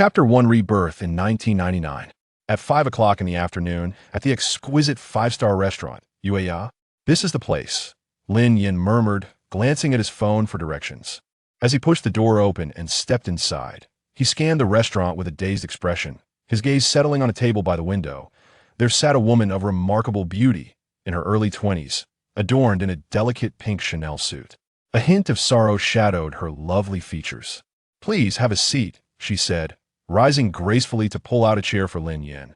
Chapter 1 Rebirth in 1999. At 5 o'clock in the afternoon, at the exquisite five-star restaurant, Yueya. This is the place, Lin Yan murmured, glancing at his phone for directions. As he pushed the door open and stepped inside, he scanned the restaurant with a dazed expression, his gaze settling on a table by the window. There sat a woman of remarkable beauty, in her early 20s, adorned in a delicate pink Chanel suit. A hint of sorrow shadowed her lovely features. "Please have a seat," she said, rising gracefully to pull out a chair for Lin Yan.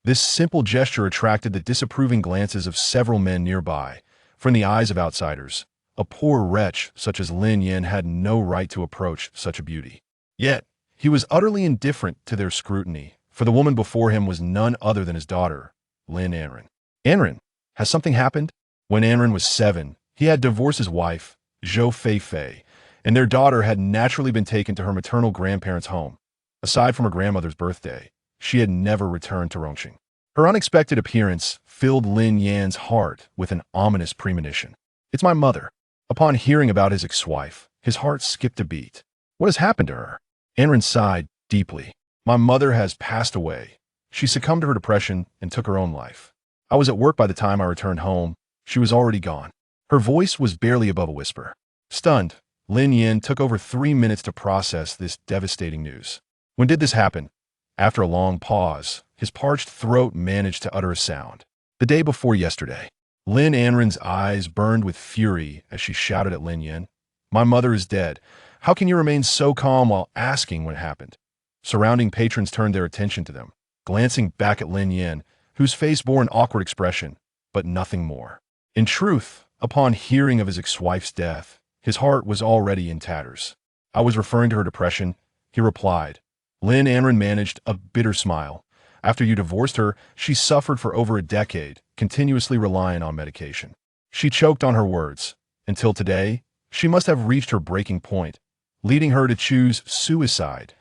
This simple gesture attracted the disapproving glances of several men nearby. From the eyes of outsiders, a poor wretch such as Lin Yan had no right to approach such a beauty. Yet, he was utterly indifferent to their scrutiny, for the woman before him was none other than his daughter, Lin Yan. Anren, has something happened? When Anren was 7, he had divorced his wife, Zhou Fei, and their daughter had naturally been taken to her maternal grandparents' home. Aside from her grandmother's birthday, she had never returned to Rongqing. Her unexpected appearance filled Lin Yan's heart with an ominous premonition. "It's my mother." Upon hearing about his ex-wife, his heart skipped a beat. What has happened to her? Anren sighed deeply. "My mother has passed away. She succumbed to her depression and took her own life. I was at work by the time I returned home. She was already gone." Her voice was barely above a whisper. Stunned, Lin Yan took over 3 minutes to process this devastating news. "When did this happen?" After a long pause, his parched throat managed to utter a sound. "The day before yesterday." Lin Anren's eyes burned with fury as she shouted at Lin Yan. "My mother is dead. How can you remain so calm while asking what happened?" Surrounding patrons turned their attention to them, glancing back at Lin Yan, whose face bore an awkward expression, but nothing more. In truth, upon hearing of his ex-wife's death, his heart was already in tatters. "I was referring to her depression," he replied. Lin Anren managed a bitter smile. "After you divorced her, she suffered for over a decade, continuously relying on medication. She choked on her words. Until today, she must have reached her breaking point, leading her to choose suicide.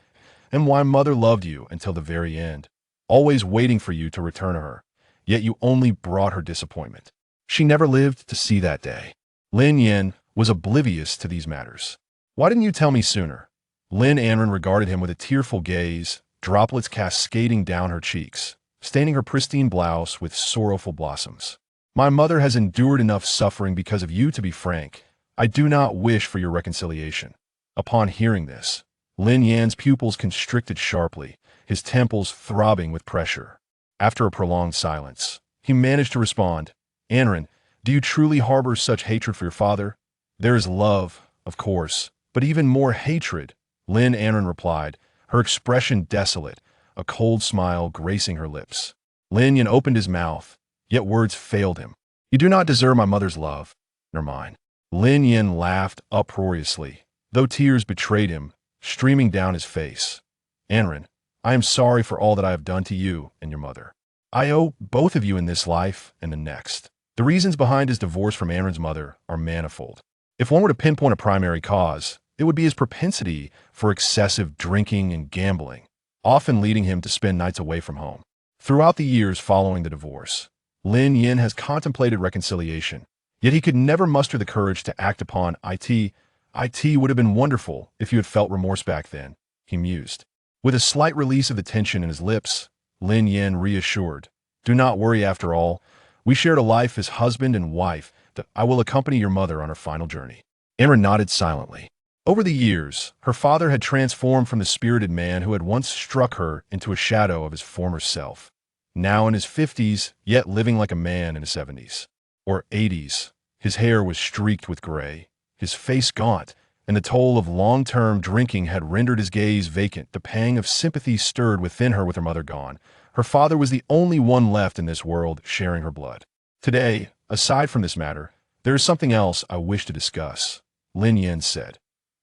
And why mother loved you until the very end, always waiting for you to return to her, yet you only brought her disappointment. She never lived to see that day." Lin Yan was oblivious to these matters. "Why didn't you tell me sooner?" Lin Anren regarded him with a tearful gaze, droplets cascading down her cheeks, staining her pristine blouse with sorrowful blossoms. "My mother has endured enough suffering because of you, to be frank. I do not wish for your reconciliation." Upon hearing this, Lin Yan's pupils constricted sharply, his temples throbbing with pressure. After a prolonged silence, he managed to respond, "Anren, do you truly harbor such hatred for your father?" "There is love, of course, but even more hatred," Lin Anren replied, her expression desolate, a cold smile gracing her lips. Lin Yan opened his mouth, yet words failed him. "You do not deserve my mother's love, nor mine." Lin Yan laughed uproariously, though tears betrayed him, streaming down his face. "Anren, I am sorry for all that I have done to you and your mother. I owe both of you in this life and the next." The reasons behind his divorce from Anren's mother are manifold. If one were to pinpoint a primary cause, it would be his propensity for excessive drinking and gambling, often leading him to spend nights away from home. Throughout the years following the divorce, Lin Yan has contemplated reconciliation, yet he could never muster the courage to act upon it. "It would have been wonderful if you had felt remorse back then," he mused. With a slight release of the tension in his lips, Lin Yan reassured, "Do not worry after all. We shared a life as husband and wife. I will accompany your mother on her final journey." Anren nodded silently. Over the years, her father had transformed from the spirited man who had once struck her into a shadow of his former self. Now in his 50s, yet living like a man in his 70s. Or 80s, his hair was streaked with gray, his face gaunt, and the toll of long-term drinking had rendered his gaze vacant. The pang of sympathy stirred within her with her mother gone. Her father was the only one left in this world sharing her blood. "Today, aside from this matter, there is something else I wish to discuss," Lin Yan said.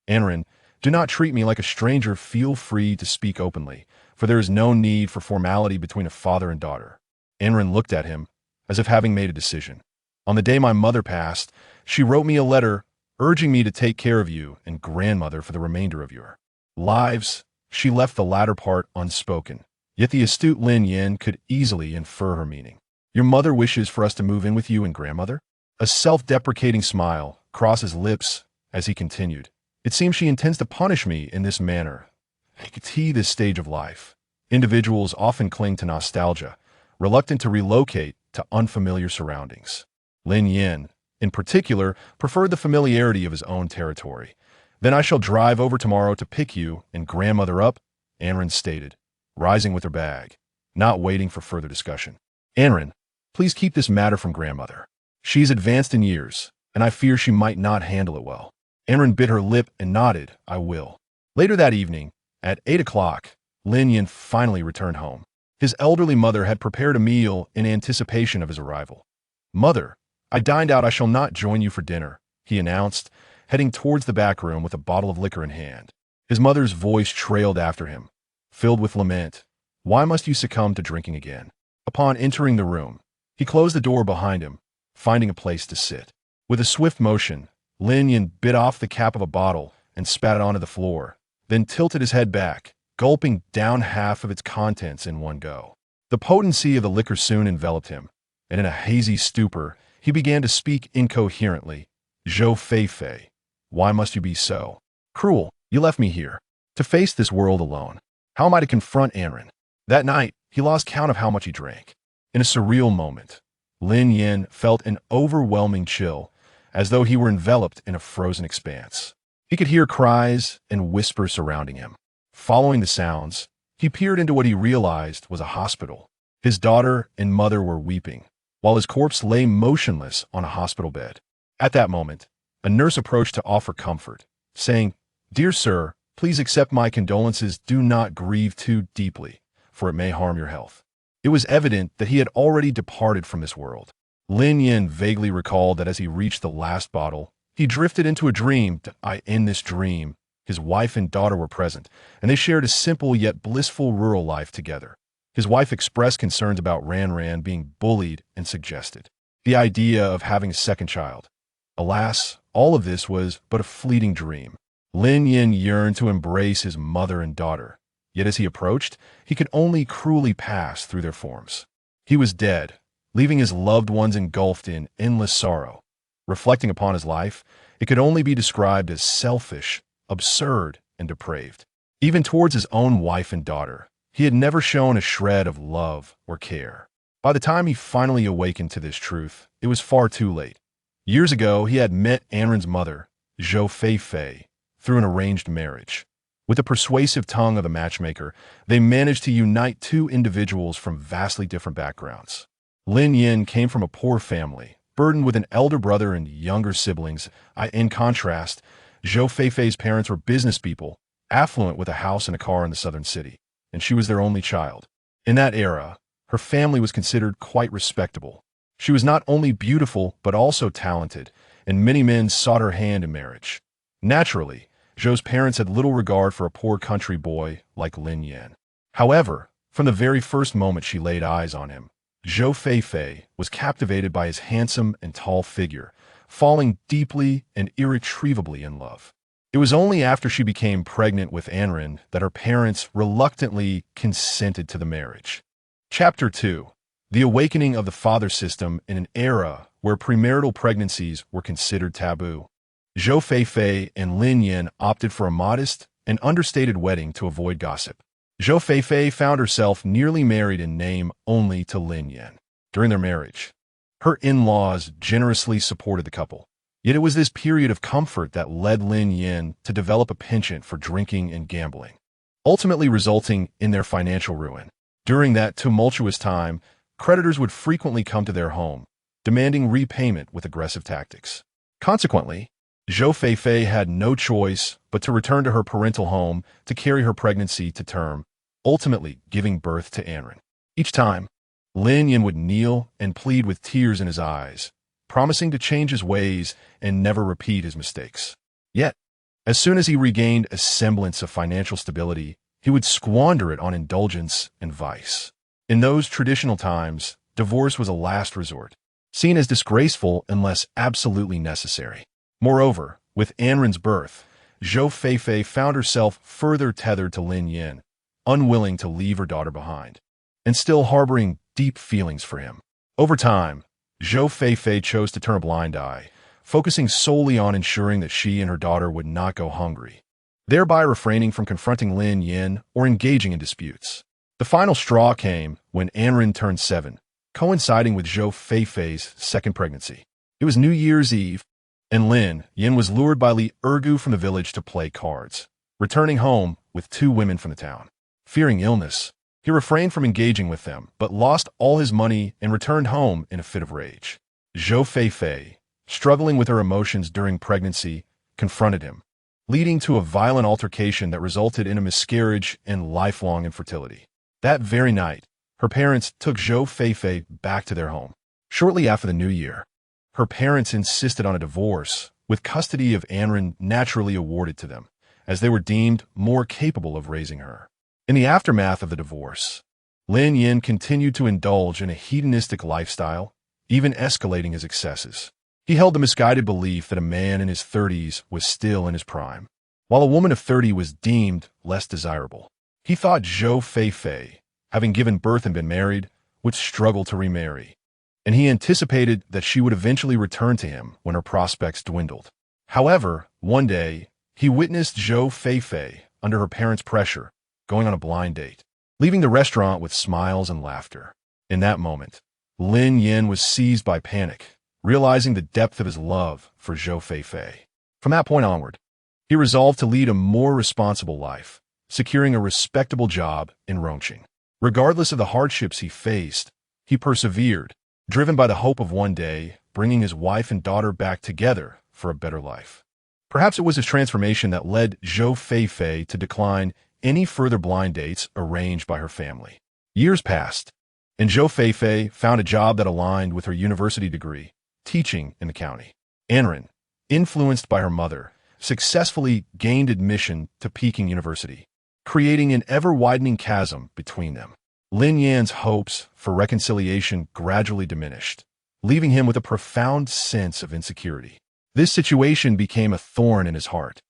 "Anren, do not treat me like a stranger. Feel free to speak openly, for there is no need for formality between a father and daughter." Anren looked at him, as if having made a decision. "On the day my mother passed, she wrote me a letter urging me to take care of you and grandmother for the remainder of your lives." She left the latter part unspoken, yet the astute Lin Yan could easily infer her meaning. "Your mother wishes for us to move in with you and grandmother?" A self-deprecating smile crossed his lips as he continued. "It seems she intends to punish me in this manner. this stage of life, individuals often cling to nostalgia, reluctant to relocate to unfamiliar surroundings. Lin Yan, in particular, preferred the familiarity of his own territory. "Then I shall drive over tomorrow to pick you and grandmother up," Anren stated, rising with her bag, not waiting for further discussion. "Anren, please keep this matter from grandmother. She's advanced in years, and I fear she might not handle it well." Anren bit her lip and nodded, "I will." Later that evening, at 8 o'clock, Lin Yan finally returned home. His elderly mother had prepared a meal in anticipation of his arrival. "Mother, I dined out. I shall not join you for dinner," he announced, heading towards the back room with a bottle of liquor in hand. His mother's voice trailed after him, filled with lament. "Why must you succumb to drinking again?" Upon entering the room, he closed the door behind him, finding a place to sit. With a swift motion, Lin Yan bit off the cap of a bottle and spat it onto the floor, then tilted his head back, gulping down half of its contents in one go. The potency of the liquor soon enveloped him, and in a hazy stupor, he began to speak incoherently. "Zhou Fei, why must you be so cruel? You left me here, to face this world alone. How am I to confront Anren?" That night, he lost count of how much he drank. In a surreal moment, Lin Yan felt an overwhelming chill, as though he were enveloped in a frozen expanse. He could hear cries and whispers surrounding him. Following the sounds, he peered into what he realized was a hospital. His daughter and mother were weeping, while his corpse lay motionless on a hospital bed. At that moment, a nurse approached to offer comfort, saying, "Dear sir, please accept my condolences. Do not grieve too deeply, for it may harm your health." It was evident that he had already departed from this world. Lin Yan vaguely recalled that as he reached the last bottle, he drifted into a dream. In this dream, his wife and daughter were present, and they shared a simple yet blissful rural life together. His wife expressed concerns about Ran being bullied and suggested the idea of having a second child. Alas, all of this was but a fleeting dream. Lin Yan yearned to embrace his mother and daughter, yet as he approached, he could only cruelly pass through their forms. He was dead, leaving his loved ones engulfed in endless sorrow. Reflecting upon his life, it could only be described as selfish, absurd, and depraved. Even towards his own wife and daughter, he had never shown a shred of love or care. By the time he finally awakened to this truth, it was far too late. Years ago, he had met Anren's mother, Zhou Fei, through an arranged marriage. With the persuasive tongue of the matchmaker, they managed to unite two individuals from vastly different backgrounds. Lin Yan came from a poor family, burdened with an elder brother and younger siblings. In contrast, Zhou Fei's parents were business people, affluent with a house and a car in the southern city, and she was their only child. In that era, her family was considered quite respectable. She was not only beautiful, but also talented, and many men sought her hand in marriage. Naturally, Zhou's parents had little regard for a poor country boy like Lin Yan. However, from the very first moment she laid eyes on him, Zhou Fei was captivated by his handsome and tall figure, falling deeply and irretrievably in love. It was only after she became pregnant with Anren that her parents reluctantly consented to the marriage. Chapter 2. The Awakening of the Father System in an Era where Premarital Pregnancies Were Considered Taboo. Zhou Fei and Lin Yan opted for a modest and understated wedding to avoid gossip. Zhou Fei found herself nearly married in name only to Lin Yan. During their marriage, her in-laws generously supported the couple. Yet it was this period of comfort that led Lin Yan to develop a penchant for drinking and gambling, ultimately resulting in their financial ruin. During that tumultuous time, creditors would frequently come to their home, demanding repayment with aggressive tactics. Consequently, Zhou Fei had no choice but to return to her parental home to carry her pregnancy to term, ultimately giving birth to Anren. Each time, Lin Yan would kneel and plead with tears in his eyes, promising to change his ways and never repeat his mistakes. Yet, as soon as he regained a semblance of financial stability, he would squander it on indulgence and vice. In those traditional times, divorce was a last resort, seen as disgraceful unless absolutely necessary. Moreover, with Anren's birth, Zhou Fei found herself further tethered to Lin Yan, unwilling to leave her daughter behind, and still harboring deep feelings for him. Over time, Zhou Fei chose to turn a blind eye, focusing solely on ensuring that she and her daughter would not go hungry. thereby refraining from confronting Lin Yan or engaging in disputes. The final straw came when Anren turned 7, coinciding with Zhou Feifei's second pregnancy. It was New Year's Eve, and Lin Yan was lured by Li Ergu from the village to play cards, returning home with 2 women from the town. Fearing illness, he refrained from engaging with them, but lost all his money and returned home in a fit of rage. Zhou Feifei, struggling with her emotions during pregnancy, confronted him, leading to a violent altercation that resulted in a miscarriage and lifelong infertility. That very night, her parents took Zhou Feifei back to their home. Shortly after the new year, her parents insisted on a divorce, with custody of Anren naturally awarded to them, as they were deemed more capable of raising her. In the aftermath of the divorce, Lin Yan continued to indulge in a hedonistic lifestyle, even escalating his excesses. He held the misguided belief that a man in his 30s was still in his prime, while a woman of 30 was deemed less desirable. He thought Zhou Feifei, having given birth and been married, would struggle to remarry, and he anticipated that she would eventually return to him when her prospects dwindled. However, one day, he witnessed Zhou Feifei, under her parents' pressure, going on a blind date, leaving the restaurant with smiles and laughter. In that moment, Lin Yan was seized by panic, realizing the depth of his love for Zhou Feifei. From that point onward, he resolved to lead a more responsible life, securing a respectable job in Rongqing. Regardless of the hardships he faced, he persevered, driven by the hope of one day bringing his wife and daughter back together for a better life. Perhaps it was his transformation that led Zhou Feifei to decline any further blind dates arranged by her family. Years passed, and Zhou Feifei found a job that aligned with her university degree, teaching in the county. Anren, influenced by her mother, successfully gained admission to Peking University, creating an ever-widening chasm between them. Lin Yan's hopes for reconciliation gradually diminished, leaving him with a profound sense of insecurity. This situation became a thorn in his heart,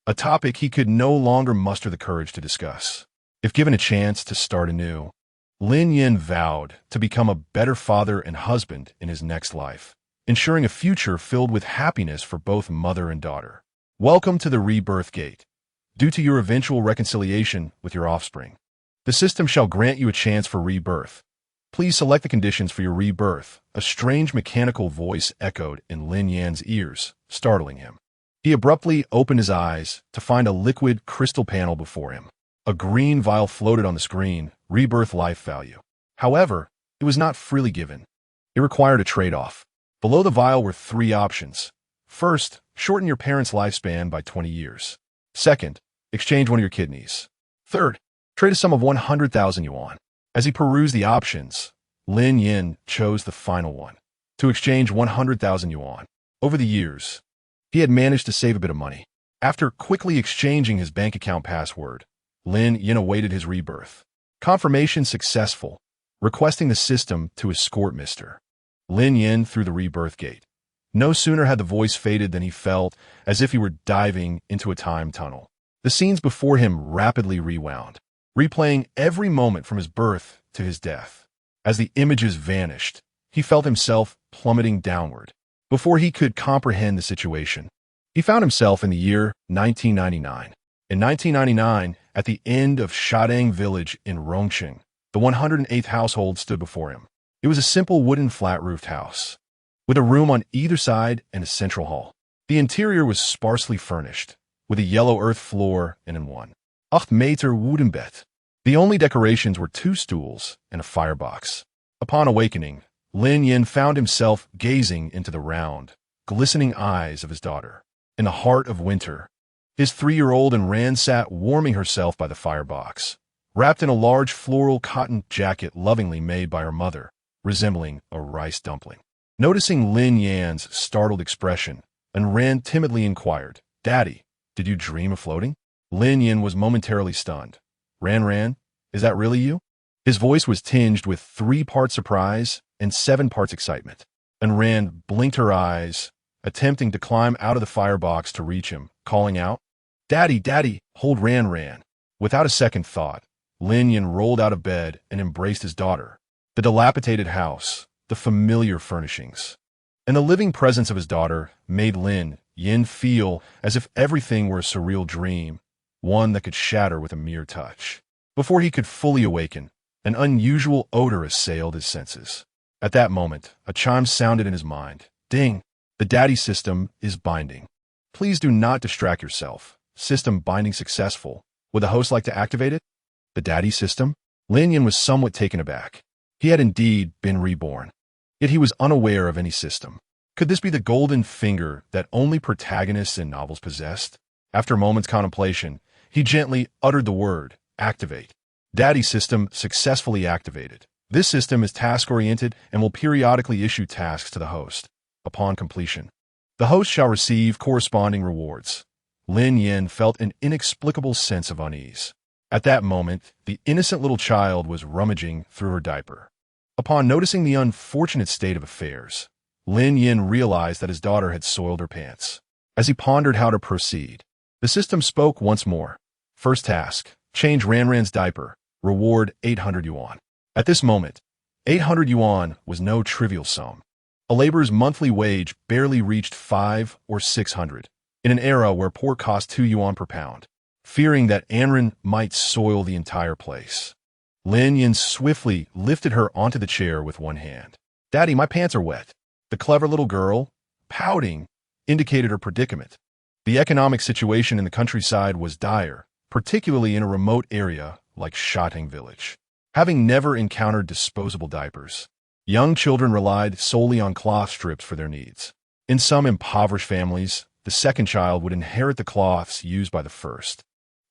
a topic he could no longer muster the courage to discuss. If given a chance to start anew, Lin Yan vowed to become a better father and husband in his next life, ensuring a future filled with happiness for both mother and daughter. Welcome to the Rebirth Gate. Due to your eventual reconciliation with your offspring, the system shall grant you a chance for rebirth. Please select the conditions for your rebirth. A strange mechanical voice echoed in Lin Yan's ears, startling him. He abruptly opened his eyes to find a liquid crystal panel before him. A green vial floated on the screen, rebirth life value. However, it was not freely given. It required a trade-off. Below the vial were 3 options. First, shorten your parents' lifespan by 20 years. Second, exchange one of your kidneys. Third, trade a sum of 100,000 yuan. As he perused the options, Lin Yan chose the final one, to exchange 100,000 yuan. Over the years, he had managed to save a bit of money. After quickly exchanging his bank account password, Lin Yan awaited his rebirth. Confirmation successful, requesting the system to escort Mr. Lin Yan through the rebirth gate. No sooner had the voice faded than he felt as if he were diving into a time tunnel. The scenes before him rapidly rewound, replaying every moment from his birth to his death. As the images vanished, he felt himself plummeting downward. Before he could comprehend the situation, he found himself in the year 1999. In 1999, at the end of Shadang village in Rongqing, the 108th household stood before him. It was a simple wooden flat-roofed house, with a room on either side and a central hall. The interior was sparsely furnished, with a yellow earth floor and in 1.8 meter wooden bed. The only decorations were 2 stools and a firebox. Upon awakening, Lin Yan found himself gazing into the round, glistening eyes of his daughter. In the heart of winter, his 3-year-old Anren sat warming herself by the firebox, wrapped in a large floral cotton jacket lovingly made by her mother, resembling a rice dumpling. Noticing Lin Yan's startled expression, Anren timidly inquired, "Daddy, did you dream of floating?" Lin Yan was momentarily stunned. Ran, is that really you?" His voice was tinged with 3 parts surprise and 7 parts excitement. Anren blinked her eyes, attempting to climb out of the firebox to reach him, calling out, "Daddy, Daddy, hold Ran." Without a second thought, Lin Yan rolled out of bed and embraced his daughter. The dilapidated house, the familiar furnishings, and the living presence of his daughter made Lin Yan feel as if everything were a surreal dream, one that could shatter with a mere touch. Before he could fully awaken, an unusual odor assailed his senses. At that moment, a chime sounded in his mind. Ding! The daddy system is binding. Please do not distract yourself. System binding successful. Would the host like to activate it? The daddy system? Lin Yan was somewhat taken aback. He had indeed been reborn. Yet he was unaware of any system. Could this be the golden finger that only protagonists in novels possessed? After a moment's contemplation, he gently uttered the word, activate. Daddy system successfully activated. This system is task-oriented and will periodically issue tasks to the host. Upon completion, the host shall receive corresponding rewards. Lin Yan felt an inexplicable sense of unease. At that moment, the innocent little child was rummaging through her diaper. Upon noticing the unfortunate state of affairs, Lin Yan realized that his daughter had soiled her pants. As he pondered how to proceed, the system spoke once more. First task, change Ranran's diaper. Reward 800 yuan. At this moment, 800 yuan was no trivial sum. A laborer's monthly wage barely reached 500 or 600, in an era where pork cost 2 yuan per pound. Fearing that Anran might soil the entire place, Lin Yan swiftly lifted her onto the chair with one hand. Daddy, my pants are wet. The clever little girl, pouting, indicated her predicament. The economic situation in the countryside was dire, particularly in a remote area like Shatang village. Having never encountered disposable diapers, young children relied solely on cloth strips for their needs. In some impoverished families, the second child would inherit the cloths used by the first.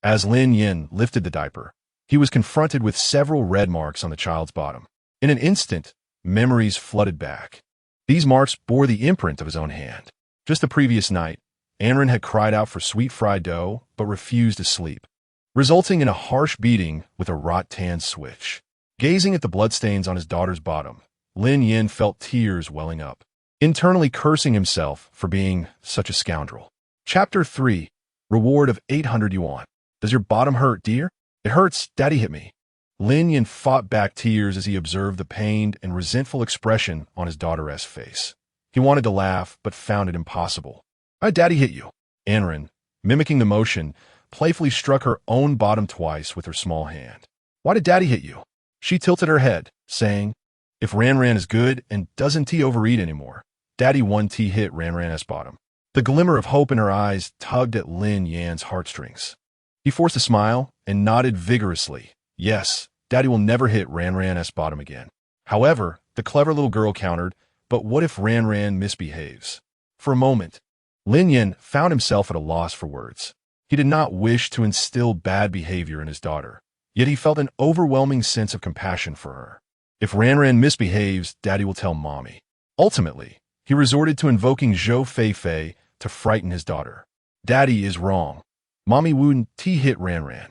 As Lin Yan lifted the diaper, he was confronted with several red marks on the child's bottom. In an instant, memories flooded back. These marks bore the imprint of his own hand. Just the previous night, Anran had cried out for sweet fried dough but refused to sleep, resulting in a harsh beating with a wrought-tan switch. Gazing at the bloodstains on his daughter's bottom, Lin Yan felt tears welling up, internally cursing himself for being such a scoundrel. Chapter 3. Reward of 800 yuan. Does your bottom hurt, dear? It hurts. Daddy hit me. Lin Yan fought back tears as he observed the pained and resentful expression on his daughter's face. He wanted to laugh, but found it impossible. Why, Daddy hit you. Anran, mimicking the motion, playfully struck her own bottom twice with her small hand. Why did Daddy hit you? She tilted her head, saying, if Ranran is good and doesn't overeat anymore, Daddy 1T hit Ranran's bottom. The glimmer of hope in her eyes tugged at Lin Yan's heartstrings. He forced a smile and nodded vigorously. Yes, Daddy will never hit Ranran's bottom again. However, the clever little girl countered, but what if Ranran misbehaves? For a moment, Lin Yan found himself at a loss for words. He did not wish to instill bad behavior in his daughter, yet he felt an overwhelming sense of compassion for her. If Ranran misbehaves, Daddy will tell Mommy. Ultimately, he resorted to invoking Zhou Feifei to frighten his daughter. Daddy is wrong. Mommy wouldn't hit Ranran.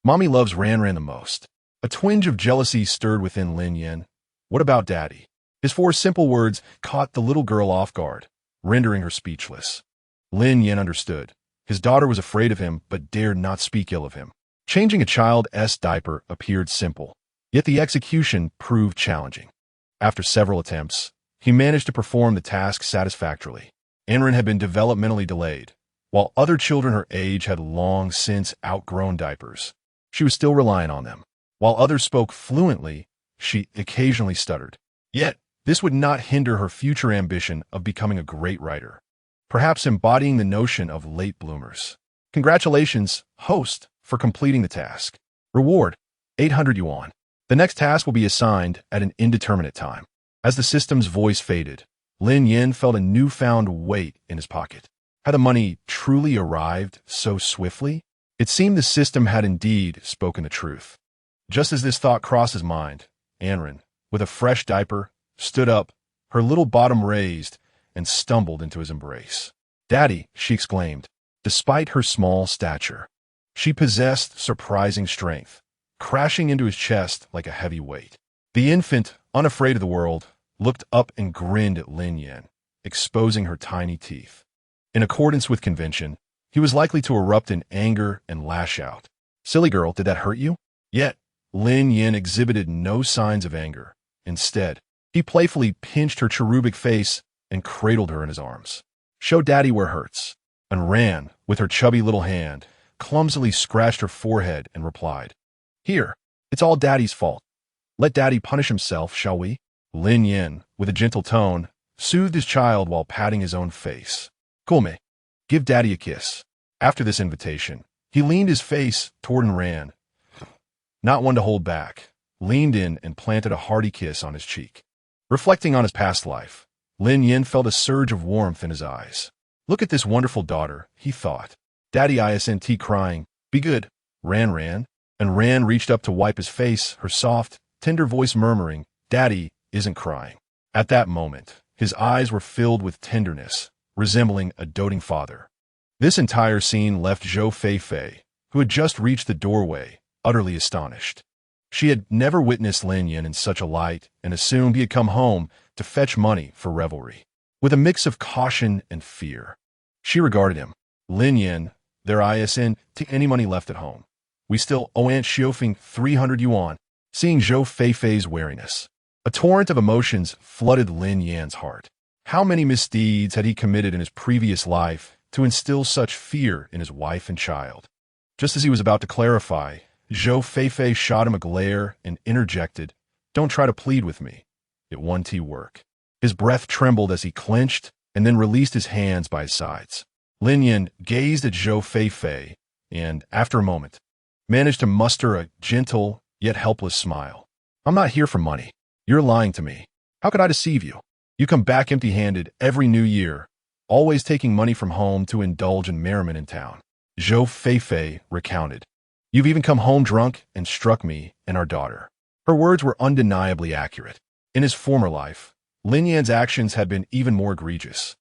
Mommy loves Ranran the most. A twinge of jealousy stirred within Lin Yan. What about Daddy? His 4 simple words caught the little girl off guard, rendering her speechless. Lin Yan understood. His daughter was afraid of him, but dared not speak ill of him. Changing a child's diaper appeared simple, yet the execution proved challenging. After several attempts, he managed to perform the task satisfactorily. Anran had been developmentally delayed, while other children her age had long since outgrown diapers. She was still relying on them. While others spoke fluently, she occasionally stuttered. Yet, this would not hinder her future ambition of becoming a great writer, perhaps embodying the notion of late bloomers. Congratulations, host, for completing the task. Reward, 800 yuan. The next task will be assigned at an indeterminate time. As the system's voice faded, Lin Yan felt a newfound weight in his pocket. Had the money truly arrived so swiftly? It seemed the system had indeed spoken the truth. Just as this thought crossed his mind, Anran, with a fresh diaper, stood up, her little bottom raised, and stumbled into his embrace. Daddy, she exclaimed. Despite her small stature, she possessed surprising strength, crashing into his chest like a heavy weight. The infant, unafraid of the world, looked up and grinned at Lin Yan, exposing her tiny teeth. In accordance with convention, he was likely to erupt in anger and lash out. Silly girl, did that hurt you? Yet, Lin Yan exhibited no signs of anger. Instead, he playfully pinched her cherubic face and cradled her in his arms. Show Daddy where hurts, and ran, with her chubby little hand, clumsily scratched her forehead and replied, "Here, it's all Daddy's fault. Let Daddy punish himself, shall we?" Lin Yan, with a gentle tone, soothed his child while patting his own face. "Kulme, give Daddy a kiss." After this invitation, he leaned his face toward and ran. Not one to hold back, leaned in and planted a hearty kiss on his cheek. Reflecting on his past life, Lin Yan felt a surge of warmth in his eyes. Look at this wonderful daughter, he thought. Daddy isn't crying. Be good, Ran. And Ran reached up to wipe his face, her soft, tender voice murmuring, "Daddy isn't crying." At that moment, his eyes were filled with tenderness, resembling a doting father. This entire scene left Zhou Feifei, who had just reached the doorway, utterly astonished. She had never witnessed Lin Yan in such a light and assumed he had come home to fetch money for revelry. With a mix of caution and fear, she regarded him. "Lin Yan, there isn't any money left at home. We still owe Aunt Xiaofeng 300 yuan. Seeing Zhou Feifei's wariness, a torrent of emotions flooded Lin Yan's heart. How many misdeeds had he committed in his previous life to instill such fear in his wife and child? Just as he was about to clarify, Zhou Feifei shot him a glare and interjected, "Don't try to plead with me. It won't work." His breath trembled as he clenched and then released his hands by his sides. Lin Yan gazed at Zhou Feifei and, after a moment, managed to muster a gentle yet helpless smile. "I'm not here for money. You're lying to me. How could I deceive you? You come back empty-handed every new year, always taking money from home to indulge in merriment in town." Zhou Feifei recounted. "You've even come home drunk and struck me and our daughter." Her words were undeniably accurate. In his former life, Lin Yan's actions had been even more egregious.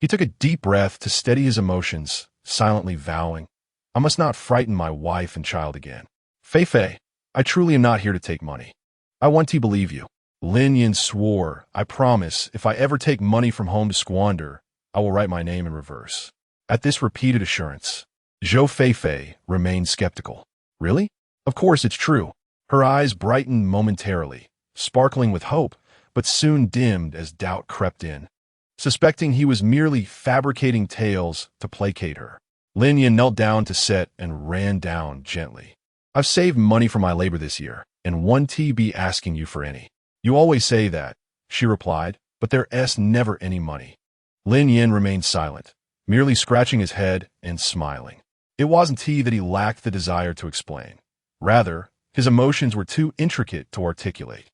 He took a deep breath to steady his emotions, silently vowing, "I must not frighten my wife and child again. Feifei, I truly am not here to take money. I want to believe you." Lin Yan swore, "I promise, if I ever take money from home to squander, I will write my name in reverse." At this repeated assurance, Zhou Feifei remained skeptical. "Really? Of course it's true." Her eyes brightened momentarily, sparkling with hope, but soon dimmed as doubt crept in. Suspecting he was merely fabricating tales to placate her, Lin Yan knelt down to set and ran down gently. "I've saved money for my labor this year, and won't be asking you for any." "You always say that," she replied, "but there's never any money." Lin Yan remained silent, merely scratching his head and smiling. It wasn't that he lacked the desire to explain. Rather, his emotions were too intricate to articulate.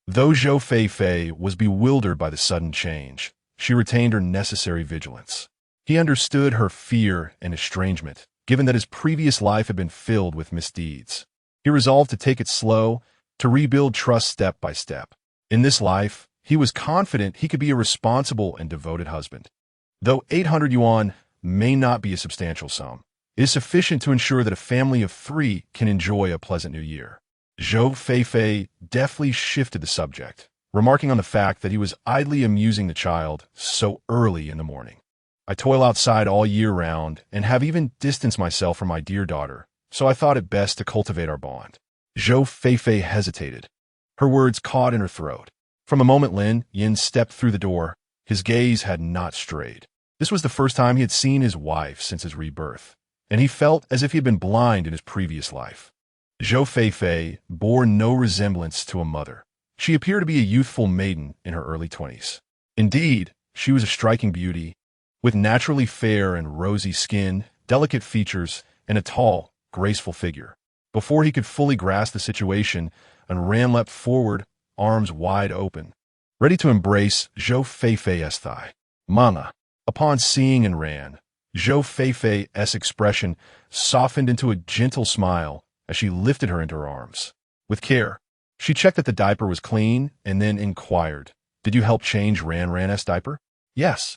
Though Zhou Feifei was bewildered by the sudden change, she retained her necessary vigilance. He understood her fear and estrangement, given that his previous life had been filled with misdeeds. He resolved to take it slow, to rebuild trust step by step. In this life, he was confident he could be a responsible and devoted husband. Though 800 yuan may not be a substantial sum, it is sufficient to ensure that a family of 3 can enjoy a pleasant new year. Zhou Feifei deftly shifted the subject, remarking on the fact that he was idly amusing the child so early in the morning. "I toil outside all year round and have even distanced myself from my dear daughter, so I thought it best to cultivate our bond." Zhou Feifei hesitated. Her words caught in her throat. From the moment Lin Yan stepped through the door, his gaze had not strayed. This was the first time he had seen his wife since his rebirth, and he felt as if he had been blind in his previous life. Zhou Feifei bore no resemblance to a mother. She appeared to be a youthful maiden in her early 20s. Indeed, she was a striking beauty, with naturally fair and rosy skin, delicate features, and a tall, graceful figure. Before he could fully grasp the situation, Ran leapt forward, arms wide open, ready to embrace Zhou Feifei's thigh. "Mama." Upon seeing Ran, Zhou Feifei's expression softened into a gentle smile as she lifted her into her arms. With care, she checked that the diaper was clean and then inquired, "Did you help change Ran's diaper?" "Yes."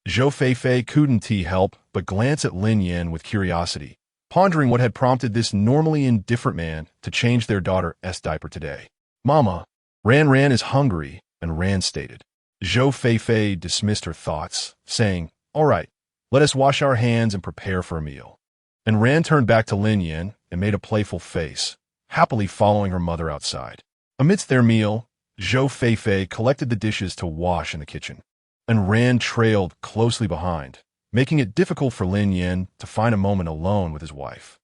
Zhou Feifei couldn't help but glance at Lin Yan with curiosity, pondering what had prompted this normally indifferent man to change their daughter's diaper today. "Mama, Ran is hungry," and Ran stated. Zhou Feifei dismissed her thoughts, saying, "All right, let us wash our hands and prepare for a meal." And Ran turned back to Lin Yan and made a playful face, happily following her mother outside. Amidst their meal, Zhou Feifei collected the dishes to wash in the kitchen, and Ran trailed closely behind, making it difficult for Lin Yan to find a moment alone with his wife.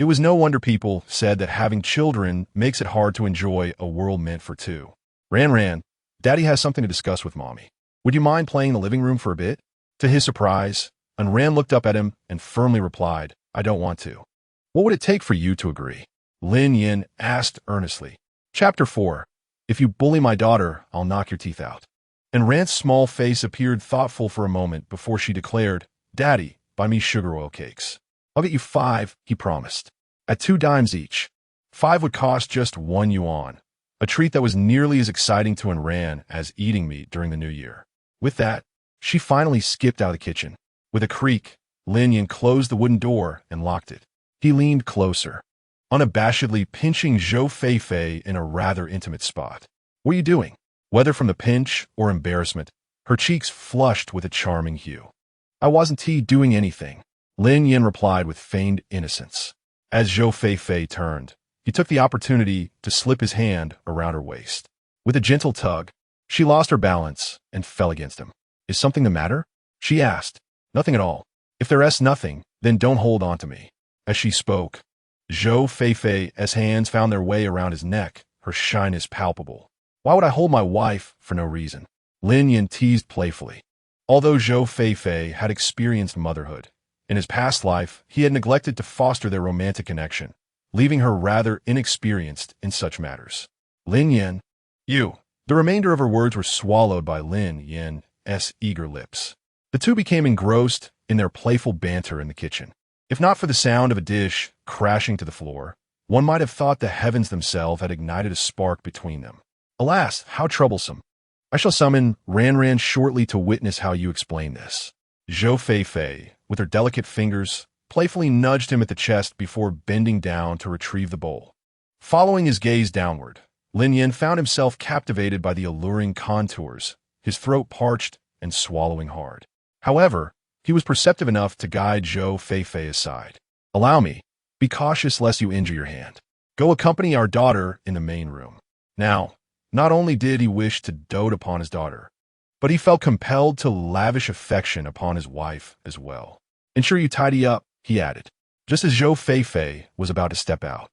It was no wonder people said that having children makes it hard to enjoy a world meant for two. Ran, Daddy has something to discuss with Mommy. Would you mind playing in the living room for a bit? To his surprise, Ran looked up at him and firmly replied, I don't want to. What would it take for you to agree? Lin Yan asked earnestly. Chapter 4. If you bully my daughter, I'll knock your teeth out. And Ran's small face appeared thoughtful for a moment before she declared, Daddy, buy me sugar oil cakes. I'll get you 5, he promised. At 2 dimes each. 5 would cost just 1 yuan, a treat that was nearly as exciting to Ran as eating meat during the new year. With that, she finally skipped out of the kitchen. With a creak, Lin Yan closed the wooden door and locked it. He leaned closer, unabashedly pinching Zhou Feifei in a rather intimate spot. What are you doing? Whether from the pinch or embarrassment, her cheeks flushed with a charming hue. I wasn't doing anything, Lin Yan replied with feigned innocence. As Zhou Feifei turned, he took the opportunity to slip his hand around her waist. With a gentle tug, she lost her balance and fell against him. Is something the matter? She asked. Nothing at all. If there's nothing, then don't hold on to me. As she spoke, Zhou Feifei's hands found their way around his neck, her shyness palpable. Why would I hold my wife for no reason? Lin Yan teased playfully. Although Zhou Feifei had experienced motherhood, in his past life he had neglected to foster their romantic connection, leaving her rather inexperienced in such matters. Lin Yan, you. The remainder of her words were swallowed by Lin Yan's eager lips. The two became engrossed in their playful banter in the kitchen. If not for the sound of a dish crashing to the floor, one might have thought the heavens themselves had ignited a spark between them. Alas, how troublesome. I shall summon Ran shortly to witness how you explain this. Zhou Feifei, with her delicate fingers, playfully nudged him at the chest before bending down to retrieve the bowl. Following his gaze downward, Lin Yan found himself captivated by the alluring contours, his throat parched and swallowing hard. However, he was perceptive enough to guide Zhou Feifei aside. Allow me. Be cautious lest you injure your hand. Go accompany our daughter in the main room. Now, not only did he wish to dote upon his daughter, but he felt compelled to lavish affection upon his wife as well. Ensure you tidy up, he added, just as Zhou Feifei was about to step out.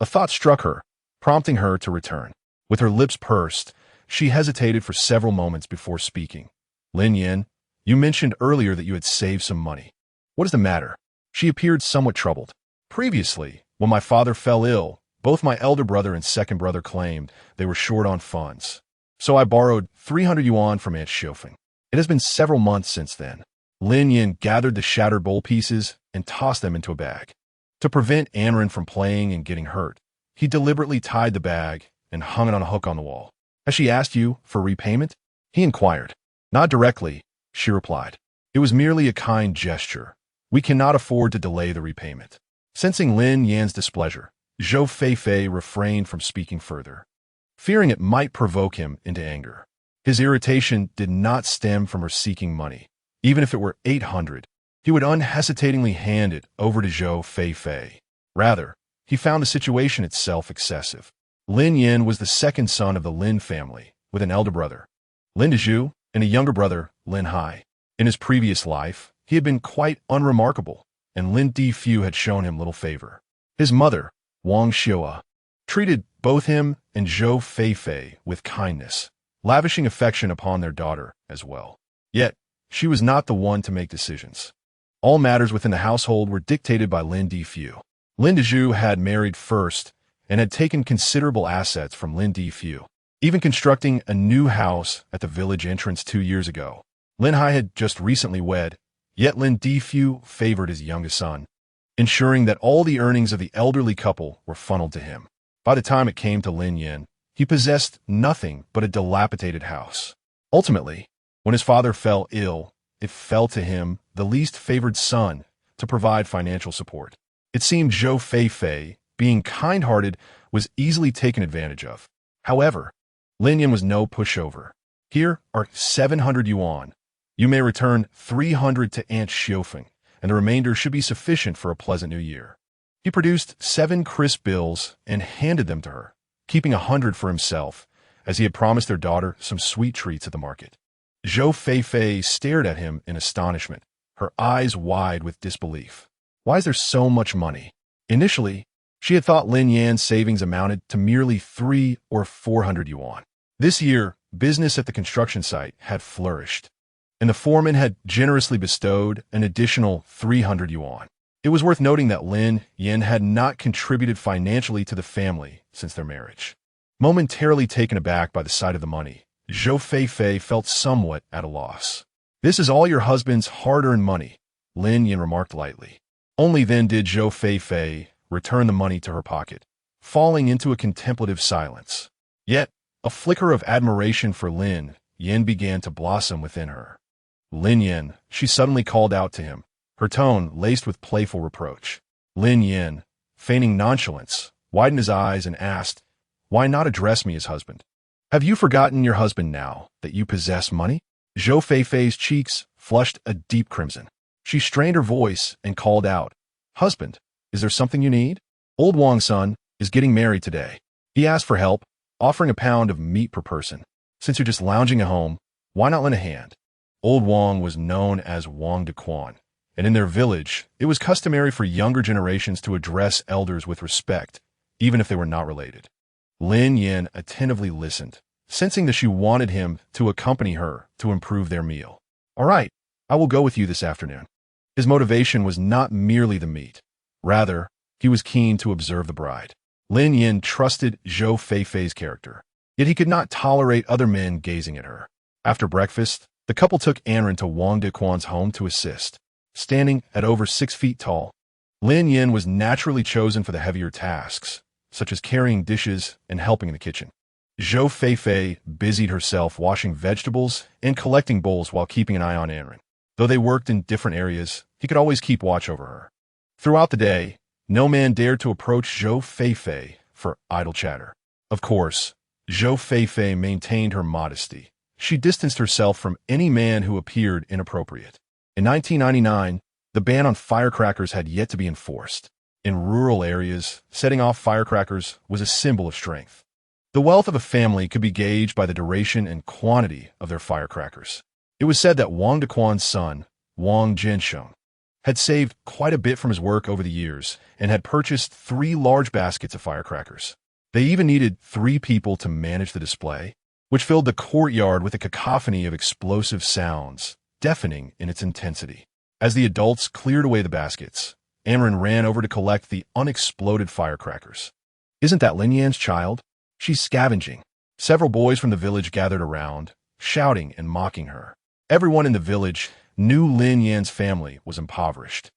A thought struck her, prompting her to return. With her lips pursed, she hesitated for several moments before speaking. Lin Yan, you mentioned earlier that you had saved some money. What is the matter? She appeared somewhat troubled. Previously, when my father fell ill, both my elder brother and second brother claimed they were short on funds. So I borrowed 300 yuan from Aunt Xiufeng. It has been several months since then. Lin Yan gathered the shattered bowl pieces and tossed them into a bag. To prevent Anren from playing and getting hurt, he deliberately tied the bag and hung it on a hook on the wall. Has she asked you for repayment? He inquired. Not directly, she replied. It was merely a kind gesture. We cannot afford to delay the repayment. Sensing Lin Yan's displeasure, Zhou Feifei refrained from speaking further, fearing it might provoke him into anger. His irritation did not stem from her seeking money. Even if it were 800, he would unhesitatingly hand it over to Zhou Feifei. Rather, he found the situation itself excessive. Lin Yan was the second son of the Lin family, with an elder brother, Lin Dezhu, and a younger brother, Lin Hai. In his previous life, he had been quite unremarkable, and Lin Difu had shown him little favor. His mother, Wang Xiua, treated both him and Zhou Feifei with kindness, lavishing affection upon their daughter as well. Yet, she was not the one to make decisions. All matters within the household were dictated by Lin Difu. Lin Dezhu had married first and had taken considerable assets from Lin Difu, even constructing a new house at the village entrance 2 years ago. Lin Hai had just recently wed, yet Lin Difu favored his youngest son, ensuring that all the earnings of the elderly couple were funneled to him. By the time it came to Lin Yan, he possessed nothing but a dilapidated house. Ultimately, when his father fell ill, it fell to him, the least favored son, to provide financial support. It seemed Zhou Feifei, being kind-hearted, was easily taken advantage of. However, Lin Yan was no pushover. Here are 700 yuan. You may return 300 to Aunt Xiufeng, and the remainder should be sufficient for a pleasant new year. He produced 7 crisp bills and handed them to her, keeping 100 for himself, as he had promised their daughter some sweet treats at the market. Zhou Feifei stared at him in astonishment, her eyes wide with disbelief. Why is there so much money? Initially, she had thought Lin Yan's savings amounted to merely 3 or 400 yuan. This year, business at the construction site had flourished, and the foreman had generously bestowed an additional 300 yuan. It was worth noting that Lin Yan had not contributed financially to the family since their marriage. Momentarily taken aback by the sight of the money, Zhou Feifei felt somewhat at a loss. "This is all your husband's hard-earned money," Lin Yan remarked lightly. Only then did Zhou Feifei return the money to her pocket, falling into a contemplative silence. Yet, a flicker of admiration for Lin Yan began to blossom within her. "Lin Yan," she suddenly called out to him, her tone laced with playful reproach. Lin Yan, feigning nonchalance, widened his eyes and asked, "Why not address me as husband? Have you forgotten your husband now that you possess money?" Zhou Feifei's cheeks flushed a deep crimson. She strained her voice and called out, "Husband, is there something you need? Old Wang's son is getting married today. He asked for help, offering a pound of meat per person. Since you're just lounging at home, why not lend a hand?" Old Wang was known as Wang de Quan, and in their village, it was customary for younger generations to address elders with respect, even if they were not related. Lin Yan attentively listened, sensing that she wanted him to accompany her to improve their meal. "All right, I will go with you this afternoon." His motivation was not merely the meat. Rather, he was keen to observe the bride. Lin Yan trusted Zhou Feifei's character, yet he could not tolerate other men gazing at her. After breakfast, the couple took Anren to Wang De Quan's home to assist. Standing at over 6 feet tall, Lin Yan was naturally chosen for the heavier tasks, such as carrying dishes and helping in the kitchen. Zhou Feifei busied herself washing vegetables and collecting bowls while keeping an eye on Anren. Though they worked in different areas, he could always keep watch over her. Throughout the day, no man dared to approach Zhou Feifei for idle chatter. Of course, Zhou Feifei maintained her modesty. She distanced herself from any man who appeared inappropriate. In 1999, the ban on firecrackers had yet to be enforced. In rural areas, setting off firecrackers was a symbol of strength. The wealth of a family could be gauged by the duration and quantity of their firecrackers. It was said that Wang Dequan's son, Wang Jiansheng, had saved quite a bit from his work over the years and had purchased 3 large baskets of firecrackers. They even needed 3 people to manage the display, which filled the courtyard with a cacophony of explosive sounds, deafening in its intensity. As the adults cleared away the baskets, Anren ran over to collect the unexploded firecrackers. "Isn't that Lin Yan's child? She's scavenging." Several boys from the village gathered around, shouting and mocking her. Everyone in the village knew Lin Yan's family was impoverished,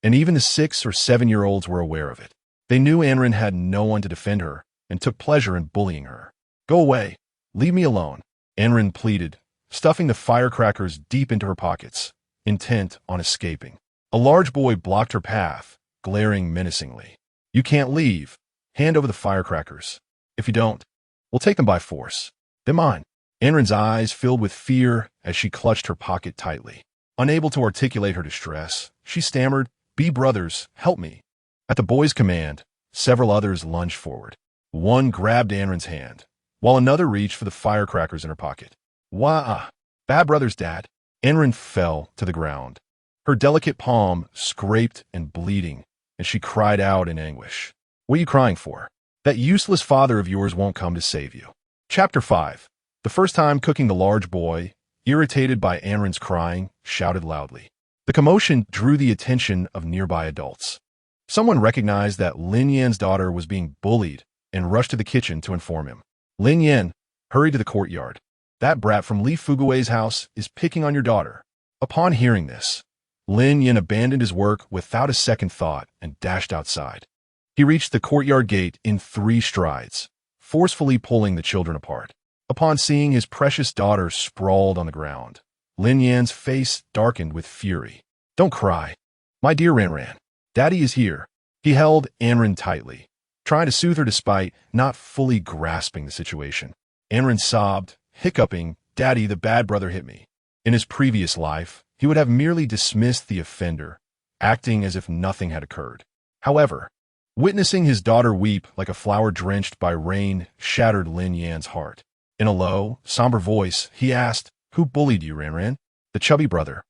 and even the 6 or 7-year-olds were aware of it. They knew Anren had no one to defend her and took pleasure in bullying her. "Go away. Leave me alone," Anren pleaded, stuffing the firecrackers deep into her pockets, intent on escaping. A large boy blocked her path, glaring menacingly. "You can't leave. Hand over the firecrackers. If you don't, we'll take them by force. They're mine." Anren's eyes filled with fear as she clutched her pocket tightly. Unable to articulate her distress, she stammered, "Be brothers, help me." At the boy's command, several others lunged forward. One grabbed Anren's hand, while another reached for the firecrackers in her pocket. "Wah! Bad brothers, Dad." Anren fell to the ground, her delicate palm scraped and bleeding, and she cried out in anguish. "What are you crying for? That useless father of yours won't come to save you." Chapter 5. The first time cooking, the large boy, irritated by Anren's crying, shouted loudly. The commotion drew the attention of nearby adults. Someone recognized that Lin Yan's daughter was being bullied and rushed to the kitchen to inform him. Lin Yan hurried to the courtyard. "That brat from Li Fugui's house is picking on your daughter." Upon hearing this, Lin Yan abandoned his work without a second thought and dashed outside. He reached the courtyard gate in 3 strides, forcefully pulling the children apart. Upon seeing his precious daughter sprawled on the ground, Lin Yan's face darkened with fury. "Don't cry. My dear Ranran. Daddy is here." He held Anren tightly, trying to soothe her despite not fully grasping the situation. Anren sobbed, hiccuping, "Daddy, the bad brother hit me." In his previous life, he would have merely dismissed the offender, acting as if nothing had occurred. However, witnessing his daughter weep like a flower drenched by rain shattered Lin Yan's heart. In a low, somber voice, he asked, "Who bullied you, Ranran?" "The chubby brother."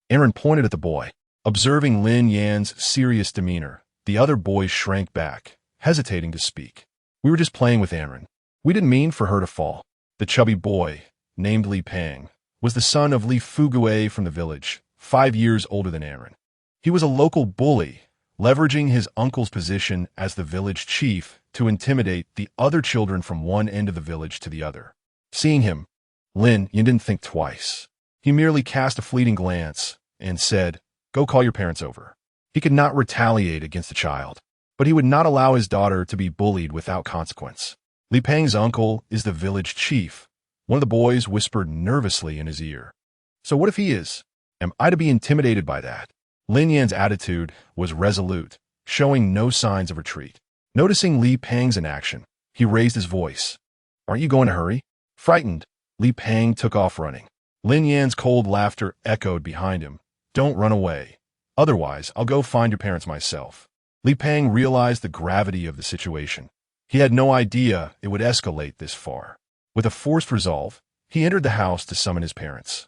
Anren pointed at the boy. Observing Lin Yan's serious demeanor, The other boys shrank back, hesitating to speak. We were just playing with Aaron. We didn't mean for her to fall. The chubby boy, named Li Peng, was the son of Li Fugue from the village, 5 years older than Aaron. He was a local bully, leveraging his uncle's position as the village chief to intimidate the other children from one end of the village to the other. Seeing him, Lin Yan didn't think twice. He merely cast a fleeting glance and said, "Go call your parents over." He could not retaliate against the child, but he would not allow his daughter to be bullied without consequence. Li Peng's uncle is the village chief. One of the boys whispered nervously in his ear. "So what if he is? Am I to be intimidated by that?" Lin Yan's attitude was resolute, showing no signs of retreat. Noticing Li Peng's inaction, he raised his voice. "Aren't you going to hurry?" Frightened, Li Peng took off running. Lin Yan's cold laughter echoed behind him. "Don't run away. Otherwise, I'll go find your parents myself." Li Peng realized the gravity of the situation. He had no idea it would escalate this far. With a forced resolve, he entered the house to summon his parents.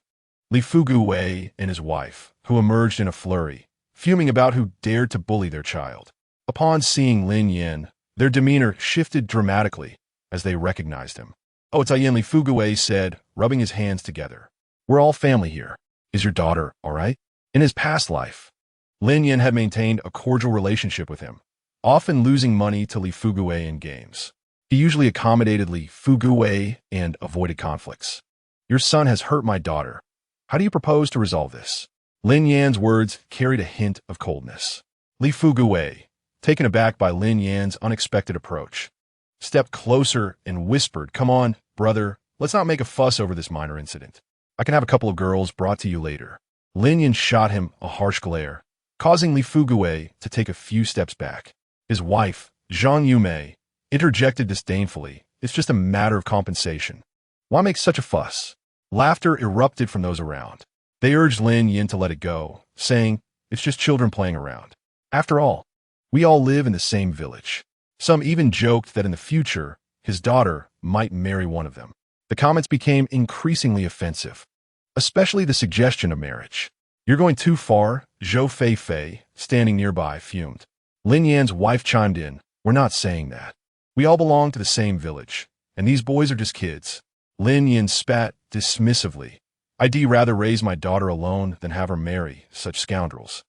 Li Fugue and his wife, who emerged in a flurry, fuming about who dared to bully their child. Upon seeing Lin Yan, their demeanor shifted dramatically as they recognized him. "Oh, it's Yan," Li Fugue said, rubbing his hands together. "We're all family here. Is your daughter all right?" In his past life, Lin Yan had maintained a cordial relationship with him, often losing money to Li Fugue in games. He usually accommodated Li Fugue and avoided conflicts. "Your son has hurt my daughter. How do you propose to resolve this?" Lin Yan's words carried a hint of coldness. Li Fugue, taken aback by Lin Yan's unexpected approach, stepped closer and whispered, "Come on, brother, let's not make a fuss over this minor incident. I can have a couple of girls brought to you later." Lin Yan shot him a harsh glare, causing Li Fugue to take a few steps back. His wife, Zhang Yumei, interjected disdainfully, "It's just a matter of compensation. Why make such a fuss?" Laughter erupted from those around. They urged Lin Yan to let it go, saying, "It's just children playing around. After all, we all live in the same village." Some even joked that in the future, his daughter might marry one of them. The comments became increasingly offensive, especially the suggestion of marriage. "You're going too far," Zhou Fei, standing nearby, fumed. Lin Yan's wife chimed in, "We're not saying that. We all belong to the same village, and these boys are just kids." Lin Yan spat dismissively. "I'd rather raise my daughter alone than have her marry such scoundrels."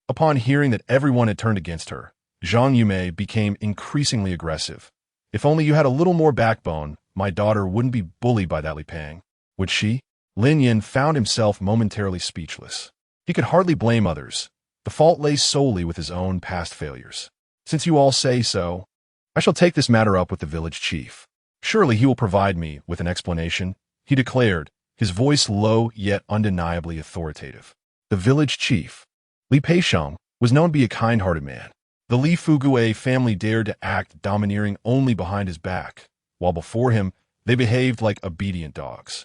Upon hearing that everyone had turned against her, Zhang Yumei became increasingly aggressive. "If only you had a little more backbone, my daughter wouldn't be bullied by that Li Peng. Would she?" Lin Yan found himself momentarily speechless. He could hardly blame others. The fault lay solely with his own past failures. "Since you all say so, I shall take this matter up with the village chief. Surely he will provide me with an explanation," he declared, his voice low yet undeniably authoritative. The village chief, Li Peixiong, was known to be a kind-hearted man. The Li Fugue family dared to act domineering only behind his back, while before him they behaved like obedient dogs.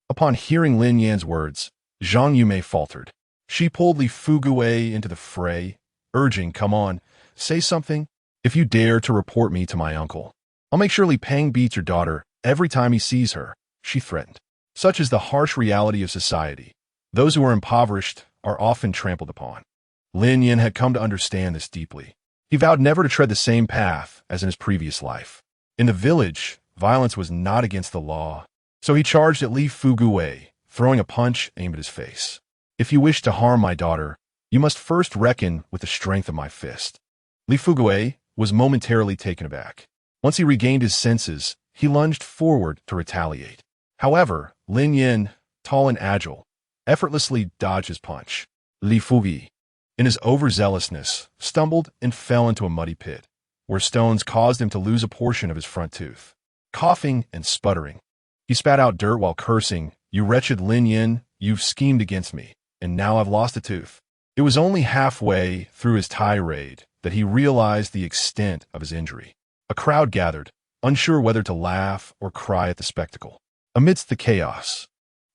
Upon hearing Lin Yan's words, Zhang Yumei faltered. She pulled Li Fugue into the fray, urging, "Come on, say something. If you dare to report me to my uncle, I'll make sure Li Peng beats your daughter every time he sees her," she threatened. Such is the harsh reality of society. Those who are impoverished are often trampled upon. Lin Yan had come to understand this deeply. He vowed never to tread the same path as in his previous life. In the village, violence was not against the law, so he charged at Li Fugue, throwing a punch aimed at his face. "If you wish to harm my daughter, you must first reckon with the strength of my fist." Li Fugue was momentarily taken aback. Once he regained his senses, he lunged forward to retaliate. However, Lin Yan, tall and agile, effortlessly dodged his punch. Li Fugue, in his overzealousness, stumbled and fell into a muddy pit, where stones caused him to lose a portion of his front tooth. Coughing and sputtering, he spat out dirt while cursing, "You wretched Lin Yan, you've schemed against me, and now I've lost a tooth." It was only halfway through his tirade that he realized the extent of his injury. A crowd gathered, unsure whether to laugh or cry at the spectacle. Amidst the chaos,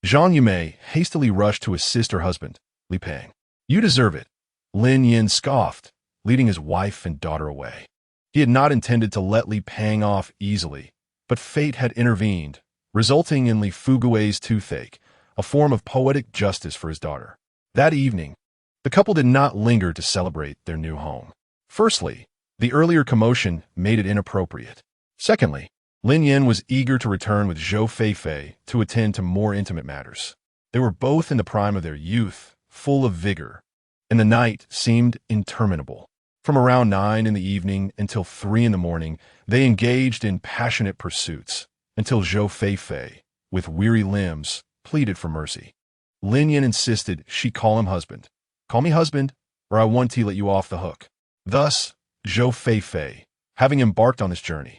Zhang Yumei hastily rushed to assist her husband, Li Peng. "You deserve it," Lin Yan scoffed, leading his wife and daughter away. He had not intended to let Li Peng off easily, but fate had intervened, resulting in Li Fugue's toothache, a form of poetic justice for his daughter. That evening, the couple did not linger to celebrate their new home. Firstly, the earlier commotion made it inappropriate. Secondly, Lin Yan was eager to return with Zhou Feifei to attend to more intimate matters. They were both in the prime of their youth, full of vigor, and the night seemed interminable. From around 9 in the evening until 3 in the morning, they engaged in passionate pursuits, until Zhou Feifei, with weary limbs, pleaded for mercy. Lin Yan insisted she call him husband. Call me husband, or I want to let you off the hook. Thus, Zhou Feifei, having embarked on this journey,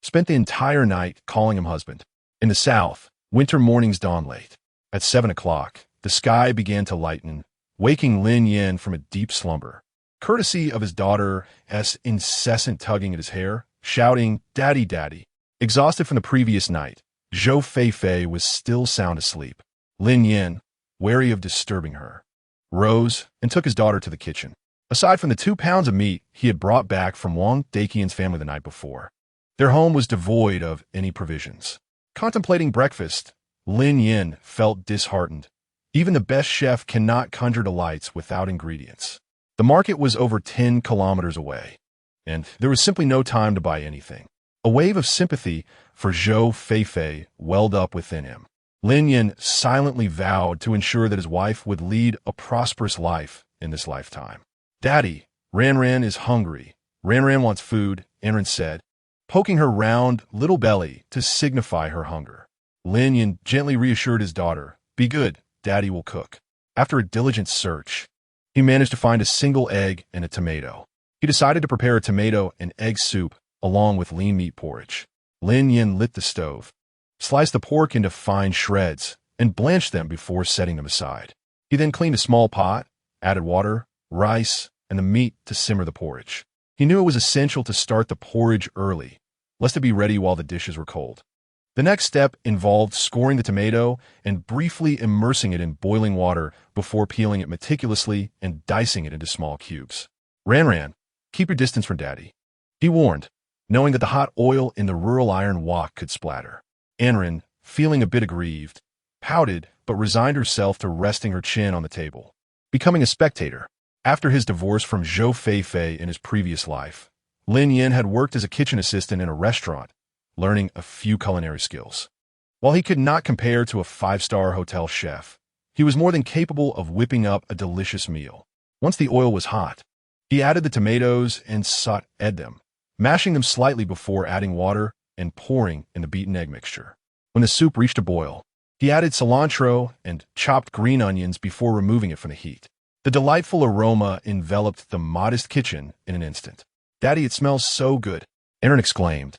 spent the entire night calling him husband. In the south, winter mornings dawned late. At 7 o'clock, the sky began to lighten, waking Lin Yan from a deep slumber. Courtesy of his daughter's incessant tugging at his hair, shouting, "Daddy, Daddy." Exhausted from the previous night, Zhou Feifei was still sound asleep. Lin Yan, wary of disturbing her, rose and took his daughter to the kitchen. Aside from the 2 pounds of meat he had brought back from Wang Daqian's family the night before, their home was devoid of any provisions. Contemplating breakfast, Lin Yan felt disheartened. Even the best chef cannot conjure delights without ingredients. The market was over 10 kilometers away, and there was simply no time to buy anything. A wave of sympathy for Zhou Feifei welled up within him. Lin Yan silently vowed to ensure that his wife would lead a prosperous life in this lifetime. "Daddy, Ran is hungry. Ran wants food," Enrin said, poking her round little belly to signify her hunger. Lin Yan gently reassured his daughter, "Be good, Daddy will cook." After a diligent search, he managed to find a single egg and a tomato. He decided to prepare a tomato and egg soup along with lean meat porridge. Lin Yan lit the stove, sliced the pork into fine shreds, and blanched them before setting them aside. He then cleaned a small pot, added water, rice, and the meat to simmer the porridge. He knew it was essential to start the porridge early, lest it be ready while the dishes were cold. The next step involved scoring the tomato and briefly immersing it in boiling water before peeling it meticulously and dicing it into small cubes. Ran, keep your distance from Daddy," he warned, knowing that the hot oil in the rural iron wok could splatter. Enrin, feeling a bit aggrieved, pouted but resigned herself to resting her chin on the table, becoming a spectator. After his divorce from Zhou Feifei in his previous life, Lin Yan had worked as a kitchen assistant in a restaurant, learning a few culinary skills. While he could not compare to a 5-star hotel chef, he was more than capable of whipping up a delicious meal. Once the oil was hot, he added the tomatoes and sautéed them, mashing them slightly before adding water and pouring in the beaten egg mixture. When the soup reached a boil, he added cilantro and chopped green onions before removing it from the heat. The delightful aroma enveloped the modest kitchen in an instant. "Daddy, it smells so good," Erin exclaimed,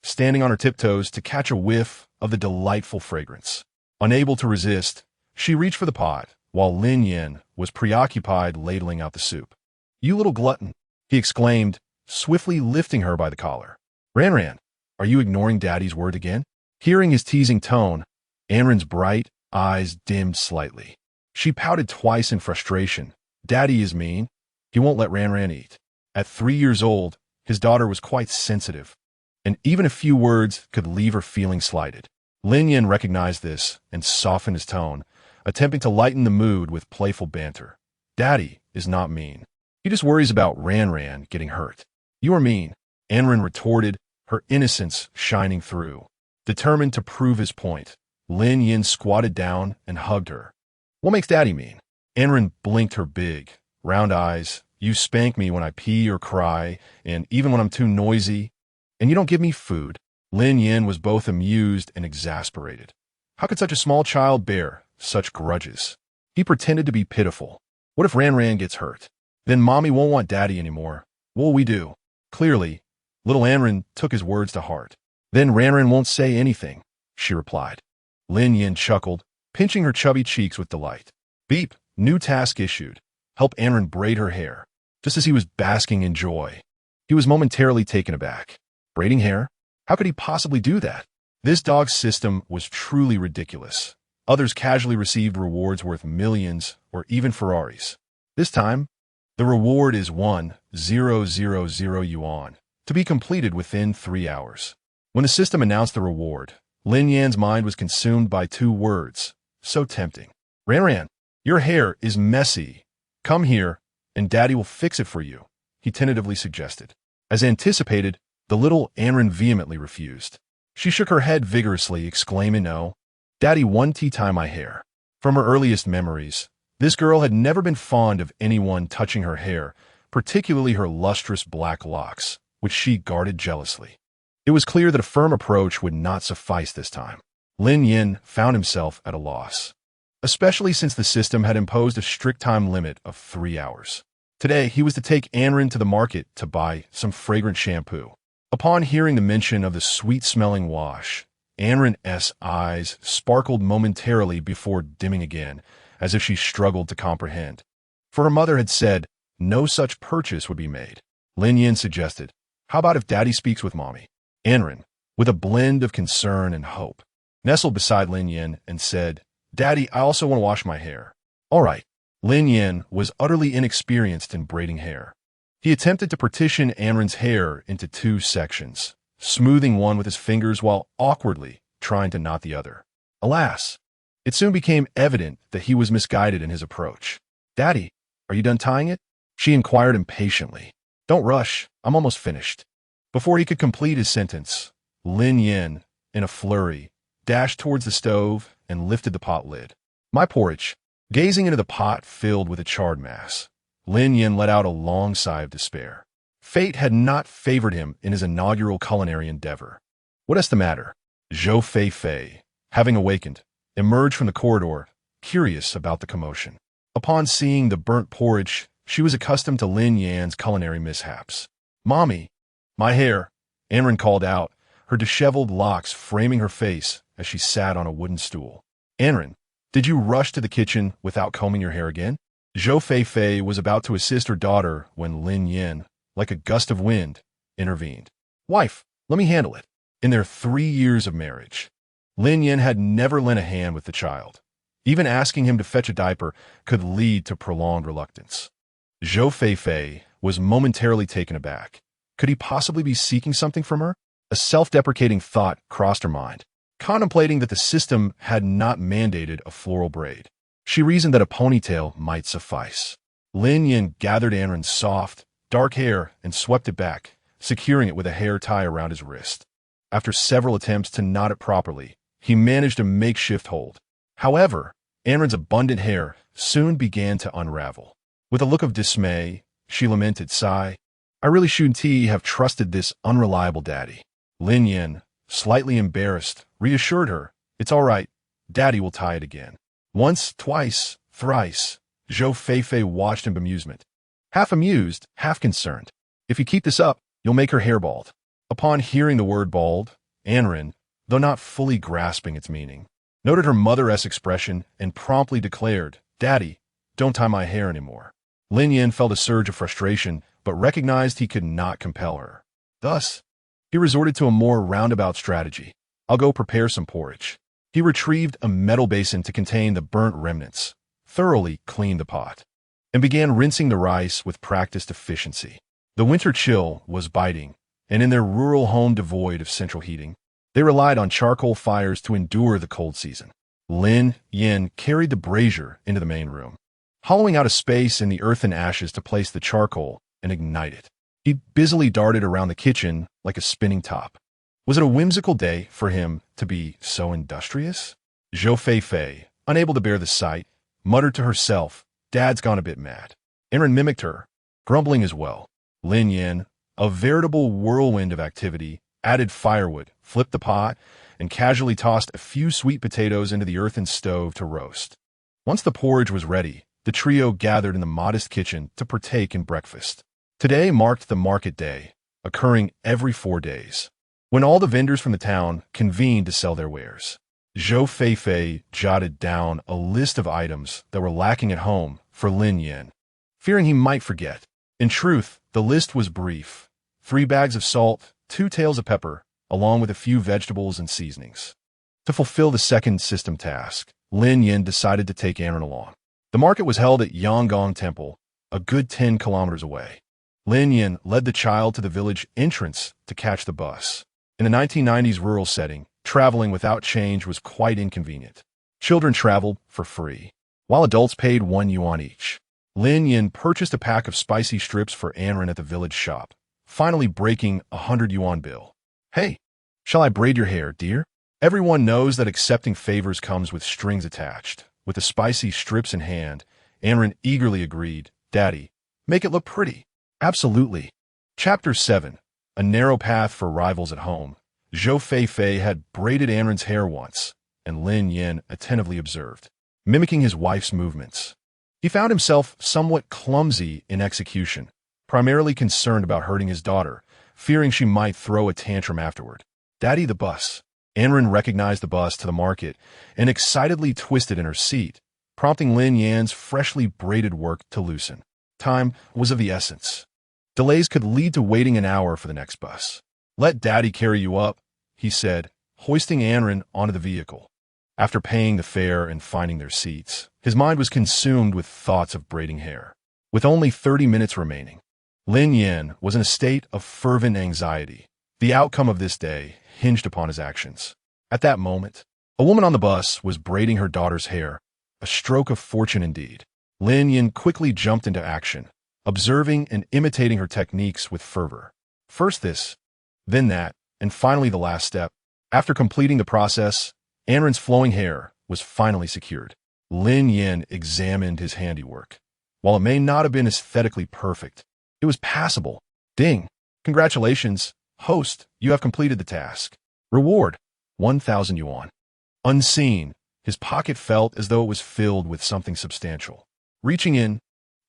standing on her tiptoes to catch a whiff of the delightful fragrance. Unable to resist, she reached for the pot, while Lin Yan was preoccupied ladling out the soup. "You little glutton," he exclaimed, swiftly lifting her by the collar. Ran, are you ignoring Daddy's word again?" Hearing his teasing tone, Erin's bright eyes dimmed slightly. She pouted twice in frustration. "Daddy is mean. He won't let Ran eat." At 3 years old, his daughter was quite sensitive, and even a few words could leave her feeling slighted. Lin Yan recognized this and softened his tone, attempting to lighten the mood with playful banter. "Daddy is not mean. He just worries about Ran getting hurt." "You are mean," Enrin retorted, her innocence shining through. Determined to prove his point, Lin Yan squatted down and hugged her. "What makes Daddy mean?" Enrin blinked her big, round eyes. "You spank me when I pee or cry, and even when I'm too noisy, and you don't give me food." Lin Yan was both amused and exasperated. How could such a small child bear such grudges? He pretended to be pitiful. What if Ran gets hurt? Then Mommy won't want Daddy anymore. What will we do? Clearly, little Enrin took his words to heart. "Then Ran won't say anything," she replied. Lin Yan chuckled, pinching her chubby cheeks with delight. Beep, new task issued. Help Enrin braid her hair. Just as he was basking in joy, he was momentarily taken aback. Braiding hair? How could he possibly do that? This dog's system was truly ridiculous. Others casually received rewards worth millions or even Ferraris. This time, the reward is 1,000 yuan, to be completed within 3 hours. When the system announced the reward, Lin Yan's mind was consumed by 2 words, so tempting. Ran, your hair is messy. Come here, and Daddy will fix it for you," he tentatively suggested. As anticipated, the little Anren vehemently refused. She shook her head vigorously, exclaiming, "No, Daddy, one tea tie my hair." From her earliest memories, this girl had never been fond of anyone touching her hair, particularly her lustrous black locks, which she guarded jealously. It was clear that a firm approach would not suffice this time. Lin Yan found himself at a loss, especially since the system had imposed a strict time limit of 3 hours. Today, he was to take Anren to the market to buy some fragrant shampoo. Upon hearing the mention of the sweet-smelling wash, Anren's eyes sparkled momentarily before dimming again, as if she struggled to comprehend. For her mother had said no such purchase would be made. Lin Yan suggested, "How about if Daddy speaks with Mommy?" Anren, with a blend of concern and hope, nestled beside Lin Yan and said, "Daddy, I also want to wash my hair." "All right." Lin Yan was utterly inexperienced in braiding hair. He attempted to partition Anren's hair into 2 sections, smoothing one with his fingers while awkwardly trying to knot the other. Alas, it soon became evident that he was misguided in his approach. "Daddy, are you done tying it?" she inquired impatiently. "Don't rush, I'm almost finished." Before he could complete his sentence, Lin Yan, in a flurry, dashed towards the stove and lifted the pot lid. "My porridge." Gazing into the pot filled with a charred mass, Lin Yan let out a long sigh of despair. Fate had not favored him in his inaugural culinary endeavor. "What is the matter?" Zhou Fei, having awakened, emerged from the corridor, curious about the commotion. Upon seeing the burnt porridge, she was accustomed to Lin Yan's culinary mishaps. "Mommy, my hair," Anren called out, her disheveled locks framing her face as she sat on a wooden stool. "Anren, did you rush to the kitchen without combing your hair again?" Zhou Fei was about to assist her daughter when Lin Yan, like a gust of wind, intervened. "Wife, let me handle it." In their 3 years of marriage, Lin Yan had never lent a hand with the child. Even asking him to fetch a diaper could lead to prolonged reluctance. Zhou Fei was momentarily taken aback. Could he possibly be seeking something from her? A self-deprecating thought crossed her mind. Contemplating that the system had not mandated a floral braid, she reasoned that a ponytail might suffice. Lin Yan gathered Anren's soft, dark hair and swept it back, securing it with a hair tie around his wrist. After several attempts to knot it properly, he managed a makeshift hold. However, Anren's abundant hair soon began to unravel. With a look of dismay, she lamented, "Sigh, I really shouldn't have trusted this unreliable daddy." Lin Yan, slightly embarrassed, reassured her, "It's all right, Daddy will tie it again." Once, twice, thrice, Zhou Fei watched in bemusement. Half amused, half concerned. "If you keep this up, you'll make her hair bald." Upon hearing the word bald, Anren, though not fully grasping its meaning, noted her mother-esque expression and promptly declared, "Daddy, don't tie my hair anymore." Lin Yan felt a surge of frustration, but recognized he could not compel her. Thus, he resorted to a more roundabout strategy. "I'll go prepare some porridge." He retrieved a metal basin to contain the burnt remnants, thoroughly cleaned the pot, and began rinsing the rice with practiced efficiency. The winter chill was biting, and in their rural home devoid of central heating, they relied on charcoal fires to endure the cold season. Lin Yan carried the brazier into the main room, hollowing out a space in the earthen ashes to place the charcoal and ignite it. He busily darted around the kitchen like a spinning top. Was it a whimsical day for him to be so industrious? Zhou Fei, unable to bear the sight, muttered to herself, "Dad's gone a bit mad." Anren mimicked her, grumbling as well. Lin Yan, a veritable whirlwind of activity, added firewood, flipped the pot, and casually tossed a few sweet potatoes into the earthen stove to roast. Once the porridge was ready, the trio gathered in the modest kitchen to partake in breakfast. Today marked the market day, occurring every 4 days, when all the vendors from the town convened to sell their wares. Zhou Fei jotted down a list of items that were lacking at home for Lin Yan, fearing he might forget. In truth, the list was brief: 3 bags of salt, 2 tails of pepper, along with a few vegetables and seasonings. To fulfill the second system task, Lin Yan decided to take Anren along. The market was held at Yanggong Temple, a good 10 kilometers away. Lin Yan led the child to the village entrance to catch the bus. In the 1990s rural setting, traveling without change was quite inconvenient. Children traveled for free, while adults paid 1 yuan each. Lin Yan purchased a pack of spicy strips for Anren at the village shop, finally breaking a 100 yuan bill. Hey, shall I braid your hair, dear? Everyone knows that accepting favors comes with strings attached. With the spicy strips in hand, Anren eagerly agreed, Daddy, make it look pretty. Absolutely. Chapter 7. A narrow path for rivals at home. Zhou Feifei had braided Anren's hair once, and Lin Yan attentively observed, mimicking his wife's movements. He found himself somewhat clumsy in execution, primarily concerned about hurting his daughter, fearing she might throw a tantrum afterward. Daddy, the bus. Anren recognized the bus to the market and excitedly twisted in her seat, prompting Lin Yan's freshly braided work to loosen. Time was of the essence. Delays could lead to waiting an hour for the next bus. Let Daddy carry you up, he said, hoisting Anren onto the vehicle. After paying the fare and finding their seats, his mind was consumed with thoughts of braiding hair. With only 30 minutes remaining, Lin Yan was in a state of fervent anxiety. The outcome of this day hinged upon his actions. At that moment, a woman on the bus was braiding her daughter's hair, a stroke of fortune indeed. Lin Yan quickly jumped into action, observing and imitating her techniques with fervor. First this, then that, and finally the last step. After completing the process, Anren's flowing hair was finally secured. Lin Yan examined his handiwork. While it may not have been aesthetically perfect, it was passable. Ding! Congratulations, host, you have completed the task. Reward, 1,000 yuan. Unseen, his pocket felt as though it was filled with something substantial. Reaching in,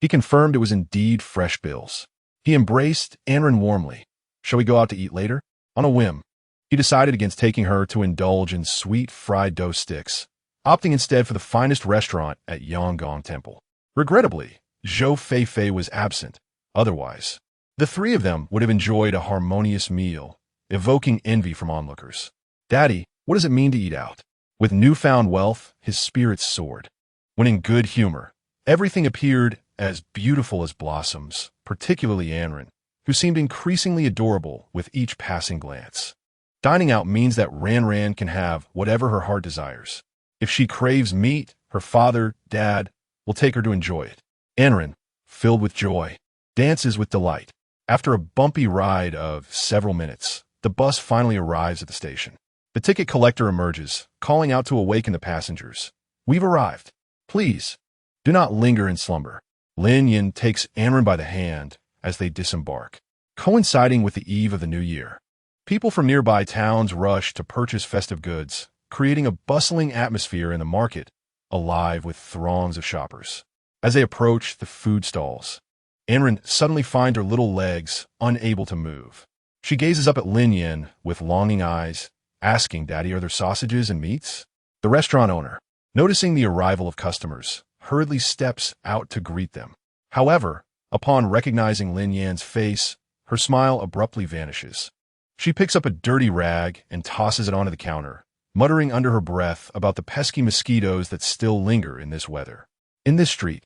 he confirmed it was indeed fresh bills. He embraced Anren warmly. Shall we go out to eat later? On a whim, he decided against taking her to indulge in sweet fried dough sticks, opting instead for the finest restaurant at Yanggong Temple. Regrettably, Zhou Feifei was absent. Otherwise, the three of them would have enjoyed a harmonious meal, evoking envy from onlookers. Daddy, what does it mean to eat out? With newfound wealth, his spirits soared. When in good humor, everything appeared as beautiful as blossoms, particularly Anren, who seemed increasingly adorable with each passing glance. Dining out means that Ran can have whatever her heart desires. If she craves meat, her father, Dad, will take her to enjoy it. Anren, filled with joy, dances with delight. After a bumpy ride of several minutes, the bus finally arrives at the station. The ticket collector emerges, calling out to awaken the passengers. We've arrived. Please, do not linger in slumber. Lin Yan takes Anren by the hand as they disembark. Coinciding with the eve of the new year, people from nearby towns rush to purchase festive goods, creating a bustling atmosphere in the market, alive with throngs of shoppers. As they approach the food stalls, Anren suddenly finds her little legs unable to move. She gazes up at Lin Yan with longing eyes, asking, Daddy, are there sausages and meats? The restaurant owner, noticing the arrival of customers, hurriedly steps out to greet them. However, upon recognizing Lin Yan's face, her smile abruptly vanishes. She picks up a dirty rag and tosses it onto the counter, muttering under her breath about the pesky mosquitoes that still linger in this weather. In this street,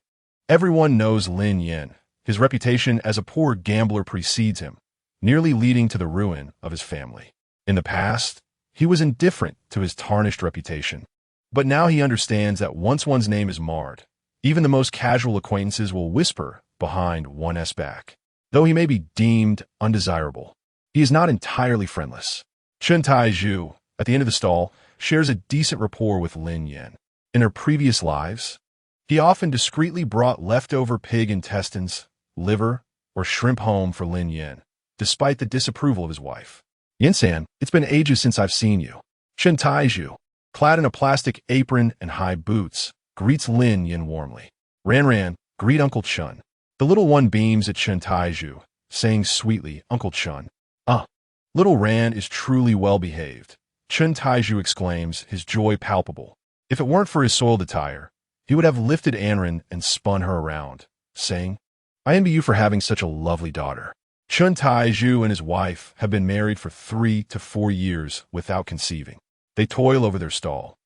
everyone knows Lin Yan. His reputation as a poor gambler precedes him, nearly leading to the ruin of his family. In the past, he was indifferent to his tarnished reputation. But now he understands that once one's name is marred, even the most casual acquaintances will whisper behind one's back. Though he may be deemed undesirable, he is not entirely friendless. Chen Taizhu, at the end of the stall, shares a decent rapport with Lin Yan. In her previous lives, he often discreetly brought leftover pig intestines, liver, or shrimp home for Lin Yan, despite the disapproval of his wife. Yin-san, it's been ages since I've seen you. Chen Taizhu, clad in a plastic apron and high boots, greets Lin Yan warmly. Ran, greet Uncle Chun. The little one beams at Chen Taizhu, saying sweetly, Uncle Chun. Little Ran is truly well-behaved. Chen Taizhu exclaims, his joy palpable. If it weren't for his soiled attire, he would have lifted Anren and spun her around, saying, I envy you for having such a lovely daughter. Chen Taizhu and his wife have been married for 3 to 4 years without conceiving. They toil over their stall,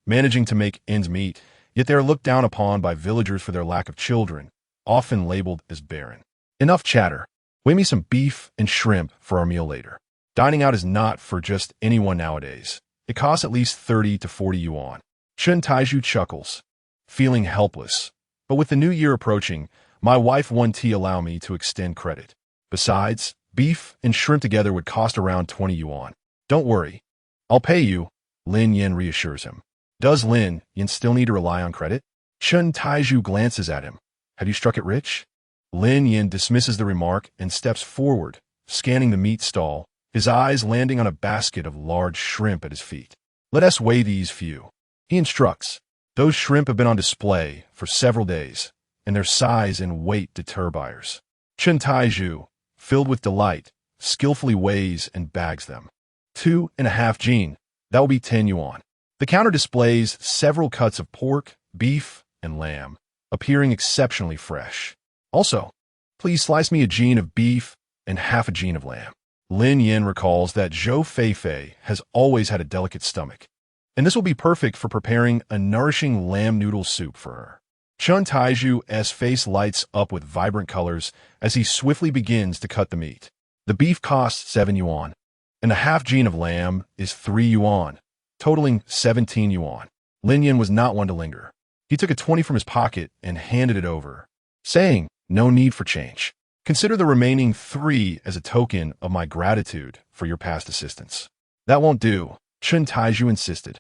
managing to make ends meet, yet they are looked down upon by villagers for their lack of children, often labeled as barren. Enough chatter. Weigh me some beef and shrimp for our meal later. Dining out is not for just anyone nowadays. It costs at least 30 to 40 yuan. Chen Taizhu chuckles, feeling helpless. But with the new year approaching, My wife won tea allow me to extend credit. Besides, beef and shrimp together would cost around 20 yuan. Don't worry. I'll pay you, Lin Yan reassures him. Does Lin Yan still need to rely on credit? Chen Taizhu glances at him. Have you struck it rich? Lin Yan dismisses the remark and steps forward, scanning the meat stall, his eyes landing on a basket of large shrimp at his feet. Let us weigh these few. He instructs. Those shrimp have been on display for several days, and their size and weight deter buyers. Chen Taizhu, filled with delight, skillfully weighs and bags them. 2.5 jin. That will be 10 yuan. The counter displays several cuts of pork, beef, and lamb, appearing exceptionally fresh. Also, please slice me a jin of beef and half a jin of lamb. Lin Yan recalls that Zhou Feifei has always had a delicate stomach, and this will be perfect for preparing a nourishing lamb noodle soup for her. Chen Taizhu's face lights up with vibrant colors as he swiftly begins to cut the meat. The beef costs 7 yuan, and a half jin of lamb is 3 yuan, totaling 17 yuan. Lin Yan was not one to linger. He took a 20 from his pocket and handed it over, saying, "No need for change. Consider the remaining 3 as a token of my gratitude for your past assistance." "That won't do," Chen Taizhu insisted,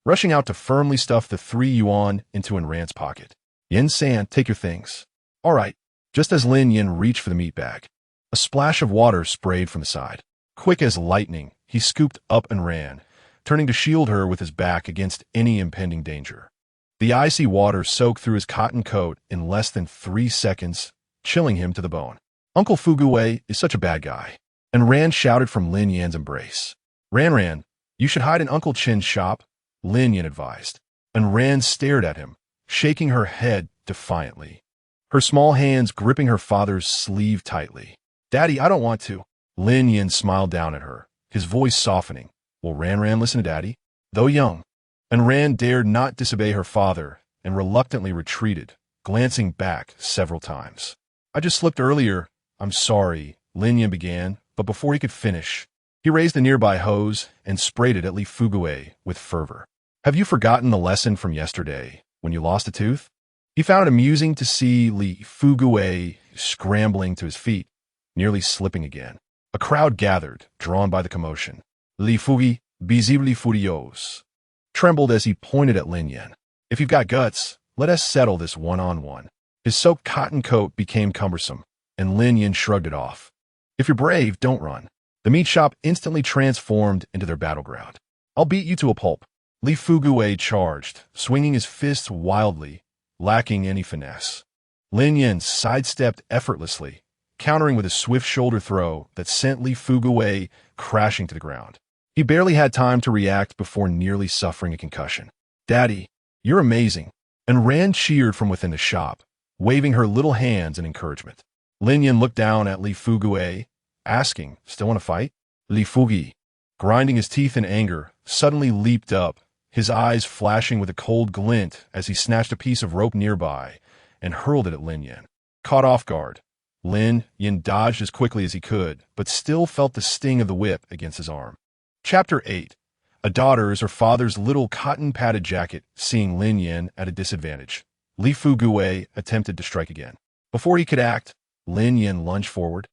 rushing out to firmly stuff the 3 yuan into Enran's pocket. "Yen San, take your things." "All right." Just as Lin Yan reached for the meat bag, a splash of water sprayed from the side. Quick as lightning, he scooped up and ran, turning to shield her with his back against any impending danger. The icy water soaked through his cotton coat in less than 3 seconds, chilling him to the bone. "Uncle Fuguwei is such a bad guy," and Ran shouted from Lin Yan's embrace. Ran, you should hide in Uncle Chen's shop," Lin Yan advised, and Ran stared at him, shaking her head defiantly, her small hands gripping her father's sleeve tightly. "Daddy, I don't want to." Lin Yan smiled down at her, his voice softening. "Will Ran listen to Daddy?" Though young, and Ran dared not disobey her father and reluctantly retreated, glancing back several times. "I just slipped earlier. I'm sorry," Lin Yan began, but before he could finish, he raised the nearby hose and sprayed it at Li Fuguwei with fervor. "Have you forgotten the lesson from yesterday when you lost a tooth?" He found it amusing to see Li Fuguwei scrambling to his feet, nearly slipping again. A crowd gathered, drawn by the commotion. Li Fugi, visibly furieux, trembled as he pointed at Lin Yan. "If you've got guts, let us settle this one-on-one." His soaked cotton coat became cumbersome, and Lin Yan shrugged it off. "If you're brave, don't run." The meat shop instantly transformed into their battleground. "I'll beat you to a pulp." Li Fuguwei charged, swinging his fists wildly, lacking any finesse. Lin Yan sidestepped effortlessly, countering with a swift shoulder throw that sent Li Fuguwei crashing to the ground. He barely had time to react before nearly suffering a concussion. "Daddy, you're amazing," and Ran cheered from within the shop, waving her little hands in encouragement. Lin Yan looked down at Li Fuguwei, asking, "Still want to fight?" Li Fugi, grinding his teeth in anger, suddenly leaped up, his eyes flashing with a cold glint as he snatched a piece of rope nearby and hurled it at Lin Yan. Caught off guard, Lin Yan dodged as quickly as he could, but still felt the sting of the whip against his arm. Chapter 8. A daughter's or father's little cotton-padded jacket, seeing Lin Yan at a disadvantage. Li Fuguwei attempted to strike again. Before he could act, Lin Yan lunged forward,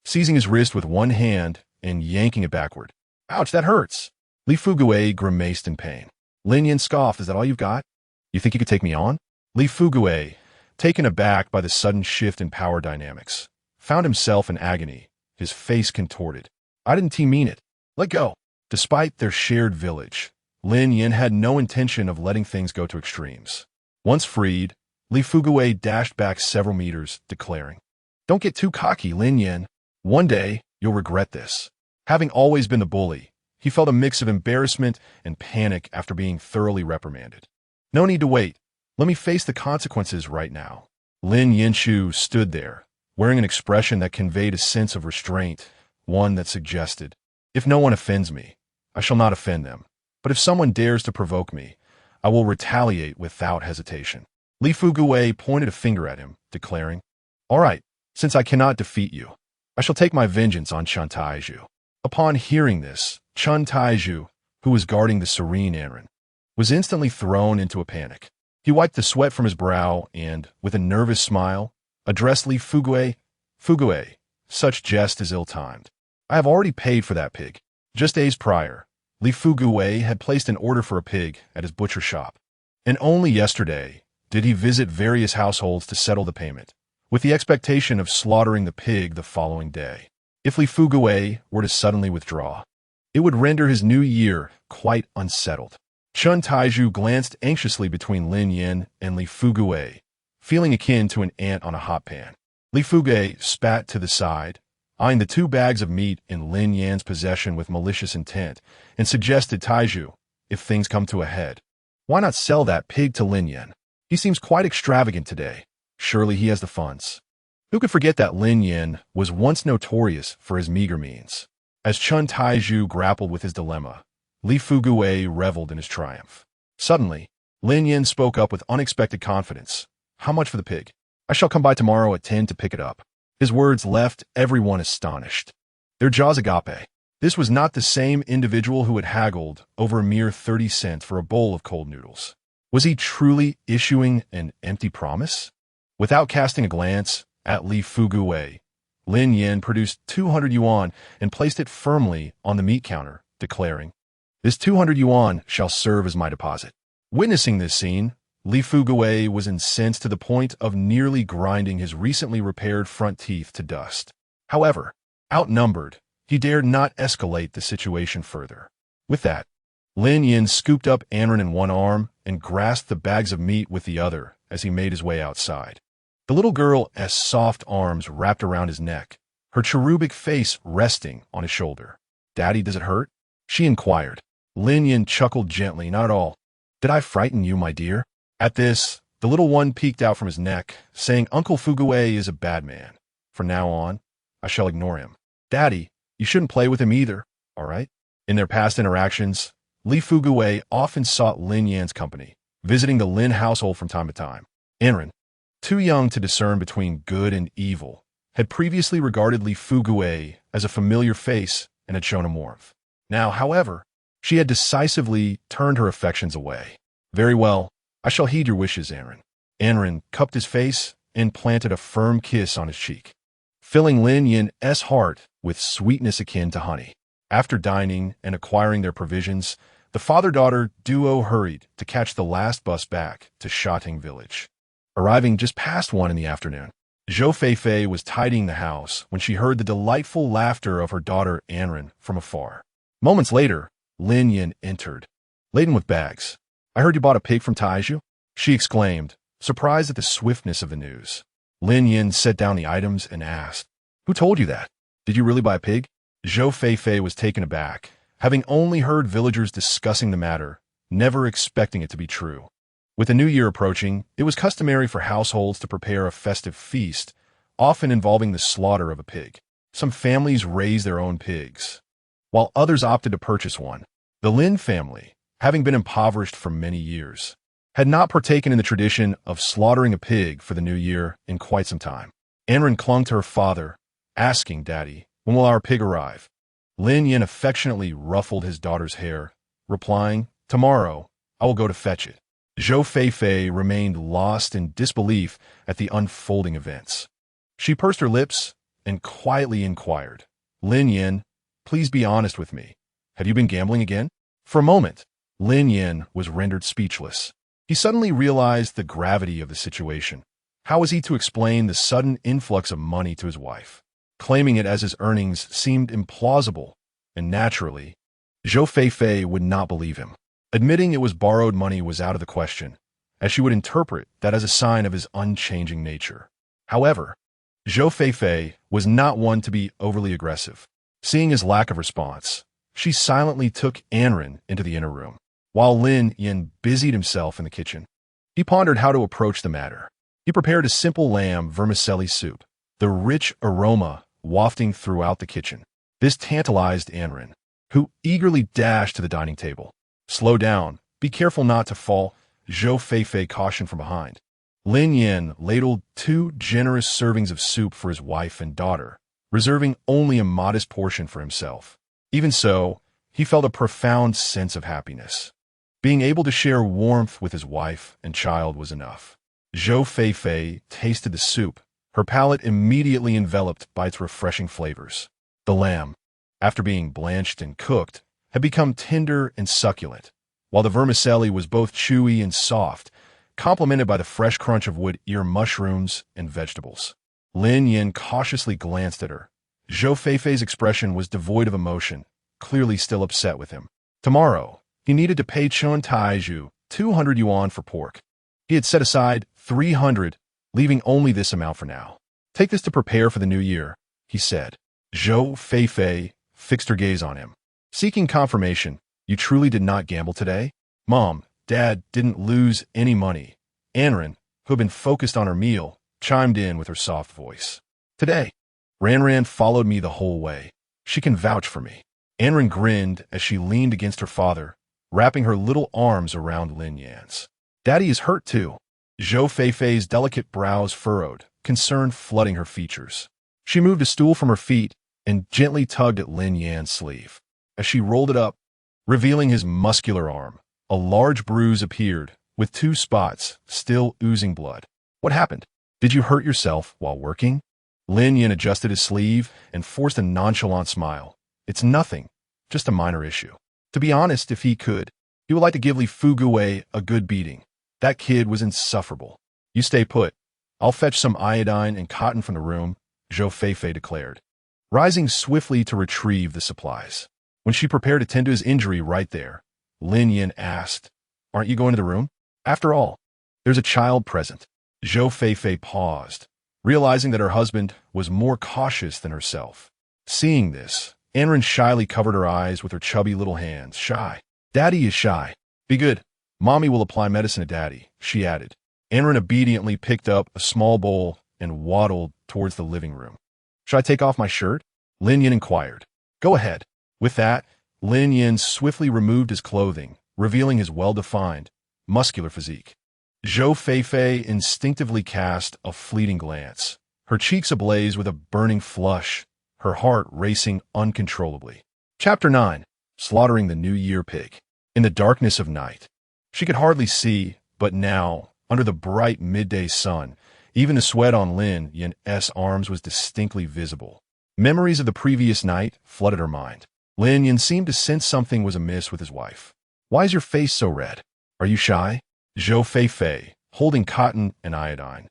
seizing his wrist with one hand and yanking it backward. "Ouch, that hurts!" Li Fuguwei grimaced in pain. Lin Yan scoffed, "Is that all you've got? You think you could take me on?" Li Fuguwei, taken aback by the sudden shift in power dynamics, found himself in agony, his face contorted. "I didn't mean it. Let go." Despite their shared village, Lin Yan had no intention of letting things go to extremes. Once freed, Li Fuguwei dashed back several meters, declaring, "Don't get too cocky, Lin Yan. One day, you'll regret this." Having always been the bully, he felt a mix of embarrassment and panic after being thoroughly reprimanded. "No need to wait. Let me face the consequences right now." Lin Yanshu stood there, wearing an expression that conveyed a sense of restraint, one that suggested, "If no one offends me, I shall not offend them. But if someone dares to provoke me, I will retaliate without hesitation." Li Fuguwei pointed a finger at him, declaring, "All right, since I cannot defeat you, I shall take my vengeance on Chen Taizhu." Upon hearing this, Chen Taizhu, who was guarding the serene Anren, was instantly thrown into a panic. He wiped the sweat from his brow and, with a nervous smile, addressed Li Fugue. Fugue, such jest is ill-timed. I have already paid for that pig. Just days prior, Li Fugue had placed an order for a pig at his butcher shop. And only yesterday did he visit various households to settle the payment, with the expectation of slaughtering the pig the following day. If Li Fugue were to suddenly withdraw, it would render his new year quite unsettled. Chun Taiju glanced anxiously between Lin Yan and Li Fugue, feeling akin to an ant on a hot pan. Li Fugue spat to the side, eyeing the 2 bags of meat in Lin Yan's possession with malicious intent, and suggested, Taiju, if things come to a head, why not sell that pig to Lin Yan? He seems quite extravagant today. Surely he has the funds. Who could forget that Lin Yan was once notorious for his meager means? As Chun Taiju grappled with his dilemma, Li Fugue reveled in his triumph. Suddenly, Lin Yan spoke up with unexpected confidence. How much for the pig? I shall come by tomorrow at 10 to pick it up. His words left everyone astonished. Their jaws agape. This was not the same individual who had haggled over a mere 30 cents for a bowl of cold noodles. Was he truly issuing an empty promise? Without casting a glance at Li Fugue, Lin Yan produced 200 yuan and placed it firmly on the meat counter, declaring, "This 200 yuan shall serve as my deposit." Witnessing this scene, Li Fugue was incensed to the point of nearly grinding his recently repaired front teeth to dust. However, outnumbered, he dared not escalate the situation further. With that, Lin Yan scooped up Anren in one arm and grasped the bags of meat with the other as he made his way outside. The little girl's soft arms wrapped around his neck, her cherubic face resting on his shoulder. "Daddy, does it hurt?" she inquired. Lin Yan chuckled gently. "Not at all. Did I frighten you, my dear?" At this, the little one peeked out from his neck, saying, "Uncle Fugue is a bad man. From now on, I shall ignore him. Daddy, you shouldn't play with him either, all right?" In their past interactions, Li Fugue often sought Lin Yan's company, visiting the Lin household from time to time. Anren, too young to discern between good and evil, had previously regarded Li Fugue as a familiar face and had shown him warmth. Now, however, she had decisively turned her affections away. "Very well, I shall heed your wishes, Anren." Anren cupped his face and planted a firm kiss on his cheek, filling Lin Yan's heart with sweetness akin to honey. After dining and acquiring their provisions, the father-daughter duo hurried to catch the last bus back to Shating Village. Arriving just past 1 in the afternoon, Zhou Feifei was tidying the house when she heard the delightful laughter of her daughter Anren from afar. Moments later, Lin Yan entered, laden with bags. "I heard you bought a pig from Taiju," she exclaimed, surprised at the swiftness of the news. Lin Yan set down the items and asked, "Who told you that? Did you really buy a pig?" Zhou Feifei was taken aback, having only heard villagers discussing the matter, never expecting it to be true. With the new year approaching, it was customary for households to prepare a festive feast, often involving the slaughter of a pig. Some families raised their own pigs, while others opted to purchase one. The Lin family, having been impoverished for many years, had not partaken in the tradition of slaughtering a pig for the new year in quite some time. Anren clung to her father, asking, "Daddy, when will our pig arrive?" Lin Yan affectionately ruffled his daughter's hair, replying, "Tomorrow, I will go to fetch it." Zhou Feifei remained lost in disbelief at the unfolding events. She pursed her lips and quietly inquired, "Lin Yan, please be honest with me. Have you been gambling again?" For a moment, Lin Yan was rendered speechless. He suddenly realized the gravity of the situation. How was he to explain the sudden influx of money to his wife? Claiming it as his earnings seemed implausible, and naturally, Zhou Feifei would not believe him. Admitting it was borrowed money was out of the question, as she would interpret that as a sign of his unchanging nature. However, Zhou Feifei was not one to be overly aggressive. Seeing his lack of response, she silently took Anren into the inner room, while Lin Yan busied himself in the kitchen. He pondered how to approach the matter. He prepared a simple lamb vermicelli soup, the rich aroma wafting throughout the kitchen. This tantalized Anren, who eagerly dashed to the dining table. "Slow down. Be careful not to fall," Zhou Feifei cautioned from behind. Lin Yan ladled 2 generous servings of soup for his wife and daughter, reserving only a modest portion for himself. Even so, he felt a profound sense of happiness. Being able to share warmth with his wife and child was enough. Zhou Feifei tasted the soup her palate immediately enveloped by its refreshing flavors. The lamb, after being blanched and cooked, had become tender and succulent, while the vermicelli was both chewy and soft, complemented by the fresh crunch of wood ear mushrooms and vegetables. Lin Yan cautiously glanced at her. Zhou Feifei's expression was devoid of emotion, clearly still upset with him. Tomorrow, he needed to pay Chun Taizhu 200 yuan for pork. He had set aside 300, leaving only this amount for now. Take this to prepare for the new year, he said. Zhou Feifei fixed her gaze on him. Seeking confirmation, you truly did not gamble today? Mom, Dad didn't lose any money. Anren, who had been focused on her meal, chimed in with her soft voice. Today, Ranran followed me the whole way. She can vouch for me. Anren grinned as she leaned against her father, wrapping her little arms around Lin Yan's. Daddy is hurt too. Zhou Feifei's delicate brows furrowed, concern flooding her features. She moved a stool from her feet and gently tugged at Lin Yan's sleeve. As she rolled it up, revealing his muscular arm, a large bruise appeared, with 2 spots still oozing blood. What happened? Did you hurt yourself while working? Lin Yan adjusted his sleeve and forced a nonchalant smile. It's nothing, just a minor issue. To be honest, if he could, he would like to give Li Fuguwei a good beating. That kid was insufferable. You stay put. I'll fetch some iodine and cotton from the room, Zhou Feifei declared, rising swiftly to retrieve the supplies. When she prepared to tend to his injury right there, Lin Yan asked, Aren't you going to the room? After all, there's a child present. Zhou Feifei paused, realizing that her husband was more cautious than herself. Seeing this, Anren shyly covered her eyes with her chubby little hands. Shy. Daddy is shy. Be good. Mommy will apply medicine to Daddy, she added. Anren obediently picked up a small bowl and waddled towards the living room. Should I take off my shirt? Lin Yan inquired. Go ahead. With that, Lin Yan swiftly removed his clothing, revealing his well-defined, muscular physique. Zhou Feifei instinctively cast a fleeting glance, her cheeks ablaze with a burning flush, her heart racing uncontrollably. Chapter 9. Slaughtering the New Year Pig. In the darkness of night, she could hardly see, but now, under the bright midday sun, even the sweat on Lin Yan's arms was distinctly visible. Memories of the previous night flooded her mind. Lin Yan seemed to sense something was amiss with his wife. Why is your face so red? Are you shy? Zhou Feifei, holding cotton and iodine,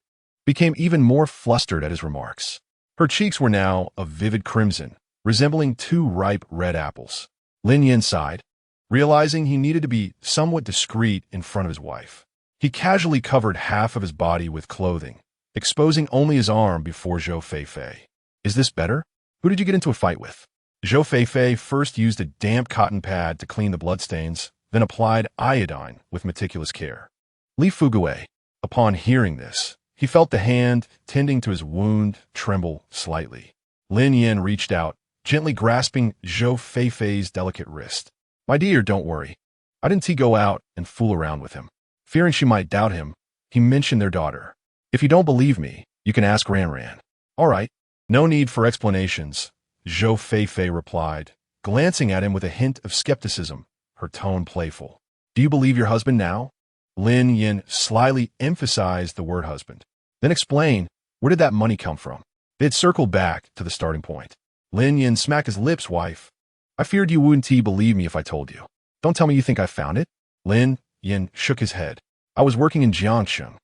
became even more flustered at his remarks. Her cheeks were now a vivid crimson, resembling 2 ripe red apples. Lin Yan sighed, realizing he needed to be somewhat discreet in front of his wife. He casually covered half of his body with clothing, exposing only his arm before Zhou Feifei. Is this better? Who did you get into a fight with? Zhou Feifei first used a damp cotton pad to clean the bloodstains, then applied iodine with meticulous care. Li Fuguwei, upon hearing this, he felt the hand tending to his wound tremble slightly. Lin Yan reached out, gently grasping Zhou Feifei's delicate wrist. My dear, don't worry. I didn't go out and fool around with him. Fearing she might doubt him, he mentioned their daughter. If you don't believe me, you can ask Ranran. All right, no need for explanations, Zhou Feifei replied, glancing at him with a hint of skepticism, her tone playful. Do you believe your husband now? Lin Yan slyly emphasized the word husband. Then explain, where did that money come from? They had circled back to the starting point. Lin Yan smacked his lips, wife. I feared you wouldn't believe me if I told you. Don't tell me you think I found it. Lin Yan shook his head. I was working in Jiangsheng.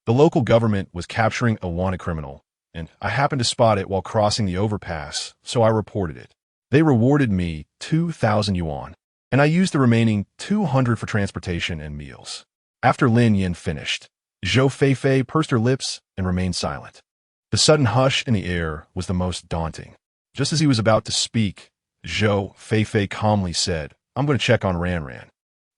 The local government was capturing a wanted criminal, and I happened to spot it while crossing the overpass, so I reported it. They rewarded me 2,000 yuan, and I used the remaining 200 for transportation and meals. After Lin Yan finished, Zhou Feifei pursed her lips and remained silent. The sudden hush in the air was the most daunting. Just as he was about to speak, Zhou Feifei calmly said, I'm going to check on Ranran.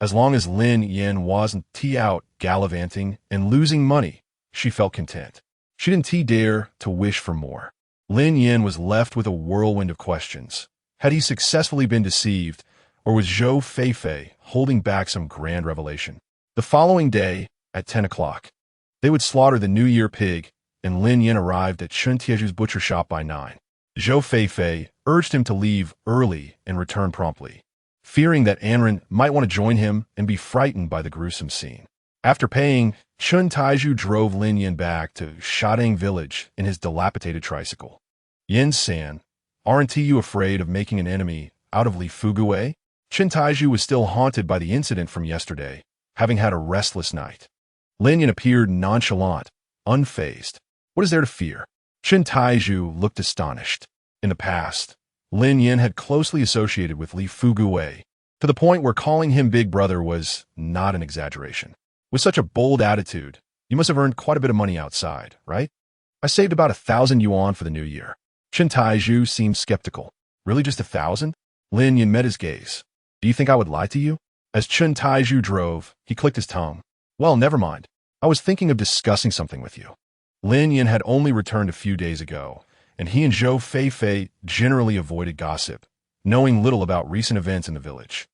As long as Lin Yan wasn't out gallivanting and losing money, she felt content. She didn't dare to wish for more. Lin Yan was left with a whirlwind of questions. Had he successfully been deceived, or was Zhou Feifei holding back some grand revelation? The following day, at 10 o'clock, they would slaughter the New Year pig, and Lin Yan arrived at Chun Tieju's butcher shop by 9. Zhou Feifei urged him to leave early and return promptly, fearing that Anren might want to join him and be frightened by the gruesome scene. After paying, Chun Taiju drove Lin Yan back to Shadang village in his dilapidated tricycle. Yin-san, aren't you afraid of making an enemy out of Li Fugue? Chun Taiju was still haunted by the incident from yesterday, having had a restless night. Lin Yan appeared nonchalant, unfazed. What is there to fear? Chun Taiju looked astonished. In the past, Lin Yan had closely associated with Li Fugue, to the point where calling him Big Brother was not an exaggeration. With such a bold attitude, you must have earned quite a bit of money outside, right? I saved about 1,000 yuan for the new year. Chun Taiju seemed skeptical. Really just 1,000? Lin Yan met his gaze. Do you think I would lie to you? As Chun Taiju drove, he clicked his tongue. Well, never mind. I was thinking of discussing something with you. Lin Yan had only returned a few days ago, and he and Zhou Feifei generally avoided gossip, knowing little about recent events in the village.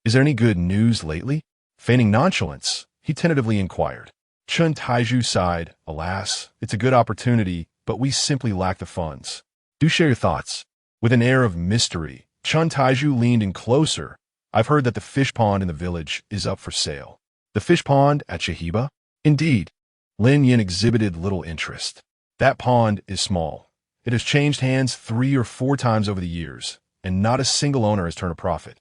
Is there any good news lately? Feigning nonchalance, he tentatively inquired. Chun Taiju sighed. Alas, it's a good opportunity, but we simply lack the funds. Do share your thoughts. With an air of mystery, Chun Taiju leaned in closer. I've heard that the fish pond in the village is up for sale. The fish pond at Shahiba? Indeed. Lin Yan exhibited little interest. That pond is small. It has changed hands 3 or 4 times over the years, and not a single owner has turned a profit.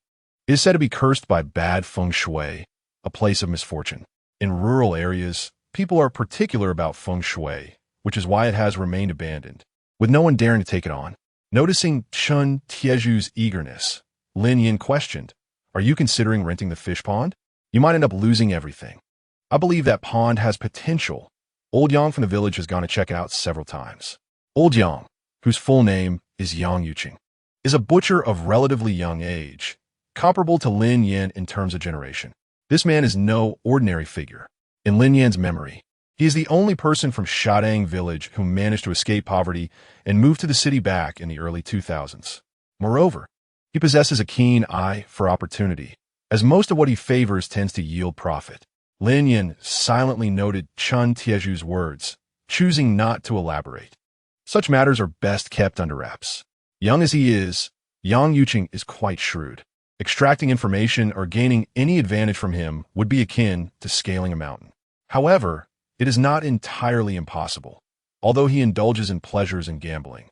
It is said to be cursed by bad feng shui, a place of misfortune. In rural areas, people are particular about feng shui, which is why it has remained abandoned, with no one daring to take it on. Noticing Chun Tieju's eagerness, Lin Yan questioned, Are you considering renting the fish pond? You might end up losing everything. I believe that pond has potential. Old Yang from the village has gone to check it out several times. Old Yang, whose full name is Yang Yuqing, is a butcher of relatively young age, comparable to Lin Yan in terms of generation. This man is no ordinary figure. In Lin Yan's memory, he is the only person from Shadang village who managed to escape poverty and move to the city back in the early 2000s. Moreover, he possesses a keen eye for opportunity, as most of what he favors tends to yield profit. Lin Yan silently noted Chun Tieju's words, choosing not to elaborate. Such matters are best kept under wraps. Young as he is, Yang Yuqing is quite shrewd. Extracting information or gaining any advantage from him would be akin to scaling a mountain. However, it is not entirely impossible, although he indulges in pleasures and gambling.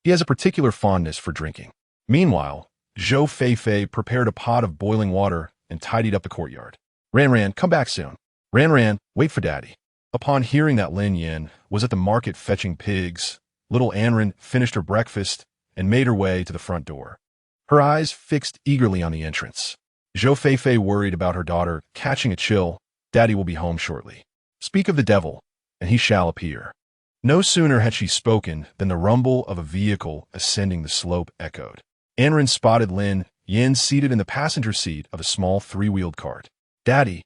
He has a particular fondness for drinking. Meanwhile, Zhou Feifei prepared a pot of boiling water and tidied up the courtyard. Ran, come back soon. Ran, wait for Daddy. Upon hearing that Lin Yan was at the market fetching pigs, little Anran finished her breakfast and made her way to the front door. Her eyes fixed eagerly on the entrance. Zhou Feifei worried about her daughter catching a chill. Daddy will be home shortly. Speak of the devil, and he shall appear. No sooner had she spoken than the rumble of a vehicle ascending the slope echoed. Anran spotted Lin Yan seated in the passenger seat of a small 3-wheeled cart. Daddy.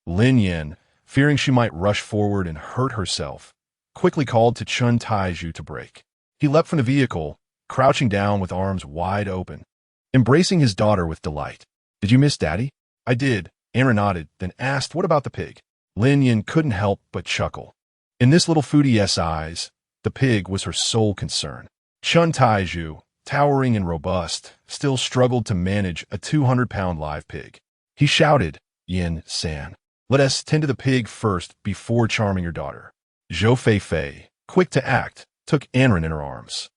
Lin Yan, fearing she might rush forward and hurt herself, quickly called to Chun Taiju to brake. He leapt from the vehicle, crouching down with arms wide open, embracing his daughter with delight. Did you miss Daddy? I did. Anran nodded, then asked, what about the pig? Lin Yan couldn't help but chuckle. In this little foodie's eyes, the pig was her sole concern. Chun Taiju, towering and robust, still struggled to manage a 200-pound live pig. He shouted, Yin-san, let us tend to the pig first before charming your daughter. Zhou Feifei, quick to act, took Anran in her arms.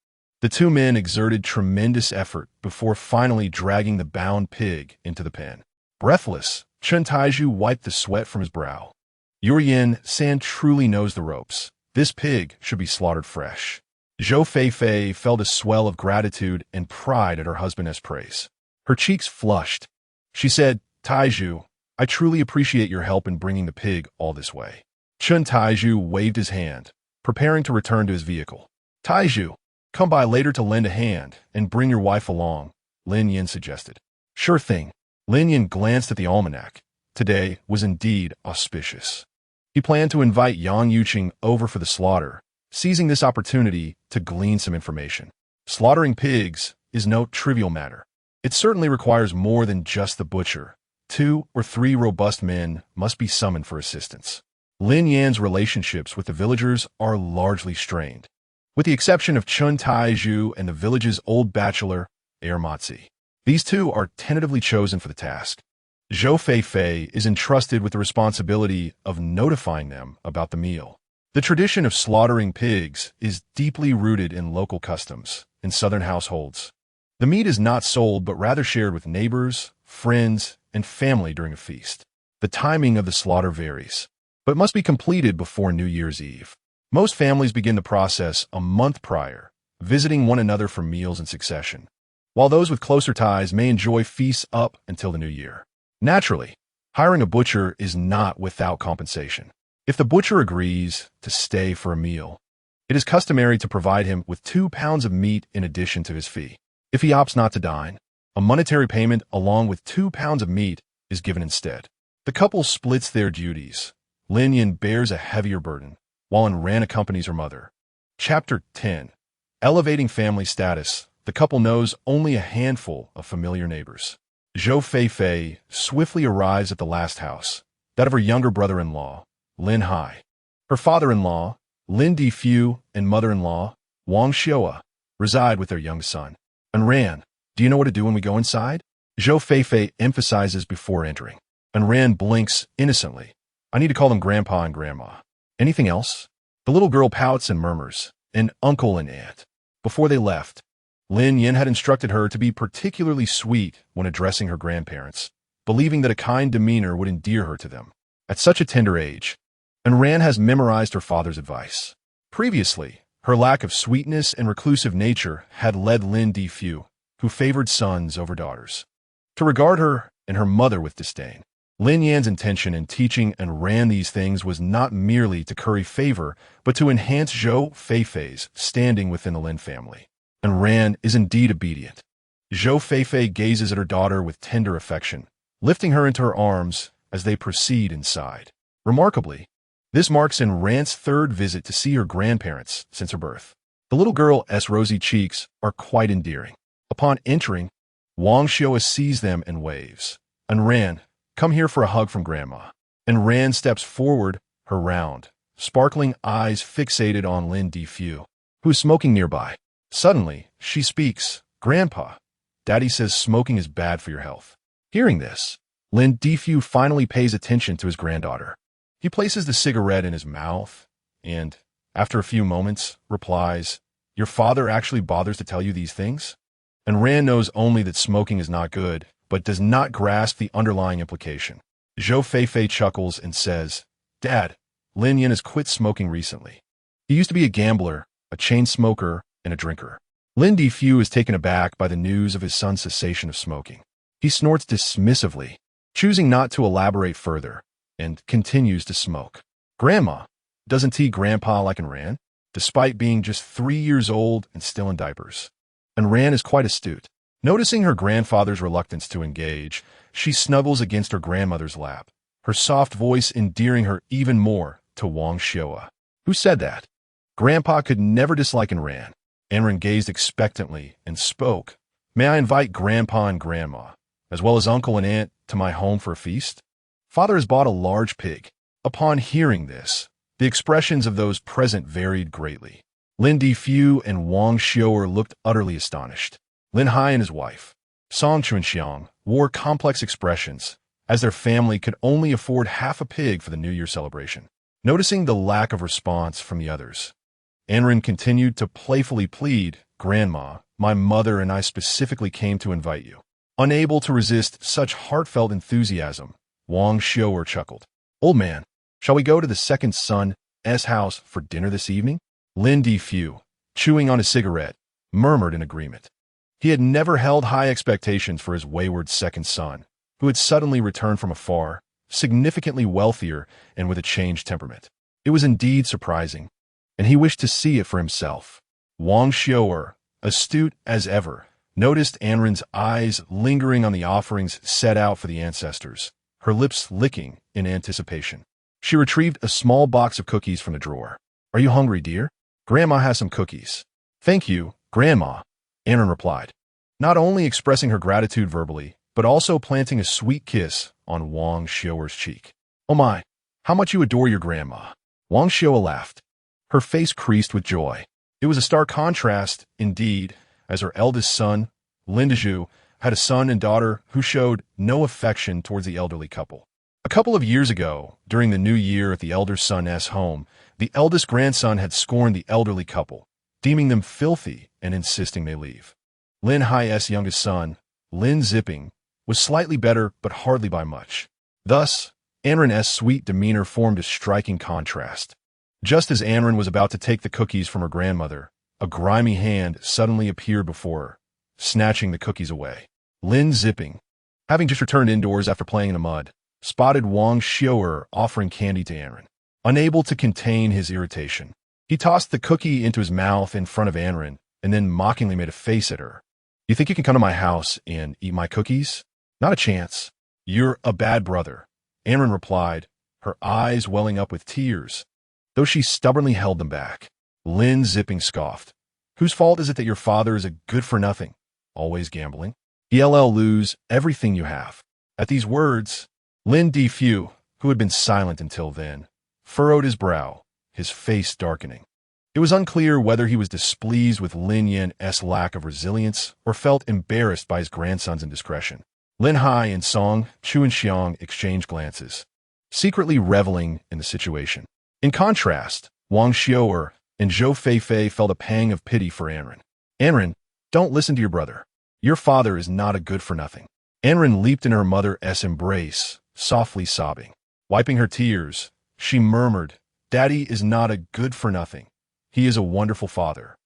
The two men exerted tremendous effort before finally dragging the bound pig into the pen. Breathless, Chun Taiju wiped the sweat from his brow. Your Yin-san truly knows the ropes. This pig should be slaughtered fresh. Zhou Feifei felt a swell of gratitude and pride at her husband's praise. Her cheeks flushed. She said, Taiju, I truly appreciate your help in bringing the pig all this way. Chun Taiju waved his hand, preparing to return to his vehicle. Taiju, come by later to lend a hand and bring your wife along, Lin Yan suggested. Sure thing. Lin Yan glanced at the almanac. Today was indeed auspicious. He planned to invite Yang Yuqing over for the slaughter, seizing this opportunity to glean some information. Slaughtering pigs is no trivial matter. It certainly requires more than just the butcher. 2 or 3 robust men must be summoned for assistance. Lin Yan's relationships with the villagers are largely strained, with the exception of Chun Taiju and the village's old bachelor, Matzi. These two are tentatively chosen for the task. Zhou Feifei is entrusted with the responsibility of notifying them about the meal. The tradition of slaughtering pigs is deeply rooted in local customs in southern households. The meat is not sold but rather shared with neighbors, friends, and family during a feast. The timing of the slaughter varies, but must be completed before New Year's Eve. Most families begin the process a month prior, visiting one another for meals in succession, while those with closer ties may enjoy feasts up until the new year. Naturally, hiring a butcher is not without compensation. If the butcher agrees to stay for a meal, it is customary to provide him with 2 pounds of meat in addition to his fee. If he opts not to dine, a monetary payment along with 2 pounds of meat is given instead. The couple splits their duties. Lin Yan bears a heavier burden, while Ran accompanies her mother. Chapter 10. Elevating family status. The couple knows only a handful of familiar neighbors. Zhou Feifei swiftly arrives at the last house, that of her younger brother-in-law, Lin Hai. Her father-in-law, Lin Difu, and mother-in-law, Wang Xiaoa, reside with their young son. Ran, do you know what to do when we go inside? Zhou Feifei emphasizes before entering. Ran blinks innocently. I need to call them Grandpa and Grandma. Anything else? The little girl pouts and murmurs, an uncle and aunt. Before they left, Lin Yan had instructed her to be particularly sweet when addressing her grandparents, believing that a kind demeanor would endear her to them. At such a tender age, Ran has memorized her father's advice. Previously, her lack of sweetness and reclusive nature had led Lin Difu, who favored sons over daughters, to regard her and her mother with disdain. Lin Yan's intention in teaching Ran these things was not merely to curry favor, but to enhance Zhou Feifei's standing within the Lin family. Ran is indeed obedient. Zhou Feifei gazes at her daughter with tender affection, lifting her into her arms as they proceed inside. Remarkably, this marks Ran's third visit to see her grandparents since her birth. The little girl's rosy cheeks are quite endearing. Upon entering, Wang Xiaoa sees them and waves. Ran, come here for a hug from Grandma. Ran steps forward, her round, sparkling eyes fixated on Lin Difu, who is smoking nearby. Suddenly, she speaks. Grandpa, Daddy says smoking is bad for your health. Hearing this, Lin Difu finally pays attention to his granddaughter. He places the cigarette in his mouth and, after a few moments, replies, Your father actually bothers to tell you these things? Ran knows only that smoking is not good, but does not grasp the underlying implication. Zhou Feifei chuckles and says, Dad, Lin Yan has quit smoking recently. He used to be a gambler, a chain smoker, and a drinker. Lin Difu is taken aback by the news of his son's cessation of smoking. He snorts dismissively, choosing not to elaborate further, and continues to smoke. Grandma, doesn't he Grandpa like Ran? Despite being just 3 years old and still in diapers. Ran is quite astute. Noticing her grandfather's reluctance to engage, she snuggles against her grandmother's lap, her soft voice endearing her even more to Wang Xiaoa. Who said that? Grandpa could never dislike Ran. Ran gazed expectantly and spoke. May I invite Grandpa and Grandma, as well as Uncle and Aunt, to my home for a feast? Father has bought a large pig. Upon hearing this, the expressions of those present varied greatly. Lin Difu and Wang Xiaoer looked utterly astonished. Lin Hai and his wife, Song Chunxiang, wore complex expressions, as their family could only afford half a pig for the New Year celebration. Noticing the lack of response from the others, Ran continued to playfully plead, Grandma, my mother and I specifically came to invite you. Unable to resist such heartfelt enthusiasm, Wang Xiaoer chuckled. Old man, shall we go to the second son's house for dinner this evening? Lin Difu, chewing on a cigarette, murmured in agreement. He had never held high expectations for his wayward second son, who had suddenly returned from afar, significantly wealthier and with a changed temperament. It was indeed surprising, and he wished to see it for himself. Wang Xiaoer, astute as ever, noticed Ran's eyes lingering on the offerings set out for the ancestors, her lips licking in anticipation. She retrieved a small box of cookies from the drawer. Are you hungry, dear? Grandma has some cookies. Thank you, Grandma, Ran replied, not only expressing her gratitude verbally, but also planting a sweet kiss on Wang Xiaoer's cheek. Oh my, how much you adore your grandma. Wang Xiaoer laughed, her face creased with joy. It was a stark contrast, indeed, as her eldest son, Lin Dezhu, had a son and daughter who showed no affection towards the elderly couple. A couple of years ago, during the new year at the elder son's home, the eldest grandson had scorned the elderly couple, deeming them filthy and insisting they leave. Lin Hi's youngest son, Lin Zipping, was slightly better but hardly by much. Thus, Anren's sweet demeanor formed a striking contrast. Just as Anren was about to take the cookies from her grandmother, a grimy hand suddenly appeared before her, snatching the cookies away. Lin Zipping, having just returned indoors after playing in the mud, spotted Wang Xiu'er offering candy to Anren. Unable to contain his irritation, he tossed the cookie into his mouth in front of Anren and then mockingly made a face at her. "You think you can come to my house and eat my cookies? Not a chance. You're a bad brother," Anren replied, her eyes welling up with tears, though she stubbornly held them back. Lin Zipping scoffed. "Whose fault is it that your father is a good-for-nothing, always gambling? You'll lose everything you have." At these words, Lin Defu, who had been silent until then, furrowed his brow, his face darkening. It was unclear whether he was displeased with Lin Yan's lack of resilience or felt embarrassed by his grandson's indiscretion. Lin Hai and Song Chuanxiang exchanged glances, secretly reveling in the situation. In contrast, Wang Xiu'er and Zhou Feifei felt a pang of pity for Anren. "Anren, don't listen to your brother. Your father is not a good-for-nothing." Anren leaped in her mother's embrace, softly sobbing. Wiping her tears, she murmured, "Daddy is not a good-for-nothing. He is a wonderful father."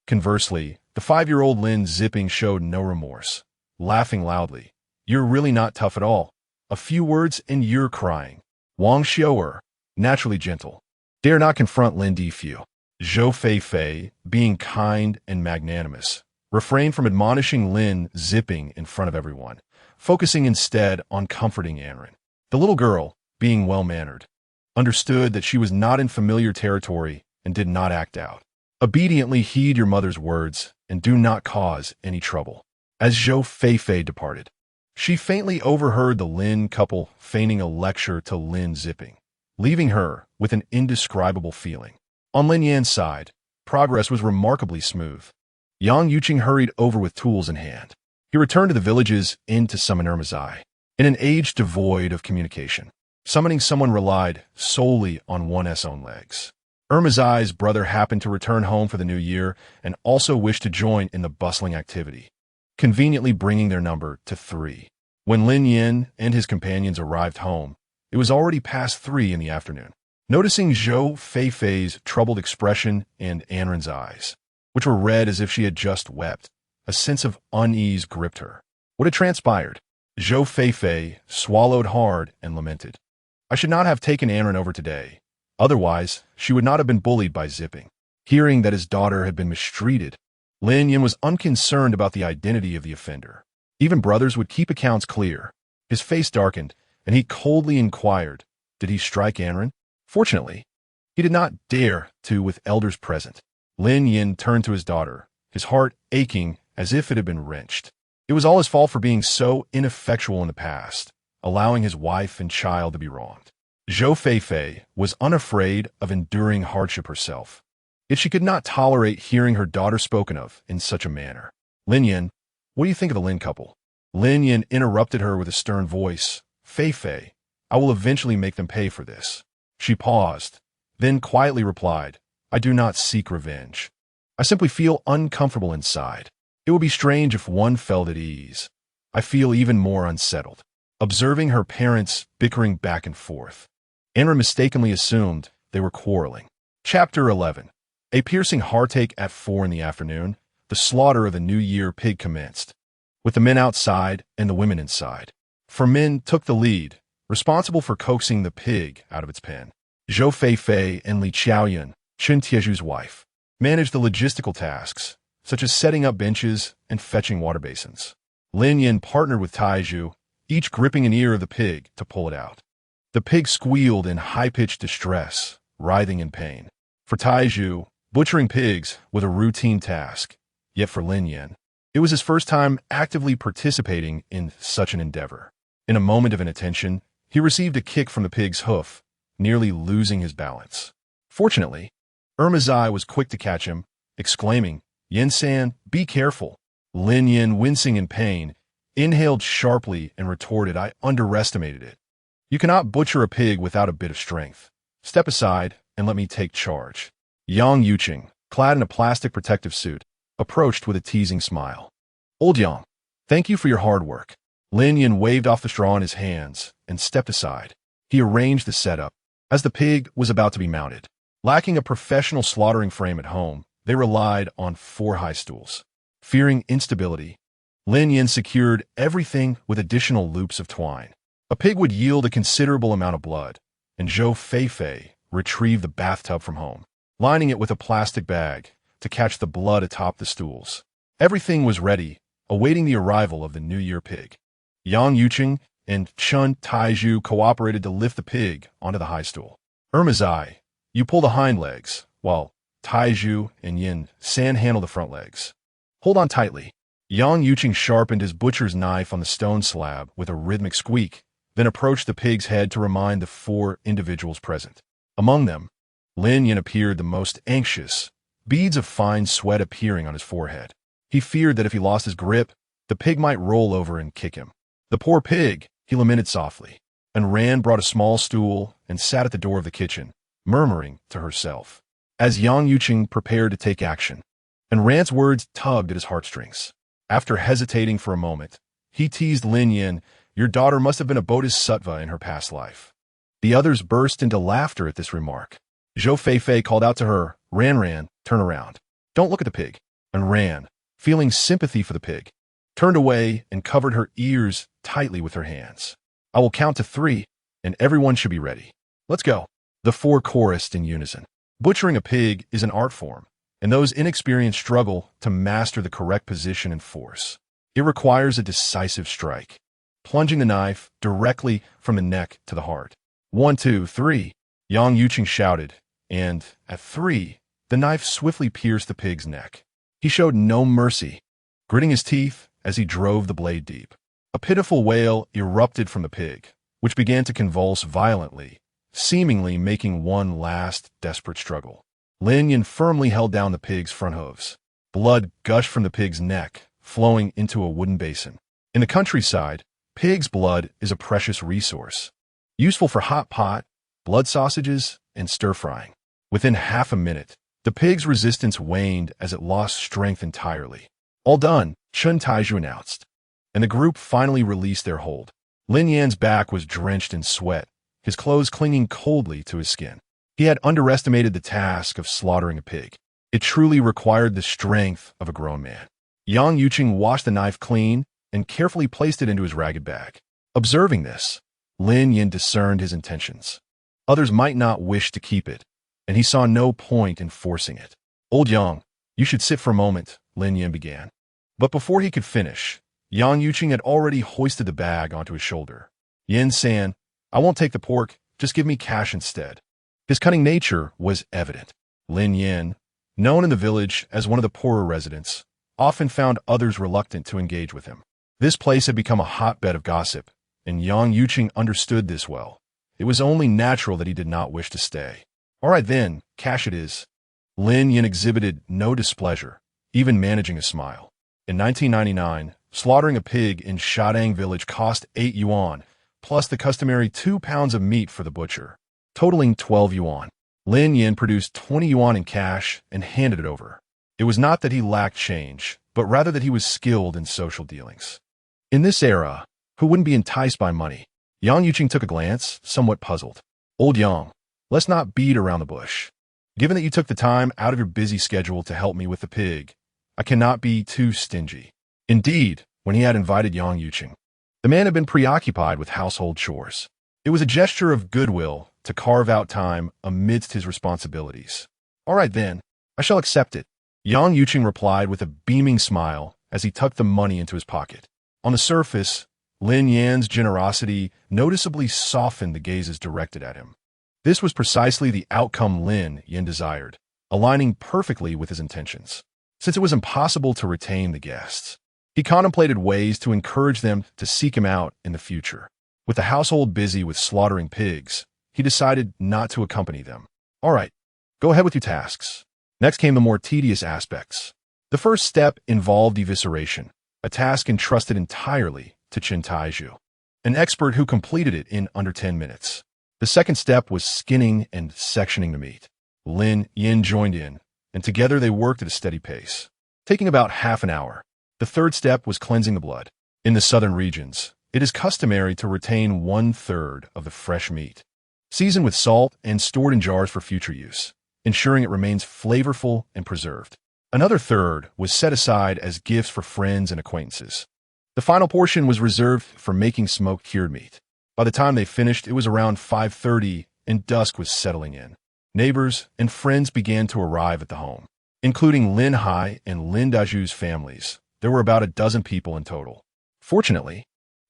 Conversely, the 5-year-old Lin Zipping showed no remorse, laughing loudly. "You're really not tough at all. A few words and you're crying." Wang Xiu'er, naturally gentle, dare not confront Lin Defu. Zhou Feifei, being kind and magnanimous, refrained from admonishing Lin Zipping in front of everyone, focusing instead on comforting Anren. The little girl, being well-mannered, understood that she was not in familiar territory and did not act out. "Obediently heed your mother's words and do not cause any trouble." As Zhou Feifei departed, she faintly overheard the Lin couple feigning a lecture to Lin Zipping, leaving her with an indescribable feeling. On Lin Yan's side, progress was remarkably smooth. Yang Yuqing hurried over with tools in hand. He returned to the village's inn to summon Ermazai. In an age devoid of communication, summoning someone relied solely on one's own legs. Ermazai's brother happened to return home for the new year and also wished to join in the bustling activity, conveniently bringing their number to 3. When Lin Yan and his companions arrived home, it was already past 3 in the afternoon. Noticing Zhou Feifei's troubled expression and Anren's eyes, which were red as if she had just wept, a sense of unease gripped her. What had transpired? Zhou Feifei swallowed hard and lamented. "I should not have taken Anren over today. Otherwise, she would not have been bullied by Zipping." Hearing that his daughter had been mistreated, Lin Yan was unconcerned about the identity of the offender. Even brothers would keep accounts clear. His face darkened, and he coldly inquired, "Did he strike Anren?" Fortunately, he did not dare to with elders present. Lin Yan turned to his daughter, his heart aching as if it had been wrenched. It was all his fault for being so ineffectual in the past, allowing his wife and child to be wronged. Zhou Feifei was unafraid of enduring hardship herself, yet she could not tolerate hearing her daughter spoken of in such a manner. "Lin Yan, what do you think of the Lin couple?" Lin Yan interrupted her with a stern voice. "Feifei, I will eventually make them pay for this." She paused, then quietly replied, "I do not seek revenge. I simply feel uncomfortable inside. It would be strange if one felt at ease. I feel even more unsettled." Observing her parents bickering back and forth, Anren mistakenly assumed they were quarreling. Chapter 11. A piercing heartache at 4 in the afternoon, the slaughter of the New Year pig commenced, with the men outside and the women inside. Fermin took the lead, responsible for coaxing the pig out of its pen. Zhou Feifei and Li Qiaoyan, Chen Tieju's wife, managed the logistical tasks, such as setting up benches and fetching water basins. Lin Yan partnered with Taiju, each gripping an ear of the pig to pull it out. The pig squealed in high-pitched distress, writhing in pain. For Taiju, butchering pigs was a routine task, yet for Lin Yan, it was his first time actively participating in such an endeavor. In a moment of inattention, he received a kick from the pig's hoof, nearly losing his balance. Fortunately, Ermazai was quick to catch him, exclaiming, "Yan-san, be careful." Lin Yan, wincing in pain, inhaled sharply and retorted, "I underestimated it. You cannot butcher a pig without a bit of strength. Step aside and let me take charge." Yang Yuqing, clad in a plastic protective suit, approached with a teasing smile. "Old Yang, thank you for your hard work." Lin Yan waved off the straw in his hands and stepped aside. He arranged the setup as the pig was about to be mounted. Lacking a professional slaughtering frame at home, they relied on 4 high stools. Fearing instability, Lin Yan secured everything with additional loops of twine. A pig would yield a considerable amount of blood, and Zhou Feifei retrieved the bathtub from home, lining it with a plastic bag to catch the blood atop the stools. Everything was ready, awaiting the arrival of the New Year pig. Yang Yuqing and Chun Taizhu cooperated to lift the pig onto the high stool. Zai, you pull the hind legs, while Taizhu and Yin San handle the front legs. Hold on tightly. Yang Yuqing sharpened his butcher's knife on the stone slab with a rhythmic squeak, then approached the pig's head to remind the 4 individuals present. Among them, Lin Yan appeared the most anxious, beads of fine sweat appearing on his forehead. He feared that if he lost his grip, the pig might roll over and kick him. "The poor pig," he lamented softly, and Ran brought a small stool and sat at the door of the kitchen, murmuring to herself, as Yang Yuqing prepared to take action. And Ran's words tugged at his heartstrings. After hesitating for a moment, he teased Lin Yan, "Your daughter must have been a bodhisattva in her past life." The others burst into laughter at this remark. Zhou Feifei called out to her, Ran, turn around. Don't look at the pig." And Ran, feeling sympathy for the pig, turned away and covered her ears tightly with her hands. "I will count to 3, and everyone should be ready. Let's go." The 4 chorused in unison. Butchering a pig is an art form, and those inexperienced struggle to master the correct position and force. It requires a decisive strike, plunging the knife directly from the neck to the heart. 1, 2, 3, Yang Yuqing shouted, and at 3, the knife swiftly pierced the pig's neck. He showed no mercy, gritting his teeth as he drove the blade deep. A pitiful wail erupted from the pig, which began to convulse violently, seemingly making one last desperate struggle. Lin Yan firmly held down the pig's front hooves. Blood gushed from the pig's neck, flowing into a wooden basin. In the countryside, pig's blood is a precious resource, useful for hot pot, blood sausages, and stir-frying. Within half a minute, the pig's resistance waned as it lost strength entirely. "All done," Chun Taizhu announced, and the group finally released their hold. Lin Yan's back was drenched in sweat, his clothes clinging coldly to his skin. He had underestimated the task of slaughtering a pig. It truly required the strength of a grown man. Yang Yuqing washed the knife clean and carefully placed it into his ragged bag. Observing this, Lin Yan discerned his intentions. Others might not wish to keep it, and he saw no point in forcing it. "Old Yang, you should sit for a moment," Lin Yan began. But before he could finish, Yang Yuqing had already hoisted the bag onto his shoulder. "Yin San, I won't take the pork, just give me cash instead." His cunning nature was evident. Lin Yan, known in the village as one of the poorer residents, often found others reluctant to engage with him. This place had become a hotbed of gossip, and Yang Yuqing understood this well. It was only natural that he did not wish to stay. "All right then, cash it is." Lin Yan exhibited no displeasure, even managing a smile. In 1999, slaughtering a pig in Shadang village cost 8 yuan, plus the customary 2 pounds of meat for the butcher, totaling 12 yuan. Lin Yan produced 20 yuan in cash and handed it over. It was not that he lacked change, but rather that he was skilled in social dealings. In this era, who wouldn't be enticed by money? Yang Yuqing took a glance, somewhat puzzled. "Old Yang, let's not beat around the bush. Given that you took the time out of your busy schedule to help me with the pig, I cannot be too stingy." Indeed, when he had invited Yang Yuqing, the man had been preoccupied with household chores. It was a gesture of goodwill to carve out time amidst his responsibilities. "All right then, I shall accept it," Yang Yuqing replied with a beaming smile as he tucked the money into his pocket. On the surface, Lin Yan's generosity noticeably softened the gazes directed at him. This was precisely the outcome Lin Yan desired, aligning perfectly with his intentions. Since it was impossible to retain the guests, he contemplated ways to encourage them to seek him out in the future. With the household busy with slaughtering pigs, he decided not to accompany them. "All right, go ahead with your tasks." Next came the more tedious aspects. The first step involved evisceration, a task entrusted entirely to Chen Taizhu, an expert who completed it in under 10 minutes. The second step was skinning and sectioning the meat. Lin Yan joined in, and together they worked at a steady pace, taking about half an hour. The third step was cleansing the blood. In the southern regions, it is customary to retain 1/3 of the fresh meat, seasoned with salt and stored in jars for future use, ensuring it remains flavorful and preserved. Another third was set aside as gifts for friends and acquaintances. The final portion was reserved for making smoked cured meat. By the time they finished, it was around 5:30 and dusk was settling in. Neighbors and friends began to arrive at the home, including Lin Hai and Lin Daju's families. There were about a dozen people in total. Fortunately,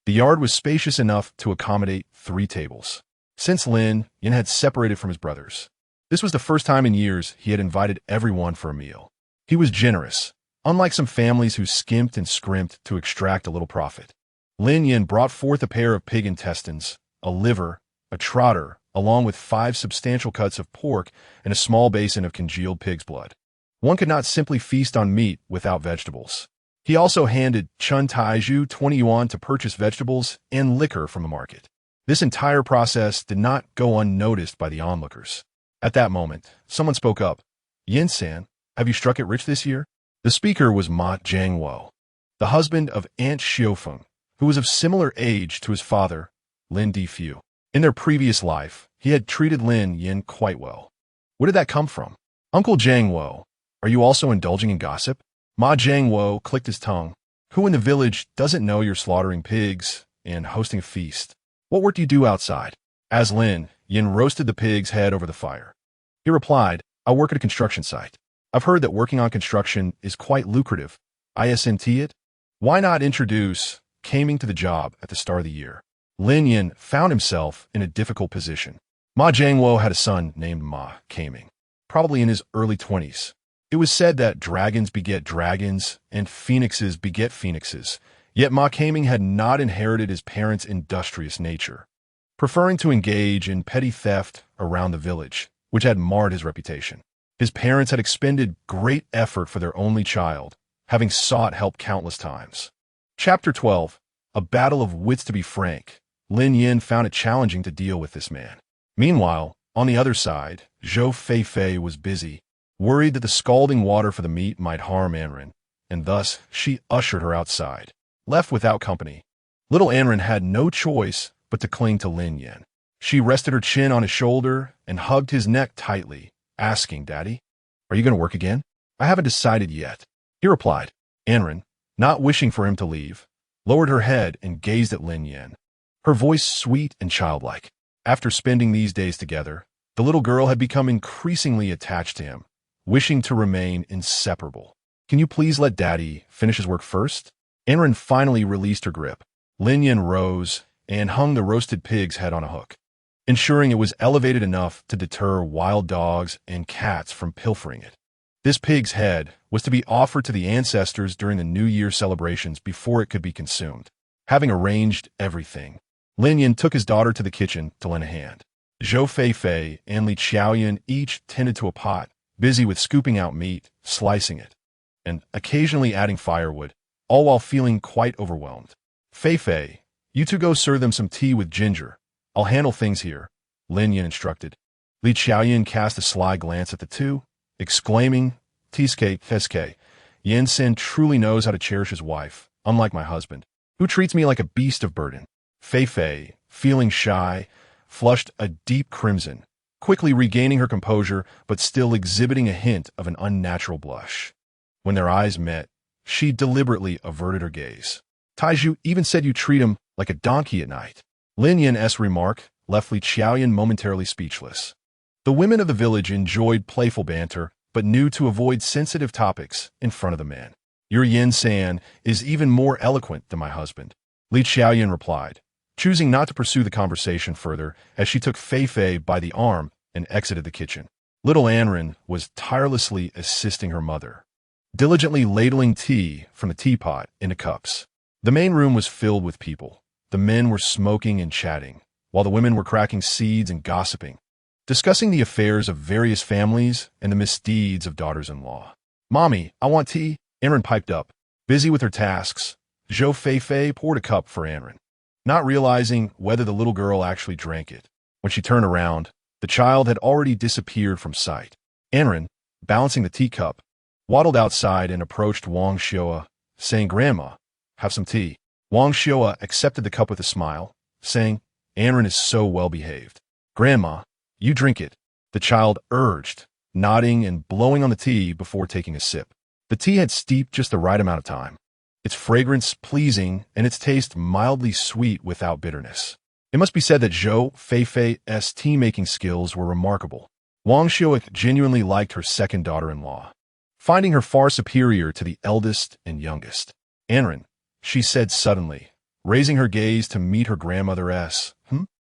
the yard was spacious enough to accommodate 3 tables. Since Lin Yan had separated from his brothers, this was the first time in years he had invited everyone for a meal. He was generous, unlike some families who skimped and scrimped to extract a little profit. Lin Yan brought forth a pair of pig intestines, a liver, a trotter, along with 5 substantial cuts of pork and a small basin of congealed pig's blood. One could not simply feast on meat without vegetables. He also handed Chen Taizhu 20 yuan to purchase vegetables and liquor from the market. This entire process did not go unnoticed by the onlookers. At that moment, someone spoke up. "Yin-san, have you struck it rich this year?" The speaker was Ma Jiangwo, the husband of Aunt Xiufeng, who was of similar age to his father, Lin Difu. In their previous life, he had treated Lin Yan quite well. Where did that come from? Uncle Jiangwo, are you also indulging in gossip? Ma Jiangwo clicked his tongue. Who in the village doesn't know you're slaughtering pigs and hosting a feast? What work do you do outside? As Lin Yan roasted the pig's head over the fire, he replied, I work at a construction site. I've heard that working on construction is quite lucrative. Isn't it? Why not introduce coming to the job at the start of the year? Lin Yan found himself in a difficult position. Ma Jiangwo had a son named Ma Kaming, probably in his early 20s. It was said that dragons beget dragons and phoenixes beget phoenixes, yet Ma Kaming had not inherited his parents' industrious nature, preferring to engage in petty theft around the village, which had marred his reputation. His parents had expended great effort for their only child, having sought help countless times. Chapter 12. A battle of wits. To be frank, Lin Yan found it challenging to deal with this man. Meanwhile, on the other side, Zhou Feifei was busy, worried that the scalding water for the meat might harm Anren, and thus she ushered her outside. Left without company, little Anren had no choice but to cling to Lin Yan. She rested her chin on his shoulder and hugged his neck tightly, asking, Daddy, are you going to work again? I haven't decided yet. He replied. Anren, not wishing for him to leave, lowered her head and gazed at Lin Yan, her voice sweet and childlike. After spending these days together, the little girl had become increasingly attached to him, wishing to remain inseparable. Can you please let Daddy finish his work first? Anren finally released her grip. Lin Yan rose and hung the roasted pig's head on a hook, ensuring it was elevated enough to deter wild dogs and cats from pilfering it. This pig's head was to be offered to the ancestors during the New Year celebrations before it could be consumed. Having arranged everything, Lin Yan took his daughter to the kitchen to lend a hand. Zhou Feifei and Li Qiaoyan each tended to a pot, busy with scooping out meat, slicing it, and occasionally adding firewood, all while feeling quite overwhelmed. Feifei, you two go serve them some tea with ginger. I'll handle things here, Lin Yan instructed. Li Qiaoyan cast a sly glance at the two, exclaiming, Tiske, Feske, Yen-sen truly knows how to cherish his wife, unlike my husband, who treats me like a beast of burden. Feifei, feeling shy, flushed a deep crimson, quickly regaining her composure but still exhibiting a hint of an unnatural blush. When their eyes met, she deliberately averted her gaze. Taizhu even said you treat him like a donkey at night. Lin Yan's remark left Li Qiaoyan momentarily speechless. The women of the village enjoyed playful banter, but knew to avoid sensitive topics in front of the man. Your Yin-san is even more eloquent than my husband, Li Qiaoyan replied, choosing not to pursue the conversation further as she took Feifei by the arm and exited the kitchen. Little Anren was tirelessly assisting her mother, diligently ladling tea from the teapot into cups. The main room was filled with people. The men were smoking and chatting, while the women were cracking seeds and gossiping, discussing the affairs of various families and the misdeeds of daughters-in-law. Mommy, I want tea, Anren piped up. Busy with her tasks, Zhou Feifei poured a cup for Anren, not realizing whether the little girl actually drank it. When she turned around, the child had already disappeared from sight. Anren, balancing the teacup, waddled outside and approached Wang Xiao, saying, "Grandma, have some tea." Wang Xiao accepted the cup with a smile, saying, "Anren is so well-behaved." "Grandma, you drink it," the child urged, nodding and blowing on the tea before taking a sip. The tea had steeped just the right amount of time, its fragrance pleasing and its taste mildly sweet without bitterness. It must be said that Zhou Feifei's tea-making skills were remarkable. Wang Xiao genuinely liked her second daughter-in-law, finding her far superior to the eldest and youngest. "Anren," she said suddenly, raising her gaze to meet her grandmother's.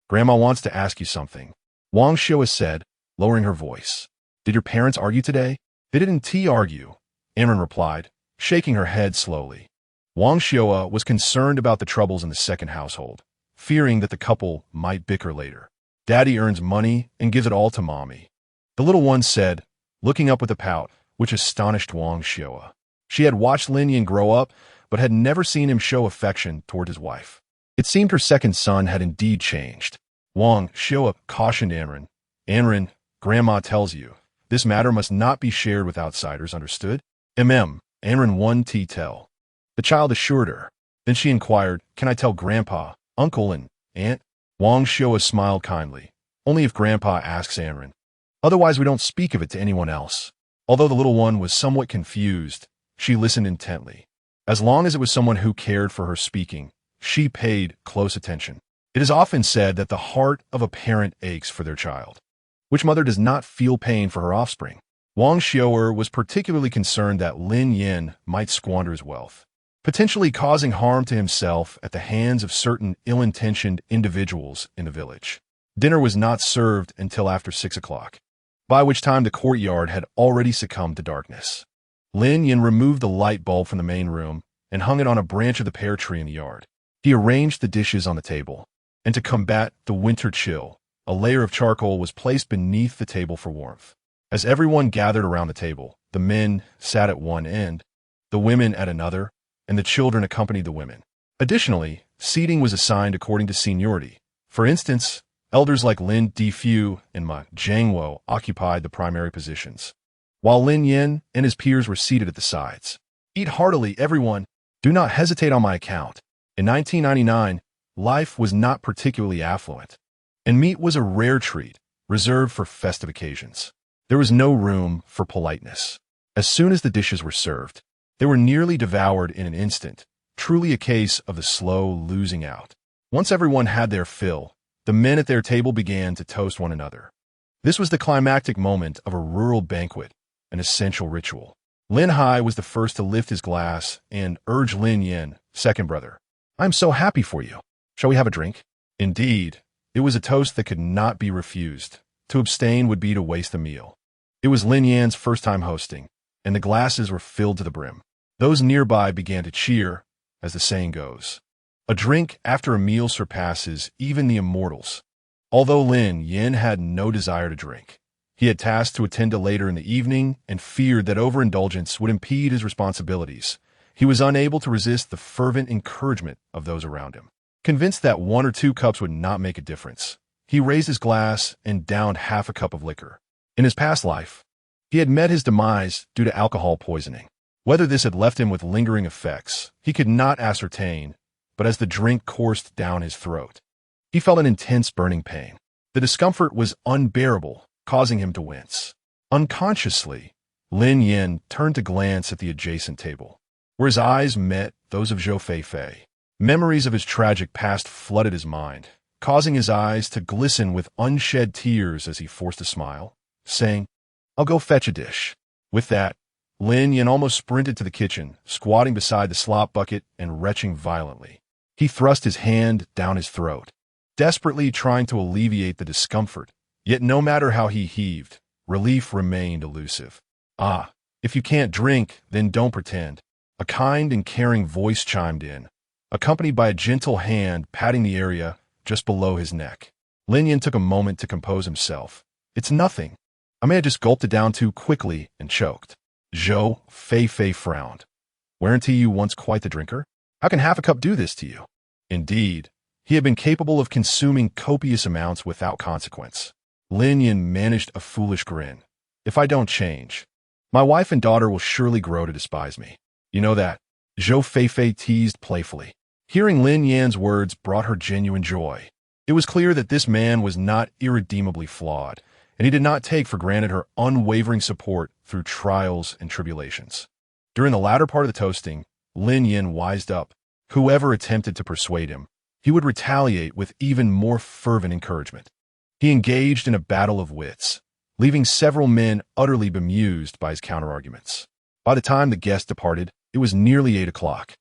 "Grandma wants to ask you something," Wang Xiao said, lowering her voice. "Did your parents argue today?" "They didn't argue," Anren replied, shaking her head slowly. Wang Xiao was concerned about the troubles in the second household, fearing that the couple might bicker later. "Daddy earns money and gives it all to Mommy," the little one said, looking up with a pout, which astonished Wang Xiao. She had watched Lin Yan grow up, but had never seen him show affection toward his wife. It seemed her second son had indeed changed. Wang Xiao cautioned Anren. "Anren, Grandma tells you, this matter must not be shared with outsiders, understood?" Anren one tea tell. The child assured her. Then she inquired, "Can I tell Grandpa, Uncle, and Aunt?" Wang Xiao smiled kindly. "Only if Grandpa asks Anren. Otherwise we don't speak of it to anyone else." Although the little one was somewhat confused, she listened intently. As long as it was someone who cared for her speaking, she paid close attention. It is often said that the heart of a parent aches for their child. Which mother does not feel pain for her offspring? Wang Xiao was particularly concerned that Lin Yan might squander his wealth, potentially causing harm to himself at the hands of certain ill-intentioned individuals in the village. Dinner was not served until after 6 o'clock, by which time the courtyard had already succumbed to darkness. Lin Yan removed the light bulb from the main room and hung it on a branch of the pear tree in the yard. He arranged the dishes on the table, and to combat the winter chill, a layer of charcoal was placed beneath the table for warmth. As everyone gathered around the table, the men sat at one end, the women at another, and the children accompanied the women. Additionally, seating was assigned according to seniority. For instance, elders like Lin Difu and Ma Jiangwo occupied the primary positions, while Lin Yan and his peers were seated at the sides. "Eat heartily, everyone. Do not hesitate on my account." In 1999, life was not particularly affluent, and meat was a rare treat, reserved for festive occasions. There was no room for politeness. As soon as the dishes were served, they were nearly devoured in an instant, truly a case of the slow losing out. Once everyone had their fill, the men at their table began to toast one another. This was the climactic moment of a rural banquet, an essential ritual. Lin Hai was the first to lift his glass and urge Lin Yan, "Second brother, I'm so happy for you. Shall we have a drink?" Indeed, it was a toast that could not be refused. To abstain would be to waste the meal. It was Lin Yan's first time hosting, and the glasses were filled to the brim. Those nearby began to cheer, as the saying goes. A drink after a meal surpasses even the immortals. Although Lin Yan had no desire to drink, he had tasks to attend to later in the evening and feared that overindulgence would impede his responsibilities. He was unable to resist the fervent encouragement of those around him. Convinced that 1 or 2 cups would not make a difference, he raised his glass and downed half a cup of liquor. In his past life, he had met his demise due to alcohol poisoning. Whether this had left him with lingering effects, he could not ascertain, but as the drink coursed down his throat, he felt an intense burning pain. The discomfort was unbearable, causing him to wince. Unconsciously, Lin Yan turned to glance at the adjacent table, where his eyes met those of Zhou Feifei. Memories of his tragic past flooded his mind, causing his eyes to glisten with unshed tears as he forced a smile, saying, "I'll go fetch a dish." With that, Lin Yan almost sprinted to the kitchen, squatting beside the slop bucket and retching violently. He thrust his hand down his throat, desperately trying to alleviate the discomfort, yet no matter how he heaved, relief remained elusive. "Ah, if you can't drink, then don't pretend," a kind and caring voice chimed in, accompanied by a gentle hand patting the area just below his neck. Lin Yan took a moment to compose himself. "It's nothing. I may have just gulped it down too quickly and choked." Zhou Feifei frowned. "Weren't you once quite the drinker?" How can half a cup do this to you? Indeed, he had been capable of consuming copious amounts without consequence. Lin Yan managed a foolish grin. If I don't change, my wife and daughter will surely grow to despise me. You know that? Zhou Feifei teased playfully. Hearing Lin Yan's words brought her genuine joy. It was clear that this man was not irredeemably flawed, and he did not take for granted her unwavering support through trials and tribulations. During the latter part of the toasting, Lin Yan wised up. Whoever attempted to persuade him, he would retaliate with even more fervent encouragement. He engaged in a battle of wits, leaving several men utterly bemused by his counterarguments. By the time the guests departed, it was nearly 8 o'clock.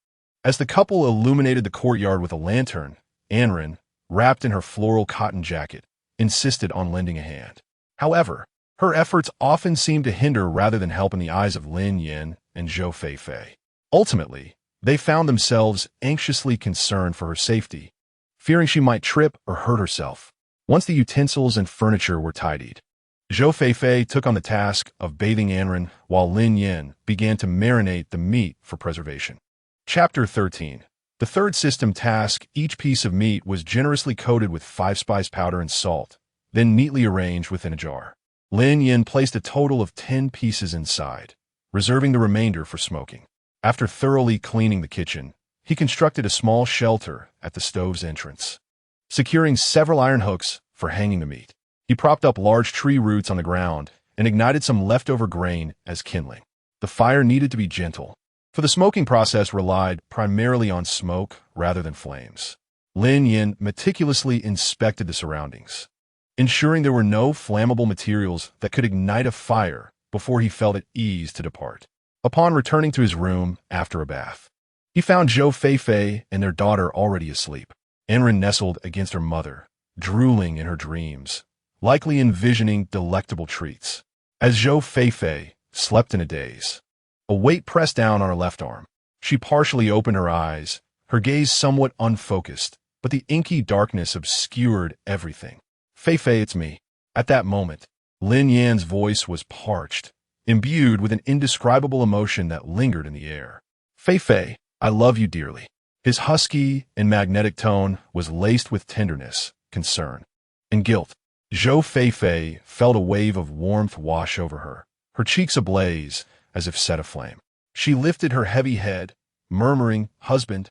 As the couple illuminated the courtyard with a lantern, Anren, wrapped in her floral cotton jacket, insisted on lending a hand. However, her efforts often seemed to hinder rather than help in the eyes of Lin Yan and Zhou Feifei. Ultimately, they found themselves anxiously concerned for her safety, fearing she might trip or hurt herself. Once the utensils and furniture were tidied, Zhou Feifei took on the task of bathing Anren while Lin Yan began to marinate the meat for preservation. Chapter 13. The third system task, each piece of meat was generously coated with 5-spice powder and salt, then neatly arranged within a jar. Lin Yan placed a total of 10 pieces inside, reserving the remainder for smoking. After thoroughly cleaning the kitchen, he constructed a small shelter at the stove's entrance, securing several iron hooks for hanging the meat. He propped up large tree roots on the ground and ignited some leftover grain as kindling. The fire needed to be gentle, for the smoking process relied primarily on smoke rather than flames. Lin Yan meticulously inspected the surroundings, ensuring there were no flammable materials that could ignite a fire before he felt at ease to depart. Upon returning to his room after a bath, he found Zhou Feifei and their daughter already asleep. Anren nestled against her mother, drooling in her dreams, likely envisioning delectable treats. As Zhou Feifei slept in a daze, a weight pressed down on her left arm. She partially opened her eyes, her gaze somewhat unfocused, but the inky darkness obscured everything. "Feifei, it's me." At that moment, Lin Yan's voice was parched, imbued with an indescribable emotion that lingered in the air. "Feifei, I love you dearly." His husky and magnetic tone was laced with tenderness, concern, and guilt. Zhou Feifei felt a wave of warmth wash over her, her cheeks ablaze as if set aflame. She lifted her heavy head, murmuring, "Husband,"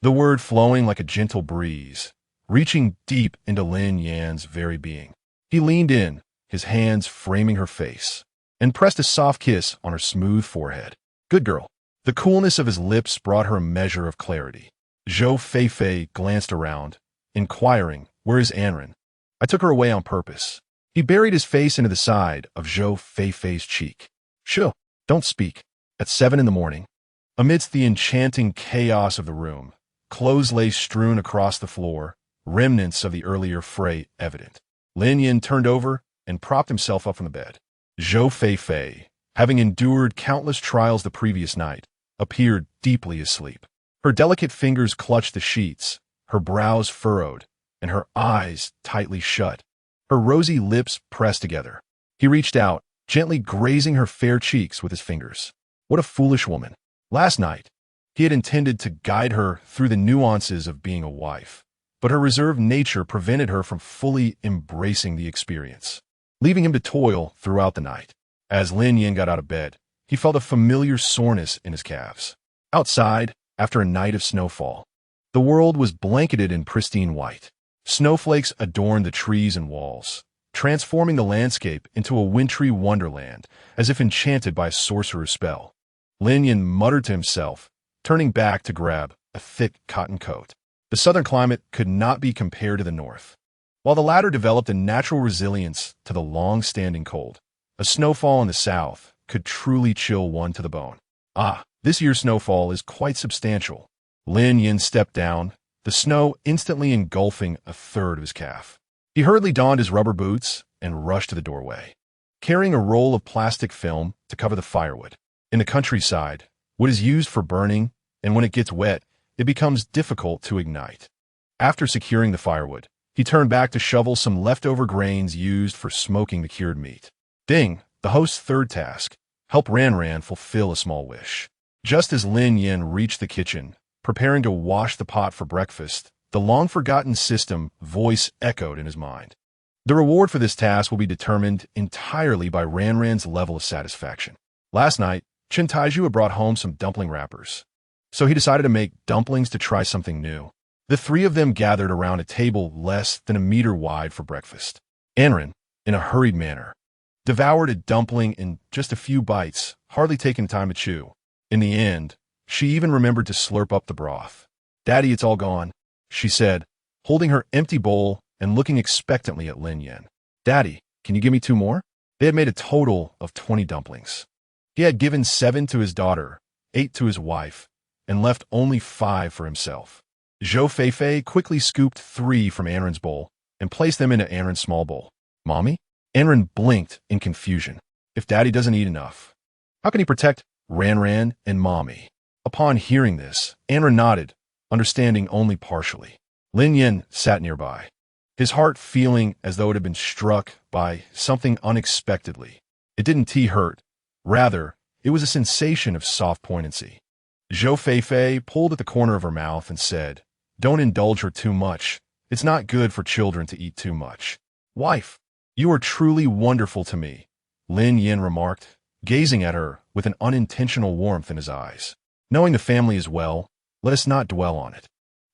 the word flowing like a gentle breeze, reaching deep into Lin Yan's very being. He leaned in, his hands framing her face, and pressed a soft kiss on her smooth forehead. "Good girl." The coolness of his lips brought her a measure of clarity. Zhou Feifei glanced around, inquiring, "Where is Anren?" "I took her away on purpose." He buried his face into the side of Zhou Feifei's cheek. "Shoo, don't speak." At 7 in the morning, amidst the enchanting chaos of the room, clothes lay strewn across the floor, remnants of the earlier fray evident. Lin Yan turned over and propped himself up from the bed. Zhou Feifei, having endured countless trials the previous night, appeared deeply asleep. Her delicate fingers clutched the sheets, her brows furrowed, and her eyes tightly shut, her rosy lips pressed together. He reached out, gently grazing her fair cheeks with his fingers. What a foolish woman. Last night, he had intended to guide her through the nuances of being a wife, but her reserved nature prevented her from fully embracing the experience, leaving him to toil throughout the night. As Lin Yan got out of bed, he felt a familiar soreness in his calves. Outside, after a night of snowfall, the world was blanketed in pristine white. Snowflakes adorned the trees and walls, transforming the landscape into a wintry wonderland, as if enchanted by a sorcerer's spell. Lin Yan muttered to himself, turning back to grab a thick cotton coat. The southern climate could not be compared to the north. While the latter developed a natural resilience to the long-standing cold, a snowfall in the south could truly chill one to the bone. This year's snowfall is quite substantial. Lin Yan stepped down, the snow instantly engulfing a third of his calf. He hurriedly donned his rubber boots and rushed to the doorway, carrying a roll of plastic film to cover the firewood. In the countryside, wood is used for burning, and when it gets wet, it becomes difficult to ignite. After securing the firewood, he turned back to shovel some leftover grains used for smoking the cured meat. Ding, the host's third task, help Ran fulfill a small wish. Just as Lin Yan reached the kitchen, preparing to wash the pot for breakfast, the long-forgotten system voice echoed in his mind. The reward for this task will be determined entirely by Ranran's level of satisfaction. Last night, Chen Taiju had brought home some dumpling wrappers, so he decided to make dumplings to try something new. The three of them gathered around a table less than a meter wide for breakfast. Anran, in a hurried manner, devoured a dumpling in just a few bites, hardly taking time to chew. In the end, she even remembered to slurp up the broth. "Daddy, it's all gone," she said, holding her empty bowl and looking expectantly at Lin Yan. "Daddy, can you give me 2 more?" They had made a total of 20 dumplings. He had given 7 to his daughter, 8 to his wife, and left only 5 for himself. Zhou Feifei quickly scooped 3 from Anran's bowl and placed them into Anran's small bowl. "Mommy?" Anran blinked in confusion. If Daddy doesn't eat enough, how can he protect Ranran and Mommy? Upon hearing this, Anran nodded, understanding only partially. Lin Yan sat nearby, his heart feeling as though it had been struck by something unexpectedly. It didn't hurt. Rather, it was a sensation of soft poignancy. Zhou Feifei pulled at the corner of her mouth and said, "Don't indulge her too much. It's not good for children to eat too much." "Wife, you are truly wonderful to me," Lin Yan remarked, gazing at her with an unintentional warmth in his eyes. "Knowing the family is well, let us not dwell on it.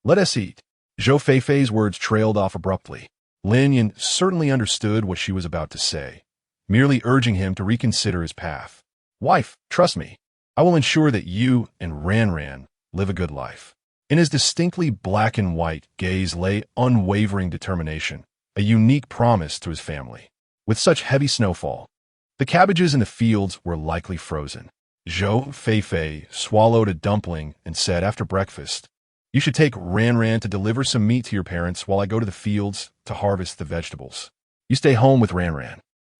Let us eat." Zhou Feifei's words trailed off abruptly. Lin Yan certainly understood what she was about to say, merely urging him to reconsider his path. "Wife, trust me. I will ensure that you and Ranran live a good life." In his distinctly black and white gaze lay unwavering determination, a unique promise to his family. With such heavy snowfall, the cabbages in the fields were likely frozen. Zhou Feifei swallowed a dumpling and said after breakfast, "You should take Ranran to deliver some meat to your parents while I go to the fields to harvest the vegetables. You stay home with Ranran.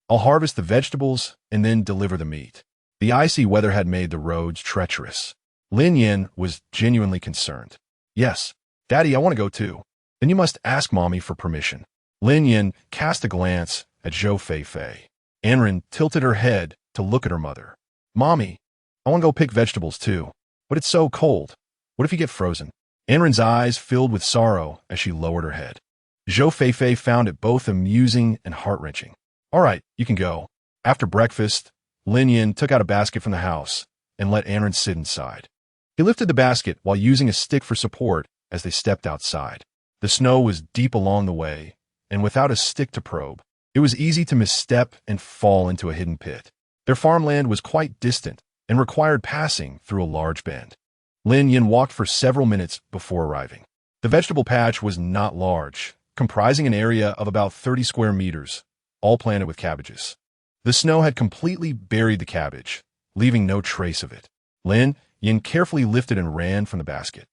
I'll harvest the vegetables and then deliver the meat." The icy weather had made the roads treacherous. Lin Yan was genuinely concerned. "Yes, Daddy, I want to go too." "Then you must ask Mommy for permission." Lin Yan cast a glance at Zhou Feifei. Anran tilted her head to look at her mother. "Mommy, I want to go pick vegetables too, but it's so cold. What if you get frozen?" Anran's eyes filled with sorrow as she lowered her head. Zhou Feifei found it both amusing and heart-wrenching. "All right, you can go." After breakfast, Lin Yan took out a basket from the house and let Anran sit inside. He lifted the basket while using a stick for support as they stepped outside. The snow was deep along the way, and without a stick to probe, it was easy to misstep and fall into a hidden pit. Their farmland was quite distant and required passing through a large bend. Lin Yan walked for several minutes before arriving. The vegetable patch was not large, comprising an area of about 30 square meters, all planted with cabbages. The snow had completely buried the cabbage, leaving no trace of it. Lin Yan carefully lifted and ran from the basket.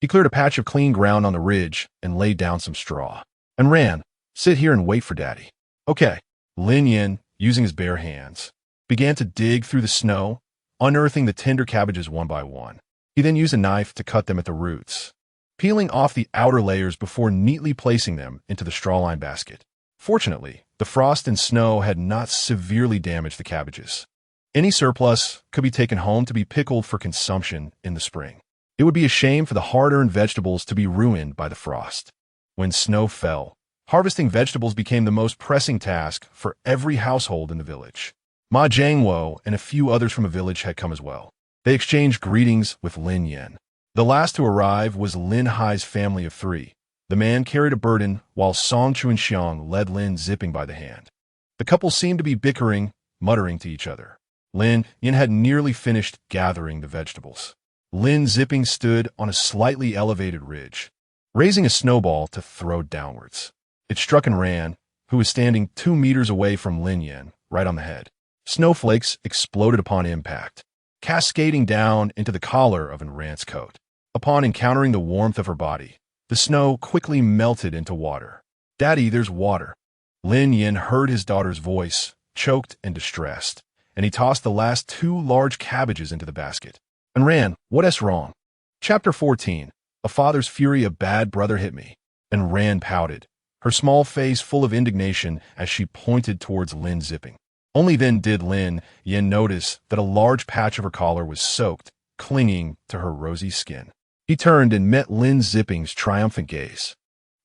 He cleared a patch of clean ground on the ridge and laid down some straw. And ran, "Sit here and wait for Daddy." "Okay." Lin Yan, using his bare hands, began to dig through the snow, unearthing the tender cabbages one by one. He then used a knife to cut them at the roots, peeling off the outer layers before neatly placing them into the straw-lined basket. Fortunately, the frost and snow had not severely damaged the cabbages. Any surplus could be taken home to be pickled for consumption in the spring. It would be a shame for the hard-earned vegetables to be ruined by the frost. When snow fell, harvesting vegetables became the most pressing task for every household in the village. Ma Jiangwo and a few others from the village had come as well. They exchanged greetings with Lin Yan. The last to arrive was Lin Hai's family of 3. The man carried a burden, while Song Chunxiang led Lin Zipping by the hand. The couple seemed to be bickering, muttering to each other. Lin Yan had nearly finished gathering the vegetables. Lin Zipping stood on a slightly elevated ridge, raising a snowball to throw downwards. It struck Ran, who was standing 2 meters away from Lin Yan, right on the head. Snowflakes exploded upon impact, cascading down into the collar of Ran's coat. Upon encountering the warmth of her body, the snow quickly melted into water. "Daddy, there's water." Lin Yan heard his daughter's voice, choked and distressed, and he tossed the last 2 large cabbages into the basket. And Ran, "What is wrong?" Chapter 14. A father's fury, a bad brother hit me. And Ran pouted, her small face full of indignation as she pointed towards Lin Zipping. Only then did Lin Yan notice that a large patch of her collar was soaked, clinging to her rosy skin. He turned and met Lin Zipping's triumphant gaze.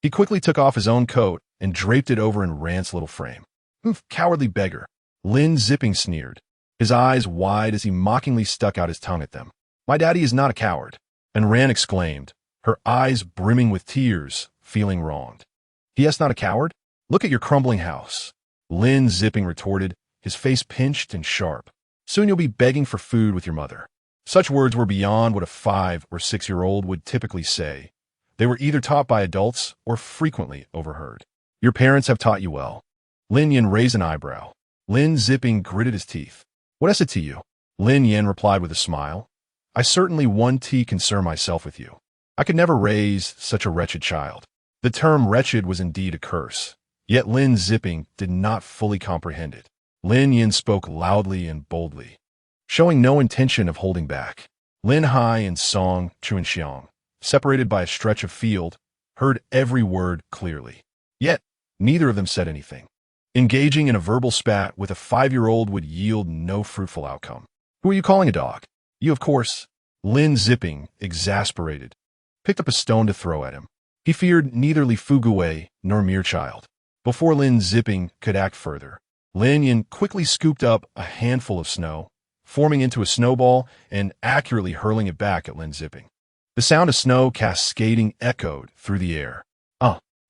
He quickly took off his own coat and draped it over Ran's little frame. Cowardly beggar, Lin Zipping sneered, his eyes wide as he mockingly stuck out his tongue at them. My daddy is not a coward, and Ran exclaimed, her eyes brimming with tears, feeling wronged. He is not a coward? Look at your crumbling house. Lin Zipping retorted, his face pinched and sharp. Soon you'll be begging for food with your mother. Such words were beyond what a 5- or 6-year-old would typically say. They were either taught by adults or frequently overheard. Your parents have taught you well. Lin Yan raised an eyebrow. Lin Zipping gritted his teeth. What is it to you? Lin Yan replied with a smile. I certainly concern myself with you. I could never raise such a wretched child. The term wretched was indeed a curse, yet Lin Zipping did not fully comprehend it. Lin Yan spoke loudly and boldly, showing no intention of holding back. Lin Hai and Song Chuanxiang, separated by a stretch of field, heard every word clearly. Yet, neither of them said anything. Engaging in a verbal spat with a 5-year-old would yield no fruitful outcome. Who are you calling a dog? You, of course. Lin Zipping, exasperated, picked up a stone to throw at him. He feared neither Li Fugui nor mere child. Before Lin Zipping could act further, Lin Yan quickly scooped up a handful of snow, forming into a snowball and accurately hurling it back at Lin Zipping. The sound of snow cascading echoed through the air.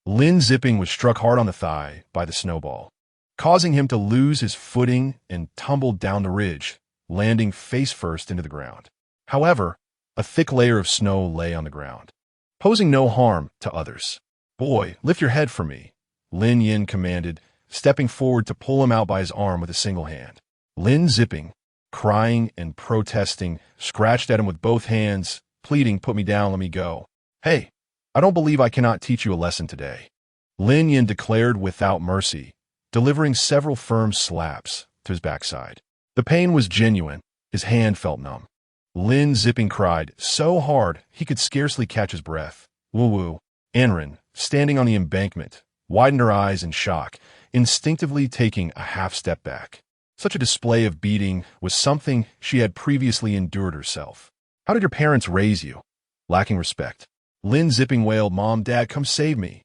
Lin Zipping was struck hard on the thigh by the snowball, causing him to lose his footing and tumble down the ridge, landing face first into the ground. However, a thick layer of snow lay on the ground, posing no harm to others. Boy, lift your head for me, Lin Yan commanded, stepping forward to pull him out by his arm with a single hand. Lin Zipping, crying and protesting, scratched at him with both hands, pleading, put me down, let me go. Hey, I don't believe I cannot teach you a lesson today. Lin Yan declared without mercy, delivering several firm slaps to his backside. The pain was genuine. His hand felt numb. Lin Zipping cried so hard he could scarcely catch his breath. Woo-woo. Anren, standing on the embankment, widened her eyes in shock, instinctively taking a half-step back. Such a display of beating was something she had previously endured herself. How did your parents raise you? Lacking respect. Lin Zipping wailed, Mom, Dad, come save me.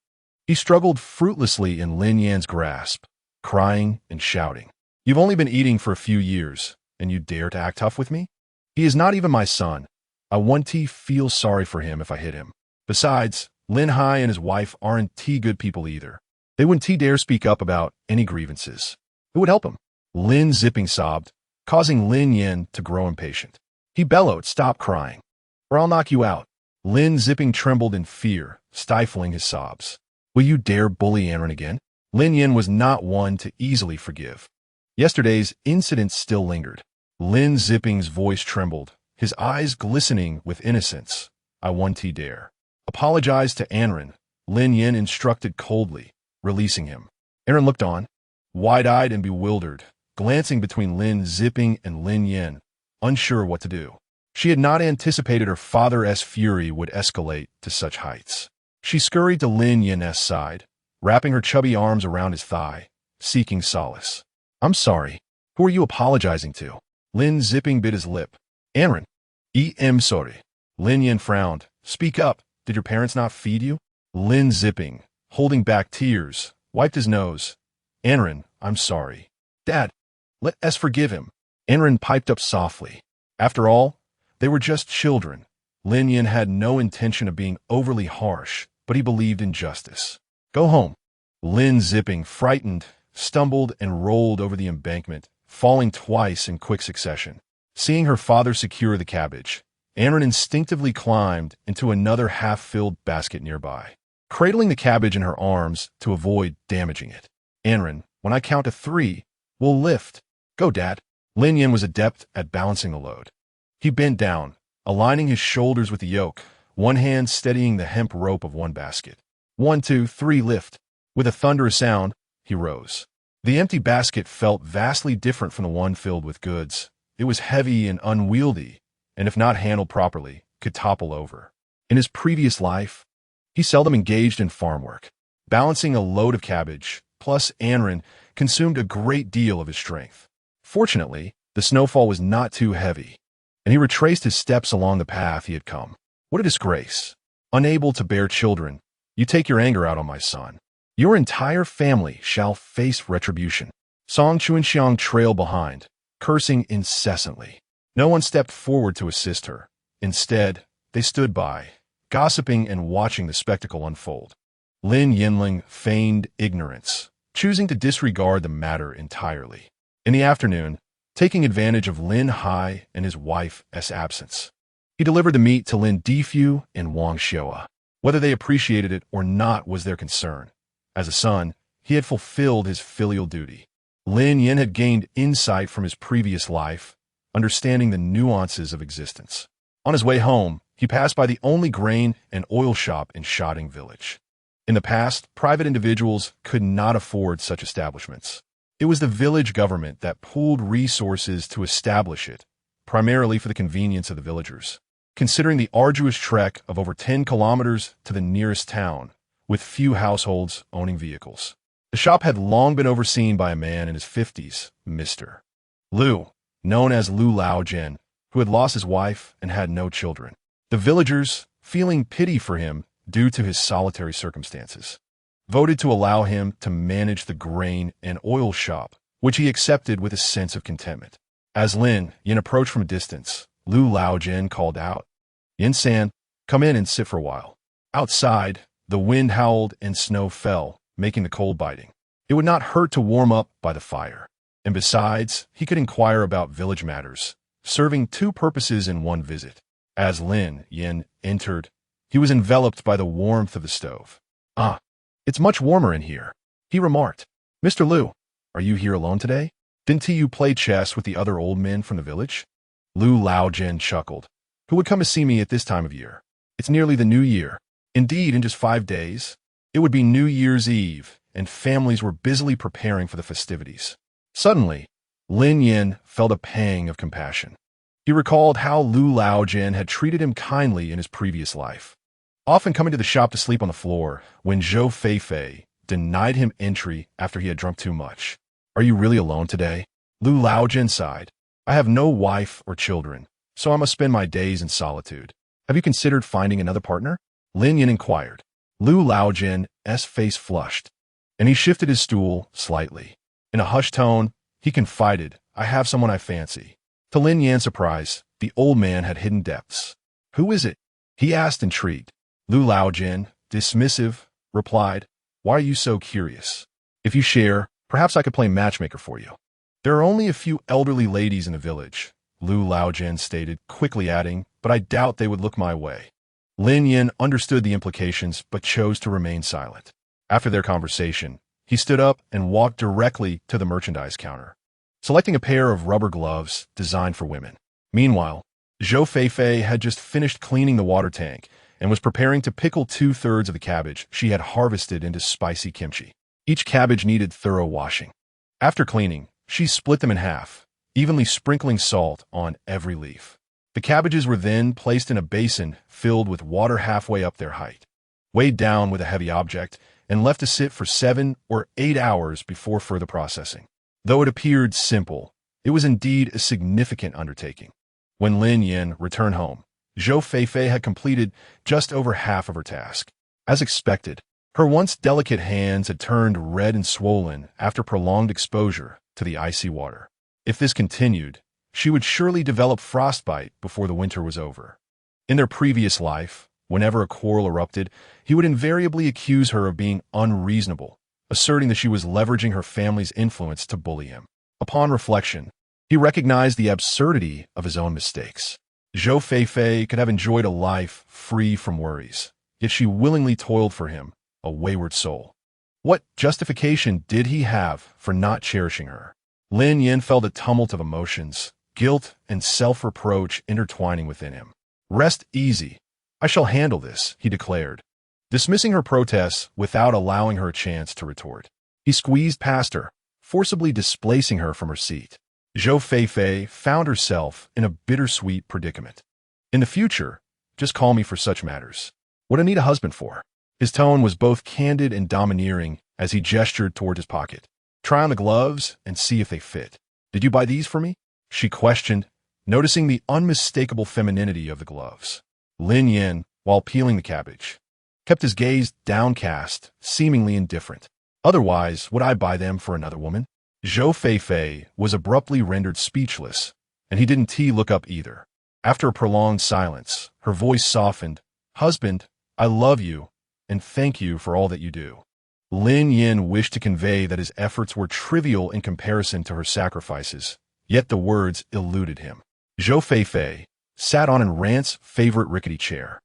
He struggled fruitlessly in Lin Yan's grasp, crying and shouting. You've only been eating for a few years, and you dare to act tough with me? He is not even my son. I won't feel sorry for him if I hit him. Besides, Lin Hai and his wife aren't good people either. They wouldn't dare speak up about any grievances. It would help him. Lin Zipping sobbed, causing Lin Yan to grow impatient. He bellowed, stop crying, or I'll knock you out. Lin Zipping trembled in fear, stifling his sobs. Will you dare bully Anren again? Lin Yan was not one to easily forgive. Yesterday's incident still lingered. Lin Zipping's voice trembled, his eyes glistening with innocence. I won't dare. Apologize to Anren, Lin Yan instructed coldly, releasing him. Anren looked on, wide-eyed and bewildered, glancing between Lin Zipping and Lin Yan, unsure what to do. She had not anticipated her father's fury would escalate to such heights. She scurried to Lin Yan's side, wrapping her chubby arms around his thigh, seeking solace. I'm sorry. Who are you apologizing to? Lin Zipping bit his lip. Anren. I'm sorry. Lin Yan frowned. Speak up. Did your parents not feed you? Lin Zipping, holding back tears, wiped his nose. Anren, I'm sorry. Dad, let us forgive him. Anren piped up softly. After all, they were just children. Lin Yan had no intention of being overly harsh, but he believed in justice. Go home. Lin Zipping, frightened, stumbled and rolled over the embankment, falling twice in quick succession. Seeing her father secure the cabbage, Anren instinctively climbed into another half-filled basket nearby, cradling the cabbage in her arms to avoid damaging it. Anren, when I count to 3, we'll lift. Go, Dad. Lin Yan was adept at balancing the load. He bent down, aligning his shoulders with the yoke, one hand steadying the hemp rope of one basket. 1, 2, 3, lift. With a thunderous sound, he rose. The empty basket felt vastly different from the one filled with goods. It was heavy and unwieldy, and if not handled properly, could topple over. In his previous life, he seldom engaged in farm work. Balancing a load of cabbage, plus Anren, consumed a great deal of his strength. Fortunately, the snowfall was not too heavy, and he retraced his steps along the path he had come. What a disgrace. Unable to bear children, you take your anger out on my son. Your entire family shall face retribution. Song Chu and Xiang trailed behind, cursing incessantly. No one stepped forward to assist her. Instead, they stood by, gossiping and watching the spectacle unfold. Lin Yan feigned ignorance, choosing to disregard the matter entirely. In the afternoon, taking advantage of Lin Hai and his wife's absence, he delivered the meat to Lin Difu and Wang Xiaoa. Whether they appreciated it or not was their concern. As a son, he had fulfilled his filial duty. Lin Yan had gained insight from his previous life, understanding the nuances of existence. On his way home, he passed by the only grain and oil shop in Shading Village. In the past, private individuals could not afford such establishments. It was the village government that pooled resources to establish it, primarily for the convenience of the villagers. Considering the arduous trek of over 10 kilometers to the nearest town, with few households owning vehicles. The shop had long been overseen by a man in his 50s, Mr. Liu, known as Lu Laojian, who had lost his wife and had no children. The villagers, feeling pity for him due to his solitary circumstances, voted to allow him to manage the grain and oil shop, which he accepted with a sense of contentment. As Lin Yan approached from a distance, Lu Laojian called out, "Yin-san, come in and sit for a while." Outside, the wind howled and snow fell, making the cold biting. It would not hurt to warm up by the fire. And besides, he could inquire about village matters, serving two purposes in one visit. As Lin Yan entered, he was enveloped by the warmth of the stove. "Ah, it's much warmer in here," he remarked. "Mr. Liu, are you here alone today? Didn't you play chess with the other old men from the village?" Lu Laojian chuckled. "Who would come to see me at this time of year? It's nearly the new year. Indeed, in just 5 days, it would be New Year's Eve, and families were busily preparing for the festivities." Suddenly, Lin Yan felt a pang of compassion. He recalled how Lu Laojian had treated him kindly in his previous life, often coming to the shop to sleep on the floor when Zhou Feifei denied him entry after he had drunk too much. "Are you really alone today?" Lu Laojian sighed. "I have no wife or children, so I must spend my days in solitude. Have you considered finding another partner?" Lin Yan inquired. Lu Laojian's face flushed, and he shifted his stool slightly. In a hushed tone, he confided, "I have someone I fancy." To Lin Yan's surprise, the old man had hidden depths. "Who is it?" he asked, intrigued. Lu Laojian, dismissive, replied, "Why are you so curious? If you share, perhaps I could play matchmaker for you." "There are only a few elderly ladies in the village," Lu Laojian stated, quickly adding, "but I doubt they would look my way." Lin Yan understood the implications but chose to remain silent. After their conversation, he stood up and walked directly to the merchandise counter, selecting a pair of rubber gloves designed for women. Meanwhile, Zhou Feifei had just finished cleaning the water tank and was preparing to pickle 2/3 of the cabbage she had harvested into spicy kimchi. Each cabbage needed thorough washing. After cleaning, she split them in half, evenly sprinkling salt on every leaf. The cabbages were then placed in a basin filled with water halfway up their height, weighed down with a heavy object, and left to sit for 7 or 8 hours before further processing. Though it appeared simple, it was indeed a significant undertaking. When Lin Yan returned home, Zhou Feifei had completed just over half of her task. As expected, her once delicate hands had turned red and swollen after prolonged exposure to the icy water. If this continued, she would surely develop frostbite before the winter was over. In their previous life, whenever a quarrel erupted, he would invariably accuse her of being unreasonable, asserting that she was leveraging her family's influence to bully him. Upon reflection, he recognized the absurdity of his own mistakes. Zhou Feifei could have enjoyed a life free from worries, yet she willingly toiled for him, a wayward soul. What justification did he have for not cherishing her? Lin Yan felt a tumult of emotions, guilt and self-reproach intertwining within him. "Rest easy. I shall handle this," he declared, dismissing her protests without allowing her a chance to retort. He squeezed past her, forcibly displacing her from her seat. Zhou Feifei found herself in a bittersweet predicament. "In the future, just call me for such matters. What I need a husband for." His tone was both candid and domineering as he gestured toward his pocket. "Try on the gloves and see if they fit. Did you buy these for me?" she questioned, noticing the unmistakable femininity of the gloves. Lin Yan, while peeling the cabbage, kept his gaze downcast, seemingly indifferent. Otherwise, would I buy them for another woman? Zhou Feifei was abruptly rendered speechless, and he didn't look up either. After a prolonged silence, her voice softened. Husband, I love you, and thank you for all that you do. Lin Yan wished to convey that his efforts were trivial in comparison to her sacrifices, yet the words eluded him. Zhou Feifei sat on Rand's favorite rickety chair,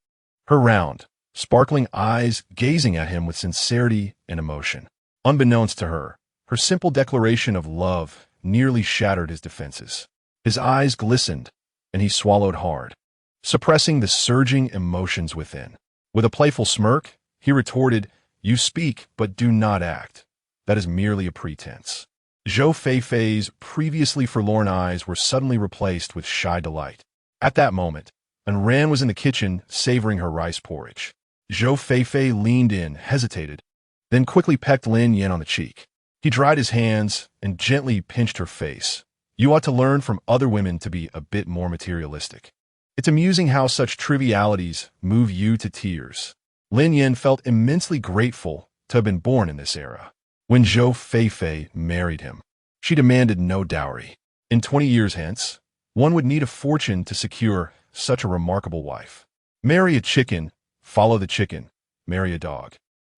her round, sparkling eyes gazing at him with sincerity and emotion. Unbeknownst to her, her simple declaration of love nearly shattered his defenses. His eyes glistened, and he swallowed hard, suppressing the surging emotions within. With a playful smirk, he retorted, You speak, but do not act. That is merely a pretense. Zhou Feifei's previously forlorn eyes were suddenly replaced with shy delight. At that moment, Ran was in the kitchen savoring her rice porridge. Zhou Feifei leaned in, hesitated, then quickly pecked Lin Yan on the cheek. He dried his hands and gently pinched her face. You ought to learn from other women to be a bit more materialistic. It's amusing how such trivialities move you to tears. Lin Yan felt immensely grateful to have been born in this era. When Zhou Feifei married him, she demanded no dowry. In 20 years hence, one would need a fortune to secure such a remarkable wife. Marry a chicken, follow the chicken. Marry a dog,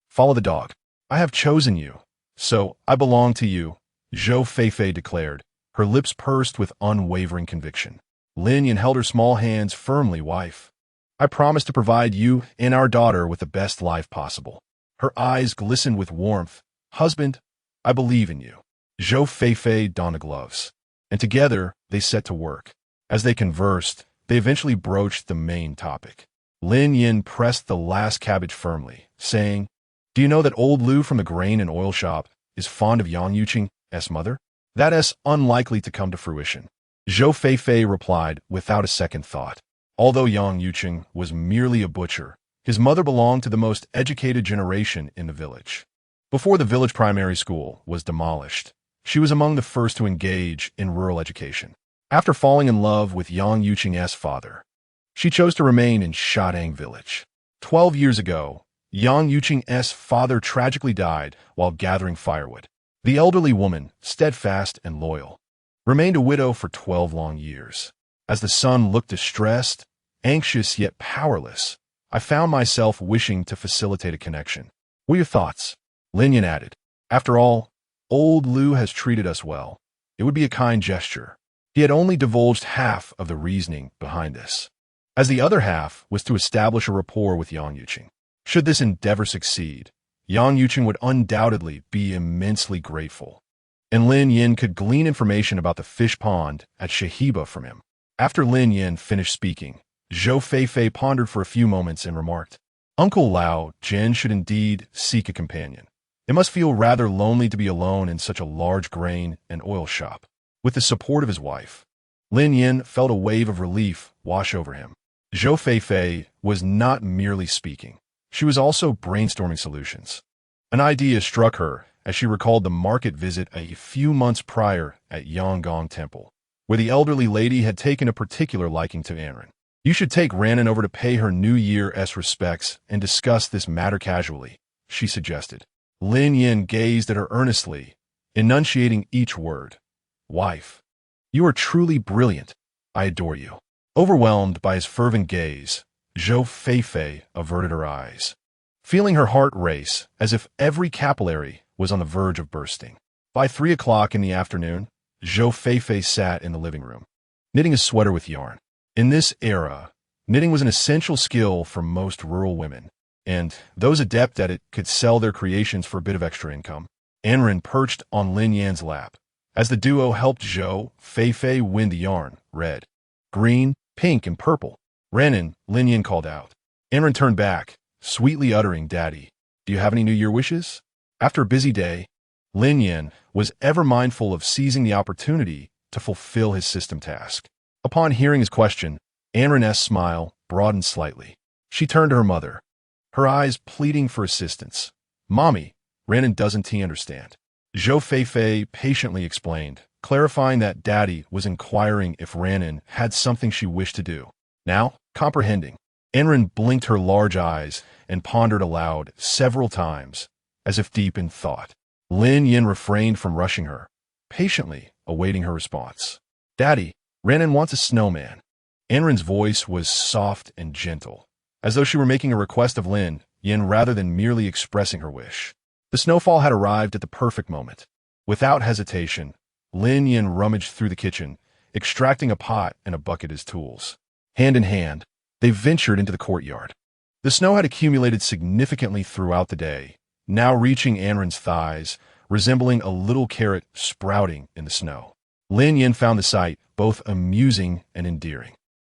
follow the dog. I have chosen you, so I belong to you, Zhou Feifei declared, her lips pursed with unwavering conviction. Lin Yan held her small hands firmly. Wife, I promise to provide you and our daughter with the best life possible. Her eyes glistened with warmth. Husband, I believe in you. Zhou Feifei donned the gloves, and together they set to work. As they conversed, they eventually broached the main topic. Lin Yan pressed the last cabbage firmly, saying, Do you know that old Lu from the grain and oil shop is fond of Yang Yuqing's mother? That is unlikely to come to fruition. Zhou Feifei replied without a second thought. Although Yang Yuqing was merely a butcher, his mother belonged to the most educated generation in the village. Before the village primary school was demolished, she was among the first to engage in rural education. After falling in love with Yang Yuqing's father, she chose to remain in Shadang village. 12 years ago, Yang Yuqing's father tragically died while gathering firewood. The elderly woman, steadfast and loyal, remained a widow for 12 long years. As the son looked distressed, anxious yet powerless, I found myself wishing to facilitate a connection. What are your thoughts? Lin Yan added. After all, old Lu has treated us well. It would be a kind gesture. He had only divulged half of the reasoning behind this, as the other half was to establish a rapport with Yang Yuqing. Should this endeavor succeed, Yang Yuqing would undoubtedly be immensely grateful, and Lin Yan could glean information about the fish pond at Shahiba from him. After Lin Yan finished speaking, Zhou Feifei pondered for a few moments and remarked, Uncle Lao Jin should indeed seek a companion. It must feel rather lonely to be alone in such a large grain and oil shop. With the support of his wife, Lin Yan felt a wave of relief wash over him. Zhou Feifei was not merely speaking. She was also brainstorming solutions. An idea struck her as she recalled the market visit a few months prior at Yanggong Temple, where the elderly lady had taken a particular liking to Anren. You should take Ranan over to pay her New Year's respects and discuss this matter casually, she suggested. Lin Yan gazed at her earnestly, enunciating each word. Wife, you are truly brilliant. I adore you. Overwhelmed by his fervent gaze, Zhou Feifei averted her eyes, feeling her heart race as if every capillary was on the verge of bursting. By 3 o'clock in the afternoon, Zhou Feifei sat in the living room, knitting a sweater with yarn. In this era, knitting was an essential skill for most rural women, and those adept at it could sell their creations for a bit of extra income. Anren perched on Lin Yan's lap, as the duo helped Zhou Feifei win the yarn, red, green, pink, and purple. Renan, Lin Yan called out. Anren turned back, sweetly uttering, Daddy, do you have any New Year wishes? After a busy day, Lin Yan was ever mindful of seizing the opportunity to fulfill his system task. Upon hearing his question, Anren's smile broadened slightly. She turned to her mother, her eyes pleading for assistance. Mommy, Renan doesn't understand. Zhou Feifei patiently explained, clarifying that Daddy was inquiring if Ranan had something she wished to do. Now, comprehending, Enrin blinked her large eyes and pondered aloud several times, as if deep in thought. Lin Yan refrained from rushing her, patiently awaiting her response. "Daddy, Ranon wants a snowman." Enrin's voice was soft and gentle, as though she were making a request of Lin Yan rather than merely expressing her wish. The snowfall had arrived at the perfect moment. Without hesitation, Lin Yan rummaged through the kitchen, extracting a pot and a bucket as tools. Hand in hand, they ventured into the courtyard. The snow had accumulated significantly throughout the day, now reaching Enrin's thighs, resembling a little carrot sprouting in the snow. Lin Yan found the sight both amusing and endearing.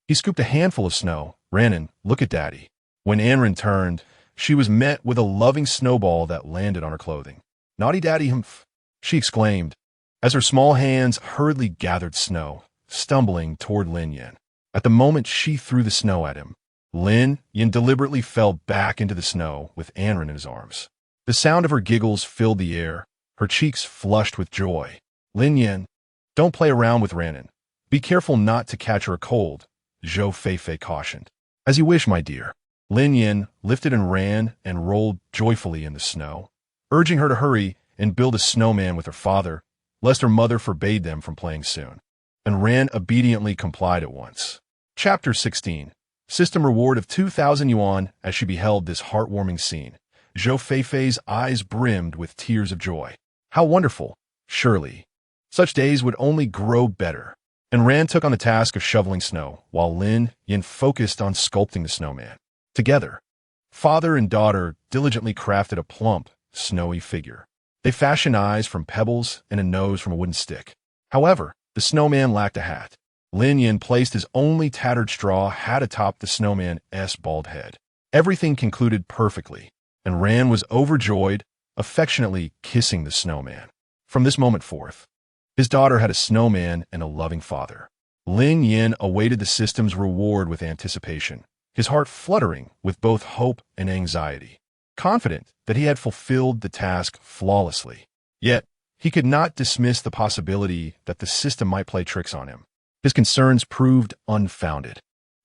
He scooped a handful of snow. "Ranon, look at Daddy." When Enrin turned, she was met with a loving snowball that landed on her clothing. "Naughty Daddy, humph," she exclaimed, as her small hands hurriedly gathered snow, stumbling toward Lin Yan. At the moment she threw the snow at him, Lin Yan deliberately fell back into the snow with Enrin in his arms. The sound of her giggles filled the air, her cheeks flushed with joy. "Lin Yan, don't play around with Ranon. Be careful not to catch her a cold," Zhou Feifei cautioned. "As you wish, my dear." Lin Yan lifted and ran and rolled joyfully in the snow, urging her to hurry and build a snowman with her father, lest her mother forbade them from playing soon. And Ran obediently complied at once. Chapter 16. System reward of 2,000 yuan. As she beheld this heartwarming scene, Zhou Feifei's eyes brimmed with tears of joy. How wonderful! Surely, such days would only grow better. And Ran took on the task of shoveling snow, while Lin Yan focused on sculpting the snowman. Together, father and daughter diligently crafted a plump, snowy figure. They fashioned eyes from pebbles and a nose from a wooden stick. However, the snowman lacked a hat. Lin Yan placed his only tattered straw hat atop the snowman's bald head. Everything concluded perfectly, and Ran was overjoyed, affectionately kissing the snowman. From this moment forth, his daughter had a snowman and a loving father. Lin Yan awaited the system's reward with anticipation, his heart fluttering with both hope and anxiety, confident that he had fulfilled the task flawlessly. Yet, he could not dismiss the possibility that the system might play tricks on him. His concerns proved unfounded.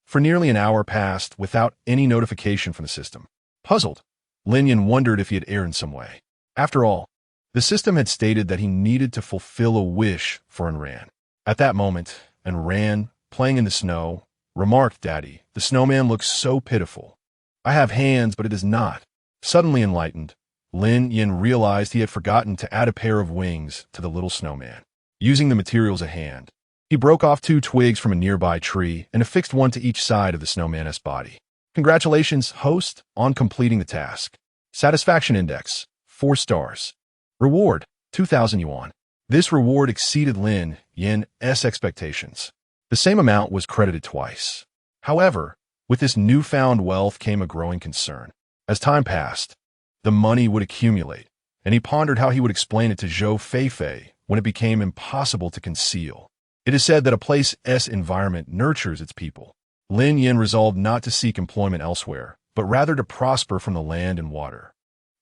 For nearly an hour passed without any notification from the system. Puzzled, Lin Yan wondered if he had erred in some way. After all, the system had stated that he needed to fulfill a wish for Enran. At that moment, Enran, playing in the snow, remarked, "Daddy, the snowman looks so pitiful. I have hands, but it is not." Suddenly enlightened, Lin Yan realized he had forgotten to add a pair of wings to the little snowman. Using the materials at hand, he broke off 2 twigs from a nearby tree and affixed one to each side of the snowman's body. "Congratulations, host, on completing the task. Satisfaction index, 4 stars. Reward, 2,000 yuan. This reward exceeded Lin Yan's expectations. The same amount was credited twice. However, with this newfound wealth came a growing concern. As time passed, the money would accumulate, and he pondered how he would explain it to Zhou Feifei when it became impossible to conceal. It is said that a place's environment nurtures its people. Lin Yan resolved not to seek employment elsewhere, but rather to prosper from the land and water.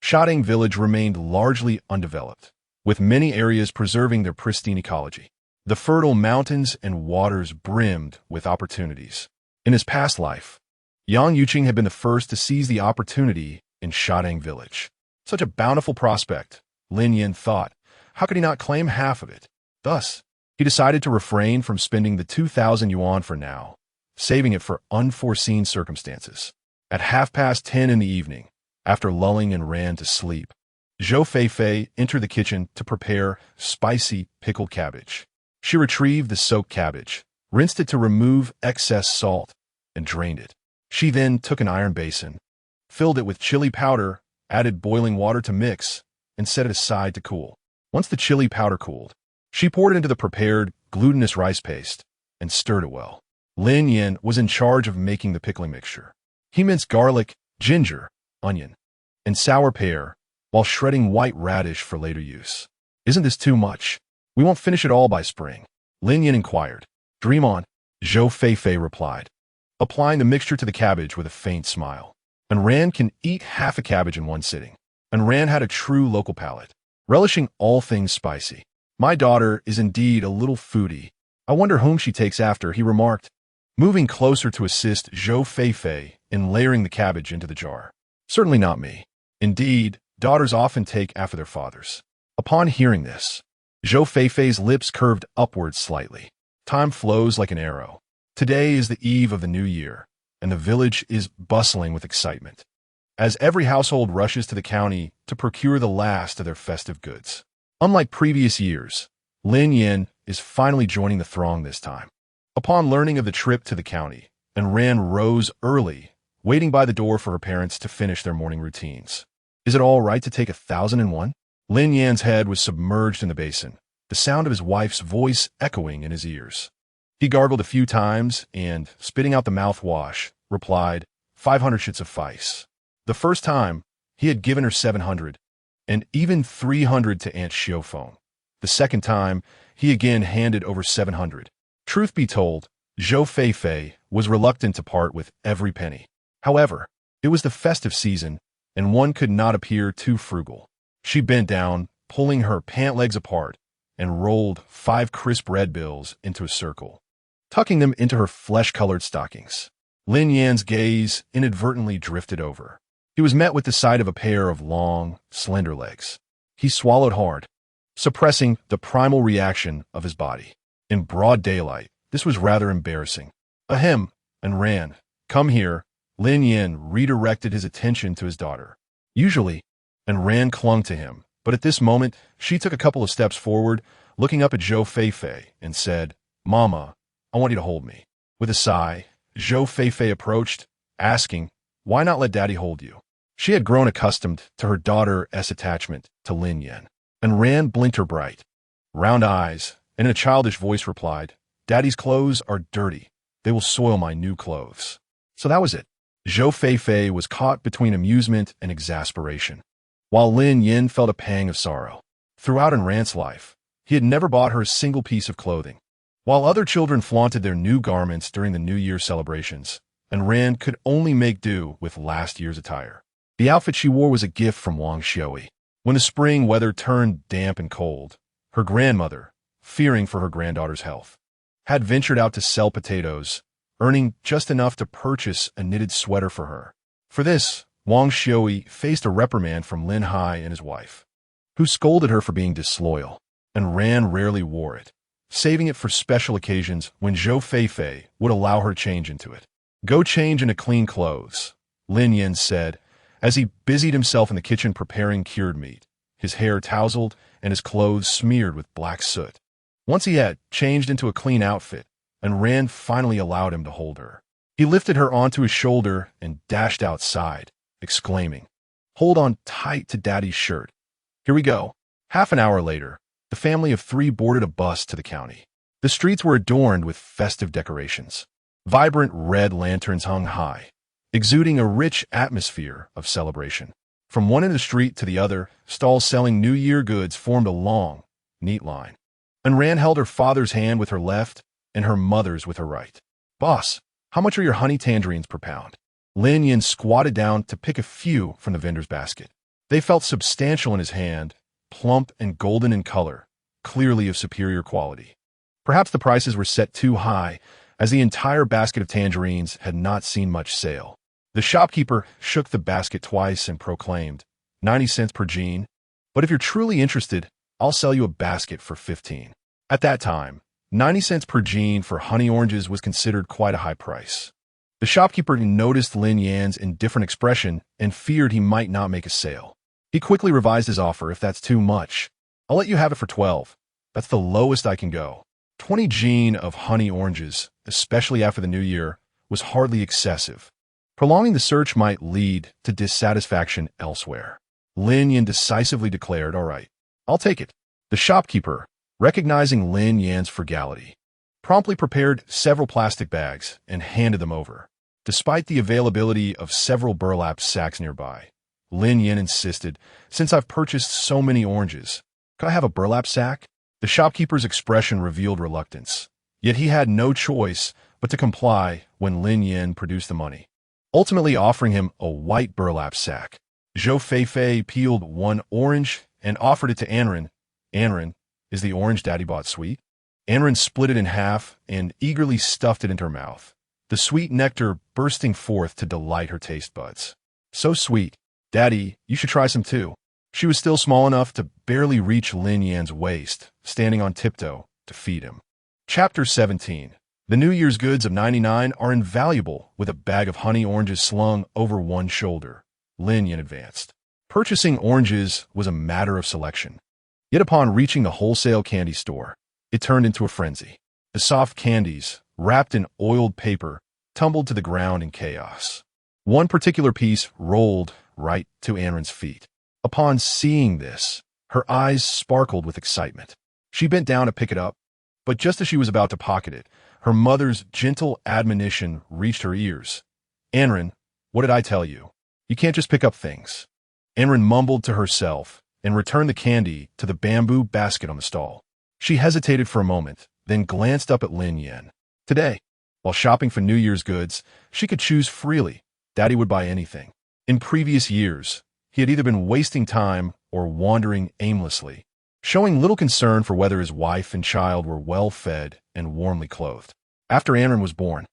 Shading village remained largely undeveloped, with many areas preserving their pristine ecology. The fertile mountains and waters brimmed with opportunities. In his past life, Yang Yuqing had been the first to seize the opportunity in Shading village. Such a bountiful prospect, Lin Yan thought. How could he not claim half of it? Thus, he decided to refrain from spending the 2,000 yuan for now, saving it for unforeseen circumstances. At 10:30 in the evening, after lulling Enran to sleep, Zhou Feifei entered the kitchen to prepare spicy pickled cabbage. She retrieved the soaked cabbage, rinsed it to remove excess salt, and drained it. She then took an iron basin, filled it with chili powder, added boiling water to mix, and set it aside to cool. Once the chili powder cooled, she poured it into the prepared glutinous rice paste and stirred it well. Lin Yan was in charge of making the pickling mixture. He minced garlic, ginger, onion, and sour pear, while shredding white radish for later use. "Isn't this too much? We won't finish it all by spring," Lin Yan inquired. "Dream on," Zhou Feifei replied, applying the mixture to the cabbage with a faint smile. Enran can eat half a cabbage in one sitting. Enran had a true local palate, relishing all things spicy. "My daughter is indeed a little foodie. I wonder whom she takes after," he remarked. moving closer to assist Zhou Feifei in layering the cabbage into the jar. Certainly not me. Indeed, daughters often take after their fathers. Upon hearing this, Zhou Feifei's lips curved upwards slightly. Time flows like an arrow. Today is the eve of the new year, and the village is bustling with excitement, as every household rushes to the county to procure the last of their festive goods. Unlike previous years, Lin Yan is finally joining the throng this time. Upon learning of the trip to the county, Ran rose early, waiting by the door for her parents to finish their morning routines. Is it all right to take 1,001? Lin Yan's head was submerged in the basin, the sound of his wife's voice echoing in his ears. He gargled a few times and, spitting out the mouthwash, replied, 500 should suffice. The first time, he had given her 700, and even 300 to Aunt Xiaophone. The second time, he again handed over 700. Truth be told, Zhou Feifei was reluctant to part with every penny. However, it was the festive season, and one could not appear too frugal. She bent down, pulling her pant legs apart, and rolled 5 crisp red bills into a circle, tucking them into her flesh-colored stockings. Lin Yan's gaze inadvertently drifted over. He was met with the sight of a pair of long, slender legs. He swallowed hard, suppressing the primal reaction of his body. In broad daylight, this was rather embarrassing. Ahem, and Ran, come here. Lin Yan redirected his attention to his daughter. Usually, and Ran clung to him, but at this moment, she took a couple of steps forward, looking up at Zhou Feifei, and said, Mama, I want you to hold me. With a sigh, Zhou Feifei approached, asking, why not let Daddy hold you? She had grown accustomed to her daughter's attachment to Lin Yan, and Ran blinked her bright, round eyes, and in a childish voice replied, Daddy's clothes are dirty. They will soil my new clothes. So that was it. Zhou Feifei was caught between amusement and exasperation, while Lin Yan felt a pang of sorrow. Throughout Ran's life, he had never bought her a single piece of clothing. While other children flaunted their new garments during the New Year celebrations, and Ran could only make do with last year's attire. The outfit she wore was a gift from Wang Xiaoyi. When the spring weather turned damp and cold, her grandmother, fearing for her granddaughter's health, had ventured out to sell potatoes, earning just enough to purchase a knitted sweater for her. For this, Wang Xiaoyi faced a reprimand from Lin Hai and his wife, who scolded her for being disloyal, and Ran rarely wore it, saving it for special occasions when Zhou Feifei would allow her change into it. Go change into clean clothes, Lin Yan said, as he busied himself in the kitchen preparing cured meat, his hair tousled and his clothes smeared with black soot. Once he had changed into a clean outfit, and Ran finally allowed him to hold her. He lifted her onto his shoulder and dashed outside, exclaiming, hold on tight to Daddy's shirt. Here we go. Half an hour later, the family of 3 boarded a bus to the county. The streets were adorned with festive decorations. Vibrant red lanterns hung high, exuding a rich atmosphere of celebration. From one end of the street to the other, stalls selling New Year goods formed a long, neat line. And Ran held her father's hand with her left and her mother's with her right. Boss, how much are your honey tangerines per pound? Lin Yan squatted down to pick a few from the vendor's basket. They felt substantial in his hand, plump and golden in color, clearly of superior quality. Perhaps the prices were set too high, as the entire basket of tangerines had not seen much sale. The shopkeeper shook the basket twice and proclaimed, 90 cents per jean, but if you're truly interested, I'll sell you a basket for 15. At that time, 90 cents per jean for honey oranges was considered quite a high price. The shopkeeper noticed Lin Yan's indifferent expression and feared he might not make a sale. He quickly revised his offer. If that's too much, I'll let you have it for 12. That's the lowest I can go. 20 jean of honey oranges, especially after the new year, was hardly excessive. Prolonging the search might lead to dissatisfaction elsewhere. Lin Yan decisively declared, all right, I'll take it. The shopkeeper, recognizing Lin Yan's frugality, promptly prepared several plastic bags and handed them over. Despite the availability of several burlap sacks nearby, Lin Yan insisted, since I've purchased so many oranges, could I have a burlap sack? The shopkeeper's expression revealed reluctance, yet he had no choice but to comply when Lin Yan produced the money, ultimately offering him a white burlap sack. Zhou Feifei peeled one orange and offered it to Anren. Anren, is the orange Daddy bought sweet? Anren split it in half and eagerly stuffed it into her mouth, the sweet nectar bursting forth to delight her taste buds. So sweet. Daddy, you should try some too. She was still small enough to barely reach Lin Yan's waist, standing on tiptoe to feed him. Chapter 17. The New Year's goods of 99 are invaluable with a bag of honey oranges slung over one shoulder. Lin Yan advanced. Purchasing oranges was a matter of selection. Yet upon reaching the wholesale candy store, it turned into a frenzy. The soft candies, wrapped in oiled paper, tumbled to the ground in chaos. One particular piece rolled right to Anren's feet. Upon seeing this, her eyes sparkled with excitement. She bent down to pick it up, but just as she was about to pocket it, her mother's gentle admonition reached her ears. Anren, what did I tell you? You can't just pick up things. Anren mumbled to herself and returned the candy to the bamboo basket on the stall. She hesitated for a moment, then glanced up at Lin Yan. Today, while shopping for New Year's goods, she could choose freely. Daddy would buy anything. In previous years, he had either been wasting time or wandering aimlessly, showing little concern for whether his wife and child were well-fed and warmly clothed. After Anren was born,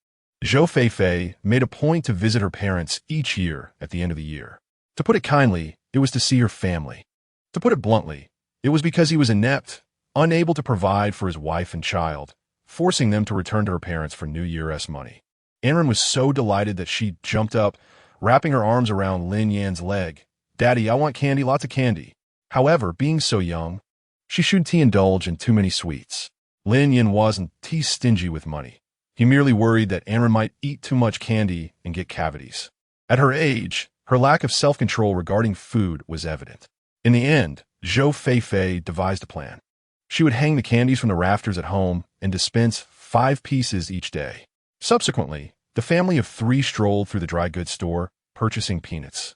Zhou Feifei made a point to visit her parents each year at the end of the year. To put it kindly, it was to see her family. To put it bluntly, it was because he was inept, unable to provide for his wife and child, forcing them to return to her parents for New Year's money. Anren was so delighted that she jumped up, wrapping her arms around Lin Yan's leg. Daddy, I want candy, lots of candy. However, being so young, she shouldn't indulge in too many sweets. Lin Yan wasn't stingy with money. He merely worried that Anren might eat too much candy and get cavities. At her age, her lack of self-control regarding food was evident. In the end, Zhou Feifei devised a plan. She would hang the candies from the rafters at home and dispense 5 pieces each day. Subsequently, the family of 3 strolled through the dry goods store, purchasing peanuts,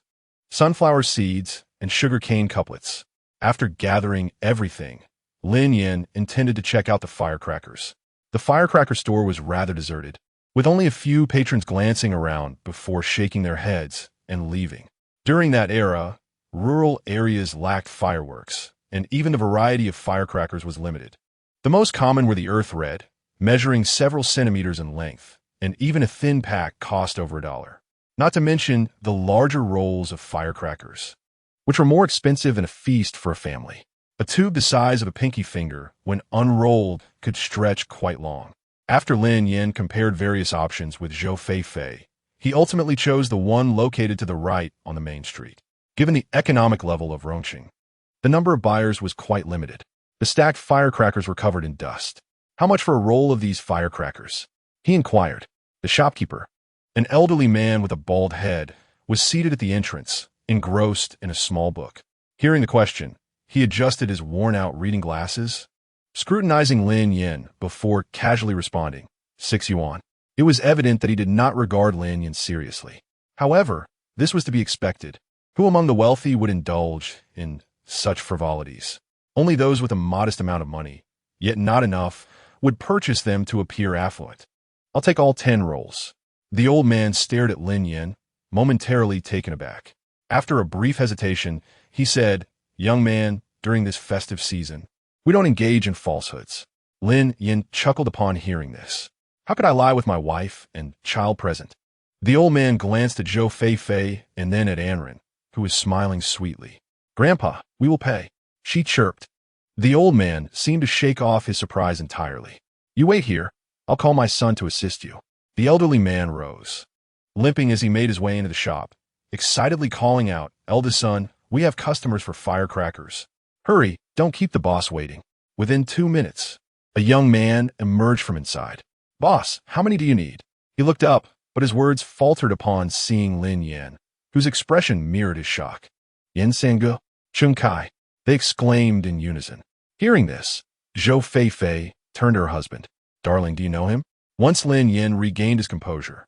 sunflower seeds, and sugar cane couplets. After gathering everything, Lin Yan intended to check out the firecrackers. The firecracker store was rather deserted, with only a few patrons glancing around before shaking their heads and leaving. During that era, rural areas lacked fireworks, and even the variety of firecrackers was limited. The most common were the earth red, measuring several centimeters in length, and even a thin pack cost over $1. Not to mention the larger rolls of firecrackers, which were more expensive than a feast for a family. A tube the size of a pinky finger, when unrolled, could stretch quite long. After Lin Yan compared various options with Zhou Feifei, he ultimately chose the one located to the right on the main street. Given the economic level of Rongqing, the number of buyers was quite limited. The stacked firecrackers were covered in dust. How much for a roll of these firecrackers? He inquired. The shopkeeper, an elderly man with a bald head, was seated at the entrance, engrossed in a small book. Hearing the question, he adjusted his worn-out reading glasses, scrutinizing Lin Yan before casually responding, 6 yuan. It was evident that he did not regard Lin Yan seriously. However, this was to be expected. Who among the wealthy would indulge in such frivolities? Only those with a modest amount of money, yet not enough, would purchase them to appear affluent. I'll take all 10 rolls. The old man stared at Lin Yan, momentarily taken aback. After a brief hesitation, he said, Young man, during this festive season, we don't engage in falsehoods. Lin Yan chuckled upon hearing this. How could I lie with my wife and child present? The old man glanced at Zhou Feifei and then at Anren, who was smiling sweetly. Grandpa, we will pay. She chirped. The old man seemed to shake off his surprise entirely. You wait here. I'll call my son to assist you. The elderly man rose, limping as he made his way into the shop, excitedly calling out, Eldest son, we have customers for firecrackers. Hurry, don't keep the boss waiting. Within 2 minutes, a young man emerged from inside. Boss, how many do you need? He looked up, but his words faltered upon seeing Lin Yan, whose expression mirrored his shock. Yan Sangu, Chung Kai, they exclaimed in unison. Hearing this, Zhou Feifei turned to her husband. Darling, do you know him? Once Lin Yan regained his composure,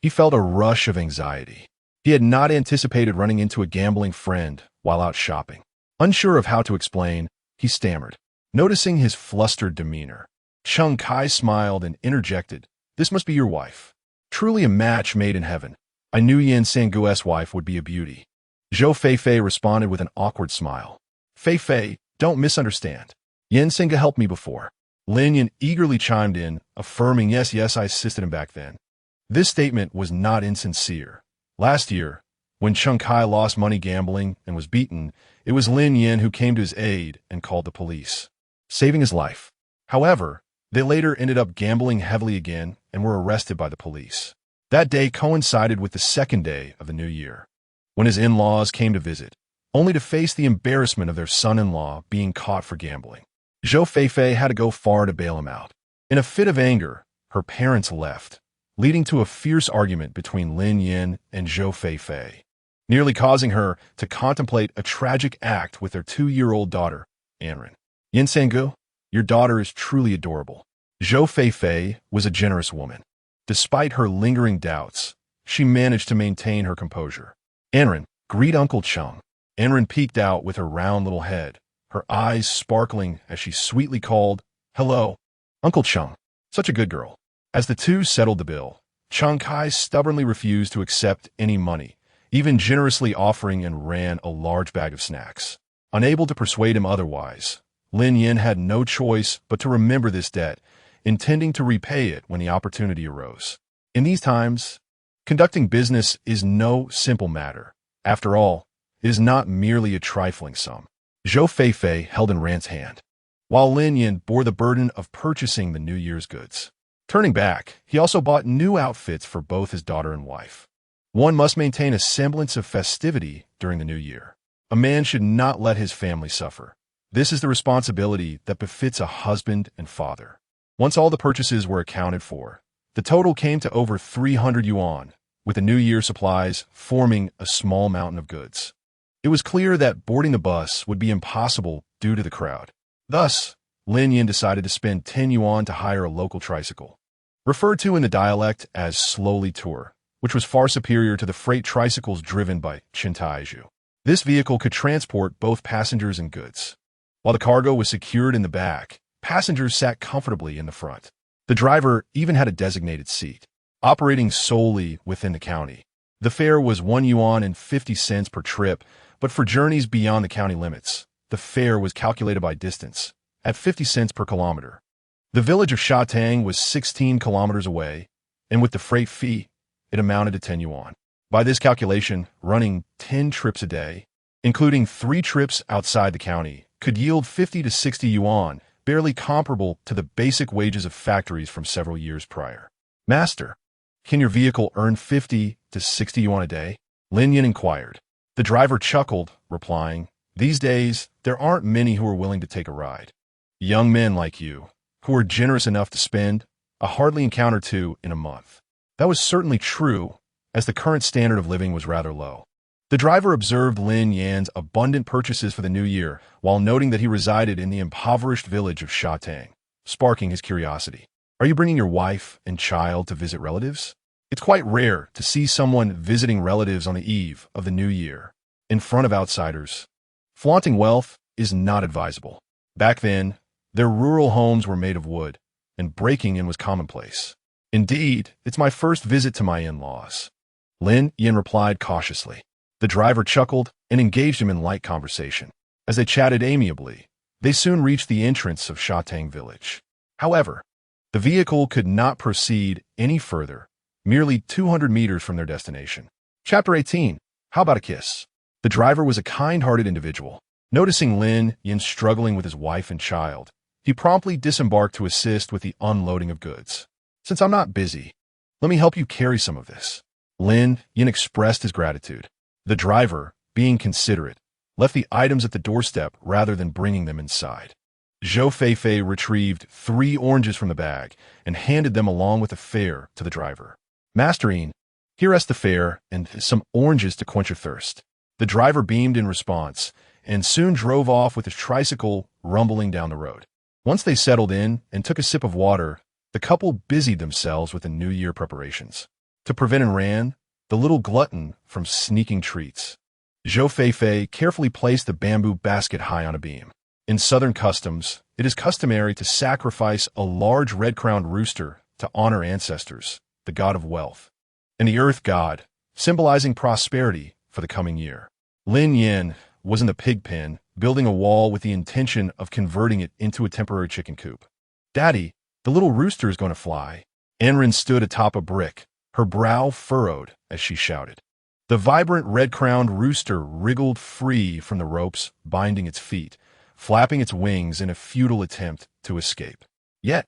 he felt a rush of anxiety. He had not anticipated running into a gambling friend while out shopping. Unsure of how to explain, he stammered. Noticing his flustered demeanor, Chung Kai smiled and interjected, This must be your wife. Truly a match made in heaven. I knew Yan Sangu's wife would be a beauty. Zhou Feifei responded with an awkward smile. Feifei, don't misunderstand. Yan Sangu helped me before. Lin Yan eagerly chimed in, affirming yes, I assisted him back then. This statement was not insincere. Last year, when Chung Kai lost money gambling and was beaten, it was Lin Yan who came to his aid and called the police, saving his life. However, they later ended up gambling heavily again and were arrested by the police. That day coincided with the second day of the new year, when his in-laws came to visit, only to face the embarrassment of their son-in-law being caught for gambling. Zhou Feifei had to go far to bail him out. In a fit of anger, her parents left, leading to a fierce argument between Lin Yan and Zhou Feifei, nearly causing her to contemplate a tragic act with their 2-year-old daughter, Anren. Yin Sangu, your daughter is truly adorable. Zhou Feifei was a generous woman. Despite her lingering doubts, she managed to maintain her composure. Anren, greet Uncle Chung. Anren peeked out with her round little head, her eyes sparkling as she sweetly called, "Hello, Uncle Chung." Such a good girl. As the two settled the bill, Chung Kai stubbornly refused to accept any money, even generously offering and ran a large bag of snacks. Unable to persuade him otherwise, Lin Yan had no choice but to remember this debt, intending to repay it when the opportunity arose. In these times, conducting business is no simple matter. After all, it is not merely a trifling sum. Zhou Feifei held Anren's hand, while Lin Yan bore the burden of purchasing the New Year's goods. Turning back, he also bought new outfits for both his daughter and wife. One must maintain a semblance of festivity during the new year. A man should not let his family suffer. This is the responsibility that befits a husband and father. Once all the purchases were accounted for, the total came to over 300 yuan, with the New Year supplies forming a small mountain of goods. It was clear that boarding the bus would be impossible due to the crowd. Thus, Lin Yan decided to spend 10 yuan to hire a local tricycle, referred to in the dialect as slowly tour, which was far superior to the freight tricycles driven by Chintaiju. This vehicle could transport both passengers and goods. While the cargo was secured in the back, passengers sat comfortably in the front. The driver even had a designated seat. Operating solely within the county, the fare was 1 yuan and 50 cents per trip, but for journeys beyond the county limits, the fare was calculated by distance, at 50 cents per kilometer. The village of Shatang was 16 kilometers away, and with the freight fee, it amounted to 10 yuan. By this calculation, running 10 trips a day, including 3 trips outside the county, could yield 50 to 60 yuan, barely comparable to the basic wages of factories from several years prior. "Master, can your vehicle earn 50 to 60 yuan a day?" Lin Yan inquired. The driver chuckled, replying, "These days, there aren't many who are willing to take a ride. Young men like you, who are generous enough to spend, I hardly encounter 2 in a month." That was certainly true, as the current standard of living was rather low. The driver observed Lin Yan's abundant purchases for the new year, while noting that he resided in the impoverished village of Shatang, sparking his curiosity. "Are you bringing your wife and child to visit relatives?" It's quite rare to see someone visiting relatives on the eve of the new year, in front of outsiders. Flaunting wealth is not advisable. Back then, their rural homes were made of wood, and breaking in was commonplace. "Indeed, it's my first visit to my in-laws," Lin Yan replied cautiously. The driver chuckled and engaged him in light conversation. As they chatted amiably, they soon reached the entrance of Shatang village. However, the vehicle could not proceed any further, merely 200 meters from their destination. Chapter 18. How about a kiss? The driver was a kind-hearted individual. Noticing Lin Yan struggling with his wife and child, he promptly disembarked to assist with the unloading of goods. "Since I'm not busy, let me help you carry some of this." Lin Yan expressed his gratitude. The driver, being considerate, left the items at the doorstep rather than bringing them inside. Zhou Feifei retrieved 3 oranges from the bag and handed them along with the fare to the driver. "Masterine, here is the fare and some oranges to quench your thirst." The driver beamed in response and soon drove off with his tricycle rumbling down the road. Once they settled in and took a sip of water, the couple busied themselves with the New Year preparations. To prevent Anren, the little glutton, from sneaking treats, Zhou Feifei carefully placed the bamboo basket high on a beam. In southern customs, it is customary to sacrifice a large red-crowned rooster to honor ancestors, the god of wealth, and the earth god, symbolizing prosperity for the coming year. Lin Yan was in the pig pen, building a wall with the intention of converting it into a temporary chicken coop. "Daddy, the little rooster is going to fly." Anren stood atop a brick, her brow furrowed as she shouted. The vibrant red-crowned rooster wriggled free from the ropes binding its feet, flapping its wings in a futile attempt to escape. Yet,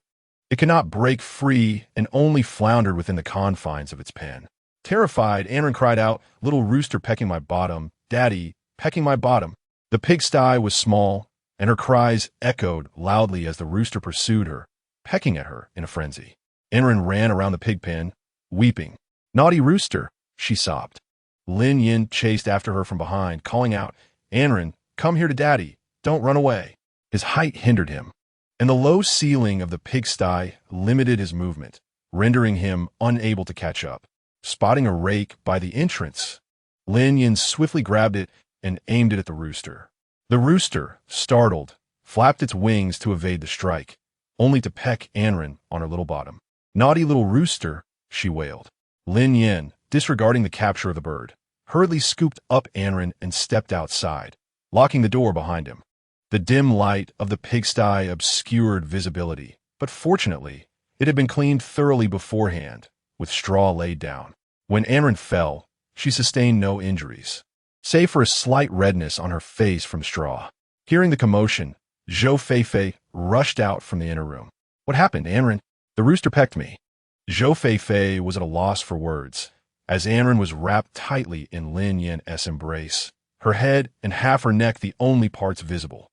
it could not break free and only floundered within the confines of its pen. Terrified, Anrin cried out, "Little rooster pecking my bottom, Daddy, pecking my bottom." The pigsty was small, and her cries echoed loudly as the rooster pursued her, pecking at her in a frenzy. Anrin ran around the pig pen, weeping. "Naughty rooster," she sobbed. Lin Yan chased after her from behind, calling out, "Anrin, come here to Daddy. Don't run away." His height hindered him, and the low ceiling of the pigsty limited his movement, rendering him unable to catch up. Spotting a rake by the entrance, Lin Yan swiftly grabbed it and aimed it at the rooster. The rooster, startled, flapped its wings to evade the strike, only to peck Anrin on her little bottom. "Naughty little rooster," she wailed. Lin Yan, disregarding the capture of the bird, hurriedly scooped up Anrin and stepped outside, locking the door behind him. The dim light of the pigsty obscured visibility, but fortunately, it had been cleaned thoroughly beforehand, with straw laid down. When Anrin fell, she sustained no injuries, save for a slight redness on her face from straw. Hearing the commotion, Zhou Feifei rushed out from the inner room. "What happened, Anrin?" "The rooster pecked me." Zhou Feifei was at a loss for words, as Anrin was wrapped tightly in Lin Yan's embrace, her head and half her neck the only parts visible.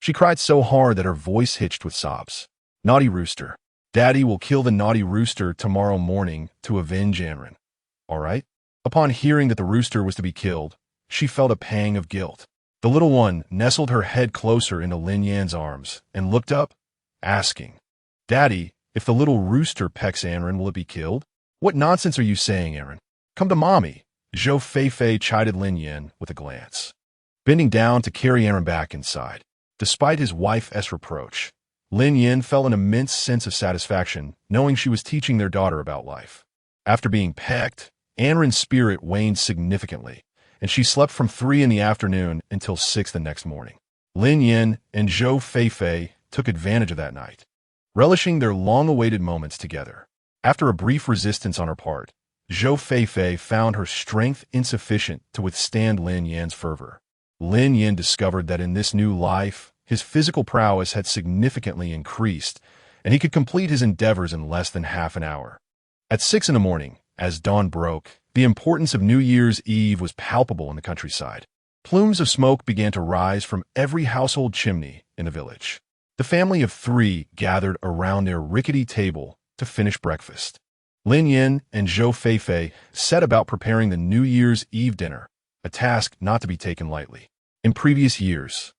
She cried so hard that her voice hitched with sobs. "Naughty rooster. Daddy will kill the naughty rooster tomorrow morning to avenge Anrin. All right?" Upon hearing that the rooster was to be killed, she felt a pang of guilt. The little one nestled her head closer into Lin Yan's arms and looked up, asking, "Daddy, if the little rooster pecks Anrin, will it be killed?" "What nonsense are you saying, Anrin? Come to Mommy," Zhou Feifei chided Lin Yan with a glance, bending down to carry Anrin back inside. Despite his wife's reproach, Lin Yan felt an immense sense of satisfaction knowing she was teaching their daughter about life. After being pecked, Anrin's spirit waned significantly, and she slept from 3 in the afternoon until 6 the next morning. Lin Yan and Zhou Feifei took advantage of that night, relishing their long-awaited moments together. After a brief resistance on her part, Zhou Feifei found her strength insufficient to withstand Lin Yan's fervor. Lin Yan discovered that in this new life, his physical prowess had significantly increased, and he could complete his endeavors in less than half an hour. At 6 in the morning, as dawn broke, the importance of New Year's Eve was palpable in the countryside. Plumes of smoke began to rise from every household chimney in the village. The family of 3 gathered around their rickety table to finish breakfast. Lin Yan and Zhou Feifei set about preparing the New Year's Eve dinner, a task not to be taken lightly. In previous years,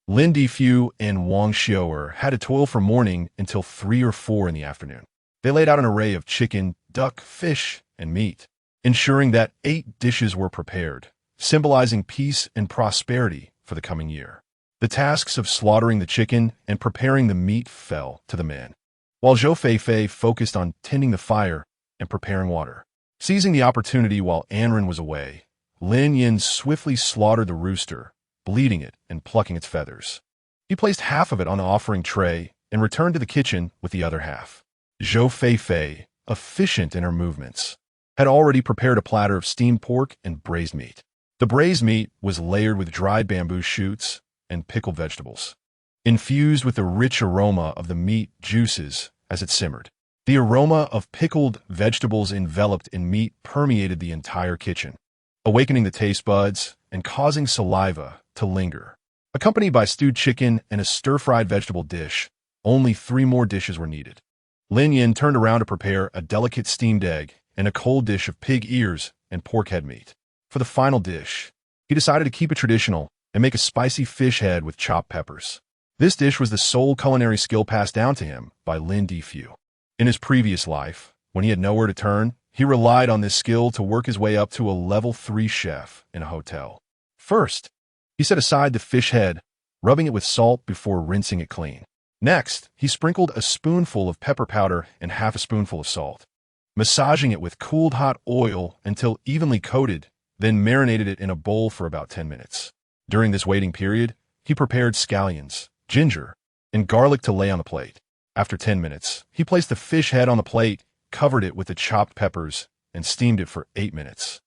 Lin Difu and Wang Xiu'er had to toil from morning until 3 or 4 in the afternoon. They laid out an array of chicken, duck, fish, and meat, ensuring that 8 dishes were prepared, symbolizing peace and prosperity for the coming year. The tasks of slaughtering the chicken and preparing the meat fell to the men, while Zhou Feifei focused on tending the fire and preparing water. Seizing the opportunity while Anrin was away, Lin Yan swiftly slaughtered the rooster, bleeding it and plucking its feathers. He placed half of it on the offering tray and returned to the kitchen with the other half. Zhou Feifei, efficient in her movements, had already prepared a platter of steamed pork and braised meat. The braised meat was layered with dried bamboo shoots and pickled vegetables, infused with the rich aroma of the meat juices as it simmered. The aroma of pickled vegetables enveloped in meat permeated the entire kitchen, awakening the taste buds and causing saliva to linger. Accompanied by stewed chicken and a stir-fried vegetable dish, only 3 more dishes were needed. Lin Yan turned around to prepare a delicate steamed egg and a cold dish of pig ears and pork head meat. For the final dish, he decided to keep it traditional and make a spicy fish head with chopped peppers. This dish was the sole culinary skill passed down to him by Lin Difu. In his previous life, when he had nowhere to turn, he relied on this skill to work his way up to a level 3 chef in a hotel. First, he set aside the fish head, rubbing it with salt before rinsing it clean. Next, he sprinkled a spoonful of pepper powder and half a spoonful of salt, massaging it with cooled hot oil until evenly coated, then marinated it in a bowl for about 10 minutes. During this waiting period, he prepared scallions, ginger, and garlic to lay on the plate. After 10 minutes, he placed the fish head on the plate, covered it with the chopped peppers, and steamed it for 8 minutes,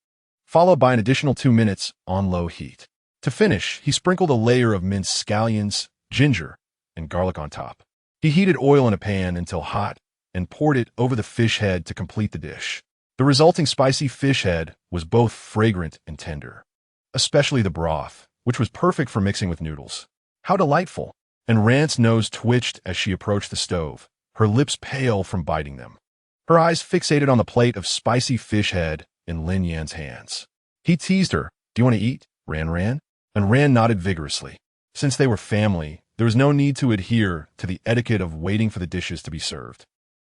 followed by an additional 2 minutes on low heat. To finish, he sprinkled a layer of minced scallions, ginger, and garlic on top. He heated oil in a pan until hot and poured it over the fish head to complete the dish. The resulting spicy fish head was both fragrant and tender, especially the broth, which was perfect for mixing with noodles. How delightful! And Rand's nose twitched as she approached the stove, her lips pale from biting them. Her eyes fixated on the plate of spicy fish head in Lin Yan's hands. He teased her, "Do you want to eat, Ran?" And Rand nodded vigorously. Since they were family, there was no need to adhere to the etiquette of waiting for the dishes to be served.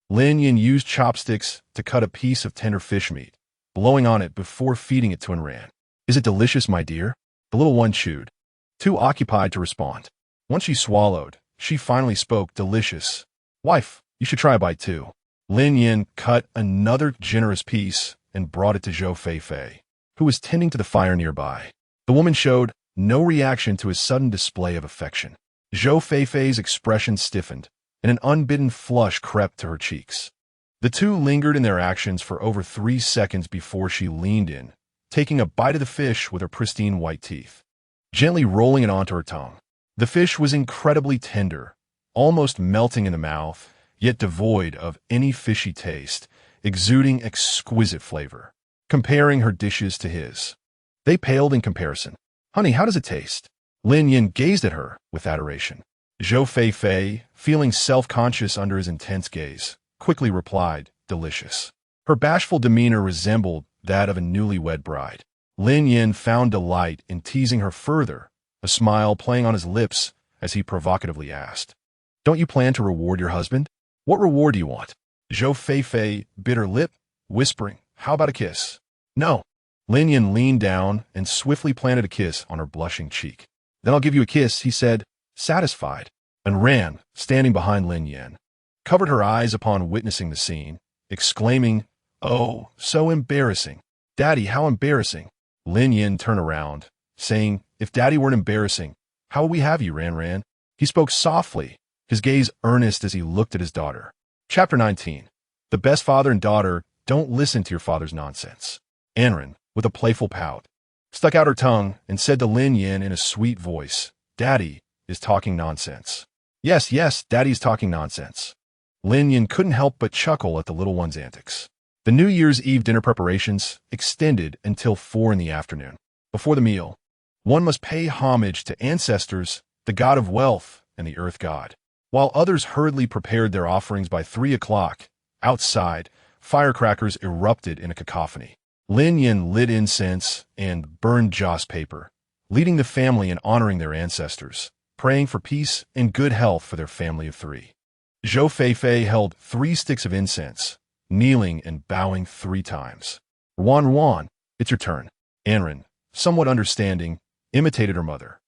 Lin Yan used chopsticks to cut a piece of tender fish meat, blowing on it before feeding it to Ran. "Is it delicious, my dear?" The little one chewed, too occupied to respond. Once she swallowed, she finally spoke, "Delicious. Wife, you should try a bite too." Lin Yan cut another generous piece and brought it to Zhou Feifei, who was tending to the fire nearby. The woman showed no reaction to his sudden display of affection. Zhou Feifei's expression stiffened, and an unbidden flush crept to her cheeks. The two lingered in their actions for over 3 seconds before she leaned in, taking a bite of the fish with her pristine white teeth, gently rolling it onto her tongue. The fish was incredibly tender, almost melting in the mouth, yet devoid of any fishy taste, exuding exquisite flavor. Comparing her dishes to his, they paled in comparison. "Honey, how does it taste?" Lin Yan gazed at her with adoration. Zhou Feifei, feeling self-conscious under his intense gaze, quickly replied, "Delicious." Her bashful demeanor resembled that of a newlywed bride. Lin Yan found delight in teasing her further, a smile playing on his lips as he provocatively asked, "Don't you plan to reward your husband? What reward do you want?" Zhou Feifei bit her lip, whispering, "How about a kiss?" "No." Lin Yan leaned down and swiftly planted a kiss on her blushing cheek. "Then I'll give you a kiss," he said, satisfied, and Ran, standing behind Lin Yan, covered her eyes upon witnessing the scene, exclaiming, "Oh, so embarrassing. Daddy, how embarrassing." Lin Yan turned around, saying, "If Daddy weren't embarrassing, how would we have you, Ran?" He spoke softly, his gaze earnest as he looked at his daughter. Chapter 19. The best father and daughter don't listen to your father's nonsense. Anren, with a playful pout, stuck out her tongue and said to Lin Yan in a sweet voice, "Daddy is talking nonsense." Yes, Daddy's talking nonsense." Lin Yan couldn't help but chuckle at the little one's antics. The New Year's Eve dinner preparations extended until 4 in the afternoon. Before the meal, one must pay homage to ancestors, the god of wealth and the earth god. While others hurriedly prepared their offerings by 3 o'clock, outside, firecrackers erupted in a cacophony. Lin Yan lit incense and burned joss paper, leading the family in honoring their ancestors, praying for peace and good health for their family of 3. Zhou Feifei held 3 sticks of incense, kneeling and bowing 3 times. Ran, it's your turn." Anren, somewhat understanding, imitated her mother.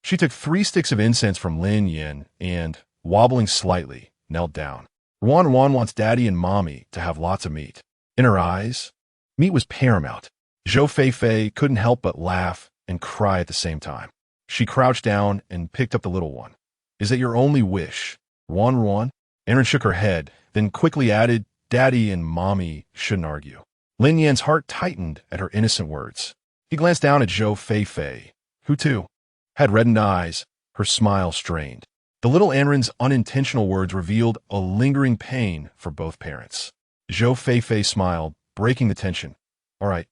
She took 3 sticks of incense from Lin Yan and, wobbling slightly, knelt down. Ran wants Daddy and Mommy to have lots of meat. In her eyes, meat was paramount. Zhou Feifei couldn't help but laugh and cry at the same time. She crouched down and picked up the little one. "Is that your only wish, Ran?" Anren shook her head, then quickly added, "Daddy and Mommy shouldn't argue." Lin Yan's heart tightened at her innocent words. He glanced down at Zhou Feifei, who too had reddened eyes, her smile strained. The little Anren's unintentional words revealed a lingering pain for both parents. Zhou Feifei smiled, breaking the tension. "All right,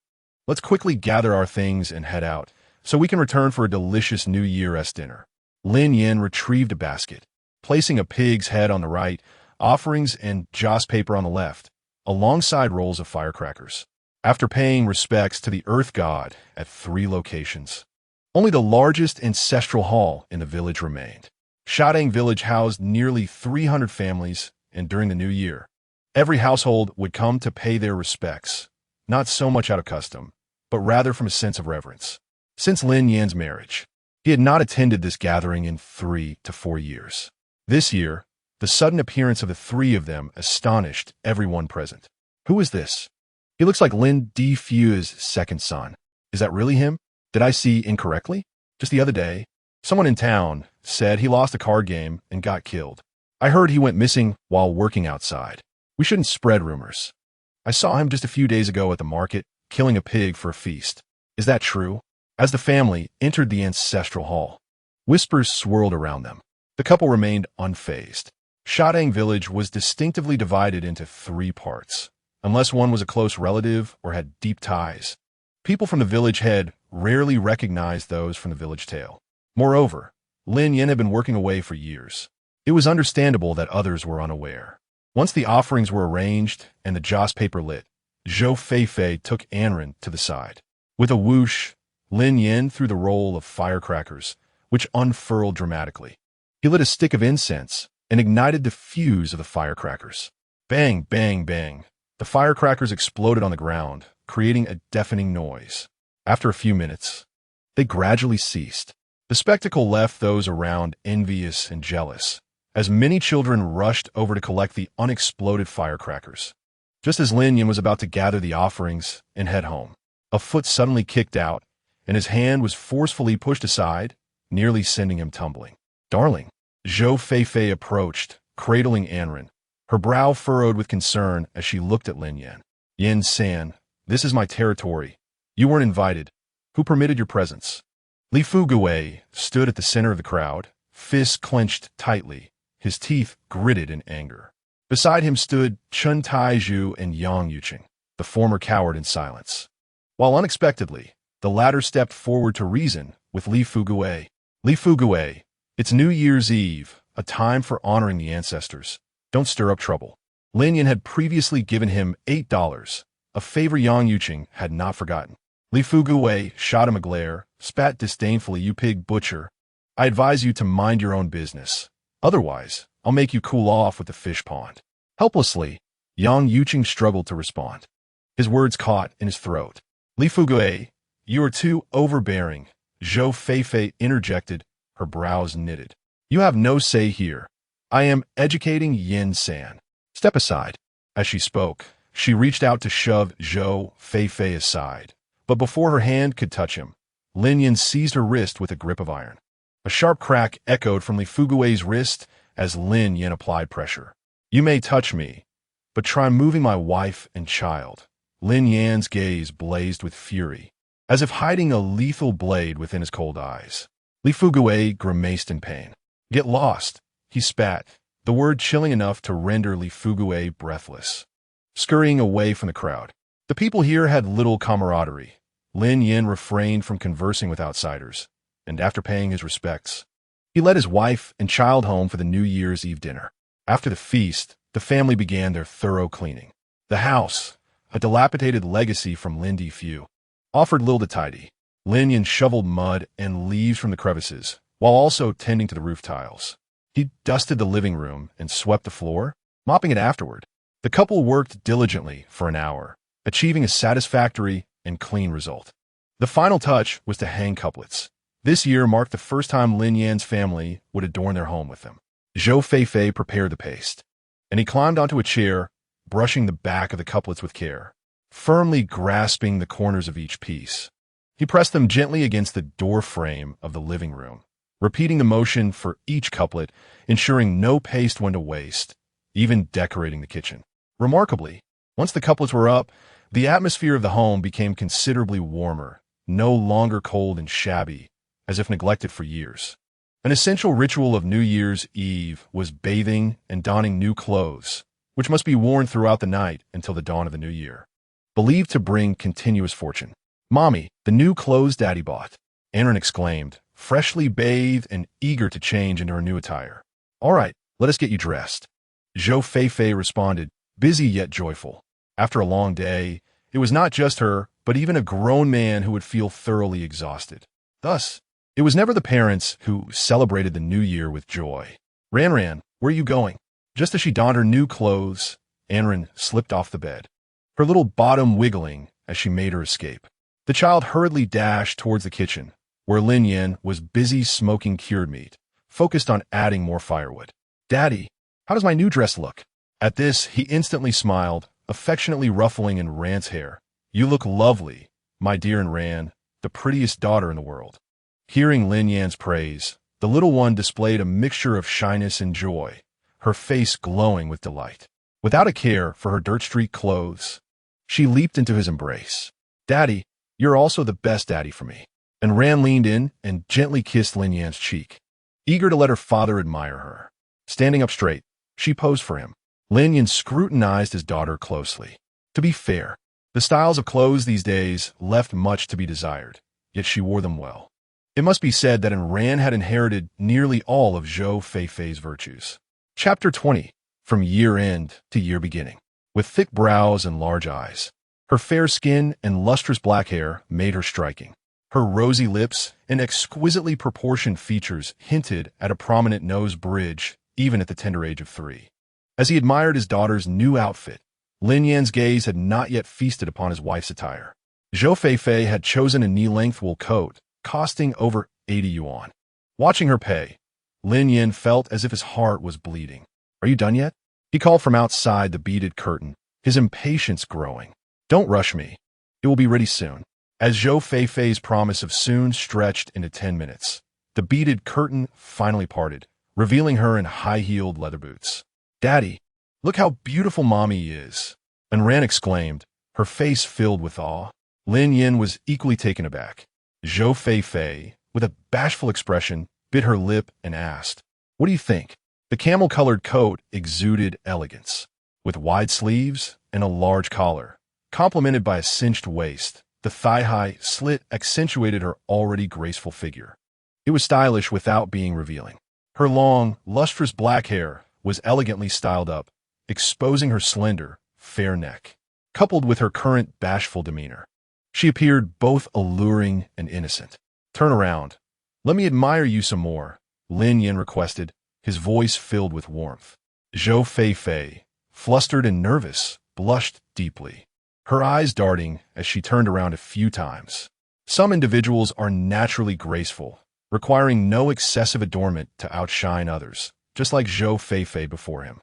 let's quickly gather our things and head out, so we can return for a delicious New Year's dinner." Lin Yan retrieved a basket, placing a pig's head on the right, offerings and joss paper on the left, alongside rolls of firecrackers. After paying respects to the Earth God at 3 locations, only the largest ancestral hall in the village remained. Shadang village housed nearly 300 families, and during the new year, every household would come to pay their respects, not so much out of custom, but rather from a sense of reverence. Since Lin Yan's marriage, he had not attended this gathering in 3 to 4 years. This year, the sudden appearance of the 3 of them astonished everyone present. "Who is this? He looks like Lin Defue's second son. Is that really him? Did I see incorrectly? Just the other day, someone in town said he lost a card game and got killed. I heard he went missing while working outside. We shouldn't spread rumors." I saw him just a few days ago at the market, killing a pig for a feast. Is that true? As the family entered the ancestral hall, whispers swirled around them. The couple remained unfazed. Shadang village was distinctively divided into three parts, unless one was a close relative or had deep ties. People from the village head rarely recognized those from the village tail. Moreover, Lin Yan had been working away for years. It was understandable that others were unaware. Once the offerings were arranged and the joss paper lit, Zhou Feifei took Anren to the side. With a whoosh, Lin Yan threw the roll of firecrackers, which unfurled dramatically. He lit a stick of incense and ignited the fuse of the firecrackers. Bang, bang, bang. The firecrackers exploded on the ground, creating a deafening noise. After a few minutes, they gradually ceased. The spectacle left those around envious and jealous, as many children rushed over to collect the unexploded firecrackers. Just as Lin Yan was about to gather the offerings and head home, a foot suddenly kicked out, and his hand was forcefully pushed aside, nearly sending him tumbling. Darling, Zhou Feifei approached, cradling Anren, her brow furrowed with concern as she looked at Lin Yan. Yin San, this is my territory. You weren't invited. Who permitted your presence? Li Fugui stood at the center of the crowd, fists clenched tightly, his teeth gritted in anger. Beside him stood Chun Taizhu and Yang Yuqing, the former cowered in silence. While unexpectedly, the latter stepped forward to reason with Li Fugui. Li Fugui, it's New Year's Eve, a time for honoring the ancestors. Don't stir up trouble. Lin Yan had previously given him $8, a favor Yang Yuqing had not forgotten. Li Fugui shot him a glare, spat disdainfully, "You pig butcher. I advise you to mind your own business. Otherwise, I'll make you cool off with the fish pond." Helplessly, Yang Yuqing struggled to respond. His words caught in his throat. Li Fugui, you are too overbearing, Zhou Feifei interjected, her brows knitted. You have no say here. I am educating Yin San. Step aside. As she spoke, she reached out to shove Zhou Feifei aside. But before her hand could touch him, Lin Yan seized her wrist with a grip of iron. A sharp crack echoed from Li Fugui's wrist as Lin Yan applied pressure. You may touch me, but try moving my wife and child. Lin Yan's gaze blazed with fury, as if hiding a lethal blade within his cold eyes. Li Fugui grimaced in pain. Get lost, he spat, the word chilling enough to render Li Fugui breathless. Scurrying away from the crowd, the people here had little camaraderie. Lin Yan refrained from conversing with outsiders, and after paying his respects, he led his wife and child home for the New Year's Eve dinner. After the feast, the family began their thorough cleaning. The house, a dilapidated legacy from Lin Fu, offered little to tidy. Lin Yan shoveled mud and leaves from the crevices, while also tending to the roof tiles. He dusted the living room and swept the floor, mopping it afterward. The couple worked diligently for an hour, achieving a satisfactory and clean result. The final touch was to hang couplets. This year marked the first time Lin Yan's family would adorn their home with them. Zhou Feifei prepared the paste, and he climbed onto a chair, brushing the back of the couplets with care, firmly grasping the corners of each piece. He pressed them gently against the door frame of the living room, repeating the motion for each couplet, ensuring no paste went to waste, even decorating the kitchen. Remarkably, once the couplets were up, the atmosphere of the home became considerably warmer, no longer cold and shabby, as if neglected for years. An essential ritual of New Year's Eve was bathing and donning new clothes, which must be worn throughout the night until the dawn of the new year, believed to bring continuous fortune. Mommy, the new clothes Daddy bought, Anren exclaimed, freshly bathed and eager to change into her new attire. All right, let us get you dressed. Zhou Feifei responded, busy yet joyful. After a long day, it was not just her, but even a grown man who would feel thoroughly exhausted. Thus, it was never the parents who celebrated the new year with joy. Ran, where are you going? Just as she donned her new clothes, Anren slipped off the bed, her little bottom wiggling as she made her escape. The child hurriedly dashed towards the kitchen, where Lin Yan was busy smoking cured meat, focused on adding more firewood. Daddy, how does my new dress look? At this, he instantly smiled, affectionately ruffling in Ran's hair. You look lovely, my dear Ran, the prettiest daughter in the world. Hearing Lin Yan's praise, the little one displayed a mixture of shyness and joy, her face glowing with delight. Without a care for her dirt-streaked clothes, She leaped into his embrace. "Daddy, you're also the best daddy for me." And Ran leaned in and gently kissed Lin Yan's cheek, eager to let her father admire her. Standing up straight, she posed for him. Lin Yan scrutinized his daughter closely. To be fair, the styles of clothes these days left much to be desired, yet she wore them well. It must be said that Ran had inherited nearly all of Zhou Feifei's virtues. Chapter 20. From year end to year beginning. With thick brows and large eyes, her fair skin and lustrous black hair made her striking. Her rosy lips and exquisitely proportioned features hinted at a prominent nose bridge even at the tender age of 3. As he admired his daughter's new outfit, Lin Yan's gaze had not yet feasted upon his wife's attire. Zhou Feifei had chosen a knee-length wool coat, costing over 80 yuan. Watching her pay, Lin Yan felt as if his heart was bleeding. "Are you done yet?" He called from outside the beaded curtain, his impatience growing. "Don't rush me. It will be ready soon." As Zhou Feifei's promise of soon stretched into 10 minutes, the beaded curtain finally parted, revealing her in high-heeled leather boots. "Daddy, look how beautiful Mommy is," Ran exclaimed, her face filled with awe. Lin Yan was equally taken aback. Zhou Feifei, with a bashful expression, bit her lip and asked, "What do you think?" The camel-colored coat exuded elegance. With wide sleeves and a large collar, complemented by a cinched waist, the thigh-high slit accentuated her already graceful figure. It was stylish without being revealing. Her long, lustrous black hair was elegantly styled up, exposing her slender, fair neck. Coupled with her current bashful demeanor, she appeared both alluring and innocent. "Turn around. Let me admire you some more," Lin Yan requested, his voice filled with warmth. Zhou Feifei, flustered and nervous, blushed deeply, her eyes darting as she turned around a few times. Some individuals are naturally graceful, requiring no excessive adornment to outshine others, just like Zhou Feifei before him.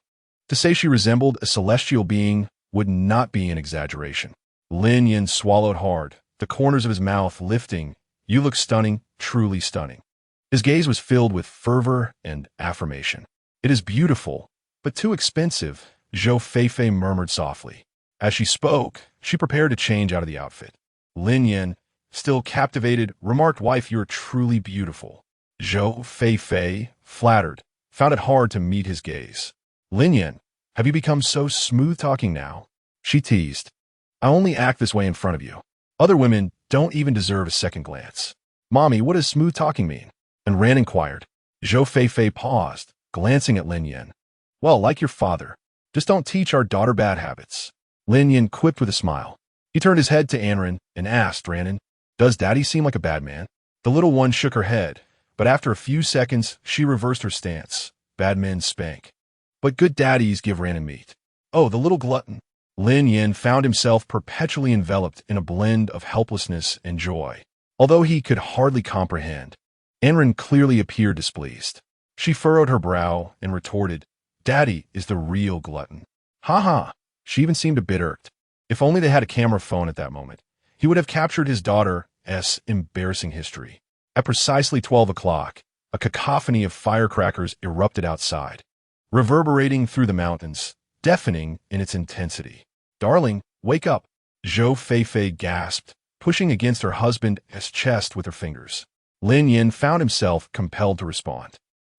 To say she resembled a celestial being would not be an exaggeration. Lin Yan swallowed hard, the corners of his mouth lifting. "You look stunning, truly stunning." His gaze was filled with fervor and affirmation. "It is beautiful, but too expensive," Zhou Feifei murmured softly. As she spoke, she prepared to change out of the outfit. Lin Yan, still captivated, remarked, "Wife, you're truly beautiful." Zhou Feifei, flattered, found it hard to meet his gaze. "Lin Yan, have you become so smooth-talking now?" She teased. "I only act this way in front of you. Other women don't even deserve a second glance." "Mommy, what does smooth-talking mean?" And Ran inquired. Zhou Feifei paused, glancing at Lin Yan. "Well, like your father. Just don't teach our daughter bad habits." Lin Yan quipped with a smile. He turned his head to Anren and asked Ranan, "Does Daddy seem like a bad man?" The little one shook her head, but after a few seconds, she reversed her stance. "Bad men spank, but good daddies give Ranan meat." "Oh, the little glutton." Lin Yan found himself perpetually enveloped in a blend of helplessness and joy, although he could hardly comprehend. Anren clearly appeared displeased. She furrowed her brow and retorted, "Daddy is the real glutton." "Ha ha." She even seemed a bit irked. If only they had a camera phone at that moment, he would have captured his daughter's embarrassing history. At precisely 12 o'clock, a cacophony of firecrackers erupted outside, reverberating through the mountains, deafening in its intensity. "Darling, wake up," Zhou Feifei gasped, pushing against her husband's chest with her fingers. Lin Yan found himself compelled to respond.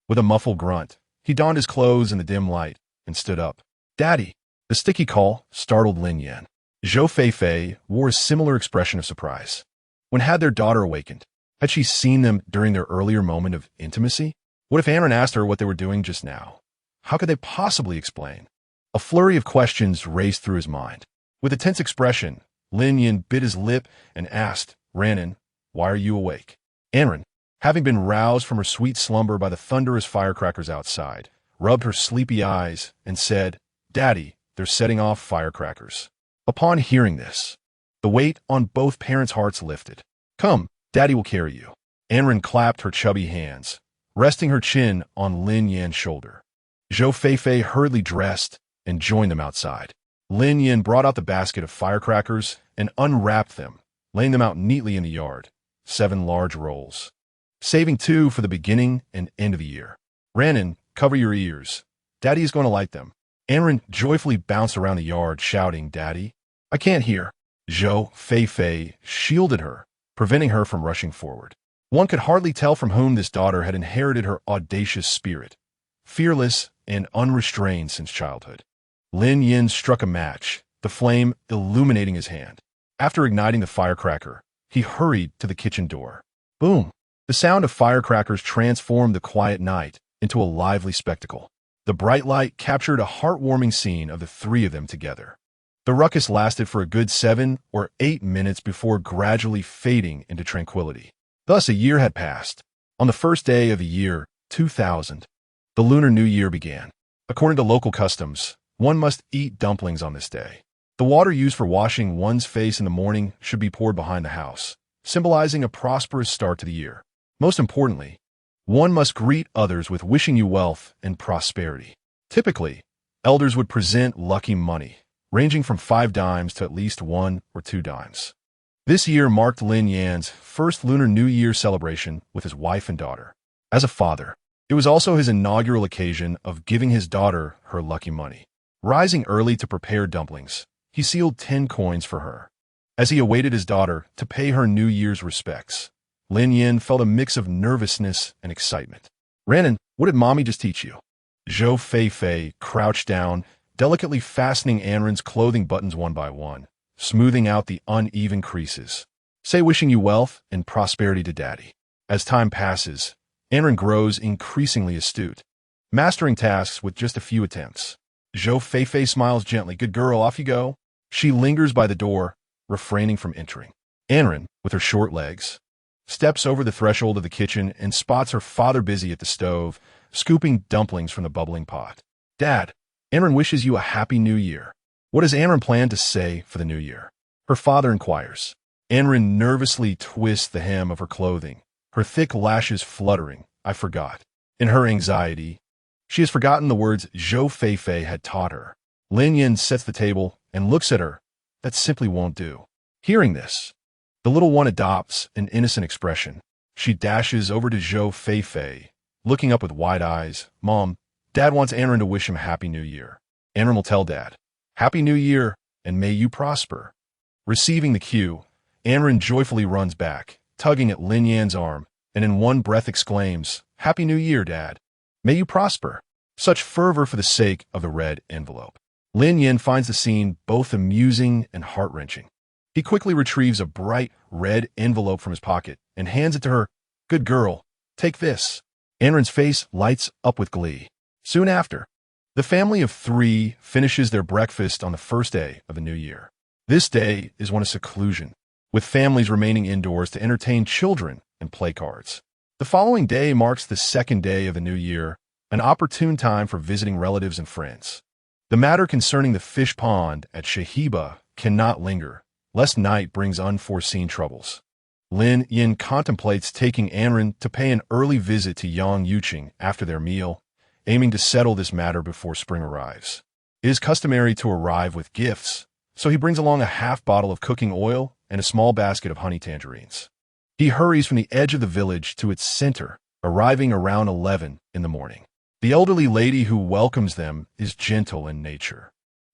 With a muffled grunt, he donned his clothes in the dim light and stood up. "Daddy!" The sticky call startled Lin Yan. Zhou Feifei wore a similar expression of surprise. When had their daughter awakened? Had she seen them during their earlier moment of intimacy? What if Anren asked her what they were doing just now? How could they possibly explain? A flurry of questions raced through his mind. With a tense expression, Lin Yan bit his lip and asked, "Ranan, why are you awake?" Anren, having been roused from her sweet slumber by the thunderous firecrackers outside, rubbed her sleepy eyes and said, "Daddy, they're setting off firecrackers." Upon hearing this, the weight on both parents' hearts lifted. "Come, Daddy will carry you." Anren clapped her chubby hands, resting her chin on Lin Yan's shoulder. Zhou Feifei hurriedly dressed and joined them outside. Lin Yan brought out the basket of firecrackers and unwrapped them, laying them out neatly in the yard, 7 large rolls, saving 2 for the beginning and end of the year. "Ranan, cover your ears. Daddy is going to light them." Anren joyfully bounced around the yard, shouting, "Daddy, I can't hear. Zhou Feifei shielded her, preventing her from rushing forward. One could hardly tell from whom this daughter had inherited her audacious spirit, fearless and unrestrained since childhood. Lin Yan struck a match, the flame illuminating his hand. After igniting the firecracker, he hurried to the kitchen door. Boom! The sound of firecrackers transformed the quiet night into a lively spectacle. The bright light captured a heartwarming scene of the three of them together. The ruckus lasted for a good 7 or 8 minutes before gradually fading into tranquility. Thus a year had passed. On the first day of the year 2000, the Lunar New Year began. According to local customs, one must eat dumplings on this day. The water used for washing one's face in the morning should be poured behind the house, symbolizing a prosperous start to the year. Most importantly, one must greet others with wishing you wealth and prosperity. Typically, elders would present lucky money, ranging from 5 dimes to at least 1 or 2 dimes. This year marked Lin Yan's first Lunar New Year celebration with his wife and daughter. As a father, it was also his inaugural occasion of giving his daughter her lucky money. Rising early to prepare dumplings, he sealed 10 coins for her. As he awaited his daughter to pay her New Year's respects, Lin Yan felt a mix of nervousness and excitement. Ranan, what did mommy just teach you? Zhou Feifei crouched down, delicately fastening Anren's clothing buttons one by one, smoothing out the uneven creases. Say wishing you wealth and prosperity to daddy. As time passes, Anren grows increasingly astute, mastering tasks with just a few attempts. Zhou Feifei smiles gently. Good girl, off you go. She lingers by the door, refraining from entering. Anren, with her short legs, steps over the threshold of the kitchen and spots her father busy at the stove, scooping dumplings from the bubbling pot. Dad, Anren wishes you a happy new year. What does Anren plan to say for the new year? Her father inquires. Anren nervously twists the hem of her clothing, her thick lashes fluttering. I forgot. In her anxiety, she has forgotten the words Zhou Feifei had taught her. Lin Yan sets the table and looks at her. That simply won't do. Hearing this, the little one adopts an innocent expression. She dashes over to Zhou Feifei, looking up with wide eyes. Mom, Dad wants Anren to wish him a happy new year. Anren will tell Dad, Happy New Year, and may you prosper. Receiving the cue, Anren joyfully runs back, tugging at Lin Yan's arm, and in one breath exclaims, Happy New Year, Dad. May you prosper. Such fervor for the sake of the red envelope. Lin Yan finds the scene both amusing and heart-wrenching. He quickly retrieves a bright red envelope from his pocket and hands it to her. Good girl, take this. Anren's face lights up with glee. Soon after, the family of 3 finishes their breakfast on the first day of the new year. This day is one of seclusion, with families remaining indoors to entertain children and play cards. The following day marks the second day of the new year, an opportune time for visiting relatives and friends. The matter concerning the fish pond at Shahiba cannot linger, lest night brings unforeseen troubles. Lin Yan contemplates taking Anren to pay an early visit to Yang Yuqing after their meal, aiming to settle this matter before spring arrives. It is customary to arrive with gifts, so he brings along a half bottle of cooking oil and a small basket of honey tangerines. He hurries from the edge of the village to its center, arriving around 11 in the morning. The elderly lady who welcomes them is gentle in nature,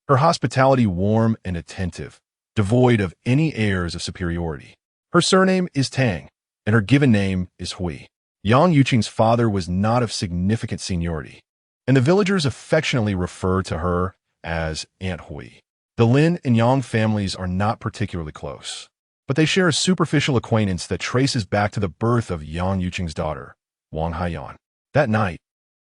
her hospitality warm and attentive, devoid of any airs of superiority. Her surname is Tang, and her given name is Hui. Yang Yuqing's father was not of significant seniority, and the villagers affectionately refer to her as Aunt Hui. The Lin and Yang families are not particularly close, but they share a superficial acquaintance that traces back to the birth of Yang Yuqing's daughter, Wang Haiyan. That night,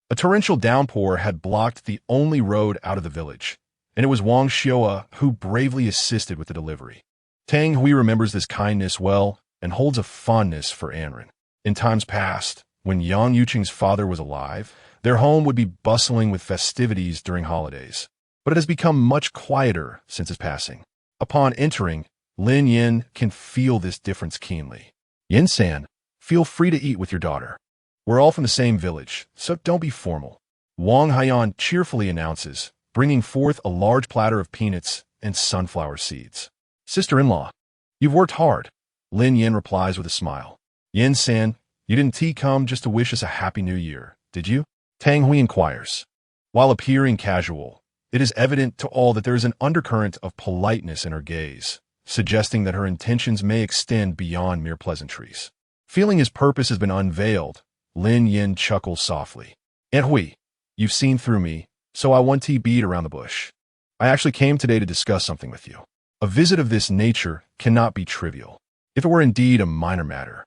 a torrential downpour had blocked the only road out of the village, and it was Wang Xiaoa who bravely assisted with the delivery. Tang Hui remembers this kindness well and holds a fondness for Anren. In times past, when Yang Yuqing's father was alive, their home would be bustling with festivities during holidays, but it has become much quieter since his passing. Upon entering, Lin Yan can feel this difference keenly. Yin-san, feel free to eat with your daughter. We're all from the same village, so don't be formal. Wang Haiyan cheerfully announces, bringing forth a large platter of peanuts and sunflower seeds. Sister-in-law, you've worked hard, Lin Yan replies with a smile. Yin-san, you didn't come just to wish us a happy new year, did you? Tang Hui inquires. While appearing casual, It is evident to all that there is an undercurrent of politeness in her gaze, suggesting that her intentions may extend beyond mere pleasantries. Feeling his purpose has been unveiled, Lin Yan chuckles softly. Aunt Hui, you've seen through me, so I want to beat around the bush. I actually came today to discuss something with you. A visit of this nature cannot be trivial. If it were indeed a minor matter,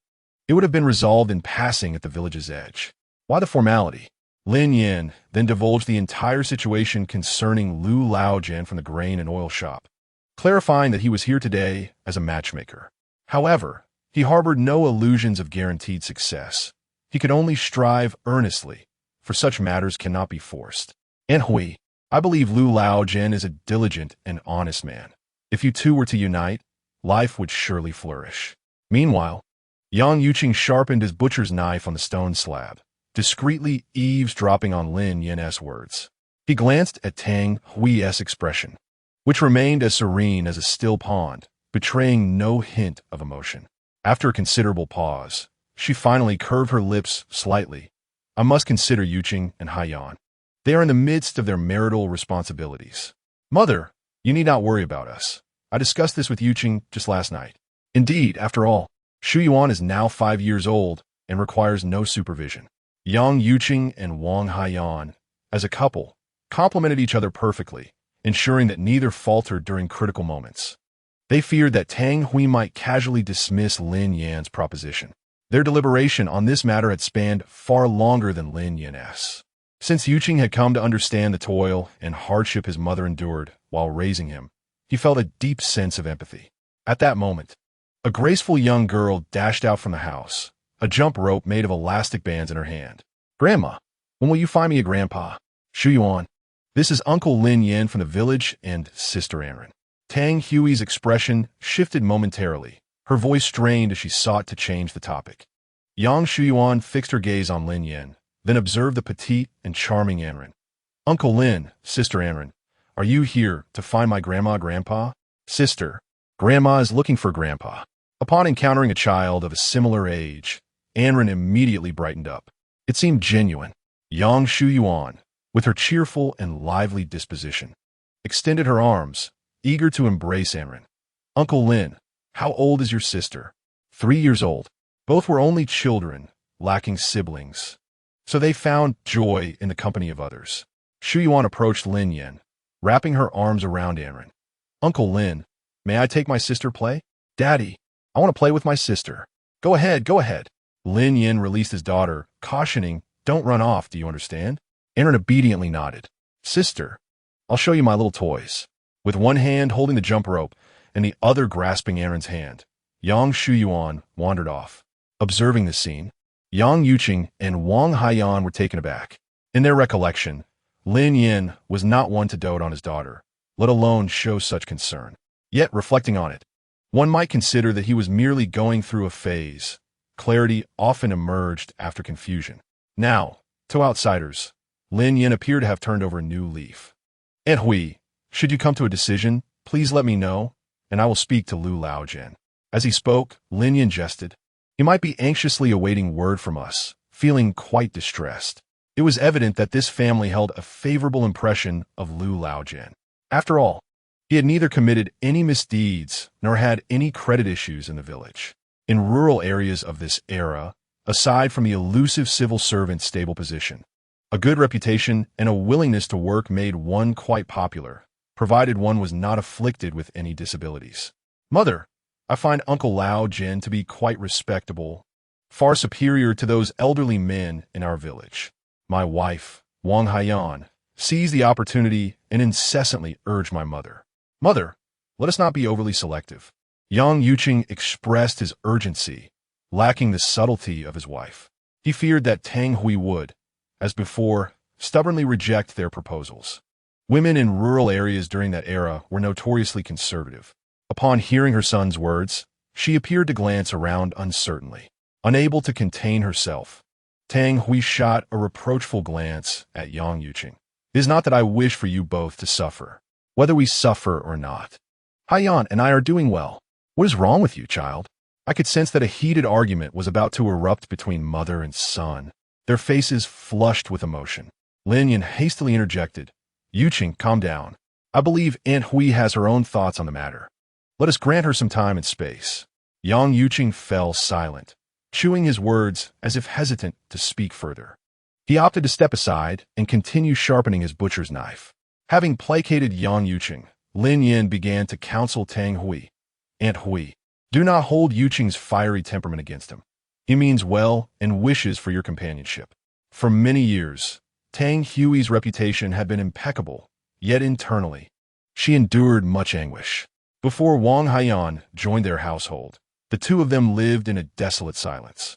it would have been resolved in passing at the village's edge. Why the formality? Lin Yan then divulged the entire situation concerning Lu Laojian from the grain and oil shop, clarifying that he was here today as a matchmaker. However, he harbored no illusions of guaranteed success. He could only strive earnestly, for such matters cannot be forced. Aunt Hui, I believe Lu Laojian is a diligent and honest man. If you two were to unite, life would surely flourish. Meanwhile, Yang Yuqing sharpened his butcher's knife on the stone slab, discreetly eavesdropping on Lin Yan's words. He glanced at Tang Hui's expression, which remained as serene as a still pond, betraying no hint of emotion. After a considerable pause, she finally curved her lips slightly. I must consider Yuqing and Haiyan. They are in the midst of their marital responsibilities. Mother, you need not worry about us. I discussed this with Yuqing just last night. Indeed, after all, Shu Yuan is now 5 years old and requires no supervision. Yang Yuqing and Wang Haiyan, as a couple, complemented each other perfectly, ensuring that neither faltered during critical moments. They feared that Tang Hui might casually dismiss Lin Yan's proposition. Their deliberation on this matter had spanned far longer than Lin Yan's. Since Yuqing had come to understand the toil and hardship his mother endured while raising him, he felt a deep sense of empathy. At that moment, a graceful young girl dashed out from the house, a jump rope made of elastic bands in her hand. Grandma, when will you find me a grandpa? Shu Yuan. This is Uncle Lin Yan from the village and Sister Aaron. Tang Hui's expression shifted momentarily, her voice strained as she sought to change the topic. Yang Shu Yuan fixed her gaze on Lin Yan, then observed the petite and charming Aaron. Uncle Lin, Sister Aaron, are you here to find my grandpa? Sister, Grandma is looking for Grandpa. Upon encountering a child of a similar age, Aaron immediately brightened up. It seemed genuine. Yang Shu Yuan, with her cheerful and lively disposition, extended her arms, eager to embrace Aaron. Uncle Lin, how old is your sister? 3 years old. Both were only children, lacking siblings, so they found joy in the company of others. Shu Yuan approached Lin Yan, wrapping her arms around Aaron. Uncle Lin, may I take my sister play? Daddy, I want to play with my sister. Go ahead, go ahead. Lin Yan released his daughter, cautioning, don't run off, do you understand? Aaron obediently nodded. Sister, I'll show you my little toys. With one hand holding the jump rope and the other grasping Aaron's hand, Yang Shu Yuan wandered off. Observing the scene, Yang Yuqing and Wang Haiyan were taken aback. In their recollection, Lin Yan was not one to dote on his daughter, let alone show such concern. Yet, reflecting on it, one might consider that he was merely going through a phase. Clarity often emerged after confusion. Now, to outsiders, Lin Yan appeared to have turned over a new leaf. Aunt Hui, should you come to a decision, please let me know, and I will speak to Lu Laojian. As he spoke, Lin Yan jested. He might be anxiously awaiting word from us, feeling quite distressed. It was evident that this family held a favorable impression of Lu Laojian. After all, he had neither committed any misdeeds nor had any credit issues in the village. In rural areas of this era, aside from the elusive civil servant's stable position, a good reputation and a willingness to work made one quite popular, provided one was not afflicted with any disabilities. Mother, I find Uncle Lao Jin to be quite respectable, far superior to those elderly men in our village. My wife, Wang Haiyan, seized the opportunity and incessantly urged my mother. Mother, let us not be overly selective. Yang Yuqing expressed his urgency, lacking the subtlety of his wife. He feared that Tang Hui would, as before, stubbornly reject their proposals. Women in rural areas during that era were notoriously conservative. Upon hearing her son's words, she appeared to glance around uncertainly. Unable to contain herself, Tang Hui shot a reproachful glance at Yang Yuqing. It is not that I wish for you both to suffer, whether we suffer or not. Haiyan and I are doing well. What is wrong with you, child? I could sense that a heated argument was about to erupt between mother and son. Their faces flushed with emotion. Lin Yan hastily interjected, Yuqing, calm down. I believe Aunt Hui has her own thoughts on the matter. Let us grant her some time and space. Yang Yuqing fell silent, chewing his words as if hesitant to speak further. He opted to step aside and continue sharpening his butcher's knife. Having placated Yang Yuqing, Lin Yan began to counsel Tang Hui. Aunt Hui, do not hold Yuqing's fiery temperament against him. He means well and wishes for your companionship. For many years, Tang Hui's reputation had been impeccable, yet internally, she endured much anguish. Before Wang Haiyan joined their household, the two of them lived in a desolate silence.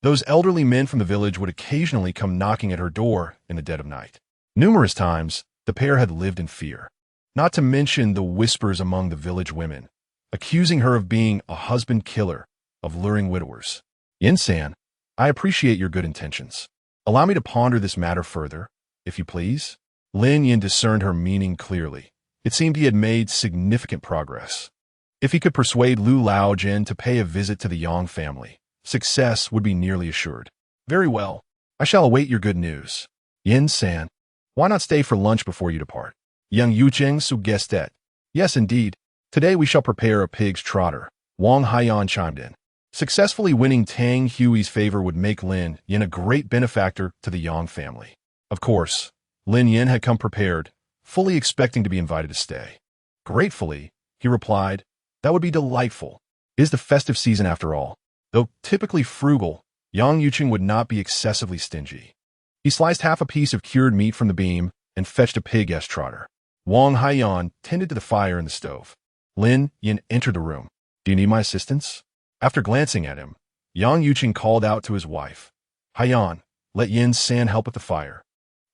Those elderly men from the village would occasionally come knocking at her door in the dead of night. Numerous times, the pair had lived in fear, not to mention the whispers among the village women, accusing her of being a husband killer, of luring widowers. Yin-san, I appreciate your good intentions. Allow me to ponder this matter further, if you please. Lin Yan discerned her meaning clearly. It seemed he had made significant progress. If he could persuade Lu Laojin to pay a visit to the Yang family, success would be nearly assured. Very well. I shall await your good news. Yin-san, why not stay for lunch before you depart? Yang Yuqing suggested. Yes, indeed. Today we shall prepare a pig's trotter. Wang Haiyan chimed in. Successfully winning Tang Hui's favor would make Lin Yan a great benefactor to the Yang family. Of course, Lin Yan had come prepared, fully expecting to be invited to stay. Gratefully, he replied, that would be delightful. It is the festive season after all. Though typically frugal, Yang Yuqing would not be excessively stingy. He sliced half a piece of cured meat from the beam and fetched a pig-ass trotter. Wang Haiyan tended to the fire in the stove. Lin Yan entered the room. Do you need my assistance? After glancing at him, Yang Yuqing called out to his wife. Haiyan, let Yin-san help with the fire.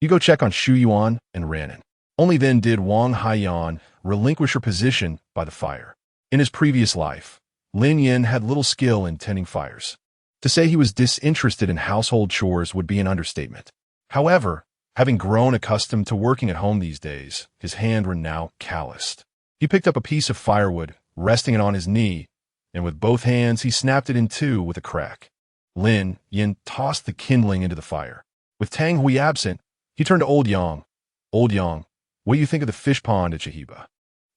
You go check on Shu Yuan and Ranin. Only then did Wang Haiyan relinquish her position by the fire. In his previous life, Lin Yan had little skill in tending fires. To say he was disinterested in household chores would be an understatement. However, having grown accustomed to working at home these days, his hands were now calloused. He picked up a piece of firewood, resting it on his knee, and with both hands he snapped it in two with a crack. Lin Yan tossed the kindling into the fire. With Tang Hui absent, he turned to Old Yang. Old Yang, what do you think of the fish pond at Chahiba?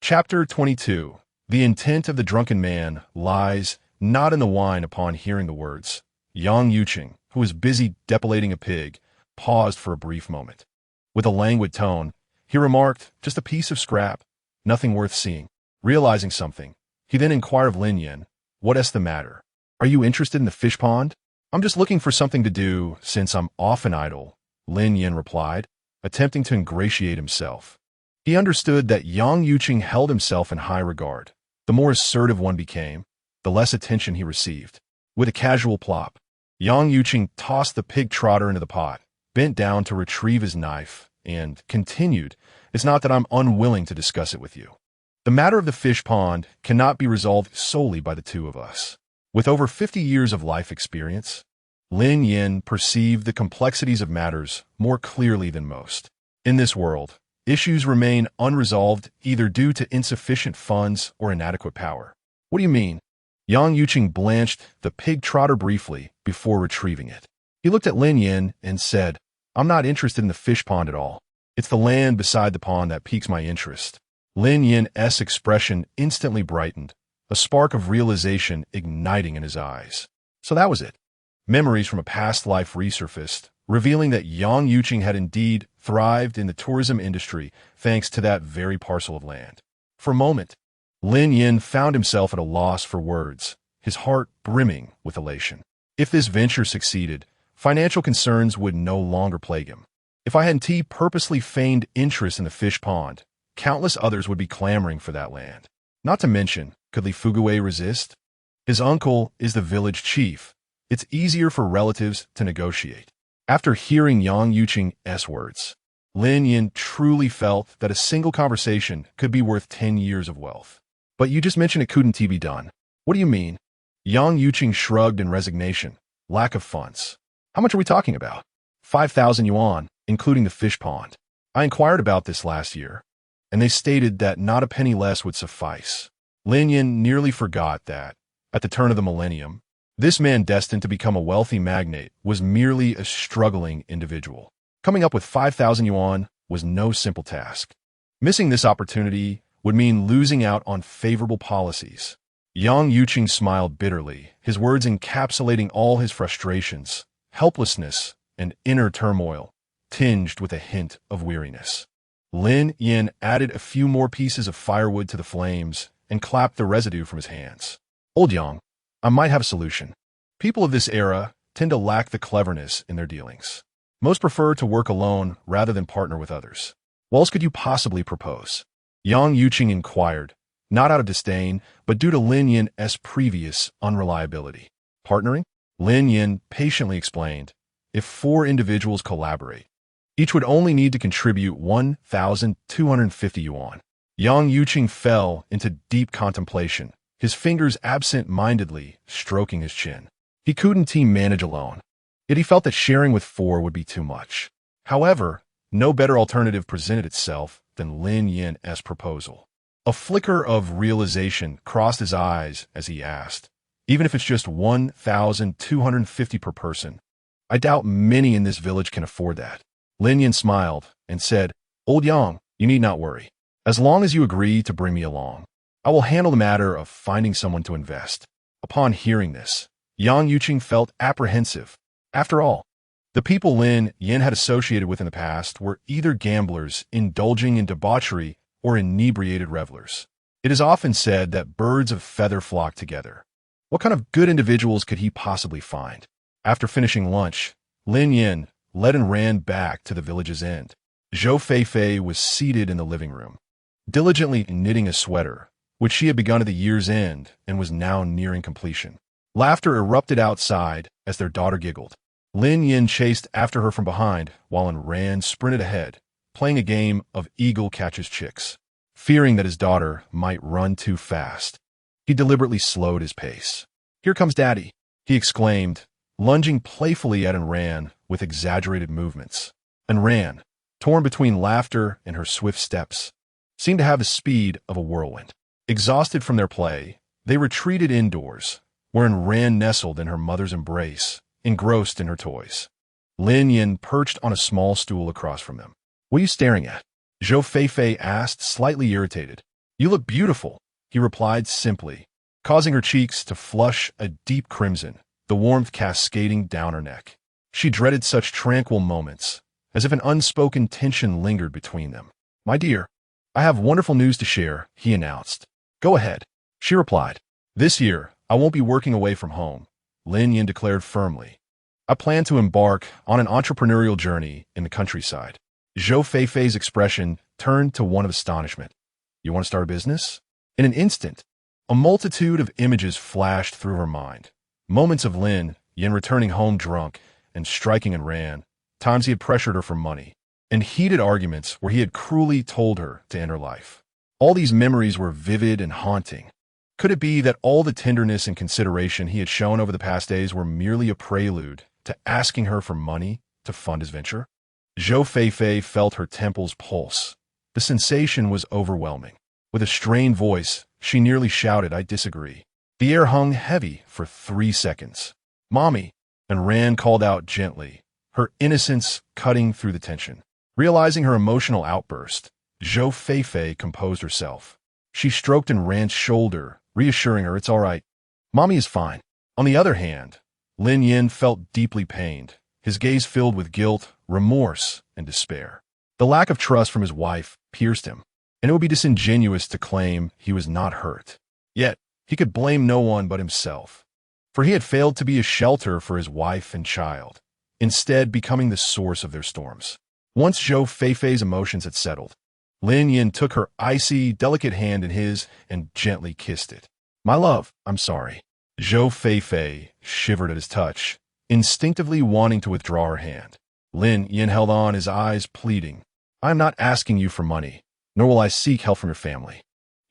Chapter 22. The intent of the drunken man lies not in the wine. Upon hearing the words, Yang Yuqing, who was busy depilating a pig, paused for a brief moment. With a languid tone, he remarked, just a piece of scrap, nothing worth seeing. Realizing something, he then inquired of Lin Yan, what's the matter? Are you interested in the fish pond? I'm just looking for something to do since I'm often idle, Lin Yan replied, attempting to ingratiate himself. He understood that Yang Yuqing held himself in high regard. The more assertive one became, the less attention he received. With a casual plop, Yang Yuqing tossed the pig trotter into the pot, bent down to retrieve his knife, and continued, it's not that I'm unwilling to discuss it with you. The matter of the fish pond cannot be resolved solely by the two of us. With over 50 years of life experience, Lin Yan perceived the complexities of matters more clearly than most. In this world, issues remain unresolved either due to insufficient funds or inadequate power. What do you mean? Yang Yuqing blanched the pig trotter briefly before retrieving it. He looked at Lin Yan and said, I'm not interested in the fish pond at all. It's the land beside the pond that piques my interest. Lin Yan's expression instantly brightened, a spark of realization igniting in his eyes. So that was it. Memories from a past life resurfaced, revealing that Yang Yuqing had indeed thrived in the tourism industry thanks to that very parcel of land. For a moment, Lin Yan found himself at a loss for words, his heart brimming with elation. If this venture succeeded, financial concerns would no longer plague him. If I hadn't purposely feigned interest in the fish pond, countless others would be clamoring for that land. Not to mention, could Li Fuguei resist? His uncle is the village chief. It's easier for relatives to negotiate. After hearing Yang Yuqing's words, Lin Yan truly felt that a single conversation could be worth 10 years of wealth. But you just mentioned it couldn't be done. What do you mean? Yang Yuqing shrugged in resignation. Lack of funds. How much are we talking about? 5,000 yuan, including the fish pond. I inquired about this last year, and they stated that not a penny less would suffice. Lin Yan nearly forgot that, at the turn of the millennium, this man destined to become a wealthy magnate was merely a struggling individual. Coming up with 5,000 yuan was no simple task. Missing this opportunity would mean losing out on favorable policies. Yang Yuqing smiled bitterly, his words encapsulating all his frustrations, helplessness, and inner turmoil, tinged with a hint of weariness. Lin Yan added a few more pieces of firewood to the flames and clapped the residue from his hands. Old Yang, I might have a solution. People of this era tend to lack the cleverness in their dealings. Most prefer to work alone rather than partner with others. What else could you possibly propose? Yang Yuqing inquired, not out of disdain, but due to Lin Yan's previous unreliability. Partnering? Lin Yan patiently explained, if 4 individuals collaborate, each would only need to contribute 1,250 yuan. Yang Yuqing fell into deep contemplation, his fingers absent-mindedly stroking his chin. He couldn't team manage alone, yet he felt that sharing with 4 would be too much. However, no better alternative presented itself than Lin Yan's proposal. A flicker of realization crossed his eyes as he asked, even if it's just 1,250 per person, I doubt many in this village can afford that. Lin Yan smiled and said, Old Yang, you need not worry. As long as you agree to bring me along, I will handle the matter of finding someone to invest. Upon hearing this, Yang Yuqing felt apprehensive. After all, the people Lin Yan had associated with in the past were either gamblers indulging in debauchery or inebriated revelers. It is often said that birds of feather flock together. What kind of good individuals could he possibly find? After finishing lunch, Lin Yan led and ran back to the village's end. Zhou Feifei was seated in the living room, diligently knitting a sweater, which she had begun at the year's end and was now nearing completion. Laughter erupted outside as their daughter giggled. Lin Yan chased after her from behind, while Ran sprinted ahead, playing a game of eagle catches chicks. Fearing that his daughter might run too fast, he deliberately slowed his pace. Here comes Daddy, he exclaimed, lunging playfully at Ran with exaggerated movements. Ran, torn between laughter and her swift steps, seemed to have the speed of a whirlwind. Exhausted from their play, they retreated indoors, wherein Ran nestled in her mother's embrace, engrossed in her toys. Lin Yan perched on a small stool across from them. What are you staring at? Zhou Feifei asked, slightly irritated. You look beautiful, he replied simply, causing her cheeks to flush a deep crimson, the warmth cascading down her neck. She dreaded such tranquil moments, as if an unspoken tension lingered between them. My dear, I have wonderful news to share, he announced. Go ahead, she replied. This year, I won't be working away from home, Lin Yan declared firmly. I plan to embark on an entrepreneurial journey in the countryside. Zhou Feifei's expression turned to one of astonishment. You want to start a business? In an instant, a multitude of images flashed through her mind. Moments of Lin Yan returning home drunk and striking Ran, times he had pressured her for money, and heated arguments where he had cruelly told her to end her life. All these memories were vivid and haunting. Could it be that all the tenderness and consideration he had shown over the past days were merely a prelude to asking her for money to fund his venture? Zhou Feifei felt her temples pulse. The sensation was overwhelming. With a strained voice, she nearly shouted, I disagree. The air hung heavy for 3 seconds. Mommy, and Ran called out gently, her innocence cutting through the tension. Realizing her emotional outburst, Zhou Feifei composed herself. She stroked Ran's shoulder, reassuring her it's all right. Mommy is fine. On the other hand, Lin Yan felt deeply pained, his gaze filled with guilt, remorse, and despair. The lack of trust from his wife pierced him, and it would be disingenuous to claim he was not hurt. Yet, he could blame no one but himself, for he had failed to be a shelter for his wife and child, instead becoming the source of their storms. Once Zhou Feifei's emotions had settled, Lin Yan took her icy, delicate hand in his and gently kissed it. My love, I'm sorry. Zhou Feifei shivered at his touch, instinctively wanting to withdraw her hand. Lin Yan held on, his eyes pleading. I am not asking you for money, nor will I seek help from your family.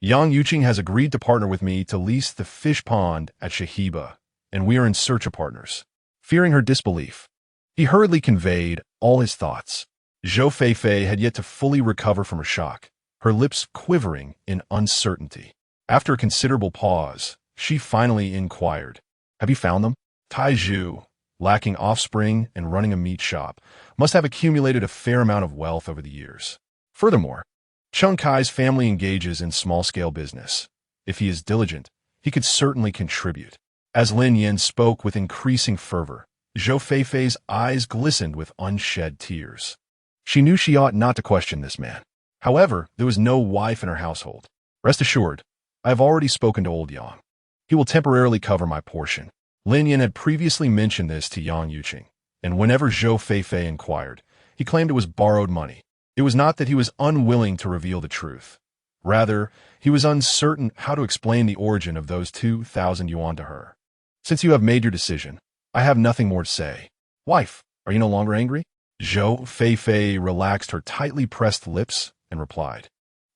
Yang Yuqing has agreed to partner with me to lease the fish pond at Shahiba, and we are in search of partners. Fearing her disbelief, he hurriedly conveyed all his thoughts. Zhou Feifei had yet to fully recover from her shock, her lips quivering in uncertainty. After a considerable pause, she finally inquired, Have you found them? Tai Zhu, lacking offspring and running a meat shop, must have accumulated a fair amount of wealth over the years. Furthermore, Chung Kai's family engages in small-scale business. If he is diligent, he could certainly contribute. As Lin Yan spoke with increasing fervor, Zhou Feifei's eyes glistened with unshed tears. She knew she ought not to question this man. However, there was no wife in her household. Rest assured, I have already spoken to old Yang. He will temporarily cover my portion. Lin Yan had previously mentioned this to Yang Yuqing, and whenever Zhou Feifei inquired, he claimed it was borrowed money. It was not that he was unwilling to reveal the truth. Rather, he was uncertain how to explain the origin of those 2,000 yuan to her. Since you have made your decision, I have nothing more to say. Wife, are you no longer angry? Zhou Feifei relaxed her tightly pressed lips and replied,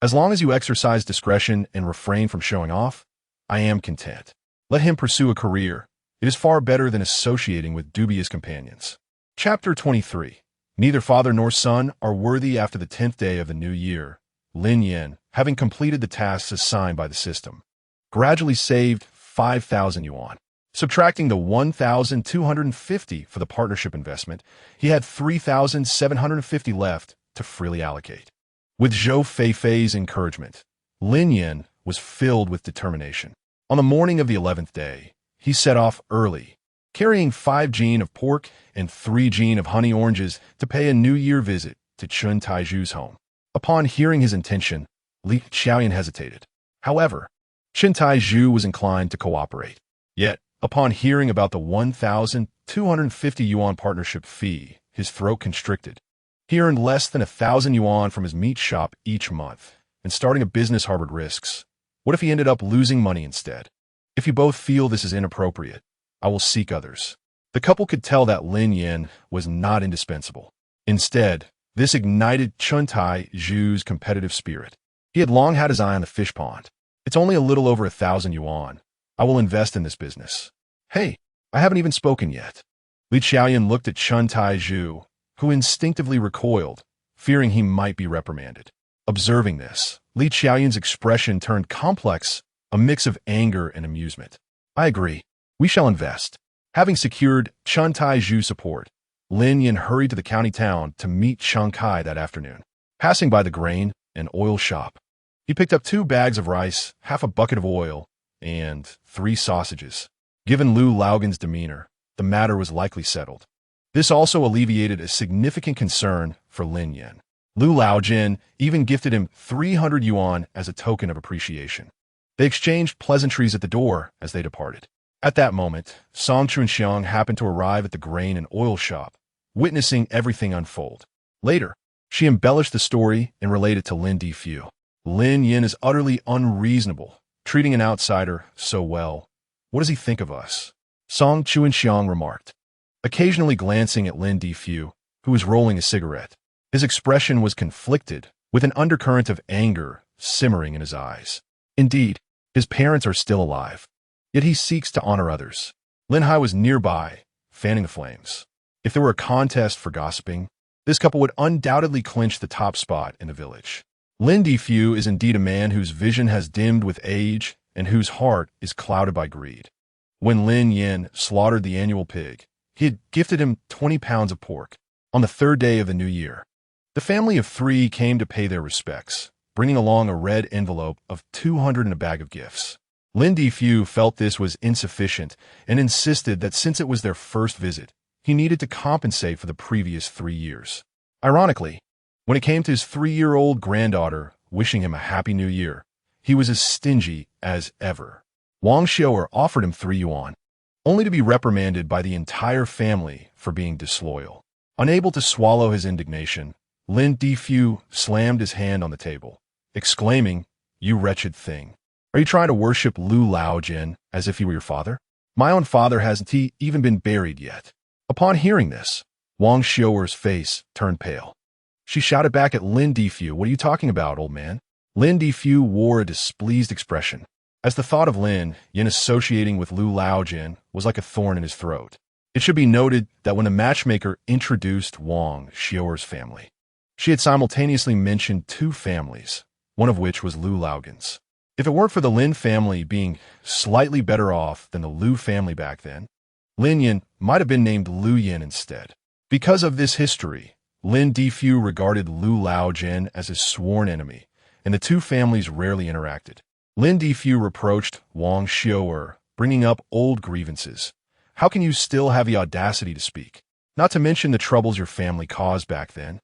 as long as you exercise discretion and refrain from showing off, I am content. Let him pursue a career. It is far better than associating with dubious companions. Chapter 23. Neither father nor son are worthy after the 10th day of the new year. Lin Yan, having completed the tasks assigned by the system, gradually saved 5,000 yuan. Subtracting the 1,250 for the partnership investment, he had 3,750 left to freely allocate. With Zhou Feifei's encouragement, Lin Yan was filled with determination. On the morning of the 11th day, he set off early, carrying 5 jin of pork and 3 jin of honey oranges to pay a New Year visit to Chun Taiju's home. Upon hearing his intention, Li Xiaoyan hesitated. However, Chun Taiju was inclined to cooperate. Yet, upon hearing about the 1,250 yuan partnership fee, his throat constricted. He earned less than 1,000 yuan from his meat shop each month, and starting a business harbored risks. What if he ended up losing money instead? If you both feel this is inappropriate, I will seek others. The couple could tell that Lin Yan was not indispensable. Instead, this ignited Chun Taiju's competitive spirit. He had long had his eye on the fish pond. It's only a little over 1,000 yuan. I will invest in this business. Hey, I haven't even spoken yet. Li Xiaoyan looked at Chun Taiju, who instinctively recoiled, fearing he might be reprimanded. Observing this, Li Xiaoyan's expression turned complex, a mix of anger and amusement. I agree. We shall invest. Having secured Chun Taiju's support, Lin Yan hurried to the county town to meet Chung Kai that afternoon. Passing by the grain and oil shop, he picked up 2 bags of rice, half a bucket of oil, and 3 sausages. Given Lu Laogan's demeanor, the matter was likely settled. This also alleviated a significant concern for Lin Yan. Lu Laojin even gifted him 300 yuan as a token of appreciation. They exchanged pleasantries at the door as they departed. At that moment, Song Chunxiang happened to arrive at the grain and oil shop, witnessing everything unfold. Later, she embellished the story and related to Lin Difu. Lin Yan is utterly unreasonable, treating an outsider so well. What does he think of us? Song Chunxiang remarked, occasionally glancing at Lin Difu, who was rolling a cigarette. His expression was conflicted, with an undercurrent of anger simmering in his eyes. Indeed, his parents are still alive, yet he seeks to honor others. Lin Hai was nearby, fanning the flames. If there were a contest for gossiping, this couple would undoubtedly clinch the top spot in the village. Lin Difu is indeed a man whose vision has dimmed with age and whose heart is clouded by greed. When Lin Yan slaughtered the annual pig, he had gifted him 20 pounds of pork. On the 3rd day of the new year, the family of 3 came to pay their respects, bringing along a red envelope of 200 and a bag of gifts. Lin Difu felt this was insufficient and insisted that since it was their first visit, he needed to compensate for the previous 3 years. Ironically, when it came to his 3-year-old granddaughter wishing him a happy new year, he was as stingy as ever. Wang Xiu'er offered him 3 yuan, only to be reprimanded by the entire family for being disloyal. Unable to swallow his indignation, Lin Difu slammed his hand on the table, exclaiming, "You wretched thing. Are you trying to worship Lu Laojin as if he were your father? My own father hasn't even been buried yet." Upon hearing this, Wang Xiu'er's face turned pale. She shouted back at Lin Difu, "What are you talking about, old man?" Lin Difu wore a displeased expression, as the thought of Lin Yan associating with Lu Laojin was like a thorn in his throat. It should be noted that when the matchmaker introduced Wang Xiu'er's family, she had simultaneously mentioned 2 families, one of which was Lu Laogan's. If it weren't for the Lin family being slightly better off than the Lu family back then, Lin Yan might have been named Lu Yan instead. Because of this history, Lin Difu regarded Lu Laojin as his sworn enemy, and the two families rarely interacted. Lin Difu reproached Wang Xiu'er, bringing up old grievances. How can you still have the audacity to speak? Not to mention the troubles your family caused back then.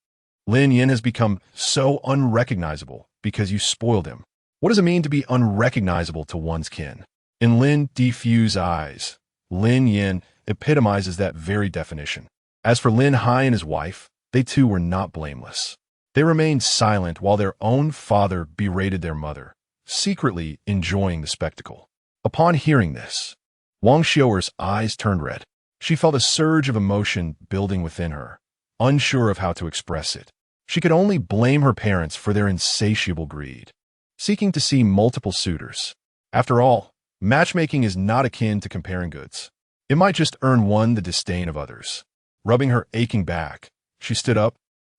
Lin Yan has become so unrecognizable because you spoiled him. What does it mean to be unrecognizable to one's kin? In Lin Difu's eyes, Lin Yan epitomizes that very definition. As for Lin Hai and his wife, they too were not blameless. They remained silent while their own father berated their mother, secretly enjoying the spectacle. Upon hearing this, Wang Xiu'er's eyes turned red. She felt a surge of emotion building within her, unsure of how to express it. She could only blame her parents for their insatiable greed, seeking to see multiple suitors. After all, matchmaking is not akin to comparing goods. It might just earn one the disdain of others. Rubbing her aching back, she stood up,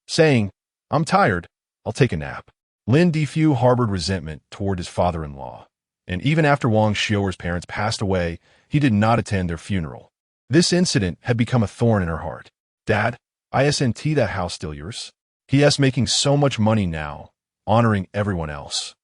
saying, "I'm tired. I'll take a nap." Lin Difu harbored resentment toward his father-in-law, and even after Wang Xiu'er's parents passed away, he did not attend their funeral. This incident had become a thorn in her heart. "Dad, isn't that house still yours? He is making so much money now, honoring everyone else.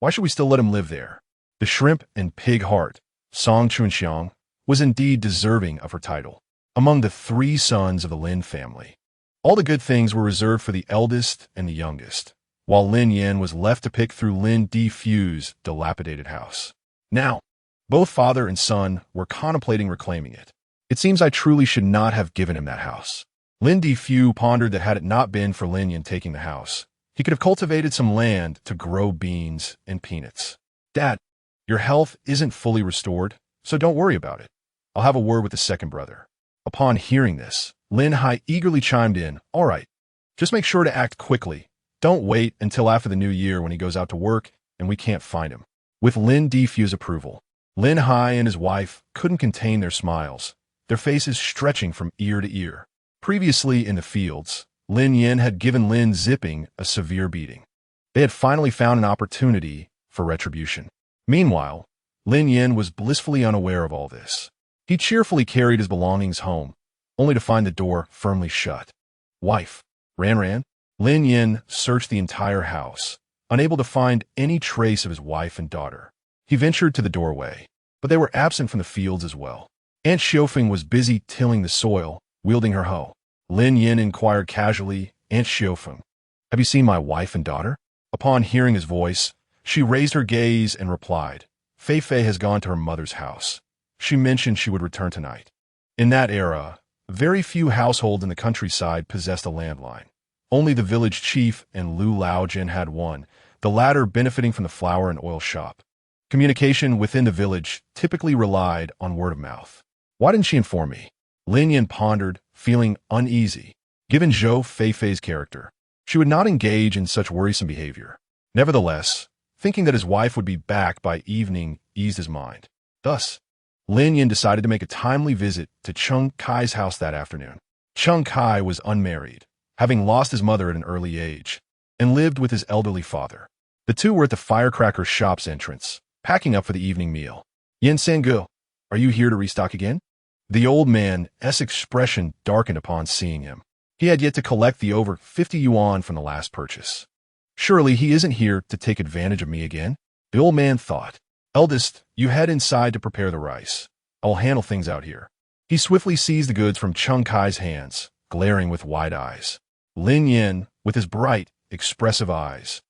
Why should we still let him live there?" The shrimp and pig heart, Song Chunxiang, was indeed deserving of her title. Among the three sons of the Lin family, all the good things were reserved for the eldest and the youngest, while Lin Yan was left to pick through Lin Difu's dilapidated house. Now, both father and son were contemplating reclaiming it. "It seems I truly should not have given him that house." Lin Difu pondered that had it not been for Lin Yan taking the house, he could have cultivated some land to grow beans and peanuts. "Dad, your health isn't fully restored, so don't worry about it. I'll have a word with the second brother." Upon hearing this, Lin Hai eagerly chimed in, "All right, just make sure to act quickly. Don't wait until after the new year when he goes out to work and we can't find him." With Lin Difu's approval, Lin Hai and his wife couldn't contain their smiles, their faces stretching from ear to ear. Previously in the fields, Lin Yan had given Lin Zipping a severe beating. They had finally found an opportunity for retribution. Meanwhile, Lin Yan was blissfully unaware of all this. He cheerfully carried his belongings home, only to find the door firmly shut. "Wife, Ran." Lin Yan searched the entire house, unable to find any trace of his wife and daughter. He ventured to the doorway, but they were absent from the fields as well. Aunt Xiaofeng was busy tilling the soil, wielding her hoe. Lin Yan inquired casually, "Aunt Xiaofeng, have you seen my wife and daughter?" Upon hearing his voice, she raised her gaze and replied, "Fei Fei has gone to her mother's house. She mentioned she would return tonight." In that era, very few households in the countryside possessed a landline. Only the village chief and Lu Laojin had one, the latter benefiting from the flour and oil shop. Communication within the village typically relied on word of mouth. Why didn't she inform me? Lin Yan pondered, feeling uneasy. Given Zhou Feifei's character, she would not engage in such worrisome behavior. Nevertheless, thinking that his wife would be back by evening eased his mind. Thus, Lin Yan decided to make a timely visit to Cheng Kai's house that afternoon. Cheng Kai was unmarried, having lost his mother at an early age, and lived with his elderly father. The two were at the firecracker shop's entrance, packing up for the evening meal. "Yin Sangu, are you here to restock again?" The old man's expression darkened upon seeing him. He had yet to collect the over 50 yuan from the last purchase. "Surely he isn't here to take advantage of me again?" The old man thought. "Eldest, you head inside to prepare the rice. I will handle things out here." He swiftly seized the goods from Cheng Kai's hands, glaring with wide eyes. Lin Yan, with his bright, expressive eyes,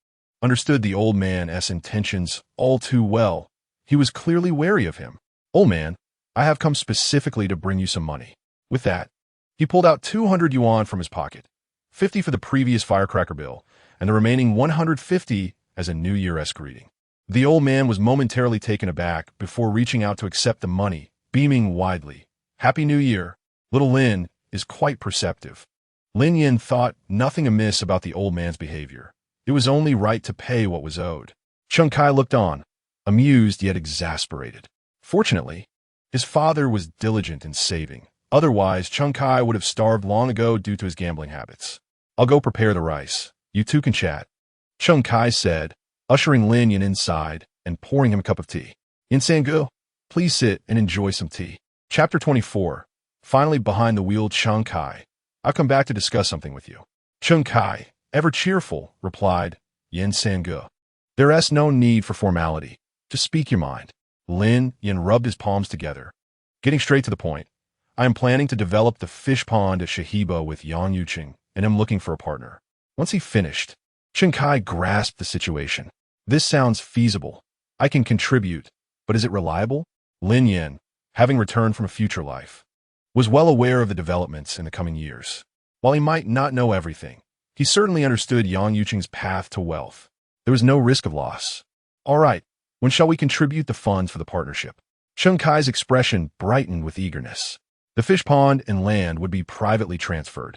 understood the old man's intentions all too well. He was clearly wary of him. "Old man, I have come specifically to bring you some money." With that, he pulled out 200 yuan from his pocket, 50 for the previous firecracker bill, and the remaining 150 as a New Year's greeting. The old man was momentarily taken aback before reaching out to accept the money, beaming widely. "Happy New Year." Little Lin is quite perceptive. Lin Yan thought nothing amiss about the old man's behavior. It was only right to pay what was owed. Cheng Kai looked on, amused yet exasperated. Fortunately, his father was diligent in saving. Otherwise, Cheng Kai would have starved long ago due to his gambling habits. "I'll go prepare the rice. You two can chat," Cheng Kai said, ushering Lin Yan inside and pouring him a cup of tea. "Yin Sangu, please sit and enjoy some tea." Chapter 24. Finally behind the wheel, Chung Kai. I've come back to discuss something with you. Chung Kai, ever cheerful, replied Yin Sange. There's no need for formality. Just speak your mind. Lin Yan rubbed his palms together. Getting straight to the point, I am planning to develop the fish pond at Shahiba with Yang Yuqing, and am looking for a partner. Once he finished, Chung Kai grasped the situation. This sounds feasible. I can contribute, but is it reliable? Lin Yan, having returned from a future life, was well aware of the developments in the coming years. While he might not know everything, he certainly understood Yang Yuqing's path to wealth. There was no risk of loss. All right, when shall we contribute the funds for the partnership? Chung Kai's expression brightened with eagerness. The fish pond and land would be privately transferred.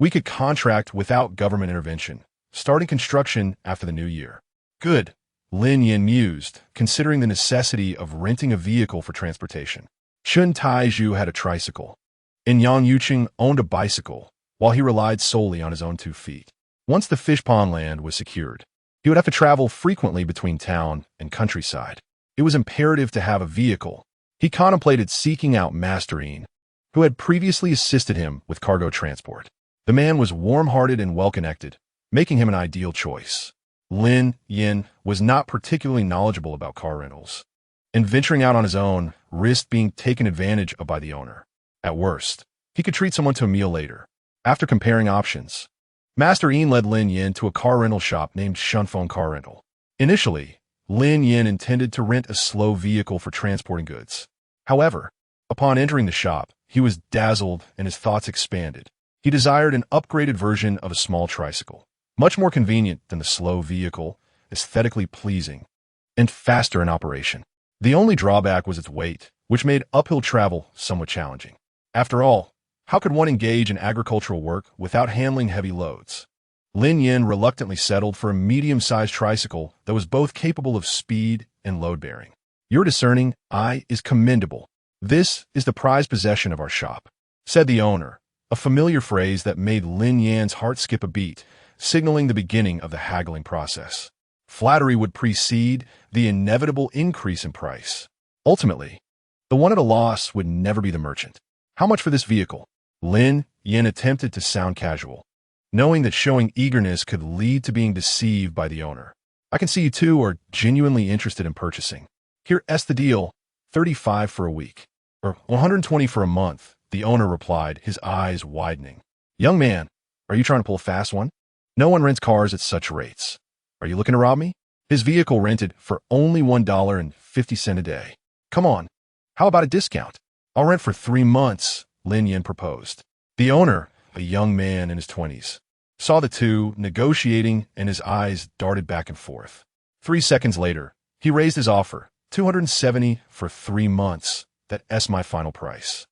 We could contract without government intervention, starting construction after the new year. Good, Lin Yan mused, considering the necessity of renting a vehicle for transportation. Chun Taizhu had a tricycle, and Yang Yuqing owned a bicycle, while he relied solely on his own 2 feet. Once the fish pond land was secured, he would have to travel frequently between town and countryside. It was imperative to have a vehicle. He contemplated seeking out Master Yin, who had previously assisted him with cargo transport. The man was warm-hearted and well-connected, making him an ideal choice. Lin Yan was not particularly knowledgeable about car rentals, and venturing out on his own risked being taken advantage of by the owner. At worst, he could treat someone to a meal later. After comparing options, Master Yin led Lin Yan to a car rental shop named Shunfeng Car Rental. Initially, Lin Yan intended to rent a slow vehicle for transporting goods. However, upon entering the shop, he was dazzled and his thoughts expanded. He desired an upgraded version of a small tricycle, much more convenient than the slow vehicle, aesthetically pleasing, and faster in operation. The only drawback was its weight, which made uphill travel somewhat challenging. After all, how could one engage in agricultural work without handling heavy loads? Lin Yan reluctantly settled for a medium-sized tricycle that was both capable of speed and load-bearing. Your discerning eye is commendable. This is the prized possession of our shop, said the owner, a familiar phrase that made Lin Yan's heart skip a beat, signaling the beginning of the haggling process. Flattery would precede the inevitable increase in price. Ultimately, the one at a loss would never be the merchant. How much for this vehicle? Lin Yan attempted to sound casual, knowing that showing eagerness could lead to being deceived by the owner. I can see you two are genuinely interested in purchasing. Here's the deal, 35 for a week, or 120 for a month, the owner replied, his eyes widening. Young man, are you trying to pull a fast one? No one rents cars at such rates. Are you looking to rob me? His vehicle rented for only $1.50 a day. Come on, how about a discount? I'll rent for 3 months, Lin Yan proposed. The owner, a young man in his 20s, saw the two negotiating and his eyes darted back and forth. 3 seconds later, he raised his offer, $270 for 3 months. That's my final price.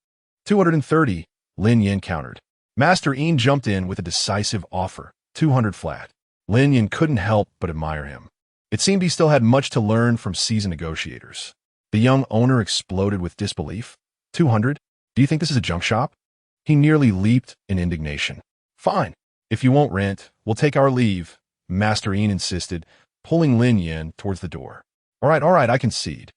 $230, Lin Yan countered. Master Yin jumped in with a decisive offer, $200 flat. Lin Yan couldn't help but admire him. It seemed he still had much to learn from seasoned negotiators. The young owner exploded with disbelief. 200? Do you think this is a junk shop? He nearly leaped in indignation. Fine. If you won't rent, we'll take our leave, Master Yin insisted, pulling Lin Yan towards the door. All right, I concede.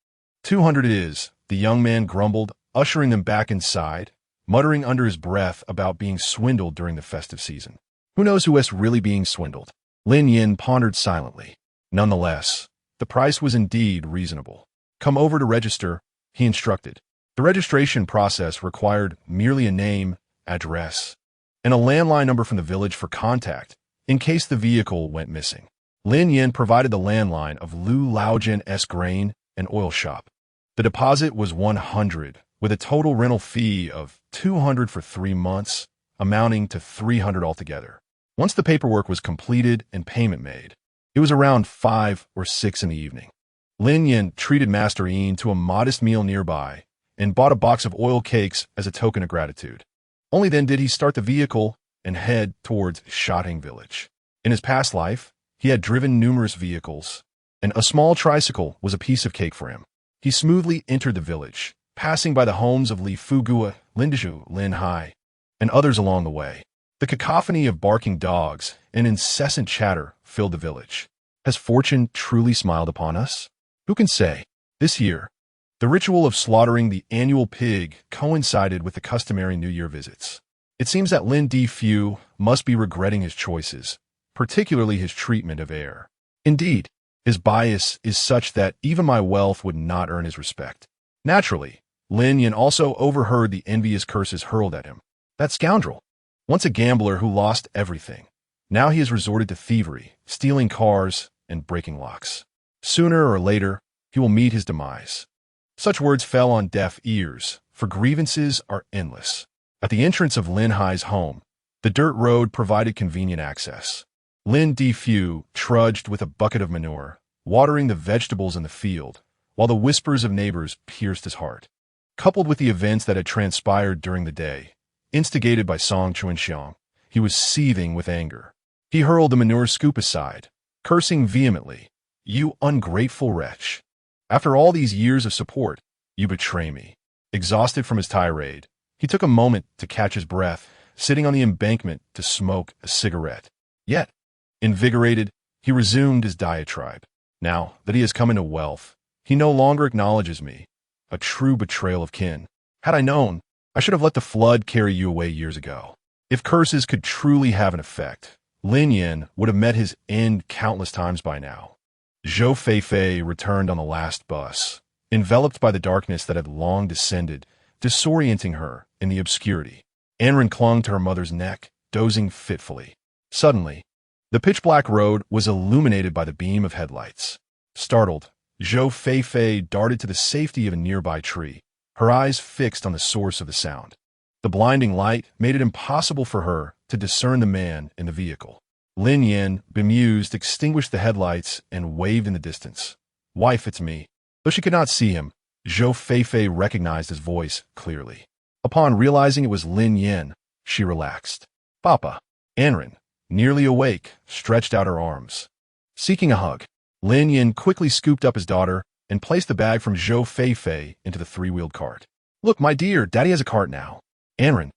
200 it is, the young man grumbled, ushering them back inside, muttering under his breath about being swindled during the festive season. Who knows who is really being swindled? Lin Yan pondered silently. Nonetheless, the price was indeed reasonable. Come over to register, he instructed. The registration process required merely a name, address, and a landline number from the village for contact, in case the vehicle went missing. Lin Yan provided the landline of Lu Laojian's grain and oil shop. The deposit was 100, with a total rental fee of 200 for 3 months, amounting to 300 altogether. Once the paperwork was completed and payment made, it was around 5 or 6 in the evening. Lin Yan treated Master Yin to a modest meal nearby and bought a box of oil cakes as a token of gratitude. Only then did he start the vehicle and head towards Shating village. In his past life, he had driven numerous vehicles, and a small tricycle was a piece of cake for him. He smoothly entered the village, passing by the homes of Li Fugua, Lindaju, Lin Hai, and others along the way. The cacophony of barking dogs and incessant chatter filled the village. Has fortune truly smiled upon us? Who can say? This year, The ritual of slaughtering the annual pig coincided with the customary New Year visits. It seems that Lin Fu must be regretting his choices, particularly his treatment of heir. Indeed, his bias is such that even my wealth would not earn his respect. Naturally, Lin Yan also overheard the envious curses hurled at him. That scoundrel! Once a gambler who lost everything, now he has resorted to thievery, stealing cars, and breaking locks. Sooner or later, he will meet his demise. Such words fell on deaf ears, for grievances are endless. At the entrance of Lin Hai's home, the dirt road provided convenient access. Lin Fu trudged with a bucket of manure, watering the vegetables in the field, while the whispers of neighbors pierced his heart. Coupled with the events that had transpired during the day, instigated by Song Chuanxiang, he was seething with anger. He hurled the manure scoop aside, cursing vehemently, "You ungrateful wretch! After all these years of support, you betray me." Exhausted from his tirade, he took a moment to catch his breath, sitting on the embankment to smoke a cigarette. Yet, invigorated, he resumed his diatribe. Now that he has come into wealth, he no longer acknowledges me. A true betrayal of kin. Had I known, I should have let the flood carry you away years ago. If curses could truly have an effect, Lin Yan would have met his end countless times by now. Zhou Feifei returned on the last bus, enveloped by the darkness that had long descended, disorienting her in the obscurity. Anren clung to her mother's neck, dozing fitfully. Suddenly, the pitch-black road was illuminated by the beam of headlights. Startled, Zhou Feifei darted to the safety of a nearby tree, her eyes fixed on the source of the sound. The blinding light made it impossible for her to discern the man in the vehicle. Lin Yan, bemused, extinguished the headlights and waved in the distance. "Wife, it's me." Though she could not see him, Zhou Feifei recognized his voice clearly. Upon realizing it was Lin Yan, she relaxed. "Papa." Anren, nearly awake, stretched out her arms. Seeking a hug, Lin Yan quickly scooped up his daughter and placed the bag from Zhou Feifei into the three-wheeled cart. "Look, my dear, Daddy has a cart now." Anren,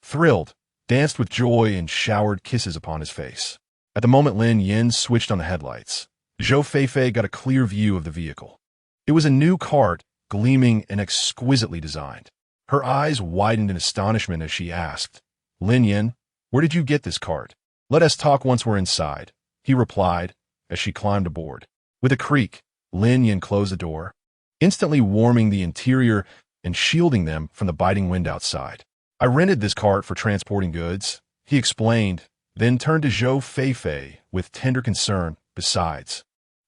thrilled, danced with joy and showered kisses upon his face. At the moment Lin Yan switched on the headlights, Zhou Feifei got a clear view of the vehicle. It was a new cart, gleaming and exquisitely designed. Her eyes widened in astonishment as she asked, "Lin Yan, where did you get this cart?" "Let us talk once we're inside," he replied as she climbed aboard. With a creak, Lin Yan closed the door, instantly warming the interior and shielding them from the biting wind outside. "I rented this cart for transporting goods," he explained, then turned to Zhou Feifei with tender concern. "Besides,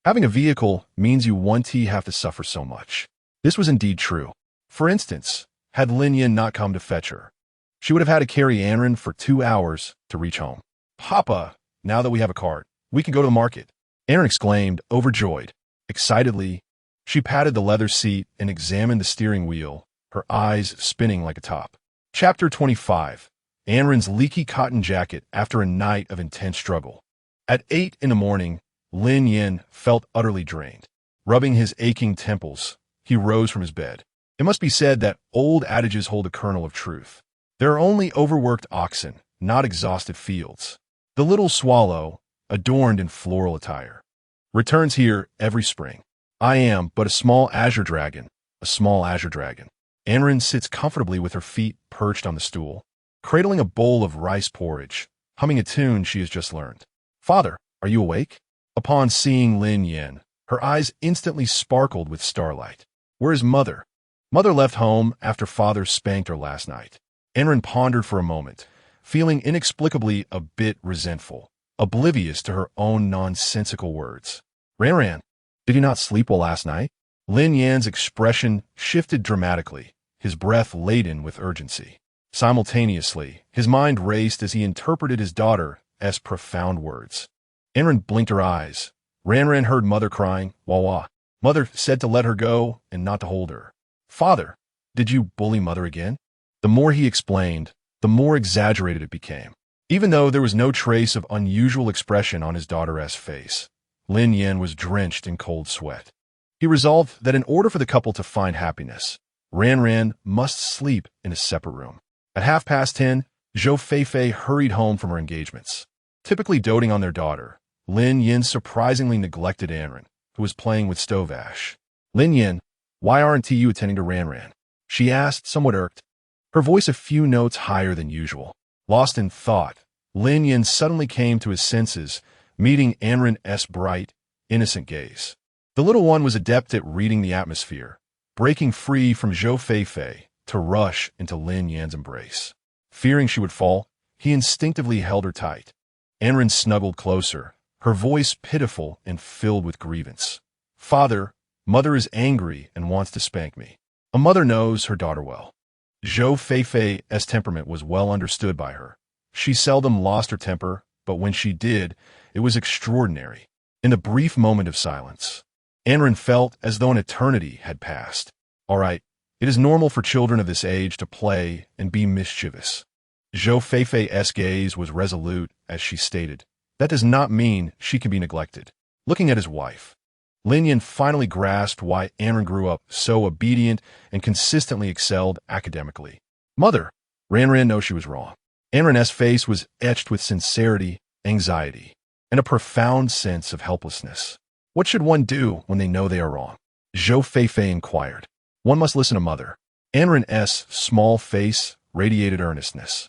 having a vehicle means you won't have to suffer so much." This was indeed true. For instance, had Lin Yan not come to fetch her, she would have had to carry Anren for 2 hours to reach home. "Papa, now that we have a cart, we can go to the market," Anren exclaimed, overjoyed. Excitedly, she patted the leather seat and examined the steering wheel, her eyes spinning like a top. Chapter 25. Anren's leaky cotton jacket after a night of intense struggle. At 8 in the morning, Lin Yan felt utterly drained. Rubbing his aching temples, he rose from his bed. It must be said that old adages hold a kernel of truth. There are only overworked oxen, not exhausted fields. The little swallow, adorned in floral attire, returns here every spring. I am but a small azure dragon, a small azure dragon. Anren sits comfortably with her feet perched on the stool, cradling a bowl of rice porridge, humming a tune she has just learned. "Father, are you awake?" Upon seeing Lin Yan, her eyes instantly sparkled with starlight. "Where is Mother?" "Mother left home after Father spanked her last night." Anren pondered for a moment, feeling inexplicably a bit resentful, oblivious to her own nonsensical words. "Ran, did you not sleep well last night?" Lin Yan's expression shifted dramatically, his breath laden with urgency. Simultaneously, his mind raced as he interpreted his daughter's profound words. Anren blinked her eyes. Ran heard Mother crying, "Wah wah." Mother said to let her go and not to hold her. "Father, did you bully Mother again?" The more he explained, the more exaggerated it became. Even though there was no trace of unusual expression on his daughter's face, Lin Yan was drenched in cold sweat. He resolved that in order for the couple to find happiness, Ran must sleep in a separate room. At 10:30, Zhou Feifei hurried home from her engagements. Typically doting on their daughter, Lin Yan surprisingly neglected Anren, who was playing with stove ash. "Lin Yan, Why aren't you attending to Ran? She asked, somewhat irked, her voice a few notes higher than usual. Lost in thought, Lin Yan suddenly came to his senses, meeting Anren's bright, innocent gaze. The little one was adept at reading the atmosphere, breaking free from Zhou Feifei to rush into Lin Yan's embrace. Fearing she would fall, he instinctively held her tight. Anren snuggled closer, her voice pitiful and filled with grievance. Father, mother is angry and wants to spank me. A mother knows her daughter well. Zhou Feifei's temperament was well understood by her. She seldom lost her temper, but when she did, it was extraordinary. In the brief moment of silence, Anren felt as though an eternity had passed. All right, it is normal for children of this age to play and be mischievous. Zhou Feifei's gaze was resolute as she stated, that does not mean she can be neglected. Looking at his wife, Lin Yan finally grasped why Anren grew up so obedient and consistently excelled academically. Mother, Ran knows she was wrong. Anren's face was etched with sincerity, anxiety, and a profound sense of helplessness. What should one do when they know they are wrong? Zhou Feifei inquired. One must listen to mother. Anren's small face radiated earnestness.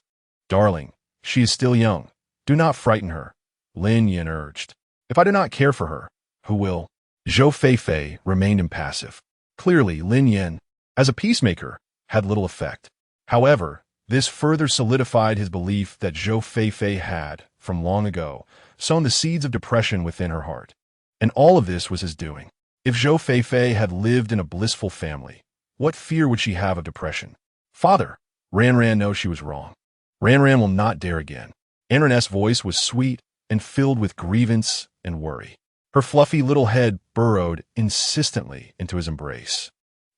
Darling, she is still young. Do not frighten her, Lin Yan urged. If I do not care for her, who will? Zhou Feifei remained impassive. Clearly, Lin Yan, as a peacemaker, had little effect. However, this further solidified his belief that Zhou Feifei had, from long ago, sown the seeds of depression within her heart. And all of this was his doing. If Zhou Feifei had lived in a blissful family, what fear would she have of depression? Father, Ran knows she was wrong. Ran will not dare again. Anren's voice was sweet and filled with grievance and worry. Her fluffy little head burrowed insistently into his embrace.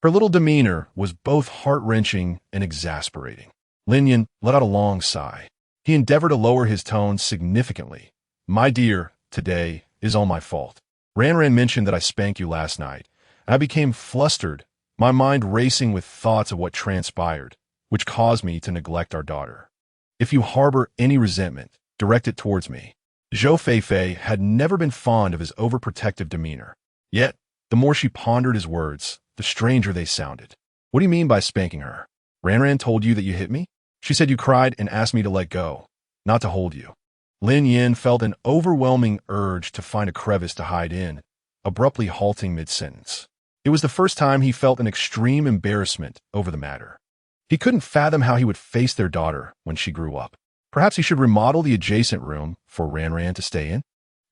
Her little demeanor was both heart-wrenching and exasperating. Lin Yan let out a long sigh. He endeavored to lower his tone significantly. My dear, today is all my fault. Ran mentioned that I spanked you last night, and I became flustered, my mind racing with thoughts of what transpired, which caused me to neglect our daughter. If you harbor any resentment, direct it towards me. Zhou Feifei had never been fond of his overprotective demeanor. Yet, the more she pondered his words, the stranger they sounded. What do you mean by spanking her? Ran told you that you hit me? She said you cried and asked me to let go, not to hold you. Lin Yan felt an overwhelming urge to find a crevice to hide in, abruptly halting mid-sentence. It was the first time he felt an extreme embarrassment over the matter. He couldn't fathom how he would face their daughter when she grew up. Perhaps he should remodel the adjacent room for Ran to stay in?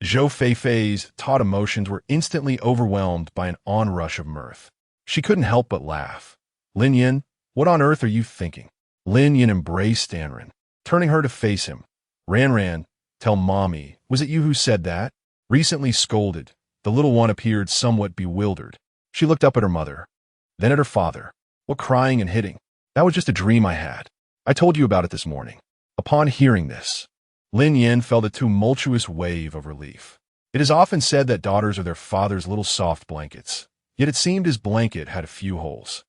Zhou Feifei's taut emotions were instantly overwhelmed by an onrush of mirth. She couldn't help but laugh. Lin Yan, what on earth are you thinking? Lin Yan embraced Anren, turning her to face him. Ran, tell Mommy, was it you who said that? Recently scolded, the little one appeared somewhat bewildered. She looked up at her mother, then at her father. What crying and hitting? That was just a dream I had. I told you about it this morning. Upon hearing this, Lin Yan felt a tumultuous wave of relief. It is often said that daughters are their father's little soft blankets, yet it seemed his blanket had a few holes.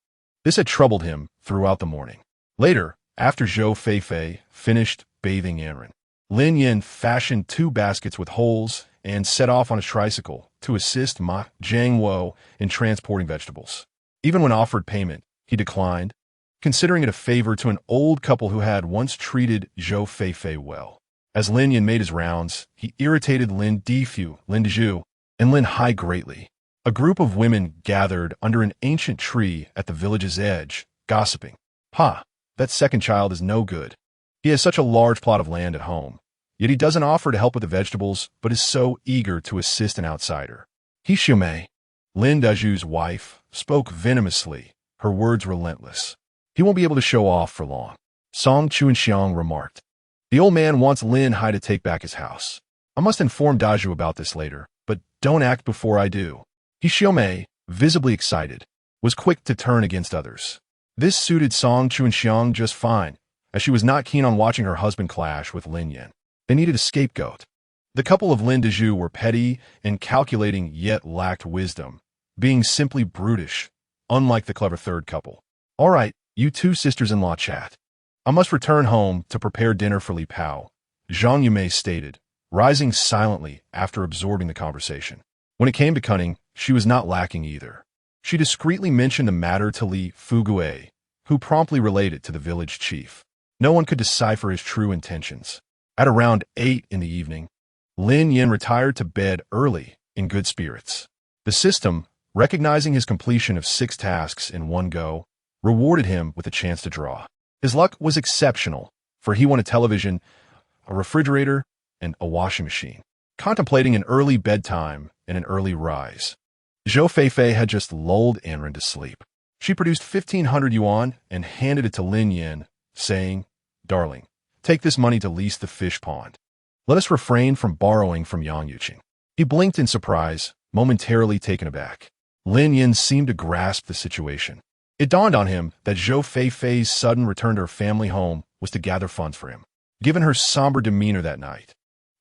This had troubled him throughout the morning. Later, after Zhou Feifei finished bathing Anren, Lin Yan fashioned 2 baskets with holes and set off on his tricycle to assist Ma Jiangwo in transporting vegetables. Even when offered payment, he declined, considering it a favor to an old couple who had once treated Zhou Feifei well. As Lin Yan made his rounds, he irritated Lin Difu, Lin Dezhu, and Lin Hai greatly. A group of women gathered under an ancient tree at the village's edge, gossiping. Ha, that second child is no good. He has such a large plot of land at home, yet he doesn't offer to help with the vegetables, but is so eager to assist an outsider. He Shumei, Lin Dezhu's wife, spoke venomously, her words relentless. He won't be able to show off for long, Song Chuanxiang remarked. The old man wants Lin Hai to take back his house. I must inform Dazhu about this later, but don't act before I do. He Xiaomei, visibly excited, was quick to turn against others. This suited Song Chuanxiang just fine, as she was not keen on watching her husband clash with Lin Yan. They needed a scapegoat. The couple of Lin Dezhu were petty and calculating yet lacked wisdom, being simply brutish, unlike the clever third couple. All right, you 2 sisters-in-law chat. I must return home to prepare dinner for Li Pao, Zhang Yumei stated, rising silently after absorbing the conversation. When it came to cunning, she was not lacking either. She discreetly mentioned the matter to Li Fugue, who promptly related to the village chief. No one could decipher his true intentions. At around 8 in the evening, Lin Yan retired to bed early in good spirits. The system, recognizing his completion of 6 tasks in one go, rewarded him with a chance to draw. His luck was exceptional, for he won a television, a refrigerator, and a washing machine. Contemplating an early bedtime and an early rise, Zhou Feifei had just lulled Anren to sleep. She produced 1,500 yuan and handed it to Lin Yan, saying, "Darling, take this money to lease the fish pond. Let us refrain from borrowing from Yang Yuqing." He blinked in surprise, momentarily taken aback. Lin Yan seemed to grasp the situation. It dawned on him that Zhou Feifei's sudden return to her family home was to gather funds for him. Given her somber demeanor that night,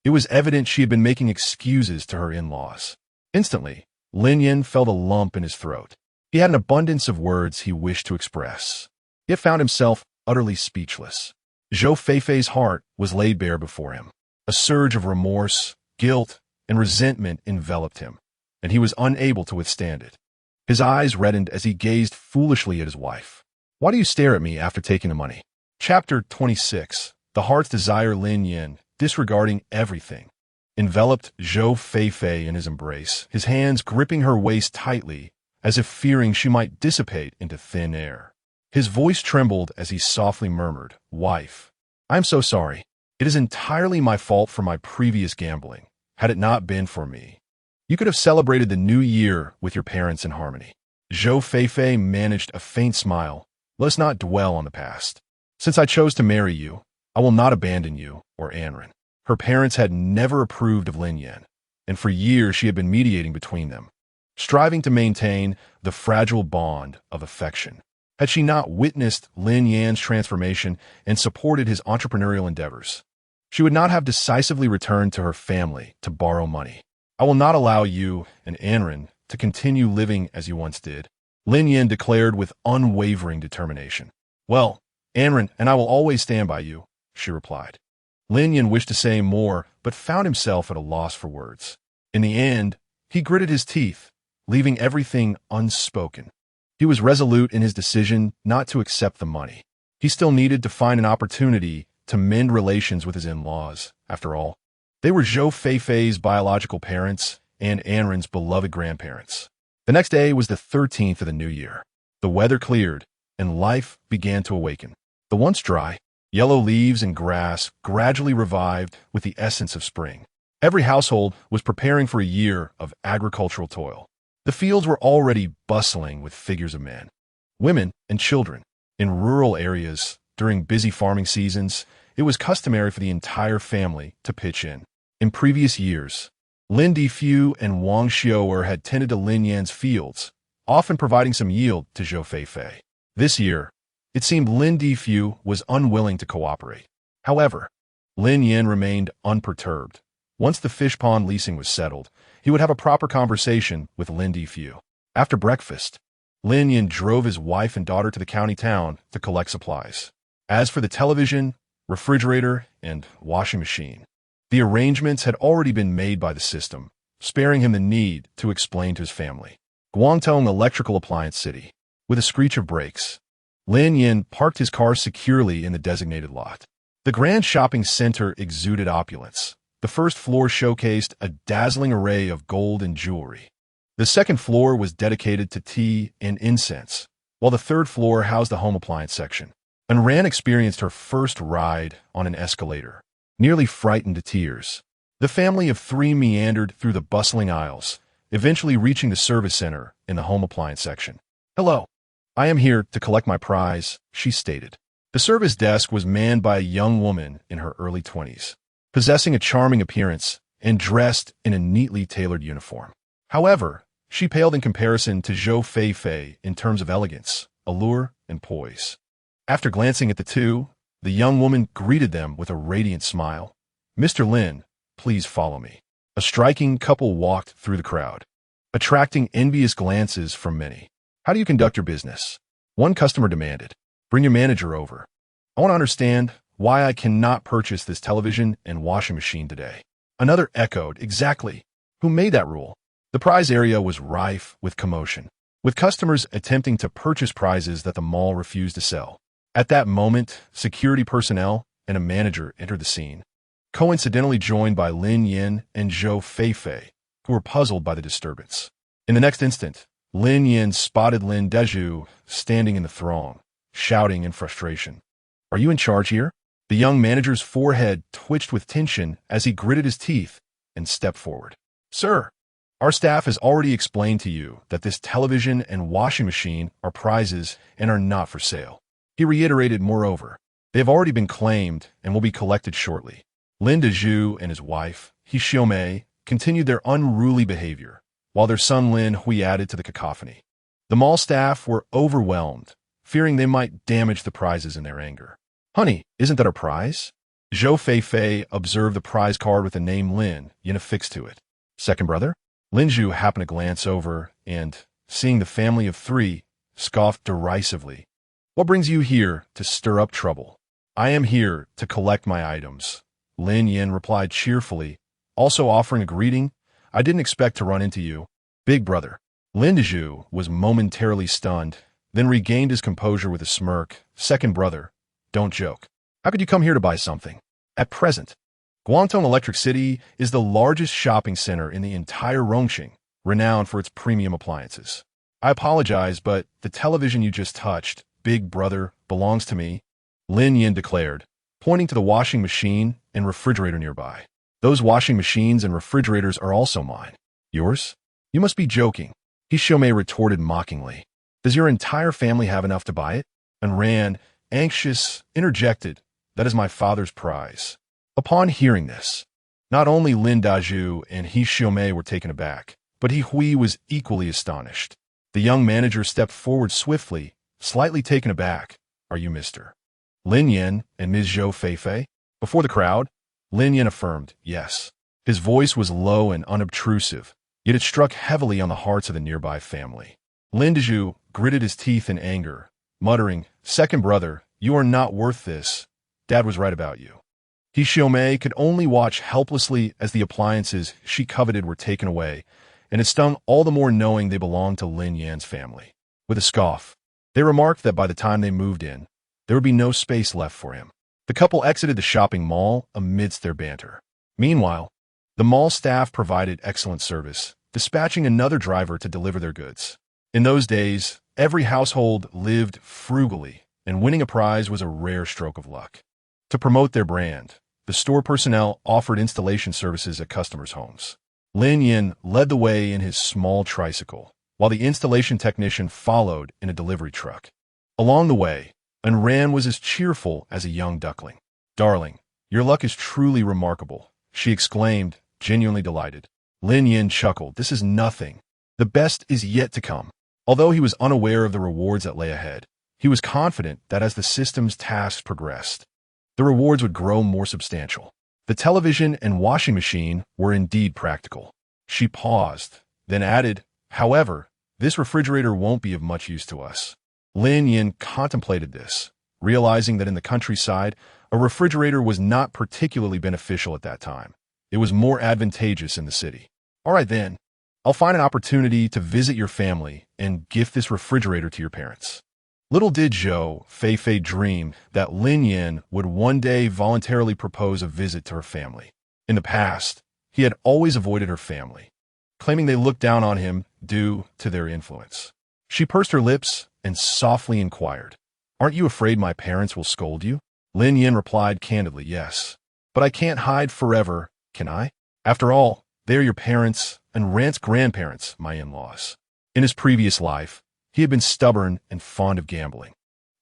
it was evident she had been making excuses to her in-laws. Instantly, Lin Yan felt a lump in his throat. He had an abundance of words he wished to express, yet found himself utterly speechless. Zhou Feifei's heart was laid bare before him. A surge of remorse, guilt, and resentment enveloped him, and he was unable to withstand it. His eyes reddened as he gazed foolishly at his wife. "Why do you stare at me after taking the money?" Chapter 26. The Heart's Desire. Lin Yan, disregarding everything, enveloped Zhou Feifei in his embrace, his hands gripping her waist tightly, as if fearing she might dissipate into thin air. His voice trembled as he softly murmured, "Wife, I am so sorry. It is entirely my fault for my previous gambling. Had it not been for me, you could have celebrated the new year with your parents in harmony." Zhou Feifei managed a faint smile. "Let us not dwell on the past. Since I chose to marry you, I will not abandon you or Anren." Her parents had never approved of Lin Yan, and for years she had been mediating between them, striving to maintain the fragile bond of affection. Had she not witnessed Lin Yan's transformation and supported his entrepreneurial endeavors, she would not have decisively returned to her family to borrow money. "I will not allow you and Anren to continue living as you once did," Lin Yan declared with unwavering determination. "Well, Anren and I will always stand by you," she replied. Lin Yan wished to say more, but found himself at a loss for words. In the end, he gritted his teeth, leaving everything unspoken. He was resolute in his decision not to accept the money. He still needed to find an opportunity to mend relations with his in-laws. After all, they were Zhou Feifei's biological parents and Anren's beloved grandparents. The next day was the 13th of the new year. The weather cleared, and life began to awaken. The once dry, yellow leaves and grass gradually revived with the essence of spring. Every household was preparing for a year of agricultural toil. The fields were already bustling with figures of men, women, and children. In rural areas, during busy farming seasons, it was customary for the entire family to pitch in. In previous years, Lin Difu and Wang Xiuer had tended to Lin Yan's fields, often providing some yield to Zhou Feifei. This year, it seemed Lin Difu was unwilling to cooperate. However, Lin Yan remained unperturbed. Once the fish pond leasing was settled, he would have a proper conversation with Lin Difu. After breakfast, Lin Yan drove his wife and daughter to the county town to collect supplies. As for the television, refrigerator, and washing machine, the arrangements had already been made by the system, sparing him the need to explain to his family. Guangdong Electrical Appliance City. With a screech of brakes, Lin Yan parked his car securely in the designated lot. The grand shopping center exuded opulence. The first floor showcased a dazzling array of gold and jewelry. The second floor was dedicated to tea and incense, while the third floor housed the home appliance section. Anren experienced her first ride on an escalator, nearly frightened to tears. The family of 3 meandered through the bustling aisles, eventually reaching the service center in the home appliance section. "Hello, I am here to collect my prize," she stated. The service desk was manned by a young woman in her early 20s, possessing a charming appearance and dressed in a neatly tailored uniform. However, she paled in comparison to Zhou Feifei in terms of elegance, allure, and poise. After glancing at the two, the young woman greeted them with a radiant smile. "Mr. Lin, please follow me." A striking couple walked through the crowd, attracting envious glances from many. "How do you conduct your business?" One customer demanded. "Bring your manager over. I want to understand why I cannot purchase this television and washing machine today." Another echoed, "Exactly. Who made that rule?" The prize area was rife with commotion. with customers attempting to purchase prizes that the mall refused to sell. At that moment, security personnel and a manager entered the scene, coincidentally joined by Lin Yan and Zhou Feifei, who were puzzled by the disturbance. In the next instant, Lin Yan spotted Lin Dezhu standing in the throng, shouting in frustration. "Are you in charge here?" The young manager's forehead twitched with tension as he gritted his teeth and stepped forward. "Sir, our staff has already explained to you that this television and washing machine are prizes and are not for sale." He reiterated, moreover, they have already been claimed and will be collected shortly. Lin Dezhu and his wife, He Xiaomei, continued their unruly behavior, while their son Lin Hui added to the cacophony. The mall staff were overwhelmed, fearing they might damage the prizes in their anger. "Honey, isn't that our prize?" Zhou Feifei observed the prize card with the name Lin Yan affixed to it. "Second brother?" Lin Zhu happened to glance over and, seeing the family of three, scoffed derisively. "What brings you here to stir up trouble?" "I am here to collect my items," Lin Yan replied cheerfully, also offering a greeting. "I didn't expect to run into you, big brother." Lin Dezhu was momentarily stunned, then regained his composure with a smirk. "Second brother, don't joke. How could you come here to buy something?" At present, Guangdong Electric City is the largest shopping center in the entire Rongqing, renowned for its premium appliances. "I apologize, but the television you just touched, big brother, belongs to me," Lin Yan declared, pointing to the washing machine and refrigerator nearby. "Those washing machines and refrigerators are also mine." "Yours? You must be joking," He Xiaomei retorted mockingly. "Does your entire family have enough to buy it?" And Ran, anxious, interjected, "That is my father's prize." Upon hearing this, not only Lin Dezhu and He Xiaomei were taken aback, but He Hui was equally astonished. The young manager stepped forward swiftly, slightly taken aback. "Are you Mr. Lin Yan and Ms. Zhou Feifei?" Before the crowd, Lin Yan affirmed, "Yes." His voice was low and unobtrusive, yet it struck heavily on the hearts of the nearby family. Lin Dezhu gritted his teeth in anger, muttering, "Second brother, you are not worth this. Dad was right about you." He Xiaomei could only watch helplessly as the appliances she coveted were taken away, and it stung all the more knowing they belonged to Lin Yan's family. With a scoff, they remarked that by the time they moved in, there would be no space left for him. The couple exited the shopping mall amidst their banter. Meanwhile, the mall staff provided excellent service, dispatching another driver to deliver their goods. In those days, every household lived frugally, and winning a prize was a rare stroke of luck. To promote their brand, the store personnel offered installation services at customers' homes. Lin Yan led the way in his small tricycle, while the installation technician followed in a delivery truck. Along the way, Ran was as cheerful as a young duckling. "Darling, your luck is truly remarkable," she exclaimed, genuinely delighted. Lin Yan chuckled. "This is nothing. The best is yet to come." Although he was unaware of the rewards that lay ahead, he was confident that as the system's tasks progressed, the rewards would grow more substantial. The television and washing machine were indeed practical. She paused, then added, "However, this refrigerator won't be of much use to us." Lin Yan contemplated this, realizing that in the countryside, a refrigerator was not particularly beneficial at that time. It was more advantageous in the city. "All right then, I'll find an opportunity to visit your family and gift this refrigerator to your parents." Little did Zhou Feifei dream that Lin Yan would one day voluntarily propose a visit to her family. In the past, he had always avoided her family, claiming they looked down on him due to their influence. She pursed her lips and softly inquired, "Aren't you afraid my parents will scold you?" Lin Yan replied candidly, "Yes, but I can't hide forever, can I? After all, they are your parents and Rant's grandparents, my in-laws." In his previous life, he had been stubborn and fond of gambling.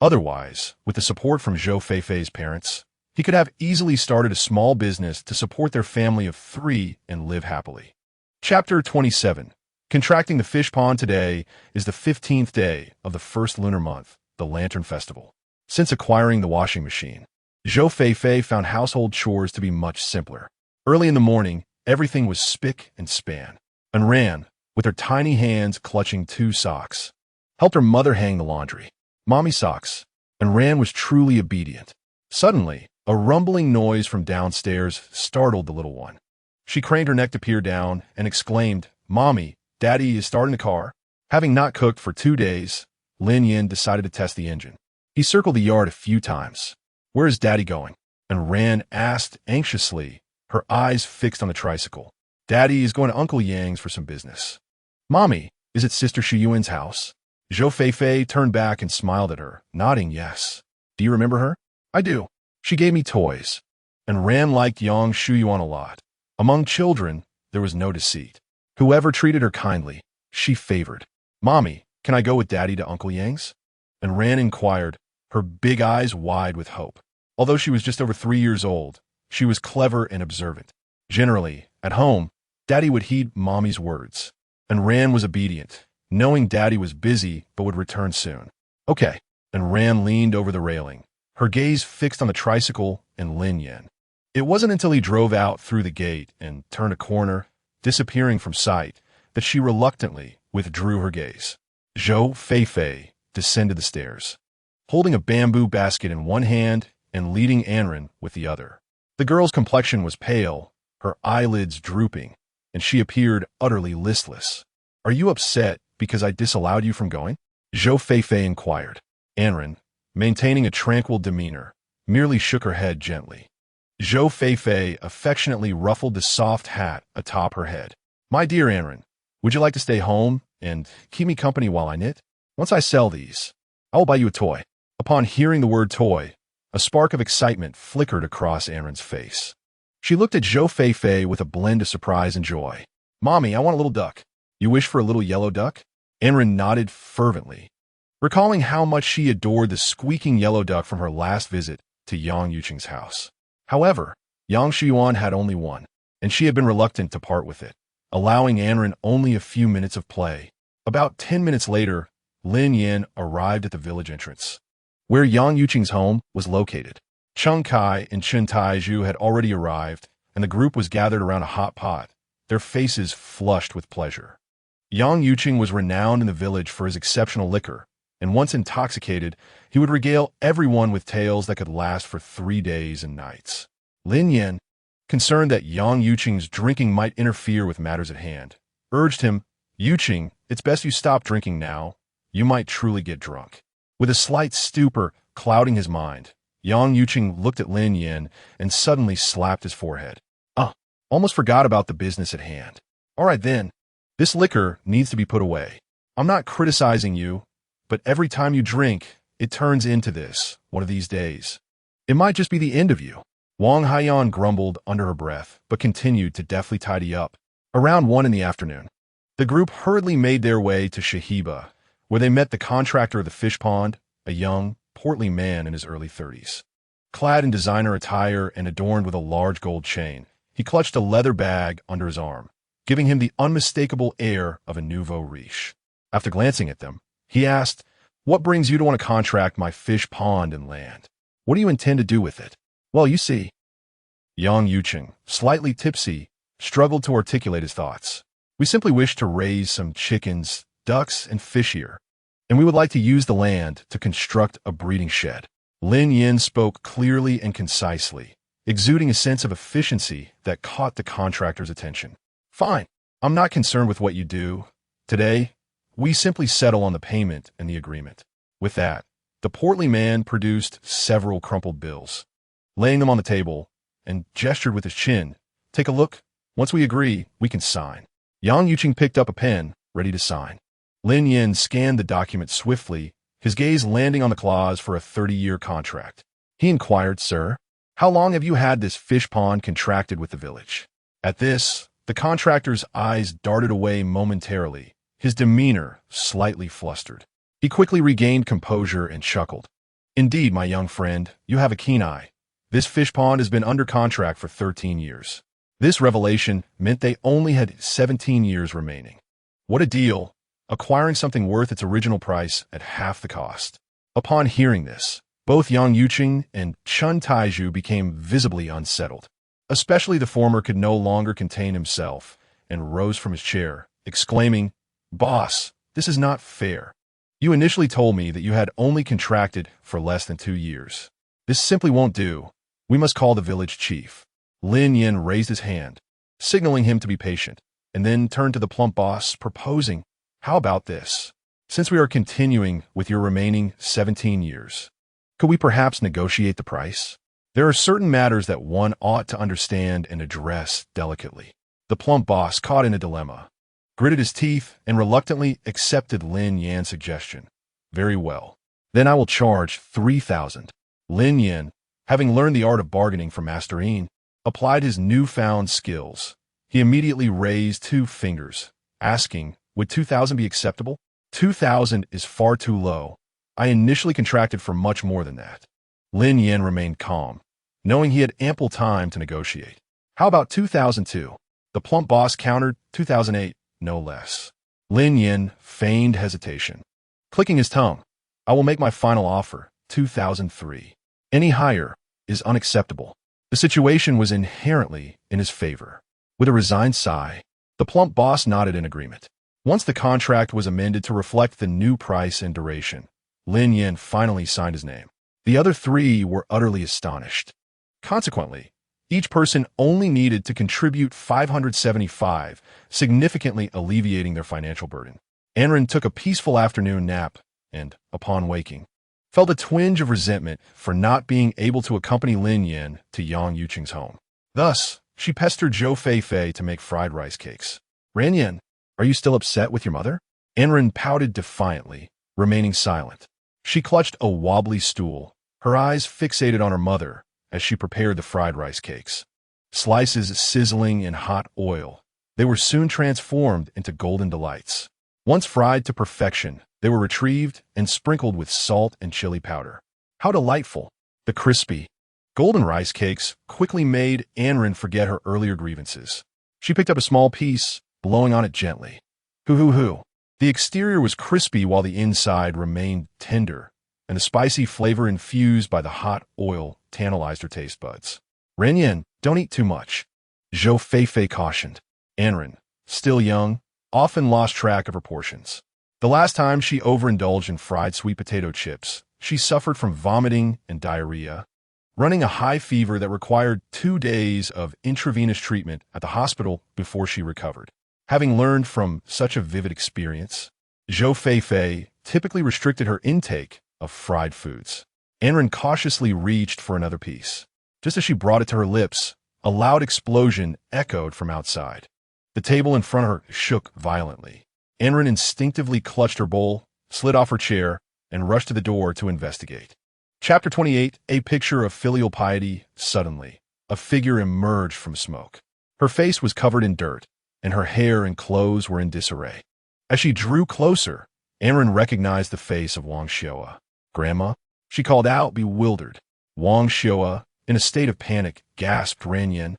Otherwise, with the support from Zhou Feifei's parents, he could have easily started a small business to support their family of three and live happily. Chapter 27. Contracting the fish pond today is the 15th day of the first lunar month, the Lantern Festival. Since acquiring the washing machine, Zhou Feifei found household chores to be much simpler. Early in the morning, everything was spick and span. And Ran, with her tiny hands clutching 2 socks, helped her mother hang the laundry. "Mommy socks." And Ran was truly obedient. Suddenly, a rumbling noise from downstairs startled the little one. She craned her neck to peer down and exclaimed, "Mommy, Daddy is starting the car." Having not cooked for 2 days, Lin Yan decided to test the engine. He circled the yard a few times. "Where is Daddy going?" And Ran asked anxiously, her eyes fixed on the tricycle. "Daddy is going to Uncle Yang's for some business." "Mommy, is it Sister Shuyuan's house?" Zhou Feifei turned back and smiled at her, nodding yes. "Do you remember her?" "I do. She gave me toys." And Ran liked Yang Shuyuan a lot. Among children, there was no deceit. Whoever treated her kindly, she favored. "Mommy, can I go with Daddy to Uncle Yang's?" And Ran inquired, her big eyes wide with hope. Although she was just over 3 years old, she was clever and observant. Generally, at home, Daddy would heed Mommy's words. And Ran was obedient, knowing Daddy was busy but would return soon. "Okay." And Ran leaned over the railing, her gaze fixed on the tricycle and Lin Yan. It wasn't until he drove out through the gate and turned a corner, disappearing from sight, that she reluctantly withdrew her gaze. Zhou Feifei descended the stairs, holding a bamboo basket in one hand and leading Anren with the other. The girl's complexion was pale, her eyelids drooping, and she appeared utterly listless. "Are you upset because I disallowed you from going?" Zhou Feifei inquired. Anren, maintaining a tranquil demeanor, merely shook her head gently. Zhou Feifei affectionately ruffled the soft hat atop her head. "My dear Anren, would you like to stay home and keep me company while I knit? Once I sell these, I will buy you a toy." Upon hearing the word toy, a spark of excitement flickered across Anren's face. She looked at Zhou Feifei with a blend of surprise and joy. "Mommy, I want a little duck." "You wish for a little yellow duck?" Anren nodded fervently, recalling how much she adored the squeaking yellow duck from her last visit to Yang Yuqing's house. However, Yang Shuyuan had only one, and she had been reluctant to part with it, allowing Anren only a few minutes of play. About 10 minutes later, Lin Yan arrived at the village entrance, where Yang Yuqing's home was located. Cheng Kai and Chen Taizhu had already arrived, and the group was gathered around a hot pot, their faces flushed with pleasure. Yang Yuqing was renowned in the village for his exceptional liquor, and once intoxicated, he would regale everyone with tales that could last for 3 days and nights. Lin Yan, concerned that Yang Yuqing's drinking might interfere with matters at hand, urged him, "Yuqing, it's best you stop drinking now. You might truly get drunk." With a slight stupor clouding his mind, Yang Yuqing looked at Lin Yan and suddenly slapped his forehead. Almost forgot about the business at hand. "All right then, this liquor needs to be put away. I'm not criticizing you, but every time you drink, it turns into this, one of these days. It might just be the end of you." Wang Haiyan grumbled under her breath, but continued to deftly tidy up. Around 1 in the afternoon, the group hurriedly made their way to Shahiba, where they met the contractor of the fish pond, a young, portly man in his early 30s. Clad in designer attire and adorned with a large gold chain, he clutched a leather bag under his arm, giving him the unmistakable air of a nouveau riche. After glancing at them, he asked, "What brings you to want to contract my fish pond and land? What do you intend to do with it?" "Well, you see." Yang Yuqing, slightly tipsy, struggled to articulate his thoughts. "We simply wish to raise some chickens, ducks, and fish here, and we would like to use the land to construct a breeding shed." Lin Yan spoke clearly and concisely, exuding a sense of efficiency that caught the contractor's attention. "Fine. I'm not concerned with what you do. Today, we simply settle on the payment and the agreement." With that, the portly man produced several crumpled bills, laying them on the table, and gestured with his chin. "Take a look. Once we agree, we can sign." Yang Yuqing picked up a pen, ready to sign. Lin Yan scanned the document swiftly, his gaze landing on the clause for a 30-year contract. He inquired, "Sir, how long have you had this fish pond contracted with the village?" At this, the contractor's eyes darted away momentarily, his demeanor slightly flustered. He quickly regained composure and chuckled. "Indeed, my young friend, you have a keen eye. This fish pond has been under contract for 13 years. This revelation meant they only had 17 years remaining. What a deal, acquiring something worth its original price at half the cost." Upon hearing this, both Yang Yuqing and Chen Taizhu became visibly unsettled. Especially the former could no longer contain himself and rose from his chair, exclaiming, "Boss, this is not fair. You initially told me that you had only contracted for less than 2 years. This simply won't do. We must call the village chief." Lin Yan raised his hand, signaling him to be patient, and then turned to the plump boss, proposing, How about this? Since we are continuing with your remaining 17 years, could we perhaps negotiate the price? There are certain matters that one ought to understand and address delicately. The plump boss, caught in a dilemma, gritted his teeth and reluctantly accepted Lin Yan's suggestion. Very well. Then I will charge 3,000. Lin Yan, having learned the art of bargaining from Master Yin, applied his newfound skills. He immediately raised 2 fingers, asking, would 2,000 be acceptable? 2,000 is far too low. I initially contracted for much more than that. Lin Yan remained calm, knowing he had ample time to negotiate. How about 2,002? The plump boss countered. 2,008, no less. Lin Yan feigned hesitation, clicking his tongue. I will make my final offer, 2,003. Any higher is unacceptable. The situation was inherently in his favor. With a resigned sigh, the plump boss nodded in agreement. Once the contract was amended to reflect the new price and duration, Lin Yan finally signed his name. The other 3 were utterly astonished. Consequently, each person only needed to contribute 575, significantly alleviating their financial burden. Anren took a peaceful afternoon nap and, upon waking, felt a twinge of resentment for not being able to accompany Lin Yan to Yang Yuqing's home. Thus, she pestered Zhou Feifei to make fried rice cakes. Ranyan, are you still upset with your mother? Anren pouted defiantly, remaining silent. She clutched a wobbly stool, her eyes fixated on her mother as she prepared the fried rice cakes. Slices sizzling in hot oil, they were soon transformed into golden delights. Once fried to perfection, they were retrieved and sprinkled with salt and chili powder. How delightful! The crispy, golden rice cakes quickly made Anren forget her earlier grievances. She picked up a small piece, blowing on it gently. Hoo-hoo-hoo. The exterior was crispy while the inside remained tender, and the spicy flavor infused by the hot oil tantalized her taste buds. Renyan, don't eat too much. Zhou Feifei cautioned. Anren, still young, often lost track of her portions. The last time she overindulged in fried sweet potato chips, she suffered from vomiting and diarrhea, running a high fever that required 2 days of intravenous treatment at the hospital before she recovered. Having learned from such a vivid experience, Zhou Feifei typically restricted her intake of fried foods. Anren cautiously reached for another piece. Just as she brought it to her lips, a loud explosion echoed from outside. The table in front of her shook violently. Anren instinctively clutched her bowl, slid off her chair, and rushed to the door to investigate. Chapter 28, a picture of filial piety. Suddenly, a figure emerged from smoke. Her face was covered in dirt, and her hair and clothes were in disarray. As she drew closer, Anren recognized the face of Wang Xiaoa. Grandma? She called out, bewildered. Wang Xiaoa, in a state of panic, gasped, Ranyan,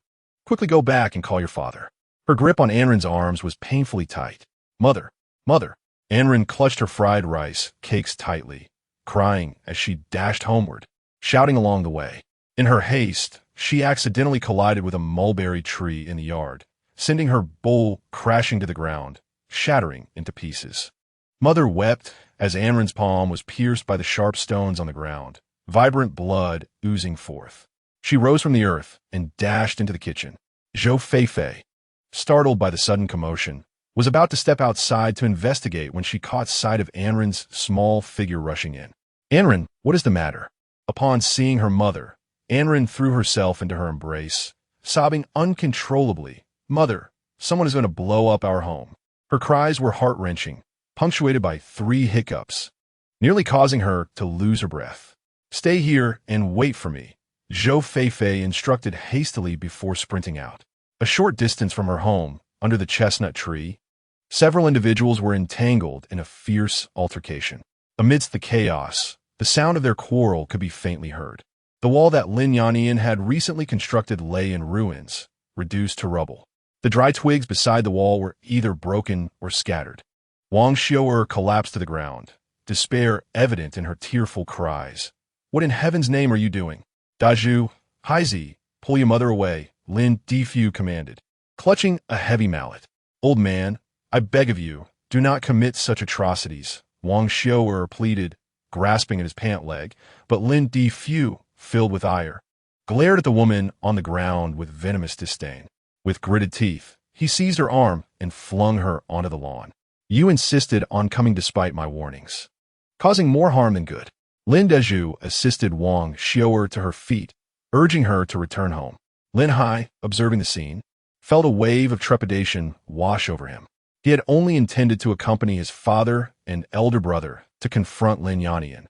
quickly go back and call your father. Her grip on Anren's arms was painfully tight. Mother, mother. Anren clutched her fried rice cakes tightly, crying as she dashed homeward, shouting along the way. In her haste, she accidentally collided with a mulberry tree in the yard, sending her bowl crashing to the ground, shattering into pieces. Mother wept as Anren's palm was pierced by the sharp stones on the ground, vibrant blood oozing forth. She rose from the earth and dashed into the kitchen. Zhou Feifei, startled by the sudden commotion, was about to step outside to investigate when she caught sight of Anren's small figure rushing in. Anren, what is the matter? Upon seeing her mother, Anren threw herself into her embrace, sobbing uncontrollably. Mother, someone is going to blow up our home. Her cries were heart-wrenching, punctuated by 3 hiccups, nearly causing her to lose her breath. Stay here and wait for me, Zhou Feifei instructed hastily before sprinting out. A short distance from her home, under the chestnut tree, several individuals were entangled in a fierce altercation. Amidst the chaos, the sound of their quarrel could be faintly heard. The wall that Lin Yan had recently constructed lay in ruins, reduced to rubble. The dry twigs beside the wall were either broken or scattered. Wang Xiaoer collapsed to the ground, despair evident in her tearful cries. What in heaven's name are you doing? Dazhu, Haizi, pull your mother away, Lin Difu commanded, clutching a heavy mallet. Old man, I beg of you, do not commit such atrocities, Wang Xiaoer pleaded, grasping at his pant leg, but Lin Difu, filled with ire, glared at the woman on the ground with venomous disdain. With gritted teeth, he seized her arm and flung her onto the lawn. You insisted on coming despite my warnings, causing more harm than good. Lin Dezhu assisted Wang Xiu'er to her feet, urging her to return home. Lin Hai, observing the scene, felt a wave of trepidation wash over him. He had only intended to accompany his father and elder brother to confront Lin Yan.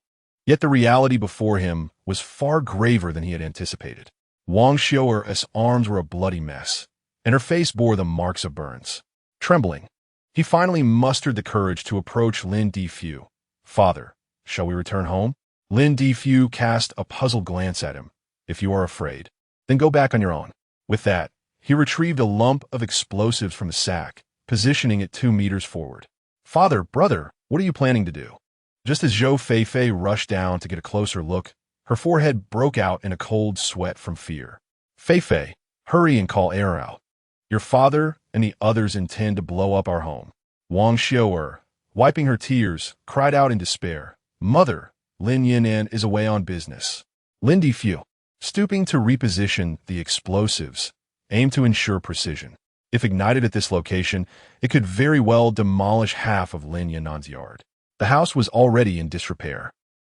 Yet the reality before him was far graver than he had anticipated. Wang Xiu'er's arms were a bloody mess, and her face bore the marks of burns. Trembling, he finally mustered the courage to approach Lin Defu. "Father, shall we return home?" Lin Defu cast a puzzled glance at him. "If you are afraid, then go back on your own." With that, he retrieved a lump of explosives from the sack, positioning it 2 meters forward. "Father, brother, what are you planning to do?" Just as Zhou Feifei rushed down to get a closer look, her forehead broke out in a cold sweat from fear. "Feifei, hurry and call air out. Your father and the others intend to blow up our home." Wang Xiu'er, wiping her tears, cried out in despair. "Mother, Lin Yan is away on business." Lin Defu, stooping to reposition the explosives, aimed to ensure precision. If ignited at this location, it could very well demolish half of Lin Yan's yard. The house was already in disrepair,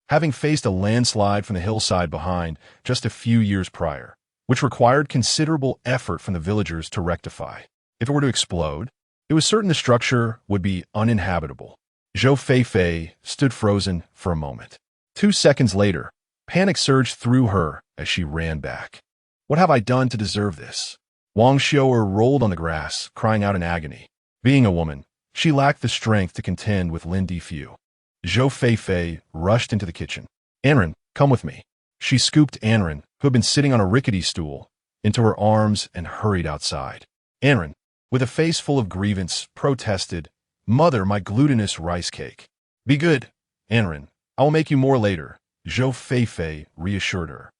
having faced a landslide from the hillside behind just a few years prior, which required considerable effort from the villagers to rectify. If it were to explode, it was certain the structure would be uninhabitable. Zhou Feifei stood frozen for a moment. 2 seconds later, panic surged through her as she ran back. "What have I done to deserve this?" Wang Xiu'er rolled on the grass, crying out in agony. Being a woman, she lacked the strength to contend with Lin Defu. Zhou Feifei rushed into the kitchen. "Anren, come with me." She scooped Anren, who had been sitting on a rickety stool, into her arms and hurried outside. Anren, with a face full of grievance, protested, "Mother, my glutinous rice cake." "Be good, Anren. I will make you more later," Zhou Feifei reassured her.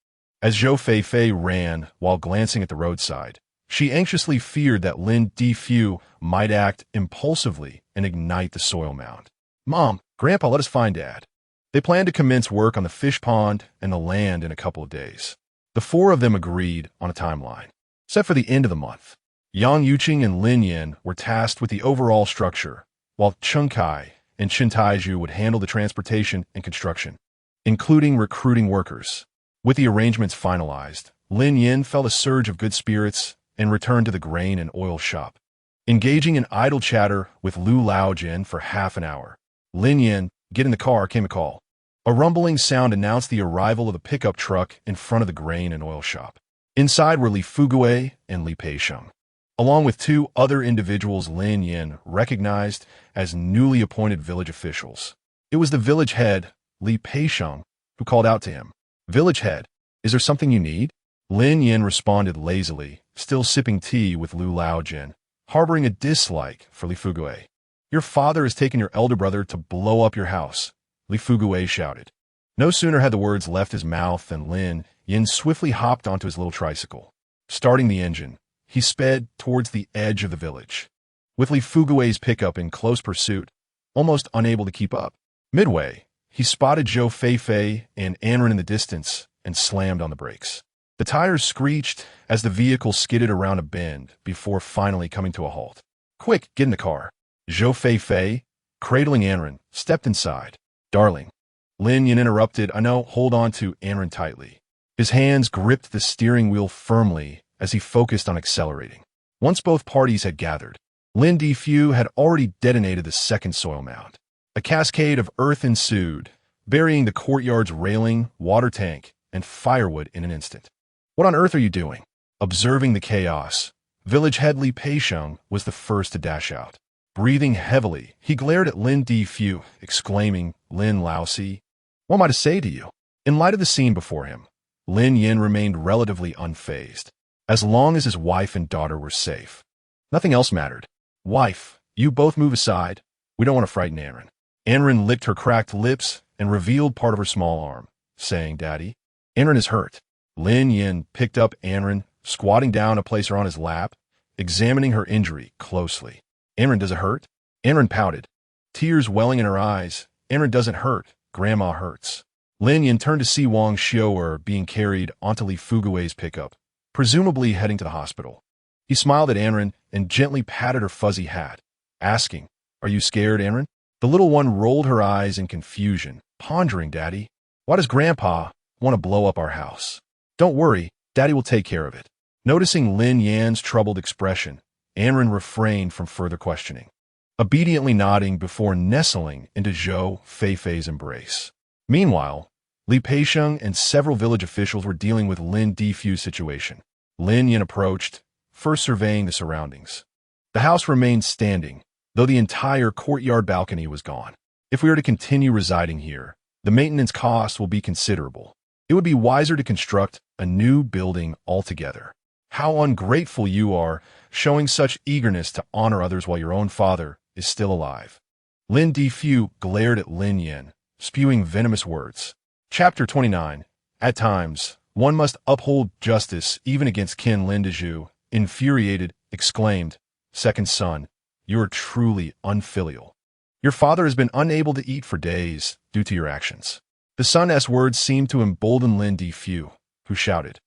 As Zhou Feifei ran while glancing at the roadside, she anxiously feared that Lin Defu might act impulsively and ignite the soil mound. "Mom, Grandpa, let us find Dad." They planned to commence work on the fish pond and the land in a couple of days. The 4 of them agreed on a timeline, set for the end of the month. Yang Yuqing and Lin Yan were tasked with the overall structure, while Cheng Kai and Chen Taizhu would handle the transportation and construction, including recruiting workers. With the arrangements finalized, Lin Yan felt a surge of good spirits and returned to the grain and oil shop, engaging in idle chatter with Lu Laojin for half an hour. "Lin Yan, get in the car," came a call. A rumbling sound announced the arrival of the pickup truck in front of the grain and oil shop. Inside were Li Fugue and Li Peixiang, along with 2 other individuals Lin Yan recognized as newly appointed village officials. It was the village head, Li Peixiang, who called out to him. "Village head, is there something you need?" Lin Yan responded lazily, still sipping tea with Lu Laojin, harboring a dislike for Li Fugue. "Your father has taken your elder brother to blow up your house," Li Fugue shouted. No sooner had the words left his mouth than Lin Yan swiftly hopped onto his little tricycle. Starting the engine, he sped towards the edge of the village, with Li Fugue's pickup in close pursuit, almost unable to keep up. Midway, he spotted Zhou Feifei and Anren in the distance and slammed on the brakes. The tires screeched as the vehicle skidded around a bend before finally coming to a halt. "Quick, get in the car." Zhou Feifei, cradling Anren, stepped inside. "Darling." Lin Yan interrupted. "I know, hold on to Anren tightly." His hands gripped the steering wheel firmly as he focused on accelerating. Once both parties had gathered, Lin Defu had already detonated the second soil mound. A cascade of earth ensued, burying the courtyard's railing, water tank, and firewood in an instant. "What on earth are you doing?" Observing the chaos, village head Li Peixiang was the first to dash out. Breathing heavily, he glared at Lin Defu, exclaiming, "Lin Laosi, what am I to say to you?" In light of the scene before him, Lin Yan remained relatively unfazed. As long as his wife and daughter were safe, nothing else mattered. "Wife, you both move aside. We don't want to frighten Anren." Anren licked her cracked lips and revealed part of her small arm, saying, "Daddy, Anren is hurt." Lin Yan picked up Anren, squatting down to place her on his lap, examining her injury closely. "Anren, does it hurt?" Anren pouted, tears welling in her eyes. "Anren doesn't hurt. Grandma hurts." Lin Yan turned to see Wang Xiu'er being carried onto Li Fugue's pickup, presumably heading to the hospital. He smiled at Anren and gently patted her fuzzy hat, asking, Are you scared, Aaron? The little one rolled her eyes in confusion, pondering, Daddy. Why does Grandpa want to blow up our house? Don't worry, Daddy will take care of it. Noticing Lin Yan's troubled expression, Aaron refrained from further questioning, obediently nodding before nestling into Zhou Feifei's embrace. Meanwhile, Li Peixiang and several village officials were dealing with Lin Difu's situation. Lin Yan approached, first surveying the surroundings. The house remained standing, though the entire courtyard balcony was gone. If we are to continue residing here, the maintenance costs will be considerable. It would be wiser to construct a new building altogether. How ungrateful you are, showing such eagerness to honor others while your own father is still alive. Lin Difu glared at Lin Yan, spewing venomous words. Chapter 29. At times, one must uphold justice even against kin. Lin Dezhu, infuriated, exclaimed, Second son, you are truly unfilial. Your father has been unable to eat for days due to your actions. The son's words seemed to embolden Lin Difu, who shouted,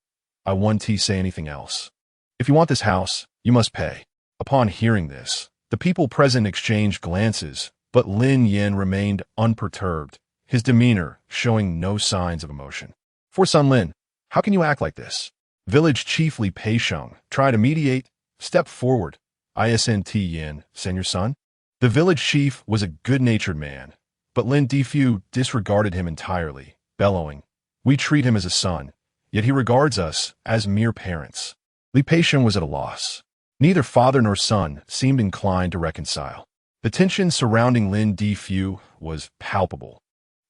I won't say anything else. If you want this house, you must pay. Upon hearing this, the people present exchanged glances, but Lin Yan remained unperturbed, his demeanor showing no signs of emotion. For son Lin, how can you act like this? Village Chief Li Peixiang tried to mediate, stepped forward. Isn't Yan, send your son? The village chief was a good-natured man, but Lin Difu disregarded him entirely, bellowing, We treat him as a son, yet he regards us as mere parents. Li Peixiang was at a loss. Neither father nor son seemed inclined to reconcile. The tension surrounding Lin Difu was palpable,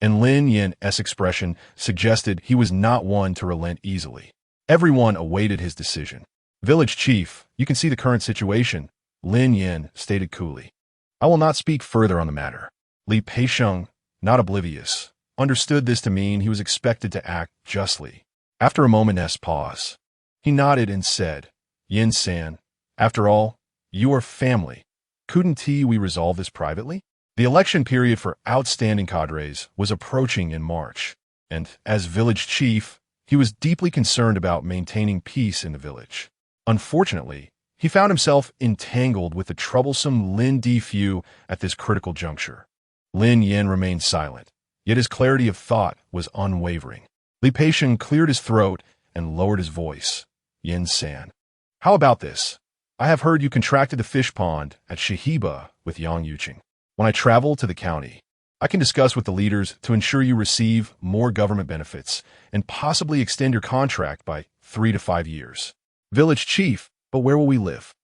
and Lin Yan's expression suggested he was not one to relent easily. Everyone awaited his decision. Village chief, you can see the current situation, Lin Yan stated coolly. I will not speak further on the matter. Li Peixiang, not oblivious, understood this to mean he was expected to act justly. After a moment's pause, he nodded and said, Yin-san, after all, you are family. Couldn't we resolve this privately? The election period for outstanding cadres was approaching in March, and as village chief, he was deeply concerned about maintaining peace in the village. Unfortunately, he found himself entangled with the troublesome Lin Difu at this critical juncture. Lin Yan remained silent, yet his clarity of thought was unwavering. Li Peixiang cleared his throat and lowered his voice. Yin-san, how about this? I have heard you contracted the fish pond at Shahiba with Yang Yuqing. When I travel to the county, I can discuss with the leaders to ensure you receive more government benefits and possibly extend your contract by 3 to 5 years. Village chief, but where will we live?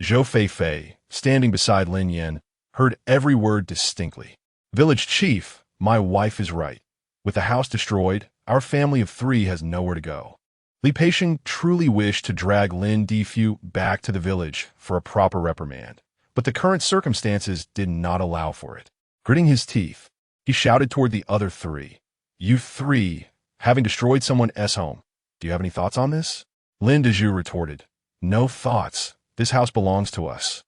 Zhou Feifei, standing beside Lin Yan, heard every word distinctly. Village chief, my wife is right. With the house destroyed, our family of 3 has nowhere to go. Li Peixiang truly wished to drag Lin Difu back to the village for a proper reprimand, but the current circumstances did not allow for it. Gritting his teeth, he shouted toward the other 3. You 3, having destroyed someone's home. Do you have any thoughts on this? Lin Dezhu retorted. No thoughts. This house belongs to us.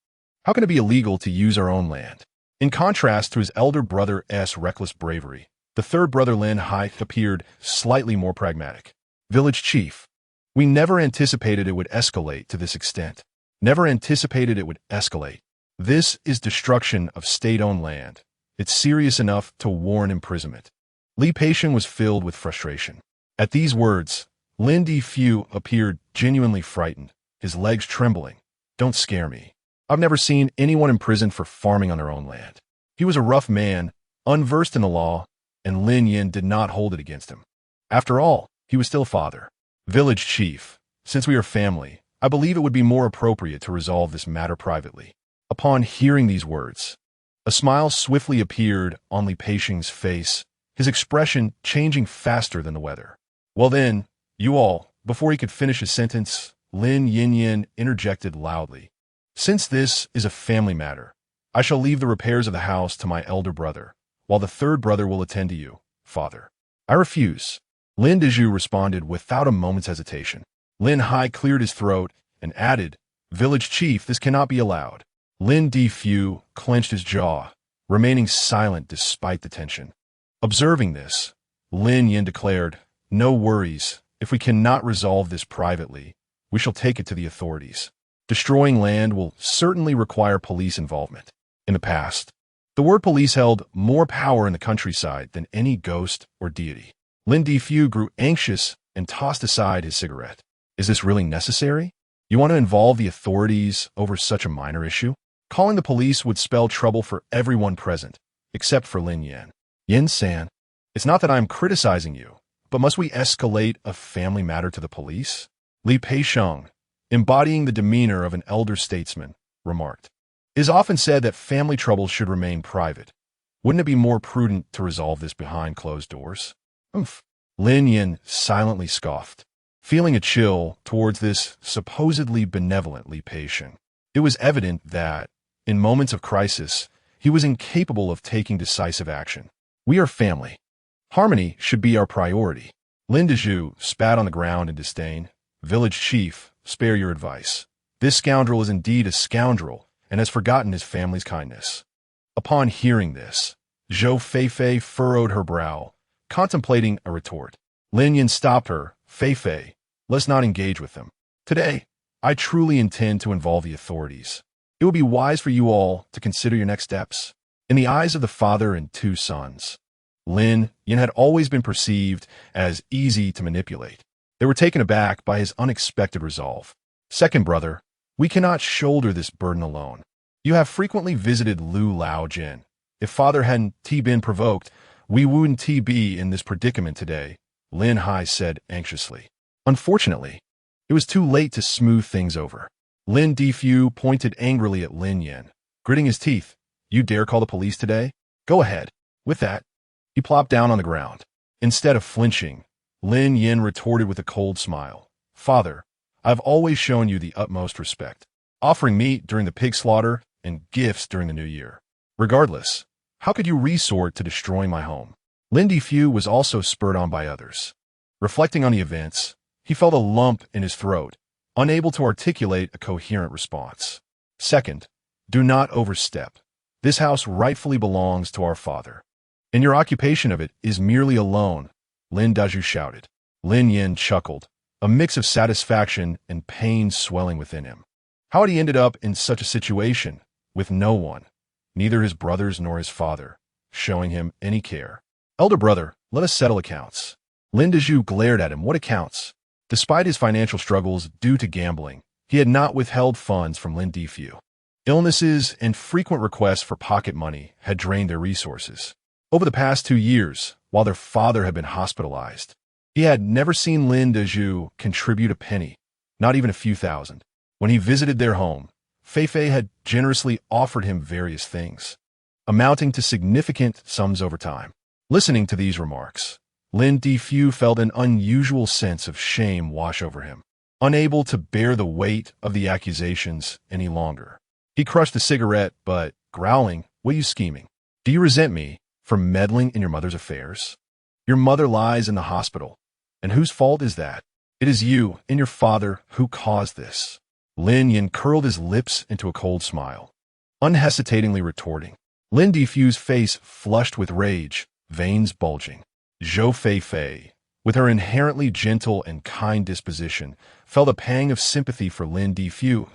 How can it be illegal to use our own land? In contrast to his elder brother's reckless bravery, the third brother Lin Hai appeared slightly more pragmatic. Village chief, we never anticipated it would escalate to this extent. Never anticipated it would escalate. This is destruction of state-owned land. It's serious enough to warrant imprisonment. Li Peixiang was filled with frustration. At these words, Lin Difu appeared genuinely frightened, his legs trembling. Don't scare me. I've never seen anyone imprisoned for farming on their own land. He was a rough man, unversed in the law, and Lin Yan did not hold it against him. After all, he was still father. Village chief, since we are family, I believe it would be more appropriate to resolve this matter privately. Upon hearing these words, a smile swiftly appeared on Li Peixiang's face, his expression changing faster than the weather. Well then, you all, before he could finish his sentence, Lin Yan interjected loudly. Since this is a family matter, I shall leave the repairs of the house to my elder brother, while the third brother will attend to you, father. I refuse. Lin Dezhu responded without a moment's hesitation. Lin Hai cleared his throat and added, Village chief, this cannot be allowed. Lin Difu clenched his jaw, remaining silent despite the tension. Observing this, Lin Yan declared, No worries, if we cannot resolve this privately, we shall take it to the authorities. Destroying land will certainly require police involvement. In the past, The word police held more power in the countryside than any ghost or deity. Lin Defu grew anxious and tossed aside his cigarette. Is this really necessary? You want to involve the authorities over such a minor issue? Calling the police would spell trouble for everyone present, except for Lin Yan. Yin-san, it's not that I'm criticizing you, but must we escalate a family matter to the police? Li Peixiong, embodying the demeanor of an elder statesman, remarked. It is often said that family troubles should remain private. Wouldn't it be more prudent to resolve this behind closed doors? Oomph. Lin Yan silently scoffed, feeling a chill towards this supposedly benevolent Li Peixiong. It was evident that, in moments of crisis, he was incapable of taking decisive action. We are family. Harmony should be our priority. Lin Dezhu spat on the ground in disdain. Village chief, spare your advice. This scoundrel is indeed a scoundrel and has forgotten his family's kindness. Upon hearing this, Zhou Feifei furrowed her brow, contemplating a retort. Lin Yan stopped her. Feifei, let's not engage with them. Today, I truly intend to involve the authorities. It would be wise for you all to consider your next steps. In the eyes of the father and two sons, Lin Yan had always been perceived as easy to manipulate. They were taken aback by his unexpected resolve. Second brother, we cannot shoulder this burden alone. You have frequently visited Lu Laojin. If father hadn't been provoked, we wouldn't be in this predicament today, Lin Hai said anxiously. Unfortunately, it was too late to smooth things over. Lin Defu pointed angrily at Lin Yan, gritting his teeth. You dare call the police today? Go ahead. With that, he plopped down on the ground. Instead of flinching, Lin Yan retorted with a cold smile. Father, I've always shown you the utmost respect, offering meat during the pig slaughter and gifts during the new year. Regardless, how could you resort to destroying my home? Lin Defu was also spurred on by others. Reflecting on the events, he felt a lump in his throat, unable to articulate a coherent response. Second, do not overstep. This house rightfully belongs to our father, and your occupation of it is merely a loan, Lin Dazhu shouted. Lin Yan chuckled, a mix of satisfaction and pain swelling within him. How had he ended up in such a situation, with no one, neither his brothers nor his father, showing him any care? Elder brother, let us settle accounts. Lin Dazhu glared at him. What accounts? Despite his financial struggles due to gambling, he had not withheld funds from Lin Defu. Illnesses and frequent requests for pocket money had drained their resources. Over the past 2 years, while their father had been hospitalized, he had never seen Lin Dezhu contribute a penny, not even a few thousand. When he visited their home, Feifei had generously offered him various things, amounting to significant sums over time. Listening to these remarks, Lin Defu felt an unusual sense of shame wash over him, unable to bear the weight of the accusations any longer. He crushed the cigarette, but, growling, what are you scheming? Do you resent me for meddling in your mother's affairs? Your mother lies in the hospital, and whose fault is that? It is you and your father who caused this. Lin Yan curled his lips into a cold smile, unhesitatingly retorting. Lin Defu's face flushed with rage, veins bulging. Zhou Feifei, with her inherently gentle and kind disposition, felt a pang of sympathy for Lin Defu,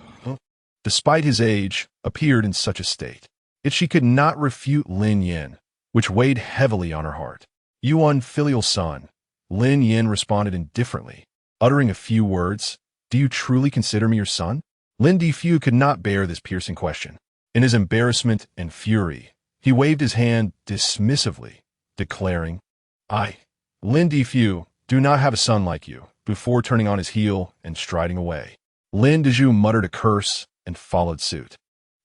despite his age, appeared in such a state. Yet she could not refute Lin Yan, which weighed heavily on her heart. You unfilial son, Lin Yan responded indifferently, uttering a few words. Do you truly consider me your son? Lin Defu could not bear this piercing question. In his embarrassment and fury, he waved his hand dismissively, declaring, I, Lin Defu, do not have a son like you, before turning on his heel and striding away. Lin Dezhu muttered a curse and followed suit.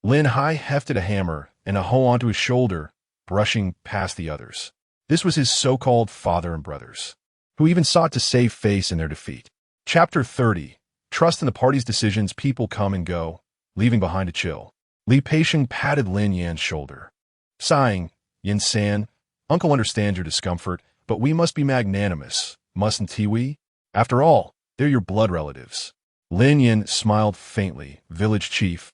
Lin Hai hefted a hammer and a hoe onto his shoulder, brushing past the others. This was his so-called father and brothers, who even sought to save face in their defeat. Chapter 30. Trust in the party's decisions. People come and go, leaving behind a chill. Li Peixiong patted Lin Yan's shoulder. Sighing, Yin-san, Uncle understands your discomfort, but we must be magnanimous, mustn't we? After all, they're your blood relatives. Lin Yan smiled faintly. Village chief,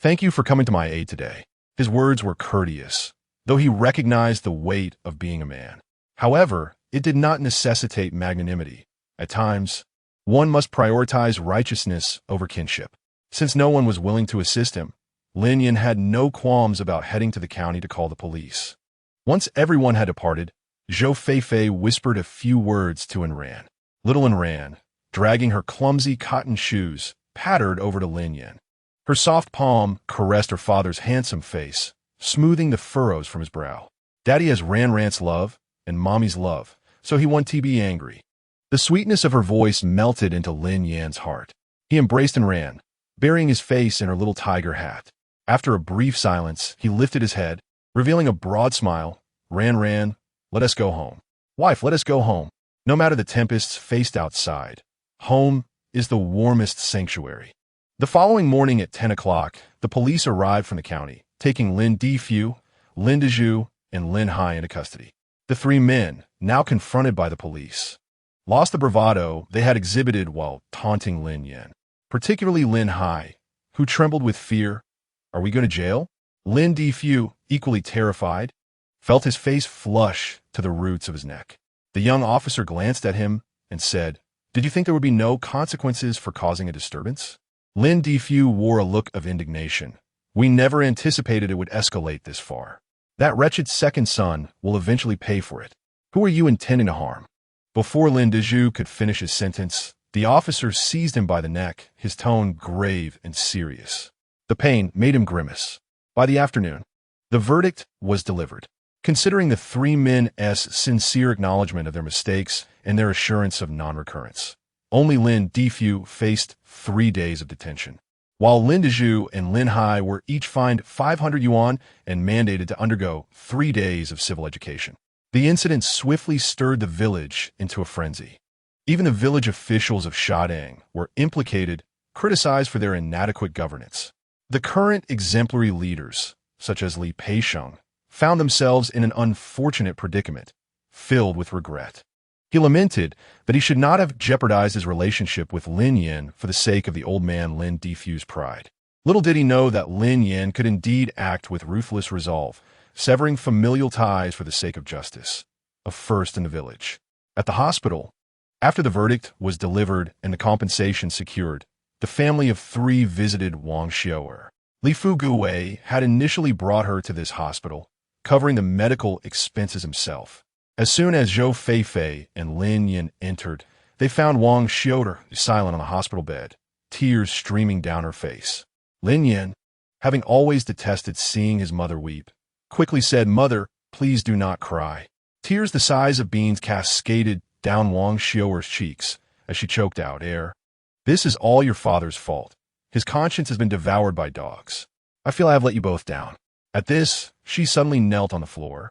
thank you for coming to my aid today. His words were courteous, though he recognized the weight of being a man. However, it did not necessitate magnanimity. At times, one must prioritize righteousness over kinship. Since no one was willing to assist him, Lin Yan had no qualms about heading to the county to call the police. Once everyone had departed, Zhou Feifei whispered a few words to Enran. Little Enran, dragging her clumsy cotton shoes, pattered over to Lin Yan. Her soft palm caressed her father's handsome face, smoothing the furrows from his brow. Daddy has Ran's love and Mommy's love, so he won't be angry. The sweetness of her voice melted into Lin Yan's heart. He embraced Enran, burying his face in her little tiger hat. After a brief silence, he lifted his head, revealing a broad smile. Ran, let us go home. Wife, let us go home. No matter the tempests faced outside, home is the warmest sanctuary. The following morning at 10 o'clock, the police arrived from the county, taking Lin Difu, Lin Dezhu, and Lin Hai into custody. The three men, now confronted by the police, lost the bravado they had exhibited while taunting Lin Yan, particularly Lin Hai, who trembled with fear. Are we going to jail? Lin Difu, equally terrified, felt his face flush to the roots of his neck. The young officer glanced at him and said, "Did you think there would be no consequences for causing a disturbance?" Lin Difu wore a look of indignation. "We never anticipated it would escalate this far. That wretched second son will eventually pay for it. Who are you intending to harm?" Before Lin Dezhu could finish his sentence, the officer seized him by the neck, his tone grave and serious. The pain made him grimace. By the afternoon, the verdict was delivered. Considering the three men's sincere acknowledgement of their mistakes and their assurance of non-recurrence, only Lin Difu faced 3 days of detention, while Lin Dezhu and Lin Hai were each fined 500 yuan and mandated to undergo 3 days of civil education. The incident swiftly stirred the village into a frenzy. Even the village officials of Shadang were implicated, criticized for their inadequate governance. The current exemplary leaders, such as Li Peisheng, found themselves in an unfortunate predicament, filled with regret. He lamented that he should not have jeopardized his relationship with Lin Yan for the sake of the old man Lin Difu's pride. Little did he know that Lin Yan could indeed act with ruthless resolve, severing familial ties for the sake of justice, a first in the village. At the hospital, after the verdict was delivered and the compensation secured, the family of three visited Wang Xiao'er. Li Fuguwei had initially brought her to this hospital, covering the medical expenses himself. As soon as Zhou Feifei and Lin Yan entered, they found Wang Xiao'er silent on the hospital bed, tears streaming down her face. Lin Yan, having always detested seeing his mother weep, quickly said, "Mother, please do not cry." Tears the size of beans cascaded down Wang Xiao'er's cheeks as she choked out, "This is all your father's fault. His conscience has been devoured by dogs. I feel I have let you both down." At this, she suddenly knelt on the floor,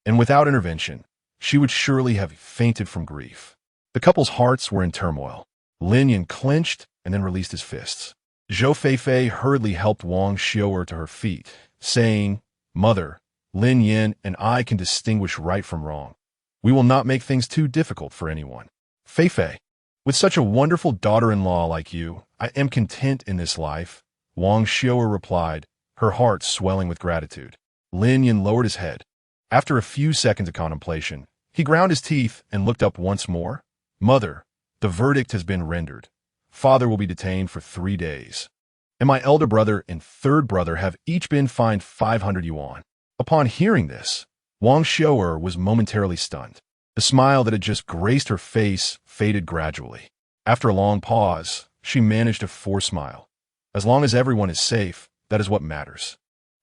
and without intervention, she would surely have fainted from grief. The couple's hearts were in turmoil. Lin Yan clenched and then released his fists. Zhou Feifei hurriedly helped Wang Xiao'er to her feet, saying, "Mother, Lin Yan and I can distinguish right from wrong. We will not make things too difficult for anyone. Feifei, with such a wonderful daughter-in-law like you, I am content in this life," Wang Xiao'er replied, her heart swelling with gratitude. Lin Yan lowered his head. After a few seconds of contemplation, he ground his teeth and looked up once more. "Mother, the verdict has been rendered. Father will be detained for 3 days. And my elder brother and third brother have each been fined 500 yuan. Upon hearing this, Wang Xiao'er was momentarily stunned. The smile that had just graced her face faded gradually. After a long pause, she managed a forced smile. "As long as everyone is safe, that is what matters.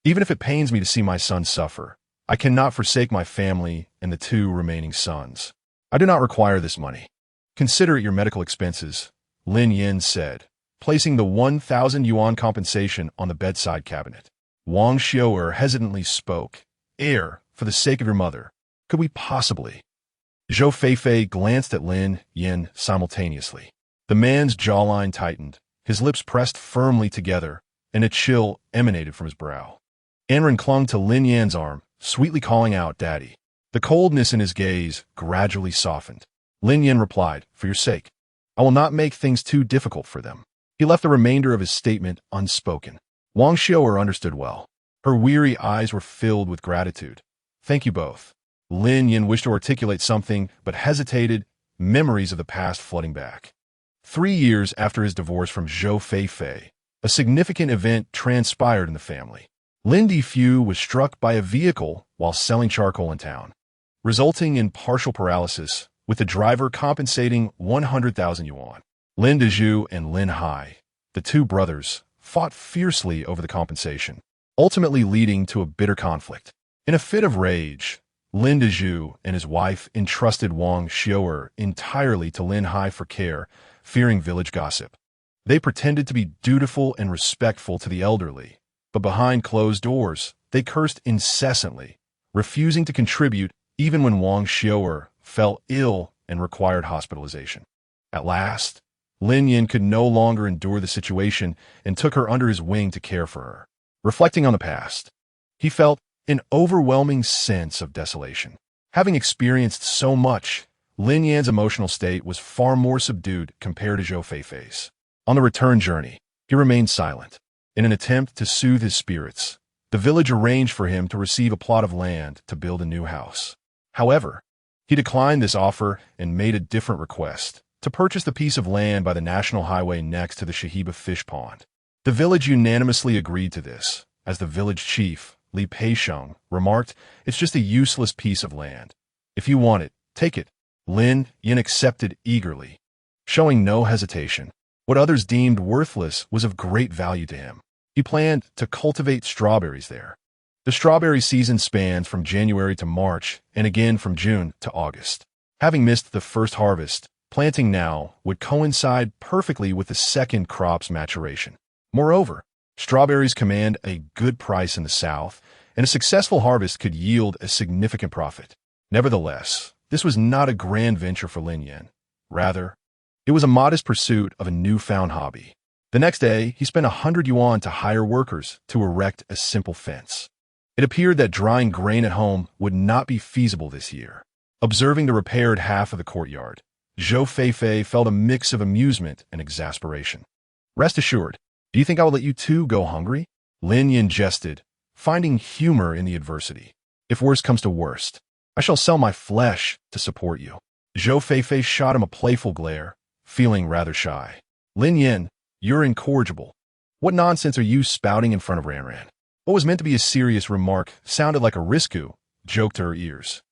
Even if it pains me to see my son suffer, I cannot forsake my family and the 2 remaining sons. I do not require this money. Consider it your medical expenses," Lin Yan said, placing the 1,000 yuan compensation on the bedside cabinet. Wang Xiao'er hesitantly spoke, "For the sake of your mother, could we possibly?" Zhou Feifei glanced at Lin Yan simultaneously. The man's jawline tightened, his lips pressed firmly together, and a chill emanated from his brow. Enran clung to Lin Yan's arm, sweetly calling out, "Daddy." The coldness in his gaze gradually softened. Lin Yan replied, "For your sake, I will not make things too difficult for them." He left the remainder of his statement unspoken. Wang Xiao'er understood well. Her weary eyes were filled with gratitude. "Thank you both." Lin Yan wished to articulate something, but hesitated, memories of the past flooding back. 3 years after his divorce from Zhou Feifei, a significant event transpired in the family. Lin Fu was struck by a vehicle while selling charcoal in town, resulting in partial paralysis, with the driver compensating 100,000 yuan. Lin Dezhu and Lin Hai, the two brothers, fought fiercely over the compensation, ultimately leading to a bitter conflict. In a fit of rage, Lin Dezhu and his wife entrusted Wang Xiu'er entirely to Lin Hai for care, fearing village gossip. They pretended to be dutiful and respectful to the elderly, but behind closed doors, they cursed incessantly, refusing to contribute even when Wang Xiu'er fell ill and required hospitalization. At last, Lin Yan could no longer endure the situation and took her under his wing to care for her. Reflecting on the past, he felt an overwhelming sense of desolation. Having experienced so much, Lin Yan's emotional state was far more subdued compared to Zhou Feifei's. On the return journey, he remained silent. In an attempt to soothe his spirits, the village arranged for him to receive a plot of land to build a new house. However, he declined this offer and made a different request: to purchase the piece of land by the national highway next to the Shahiba fish pond. The village unanimously agreed to this, as the village chief, Li Peixiong, remarked, "It's just a useless piece of land. If you want it, take it." Lin Yan accepted eagerly, showing no hesitation. What others deemed worthless was of great value to him. He planned to cultivate strawberries there. The strawberry season spans from January to March and again from June to August. Having missed the first harvest, planting now would coincide perfectly with the second crop's maturation. Moreover, strawberries command a good price in the south, and a successful harvest could yield a significant profit. Nevertheless, this was not a grand venture for Lin Yan. Rather, it was a modest pursuit of a newfound hobby. The next day, he spent 100 yuan to hire workers to erect a simple fence. It appeared that drying grain at home would not be feasible this year. Observing the repaired half of the courtyard, Zhou Feifei felt a mix of amusement and exasperation. "Rest assured, do you think I will let you two go hungry?" Lin Yan jested, finding humor in the adversity. "If worst comes to worst, I shall sell my flesh to support you." Zhou Feifei shot him a playful glare, feeling rather shy. "Lin Yan, you're incorrigible. What nonsense are you spouting in front of Ranran?" What was meant to be a serious remark sounded like a risku joke to her ears.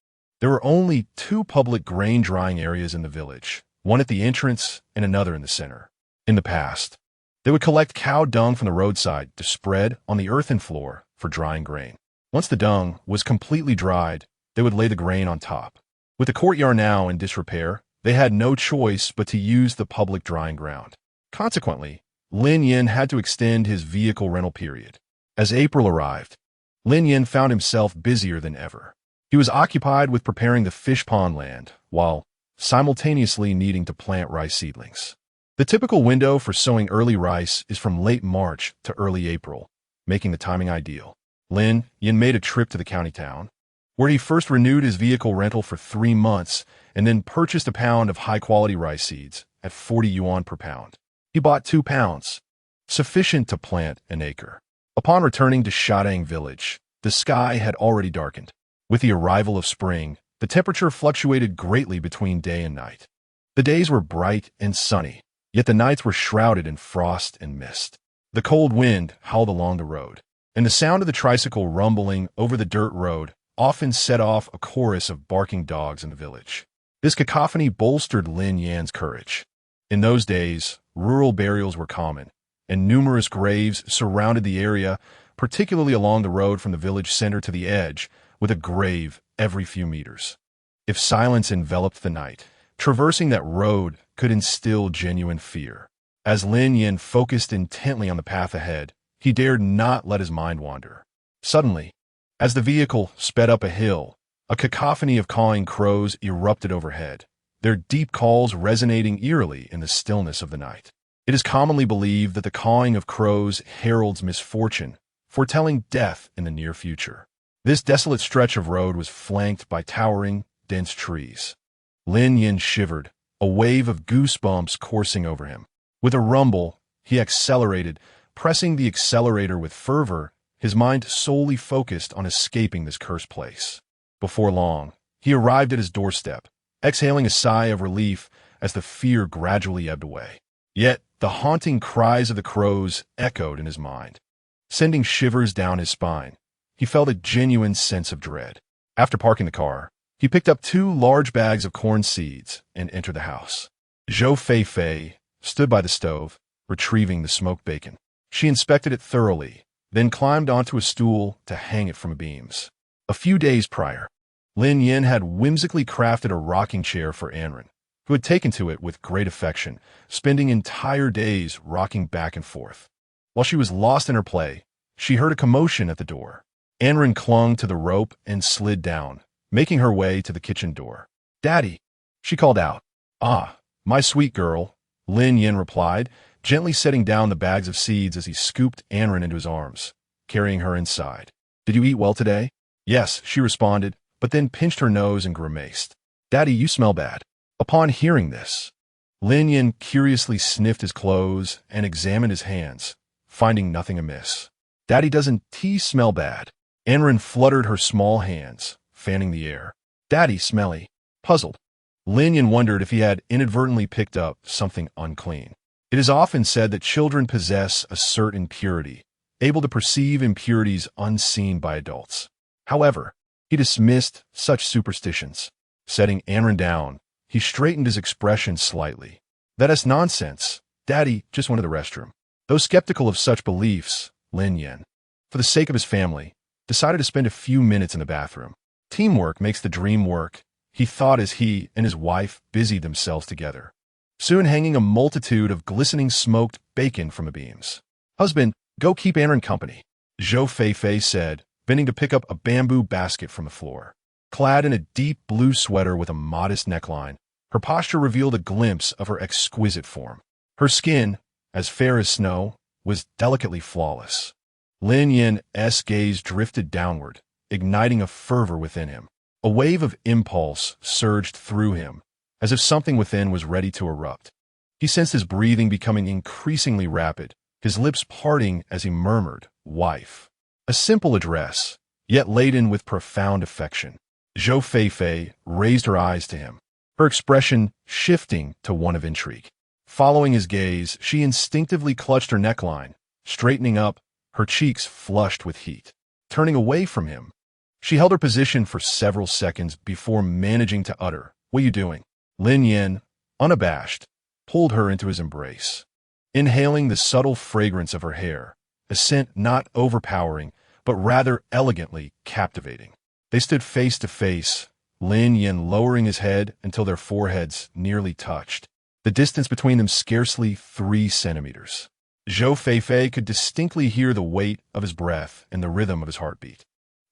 There were only two public grain drying areas in the village, one at the entrance and another in the center. In the past, they would collect cow dung from the roadside to spread on the earthen floor for drying grain. Once the dung was completely dried, they would lay the grain on top. With the courtyard now in disrepair, they had no choice but to use the public drying ground. Consequently, Lin Yan had to extend his vehicle rental period. As April arrived, Lin Yan found himself busier than ever. He was occupied with preparing the fish pond land, while simultaneously needing to plant rice seedlings. The typical window for sowing early rice is from late March to early April, making the timing ideal. Lin Yan made a trip to the county town, where he first renewed his vehicle rental for 3 months and then purchased a pound of high-quality rice seeds at 40 yuan per pound. He bought 2 pounds, sufficient to plant an acre. Upon returning to Shadang village, the sky had already darkened. With the arrival of spring, the temperature fluctuated greatly between day and night. The days were bright and sunny, yet the nights were shrouded in frost and mist. The cold wind howled along the road, and the sound of the tricycle rumbling over the dirt road often set off a chorus of barking dogs in the village. This cacophony bolstered Lin Yan's courage. In those days, rural burials were common, and numerous graves surrounded the area, particularly along the road from the village center to the edge, with a grave every few meters. If silence enveloped the night, traversing that road could instill genuine fear. As Lin Yan focused intently on the path ahead, he dared not let his mind wander. Suddenly, as the vehicle sped up a hill, a cacophony of cawing crows erupted overhead, their deep calls resonating eerily in the stillness of the night. It is commonly believed that the cawing of crows heralds misfortune, foretelling death in the near future. This desolate stretch of road was flanked by towering, dense trees. Lin Yan shivered, a wave of goosebumps coursing over him. With a rumble, he accelerated, pressing the accelerator with fervor, his mind solely focused on escaping this cursed place. Before long, he arrived at his doorstep, exhaling a sigh of relief as the fear gradually ebbed away. Yet the haunting cries of the crows echoed in his mind, sending shivers down his spine. He felt a genuine sense of dread. After parking the car, he picked up 2 large bags of corn seeds and entered the house. Zhou Fei stood by the stove, retrieving the smoked bacon. She inspected it thoroughly, then climbed onto a stool to hang it from the beams. A few days prior, Lin Yan had whimsically crafted a rocking chair for Anren, who had taken to it with great affection, spending entire days rocking back and forth. While she was lost in her play, she heard a commotion at the door. Anren clung to the rope and slid down, making her way to the kitchen door. "Daddy," she called out. "Ah, my sweet girl," Lin Yan replied, gently setting down the bags of seeds as he scooped Anren into his arms, carrying her inside. "Did you eat well today?" "Yes," she responded, but then pinched her nose and grimaced. "Daddy, you smell bad." Upon hearing this, Lin Yan curiously sniffed his clothes and examined his hands, finding nothing amiss. "Daddy, doesn't tea smell bad?" Anren fluttered her small hands, fanning the air. "Daddy, smelly." Puzzled, Lin Yan wondered if he had inadvertently picked up something unclean. It is often said that children possess a certain purity, able to perceive impurities unseen by adults. However, he dismissed such superstitions. Setting Anren down, he straightened his expression slightly. "That's nonsense. Daddy just went to the restroom." Though skeptical of such beliefs, Lin Yan, for the sake of his family, decided to spend a few minutes in the bathroom. Teamwork makes the dream work, he thought as he and his wife busied themselves together, soon hanging a multitude of glistening smoked bacon from the beams. "Husband, go keep Anren company," Zhou Fei said, bending to pick up a bamboo basket from the floor. Clad in a deep blue sweater with a modest neckline, her posture revealed a glimpse of her exquisite form. Her skin, as fair as snow, was delicately flawless. Lin Yan's gaze drifted downward, igniting a fervor within him. A wave of impulse surged through him, as if something within was ready to erupt. He sensed his breathing becoming increasingly rapid, his lips parting as he murmured, "Wife." A simple address, yet laden with profound affection. Zhou Fei raised her eyes to him, her expression shifting to one of intrigue. Following his gaze, she instinctively clutched her neckline, straightening up, her cheeks flushed with heat. Turning away from him, she held her position for several seconds before managing to utter, "What are you doing?" Lin Yan, unabashed, pulled her into his embrace, inhaling the subtle fragrance of her hair, a scent not overpowering, but rather elegantly captivating. They stood face to face, Lin Yan lowering his head until their foreheads nearly touched, the distance between them scarcely 3 centimeters. Zhou Fei could distinctly hear the weight of his breath and the rhythm of his heartbeat.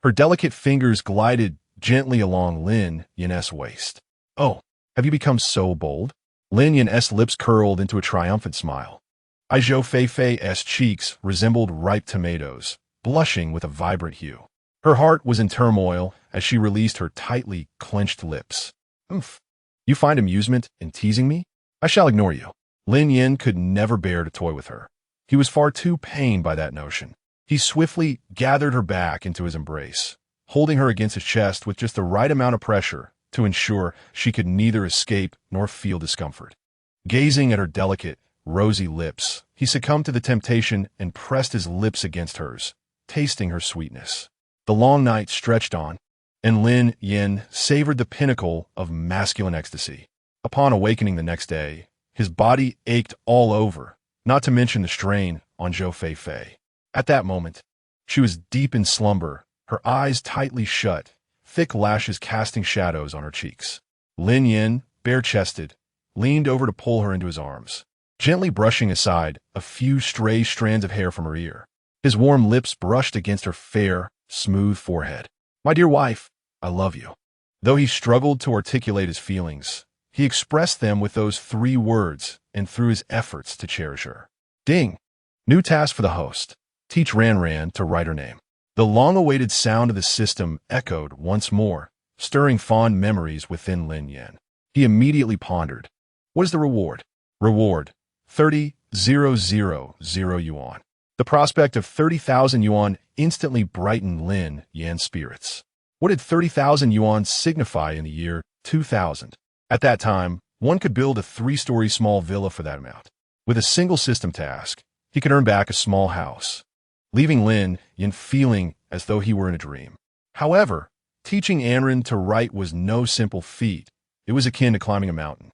Her delicate fingers glided gently along Lin Yan's waist. "Oh, have you become so bold?" Lin Yan's lips curled into a triumphant smile. Zhou Fei's cheeks resembled ripe tomatoes, blushing with a vibrant hue. Her heart was in turmoil as she released her tightly clenched lips. "Oof. You find amusement in teasing me? I shall ignore you." Lin Yan could never bear to toy with her. He was far too pained by that notion. He swiftly gathered her back into his embrace, holding her against his chest with just the right amount of pressure to ensure she could neither escape nor feel discomfort. Gazing at her delicate, rosy lips, he succumbed to the temptation and pressed his lips against hers, tasting her sweetness. The long night stretched on, and Lin Yan savored the pinnacle of masculine ecstasy. Upon awakening the next day, his body ached all over, not to mention the strain on Zhou Fei. At that moment, she was deep in slumber, her eyes tightly shut, thick lashes casting shadows on her cheeks. Lin Yan, bare-chested, leaned over to pull her into his arms, gently brushing aside a few stray strands of hair from her ear. His warm lips brushed against her fair, smooth forehead. "My dear wife, I love you." Though he struggled to articulate his feelings, he expressed them with those 3 words and through his efforts to cherish her. Ding! New task for the host. Teach Ran to write her name. The long-awaited sound of the system echoed once more, stirring fond memories within Lin Yan. He immediately pondered. What is the reward? Reward: 30,000 yuan. The prospect of 30,000 yuan instantly brightened Lin Yan's spirits. What did 30,000 yuan signify in the year 2000? At that time, one could build a 3-story small villa for that amount. With a single system task, he could earn back a small house, leaving Lin Yan feeling as though he were in a dream. However, teaching Anren to write was no simple feat. It was akin to climbing a mountain.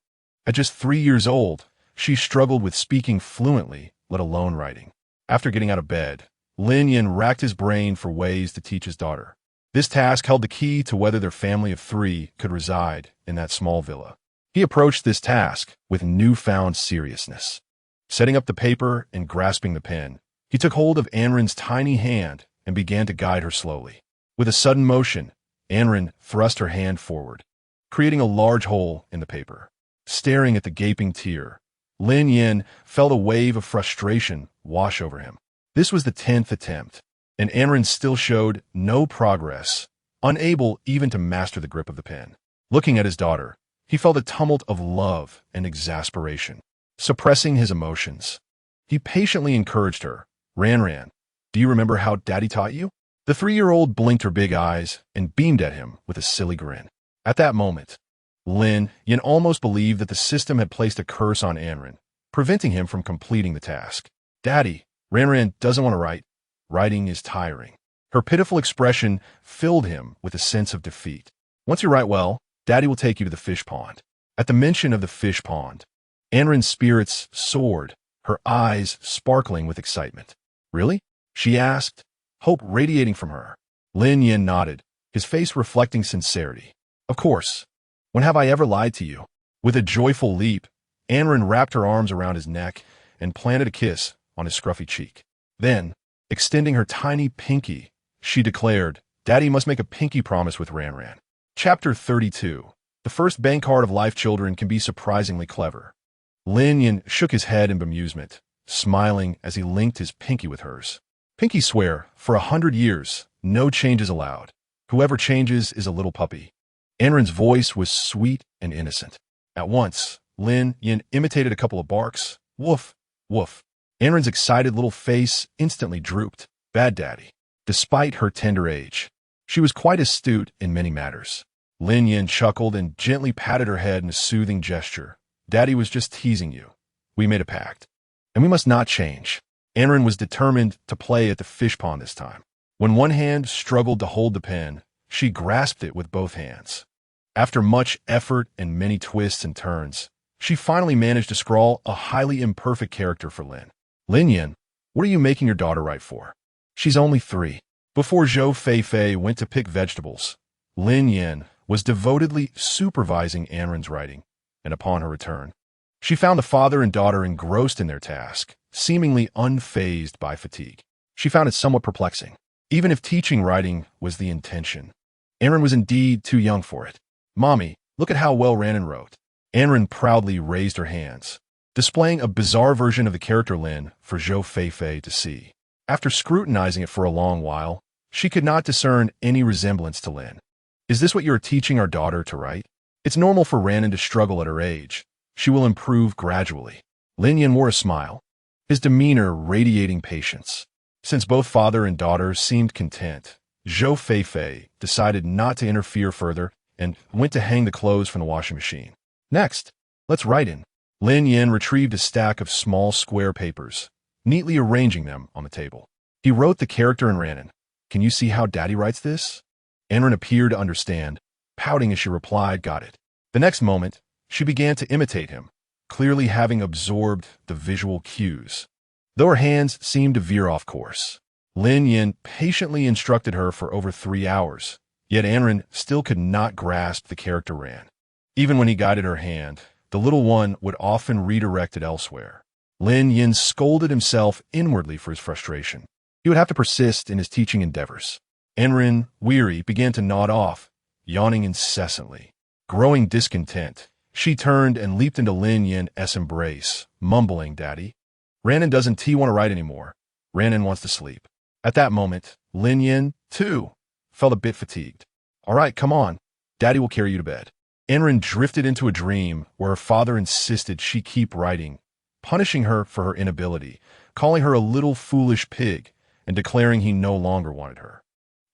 At just 3 years old, she struggled with speaking fluently, let alone writing. After getting out of bed, Lin Yan racked his brain for ways to teach his daughter. This task held the key to whether their family of 3 could reside in that small villa. He approached this task with newfound seriousness. Setting up the paper and grasping the pen, he took hold of Anren's tiny hand and began to guide her slowly. With a sudden motion, Anren thrust her hand forward, creating a large hole in the paper. Staring at the gaping tear, Lin Yan felt a wave of frustration wash over him. This was the 10th attempt, and Anren still showed no progress, unable even to master the grip of the pen. Looking at his daughter, he felt a tumult of love and exasperation. Suppressing his emotions, he patiently encouraged her. Ran, do you remember how Daddy taught you? The 3-year-old blinked her big eyes and beamed at him with a silly grin. At that moment, Lin Yan almost believed that the system had placed a curse on Anren, preventing him from completing the task. Daddy, Ran doesn't want to write. Writing is tiring. Her pitiful expression filled him with a sense of defeat. Once you write well, Daddy will take you to the fish pond. At the mention of the fish pond, Anren's spirits soared, her eyes sparkling with excitement. Really? She asked, hope radiating from her. Lin Yan nodded, his face reflecting sincerity. Of course. When have I ever lied to you? With a joyful leap, Anren wrapped her arms around his neck and planted a kiss on his scruffy cheek. Then, extending her tiny pinky, she declared, Daddy must make a pinky promise with Ran. Chapter 32. The first bank card of life children can be surprisingly clever. Lin Yan shook his head in bemusement, smiling as he linked his pinky with hers. Pinky swear, for 100 years, no changes allowed. Whoever changes is a little puppy. Anren's voice was sweet and innocent. At once, Lin Yan imitated a couple of barks. Woof, woof. Anren's excited little face instantly drooped. Bad Daddy. Despite her tender age, she was quite astute in many matters. Lin Yan chuckled and gently patted her head in a soothing gesture. Daddy was just teasing you. We made a pact. And we must not change. Anren was determined to play at the fish pond this time. When one hand struggled to hold the pen, she grasped it with both hands. After much effort and many twists and turns, she finally managed to scrawl a highly imperfect character for Lin. Lin Yan, what are you making your daughter write for? She's only 3. Before Zhou Feifei went to pick vegetables, Lin Yan was devotedly supervising Anren's writing, and upon her return, she found the father and daughter engrossed in their task, seemingly unfazed by fatigue. She found it somewhat perplexing. Even if teaching writing was the intention, Anren was indeed too young for it. Mommy, look at how well Ran wrote. Anren proudly raised her hands, displaying a bizarre version of the character Lin for Zhou Feifei to see. After scrutinizing it for a long while, she could not discern any resemblance to Lin. Is this what you are teaching our daughter to write? It's normal for Ran to struggle at her age. She will improve gradually. Lin Yan wore a smile, his demeanor radiating patience. Since both father and daughter seemed content, Zhou Feifei decided not to interfere further and went to hang the clothes from the washing machine. Next, let's write in. Lin Yan retrieved a stack of small square papers, neatly arranging them on the table. He wrote the character in Ran. Can you see how Daddy writes this? Anren appeared to understand, pouting as she replied, got it. The next moment, she began to imitate him, clearly having absorbed the visual cues. Though her hands seemed to veer off course, Lin Yan patiently instructed her for over 3 hours, yet Anren still could not grasp the character Ran. Even when he guided her hand, the little one would often redirect it elsewhere. Lin Yan scolded himself inwardly for his frustration. He would have to persist in his teaching endeavors. Anren, weary, began to nod off, yawning incessantly. Growing discontent, she turned and leaped into Lin Yan's embrace, mumbling, Daddy. Ran doesn't want to write anymore. Ran wants to sleep. At that moment, Lin Yan, too, felt a bit fatigued. All right, come on. Daddy will carry you to bed. Anren drifted into a dream where her father insisted she keep writing, punishing her for her inability, calling her a little foolish pig, and declaring he no longer wanted her.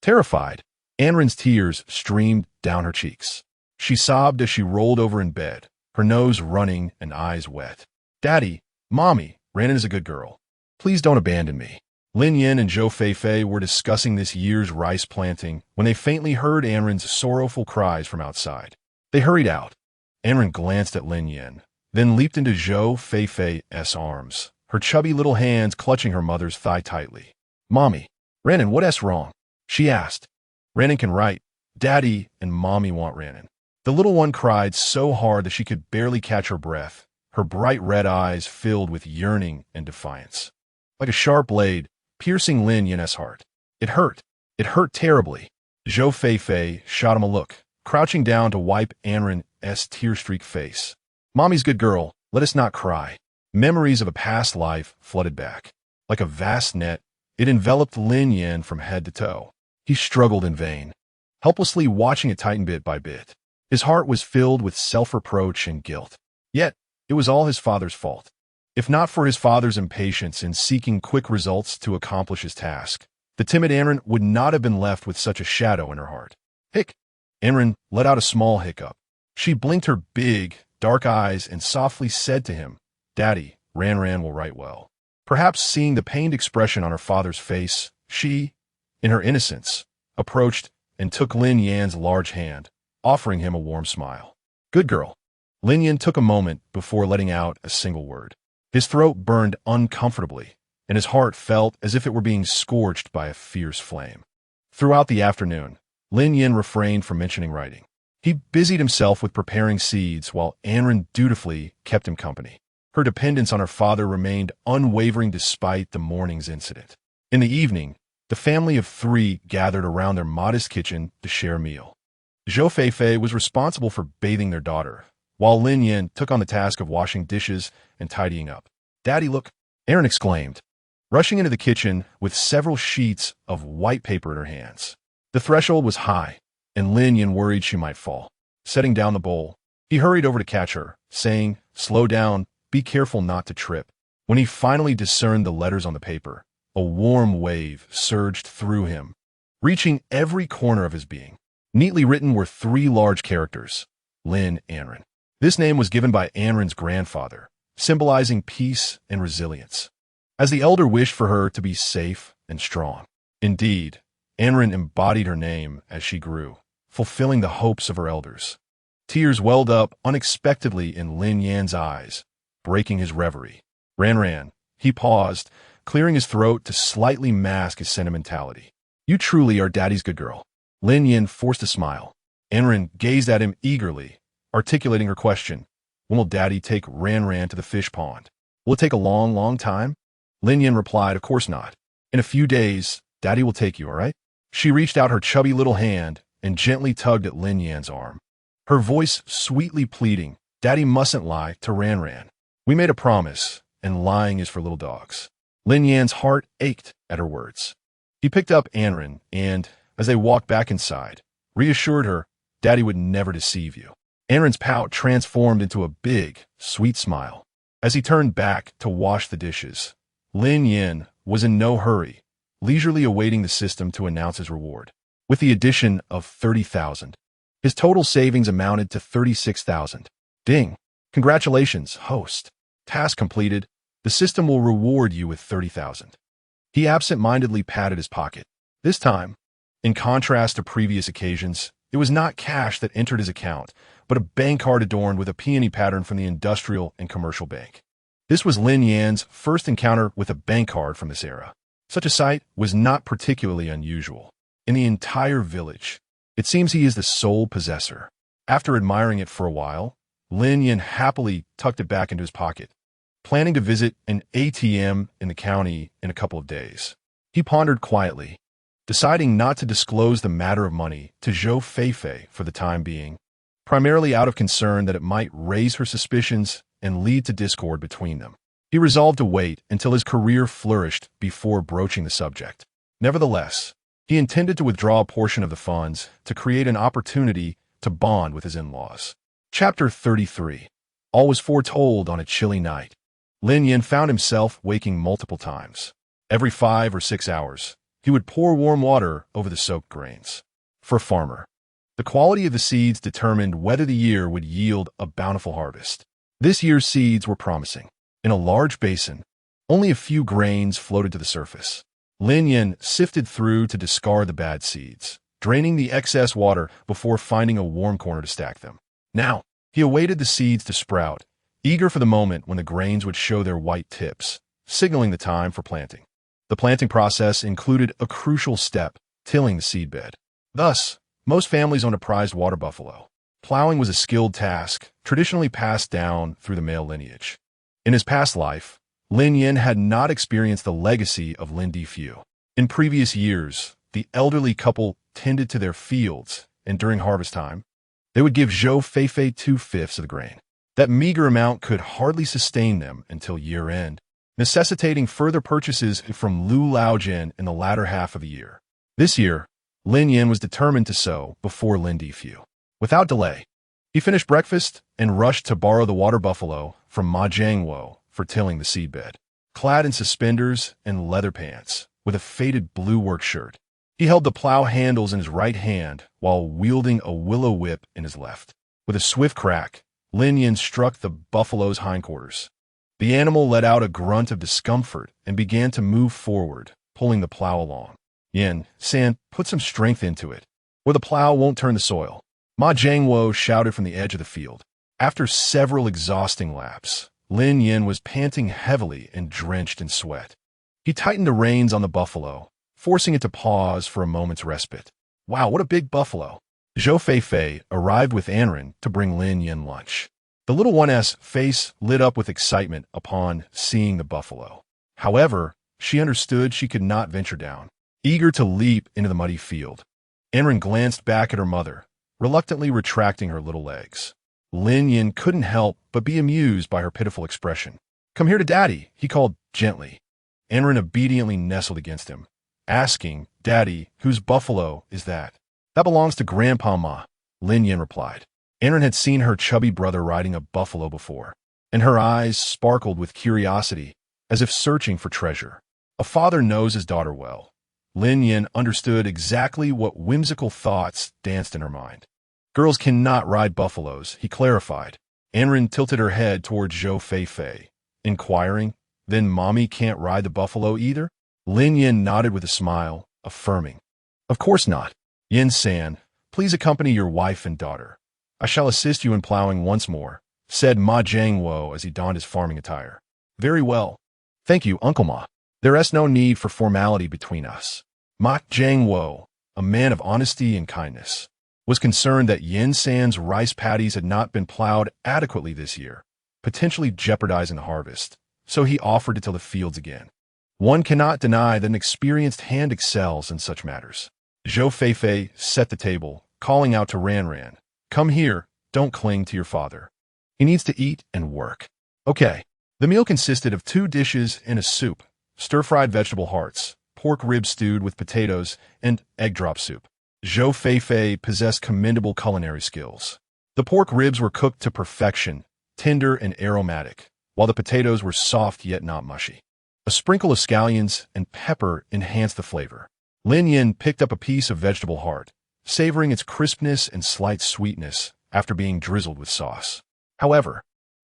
Terrified, Anren's tears streamed down her cheeks. She sobbed as she rolled over in bed, her nose running and eyes wet. Daddy, Mommy, Ranan is a good girl. Please don't abandon me. Lin Yan and Zhou Feifei were discussing this year's rice planting when they faintly heard Anren's sorrowful cries from outside. They hurried out. Anren glanced at Lin Yan, then leaped into Zhou Feifei's arms, her chubby little hands clutching her mother's thigh tightly. Mommy, Ranan, what's wrong? She asked. Ranan can write. Daddy and Mommy want Ranan. The little one cried so hard that she could barely catch her breath, her bright red eyes filled with yearning and defiance. Like a sharp blade, piercing Lin Yan's heart. It hurt. It hurt terribly. Zhou Feifei shot him a look, crouching down to wipe Anren's tear-streaked face. Mommy's good girl, let us not cry. Memories of a past life flooded back. Like a vast net, it enveloped Lin Yan from head to toe. He struggled in vain, helplessly watching it tighten bit by bit. His heart was filled with self-reproach and guilt. Yet, it was all his father's fault. If not for his father's impatience in seeking quick results to accomplish his task, the timid Anren would not have been left with such a shadow in her heart. Hic! Anren let out a small hiccup. She blinked her big, dark eyes and softly said to him, Daddy, Ran will write well. Perhaps seeing the pained expression on her father's face, she, in her innocence, approached and took Lin Yan's large hand, offering him a warm smile. Good girl. Lin Yan took a moment before letting out a single word. His throat burned uncomfortably, and his heart felt as if it were being scorched by a fierce flame. Throughout the afternoon, Lin Yan refrained from mentioning writing. He busied himself with preparing seeds while Anren dutifully kept him company. Her dependence on her father remained unwavering despite the morning's incident. In the evening, the family of three gathered around their modest kitchen to share a meal. Zhou Feifei was responsible for bathing their daughter, while Lin Yan took on the task of washing dishes and tidying up. Daddy, look, Anren exclaimed, rushing into the kitchen with several sheets of white paper in her hands. The threshold was high, and Lin Yan worried she might fall. Setting down the bowl, he hurried over to catch her, saying, Slow down, be careful not to trip. When he finally discerned the letters on the paper, a warm wave surged through him, reaching every corner of his being. Neatly written were three large characters, Lin Anren. This name was given by Anren's grandfather, symbolizing peace and resilience, as the elder wished for her to be safe and strong. Indeed, Anren embodied her name as she grew, fulfilling the hopes of her elders. Tears welled up unexpectedly in Lin Yan's eyes, breaking his reverie. Ran. He paused, clearing his throat to slightly mask his sentimentality. You truly are Daddy's good girl. Lin Yan forced a smile. Anren gazed at him eagerly, articulating her question. When will Daddy take Ran to the fish pond? Will it take a long, long time? Lin Yan replied, Of course not. In a few days, Daddy will take you, all right? She reached out her chubby little hand and gently tugged at Lin Yan's arm, her voice sweetly pleading, Daddy mustn't lie to Ran. We made a promise, and lying is for little dogs. Lin Yan's heart ached at her words. He picked up Anren and, as they walked back inside, reassured her Daddy would never deceive you. Anren's pout transformed into a big, sweet smile. As he turned back to wash the dishes, Lin Yan was in no hurry, leisurely awaiting the system to announce his reward. With the addition of 30,000, his total savings amounted to 36,000. Ding! Congratulations, host. Task completed. The system will reward you with 30,000. He absent-mindedly patted his pocket. This time, in contrast to previous occasions, it was not cash that entered his account, but a bank card adorned with a peony pattern from the Industrial and Commercial Bank. This was Lin Yan's first encounter with a bank card from this era. Such a sight was not particularly unusual. In the entire village, it seems he is the sole possessor. After admiring it for a while, Lin Yan happily tucked it back into his pocket, planning to visit an ATM in the county in a couple of days. He pondered quietly, deciding not to disclose the matter of money to Zhou Feifei for the time being, primarily out of concern that it might raise her suspicions and lead to discord between them. He resolved to wait until his career flourished before broaching the subject. Nevertheless, he intended to withdraw a portion of the funds to create an opportunity to bond with his in-laws. Chapter 33. All was foretold on a chilly night. Lin Yan found himself waking multiple times. Every 5 or 6 hours, he would pour warm water over the soaked grains. For a farmer, the quality of the seeds determined whether the year would yield a bountiful harvest. This year's seeds were promising. In a large basin, only a few grains floated to the surface. Lin Yan sifted through to discard the bad seeds, draining the excess water before finding a warm corner to stack them. Now, he awaited the seeds to sprout, eager for the moment when the grains would show their white tips, signaling the time for planting. The planting process included a crucial step, tilling the seedbed. Thus, most families owned a prized water buffalo. Plowing was a skilled task, traditionally passed down through the male lineage. In his past life, Lin Yan had not experienced the legacy of Lin Fu. In previous years, the elderly couple tended to their fields, and during harvest time, they would give Zhou Feifei 2/5 of the grain. That meager amount could hardly sustain them until year-end, necessitating further purchases from Lu Laojin in the latter half of the year. This year, Lin Yan was determined to sow before Lin Fu. Without delay, he finished breakfast and rushed to borrow the water buffalo from Ma Jiangwo for tilling the seedbed. Clad in suspenders and leather pants, with a faded blue work shirt, he held the plow handles in his right hand while wielding a willow whip in his left. With a swift crack, Lin Yan struck the buffalo's hindquarters. The animal let out a grunt of discomfort and began to move forward, pulling the plow along. Yan San, put some strength into it, or the plow won't turn the soil. Ma Jiangwo shouted from the edge of the field. After several exhausting laps, Lin Yan was panting heavily and drenched in sweat. He tightened the reins on the buffalo, forcing it to pause for a moment's respite. Wow, what a big buffalo! Zhou Feifei arrived with Anren to bring Lin Yan lunch. The little one's face lit up with excitement upon seeing the buffalo. However, she understood she could not venture down, eager to leap into the muddy field. Anren glanced back at her mother, reluctantly retracting her little legs. Lin Yan couldn't help but be amused by her pitiful expression. "Come here to Daddy," he called gently. Anren obediently nestled against him, asking, "Daddy, whose buffalo is that?" "That belongs to Grandpa Ma," Lin Yan replied. Anren had seen her chubby brother riding a buffalo before, and her eyes sparkled with curiosity, as if searching for treasure. A father knows his daughter well. Lin Yan understood exactly what whimsical thoughts danced in her mind. "Girls cannot ride buffaloes," he clarified. Anren tilted her head towards Zhou Feifei, inquiring, "Then Mommy can't ride the buffalo either?" Lin Yan nodded with a smile, affirming, "Of course not. Yin San, please accompany your wife and daughter. I shall assist you in plowing once more," said Ma Jiangwo as he donned his farming attire. "Very well. Thank you, Uncle Ma. There is no need for formality between us." Ma Jiangwo, a man of honesty and kindness, was concerned that Yin San's rice paddies had not been plowed adequately this year, potentially jeopardizing the harvest, so he offered to till the fields again. One cannot deny that an experienced hand excels in such matters. Zhou Feifei set the table, calling out to Ran, "Come here, don't cling to your father. He needs to eat and work." Okay. The meal consisted of 2 dishes and a soup, stir-fried vegetable hearts, pork ribs stewed with potatoes, and egg drop soup. Zhou Feifei possessed commendable culinary skills. The pork ribs were cooked to perfection, tender and aromatic, while the potatoes were soft yet not mushy. A sprinkle of scallions and pepper enhanced the flavor. Lin Yan picked up a piece of vegetable heart, savoring its crispness and slight sweetness after being drizzled with sauce. However,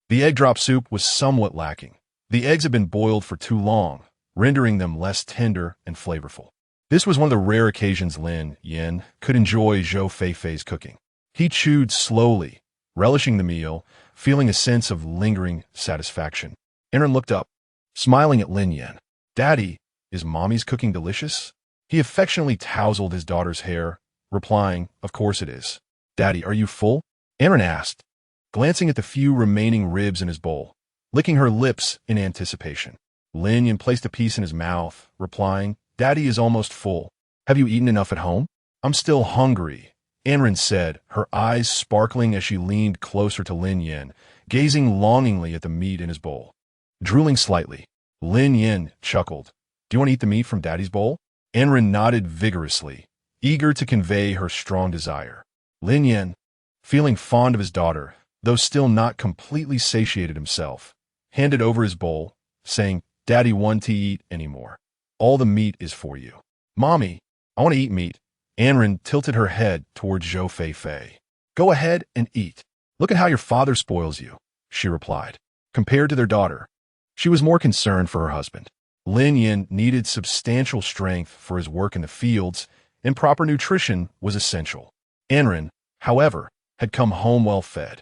the egg drop soup was somewhat lacking. The eggs had been boiled for too long, rendering them less tender and flavorful. This was one of the rare occasions Lin Yan could enjoy Zhou Feifei's cooking. He chewed slowly, relishing the meal, feeling a sense of lingering satisfaction. Aaron looked up, smiling at Lin Yan. "Daddy, is Mommy's cooking delicious?" He affectionately tousled his daughter's hair, replying, "Of course it is." "Daddy, are you full?" Aaron asked, glancing at the few remaining ribs in his bowl, licking her lips in anticipation. Lin Yan placed a piece in his mouth, replying, "Daddy is almost full. Have you eaten enough at home?" "I'm still hungry," Anren said, her eyes sparkling as she leaned closer to Lin Yan, gazing longingly at the meat in his bowl. Drooling slightly, Lin Yan chuckled. "Do you want to eat the meat from Daddy's bowl?" Anren nodded vigorously, eager to convey her strong desire. Lin Yan, feeling fond of his daughter, though still not completely satiated himself, handed over his bowl, saying, "Daddy won't eat anymore. All the meat is for you." "Mommy, I want to eat meat." Anren tilted her head towards Zhou Feifei. "Go ahead and eat. Look at how your father spoils you," she replied. Compared to their daughter, She was more concerned for her husband. Lin Yan needed substantial strength for his work in the fields, and proper nutrition was essential. Anren, however, had come home well fed.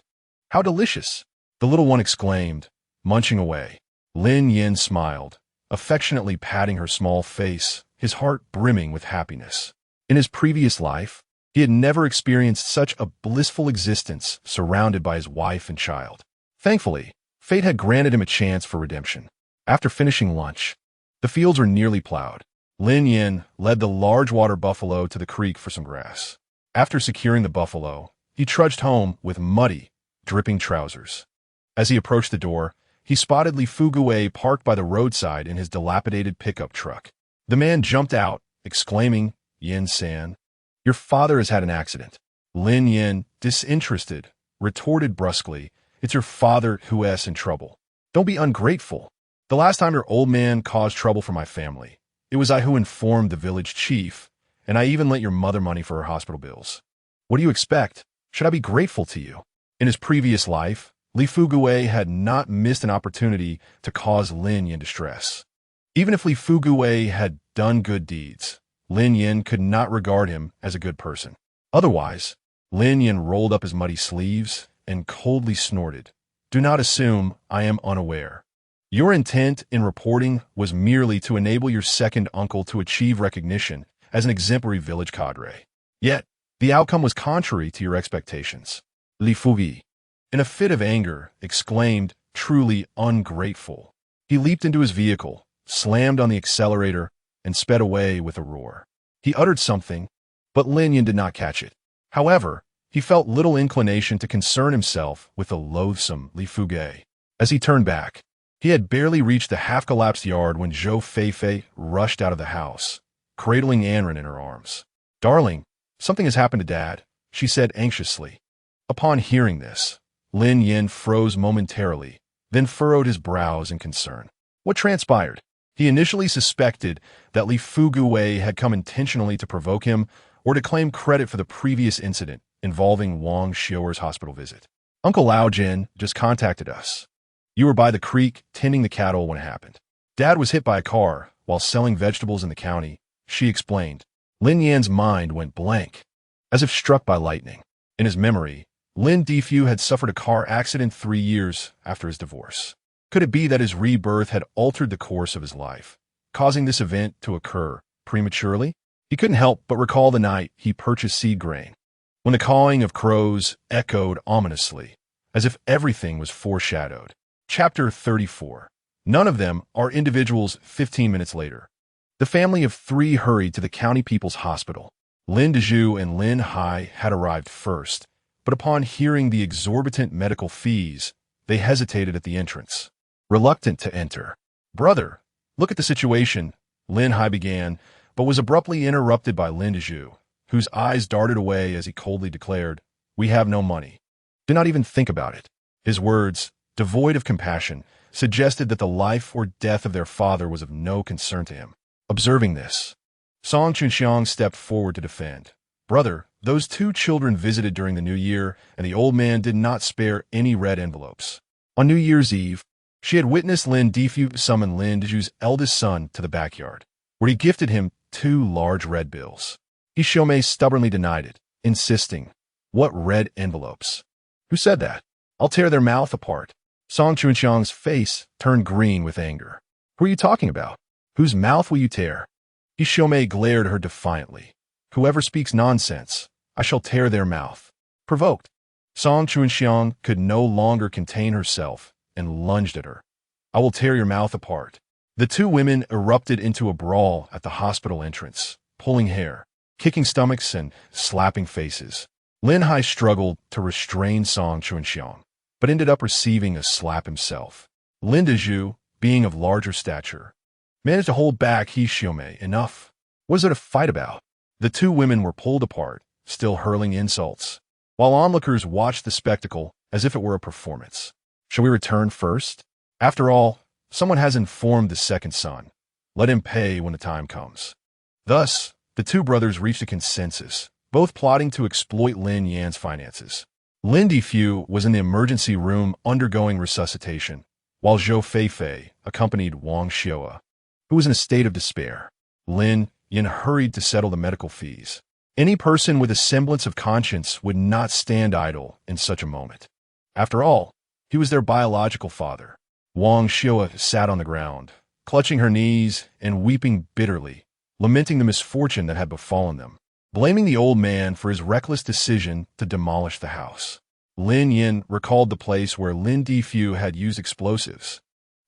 "How delicious!" the little one exclaimed, munching away. Lin Yan smiled, affectionately patting her small face, his heart brimming with happiness. In his previous life, he had never experienced such a blissful existence surrounded by his wife and child. Thankfully, fate had granted him a chance for redemption. After finishing lunch, the fields were nearly plowed. Lin Yan led the large water buffalo to the creek for some grass. After securing the buffalo, he trudged home with muddy, dripping trousers. As he approached the door, he spotted Li Fuguei parked by the roadside in his dilapidated pickup truck. The man jumped out, exclaiming, "Yin-san, your father has had an accident." Lin Yan, disinterested, retorted brusquely, "It's your father who is in trouble. Don't be ungrateful. The last time your old man caused trouble for my family, it was I who informed the village chief, and I even lent your mother money for her hospital bills. What do you expect? Should I be grateful to you?" In his previous life, Li Fuguei had not missed an opportunity to cause Lin Yan distress. Even if Li Fuguei had done good deeds, Lin Yan could not regard him as a good person. Otherwise, Lin Yan rolled up his muddy sleeves and coldly snorted, "Do not assume I am unaware. Your intent in reporting was merely to enable your second uncle to achieve recognition as an exemplary village cadre. Yet, the outcome was contrary to your expectations." Li Fuguei, in a fit of anger, exclaimed, "Truly ungrateful." He leaped into his vehicle, slammed on the accelerator, and sped away with a roar. He uttered something, but Lin Yan did not catch it. However, he felt little inclination to concern himself with the loathsome Li Fuguei. As he turned back, he had barely reached the half-collapsed yard when Zhou Feifei rushed out of the house, cradling Anren in her arms. "Darling, something has happened to Dad," she said anxiously. Upon hearing this, Lin Yan froze momentarily, then furrowed his brows in concern. What transpired? He initially suspected that Li Fuguei had come intentionally to provoke him or to claim credit for the previous incident involving Wang Xiuer's hospital visit. "Uncle Lao Jin just contacted us. You were by the creek tending the cattle when it happened. Dad was hit by a car while selling vegetables in the county," she explained. Lin Yan's mind went blank, as if struck by lightning. In his memory, Lin Difu had suffered a car accident 3 years after his divorce. Could it be that his rebirth had altered the course of his life, causing this event to occur prematurely? He couldn't help but recall the night he purchased seed grain, when the cawing of crows echoed ominously, as if everything was foreshadowed. Chapter 34. None of them are individuals. 15 minutes later, the family of 3 hurried to the county people's hospital. Lin Dezhu and Lin Hai had arrived first, but upon hearing the exorbitant medical fees, they hesitated at the entrance, reluctant to enter. "Brother, look at the situation," Lin Hai began, but was abruptly interrupted by Lin Dezhu, whose eyes darted away as he coldly declared, "We have no money. Do not even think about it." His words, devoid of compassion, suggested that the life or death of their father was of no concern to him. Observing this, Song Chunxiang stepped forward to defend. "Brother, those 2 children visited during the New Year, and the old man did not spare any red envelopes. On New Year's Eve, she had witnessed Lin Difu summon Lin Dezhu's eldest son to the backyard, where he gifted him 2 large red bills. Yi Xiumei stubbornly denied it, insisting, "What red envelopes? Who said that? I'll tear their mouth apart." Song Chunxiang's face turned green with anger. "Who are you talking about? Whose mouth will you tear?" Yi Xiumei glared at her defiantly. "Whoever speaks nonsense, I shall tear their mouth." Provoked, Song Chunxiang could no longer contain herself and lunged at her. "I will tear your mouth apart." The 2 women erupted into a brawl at the hospital entrance, pulling hair, kicking stomachs, and slapping faces. Lin Hai struggled to restrain Song Chunxiang, but ended up receiving a slap himself. Lin Dezhu, being of larger stature, managed to hold back Yi Xiumei enough. What is there to fight about? The 2 women were pulled apart, still hurling insults, while onlookers watched the spectacle as if it were a performance. Shall we return first? After all, someone has informed the second son. Let him pay when the time comes. Thus, the 2 brothers reached a consensus, both plotting to exploit Lin Yan's finances. Lin Difu was in the emergency room undergoing resuscitation, while Zhou Feifei accompanied Wang Xiao, who was in a state of despair. Lin Yan hurried to settle the medical fees. Any person with a semblance of conscience would not stand idle in such a moment. After all, he was their biological father. Wang Xiao sat on the ground, clutching her knees and weeping bitterly, lamenting the misfortune that had befallen them, blaming the old man for his reckless decision to demolish the house. Lin Yan recalled the place where Lin Difu had used explosives,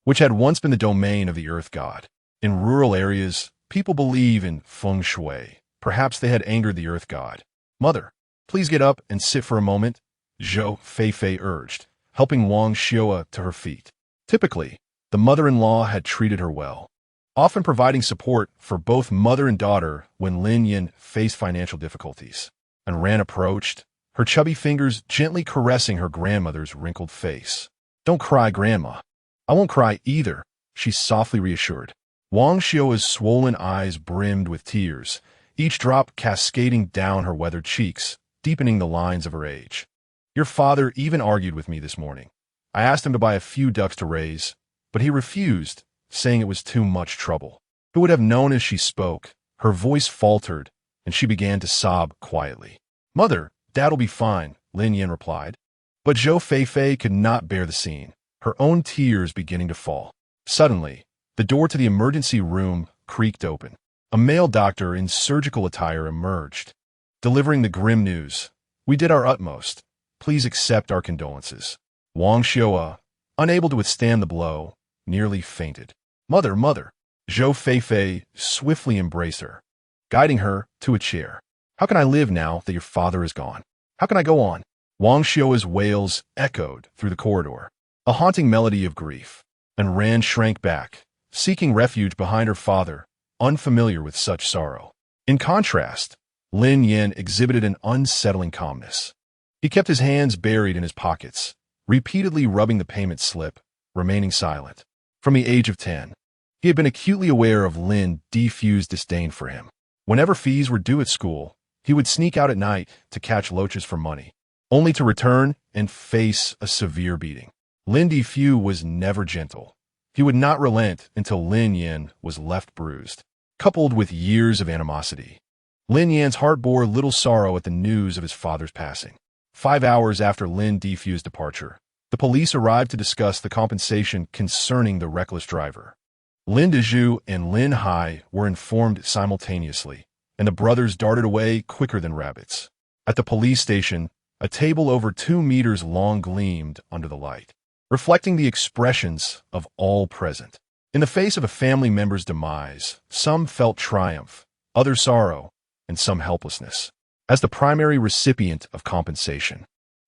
which had once been the domain of the earth god. In rural areas, people believe in feng shui. Perhaps they had angered the earth god. "Mother, please get up and sit for a moment," Zhou Feifei urged, helping Wang Xiao to her feet. Typically, the mother-in-law had treated her well, often providing support for both mother and daughter when Lin Yan faced financial difficulties. And Ran approached, her chubby fingers gently caressing her grandmother's wrinkled face. "Don't cry, Grandma. I won't cry either," she softly reassured. Wang Xiao's swollen eyes brimmed with tears, each drop cascading down her weathered cheeks, deepening the lines of her age. "Your father even argued with me this morning. I asked him to buy a few ducks to raise, but he refused, saying it was too much trouble." Who would have known as she spoke? Her voice faltered, and she began to sob quietly. "Mother, Dad'll be fine," Lin Yan replied. But Zhou Feifei could not bear the scene, her own tears beginning to fall. Suddenly, the door to the emergency room creaked open. A male doctor in surgical attire emerged, delivering the grim news. "We did our utmost. Please accept our condolences." Wang Xiao, unable to withstand the blow, nearly fainted. "Mother, mother!" Zhou Feifei swiftly embraced her, guiding her to a chair. "How can I live now that your father is gone? How can I go on?" Wang Xiao's wails echoed through the corridor, a haunting melody of grief, and Ran shrank back, seeking refuge behind her father, unfamiliar with such sorrow. In contrast, Lin Yan exhibited an unsettling calmness. He kept his hands buried in his pockets, repeatedly rubbing the payment slip, remaining silent. From the age of 10, he had been acutely aware of Lin Difu's disdain for him. Whenever fees were due at school, he would sneak out at night to catch loaches for money, only to return and face a severe beating. Lin Difu was never gentle. He would not relent until Lin Yan was left bruised, coupled with years of animosity. Lin Yan's heart bore little sorrow at the news of his father's passing. 5 hours after Lin Difu's departure, the police arrived to discuss the compensation concerning the reckless driver. Lin Dezhu and Lin Hai were informed simultaneously, and the brothers darted away quicker than rabbits. At the police station, a table over 2 meters long gleamed under the light, reflecting the expressions of all present. In the face of a family member's demise, some felt triumph, others sorrow, and some helplessness. As the primary recipient of compensation,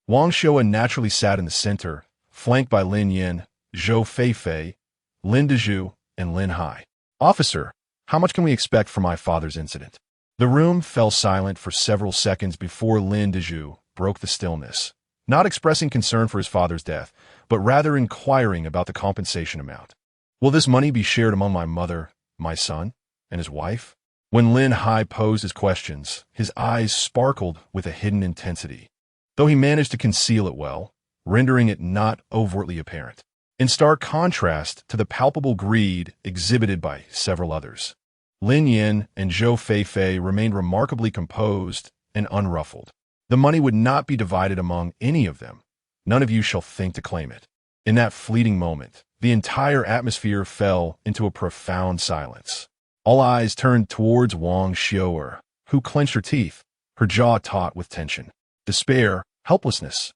Wang Xiao naturally sat in the center, flanked by Lin Yan, Zhou Feifei, Lin Dezhu, and Lin Hai. "Officer, how much can we expect from my father's incident?" The room fell silent for several seconds before Lin Dezhu broke the stillness, not expressing concern for his father's death, but rather inquiring about the compensation amount. "Will this money be shared among my mother, my son, and his wife?" When Lin Hai posed his questions, his eyes sparkled with a hidden intensity, though he managed to conceal it well, rendering it not overtly apparent, in stark contrast to the palpable greed exhibited by several others. Lin Yan and Zhou Feifei remained remarkably composed and unruffled. The money would not be divided among any of them. None of you shall think to claim it. In that fleeting moment, the entire atmosphere fell into a profound silence. All eyes turned towards Wang Xiao, who clenched her teeth, her jaw taut with tension. Despair, helplessness,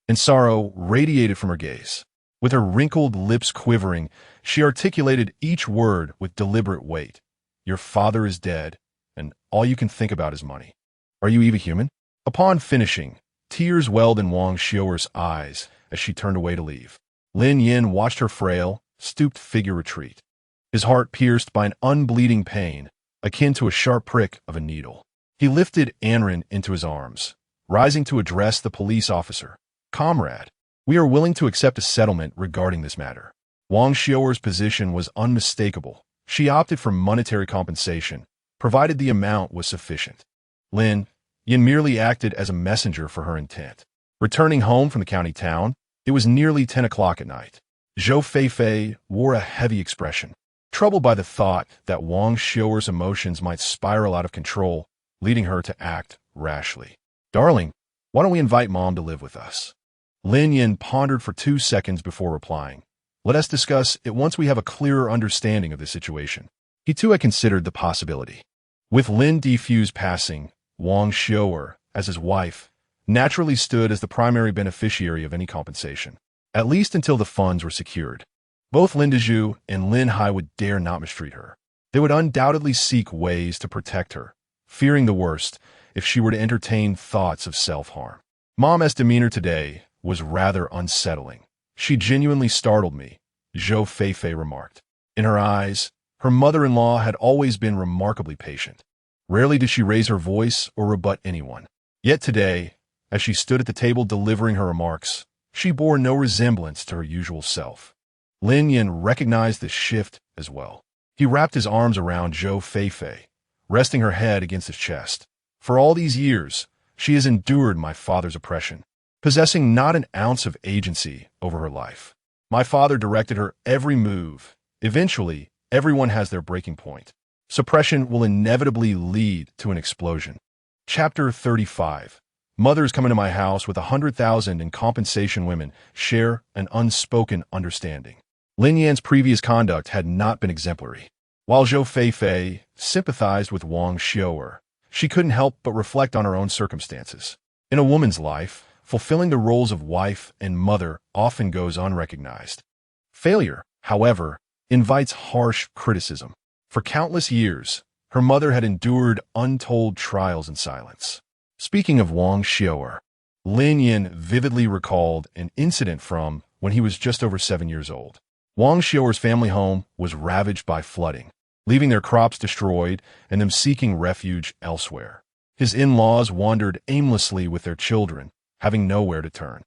and sorrow radiated from her gaze. With her wrinkled lips quivering, she articulated each word with deliberate weight. "Your father is dead, and all you can think about is money. Are you even human?" Upon finishing, tears welled in Wang Xiao's eyes as she turned away to leave. Lin Yan watched her frail, stooped figure retreat, his heart pierced by an unbleeding pain, akin to a sharp prick of a needle. He lifted Anren into his arms, rising to address the police officer. "Comrade, we are willing to accept a settlement regarding this matter." Wang Xiao's position was unmistakable. She opted for monetary compensation, provided the amount was sufficient. Lin Yan merely acted as a messenger for her intent. Returning home from the county town, it was nearly 10 o'clock at night. Zhou Feifei wore a heavy expression, troubled by the thought that Wang Xiuer's emotions might spiral out of control, leading her to act rashly. "Darling, why don't we invite Mom to live with us?" Lin Yan pondered for 2 seconds before replying. "Let us discuss it once we have a clearer understanding of the situation." He too had considered the possibility. With Lin Defu's passing, Wang Xiuer, as his wife, naturally stood as the primary beneficiary of any compensation, at least until the funds were secured. Both Lin Dezhu and Lin Hai would dare not mistreat her. They would undoubtedly seek ways to protect her, fearing the worst if she were to entertain thoughts of self-harm. Mom's demeanor today was rather unsettling. "She genuinely startled me," Zhou Feifei remarked. In her eyes, her mother-in-law had always been remarkably patient. Rarely did she raise her voice or rebut anyone. Yet today, as she stood at the table delivering her remarks, she bore no resemblance to her usual self. Lin Yan recognized this shift as well. He wrapped his arms around Zhou Feifei, resting her head against his chest. "For all these years, she has endured my father's oppression, possessing not an ounce of agency over her life. My father directed her every move. Eventually, everyone has their breaking point. Suppression will inevitably lead to an explosion." Chapter 35. Mothers come into my house with 100,000 in compensation. Women share an unspoken understanding. Lin Yan's previous conduct had not been exemplary. While Zhou Feifei sympathized with Wang Xiuer, she couldn't help but reflect on her own circumstances. In a woman's life, fulfilling the roles of wife and mother often goes unrecognized. Failure, however, invites harsh criticism. For countless years, her mother had endured untold trials in silence. Speaking of Wang Xiuer, Lin Yan vividly recalled an incident from when he was just over 7 years old. Wang Xiuer's family home was ravaged by flooding, leaving their crops destroyed and them seeking refuge elsewhere. His in-laws wandered aimlessly with their children, having nowhere to turn.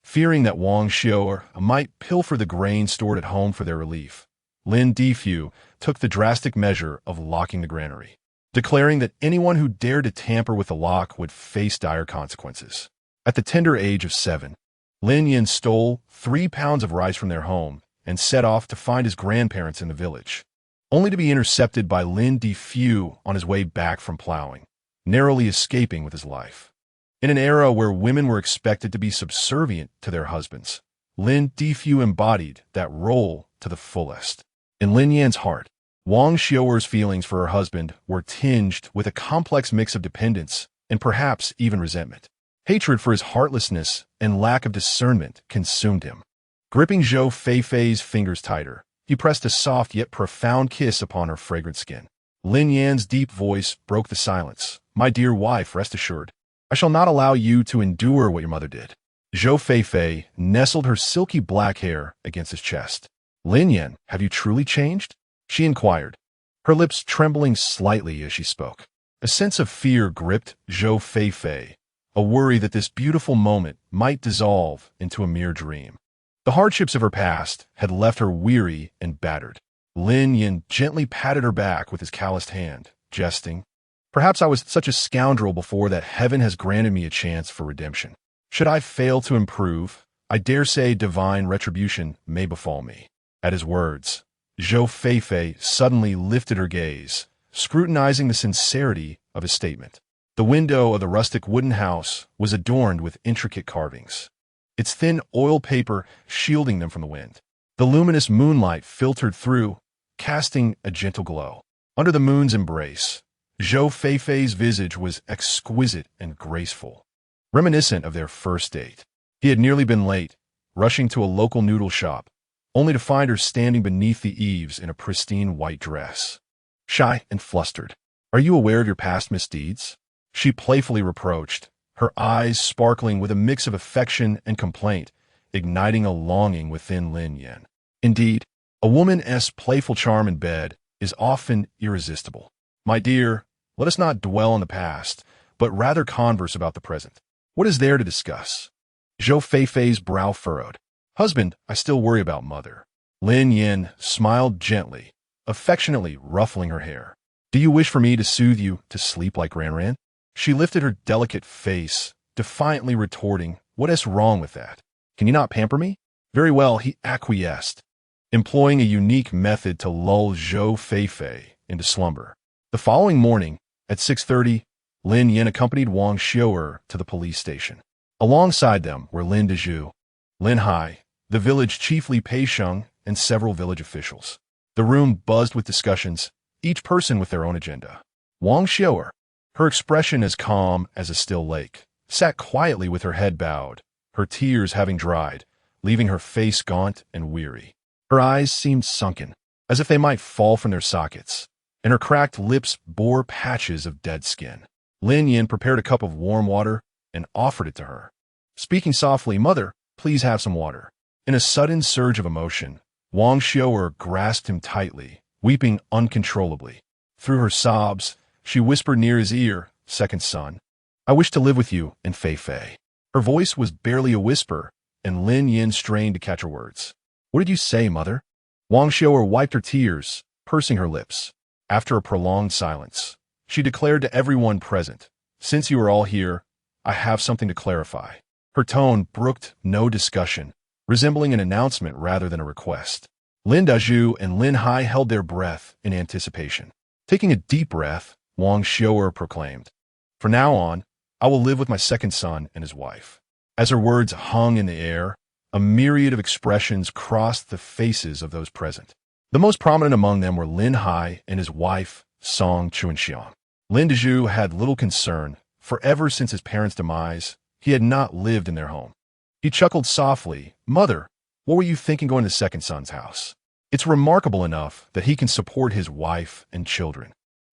Fearing that Wang Xiuer might pilfer the grain stored at home for their relief, Lin Defu took the drastic measure of locking the granary, declaring that anyone who dared to tamper with the lock would face dire consequences. At the tender age of 7, Lin Yan stole 3 pounds of rice from their home and set off to find his grandparents in the village, only to be intercepted by Lin Defu on his way back from plowing, narrowly escaping with his life. In an era where women were expected to be subservient to their husbands, Lin Defu embodied that role to the fullest. In Lin Yan's heart, Wang Xiuer's feelings for her husband were tinged with a complex mix of dependence and perhaps even resentment. Hatred for his heartlessness and lack of discernment consumed him. Gripping Zhou Feifei's fingers tighter, he pressed a soft yet profound kiss upon her fragrant skin. Lin Yan's deep voice broke the silence. "My dear wife, rest assured, I shall not allow you to endure what your mother did." Zhou Feifei nestled her silky black hair against his chest. "Lin Yan, have you truly changed?" she inquired, her lips trembling slightly as she spoke. A sense of fear gripped Zhou Feifei, a worry that this beautiful moment might dissolve into a mere dream. The hardships of her past had left her weary and battered. Lin Yan gently patted her back with his calloused hand, jesting, "Perhaps I was such a scoundrel before that heaven has granted me a chance for redemption. Should I fail to improve, I dare say divine retribution may befall me." At his words, Zhou Feifei suddenly lifted her gaze, scrutinizing the sincerity of his statement. The window of the rustic wooden house was adorned with intricate carvings, its thin oil paper shielding them from the wind. The luminous moonlight filtered through, casting a gentle glow. Under the moon's embrace, Zhou Feifei's visage was exquisite and graceful, reminiscent of their first date. He had nearly been late, rushing to a local noodle shop, only to find her standing beneath the eaves in a pristine white dress. "Shy and flustered. Are you aware of your past misdeeds?" she playfully reproached, her eyes sparkling with a mix of affection and complaint, igniting a longing within Lin Yan. Indeed, a woman's playful charm in bed is often irresistible. "My dear, let us not dwell on the past, but rather converse about the present. What is there to discuss?" Zhou Feifei's brow furrowed. "Husband, I still worry about mother." Lin Yan smiled gently, affectionately ruffling her hair. "Do you wish for me to soothe you to sleep like Ranran?" She lifted her delicate face, defiantly retorting, "What is wrong with that? Can you not pamper me?" Very well, he acquiesced, employing a unique method to lull Zhou Feifei into slumber. The following morning, at 6:30, Lin Yan accompanied Wang Xiu'er to the police station. Alongside them were Lin Dezhu, Lin Hai, the village chief Li Peisheng, and several village officials. The room buzzed with discussions, each person with their own agenda. Wang Xiu'er, her expression as calm as a still lake, sat quietly with her head bowed, her tears having dried, leaving her face gaunt and weary. Her eyes seemed sunken, as if they might fall from their sockets, and her cracked lips bore patches of dead skin. Lin Yan prepared a cup of warm water and offered it to her. Speaking softly, "Mother, please have some water." In a sudden surge of emotion, Wang Xiu'er grasped him tightly, weeping uncontrollably. Through her sobs, she whispered near his ear, "Second son, I wish to live with you in Feifei." Her voice was barely a whisper, and Lin Yan strained to catch her words. "What did you say, mother?" Wang Xiu'er wiped her tears, pursing her lips. After a prolonged silence, she declared to everyone present, "Since you are all here, I have something to clarify." Her tone brooked no discussion, resembling an announcement rather than a request. Lin Dezhu and Lin Hai held their breath in anticipation. Taking a deep breath, Wang Xiu'er proclaimed, "From now on, I will live with my second son and his wife." As her words hung in the air, a myriad of expressions crossed the faces of those present. The most prominent among them were Lin Hai and his wife, Song Chuanxiang. Lin Dezhu had little concern, for ever since his parents' demise, he had not lived in their home. He chuckled softly, "Mother, what were you thinking going to the second son's house? It's remarkable enough that he can support his wife and children.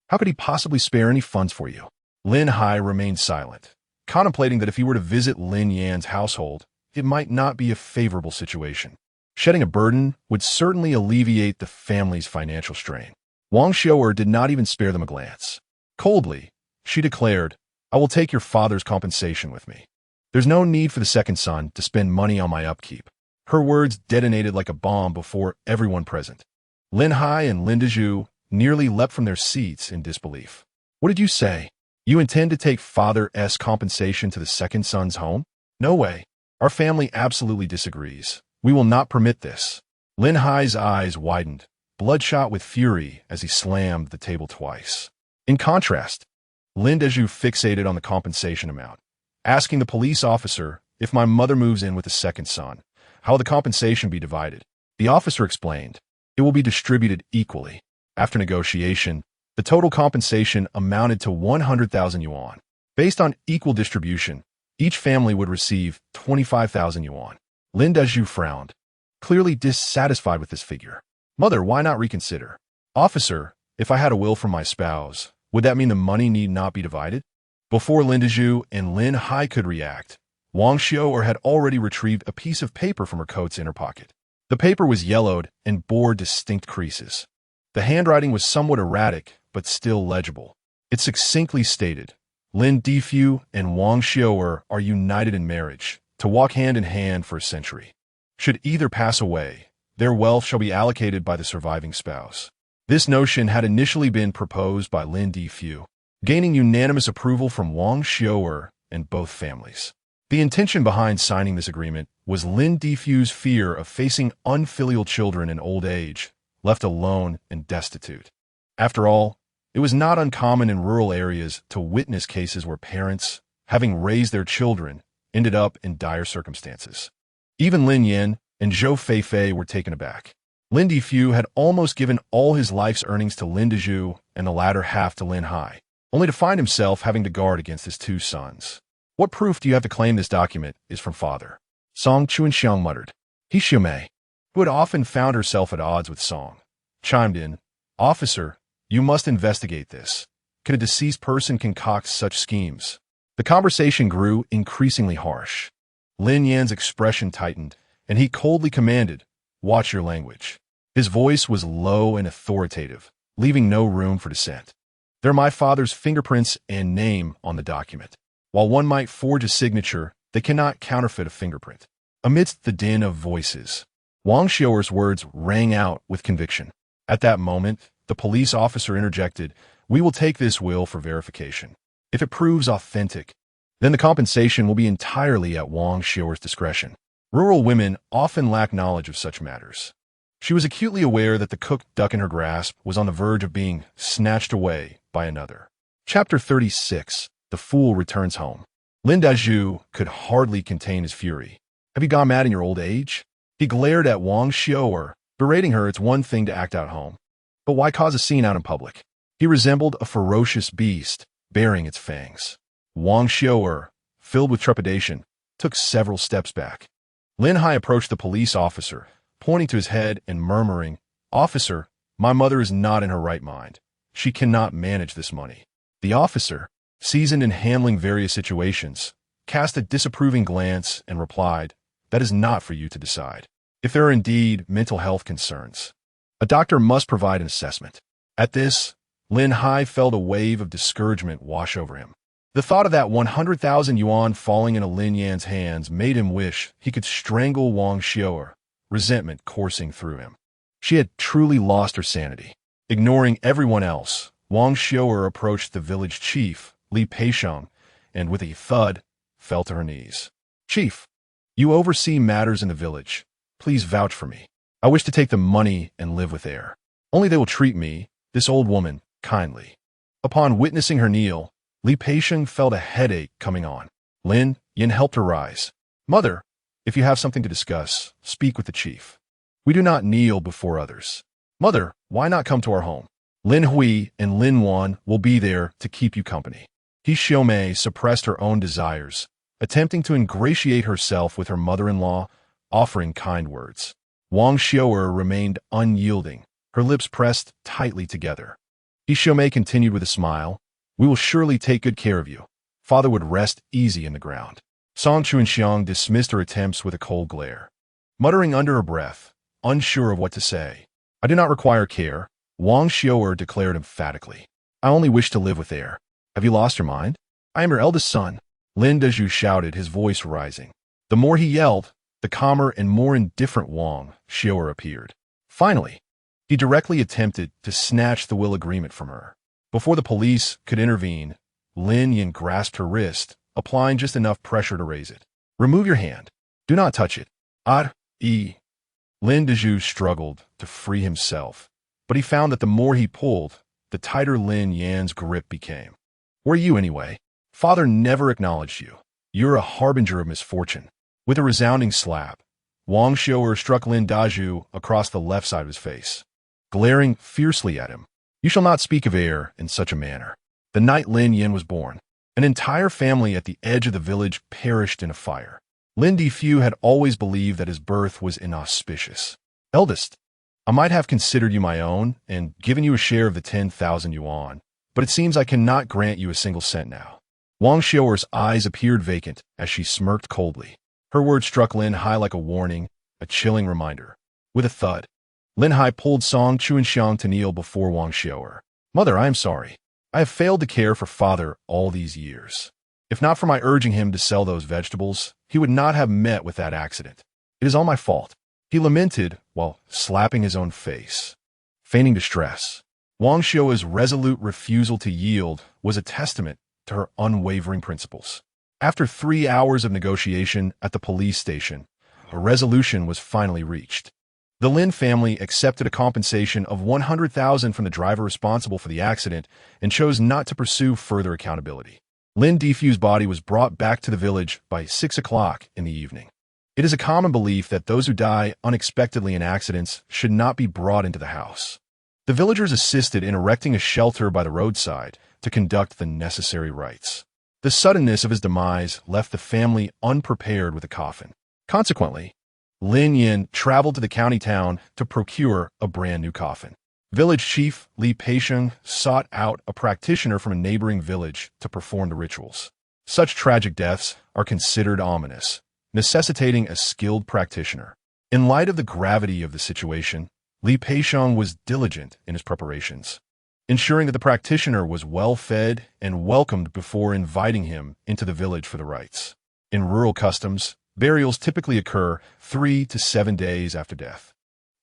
How could he possibly spare any funds for you?" Lin Hai remained silent, contemplating that if he were to visit Lin Yan's household, it might not be a favorable situation. Shedding a burden would certainly alleviate the family's financial strain. Wang Xiu'er did not even spare them a glance. Coldly, she declared, "I will take your father's compensation with me. There's no need for the second son to spend money on my upkeep." Her words detonated like a bomb before everyone present. Lin Hai and Lin Dezhu nearly leapt from their seats in disbelief. "What did you say? You intend to take father's compensation to the second son's home? No way. Our family absolutely disagrees. We will not permit this." Lin Hai's eyes widened, bloodshot with fury as he slammed the table twice. In contrast, Lin Dezhu fixated on the compensation amount, asking the police officer, "If my mother moves in with the second son, how will the compensation be divided?" The officer explained, "It will be distributed equally." After negotiation, the total compensation amounted to 100,000 yuan. Based on equal distribution, each family would receive 25,000 yuan. Lin Dezhu frowned, clearly dissatisfied with this figure. "Mother, why not reconsider?" "Officer, if I had a will from my spouse, would that mean the money need not be divided?" Before Lin Dezhu and Lin Hai could react, Wang Xiu'er had already retrieved a piece of paper from her coat's inner pocket. The paper was yellowed and bore distinct creases. The handwriting was somewhat erratic, but still legible. It succinctly stated, "Lin Defu and Wang Xiu'er are united in marriage, to walk hand in hand for a century. Should either pass away, their wealth shall be allocated by the surviving spouse." This notion had initially been proposed by Lin Defu, gaining unanimous approval from Wang Xiu'er and both families. The intention behind signing this agreement was Lin Defu's fear of facing unfilial children in old age, left alone and destitute. After all, it was not uncommon in rural areas to witness cases where parents, having raised their children, ended up in dire circumstances. Even Lin Yan and Zhou Feifei were taken aback. Lin Defu had almost given all his life's earnings to Lin Dezhu and the latter half to Lin Hai, only to find himself having to guard against his two sons. "What proof do you have to claim this document is from father?" Song Chuanxiang muttered. He Xiumei, who had often found herself at odds with Song, chimed in, "Officer, you must investigate this. Could a deceased person concoct such schemes?" The conversation grew increasingly harsh. Lin Yan's expression tightened, and he coldly commanded, "Watch your language." His voice was low and authoritative, leaving no room for dissent. "They're my father's fingerprints and name on the document. While one might forge a signature, they cannot counterfeit a fingerprint." Amidst the din of voices, Wang Xiu'er's words rang out with conviction. At that moment, the police officer interjected, "We will take this will for verification. If it proves authentic, then the compensation will be entirely at Wang Xiu'er's discretion." Rural women often lack knowledge of such matters. She was acutely aware that the cooked duck in her grasp was on the verge of being snatched away by another. Chapter 36. The Fool Returns Home. Lin Dazhu could hardly contain his fury. Have you gone mad in your old age? He glared at Wang Xiaoer, berating her. It's one thing to act out home, but why cause a scene out in public? He resembled a ferocious beast, baring its fangs. Wang Xiaoer, filled with trepidation, took several steps back. Lin Hai approached the police officer, pointing to his head and murmuring, "Officer, my mother is not in her right mind. She cannot manage this money." The officer, seasoned in handling various situations, cast a disapproving glance and replied, "That is not for you to decide. If there are indeed mental health concerns, a doctor must provide an assessment." At this, Lin Hai felt a wave of discouragement wash over him. The thought of that 100,000 yuan falling into Lin Yan's hands made him wish he could strangle Wang Xiaoer, resentment coursing through him. She had truly lost her sanity. Ignoring everyone else, Wang Xiaoer approached the village chief, Li Peixiang, and with a thud, fell to her knees. "Chief, you oversee matters in the village. Please vouch for me. I wish to take the money and live with heir. Only they will treat me, this old woman, kindly." Upon witnessing her kneel, Li Peixiang felt a headache coming on. Lin Yan helped her rise. "Mother, if you have something to discuss, speak with the chief. We do not kneel before others. Mother, why not come to our home? Lin Hui and Lin Wan will be there to keep you company." He Xiaomei suppressed her own desires, attempting to ingratiate herself with her mother-in-law, offering kind words. Wang Xiaoer remained unyielding, her lips pressed tightly together. He Xiaomei continued with a smile, "We will surely take good care of you. Father would rest easy in the ground." Song Chunxiang dismissed her attempts with a cold glare. Muttering under her breath, unsure of what to say, "I do not require care," Wang Xiaoer declared emphatically. "I only wish to live with heir. Have you lost your mind? I am your eldest son." Lin Dazhu shouted, his voice rising. The more he yelled, the calmer and more indifferent Wang Xiaoer appeared. Finally, he directly attempted to snatch the will agreement from her. Before the police could intervene, Lin Yan grasped her wrist, applying just enough pressure to raise it. "Remove your hand. Do not touch it." Lin Dazhu struggled to free himself, but he found that the more he pulled, the tighter Lin Yan's grip became. "Where are you anyway? Father never acknowledged you. You're a harbinger of misfortune." With a resounding slap, Wang Xiaoer struck Lin Dazhu across the left side of his face. Glaring fiercely at him, "You shall not speak of heir in such a manner." The night Lin Yan was born, an entire family at the edge of the village perished in a fire. Lin Difu had always believed that his birth was inauspicious. "Eldest, I might have considered you my own and given you a share of the 10,000 yuan, but it seems I cannot grant you a single cent now." Wang Xiaoer's eyes appeared vacant as she smirked coldly. Her words struck Lin Hai like a warning, a chilling reminder. With a thud, Lin Hai pulled Song Chunxiang to kneel before Wang Xiaoer. "Mother, I am sorry. I have failed to care for father all these years. If not for my urging him to sell those vegetables, he would not have met with that accident. It is all my fault." He lamented while slapping his own face. Feigning distress, Wang Xiaoer's resolute refusal to yield was a testament to her unwavering principles. After 3 hours of negotiation at the police station, a resolution was finally reached. The Lin family accepted a compensation of 100,000 from the driver responsible for the accident and chose not to pursue further accountability. Lin Difu's body was brought back to the village by 6 o'clock in the evening. It is a common belief that those who die unexpectedly in accidents should not be brought into the house. The villagers assisted in erecting a shelter by the roadside to conduct the necessary rites. The suddenness of his demise left the family unprepared with a coffin. Consequently, Lin Yan traveled to the county town to procure a brand new coffin. Village chief Li Peixiang sought out a practitioner from a neighboring village to perform the rituals. Such tragic deaths are considered ominous, necessitating a skilled practitioner. In light of the gravity of the situation, Li Peixiang was diligent in his preparations, ensuring that the practitioner was well fed and welcomed before inviting him into the village for the rites. In rural customs, burials typically occur 3 to 7 days after death.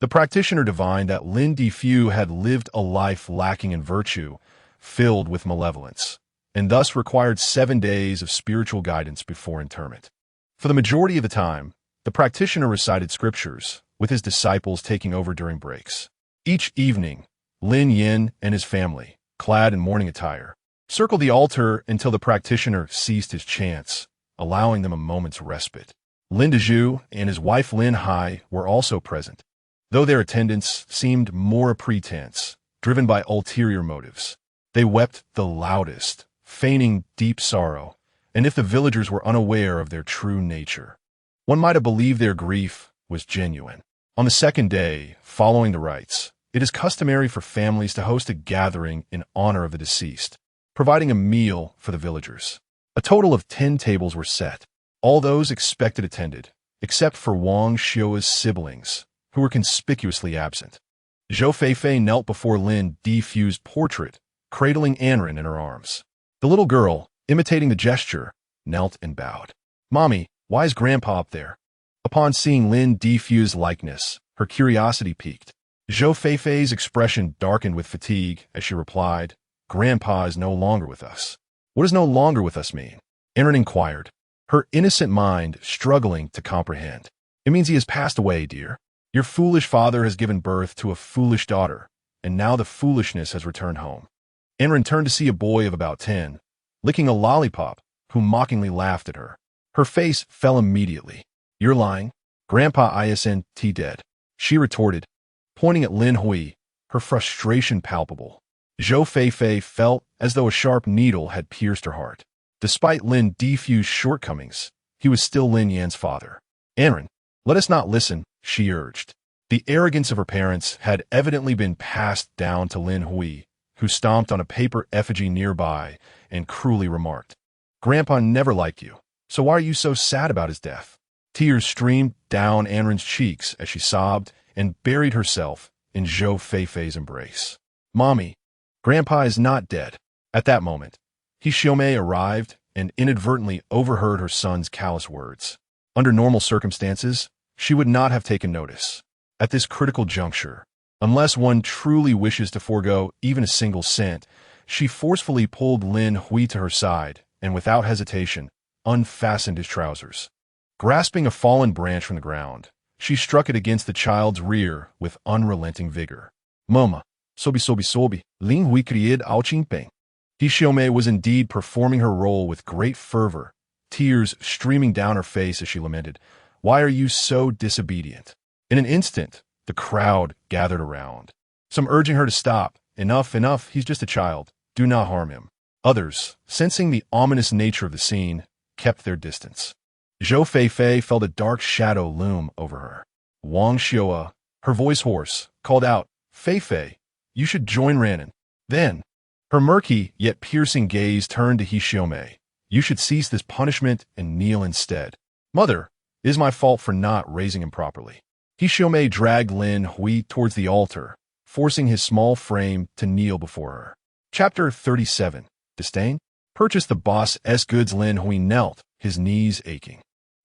The practitioner divined that Lin Difu had lived a life lacking in virtue, filled with malevolence, and thus required 7 days of spiritual guidance before interment. For the majority of the time, The practitioner recited scriptures, with his disciples taking over during breaks. Each evening, Lin Yan and his family, clad in mourning attire, circled the altar until the practitioner ceased his chants, allowing them a moment's respite. Lin Dezhu and his wife Lin Hai were also present, though their attendance seemed more a pretense, driven by ulterior motives. They wept the loudest, feigning deep sorrow, and if the villagers were unaware of their true nature, one might have believed their grief was genuine. On the second day, following the rites, it is customary for families to host a gathering in honor of the deceased, providing a meal for the villagers. A total of 10 tables were set. All those expected attended, except for Wang Xiua's siblings, who were conspicuously absent. Zhou Feifei knelt before Lin Defu's portrait, cradling Anren in her arms. The little girl, imitating the gesture, knelt and bowed. "Mommy, why is Grandpa up there?" Upon seeing Lin Defu's likeness, her curiosity piqued. Zhou Feifei's expression darkened with fatigue as she replied, "Grandpa is no longer with us." "What does no longer with us mean?" Anren inquired, her innocent mind struggling to comprehend. "It means he has passed away, dear. Your foolish father has given birth to a foolish daughter, and now the foolishness has returned home." Anren turned to see a boy of about 10, licking a lollipop, who mockingly laughed at her. Her face fell immediately. "You're lying. Grandpa isn't dead," she retorted, pointing at Lin Hui, her frustration palpable. Zhou Feifei felt as though a sharp needle had pierced her heart. Despite Lin Defu's shortcomings, he was still Lin Yan's father. "Anren, let us not listen," she urged. The arrogance of her parents had evidently been passed down to Lin Hui, who stomped on a paper effigy nearby and cruelly remarked, "Grandpa never liked you, so why are you so sad about his death?" Tears streamed down Anren's cheeks as she sobbed and buried herself in Zhou Feifei's embrace. "Mommy, Grandpa is not dead." At that moment, Xiaomei arrived and inadvertently overheard her son's callous words. Under normal circumstances, she would not have taken notice. At this critical juncture, unless one truly wishes to forego even a single cent, she forcefully pulled Lin Hui to her side and, without hesitation, unfastened his trousers. Grasping a fallen branch from the ground, she struck it against the child's rear with unrelenting vigor. "Mama, sobi, Lin Hui cried ao Qingpeng." Xiaomei was indeed performing her role with great fervor, tears streaming down her face as she lamented, "Why are you so disobedient?" In an instant, the crowd gathered around, some urging her to stop. Enough, he's just a child. Do not harm him." Others, sensing the ominous nature of the scene, kept their distance. Zhou Feifei felt a dark shadow loom over her. Wang Xiua, her voice hoarse, called out, "Feifei, you should join Ranan." Then, her murky yet piercing gaze turned to Xiaomei. "You should cease this punishment and kneel instead." "Mother, it is my fault for not raising him properly." Xiaomei dragged Lin Hui towards the altar, forcing his small frame to kneel before her. Chapter 37. Disdain? Purchased the boss's goods. Lin Hui knelt, his knees aching.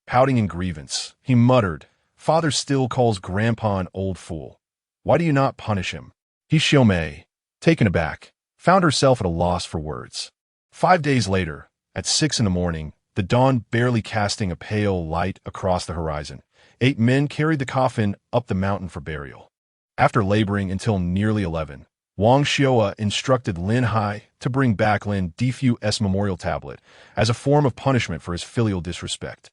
Pouting in grievance, he muttered, "Father still calls Grandpa an old fool. Why do you not punish him?" Xiaomei, taken aback, found herself at a loss for words. 5 days later, at 6 in the morning, the dawn barely casting a pale light across the horizon, 8 men carried the coffin up the mountain for burial. After laboring until nearly 11, Wang Xiua instructed Lin Hai to bring back Lin Defu's memorial tablet as a form of punishment for his filial disrespect.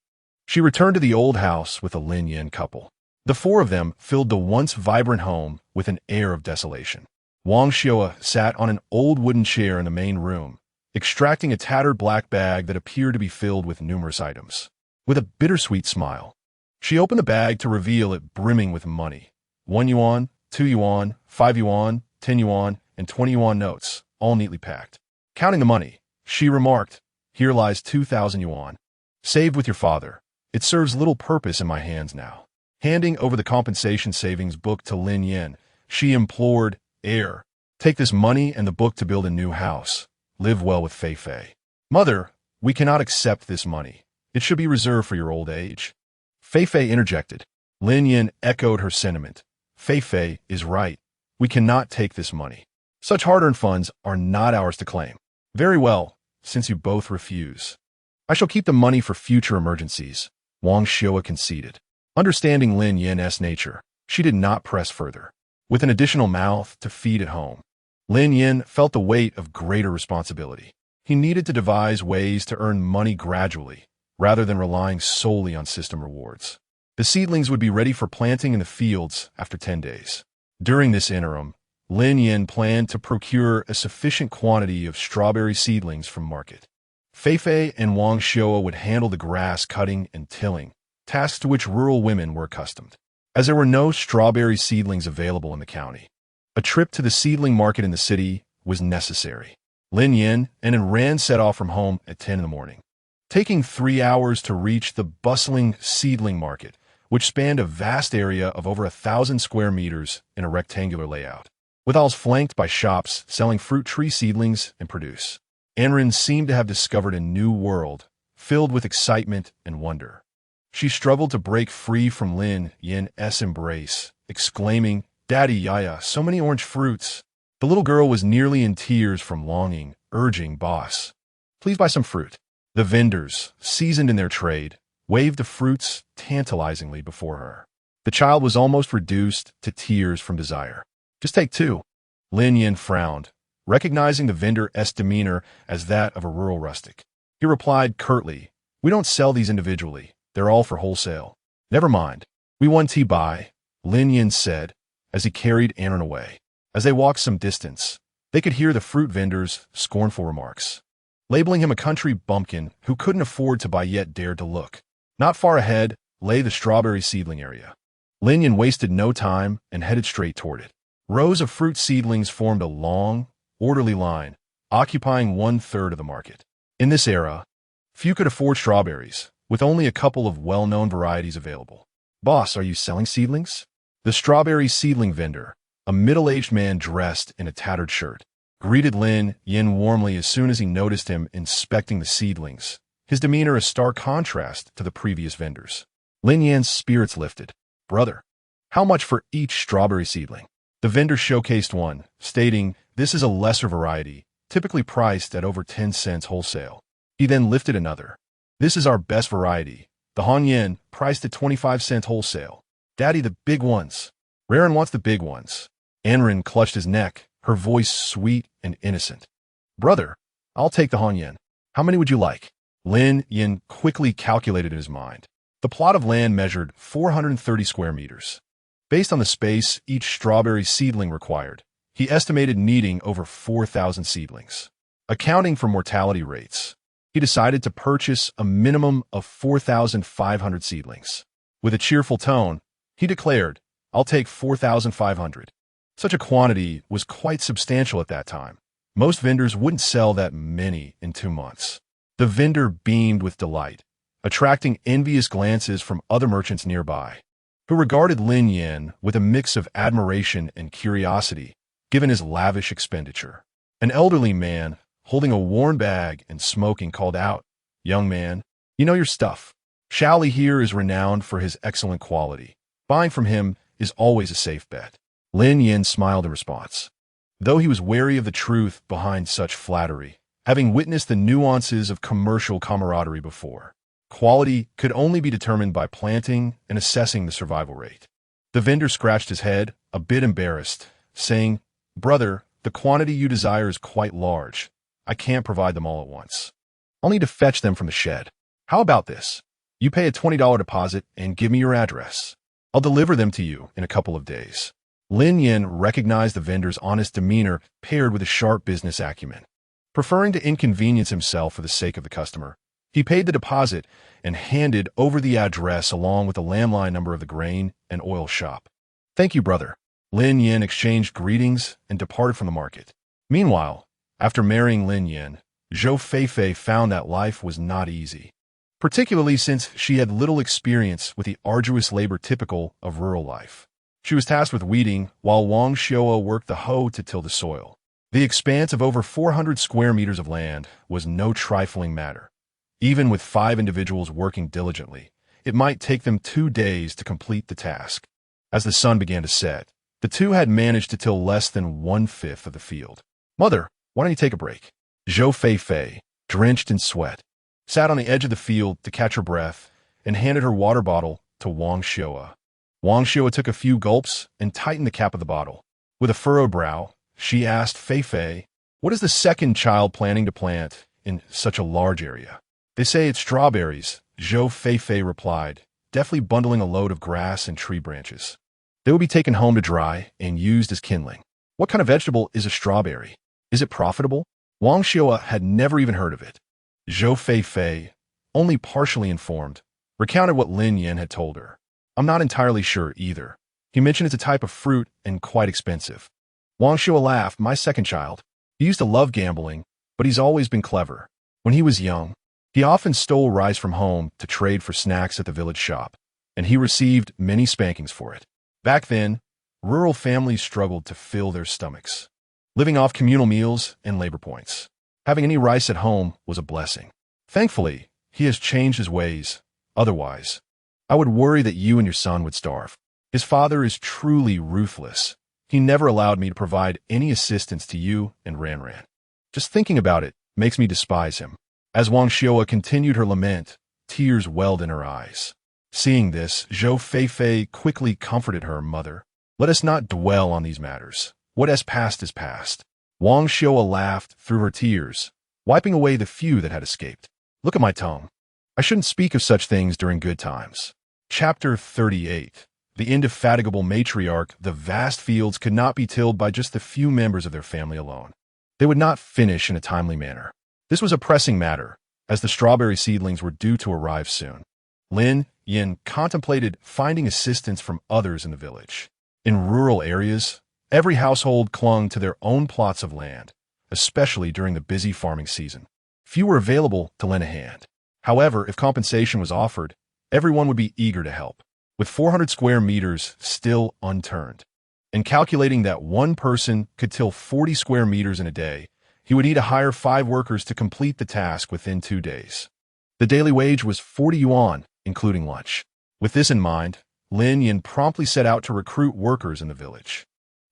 She returned to the old house with the Lin Yan couple. The 4 of them filled the once vibrant home with an air of desolation. Wang Xiua sat on an old wooden chair in the main room, extracting a tattered black bag that appeared to be filled with numerous items. With a bittersweet smile, she opened the bag to reveal it brimming with money. 1 yuan, 2 yuan, 5 yuan, 10 yuan, and 20 yuan notes, all neatly packed. Counting the money, she remarked, "Here lies 2,000 yuan. Saved with your father. It serves little purpose in my hands now." Handing over the compensation savings book to Lin Yan, she implored, "Heir, take this money and the book to build a new house. Live well with Feifei." "Mother, we cannot accept this money. It should be reserved for your old age." Feifei interjected. Lin Yan echoed her sentiment. "Feifei is right. We cannot take this money. Such hard-earned funds are not ours to claim." "Very well, since you both refuse. I shall keep the money for future emergencies," Wang Xiua conceded. Understanding Lin Yan's nature, she did not press further. With an additional mouth to feed at home, Lin Yan felt the weight of greater responsibility. He needed to devise ways to earn money gradually, rather than relying solely on system rewards. The seedlings would be ready for planting in the fields after 10 days. During this interim, Lin Yan planned to procure a sufficient quantity of strawberry seedlings from market. Feifei and Wang Xiao would handle the grass cutting and tilling, tasks to which rural women were accustomed. As there were no strawberry seedlings available in the county, a trip to the seedling market in the city was necessary. Lin Yan and Ran set off from home at 10 in the morning, taking 3 hours to reach the bustling seedling market, which spanned a vast area of over 1,000 square meters in a rectangular layout, with aisles flanked by shops selling fruit tree seedlings and produce. Anren seemed to have discovered a new world, filled with excitement and wonder. She struggled to break free from Lin Yan's embrace, exclaiming, "Daddy, Yaya, so many orange fruits." The little girl was nearly in tears from longing, urging, "Boss, please buy some fruit." The vendors, seasoned in their trade, waved the fruits tantalizingly before her. The child was almost reduced to tears from desire. "Just take 2. Lin Yan frowned, recognizing the vendor's demeanor as that of a rural rustic. He replied curtly, "We don't sell these individually. They're all for wholesale." "Never mind. We want tea buy," Lin Yan said, as he carried Anren away. As they walked some distance, they could hear the fruit vendor's scornful remarks, labeling him a country bumpkin who couldn't afford to buy yet dared to look. Not far ahead lay the strawberry seedling area. Lin Yan wasted no time and headed straight toward it. Rows of fruit seedlings formed a long, orderly line, occupying 1/3 of the market. In this era, few could afford strawberries, with only a couple of well-known varieties available. "Boss, are you selling seedlings?" The strawberry seedling vendor, a middle-aged man dressed in a tattered shirt, greeted Lin Yan warmly as soon as he noticed him inspecting the seedlings, his demeanor a stark contrast to the previous vendors. Lin Yan's spirits lifted. "Brother, how much for each strawberry seedling?" The vendor showcased one, stating, "This is a lesser variety, typically priced at over 10 cents wholesale." He then lifted another. "This is our best variety, the Hanyan, priced at 25 cents wholesale." "Daddy, the big ones." "Raren wants the big ones." Anren clutched his neck, her voice sweet and innocent. "Brother, I'll take the Hanyan. How many would you like?" Lin Yan quickly calculated in his mind. The plot of land measured 430 square meters. Based on the space each strawberry seedling required, he estimated needing over 4,000 seedlings. Accounting for mortality rates, he decided to purchase a minimum of 4,500 seedlings. With a cheerful tone, he declared, "I'll take 4,500. Such a quantity was quite substantial at that time. Most vendors wouldn't sell that many in 2 months. The vendor beamed with delight, attracting envious glances from other merchants nearby, who regarded Lin Yan with a mix of admiration and curiosity, given his lavish expenditure. An elderly man, holding a worn bag and smoking, called out, "Young man, you know your stuff. Shaoli here is renowned for his excellent quality. Buying from him is always a safe bet." Lin Yan smiled in response. Though he was wary of the truth behind such flattery, having witnessed the nuances of commercial camaraderie before, quality could only be determined by planting and assessing the survival rate. The vendor scratched his head, a bit embarrassed, saying, "Brother, the quantity you desire is quite large. I can't provide them all at once. I'll need to fetch them from the shed. How about this? You pay a $20 deposit and give me your address. I'll deliver them to you in a couple of days." Lin Yan recognized the vendor's honest demeanor paired with a sharp business acumen. Preferring to inconvenience himself for the sake of the customer, he paid the deposit and handed over the address along with the landline number of the grain and oil shop. "Thank you, brother." Lin Yan exchanged greetings and departed from the market. Meanwhile, after marrying Lin Yan, Zhou Feifei found that life was not easy, particularly since she had little experience with the arduous labor typical of rural life. She was tasked with weeding, while Wang Xiao worked the hoe to till the soil. The expanse of over 400 square meters of land was no trifling matter. Even with 5 individuals working diligently, it might take them 2 days to complete the task. As the sun began to set, the two had managed to till less than 1/5 of the field. "Mother, why don't you take a break?" Zhou Feifei, drenched in sweat, sat on the edge of the field to catch her breath and handed her water bottle to Wang Shua. Wang Shua took a few gulps and tightened the cap of the bottle. With a furrowed brow, she asked Fei Fei, "What is the second child planning to plant in such a large area?" "They say it's strawberries," Zhou Fei Fei replied, deftly bundling a load of grass and tree branches. "They will be taken home to dry and used as kindling." "What kind of vegetable is a strawberry? Is it profitable?" Wang Shua had never even heard of it. Zhou Fei Fei, only partially informed, recounted what Lin Yan had told her. "I'm not entirely sure either. He mentioned it's a type of fruit and quite expensive." Wang Shua laughed. "My second child. He used to love gambling, but he's always been clever. When he was young, he often stole rice from home to trade for snacks at the village shop, and he received many spankings for it. Back then, rural families struggled to fill their stomachs, living off communal meals and labor points. Having any rice at home was a blessing. Thankfully, he has changed his ways. Otherwise, I would worry that you and your son would starve. His father is truly ruthless. He never allowed me to provide any assistance to you and Ran. Just thinking about it makes me despise him." As Wang Shua continued her lament, tears welled in her eyes. Seeing this, Zhou Fei Fei quickly comforted her. "Mother, let us not dwell on these matters. What has passed is past." Wang Shua laughed through her tears, wiping away the few that had escaped. "Look at my tongue. I shouldn't speak of such things during good times." Chapter 38. The indefatigable matriarch. The vast fields could not be tilled by just the few members of their family alone. They would not finish in a timely manner. This was a pressing matter, as the strawberry seedlings were due to arrive soon. Lin Yan contemplated finding assistance from others in the village. In rural areas, every household clung to their own plots of land, especially during the busy farming season. Few were available to lend a hand. However, if compensation was offered, everyone would be eager to help. With 400 square meters still unturned, and calculating that one person could till 40 square meters in a day, he would need to hire 5 workers to complete the task within 2 days. The daily wage was 40 yuan, including lunch. With this in mind, Lin Yan promptly set out to recruit workers in the village.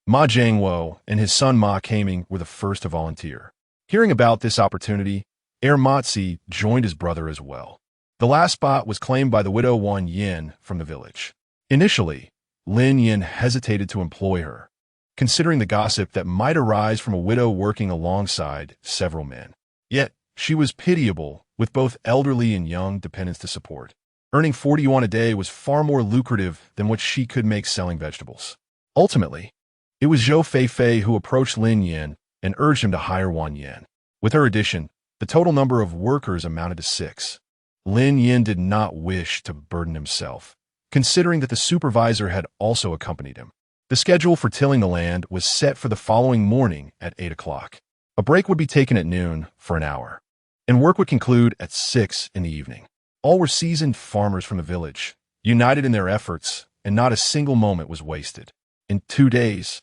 Ma Jiangwo and his son Ma Kaming were the first to volunteer. Hearing about this opportunity, Matzi joined his brother as well. The last spot was claimed by the widow Wan Yin from the village. Initially, Lin Yan hesitated to employ her, considering the gossip that might arise from a widow working alongside several men. Yet, she was pitiable, with both elderly and young dependents to support. Earning 40 yuan a day was far more lucrative than what she could make selling vegetables. Ultimately, it was Zhou Fei Fei who approached Lin Yan and urged him to hire Wan Yan. With her addition, the total number of workers amounted to 6. Lin Yan did not wish to burden himself, considering that the supervisor had also accompanied him. The schedule for tilling the land was set for the following morning at 8 o'clock. A break would be taken at noon for an hour, and work would conclude at 6 in the evening. All were seasoned farmers from the village, united in their efforts, and not a single moment was wasted. In 2 days,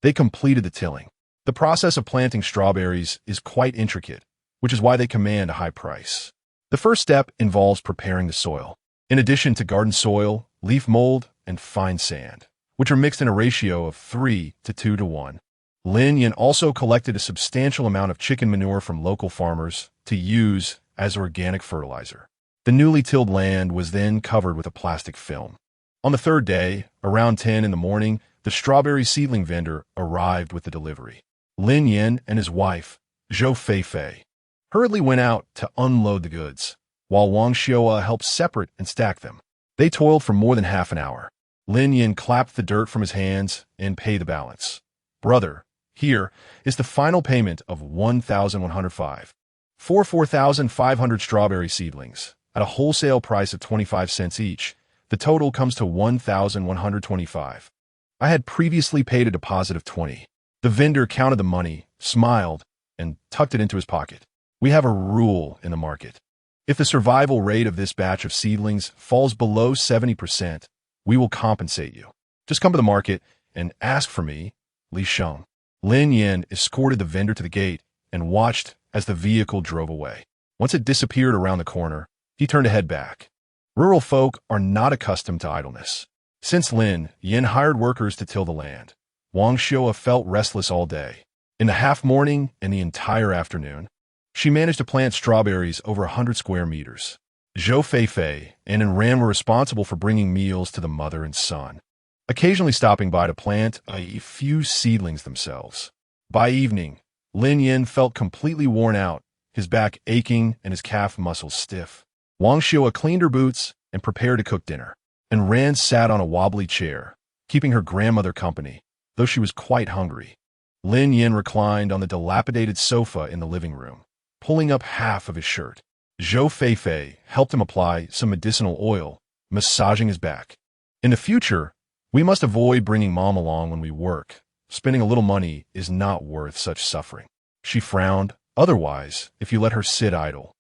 they completed the tilling. The process of planting strawberries is quite intricate, which is why they command a high price. The first step involves preparing the soil. In addition to garden soil, leaf mold, and fine sand, which are mixed in a ratio of 3 to 2 to 1. Lin Yan also collected a substantial amount of chicken manure from local farmers to use as organic fertilizer. The newly tilled land was then covered with a plastic film. On the 3rd day, around 10 in the morning, the strawberry seedling vendor arrived with the delivery. Lin Yan and his wife, Zhou Fei Fei, hurriedly went out to unload the goods, while Wang Shua helped separate and stack them. They toiled for more than half an hour. Lin Yan clapped the dirt from his hands and paid the balance. "Brother, here is the final payment of 1,105 for 4,500 strawberry seedlings at a wholesale price of 25 cents each. The total comes to 1,125. I had previously paid a deposit of 20. The vendor counted the money, smiled, and tucked it into his pocket. "We have a rule in the market. If the survival rate of this batch of seedlings falls below 70%, we will compensate you. Just come to the market and ask for me, Li Sheng." Lin Yan escorted the vendor to the gate and watched as the vehicle drove away. Once it disappeared around the corner, he turned to head back. Rural folk are not accustomed to idleness. Since Lin Yan hired workers to till the land, Wang Shua felt restless all day. In the half-morning and the entire afternoon, she managed to plant strawberries over 100 square meters. Zhou Feifei and Ran were responsible for bringing meals to the mother and son, occasionally stopping by to plant a few seedlings themselves. By evening, Lin Yan felt completely worn out, his back aching and his calf muscles stiff. Wang Xiua cleaned her boots and prepared to cook dinner, and Ran sat on a wobbly chair, keeping her grandmother company, though she was quite hungry. Lin Yan reclined on the dilapidated sofa in the living room, pulling up half of his shirt. Zhou Feifei helped him apply some medicinal oil, massaging his back. In the future, we must avoid bringing Mom along when we work. Spending a little money is not worth such suffering. She frowned. Otherwise, if you let her sit idle,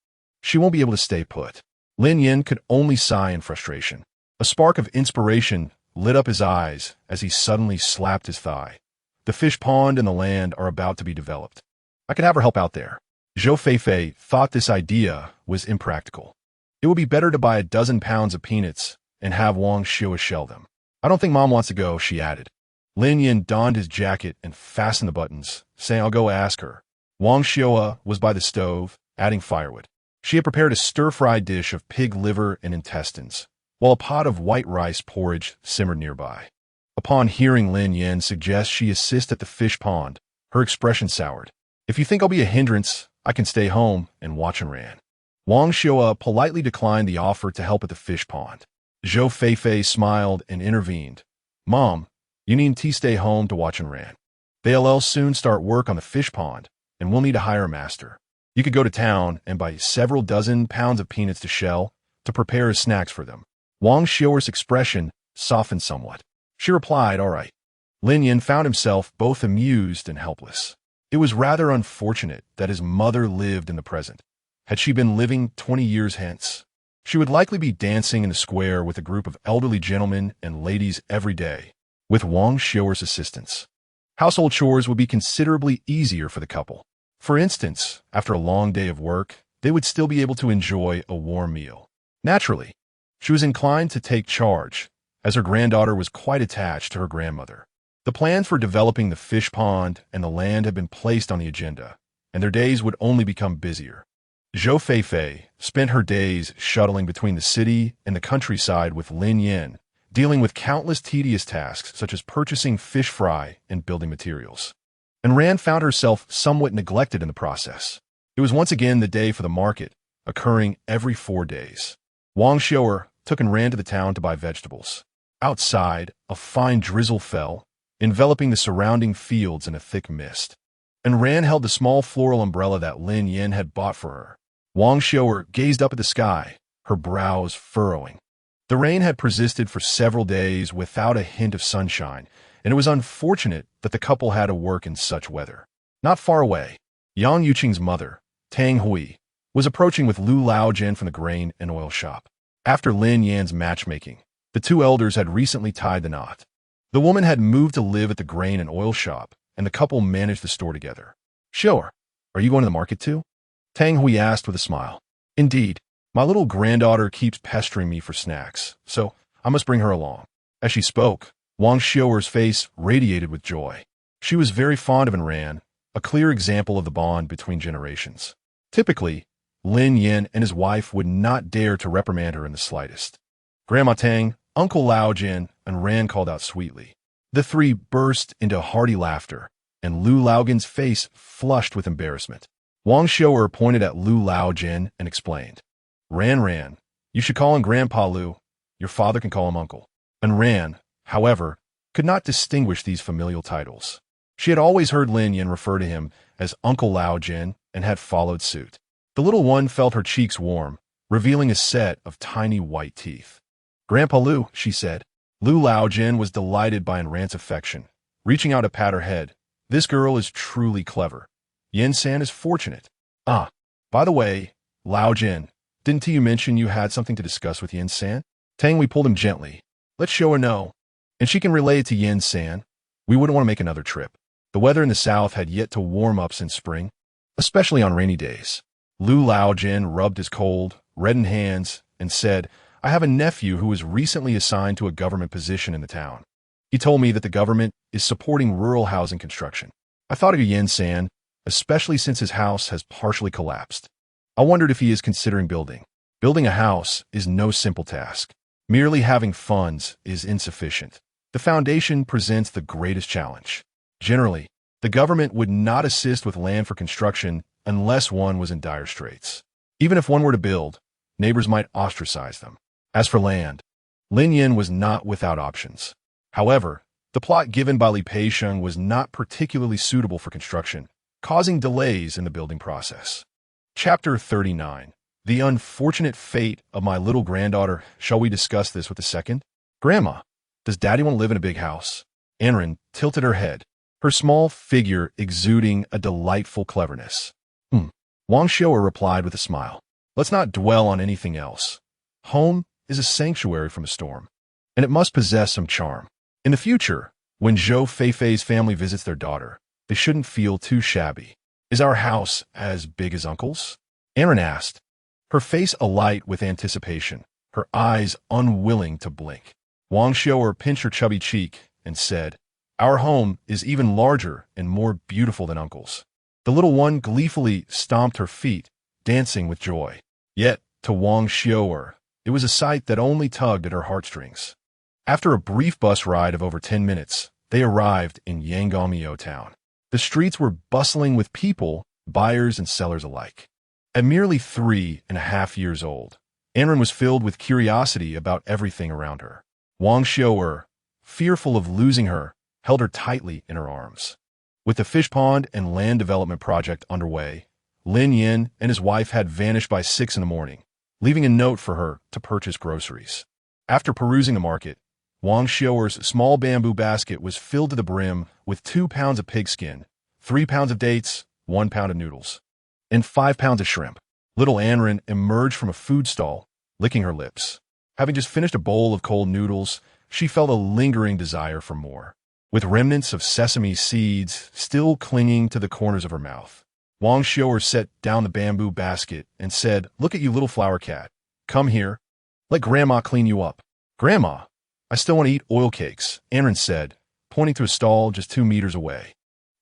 she won't be able to stay put. Lin Yan could only sigh in frustration. A spark of inspiration lit up his eyes as he suddenly slapped his thigh. The fish pond and the land are about to be developed. I could have her help out there. Zhou Feifei thought this idea was impractical. It would be better to buy 12 pounds of peanuts and have Wang Xiua shell them. I don't think Mom wants to go, she added. Lin Yan donned his jacket and fastened the buttons, saying, I'll go ask her. Wang Xiua was by the stove, adding firewood. She had prepared a stir-fried dish of pig liver and intestines, while a pot of white rice porridge simmered nearby. Upon hearing Lin Yan suggest she assist at the fish pond, her expression soured. If you think I'll be a hindrance, I can stay home and watch Ran. Wang Xiua politely declined the offer to help at the fish pond. Zhou Feifei smiled and intervened. Mom, you need to stay home to watch Ran. They'll soon start work on the fish pond, and we'll need to hire a master. You could go to town and buy several dozen pounds of peanuts to shell to prepare as snacks for them. Wang Xiuer's expression softened somewhat. She replied, all right. Lin Yan found himself both amused and helpless. It was rather unfortunate that his mother lived in the present. Had she been living 20 years hence, she would likely be dancing in the square with a group of elderly gentlemen and ladies every day, with Wang Xiuer's assistance. Household chores would be considerably easier for the couple. For instance, after a long day of work, they would still be able to enjoy a warm meal. Naturally, she was inclined to take charge, as her granddaughter was quite attached to her grandmother. The plans for developing the fish pond and the land had been placed on the agenda, and their days would only become busier. Zhou Feifei spent her days shuttling between the city and the countryside with Lin Yan, dealing with countless tedious tasks such as purchasing fish fry and building materials. And Ran found herself somewhat neglected in the process. It was once again the day for the market, occurring every 4 days. Wang Xiuer took Ran to the town to buy vegetables. Outside, a fine drizzle fell, enveloping the surrounding fields in a thick mist. And Ran held the small floral umbrella that Lin Yan had bought for her. Wang Xiuer gazed up at the sky, her brows furrowing. The rain had persisted for several days without a hint of sunshine, and it was unfortunate that the couple had to work in such weather. Not far away, Yang Yuqing's mother, Tang Hui, was approaching with Lu Laojian from the grain and oil shop. After Lin Yan's matchmaking, the two elders had recently tied the knot. The woman had moved to live at the grain and oil shop, and the couple managed the store together. Sure, are you going to the market too? Tang Hui asked with a smile. Indeed, my little granddaughter keeps pestering me for snacks, so I must bring her along. As she spoke, Wang Xiuer's face radiated with joy. She was very fond of Ran, a clear example of the bond between generations. Typically, Lin Yan and his wife would not dare to reprimand her in the slightest. Grandma Tang, Uncle Laojian, and Ran called out sweetly. The three burst into hearty laughter, and Lu Laojian's face flushed with embarrassment. Wang Xiuer pointed at Lu Laojian and explained, Ran, you should call him Grandpa Lu. Your father can call him Uncle. And Ran, however, could not distinguish these familial titles. She had always heard Lin Yan refer to him as Uncle Laojian and had followed suit. The little one felt her cheeks warm, revealing a set of tiny white teeth. Grandpa Lu, she said. Lu Laojian was delighted by Ran's affection, reaching out to pat her head. This girl is truly clever. Yin-san is fortunate. Ah, by the way, Laojian, didn't you mention you had something to discuss with Yin-san? Tang Hui pulled him gently. Let's show her no. And she can relay it to Yin-san. We wouldn't want to make another trip. The weather in the south had yet to warm up since spring, especially on rainy days. Lu Laojian rubbed his cold, reddened hands and said, I have a nephew who was recently assigned to a government position in the town. He told me that the government is supporting rural housing construction. I thought of Yin-san, especially since his house has partially collapsed. I wondered if he is considering building Building a house is no simple task. Merely having funds is insufficient. The foundation presents the greatest challenge. Generally, the government would not assist with land for construction unless one was in dire straits. Even if one were to build, neighbors might ostracize them. As for land, Lin Yan was not without options. However, the plot given by Li Peisheng was not particularly suitable for construction, causing delays in the building process. Chapter 39. The unfortunate fate of my little granddaughter. Shall we discuss this with a second? Grandma, does Daddy want to live in a big house? Anren tilted her head, her small figure exuding a delightful cleverness. Wang Xiu'er replied with a smile. Let's not dwell on anything else. Home is a sanctuary from a storm, and it must possess some charm. In the future, when Zhou Feifei's family visits their daughter, they shouldn't feel too shabby. Is our house as big as Uncle's? Anren asked, her face alight with anticipation, her eyes unwilling to blink. Wang Xiu'er pinched her chubby cheek and said, Our home is even larger and more beautiful than Uncle's. The little one gleefully stomped her feet, dancing with joy. Yet, to Wang Xiu'er, it was a sight that only tugged at her heartstrings. After a brief bus ride of over 10 minutes, they arrived in Yangamiao town. The streets were bustling with people, buyers and sellers alike. At merely 3.5 years old, Anren was filled with curiosity about everything around her. Wang Xiu'er, fearful of losing her, held her tightly in her arms. With the fish pond and land development project underway, Lin Yan and his wife had vanished by 6 in the morning, leaving a note for her to purchase groceries. After perusing the market, Wang Xiu'er's small bamboo basket was filled to the brim with 2 pounds of pigskin, 3 pounds of dates, 1 pound of noodles, and 5 pounds of shrimp. Little Anren emerged from a food stall, licking her lips. Having just finished a bowl of cold noodles, she felt a lingering desire for more. With remnants of sesame seeds still clinging to the corners of her mouth, Wang Xiu'er set down the bamboo basket and said, Look at you, little flower cat. Come here. Let Grandma clean you up. Grandma, I still want to eat oil cakes, Anren said, pointing to a stall just 2 meters away.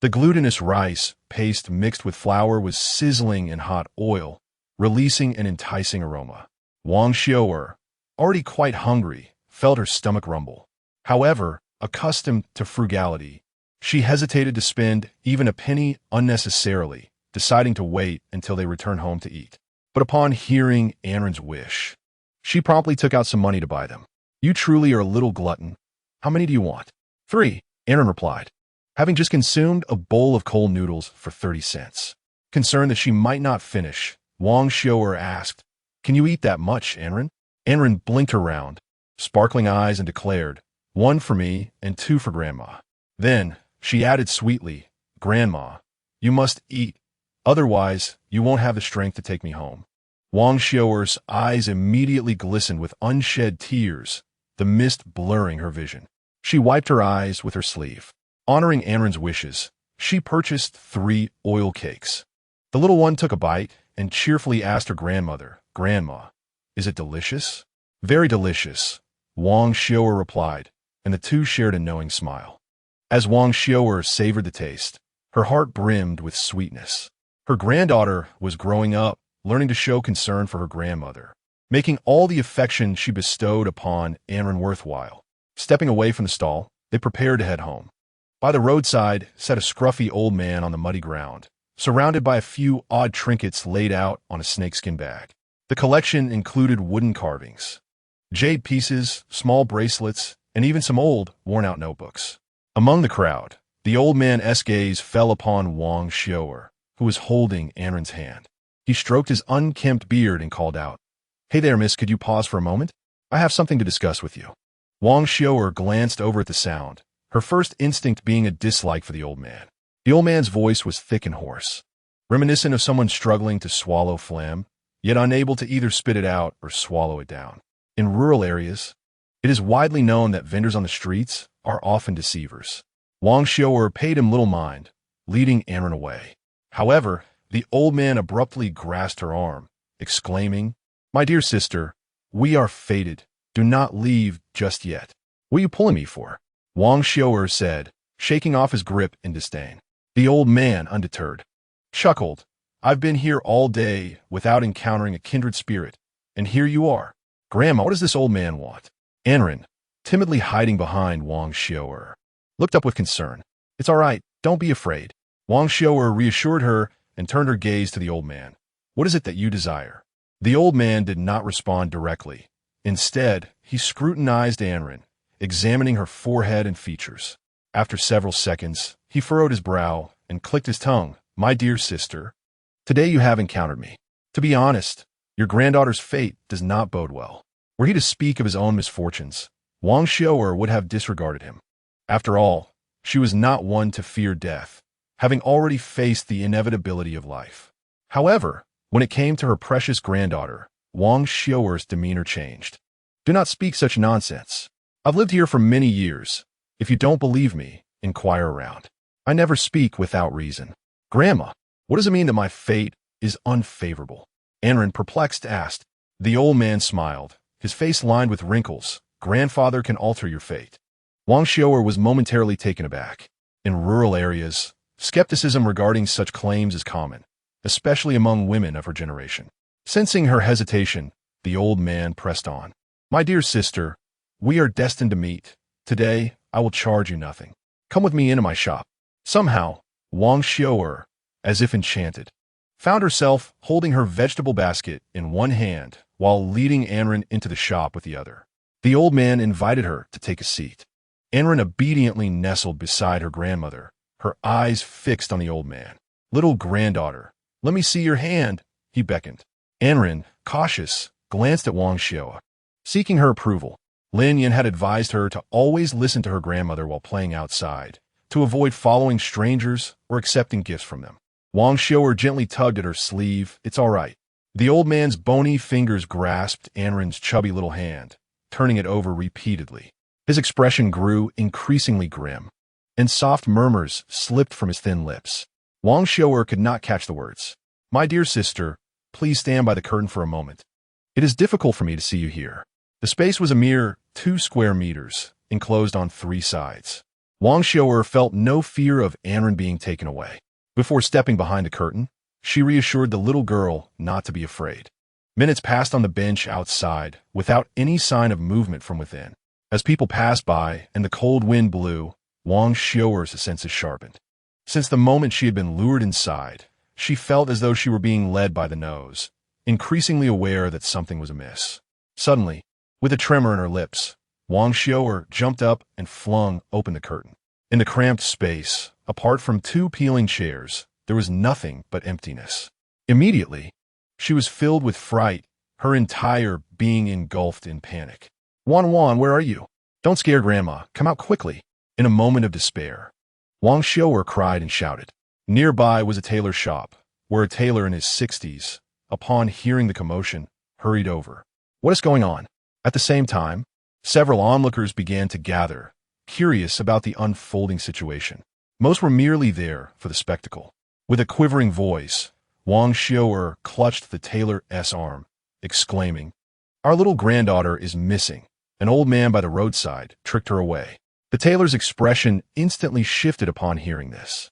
The glutinous rice paste mixed with flour was sizzling in hot oil, releasing an enticing aroma. Wang Xiu'er, already quite hungry, felt her stomach rumble. However, accustomed to frugality, she hesitated to spend even a penny unnecessarily, deciding to wait until they returned home to eat. But upon hearing Anren's wish, she promptly took out some money to buy them. You truly are a little glutton. How many do you want? 3, Anren replied, having just consumed a bowl of cold noodles for 30 cents. Concerned that she might not finish, Wang Xiu'er asked, Can you eat that much, Anren? Anren blinked around, sparkling eyes, and declared, 1 for me and 2 for Grandma. Then she added sweetly, Grandma, you must eat, otherwise you won't have the strength to take me home. Wang Xiu'er's eyes immediately glistened with unshed tears, the mist blurring her vision. She wiped her eyes with her sleeve. Honoring Anren's wishes, she purchased 3 oil cakes. The little one took a bite and cheerfully asked her grandmother, Grandma, is it delicious? Very delicious, Wang Xiu'er replied, and the two shared a knowing smile. As Wang Xiu'er savored the taste, her heart brimmed with sweetness. Her granddaughter was growing up, learning to show concern for her grandmother, making all the affection she bestowed upon Anren worthwhile. Stepping away from the stall, they prepared to head home. By the roadside sat a scruffy old man on the muddy ground, surrounded by a few odd trinkets laid out on a snakeskin bag. The collection included wooden carvings, jade pieces, small bracelets, and even some old, worn-out notebooks. Among the crowd, the old man's gaze fell upon Wang Xiu'er, who was holding Anren's hand. He stroked his unkempt beard and called out, Hey there, miss, could you pause for a moment? I have something to discuss with you. Wang Xiu'er glanced over at the sound, her first instinct being a dislike for the old man. The old man's voice was thick and hoarse, reminiscent of someone struggling to swallow phlegm, yet unable to either spit it out or swallow it down. In rural areas, it is widely known that vendors on the streets are often deceivers. Wang Xiu'er paid him little mind, leading Anren away. However, the old man abruptly grasped her arm, exclaiming, My dear sister, we are fated. Do not leave just yet. What are you pulling me for? Wang Xiu'er said, shaking off his grip in disdain. The old man, undeterred, chuckled, I've been here all day without encountering a kindred spirit, And here you are. Grandma, what does this old man want? Anren, timidly hiding behind Wang Xiu'er, looked up with concern. It's all right, don't be afraid. Wang Xiu'er reassured her and turned her gaze to the old man. What is it that you desire? The old man did not respond directly. Instead, he scrutinized Anren, examining her forehead and features. After several seconds, he furrowed his brow and clicked his tongue. My dear sister, today you have encountered me. To be honest, your granddaughter's fate does not bode well. Were he to speak of his own misfortunes, Wang Xiu'er would have disregarded him. After all, she was not one to fear death, having already faced the inevitability of life. However, when it came to her precious granddaughter, Wang Xiu'er's demeanor changed. Do not speak such nonsense. I've lived here for many years. If you don't believe me, inquire around. I never speak without reason. Grandma, what does it mean that my fate is unfavorable? Anren, perplexed, asked. The old man smiled, his face lined with wrinkles. Grandfather can alter your fate. Wang Xiu'er was momentarily taken aback. In rural areas, skepticism regarding such claims is common, especially among women of her generation. Sensing her hesitation, the old man pressed on. My dear sister, we are destined to meet. Today, I will charge you nothing. Come with me into my shop. Somehow, Wang Xiu'er, as if enchanted, found herself holding her vegetable basket in one hand while leading Anren into the shop with the other. The old man invited her to take a seat. Anren obediently nestled beside her grandmother, her eyes fixed on the old man. Little granddaughter, let me see your hand, he beckoned. Anren, cautious, glanced at Wang Xiu'er, seeking her approval. Lin Yan had advised her to always listen to her grandmother while playing outside, to avoid following strangers or accepting gifts from them. Wang Xiu'er gently tugged at her sleeve. It's all right. The old man's bony fingers grasped Anren's chubby little hand, turning it over repeatedly. His expression grew increasingly grim, and soft murmurs slipped from his thin lips. Wang Xiu'er could not catch the words. My dear sister, please stand by the curtain for a moment. It is difficult for me to see you here. The space was a mere 2 square meters, enclosed on 3 sides. Wang Xiu'er felt no fear of Anren being taken away. Before stepping behind the curtain, she reassured the little girl not to be afraid. Minutes passed on the bench outside, without any sign of movement from within. As people passed by and the cold wind blew, Wang Xiu'er's senses sharpened. Since the moment she had been lured inside, she felt as though she were being led by the nose, increasingly aware that something was amiss. Suddenly, with a tremor in her lips, Wang Xiu'er jumped up and flung open the curtain. In the cramped space, apart from 2 peeling chairs, there was nothing but emptiness. Immediately, she was filled with fright, her entire being engulfed in panic. Wan, where are you? Don't scare Grandma. Come out quickly. In a moment of despair, Wang Xiu'er cried and shouted. Nearby was a tailor's shop, where a tailor in his 60s, upon hearing the commotion, hurried over. What is going on? At the same time, several onlookers began to gather, curious about the unfolding situation. Most were merely there for the spectacle. With a quivering voice, Wang Xiu'er clutched the tailor's arm, exclaiming, Our little granddaughter is missing. An old man by the roadside tricked her away. The tailor's expression instantly shifted upon hearing this.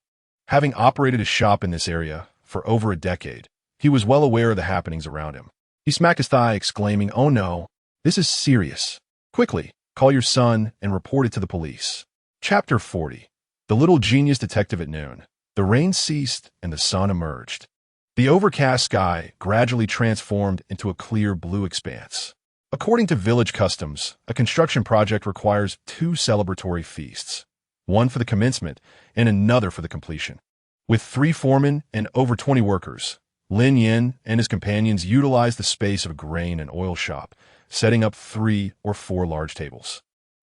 Having operated a shop in this area for over a decade, he was well aware of the happenings around him. He smacked his thigh, exclaiming, Oh no, this is serious. Quickly, call your son and report it to the police. Chapter 40. The Little Genius Detective at Noon. The rain ceased and the sun emerged. The overcast sky gradually transformed into a clear blue expanse. According to village customs, a construction project requires 2 celebratory feasts, one for the commencement and another for the completion. With 3 foremen and over 20 workers, Lin Yan and his companions utilized the space of a grain and oil shop, setting up 3 or 4 large tables.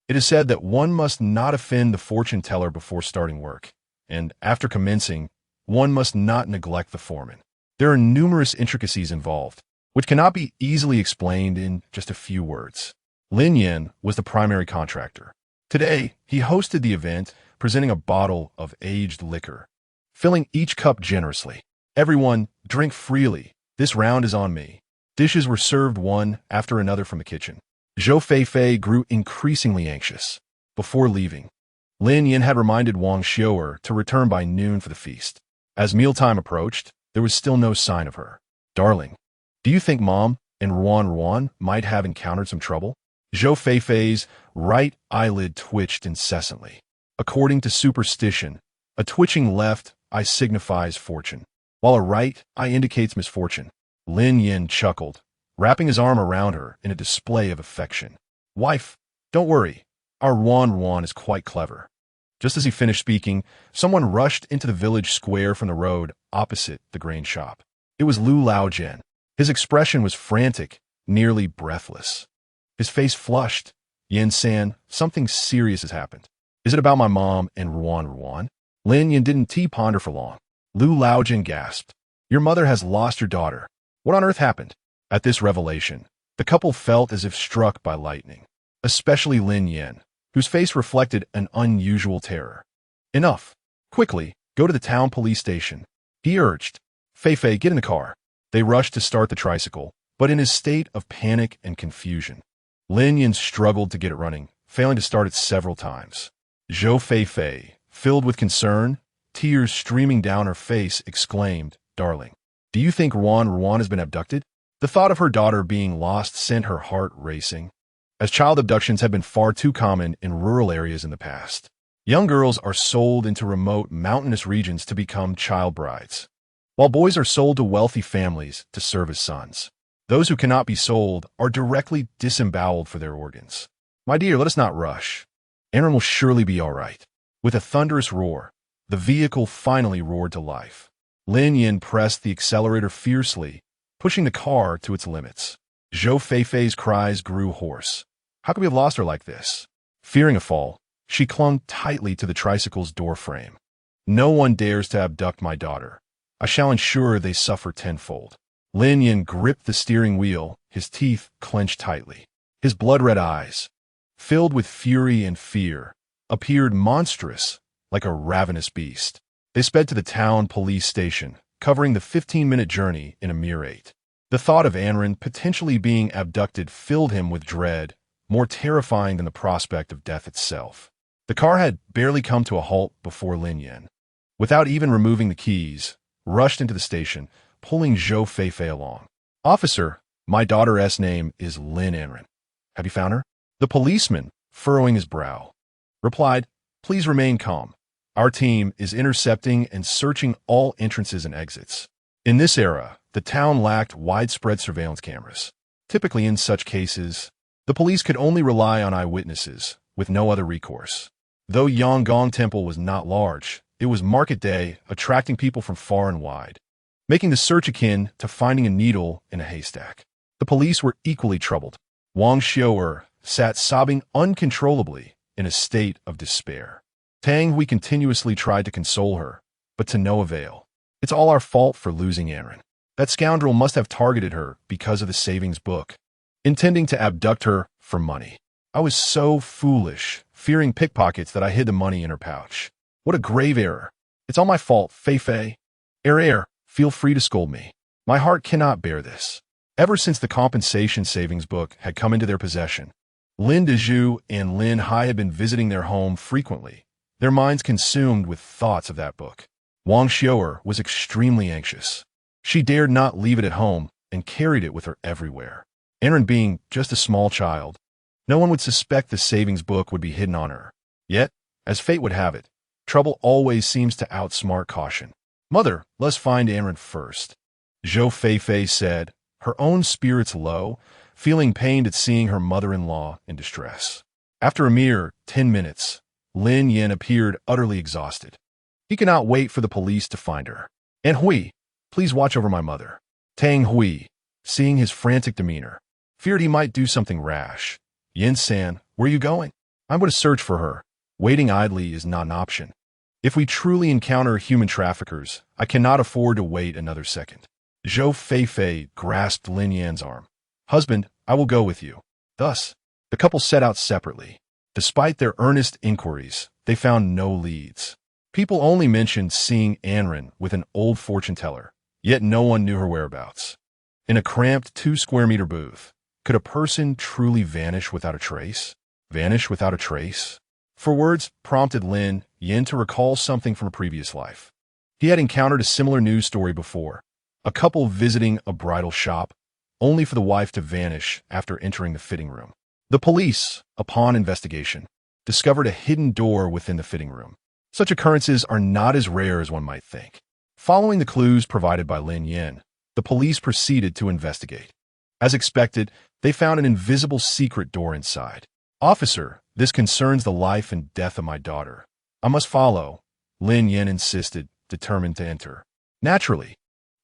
It is said that one must not offend the fortune teller before starting work, and after commencing, one must not neglect the foreman. There are numerous intricacies involved, which cannot be easily explained in just a few words. Lin Yan was the primary contractor. Today, he hosted the event, presenting a bottle of aged liquor, filling each cup generously. Everyone, drink freely. This round is on me. Dishes were served one after another from the kitchen. Zhou Feifei grew increasingly anxious. Before leaving, Lin Yan had reminded Wang Xiu'er to return by noon for the feast. As mealtime approached, there was still no sign of her. Darling, do you think Mom and Ruan might have encountered some trouble? Zhou Feifei's right eyelid twitched incessantly. According to superstition, a twitching left eye signifies fortune, while a right eye indicates misfortune. Lin Yan chuckled, wrapping his arm around her in a display of affection. Wife, don't worry. Our Ruan is quite clever. Just as he finished speaking, someone rushed into the village square from the road opposite the grain shop. It was Lu Laojian. His expression was frantic, nearly breathless. His face flushed. Yin-san, something serious has happened. Is it about my mom and Ruan? Lin Yan didn't ponder for long. Lu Laojian gasped. Your mother has lost your daughter. What on earth happened? At this revelation, the couple felt as if struck by lightning, especially Lin Yan, whose face reflected an unusual terror. Enough. Quickly, go to the town police station, he urged. Feifei, get in the car. They rushed to start the tricycle, but in a state of panic and confusion. Lin Yan struggled to get it running, failing to start it several times. Zhou Feifei, filled with concern, tears streaming down her face, exclaimed, Darling, do you think Ruan has been abducted? The thought of her daughter being lost sent her heart racing, as child abductions have been far too common in rural areas in the past. Young girls are sold into remote mountainous regions to become child brides, while boys are sold to wealthy families to serve as sons. Those who cannot be sold are directly disemboweled for their organs. My dear, let us not rush. Aaron will surely be all right. With a thunderous roar, the vehicle finally roared to life. Lin Yan pressed the accelerator fiercely, pushing the car to its limits. Zhou Feifei's cries grew hoarse. How could we have lost her like this? Fearing a fall, she clung tightly to the tricycle's door frame. No one dares to abduct my daughter. I shall ensure they suffer tenfold. Lin Yan gripped the steering wheel, his teeth clenched tightly. His blood-red eyes, filled with fury and fear, appeared monstrous, like a ravenous beast. They sped to the town police station, covering the 15-minute journey in a mere 8. The thought of Anren potentially being abducted filled him with dread, more terrifying than the prospect of death itself. The car had barely come to a halt before Lin Yan, without even removing the keys, rushed into the station, pulling Zhou Feifei along. Officer, my daughter's name is Lin Anren. Have you found her? The policeman, furrowing his brow, replied, Please remain calm. Our team is intercepting and searching all entrances and exits. In this era, the town lacked widespread surveillance cameras. Typically in such cases, the police could only rely on eyewitnesses, with no other recourse. Though Yanggong Temple was not large, it was market day, attracting people from far and wide, making the search akin to finding a needle in a haystack. The police were equally troubled. Wang Xiu'er sat sobbing uncontrollably in a state of despair. Tang Hui continuously tried to console her, but to no avail. It's all our fault for losing Anren. That scoundrel must have targeted her because of the savings book, intending to abduct her for money. I was so foolish, fearing pickpockets, that I hid the money in her pouch. What a grave error. It's all my fault, Feifei. Feel free to scold me. My heart cannot bear this. Ever since the compensation savings book had come into their possession, Lin Dezhu and Lin Hai had been visiting their home frequently, their minds consumed with thoughts of that book. Wang Xiu'er was extremely anxious. She dared not leave it at home and carried it with her everywhere. Anren being just a small child, no one would suspect the savings book would be hidden on her. Yet, as fate would have it, trouble always seems to outsmart caution. Mother, let's find Anren first, Zhou Feifei said, her own spirits low, feeling pained at seeing her mother-in-law in distress. After a mere 10 minutes, Lin Yan appeared utterly exhausted. He could not wait for the police to find her. Aunt Hui, please watch over my mother. Tang Hui, seeing his frantic demeanor, feared he might do something rash. Yin-san, where are you going? I'm going to search for her. Waiting idly is not an option. If we truly encounter human traffickers, I cannot afford to wait another second. Zhou Feifei grasped Lin Yan's arm. Husband, I will go with you. Thus, the couple set out separately. Despite their earnest inquiries, they found no leads. People only mentioned seeing Anren with an old fortune teller, yet no one knew her whereabouts. In a cramped 2-square-meter booth, could a person truly vanish without a trace? Vanish without a trace? For words prompted Lin Yan to recall something from a previous life. He had encountered a similar news story before. A couple visiting a bridal shop, only for the wife to vanish after entering the fitting room. The police, upon investigation, discovered a hidden door within the fitting room. Such occurrences are not as rare as one might think. Following the clues provided by Lin Yan, the police proceeded to investigate. As expected, they found an invisible secret door inside. "Officer, this concerns the life and death of my daughter. I must follow," Lin Yan insisted, determined to enter. Naturally,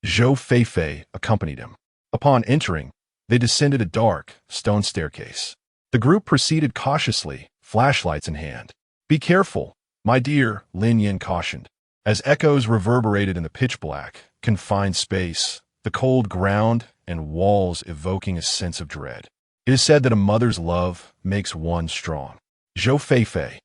Zhou Feifei accompanied him. Upon entering, they descended a dark, stone staircase. The group proceeded cautiously, flashlights in hand. "Be careful, my dear," Lin Yan cautioned. As echoes reverberated in the pitch-black, confined space, the cold ground and walls evoking a sense of dread. It is said that a mother's love makes one strong. Zhou Feifei,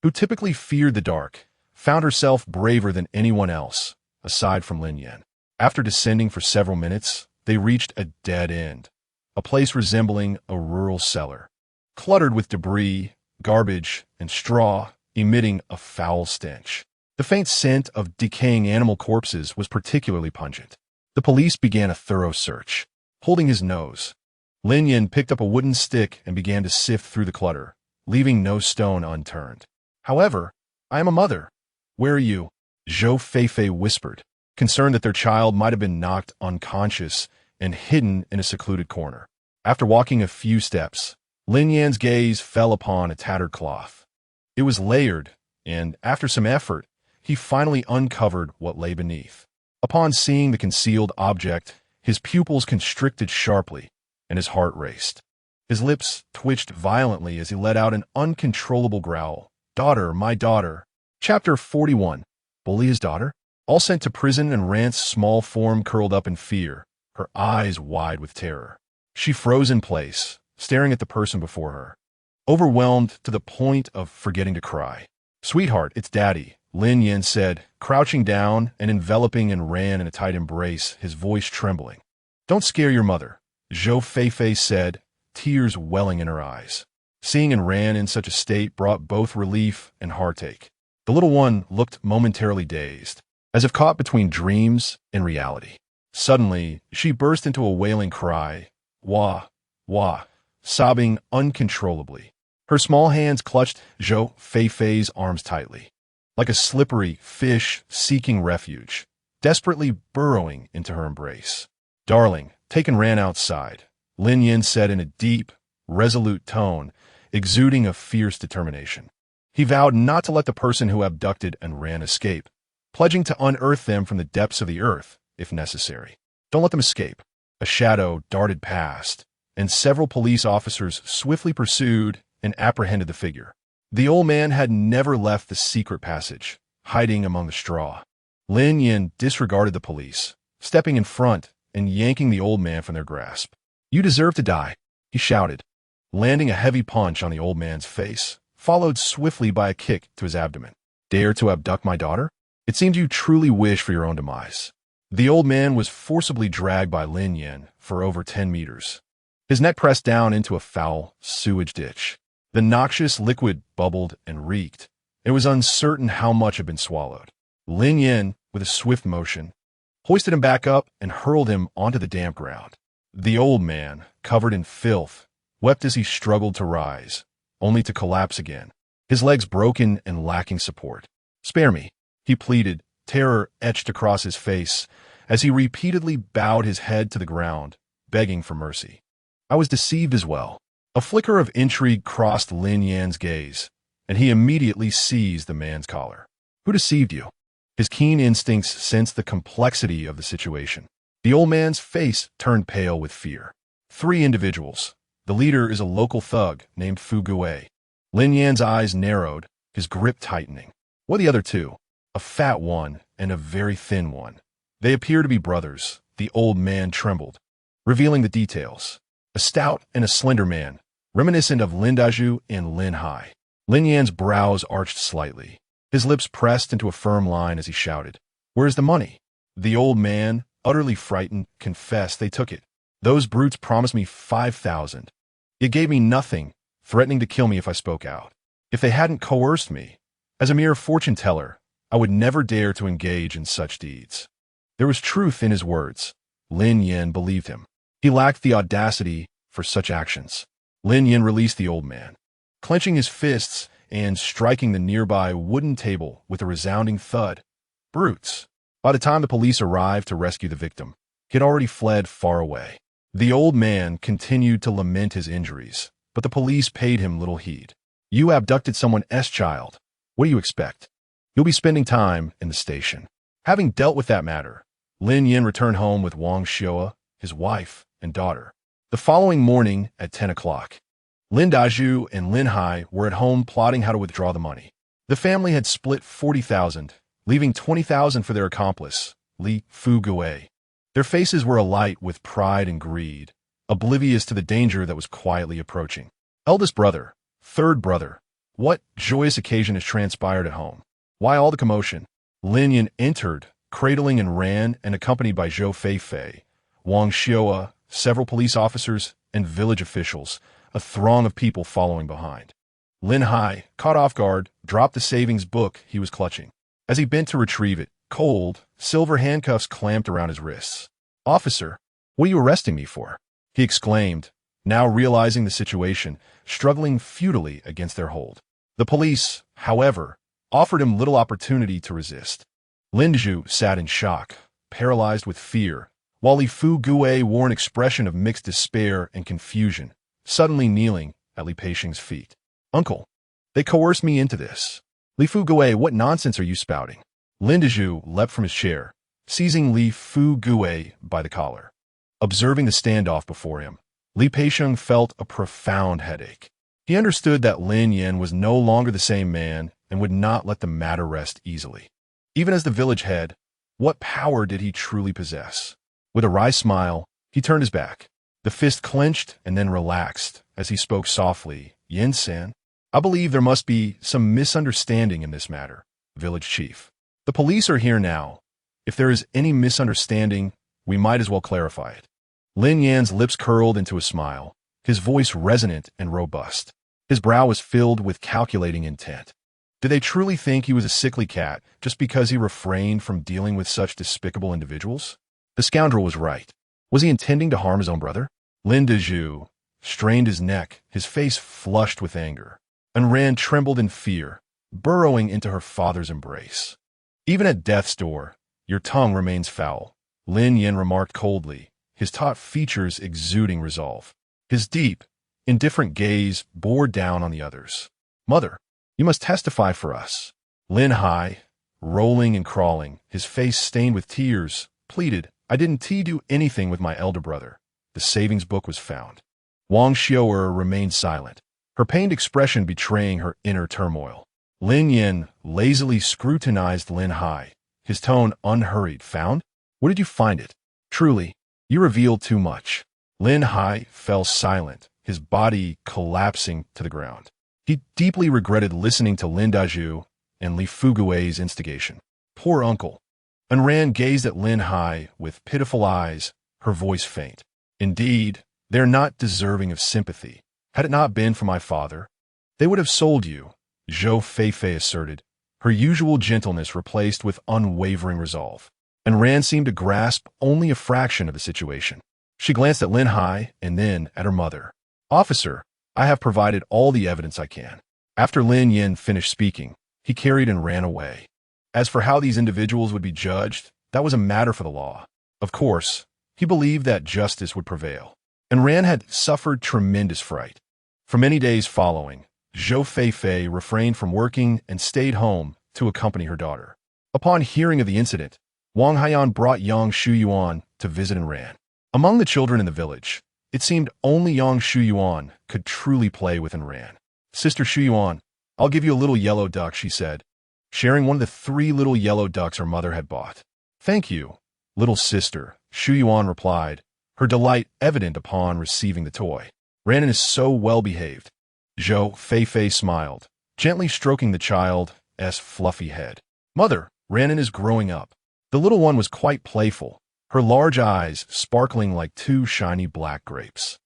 who typically feared the dark, found herself braver than anyone else, aside from Lin Yan. After descending for several minutes, they reached a dead end, a place resembling a rural cellar, cluttered with debris, garbage, and straw, emitting a foul stench. The faint scent of decaying animal corpses was particularly pungent. The police began a thorough search. Holding his nose, Lin Yan picked up a wooden stick and began to sift through the clutter, leaving no stone unturned. "However, I am a mother. Where are you?" Zhou Feifei whispered, concerned that their child might have been knocked unconscious and hidden in a secluded corner. After walking a few steps, Lin Yan's gaze fell upon a tattered cloth. It was layered, and after some effort, he finally uncovered what lay beneath. Upon seeing the concealed object, his pupils constricted sharply, and his heart raced. His lips twitched violently as he let out an uncontrollable growl. "Daughter, my daughter." Chapter 41. Bully his daughter? All sent to prison, and Rant's small form curled up in fear, her eyes wide with terror. She froze in place, staring at the person before her, overwhelmed to the point of forgetting to cry. "Sweetheart, it's Daddy," Lin Yan said, crouching down and enveloping and Ran in a tight embrace, his voice trembling. "Don't scare your mother," Zhou Feifei said, tears welling in her eyes. Seeing Ran in such a state brought both relief and heartache. The little one looked momentarily dazed, as if caught between dreams and reality. Suddenly, she burst into a wailing cry, "Wah, wah," sobbing uncontrollably. Her small hands clutched Zhou Feifei's arms tightly, like a slippery fish seeking refuge, desperately burrowing into her embrace. "Darling, take Ran outside," Lin Yan said in a deep, resolute tone, exuding a fierce determination. He vowed not to let the person who abducted Ran escape, pledging to unearth them from the depths of the earth, if necessary. "Don't let them escape." A shadow darted past, and several police officers swiftly pursued and apprehended the figure. The old man had never left the secret passage, hiding among the straw. Lin Yan disregarded the police, stepping in front and yanking the old man from their grasp. "You deserve to die," he shouted, landing a heavy punch on the old man's face, followed swiftly by a kick to his abdomen. "Dare to abduct my daughter? It seems you truly wish for your own demise." The old man was forcibly dragged by Lin Yan for over 10 meters, his neck pressed down into a foul sewage ditch. The noxious liquid bubbled and reeked. It was uncertain how much had been swallowed. Lin Yan, with a swift motion, hoisted him back up and hurled him onto the damp ground. The old man, covered in filth, wept as he struggled to rise, only to collapse again, his legs broken and lacking support. "Spare me," he pleaded, terror etched across his face as he repeatedly bowed his head to the ground, begging for mercy. "I was deceived as well." A flicker of intrigue crossed Lin Yan's gaze, and he immediately seized the man's collar. "Who deceived you?" His keen instincts sensed the complexity of the situation. The old man's face turned pale with fear. "3 individuals. The leader is a local thug named Fu Gui." Lin Yan's eyes narrowed, his grip tightening. "What are the other 2? A fat one and a very thin one. They appear to be brothers." The old man trembled, revealing the details. A stout and a slender man, reminiscent of Lin Daju and Lin Hai. Lin Yan's brows arched slightly, his lips pressed into a firm line as he shouted, "Where's the money?" The old man, utterly frightened, confessed they took it. "Those brutes promised me 5,000. It gave me nothing, threatening to kill me if I spoke out. If they hadn't coerced me, as a mere fortune-teller, I would never dare to engage in such deeds." There was truth in his words. Lin Yan believed him. He lacked the audacity for such actions. Lin Yan released the old man, clenching his fists and striking the nearby wooden table with a resounding thud. Brutes. By the time the police arrived to rescue the victim, he had already fled far away. The old man continued to lament his injuries, but the police paid him little heed. You abducted someone's child. What do you expect? You'll be spending time in the station. Having dealt with that matter, Lin Yan returned home with Wang Xiao, his wife, and daughter. The following morning at 10 o'clock, Lin Dazhu and Lin Hai were at home plotting how to withdraw the money. The family had split 40,000, leaving 20,000 for their accomplice, Li Fugui. Their faces were alight with pride and greed, oblivious to the danger that was quietly approaching. Eldest brother, third brother, what joyous occasion has transpired at home? Why all the commotion? Lin Yan entered, cradling and ran, and accompanied by Zhou Feifei, Wang Xiao, several police officers, and village officials, a throng of people following behind. Lin Hai, caught off guard, dropped the savings book he was clutching. As he bent to retrieve it, cold, silver handcuffs clamped around his wrists. Officer, what are you arresting me for? He exclaimed, now realizing the situation, struggling futilely against their hold. The police, however, offered him little opportunity to resist. Lin Zhu sat in shock, paralyzed with fear, while Li Fugui wore an expression of mixed despair and confusion, suddenly kneeling at Li Peixing's feet. Uncle, they coerced me into this. Li Fugui, what nonsense are you spouting? Lin Zhu leapt from his chair, seizing Li Fugui by the collar. Observing the standoff before him, Li Peixing felt a profound headache. He understood that Lin Yan was no longer the same man and would not let the matter rest easily. Even as the village head, what power did he truly possess? With a wry smile, he turned his back. The fist clenched and then relaxed as he spoke softly. Yin-san, I believe there must be some misunderstanding in this matter, village chief. The police are here now. If there is any misunderstanding, we might as well clarify it. Lin Yan's lips curled into a smile, his voice resonant and robust. His brow was filled with calculating intent. Did they truly think he was a sickly cat just because he refrained from dealing with such despicable individuals? The scoundrel was right. Was he intending to harm his own brother? Lin Dazhu strained his neck, his face flushed with anger, and Ran trembled in fear, burrowing into her father's embrace. Even at death's door, your tongue remains foul, Lin Yan remarked coldly, his taut features exuding resolve. His deep, indifferent gaze bore down on the others. Mother, you must testify for us. Lin Hai, rolling and crawling, his face stained with tears, pleaded, I didn't do anything with my elder brother. The savings book was found. Wang Xiao remained silent, her pained expression betraying her inner turmoil. Lin Yan lazily scrutinized Lin Hai, his tone unhurried. Found? Where did you find it? Truly, you revealed too much. Lin Hai fell silent, his body collapsing to the ground. He deeply regretted listening to Lin Dazhu and Li Fugui's instigation. Poor uncle. And Ran gazed at Lin Hai with pitiful eyes, her voice faint. Indeed, they are not deserving of sympathy. Had it not been for my father, they would have sold you, Zhou Feifei asserted, her usual gentleness replaced with unwavering resolve. And Ran seemed to grasp only a fraction of the situation. She glanced at Lin Hai and then at her mother. Officer, I have provided all the evidence I can. After Lin Yan finished speaking, he carried and ran away. As for how these individuals would be judged, that was a matter for the law. Of course, he believed that justice would prevail. And Ran had suffered tremendous fright. For many days following, Zhou Feifei refrained from working and stayed home to accompany her daughter. Upon hearing of the incident, Wang Haiyan brought Yang Shuyuan to visit and Ran. Among the children in the village, it seemed only Yang Shuyuan could truly play with and Ran. Sister Shuyuan, I'll give you a little yellow duck, she said, sharing one of the 3 little yellow ducks her mother had bought. Thank you, little sister, Shuyuan replied, her delight evident upon receiving the toy. Ranan is so well behaved. Zhou Feifei smiled, gently stroking the child's fluffy head. Mother, Ranan is growing up. The little one was quite playful, her large eyes sparkling like 2 shiny black grapes.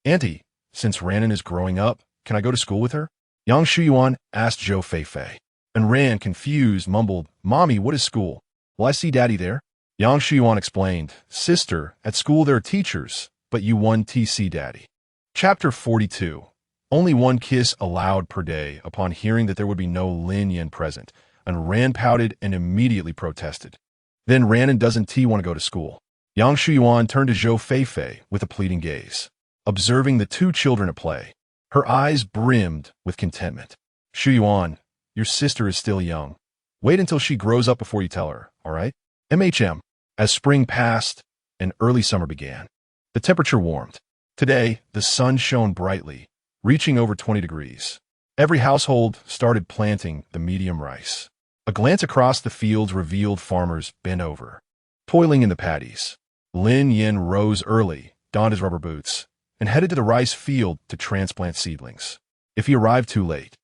Auntie, since Ranan is growing up, can I go to school with her? Yang Shuyuan asked Zhou Feifei. And Ran, confused, mumbled, Mommy, what is school? Will I see Daddy there? Yang Shuyuan explained, Sister, at school there are teachers, but you won TC Daddy. Chapter 42. Only one kiss allowed per day upon hearing that there would be no Lin Yan present, and Ran pouted and immediately protested. Then Ran and doesn't T want to go to school. Yang Shuyuan turned to Zhou Feifei with a pleading gaze, observing the two children at play. Her eyes brimmed with contentment. Shuyuan, your sister is still young. Wait until she grows up before you tell her, all right? MHM. As spring passed and early summer began, the temperature warmed. Today, the sun shone brightly, reaching over 20 degrees. Every household started planting the medium rice. A glance across the fields revealed farmers bent over, toiling in the paddies. Lin Yan rose early, donned his rubber boots, and headed to the rice field to transplant seedlings. If he arrived too late,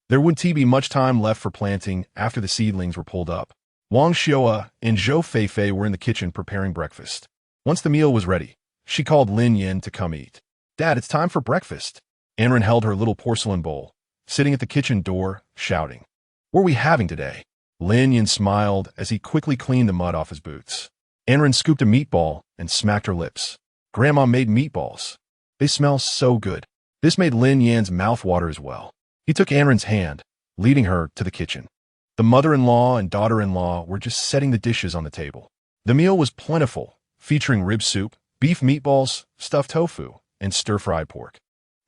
there wouldn't be much time left for planting after the seedlings were pulled up. Wang Xiao and Zhou Feifei were in the kitchen preparing breakfast. Once the meal was ready, she called Lin Yan to come eat. Dad, it's time for breakfast. Anren held her little porcelain bowl, sitting at the kitchen door, shouting. What are we having today? Lin Yan smiled as he quickly cleaned the mud off his boots. Anren scooped a meatball and smacked her lips. Grandma made meatballs. They smell so good. This made Lin Yan's mouth water as well. He took Anren's hand, leading her to the kitchen. The mother-in-law and daughter-in-law were just setting the dishes on the table. The meal was plentiful, featuring rib soup, beef meatballs, stuffed tofu, and stir-fried pork.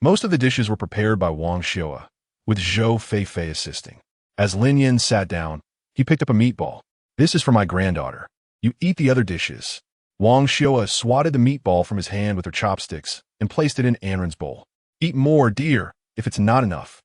Most of the dishes were prepared by Wang Xiao, with Zhou Feifei assisting. As Lin Yan sat down, he picked up a meatball. This is for my granddaughter. You eat the other dishes. Wang Xiao swatted the meatball from his hand with her chopsticks and placed it in Anren's bowl. Eat more, dear, if it's not enough.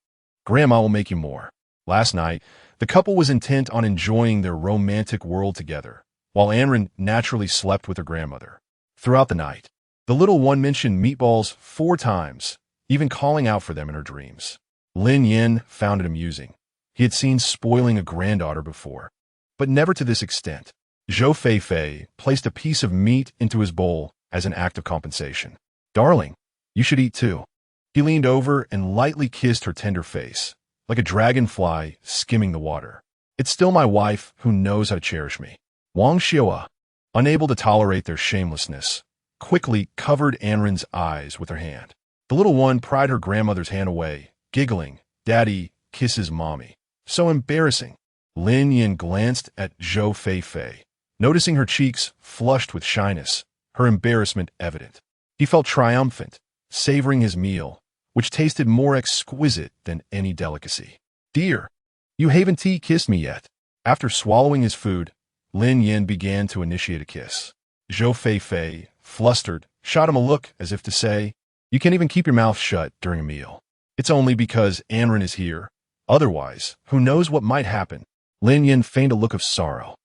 Grandma will make you more. Last night, the couple was intent on enjoying their romantic world together, while Anren naturally slept with her grandmother. Throughout the night, the little one mentioned meatballs 4 times, even calling out for them in her dreams. Lin Yan found it amusing. He had seen spoiling a granddaughter before, but never to this extent. Zhou Feifei placed a piece of meat into his bowl as an act of compensation. Darling, you should eat too. He leaned over and lightly kissed her tender face, like a dragonfly skimming the water. It's still my wife who knows how to cherish me. Wang Xiao, unable to tolerate their shamelessness, quickly covered Anren's eyes with her hand. The little one pried her grandmother's hand away, giggling, Daddy kisses mommy. So embarrassing. Lin Yan glanced at Zhou Feifei, noticing her cheeks flushed with shyness, her embarrassment evident. He felt triumphant, savoring his meal, which tasted more exquisite than any delicacy. Dear, you haven't kissed me yet. After swallowing his food, Lin Yan began to initiate a kiss. Zhou Feifei, flustered, shot him a look as if to say, you can't even keep your mouth shut during a meal. It's only because Anren is here. Otherwise, who knows what might happen? Lin Yan feigned a look of sorrow.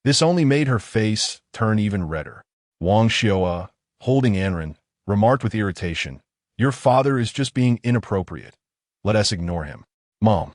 This only made her face turn even redder. Wang Xiao, holding Anren, remarked with irritation, your father is just being inappropriate. Let us ignore him. Mom,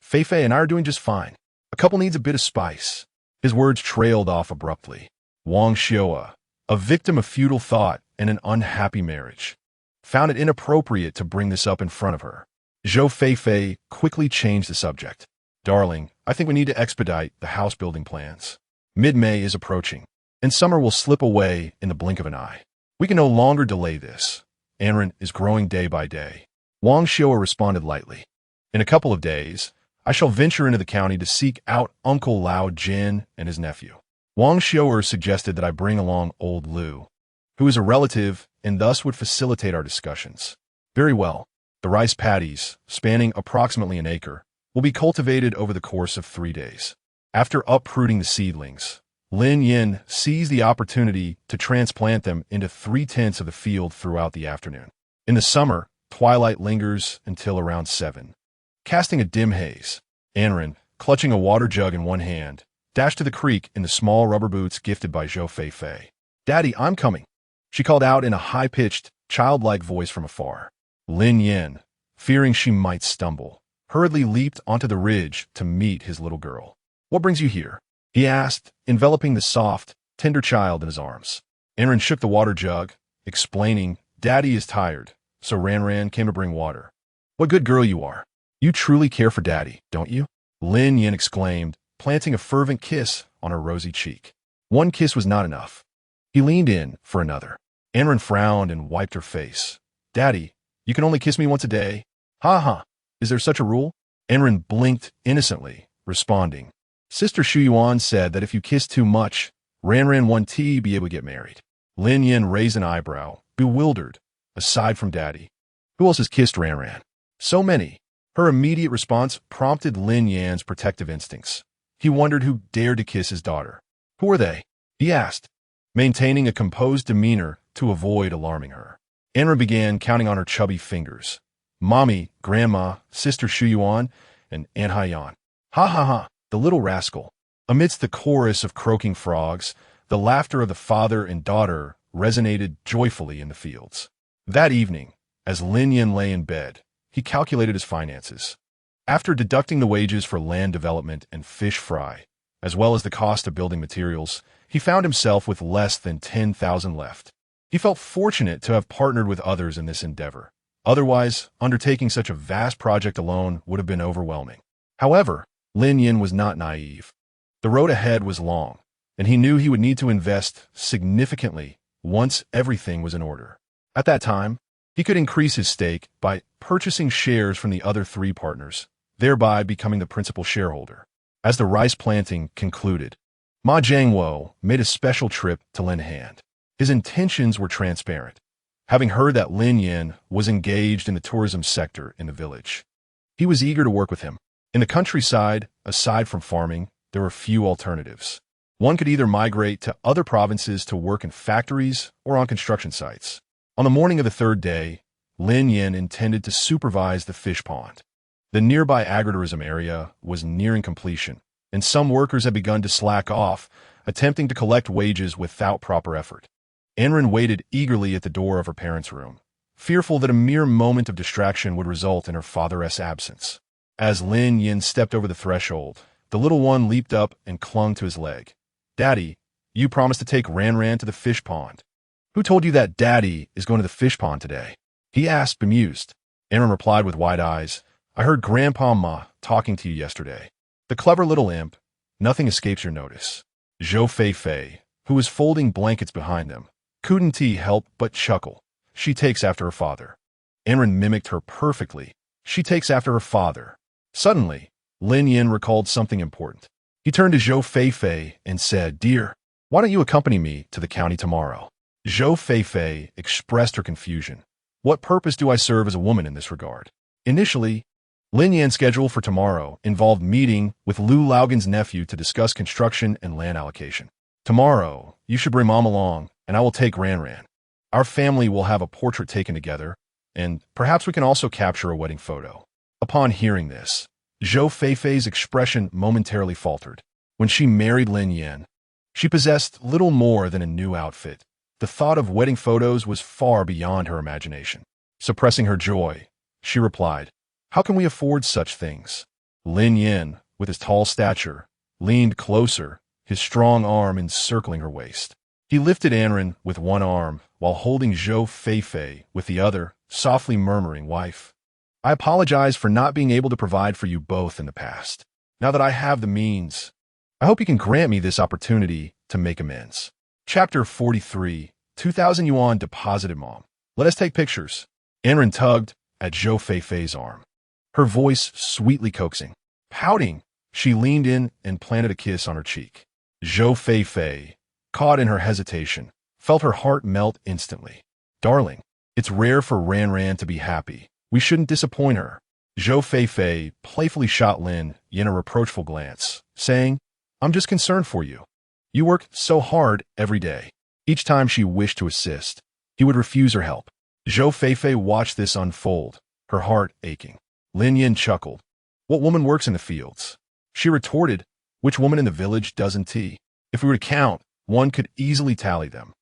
Feifei and I are doing just fine. A couple needs a bit of spice. His words trailed off abruptly. Wang Xiao, a victim of futile thought and an unhappy marriage, found it inappropriate to bring this up in front of her. Zhou Feifei quickly changed the subject. Darling, I think we need to expedite the house building plans. Mid-May is approaching, and summer will slip away in the blink of an eye. We can no longer delay this. Anren is growing day by day. Wang Xiao responded lightly. In a couple of days, I shall venture into the county to seek out Uncle Lao Jin and his nephew. Wang Xiao suggested that I bring along old Lu, who is a relative and thus would facilitate our discussions. Very well. The rice paddies, spanning approximately an acre, will be cultivated over the course of 3 days. After uprooting the seedlings, Lin Yan seized the opportunity to transplant them into 3/10 of the field throughout the afternoon. In the summer, twilight lingers until around 7. Casting a dim haze, Anren, clutching a water jug in one hand, dashed to the creek in the small rubber boots gifted by Zhou Feifei. Daddy, I'm coming, she called out in a high-pitched, childlike voice from afar. Lin Yan, fearing she might stumble, hurriedly leaped onto the ridge to meet his little girl. What brings you here? He asked, enveloping the soft, tender child in his arms. Anren shook the water jug, explaining, Daddy is tired, so Ran came to bring water. What good girl you are. You truly care for Daddy, don't you? Lin Yan exclaimed, planting a fervent kiss on her rosy cheek. One kiss was not enough. He leaned in for another. Anren frowned and wiped her face. Daddy, you can only kiss me once a day. Ha ha. Is there such a rule? Anren blinked innocently, responding. Sister Shuyuan said that if you kiss too much, Ranran won't be able to get married. Lin Yan raised an eyebrow, bewildered. Aside from Daddy, who else has kissed Ranran? So many. Her immediate response prompted Lin Yan's protective instincts. He wondered who dared to kiss his daughter. Who are they? He asked, maintaining a composed demeanor to avoid alarming her. Anren began counting on her chubby fingers. Mommy, Grandma, Sister Shuyuan, and Aunt Haiyan. Ha ha ha, the little rascal. Amidst the chorus of croaking frogs, the laughter of the father and daughter resonated joyfully in the fields. That evening, as Lin Yan lay in bed, he calculated his finances. After deducting the wages for land development and fish fry, as well as the cost of building materials, he found himself with less than 10,000 left. He felt fortunate to have partnered with others in this endeavor. Otherwise, undertaking such a vast project alone would have been overwhelming. However, Lin Yan was not naive. The road ahead was long, and he knew he would need to invest significantly once everything was in order. At that time, he could increase his stake by purchasing shares from the other 3 partners, thereby becoming the principal shareholder. As the rice planting concluded, Ma Jiangwo made a special trip to Lin Yan. His intentions were transparent, having heard that Lin Yan was engaged in the tourism sector in the village. He was eager to work with him. In the countryside, aside from farming, there were few alternatives. One could either migrate to other provinces to work in factories or on construction sites. On the morning of the 3rd day, Lin Yan intended to supervise the fish pond. The nearby agritourism area was nearing completion, and some workers had begun to slack off, attempting to collect wages without proper effort. Anren waited eagerly at the door of her parents' room, fearful that a mere moment of distraction would result in her father's absence. As Lin Yan stepped over the threshold, the little one leaped up and clung to his leg. Daddy, you promised to take Ranran to the fish pond. Who told you that Daddy is going to the fish pond today? He asked, bemused. Anren replied with wide eyes. I heard Grandpa Ma talking to you yesterday. The clever little imp. Nothing escapes your notice. Zhou Feifei, who was folding blankets behind them, couldn't help but chuckle. She takes after her father. Anren mimicked her perfectly. She takes after her father. Suddenly, Lin Yan recalled something important. He turned to Zhou Feifei and said, Dear, why don't you accompany me to the county tomorrow? Zhou Feifei expressed her confusion. What purpose do I serve as a woman in this regard? Initially, Lin Yan's schedule for tomorrow involved meeting with Lu Laogan's nephew to discuss construction and land allocation. Tomorrow, you should bring Mom along, and I will take Ranran. Our family will have a portrait taken together, and perhaps we can also capture a wedding photo. Upon hearing this, Zhou Feifei's expression momentarily faltered. When she married Lin Yan, she possessed little more than a new outfit. The thought of wedding photos was far beyond her imagination. Suppressing her joy, she replied, How can we afford such things? Lin Yan, with his tall stature, leaned closer, his strong arm encircling her waist. He lifted Anren with one arm while holding Zhou Feifei with the other, softly murmuring, Wife, I apologize for not being able to provide for you both in the past. Now that I have the means, I hope you can grant me this opportunity to make amends. Chapter 43, 2,000 yuan deposited, Mom. Let us take pictures. Anren tugged at Zhou Feifei's arm, her voice sweetly coaxing. Pouting, she leaned in and planted a kiss on her cheek. Zhou Feifei, caught in her hesitation, felt her heart melt instantly. Darling, it's rare for Ranran to be happy. We shouldn't disappoint her. Zhou Feifei playfully shot Lin Yan a reproachful glance, saying, I'm just concerned for you. You work so hard every day. Each time she wished to assist, he would refuse her help. Zhou Feifei watched this unfold, her heart aching. Lin Yan chuckled. What woman works in the fields? She retorted, which woman in the village doesn't? If we were to count, one could easily tally them.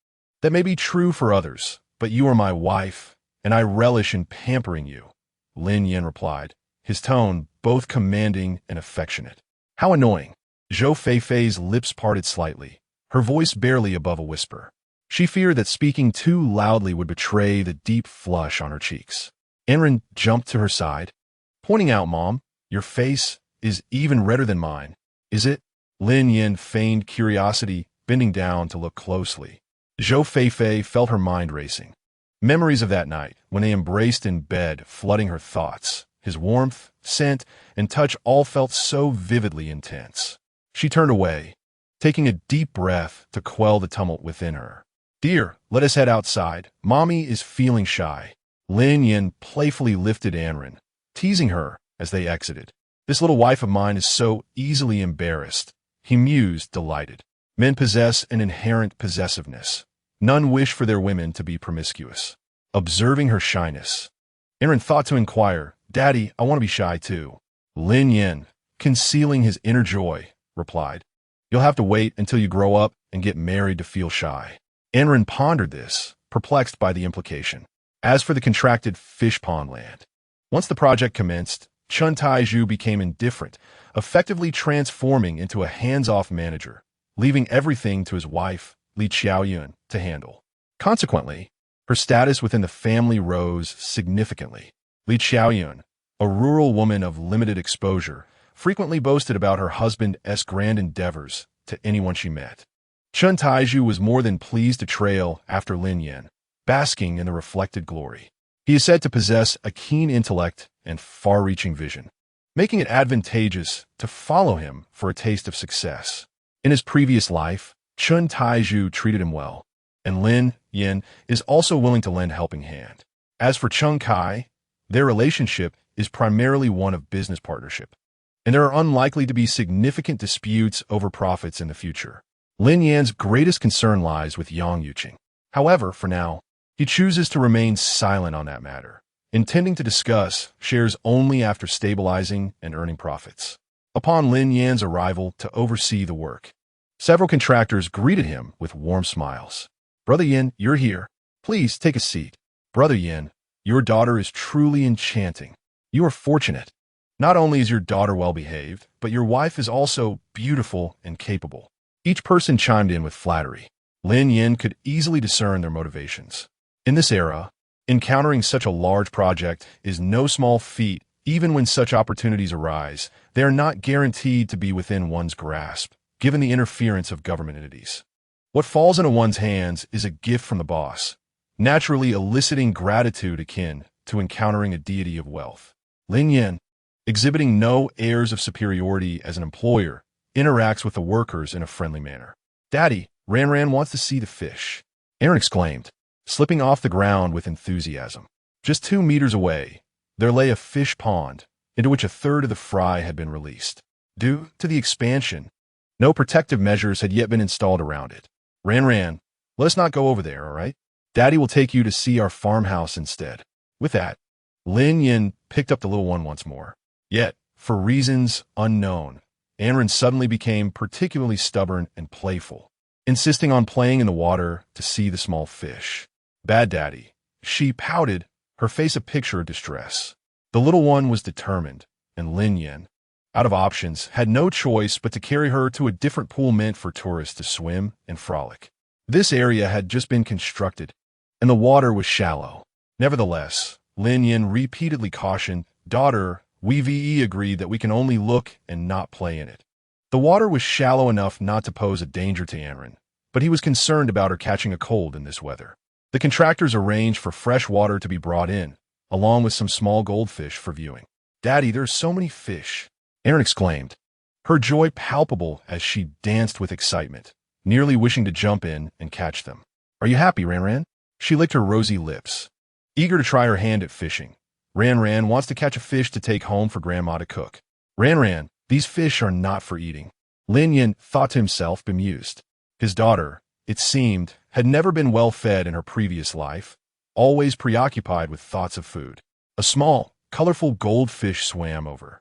That may be true for others, but you are my wife, and I relish in pampering you, Lin Yan replied, his tone both commanding and affectionate. How annoying. Zhou Feifei's lips parted slightly, her voice barely above a whisper. She feared that speaking too loudly would betray the deep flush on her cheeks. Anren jumped to her side, pointing out, Mom, your face is even redder than mine. Is it? Lin Yan feigned curiosity, bending down to look closely. Zhou Feifei felt her mind racing. Memories of that night, when they embraced in bed, flooding her thoughts. His warmth, scent, and touch all felt so vividly intense. She turned away, taking a deep breath to quell the tumult within her. "Dear, let us head outside. Mommy is feeling shy." Lin Yan playfully lifted Anren, teasing her as they exited. "This little wife of mine is so easily embarrassed," he mused, delighted. Men possess an inherent possessiveness. None wish for their women to be promiscuous. Observing her shyness, Aaron thought to inquire, "Daddy, I want to be shy too." Lin Yan, concealing his inner joy, replied, "You'll have to wait until you grow up and get married to feel shy." Aaron pondered this, perplexed by the implication. As for the contracted fish pond land, once the project commenced, Chun Taizhu became indifferent, effectively transforming into a hands-off manager, leaving everything to his wife, Li Qiaoyun, to handle. Consequently, her status within the family rose significantly. Li Qiaoyun, a rural woman of limited exposure, frequently boasted about her husband's grand endeavors to anyone she met. Chun Taizhu was more than pleased to trail after Lin Yan, basking in the reflected glory. He is said to possess a keen intellect and far-reaching vision, making it advantageous to follow him for a taste of success. In his previous life, Chun Taizhu treated him well, and Lin Yan is also willing to lend a helping hand. As for Chung Kai, their relationship is primarily one of business partnership, and there are unlikely to be significant disputes over profits in the future. Lin Yan's greatest concern lies with Yang Yuqing. However, for now, he chooses to remain silent on that matter, intending to discuss shares only after stabilizing and earning profits. Upon Lin Yan's arrival to oversee the work, several contractors greeted him with warm smiles. "Brother Yin, you're here. Please take a seat." "Brother Yin, your daughter is truly enchanting. You are fortunate. Not only is your daughter well-behaved, but your wife is also beautiful and capable." Each person chimed in with flattery. Lin Yan could easily discern their motivations. In this era, encountering such a large project is no small feat. Even when such opportunities arise, they are not guaranteed to be within one's grasp, given the interference of government entities. What falls into one's hands is a gift from the boss, naturally eliciting gratitude akin to encountering a deity of wealth. Lin Yan, exhibiting no airs of superiority as an employer, interacts with the workers in a friendly manner. "Daddy, Ran wants to see the fish," Aaron exclaimed, slipping off the ground with enthusiasm. Just 2 meters away, there lay a fish pond, into which a third of the fry had been released. Due to the expansion, no protective measures had yet been installed around it. Ran, let us not go over there, all right? Daddy will take you to see our farmhouse instead." With that, Lin Yan picked up the little one once more. Yet, for reasons unknown, Anren suddenly became particularly stubborn and playful, insisting on playing in the water to see the small fish. "Bad daddy," she pouted, her face a picture of distress. The little one was determined, and Lin Yan, out of options, had no choice but to carry her to a different pool meant for tourists to swim and frolic. This area had just been constructed, and the water was shallow. Nevertheless, Lin Yan repeatedly cautioned, "Daughter, we agreed that we can only look and not play in it." The water was shallow enough not to pose a danger to Anren, but he was concerned about her catching a cold in this weather. The contractors arranged for fresh water to be brought in, along with some small goldfish for viewing. "Daddy, there are so many fish," Aaron exclaimed, her joy palpable as she danced with excitement, nearly wishing to jump in and catch them. "Are you happy, Ran?" She licked her rosy lips, eager to try her hand at fishing. Ran wants to catch a fish to take home for Grandma to cook. Ran, these fish are not for eating." Lin Yan thought to himself, bemused. His daughter, it seemed, had never been well-fed in her previous life, always preoccupied with thoughts of food. A small, colorful goldfish swam over.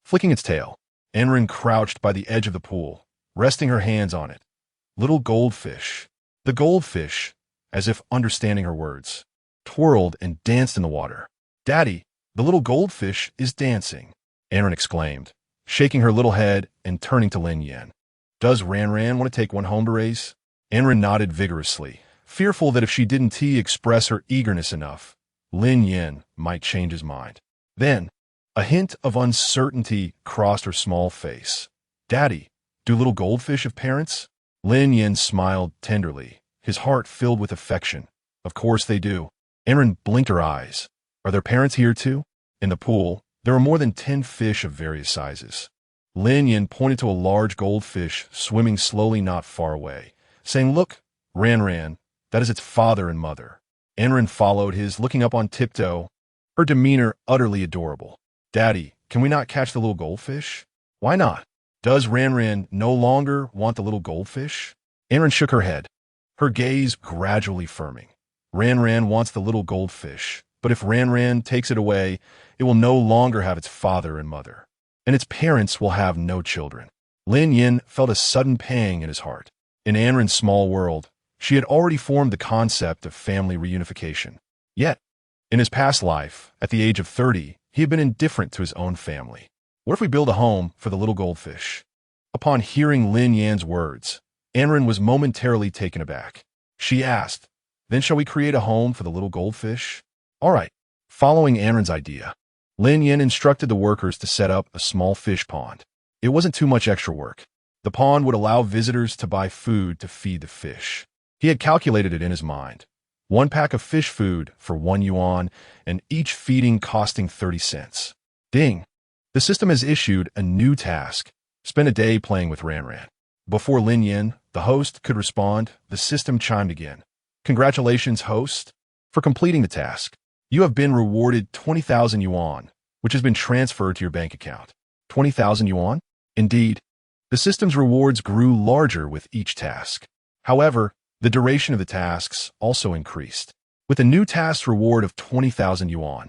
Flicking its tail, Anren crouched by the edge of the pool, resting her hands on it. "Little goldfish." The goldfish, as if understanding her words, twirled and danced in the water. "Daddy, the little goldfish is dancing," Anren exclaimed, shaking her little head and turning to Lin Yan. "Does Ran want to take one home to raise?" Anren nodded vigorously, fearful that if she didn't express her eagerness enough, Lin Yan might change his mind. Then, a hint of uncertainty crossed her small face. "Daddy, do little goldfish have parents?" Lin Yan smiled tenderly, his heart filled with affection. Of course they do. Anren blinked her eyes. Are their parents here too? In the pool, there were more than 10 fish of various sizes. Lin Yan pointed to a large goldfish swimming slowly not far away, saying, "Look, Ran, that is its father and mother." Anren followed his, looking up on tiptoe, her demeanor utterly adorable. "Daddy, can we not catch the little goldfish?" "Why not? Does Ran no longer want the little goldfish?" Anren shook her head, her gaze gradually firming. Ran wants the little goldfish, but if Ran takes it away, it will no longer have its father and mother, and its parents will have no children. Lin Yan felt a sudden pang in his heart. In Anren's small world, she had already formed the concept of family reunification. Yet, in his past life, at the age of 30, he had been indifferent to his own family. What if we build a home for the little goldfish? Upon hearing Lin Yan's words, Anren was momentarily taken aback. She asked, "Then shall we create a home for the little goldfish?" "All right." Following Anren's idea, Lin Yan instructed the workers to set up a small fish pond. It wasn't too much extra work. The pond would allow visitors to buy food to feed the fish. He had calculated it in his mind. 1 pack of fish food for 1 yuan, and each feeding costing 30 cents. Ding! The system has issued a new task. Spend a day playing with Ran. Before Lin Yan, the host, could respond, the system chimed again. "Congratulations, host, for completing the task. You have been rewarded 20,000 yuan, which has been transferred to your bank account." 20,000 yuan? Indeed, the system's rewards grew larger with each task. However, the duration of the tasks also increased. With a new task reward of 20,000 yuan,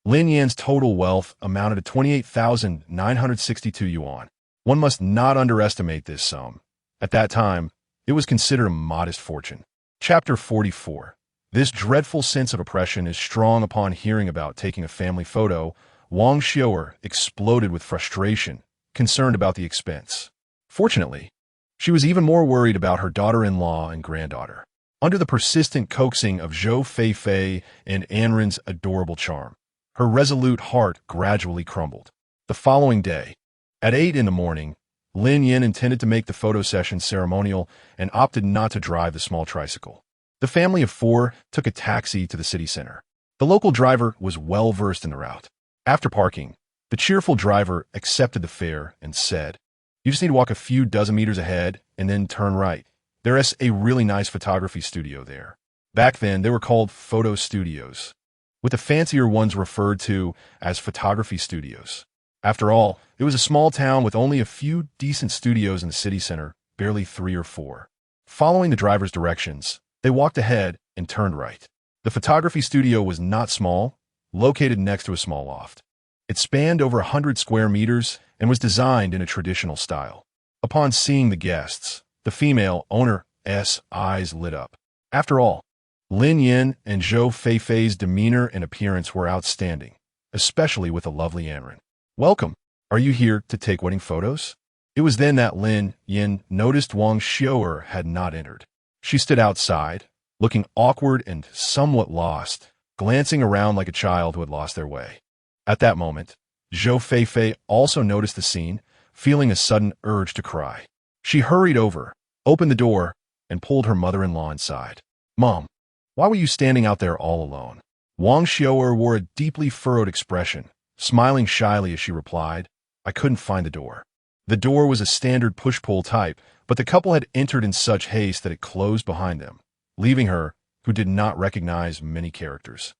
Lin Yan's total wealth amounted to 28,962 yuan. One must not underestimate this sum. At that time, it was considered a modest fortune. Chapter 44. This dreadful sense of oppression is strong. Upon hearing about taking a family photo, Wang Xiu'er exploded with frustration, concerned about the expense. Fortunately, she was even more worried about her daughter-in-law and granddaughter. Under the persistent coaxing of Zhou Feifei and Anren's adorable charm, her resolute heart gradually crumbled. The following day, at 8 in the morning, Lin Yan intended to make the photo session ceremonial and opted not to drive the small tricycle. The family of 4 took a taxi to the city center. The local driver was well-versed in the route. After parking, the cheerful driver accepted the fare and said, "You just need to walk a few dozen meters ahead and then turn right. There's a really nice photography studio there." Back then, they were called photo studios, with the fancier ones referred to as photography studios. After all, it was a small town with only a few decent studios in the city center, barely 3 or 4. Following the driver's directions, they walked ahead and turned right. The photography studio was not small, located next to a small loft. It spanned over 100 square meters and was designed in a traditional style. Upon seeing the guests, the female owner's eyes lit up. After all, Lin Yan and Zhou Feifei's demeanor and appearance were outstanding, especially with the lovely Anren. "Welcome. Are you here to take wedding photos?" It was then that Lin Yan noticed Wang Xiu'er had not entered. She stood outside, looking awkward and somewhat lost, glancing around like a child who had lost their way. At that moment, Zhou Feifei also noticed the scene, feeling a sudden urge to cry. She hurried over, opened the door, and pulled her mother-in-law inside. "Mom, why were you standing out there all alone?" Wang Xiu'er wore a deeply furrowed expression, smiling shyly as she replied, "I couldn't find the door." The door was a standard push-pull type, but the couple had entered in such haste that it closed behind them, leaving her, who did not recognize many characters,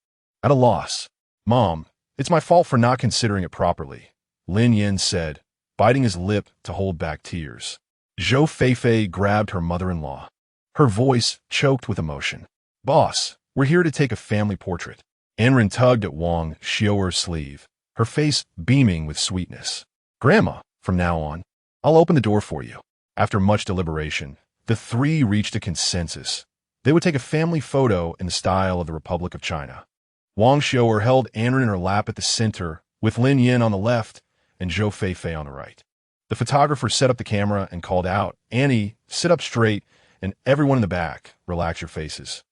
at a loss. "Mom, it's my fault for not considering it properly," Lin Yan said, biting his lip to hold back tears. Zhou Feifei grabbed her mother-in-law. Her voice choked with emotion. "Boss, we're here to take a family portrait." Anren tugged at Wang Xiu'er's sleeve, her face beaming with sweetness. "Grandma, from now on, I'll open the door for you." After much deliberation, the 3 reached a consensus. They would take a family photo in the style of the Republic of China. Wang Xiu'er held Anren in her lap at the center, with Lin Yan on the left and Zhou Feifei on the right. The photographer set up the camera and called out, "Annie, sit up straight, and everyone in the back, relax your faces."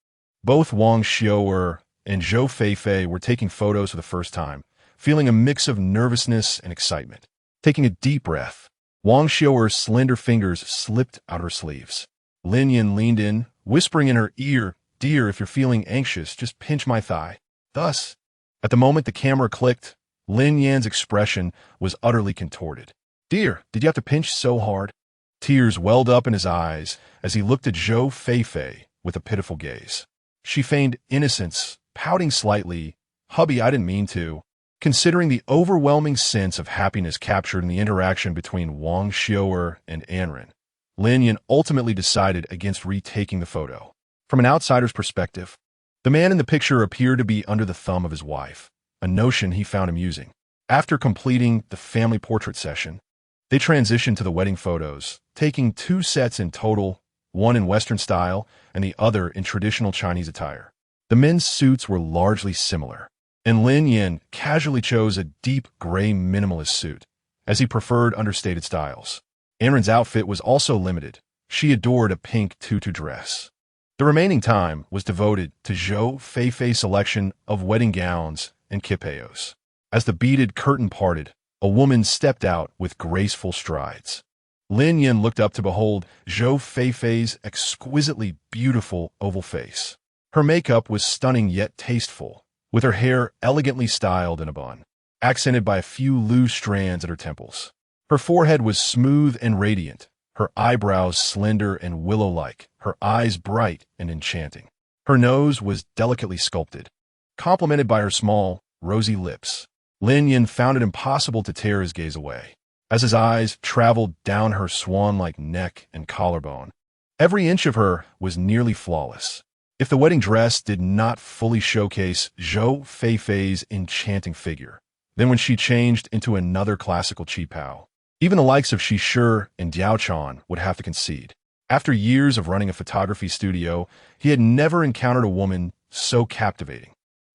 Both Wang Xiu'er and Zhou Feifei were taking photos for the first time, feeling a mix of nervousness and excitement. Taking a deep breath, Wang Xiu'er's slender fingers slipped out her sleeves. Lin Yan leaned in, whispering in her ear, "Dear, if you're feeling anxious, just pinch my thigh." Thus, at the moment the camera clicked, Lin Yan's expression was utterly contorted. "Dear, did you have to pinch so hard?" Tears welled up in his eyes as he looked at Zhou Feifei with a pitiful gaze. She feigned innocence, pouting slightly, "Hubby, I didn't mean to." Considering the overwhelming sense of happiness captured in the interaction between Wang Xiu'er and Anren, Lin Yan ultimately decided against retaking the photo. From an outsider's perspective, the man in the picture appeared to be under the thumb of his wife, a notion he found amusing. After completing the family portrait session, they transitioned to the wedding photos, taking 2 sets in total, one in Western style and the other in traditional Chinese attire. The men's suits were largely similar, and Lin Yan casually chose a deep gray minimalist suit, as he preferred understated styles. Anren's outfit was also limited. She adored a pink tutu dress. The remaining time was devoted to Zhou Feifei's selection of wedding gowns and kipayos. As the beaded curtain parted, a woman stepped out with graceful strides. Lin Yan looked up to behold Zhou Feifei's exquisitely beautiful oval face. Her makeup was stunning yet tasteful, with her hair elegantly styled in a bun, accented by a few loose strands at her temples. Her forehead was smooth and radiant, her eyebrows slender and willow-like, her eyes bright and enchanting. Her nose was delicately sculpted, complemented by her small, rosy lips. Lin Yan found it impossible to tear his gaze away, as his eyes traveled down her swan-like neck and collarbone. Every inch of her was nearly flawless. If the wedding dress did not fully showcase Zhou Feifei's enchanting figure, then when she changed into another classical qipao, even the likes of Shi and Diao Chan would have to concede. After years of running a photography studio, he had never encountered a woman so captivating.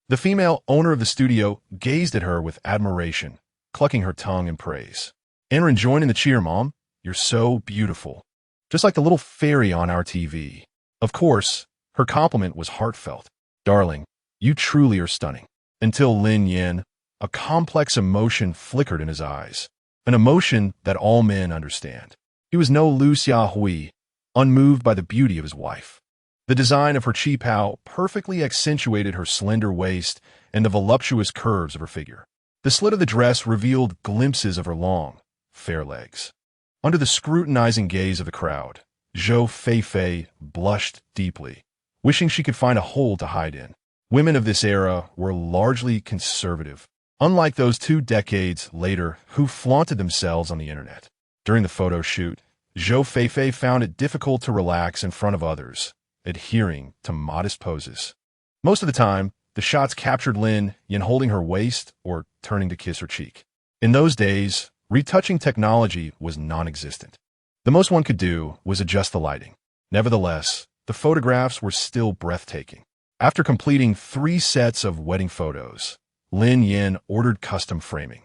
The female owner of the studio gazed at her with admiration, clucking her tongue in praise. "Anren, join in the cheer, Mom. You're so beautiful. Just like the little fairy on our TV." Of course, her compliment was heartfelt. "Darling, you truly are stunning." Until Lin Yan, a complex emotion flickered in his eyes. An emotion that all men understand. He was no Lu Xiaohui, unmoved by the beauty of his wife. The design of her qipao perfectly accentuated her slender waist and the voluptuous curves of her figure. The slit of the dress revealed glimpses of her long, fair legs. Under the scrutinizing gaze of the crowd, Zhou Feifei blushed deeply, wishing she could find a hole to hide in. Women of this era were largely conservative, unlike those 2 decades later who flaunted themselves on the internet. During the photo shoot, Zhou Feifei found it difficult to relax in front of others, adhering to modest poses. Most of the time, the shots captured Lin Yan holding her waist or turning to kiss her cheek. In those days, retouching technology was non-existent. The most one could do was adjust the lighting. Nevertheless, the photographs were still breathtaking. After completing 3 sets of wedding photos, Lin Yan ordered custom framing,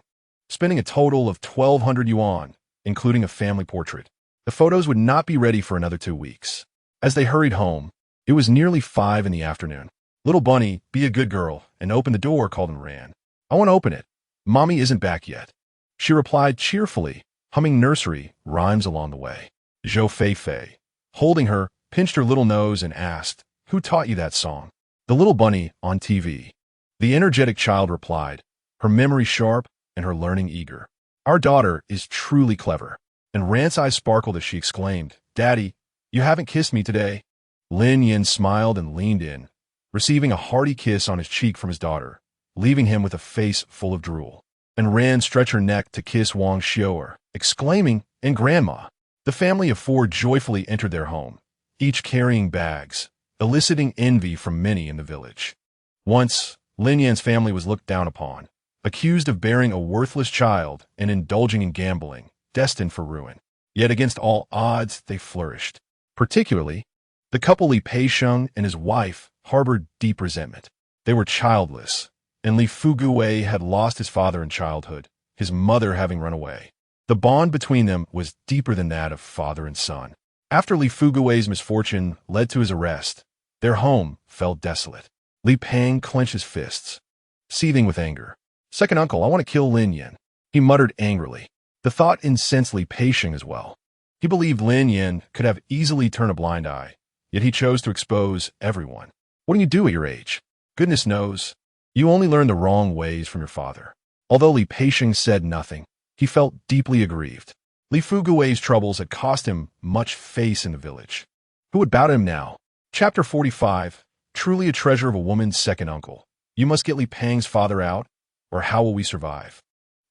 spending a total of 1,200 yuan, including a family portrait. The photos would not be ready for another 2 weeks. As they hurried home, it was nearly 5 in the afternoon. "Little bunny, be a good girl and open the door," called and ran. "I want to open it. Mommy isn't back yet." She replied cheerfully, humming nursery rhymes along the way. Zhou Feifei, holding her, pinched her little nose and asked, "Who taught you that song?" "The little bunny on TV." The energetic child replied, her memory sharp and her learning eager. "Our daughter is truly clever." And Rant's eyes sparkled as she exclaimed, "Daddy, you haven't kissed me today." Lin Yan smiled and leaned in, receiving a hearty kiss on his cheek from his daughter, leaving him with a face full of drool. And Ran stretched her neck to kiss Wang Xiu'er, exclaiming, "And Grandma." The family of 4 joyfully entered their home, each carrying bags, eliciting envy from many in the village. Once, Lin Yan's family was looked down upon, accused of bearing a worthless child and indulging in gambling, destined for ruin. Yet against all odds, they flourished. Particularly, the couple Li Peisheng and his wife harbored deep resentment. They were childless, and Li Fuguwei had lost his father in childhood, his mother having run away. The bond between them was deeper than that of father and son. After Li Fuguwei's misfortune led to his arrest, their home fell desolate. Li Peng clenched his fists, seething with anger. "Second uncle, I want to kill Lin Yan," he muttered angrily. The thought incensed Li Peisheng as well. He believed Lin Yan could have easily turned a blind eye, yet he chose to expose everyone. What do you do at your age? Goodness knows, you only learned the wrong ways from your father. Although Li Peixing said nothing, he felt deeply aggrieved. Li Fugui's troubles had cost him much face in the village. Who would bow to him now? Chapter 45, Truly a Treasure of a Woman's Second Uncle. You must get Li Peng's father out, or how will we survive?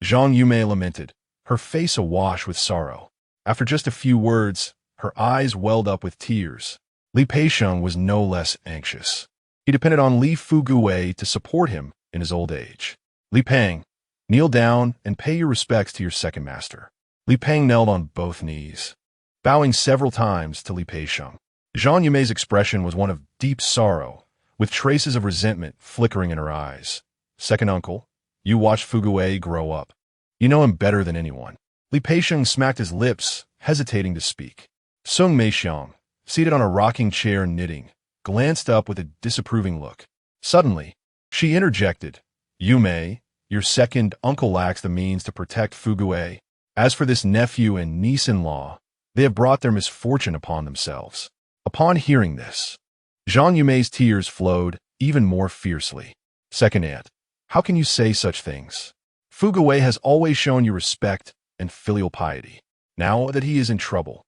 Zhang Yumei lamented, her face awash with sorrow. After just a few words, her eyes welled up with tears. Li Peixing was no less anxious. He depended on Li Fugui to support him in his old age. Li Peng, kneel down and pay your respects to your second master. Li Peng knelt on both knees, bowing several times to Li Peixing. Zhang Yumei's expression was one of deep sorrow, with traces of resentment flickering in her eyes. Second uncle, you watched Fugui grow up. You know him better than anyone. Li Peixing smacked his lips, hesitating to speak. Sung Meixiang, seated on a rocking chair knitting, glanced up with a disapproving look. Suddenly, she interjected, Yumei, your second uncle lacks the means to protect Fugui. As for this nephew and niece-in-law, they have brought their misfortune upon themselves. Upon hearing this, Zhang Yumei's tears flowed even more fiercely. Second aunt, how can you say such things? Fugui has always shown you respect and filial piety. Now that he is in trouble,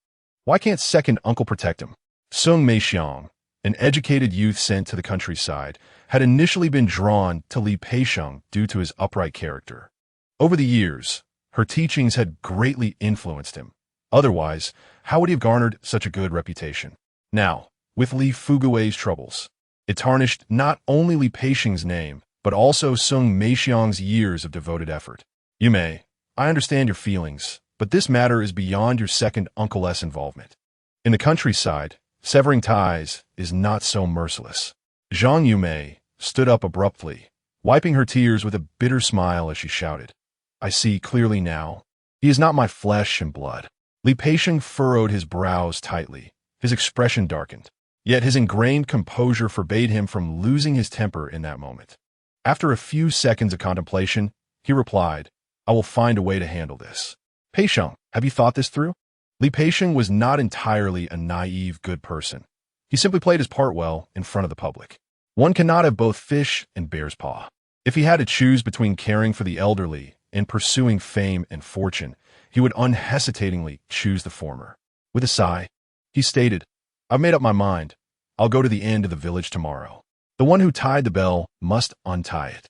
why can't second uncle protect him? Sung Meixiang, an educated youth sent to the countryside, had initially been drawn to Li Peixing due to his upright character. Over the years, her teachings had greatly influenced him. Otherwise, how would he have garnered such a good reputation? Now, with Li Fugui's troubles, it tarnished not only Li Peixing's name, but also Sung Meixiang's years of devoted effort. Yumei, I understand your feelings, but this matter is beyond your second uncle's involvement. In the countryside, severing ties is not so merciless. Zhang Yumei stood up abruptly, wiping her tears with a bitter smile as she shouted, I see clearly now. He is not my flesh and blood. Li Peixing furrowed his brows tightly. His expression darkened. Yet his ingrained composure forbade him from losing his temper in that moment. After a few seconds of contemplation, he replied, I will find a way to handle this. Peixing, have you thought this through? Li Peixing was not entirely a naive, good person. He simply played his part well in front of the public. One cannot have both fish and bear's paw. If he had to choose between caring for the elderly and pursuing fame and fortune, he would unhesitatingly choose the former. With a sigh, he stated, I've made up my mind. I'll go to the end of the village tomorrow. The one who tied the bell must untie it.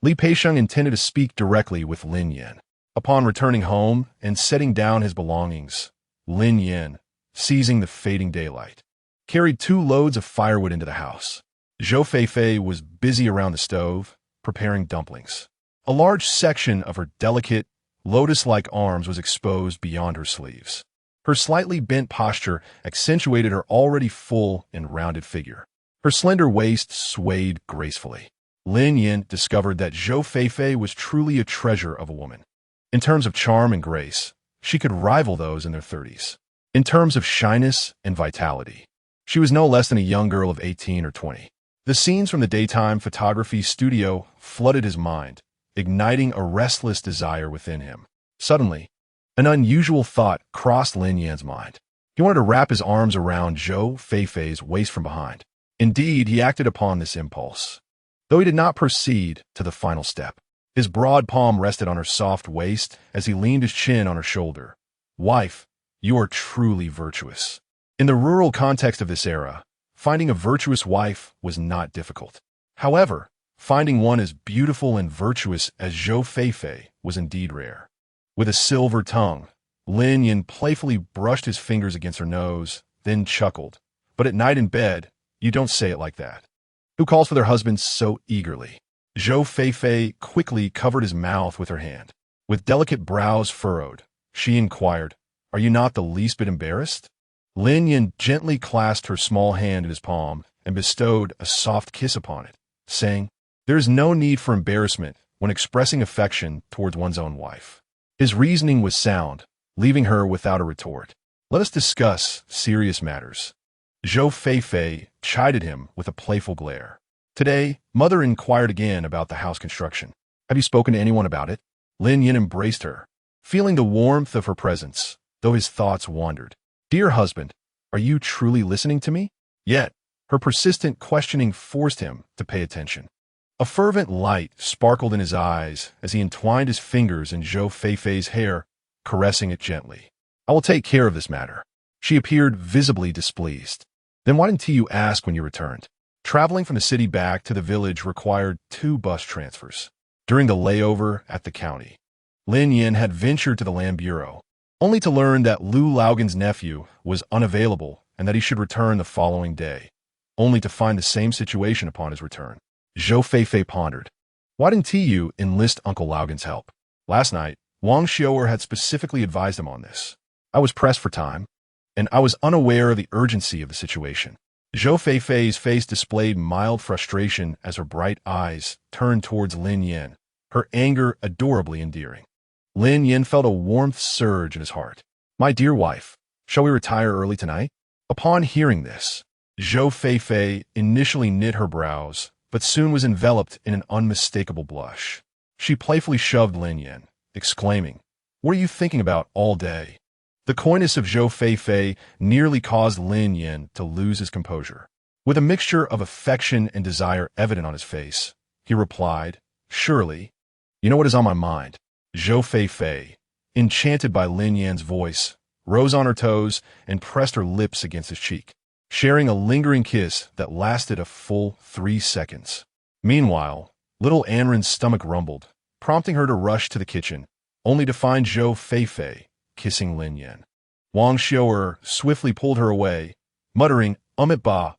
Li Peixing intended to speak directly with Lin Yan. Upon returning home and setting down his belongings, Lin Yan, seizing the fading daylight, carried 2 loads of firewood into the house. Zhou Feifei was busy around the stove, preparing dumplings. A large section of her delicate, lotus-like arms was exposed beyond her sleeves. Her slightly bent posture accentuated her already full and rounded figure. Her slender waist swayed gracefully. Lin Yan discovered that Zhou Feifei was truly a treasure of a woman. In terms of charm and grace, she could rival those in their 30s. In terms of shyness and vitality, she was no less than a young girl of 18 or 20. The scenes from the daytime photography studio flooded his mind, igniting a restless desire within him. Suddenly, an unusual thought crossed Lin Yan's mind. He wanted to wrap his arms around Zhou Feifei's waist from behind. Indeed, he acted upon this impulse, though he did not proceed to the final step. His broad palm rested on her soft waist as he leaned his chin on her shoulder. Wife, you are truly virtuous. In the rural context of this era, finding a virtuous wife was not difficult. However, finding one as beautiful and virtuous as Zhou Feifei was indeed rare. With a silver tongue, Lin Yan playfully brushed his fingers against her nose, then chuckled. But at night in bed, you don't say it like that. Who calls for their husbands so eagerly? Zhou Feifei quickly covered his mouth with her hand. With delicate brows furrowed, she inquired, Are you not the least bit embarrassed? Lin Yan gently clasped her small hand in his palm and bestowed a soft kiss upon it, saying, There is no need for embarrassment when expressing affection towards one's own wife. His reasoning was sound, leaving her without a retort. Let us discuss serious matters. Zhou Feifei chided him with a playful glare. Today, Mother inquired again about the house construction. Have you spoken to anyone about it? Lin Yan embraced her. Feeling the warmth of her presence, though his thoughts wandered. Dear husband, are you truly listening to me? Yet, her persistent questioning forced him to pay attention. A fervent light sparkled in his eyes as he entwined his fingers in Zhou Feifei's hair, caressing it gently. I will take care of this matter. She appeared visibly displeased. Then why didn't you ask when you returned? Traveling from the city back to the village required 2 bus transfers. During the layover at the county, Lin Yan had ventured to the land bureau, only to learn that Lu Laogan's nephew was unavailable and that he should return the following day, only to find the same situation upon his return. Zhou Feifei pondered. Why didn't you enlist Uncle Laogan's help? Last night, Wang Xiu'er had specifically advised him on this. I was pressed for time, and I was unaware of the urgency of the situation. Zhou Feifei's face displayed mild frustration as her bright eyes turned towards Lin Yan, her anger adorably endearing. Lin Yan felt a warmth surge in his heart. My dear wife, shall we retire early tonight? Upon hearing this, Zhou Feifei initially knit her brows, but soon was enveloped in an unmistakable blush. She playfully shoved Lin Yan, exclaiming, What are you thinking about all day? The coyness of Zhou Feifei nearly caused Lin Yan to lose his composure. With a mixture of affection and desire evident on his face, he replied, Surely, you know what is on my mind. Zhou Feifei, enchanted by Lin Yan's voice, rose on her toes and pressed her lips against his cheek, sharing a lingering kiss that lasted a full 3 seconds. Meanwhile, little Anren's stomach rumbled, prompting her to rush to the kitchen, only to find Zhou Feifei kissing Lin Yan. Wang Xiu'er swiftly pulled her away, muttering, ba,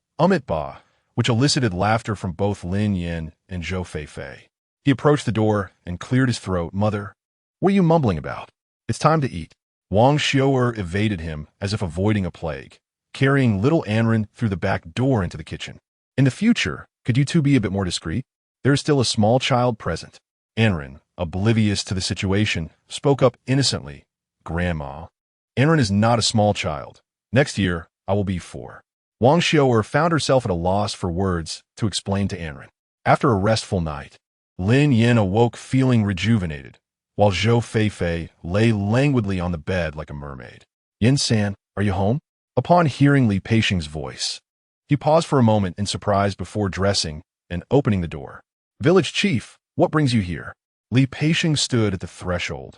which elicited laughter from both Lin Yan and Zhou Feifei. He approached the door and cleared his throat. Mother, what are you mumbling about? It's time to eat. Wang Xiu'er evaded him as if avoiding a plague, carrying little Anren through the back door into the kitchen. In the future, could you two be a bit more discreet? There is still a small child present. Anren, oblivious to the situation, spoke up innocently. Grandma, Anren is not a small child. Next year, I will be 4. Wang Xiu'er found herself at a loss for words to explain to Anren. After a restful night, Lin Yan awoke feeling rejuvenated, while Zhou Feifei lay languidly on the bed like a mermaid. Yin-san, are you home? Upon hearing Li Peixing's voice, he paused for a moment in surprise before dressing and opening the door. Village chief, what brings you here? Li Peixing stood at the threshold,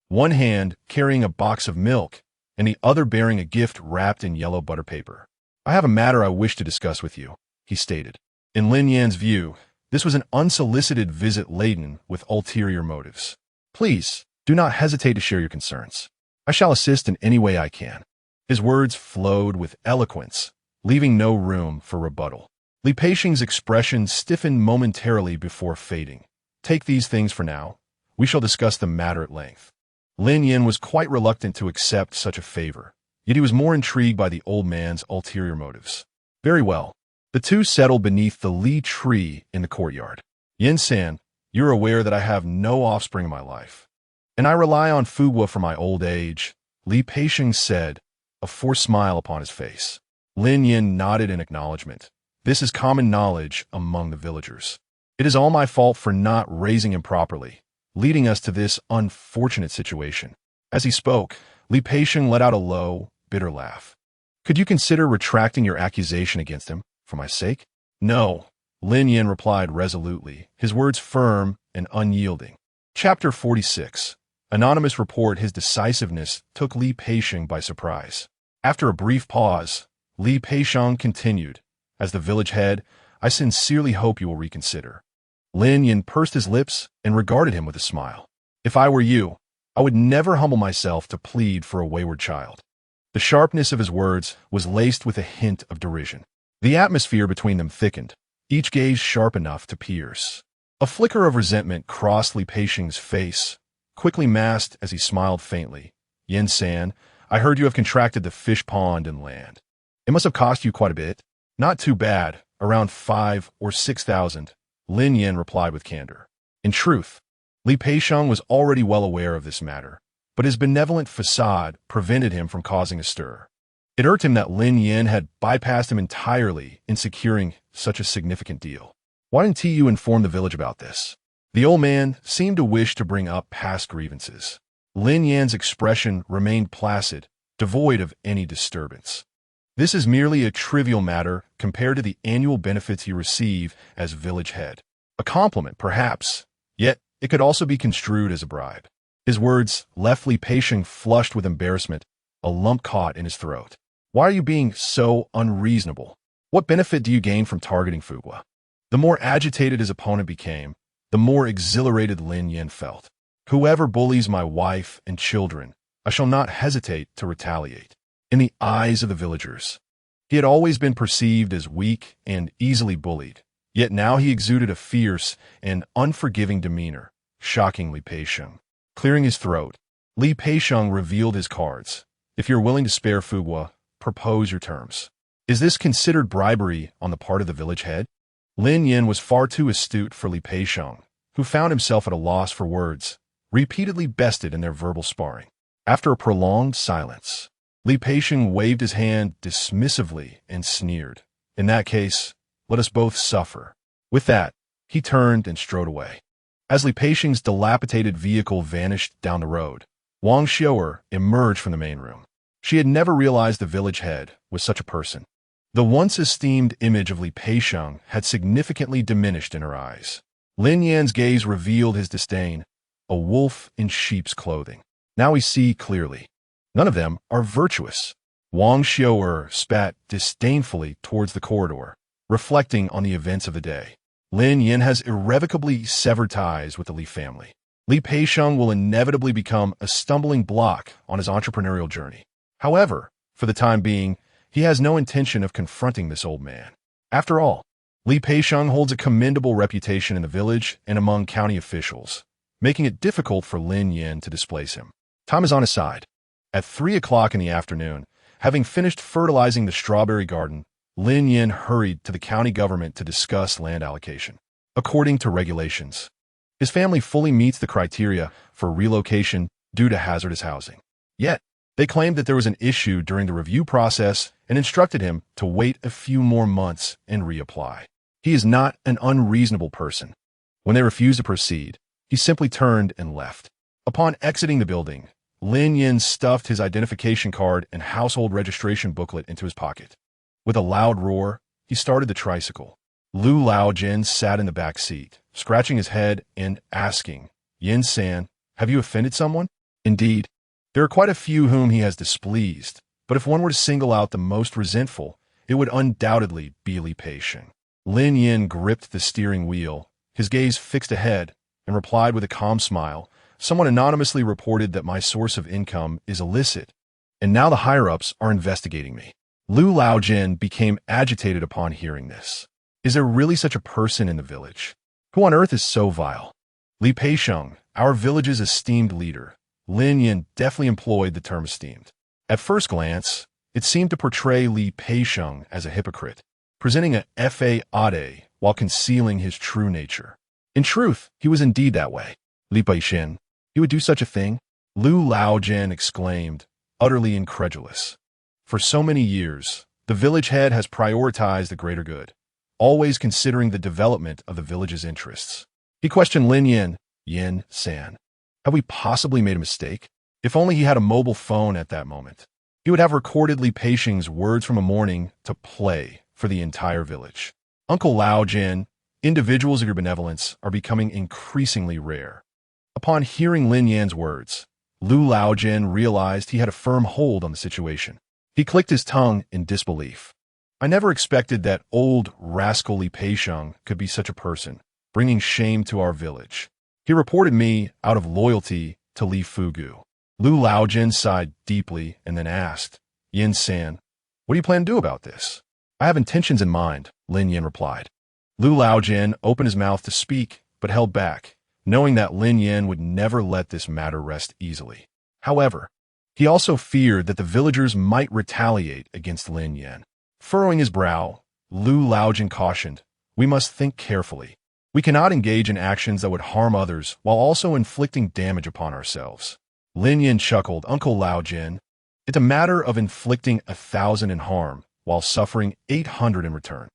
one hand carrying a box of milk and the other bearing a gift wrapped in yellow butter paper. I have a matter I wish to discuss with you, he stated. In Lin Yan's view, this was an unsolicited visit laden with ulterior motives. Please, do not hesitate to share your concerns. I shall assist in any way I can. His words flowed with eloquence, leaving no room for rebuttal. Li Peixing's expression stiffened momentarily before fading. Take these things for now. We shall discuss the matter at length. Lin Yan was quite reluctant to accept such a favor, yet he was more intrigued by the old man's ulterior motives. Very well. The two settled beneath the Li tree in the courtyard. Yin-san, you're aware that I have no offspring in my life, and I rely on Fuguo for my old age, Li Peixing said, a forced smile upon his face. Lin Yan nodded in acknowledgement. This is common knowledge among the villagers. It is all my fault for not raising him properly, leading us to this unfortunate situation. As he spoke, Li Peixing let out a low, bitter laugh. Could you consider retracting your accusation against him, for my sake? No, Lin Yan replied resolutely, his words firm and unyielding. Chapter 46. Anonymous report his decisiveness took Li Peixing by surprise. After a brief pause, Li Peixing continued, as the village head, I sincerely hope you will reconsider. Lin Yan pursed his lips and regarded him with a smile. If I were you, I would never humble myself to plead for a wayward child. The sharpness of his words was laced with a hint of derision. The atmosphere between them thickened, each gaze sharp enough to pierce. A flicker of resentment crossed Li Peixing's face, quickly masked as he smiled faintly. Yin-san, I heard you have contracted the fish pond and land. It must have cost you quite a bit. Not too bad, around 5,000 or 6,000. Lin Yan replied with candor. In truth, Li Peixing was already well aware of this matter, but his benevolent facade prevented him from causing a stir. It irked him that Lin Yan had bypassed him entirely in securing such a significant deal. Why didn't you inform the village about this? The old man seemed to wish to bring up past grievances. Lin Yan's expression remained placid, devoid of any disturbance. This is merely a trivial matter compared to the annual benefits you receive as village head. A compliment, perhaps, yet it could also be construed as a bribe. His words left Li Peixiong flushed with embarrassment, a lump caught in his throat. Why are you being so unreasonable? What benefit do you gain from targeting Fugua? The more agitated his opponent became, the more exhilarated Lin Yan felt. Whoever bullies my wife and children, I shall not hesitate to retaliate. In the eyes of the villagers, he had always been perceived as weak and easily bullied, yet now he exuded a fierce and unforgiving demeanor, shocking Li Peixiong. Clearing his throat, Li Peixiong revealed his cards. If you're willing to spare Fugua, propose your terms. Is this considered bribery on the part of the village head? Lin Yan was far too astute for Li Peixiong, who found himself at a loss for words, repeatedly bested in their verbal sparring. After a prolonged silence, Li Peixiong waved his hand dismissively and sneered. In that case, let us both suffer. With that, he turned and strode away. As Li Peixiong's dilapidated vehicle vanished down the road, Wang Xiu'er emerged from the main room. She had never realized the village head was such a person. The once esteemed image of Li Peixiong had significantly diminished in her eyes. Lin Yan's gaze revealed his disdain, a wolf in sheep's clothing. Now we see clearly. None of them are virtuous. Wang Xiu'er spat disdainfully towards the corridor, reflecting on the events of the day. Lin Yan has irrevocably severed ties with the Li family. Li Peixiong will inevitably become a stumbling block on his entrepreneurial journey. However, for the time being, he has no intention of confronting this old man. After all, Li Peixiong holds a commendable reputation in the village and among county officials, making it difficult for Lin Yan to displace him. Time is on his side. At 3 o'clock in the afternoon, having finished fertilizing the strawberry garden, Lin Yan hurried to the county government to discuss land allocation. According to regulations, his family fully meets the criteria for relocation due to hazardous housing. Yet, they claimed that there was an issue during the review process and instructed him to wait a few more months and reapply. He is not an unreasonable person. When they refused to proceed, he simply turned and left. Upon exiting the building, Lin Yan stuffed his identification card and household registration booklet into his pocket. With a loud roar, he started the tricycle. Lu Laojin sat in the back seat, scratching his head and asking, "Yin-san, have you offended someone?" Indeed, there are quite a few whom he has displeased, but if one were to single out the most resentful, it would undoubtedly be Li Peixiong. Lin Yan gripped the steering wheel, his gaze fixed ahead, and replied with a calm smile, "Someone anonymously reported that my source of income is illicit, and now the higher-ups are investigating me." Lu Laojin became agitated upon hearing this. Is there really such a person in the village? Who on earth is so vile? Li Peixiong, our village's esteemed leader. Lin Yan deftly employed the term esteemed. At first glance, it seemed to portray Li Peixiong as a hypocrite, presenting a fade while concealing his true nature. In truth, he was indeed that way. Li Peixiong, he would do such a thing? Lu Laojin exclaimed, utterly incredulous. For so many years, the village head has prioritized the greater good, always considering the development of the village's interests. He questioned Lin Yan, "Yin-san, have we possibly made a mistake?" If only he had a mobile phone at that moment. He would have recorded Li Peixiong's words from a morning to play for the entire village. "Uncle Laojin, individuals of your benevolence are becoming increasingly rare." Upon hearing Lin Yan's words, Lu Laojin realized he had a firm hold on the situation. He clicked his tongue in disbelief. "I never expected that old rascal Li Peixiong could be such a person, bringing shame to our village. He reported me out of loyalty to Li Fugu." Lu Laojin sighed deeply and then asked, "Yin-san, what do you plan to do about this?" "I have intentions in mind," Lin Yan replied. Lu Laojin opened his mouth to speak, but held back, knowing that Lin Yan would never let this matter rest easily. However, he also feared that the villagers might retaliate against Lin Yan. Furrowing his brow, Lu Laojin cautioned, "We must think carefully. We cannot engage in actions that would harm others while also inflicting damage upon ourselves." Lin Yan chuckled, "Uncle Laojin, it's a matter of inflicting 1,000 in harm while suffering 800 in return.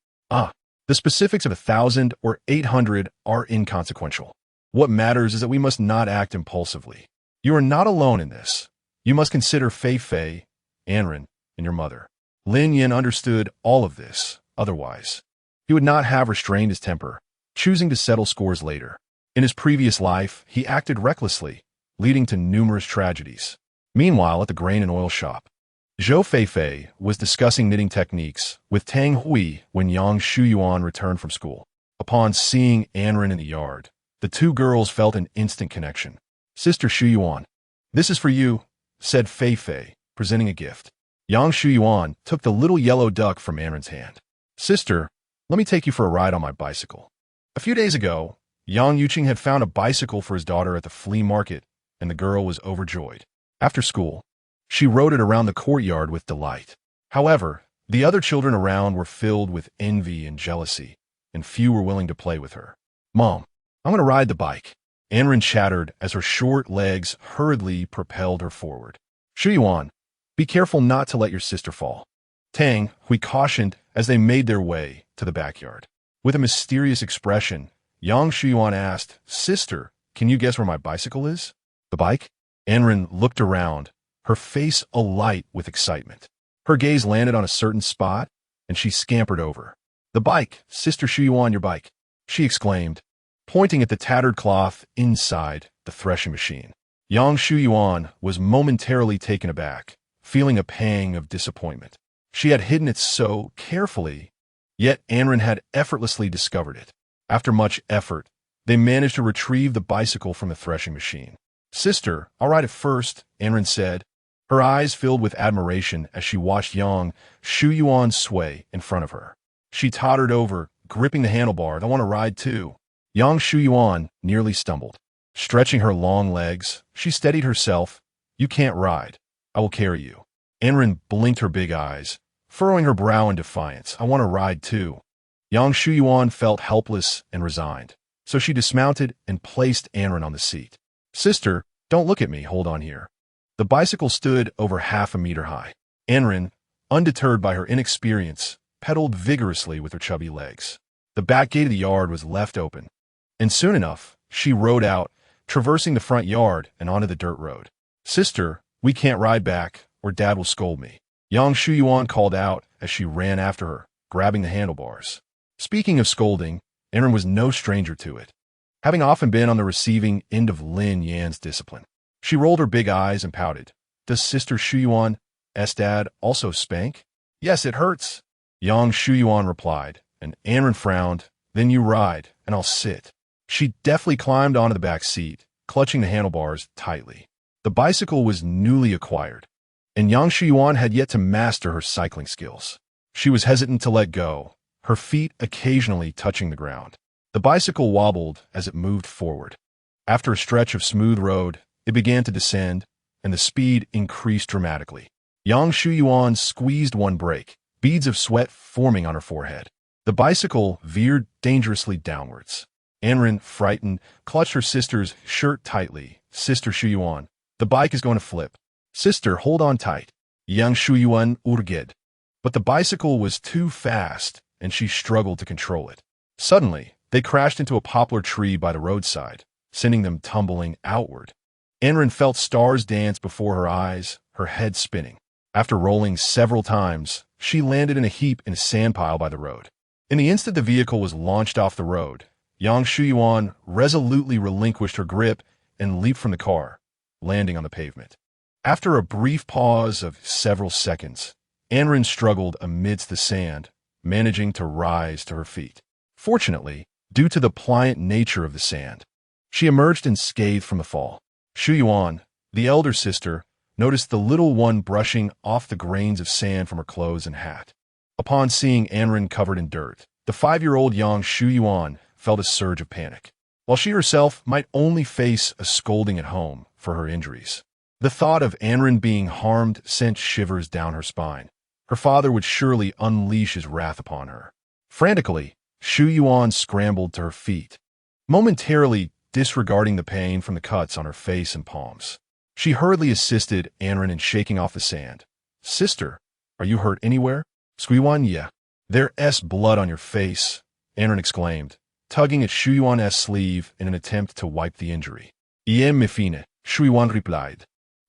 The specifics of 1,000 or 800 are inconsequential. What matters is that we must not act impulsively. You are not alone in this. You must consider Fei Fei, Anren, and your mother. Lin Yan understood all of this. Otherwise, he would not have restrained his temper, choosing to settle scores later. In his previous life, he acted recklessly, leading to numerous tragedies. Meanwhile, at the grain and oil shop, Zhou Feifei was discussing knitting techniques with Tang Hui when Yang Shuyuan returned from school. Upon seeing Anren in the yard, the two girls felt an instant connection. Sister Shuyuan, this is for you, said Feifei, presenting a gift. Yang Shuyuan took the little yellow duck from Anren's hand. Sister, let me take you for a ride on my bicycle. A few days ago, Yang Yuqing had found a bicycle for his daughter at the flea market, and the girl was overjoyed. After school, she rode it around the courtyard with delight. However, the other children around were filled with envy and jealousy, and few were willing to play with her. Mom, I'm going to ride the bike. Anren chattered as her short legs hurriedly propelled her forward. Shuyuan, be careful not to let your sister fall. Tang Hui cautioned as they made their way to the backyard. With a mysterious expression, Yang Shuyuan asked, Sister, can you guess where my bicycle is? The bike? Anren looked around, her face alight with excitement. Her gaze landed on a certain spot, and she scampered over. The bike, Sister Shuyuan, your bike, she exclaimed, pointing at the tattered cloth inside the threshing machine. Yang Shuyuan was momentarily taken aback, feeling a pang of disappointment. She had hidden it so carefully, yet Anren had effortlessly discovered it. After much effort, they managed to retrieve the bicycle from the threshing machine. Sister, I'll ride it first, Anren said, her eyes filled with admiration as she watched Yang Shuyuan sway in front of her. She tottered over, gripping the handlebar. I want to ride too. Yang Shuyuan nearly stumbled. Stretching her long legs, she steadied herself. You can't ride. I will carry you. Anren blinked her big eyes, furrowing her brow in defiance. I want to ride too. Yang Shuyuan felt helpless and resigned, so she dismounted and placed Anren on the seat. Sister, don't look at me. Hold on here. The bicycle stood over half a meter high. Anren, undeterred by her inexperience, pedaled vigorously with her chubby legs. The back gate of the yard was left open, and soon enough, she rode out, traversing the front yard and onto the dirt road. Sister, we can't ride back, or Dad will scold me. Yang Shuyuan called out as she ran after her, grabbing the handlebars. Speaking of scolding, Anren was no stranger to it, having often been on the receiving end of Lin Yan's discipline. She rolled her big eyes and pouted. Does Sister Shuyuan's dad also spank? Yes, it hurts, Yang Shuyuan replied, and Anren frowned. Then you ride, and I'll sit. She deftly climbed onto the back seat, clutching the handlebars tightly. The bicycle was newly acquired, and Yang Shuyuan had yet to master her cycling skills. She was hesitant to let go, her feet occasionally touching the ground. The bicycle wobbled as it moved forward. After a stretch of smooth road, it began to descend, and the speed increased dramatically. Yang Shuyuan squeezed one brake, beads of sweat forming on her forehead. The bicycle veered dangerously downwards. Anren, frightened, clutched her sister's shirt tightly. Sister Shuyuan, the bike is going to flip. Sister, hold on tight. Yang Shuyuan urged. But the bicycle was too fast, and she struggled to control it. Suddenly, they crashed into a poplar tree by the roadside, sending them tumbling outward. Anren felt stars dance before her eyes, her head spinning. After rolling several times, she landed in a heap in a sand pile by the road. In the instant the vehicle was launched off the road, Yang Shuyuan resolutely relinquished her grip and leaped from the car, landing on the pavement. After a brief pause of several seconds, Anren struggled amidst the sand, managing to rise to her feet. Fortunately, due to the pliant nature of the sand, she emerged unscathed from the fall. Shuyuan, the elder sister, noticed the little one brushing off the grains of sand from her clothes and hat. Upon seeing Anren covered in dirt, the 5-year-old Yang Shuyuan felt a surge of panic. While she herself might only face a scolding at home for her injuries, the thought of Anren being harmed sent shivers down her spine. Her father would surely unleash his wrath upon her. Frantically, Shuyuan scrambled to her feet, momentarily disregarding the pain from the cuts on her face and palms. She hurriedly assisted Anren in shaking off the sand. Sister, are you hurt anywhere? Shuyuan, yeah. There's blood on your face, Anren exclaimed, tugging at Shuyuan's sleeve in an attempt to wipe the injury. Iem mifine, Shuyuan replied.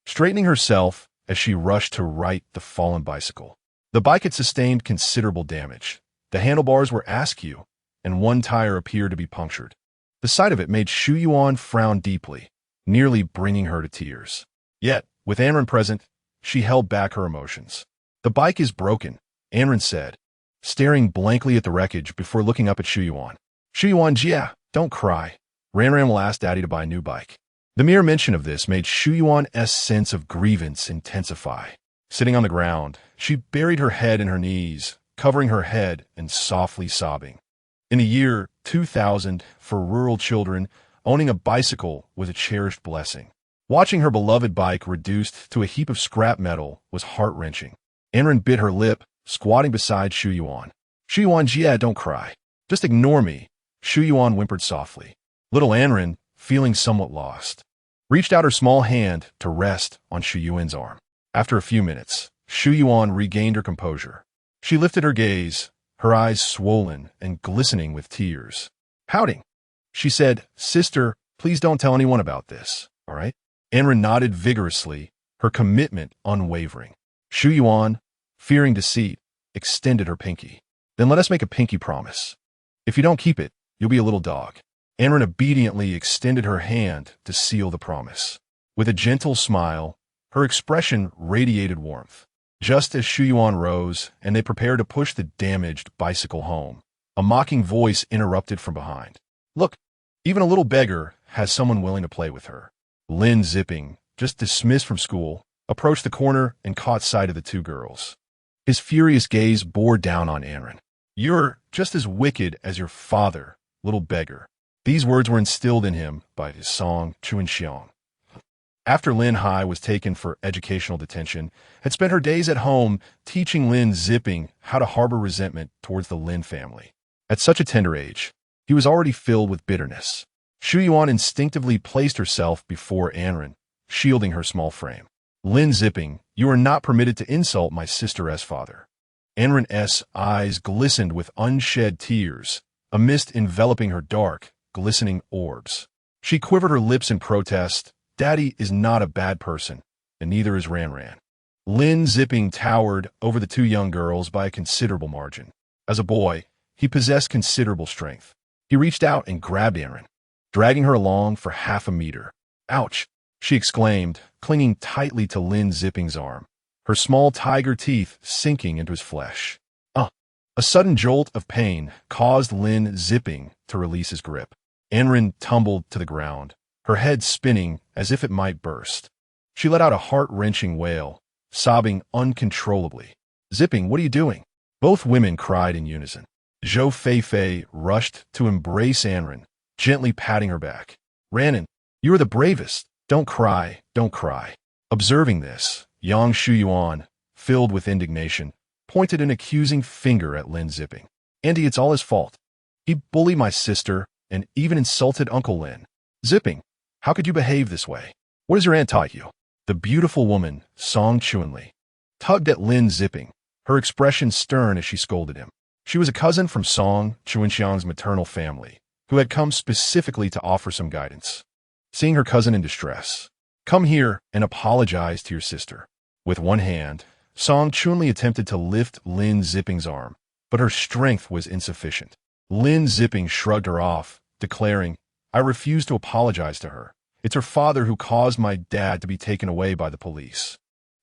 Straightening herself, as she rushed to right the fallen bicycle. The bike had sustained considerable damage. The handlebars were askew, and one tire appeared to be punctured. The sight of it made Shu Yuan frown deeply, nearly bringing her to tears. Yet, with Anren present, she held back her emotions. "The bike is broken," Anren said, staring blankly at the wreckage before looking up at Shu Yuan. "Shu Yuan, Jia, don't cry. Ranran will ask Daddy to buy a new bike." The mere mention of this made Shu Yuan's sense of grievance intensify. Sitting on the ground, she buried her head in her knees, covering her head and softly sobbing. In the year 2000, for rural children, owning a bicycle was a cherished blessing. Watching her beloved bike reduced to a heap of scrap metal was heart-wrenching. Anren bit her lip, squatting beside Shu Yuan. "Shu Yuan, Jia, don't cry. Just ignore me," Shu Yuan whimpered softly. Little Anren, feeling somewhat lost, reached out her small hand to rest on Shu Yuan's arm. After a few minutes, Shu Yuan regained her composure. She lifted her gaze, her eyes swollen and glistening with tears. "Pouting," she said, "Sister, please don't tell anyone about this, all right?" Anren nodded vigorously, her commitment unwavering. Shu Yuan, fearing deceit, extended her pinky. "Then let us make a pinky promise. If you don't keep it, you'll be a little dog." Anren obediently extended her hand to seal the promise. With a gentle smile, her expression radiated warmth. Just as Shu Yuan rose and they prepared to push the damaged bicycle home, a mocking voice interrupted from behind. "Look, even a little beggar has someone willing to play with her." Lin Zipping, just dismissed from school, approached the corner and caught sight of the two girls. His furious gaze bore down on Anren. "You're just as wicked as your father, little beggar." These words were instilled in him by his song Chuanxiang. After Lin Hai was taken for educational detention, had spent her days at home teaching Lin Zipping how to harbor resentment towards the Lin family. At such a tender age, he was already filled with bitterness. Shu Yuan instinctively placed herself before Anren, shielding her small frame. "Lin Zipping, you are not permitted to insult my sister's father." Anren's eyes glistened with unshed tears, a mist enveloping her dark, glistening orbs. She quivered her lips in protest. "Daddy is not a bad person, and neither is Ranran." Lin Zipping towered over the two young girls by a considerable margin. As a boy, he possessed considerable strength. He reached out and grabbed Anren, dragging her along for half a meter. "Ouch!" she exclaimed, clinging tightly to Lin Zipping's arm, her small tiger teeth sinking into his flesh. A sudden jolt of pain caused Lin Zipping to release his grip. Anren tumbled to the ground, her head spinning as if it might burst. She let out a heart-wrenching wail, sobbing uncontrollably. "Zipping, what are you doing?" Both women cried in unison. Zhou Feifei rushed to embrace Anren, gently patting her back. "Ranan, you are the bravest. Don't cry, don't cry." Observing this, Yang Shuyuan, filled with indignation, pointed an accusing finger at Lin Zipping. "Auntie, it's all his fault. He bullied my sister and even insulted Uncle Lin. Zipping, how could you behave this way? What has your aunt taught you?" The beautiful woman, Song Chuanli, tugged at Lin Zipping, her expression stern as she scolded him. She was a cousin from Song Chuanxiang's maternal family, who had come specifically to offer some guidance. Seeing her cousin in distress, "Come here and apologize to your sister." With one hand, Song Chunli attempted to lift Lin Zipping's arm, but her strength was insufficient. Lin Zipping shrugged her off, declaring, "I refuse to apologize to her. It's her father who caused my dad to be taken away by the police."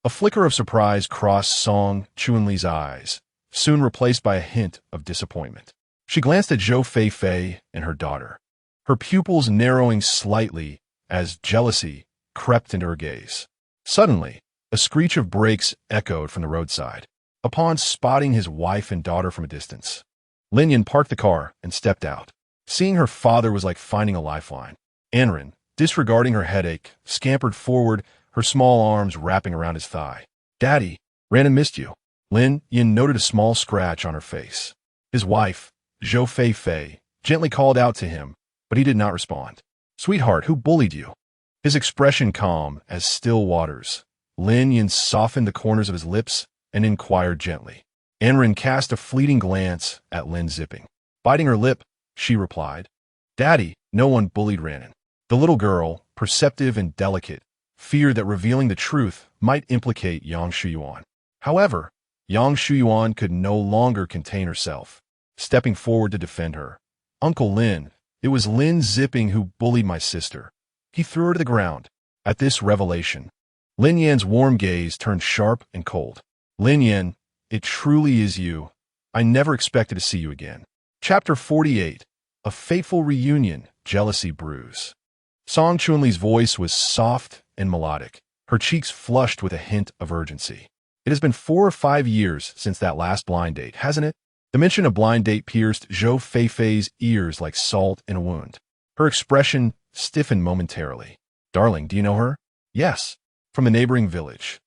A flicker of surprise crossed Song Chunli's eyes, soon replaced by a hint of disappointment. She glanced at Zhou Feifei and her daughter, her pupils narrowing slightly as jealousy crept into her gaze. Suddenly, a screech of brakes echoed from the roadside. Upon spotting his wife and daughter from a distance, Lin Yan parked the car and stepped out. Seeing her father was like finding a lifeline. Anren, disregarding her headache, scampered forward, her small arms wrapping around his thigh. "Daddy, Ranan missed you." Lin Yan noted a small scratch on her face. His wife, Zhou Feifei, gently called out to him, but he did not respond. "Sweetheart, who bullied you?" His expression calm as still waters, Lin Yan softened the corners of his lips and inquired gently. Anren cast a fleeting glance at Lin Zipping. Biting her lip, she replied, "Daddy, no one bullied Ranan." The little girl, perceptive and delicate, fear that revealing the truth might implicate Yang Shuyuan. However, Yang Shuyuan could no longer contain herself, stepping forward to defend her. Uncle Lin, it was Lin Zipping who bullied my sister. He threw her to the ground. At this revelation, Lin Yan's warm gaze turned sharp and cold. Lin Yan, it truly is you. I never expected to see you again. Chapter 48. A Fateful Reunion, Jealousy Brews. Song Chunli's voice was soft and melodic, her cheeks flushed with a hint of urgency. It has been 4 or 5 years since that last blind date, hasn't it? The mention of blind date pierced Zhou Feifei's ears like salt in a wound. Her expression stiffened momentarily. Darling, do you know her? Yes, from the neighboring village.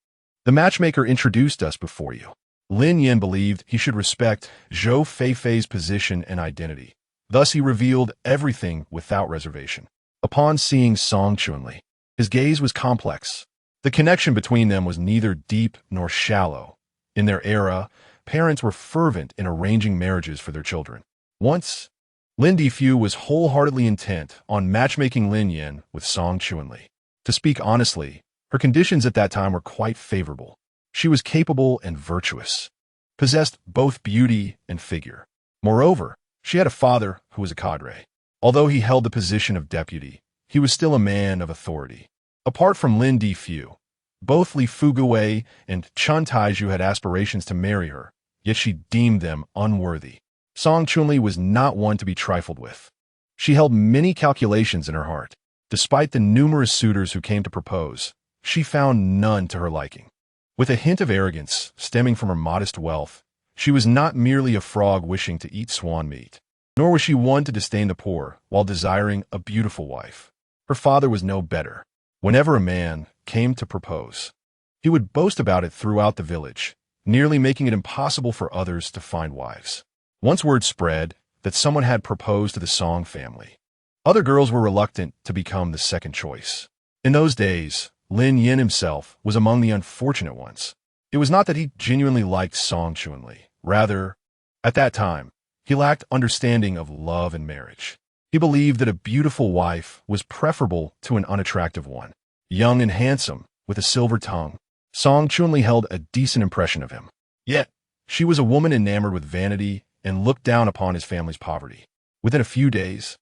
The matchmaker introduced us before you. Lin Yan believed he should respect Zhou Feifei's position and identity. Thus he revealed everything without reservation. Upon seeing Song Chunli, his gaze was complex. The connection between them was neither deep nor shallow. In their era, parents were fervent in arranging marriages for their children. Once, Lin Difu was wholeheartedly intent on matchmaking Lin Yan with Song Chunli. To speak honestly, her conditions at that time were quite favorable. She was capable and virtuous, possessed both beauty and figure. Moreover, she had a father who was a cadre. Although he held the position of deputy, he was still a man of authority. Apart from Lin Difu, both Li Fugui and Chen Taiju had aspirations to marry her, yet she deemed them unworthy. Song Chunli was not one to be trifled with. She held many calculations in her heart. Despite the numerous suitors who came to propose, she found none to her liking. With a hint of arrogance stemming from her modest wealth, she was not merely a frog wishing to eat swan meat, nor was she one to disdain the poor while desiring a beautiful wife. Her father was no better. Whenever a man came to propose, he would boast about it throughout the village, nearly making it impossible for others to find wives. Once word spread that someone had proposed to the Song family, other girls were reluctant to become the second choice. In those days, Lin Yan himself was among the unfortunate ones. It was not that he genuinely liked Song Chunli. Rather, at that time, he lacked understanding of love and marriage. He believed that a beautiful wife was preferable to an unattractive one. Young and handsome, with a silver tongue, Song Chunli held a decent impression of him. Yet, she was a woman enamored with vanity and looked down upon his family's poverty. Within a few days,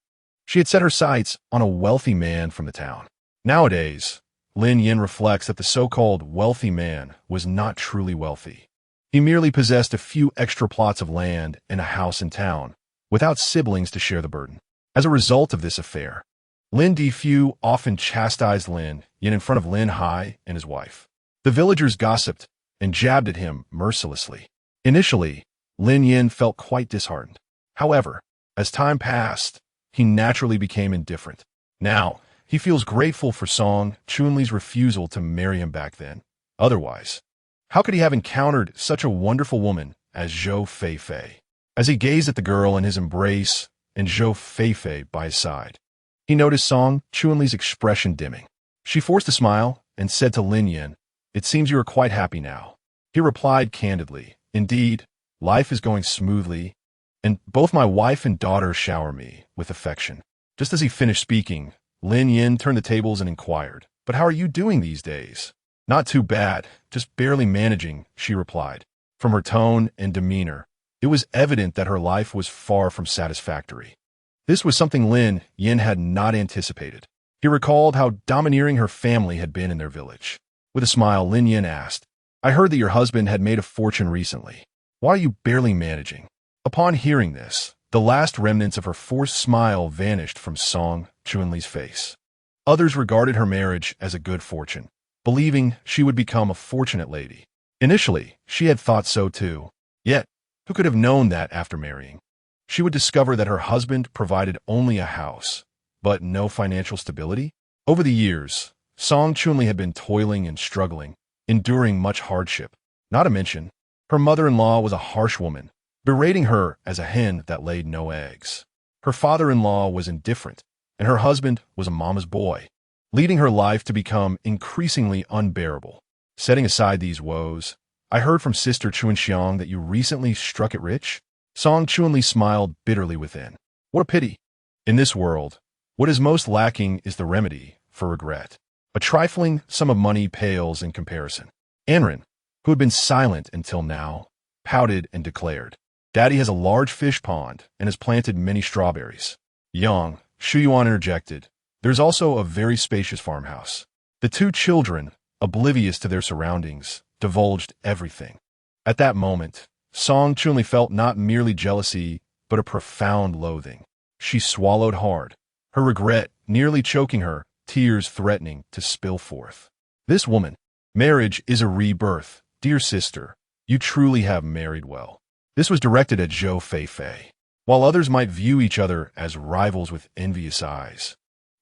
she had set her sights on a wealthy man from the town. Nowadays, Lin Yan reflects that the so-called wealthy man was not truly wealthy. He merely possessed a few extra plots of land and a house in town, without siblings to share the burden. As a result of this affair, Lin Difu often chastised Lin Yan in front of Lin Hai and his wife. The villagers gossiped and jabbed at him mercilessly. Initially, Lin Yan felt quite disheartened. However, as time passed, he naturally became indifferent. Now, he feels grateful for Song Chunli's refusal to marry him back then. Otherwise, how could he have encountered such a wonderful woman as Zhou Feifei? As he gazed at the girl in his embrace and Zhou Feifei by his side, he noticed Song Chunli's expression dimming. She forced a smile and said to Lin Yan, "It seems you are quite happy now." He replied candidly, "Indeed, life is going smoothly, and both my wife and daughter shower me with affection." Just as he finished speaking, Lin Yan turned the tables and inquired, "But how are you doing these days?" "Not too bad, just barely managing," she replied. From her tone and demeanor, it was evident that her life was far from satisfactory. This was something Lin Yan had not anticipated. He recalled how domineering her family had been in their village. With a smile, Lin Yan asked, "I heard that your husband had made a fortune recently. Why are you barely managing?" Upon hearing this, the last remnants of her forced smile vanished from Song Chunli's face. Others regarded her marriage as a good fortune, believing she would become a fortunate lady. Initially, she had thought so too. Yet, who could have known that after marrying, she would discover that her husband provided only a house, but no financial stability? Over the years, Song Chunli had been toiling and struggling, enduring much hardship. Not to mention, her mother-in-law was a harsh woman, berating her as a hen that laid no eggs. Her father-in-law was indifferent, and her husband was a mama's boy, leading her life to become increasingly unbearable. Setting aside these woes, "I heard from Sister Chunxiang that you recently struck it rich?" Song Chunli smiled bitterly within. What a pity! In this world, what is most lacking is the remedy for regret. A trifling sum of money pales in comparison. Anren, who had been silent until now, pouted and declared, Daddy has a large fish pond and has planted many strawberries. Young, Shuyuan interjected, There's also a very spacious farmhouse. The two children, oblivious to their surroundings, divulged everything. At that moment, Song Chunli felt not merely jealousy, but a profound loathing. She swallowed hard, her regret nearly choking her, tears threatening to spill forth. This woman, marriage is a rebirth, dear sister. You truly have married well. This was directed at Zhou Feifei. While others might view each other as rivals with envious eyes,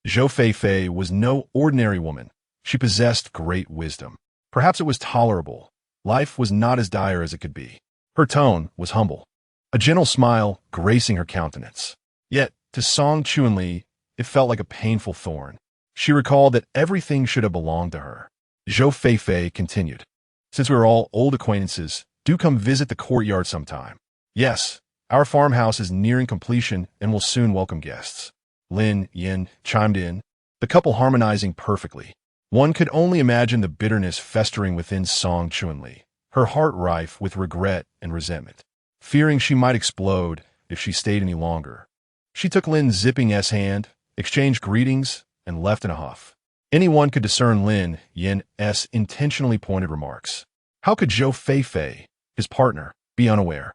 Zhou Feifei was no ordinary woman. She possessed great wisdom. Perhaps it was tolerable. Life was not as dire as it could be. Her tone was humble, a gentle smile gracing her countenance. Yet, to Song Chunli, it felt like a painful thorn. She recalled that everything should have belonged to her. Zhou Feifei continued, Since we are all old acquaintances, do come visit the courtyard sometime. Yes, our farmhouse is nearing completion and will soon welcome guests. Lin Yan chimed in, the couple harmonizing perfectly. One could only imagine the bitterness festering within Song Chunli, her heart rife with regret and resentment. Fearing she might explode if she stayed any longer, she took Lin Zipping's hand, exchanged greetings, and left in a huff. Anyone could discern Lin Yan's intentionally pointed remarks. How could Zhou Feifei, his partner, be unaware?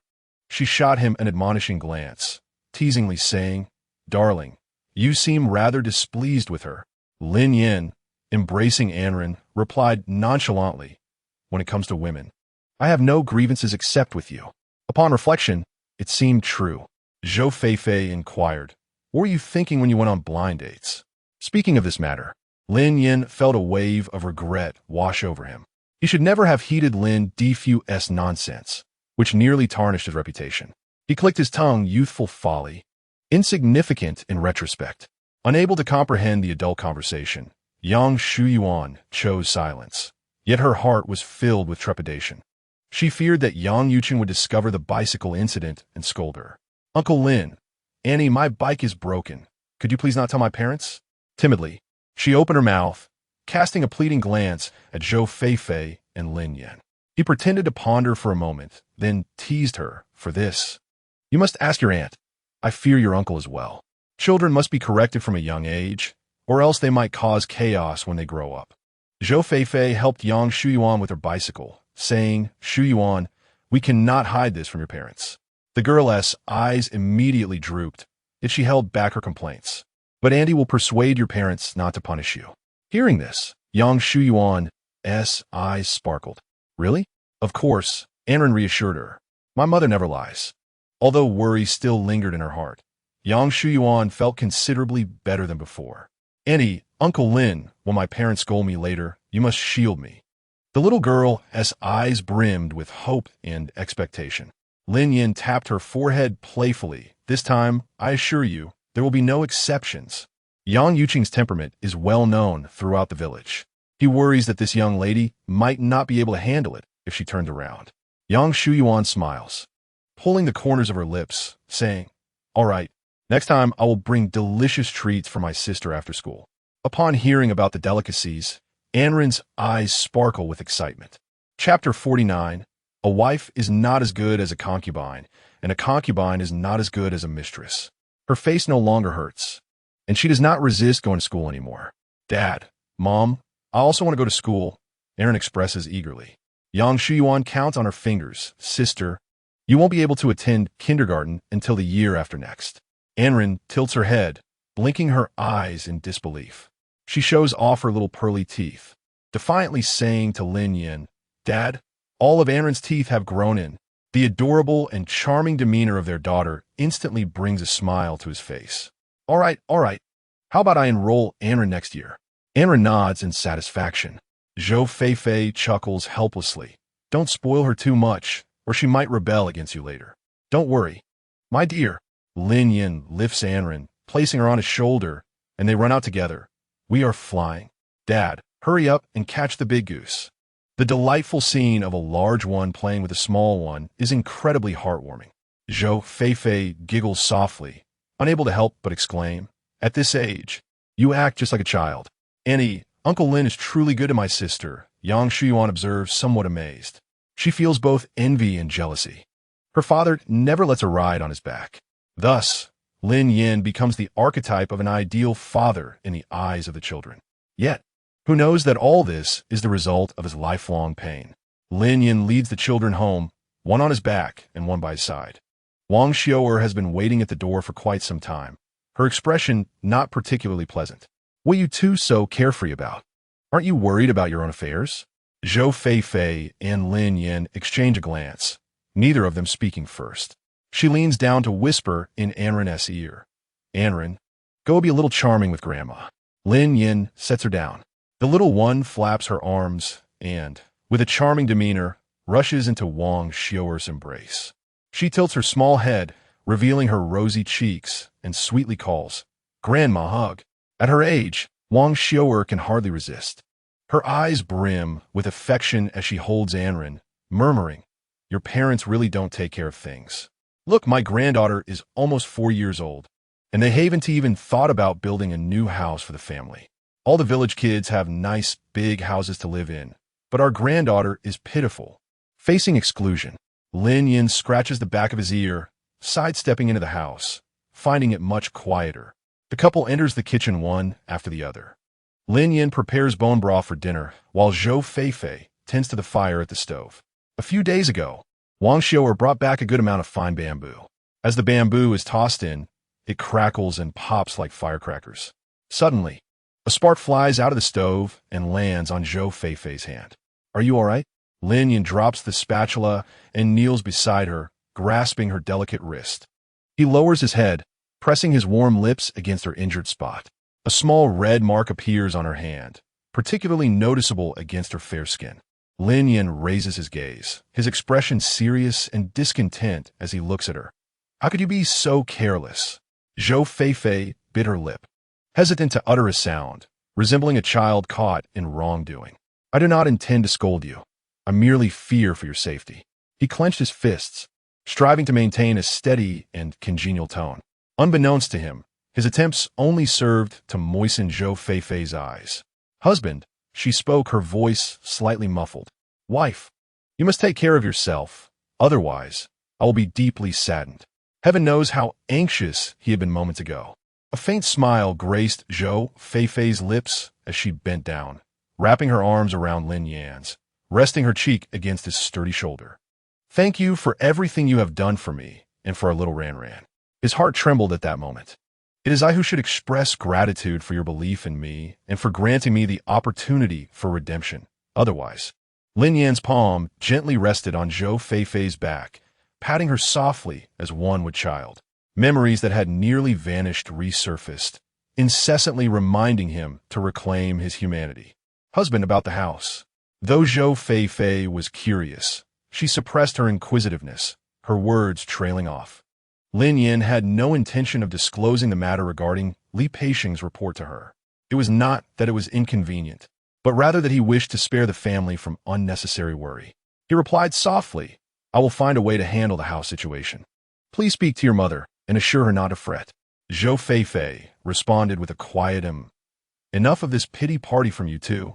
She shot him an admonishing glance, teasingly saying, Darling, you seem rather displeased with her. Lin Yan, embracing Anren, replied nonchalantly, When it comes to women, I have no grievances except with you. Upon reflection, it seemed true. Zhou Feifei inquired, What were you thinking when you went on blind dates? Speaking of this matter, Lin Yan felt a wave of regret wash over him. He should never have heeded Lin Defu's nonsense, which nearly tarnished his reputation. He clicked his tongue, youthful folly. Insignificant in retrospect. Unable to comprehend the adult conversation, Yang Shuyuan chose silence. Yet her heart was filled with trepidation. She feared that Yang Yuqing would discover the bicycle incident and scold her. Uncle Lin, Annie, my bike is broken. Could you please not tell my parents? Timidly, she opened her mouth, casting a pleading glance at Zhou Feifei and Lin Yan. He pretended to ponder for a moment, then teased her for this. You must ask your aunt. I fear your uncle as well. Children must be corrected from a young age, or else they might cause chaos when they grow up. Zhou Feifei helped Yang Shuyuan with her bicycle, saying, Shuyuan, we cannot hide this from your parents. The girl's eyes immediately drooped, yet she held back her complaints. But Andy will persuade your parents not to punish you. Hearing this, Yang Shuyuan's eyes sparkled. Really? Of course, Anren reassured her. My mother never lies. Although worry still lingered in her heart, Yang Shuyuan felt considerably better than before. Annie, Uncle Lin, when my parents scold me later, you must shield me. The little girl's eyes brimmed with hope and expectation. Lin Yan tapped her forehead playfully. This time, I assure you, there will be no exceptions. Yang Yuqing's temperament is well known throughout the village. He worries that this young lady might not be able to handle it if she turned around. Yang Shuyuan smiles, pulling the corners of her lips, saying, All right, next time I will bring delicious treats for my sister after school. Upon hearing about the delicacies, Anren's eyes sparkle with excitement. Chapter 49, A wife is not as good as a concubine, and a concubine is not as good as a mistress. Her face no longer hurts, and she does not resist going to school anymore. Dad, Mom, I also want to go to school, Anren expresses eagerly. Yang Shuyuan counts on her fingers. Sister, you won't be able to attend kindergarten until the year after next. Anren tilts her head, blinking her eyes in disbelief. She shows off her little pearly teeth, defiantly saying to Lin Yan, Dad, all of Anren's teeth have grown in. The adorable and charming demeanor of their daughter instantly brings a smile to his face. All right. How about I enroll Anren next year? Anren nods in satisfaction. Zhou Feifei chuckles helplessly. Don't spoil her too much, or she might rebel against you later. Don't worry. My dear. Lin Yan lifts Anren, placing her on his shoulder, and they run out together. We are flying. Dad, hurry up and catch the big goose. The delightful scene of a large one playing with a small one is incredibly heartwarming. Zhou Feifei giggles softly, unable to help but exclaim, At this age, you act just like a child. Annie, Uncle Lin is truly good to my sister, Yang Shuyuan observes, somewhat amazed. She feels both envy and jealousy. Her father never lets her ride on his back. Thus, Lin Yan becomes the archetype of an ideal father in the eyes of the children. Yet, who knows that all this is the result of his lifelong pain? Lin Yan leads the children home, one on his back and one by his side. Wang Xiu'er has been waiting at the door for quite some time, her expression not particularly pleasant. What are you two so carefree about? Aren't you worried about your own affairs? Zhou Feifei and Lin Yan exchange a glance, neither of them speaking first. She leans down to whisper in Anren's ear. Anren, go be a little charming with Grandma. Lin Yan sets her down. The little one flaps her arms and, with a charming demeanor, rushes into Wang Xiu'er's embrace. She tilts her small head, revealing her rosy cheeks, and sweetly calls, Grandma, hug. At her age, Wang Xiu'er can hardly resist. Her eyes brim with affection as she holds Anren, murmuring, your parents really don't take care of things. Look, my granddaughter is almost 4 years old, and they haven't even thought about building a new house for the family. All the village kids have nice, big houses to live in, but our granddaughter is pitiful. Facing exclusion, Lin Yan scratches the back of his ear, sidestepping into the house, finding it much quieter. The couple enters the kitchen one after the other. Lin Yan prepares bone broth for dinner, while Zhou Feifei tends to the fire at the stove. A few days ago, Wang Xiu'er brought back a good amount of fine bamboo. As the bamboo is tossed in, it crackles and pops like firecrackers. Suddenly, a spark flies out of the stove and lands on Zhou Feifei's hand. Are you all right? Lin Yan drops the spatula and kneels beside her, grasping her delicate wrist. He lowers his head, pressing his warm lips against her injured spot. A small red mark appears on her hand, particularly noticeable against her fair skin. Lin Yan raises his gaze, his expression serious and discontent as he looks at her. How could you be so careless? Zhou Feifei bit her lip, hesitant to utter a sound, resembling a child caught in wrongdoing. I do not intend to scold you. I merely fear for your safety. He clenched his fists, striving to maintain a steady and congenial tone. Unbeknownst to him, his attempts only served to moisten Zhou Feifei's eyes. Husband, she spoke, her voice slightly muffled. Wife, you must take care of yourself. Otherwise, I will be deeply saddened. Heaven knows how anxious he had been moments ago. A faint smile graced Zhou Feifei's lips as she bent down, wrapping her arms around Lin Yan's, resting her cheek against his sturdy shoulder. Thank you for everything you have done for me and for our little Ran. His heart trembled at that moment. It is I who should express gratitude for your belief in me and for granting me the opportunity for redemption. Otherwise, Lin Yan's palm gently rested on Zhou Feifei's back, patting her softly as one would child. Memories that had nearly vanished resurfaced, incessantly reminding him to reclaim his humanity. Husband, about the house. Though Zhou Feifei was curious, she suppressed her inquisitiveness, her words trailing off. Lin Yan had no intention of disclosing the matter regarding Li Peixing's report to her. It was not that it was inconvenient, but rather that he wished to spare the family from unnecessary worry. He replied softly, I will find a way to handle the house situation. Please speak to your mother and assure her not to fret. Zhou Feifei responded with a quiet enough of this pity party from you two.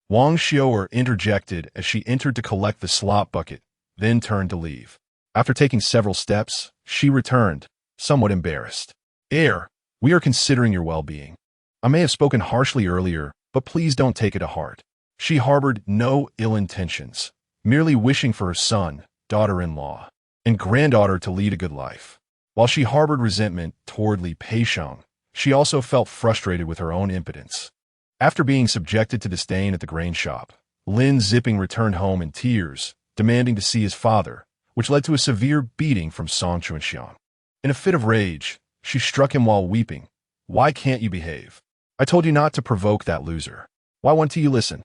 Wang Xiu'er interjected as she entered to collect the slop bucket, then turned to leave. After taking several steps, she returned, somewhat embarrassed. We are considering your well-being. I may have spoken harshly earlier, but please don't take it to heart. She harbored no ill intentions, merely wishing for her son, daughter-in-law, and granddaughter to lead a good life. While she harbored resentment toward Li Peixing, she also felt frustrated with her own impotence. After being subjected to disdain at the grain shop, Lin Zipping returned home in tears, demanding to see his father, which led to a severe beating from Song Chunxiang. In a fit of rage, she struck him while weeping. Why can't you behave? I told you not to provoke that loser. Why won't you listen?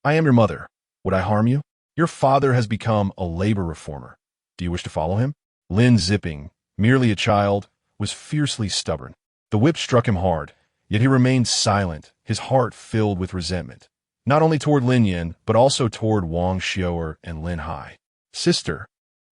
I am your mother. Would I harm you? Your father has become a labor reformer. Do you wish to follow him? Lin Zipping, merely a child, was fiercely stubborn. The whip struck him hard, yet he remained silent, his heart filled with resentment, not only toward Lin Yan, but also toward Wang Xiu'er and Lin Hai. Sister,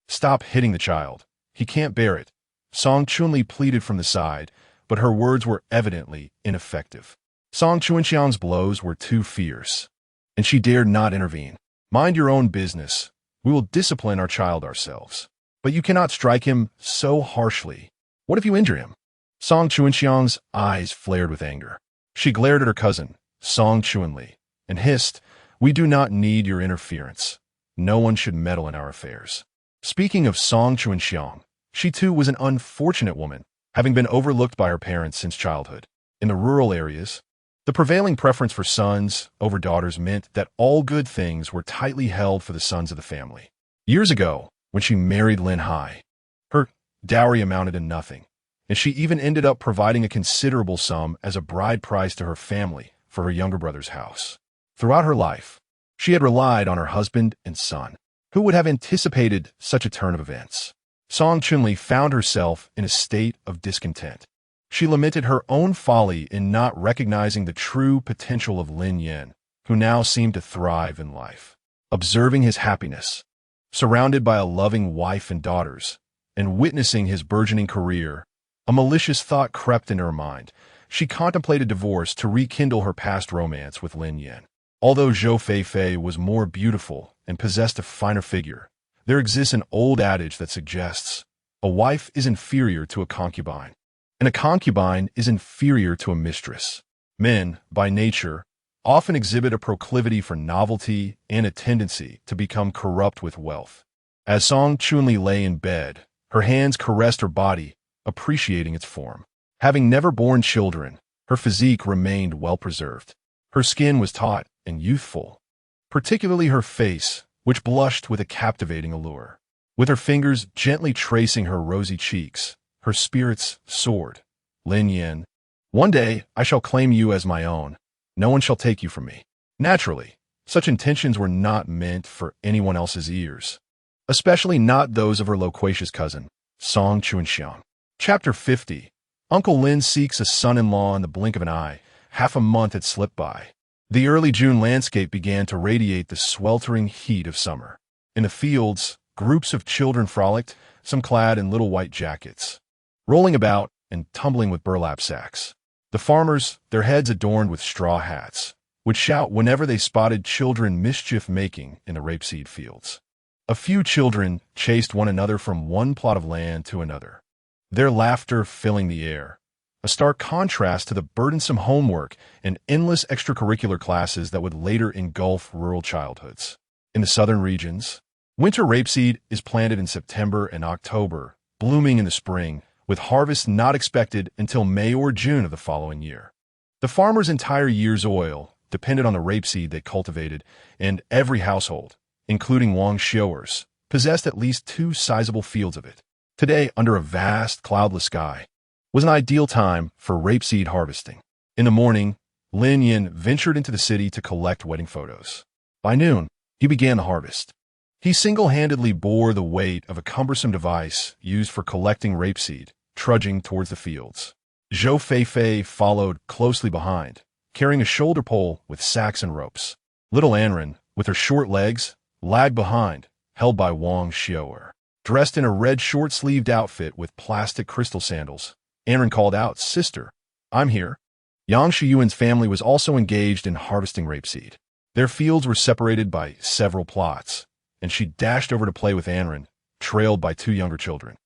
stop hitting the child. He can't bear it. Song Chunli pleaded from the side, but her words were evidently ineffective. Song Chuanxiang's blows were too fierce, and she dared not intervene. Mind your own business. We will discipline our child ourselves. But you cannot strike him so harshly. What if you injure him? Song Chuanxiang's eyes flared with anger. She glared at her cousin, Song Chuanli, and hissed, "We do not need your interference. No one should meddle in our affairs." Speaking of Song Chuanxiang, she too was an unfortunate woman, having been overlooked by her parents since childhood. In the rural areas, the prevailing preference for sons over daughters meant that all good things were tightly held for the sons of the family. Years ago, when she married Lin Hai, her dowry amounted to nothing, and she even ended up providing a considerable sum as a bride price to her family for her younger brother's house. Throughout her life, she had relied on her husband and son. Who would have anticipated such a turn of events? Song Chunli found herself in a state of discontent. She lamented her own folly in not recognizing the true potential of Lin Yan, who now seemed to thrive in life. Observing his happiness, surrounded by a loving wife and daughters, and witnessing his burgeoning career, a malicious thought crept into her mind. She contemplated divorce to rekindle her past romance with Lin Yan. Although Zhou Feifei was more beautiful and possessed a finer figure, there exists an old adage that suggests a wife is inferior to a concubine, and a concubine is inferior to a mistress. Men, by nature, often exhibit a proclivity for novelty and a tendency to become corrupt with wealth. As Song Chunli lay in bed, her hands caressed her body, appreciating its form. Having never borne children, her physique remained well-preserved. Her skin was taut and youthful, particularly her face, which blushed with a captivating allure. With her fingers gently tracing her rosy cheeks, her spirits soared. Lin Yan, one day I shall claim you as my own. No one shall take you from me. Naturally, such intentions were not meant for anyone else's ears, especially not those of her loquacious cousin, Song Chuanxiang. Chapter 50. Uncle Lin seeks a son-in-law in the blink of an eye. Half a month had slipped by. The early June landscape began to radiate the sweltering heat of summer. In the fields, groups of children frolicked, some clad in little white jackets, rolling about and tumbling with burlap sacks. The farmers, their heads adorned with straw hats, would shout whenever they spotted children mischief-making in the rapeseed fields. A few children chased one another from one plot of land to another, their laughter filling the air, a stark contrast to the burdensome homework and endless extracurricular classes that would later engulf rural childhoods. In the southern regions, winter rapeseed is planted in September and October, blooming in the spring, with harvest not expected until May or June of the following year. The farmer's entire year's oil depended on the rapeseed they cultivated, and every household, including Wang Xiuers, possessed at least 2 sizable fields of it. Today, under a vast, cloudless sky, was an ideal time for rapeseed harvesting. In the morning, Lin Yan ventured into the city to collect wedding photos. By noon, he began the harvest. He single-handedly bore the weight of a cumbersome device used for collecting rapeseed, trudging towards the fields. Zhou Feifei followed closely behind, carrying a shoulder pole with sacks and ropes. Little Anren, with her short legs, lagged behind, held by Wang Xiuer. Dressed in a red short-sleeved outfit with plastic crystal sandals, Anren called out, "Sister, I'm here." Yang Shiyuan's family was also engaged in harvesting rapeseed. Their fields were separated by several plots, and she dashed over to play with Anren, trailed by 2 younger children.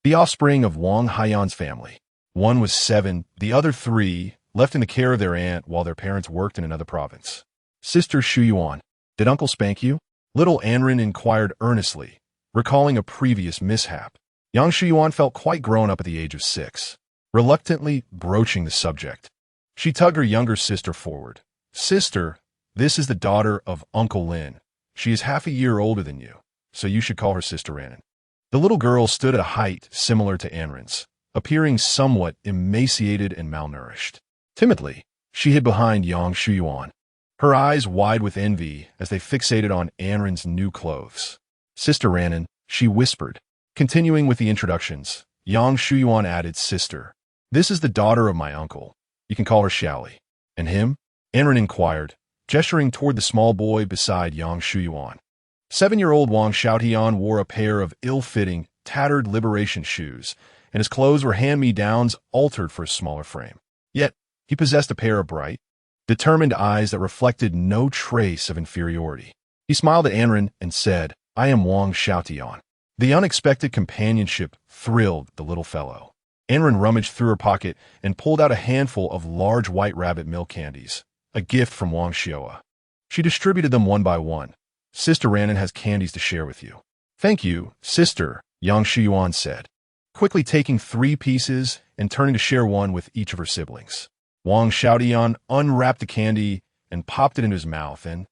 The offspring of Wang Haiyan's family. One was 7, the other 3 left in the care of their aunt while their parents worked in another province. "Sister Shuyuan, did Uncle spank you?" Little Anren inquired earnestly, recalling a previous mishap. Yang Shuyuan felt quite grown up at the age of 6, reluctantly broaching the subject. She tugged her younger sister forward. "Sister, this is the daughter of Uncle Lin. She is half a year older than you, so you should call her Sister Anren." The little girl stood at a height similar to Anren's, appearing somewhat emaciated and malnourished. Timidly, she hid behind Yang Shuyuan, her eyes wide with envy as they fixated on Anren's new clothes. "Sister Anren," she whispered. Continuing with the introductions, Yang Shuyuan added, "Sister, this is the daughter of my uncle. You can call her Xiaoli." "And him?" Anren inquired, gesturing toward the small boy beside Yang Shuyuan. 7-year-old Wang Xiaotian wore a pair of ill-fitting, tattered liberation shoes, and his clothes were hand-me-downs altered for a smaller frame. Yet, he possessed a pair of bright, determined eyes that reflected no trace of inferiority. He smiled at Anren and said, "I am Wang Xiaotian." The unexpected companionship thrilled the little fellow. Anren rummaged through her pocket and pulled out a handful of large white rabbit milk candies, a gift from Wang Xiaoa. She distributed them one by one. "Sister Ranan has candies to share with you." "Thank you, sister," Yang Shuyuan said, quickly taking 3 pieces and turning to share one with each of her siblings. Wang Xiaotian unwrapped the candy and popped it into his mouth and,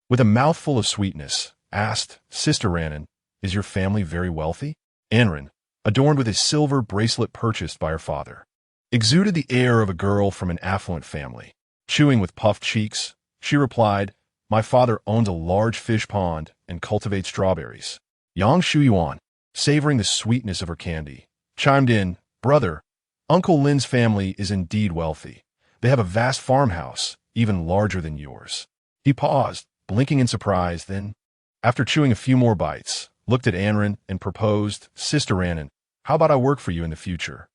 with a mouthful of sweetness, asked, "Sister Ranan, is your family very wealthy?" Anren, adorned with a silver bracelet purchased by her father, exuded the air of a girl from an affluent family. Chewing with puffed cheeks, she replied, "My father owns a large fish pond and cultivates strawberries." Yang Shuyuan, savoring the sweetness of her candy, chimed in, "Brother, Uncle Lin's family is indeed wealthy. They have a vast farmhouse, even larger than yours." He paused, blinking in surprise, then, after chewing a few more bites, looked at Anren and proposed, "Sister Ranan, how about I work for you in the future?"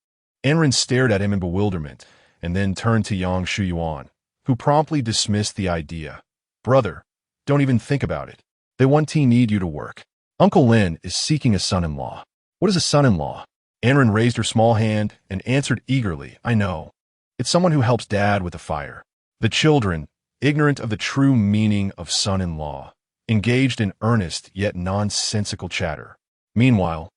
Anren stared at him in bewilderment and then turned to Yang Shuyuan, who promptly dismissed the idea. "Brother, don't even think about it. They won't need you to work. Uncle Lin is seeking a son-in-law." "What is a son-in-law?" Anren raised her small hand and answered eagerly, "I know. It's someone who helps Dad with the fire." The children, ignorant of the true meaning of son-in-law, engaged in earnest yet nonsensical chatter. Meanwhile,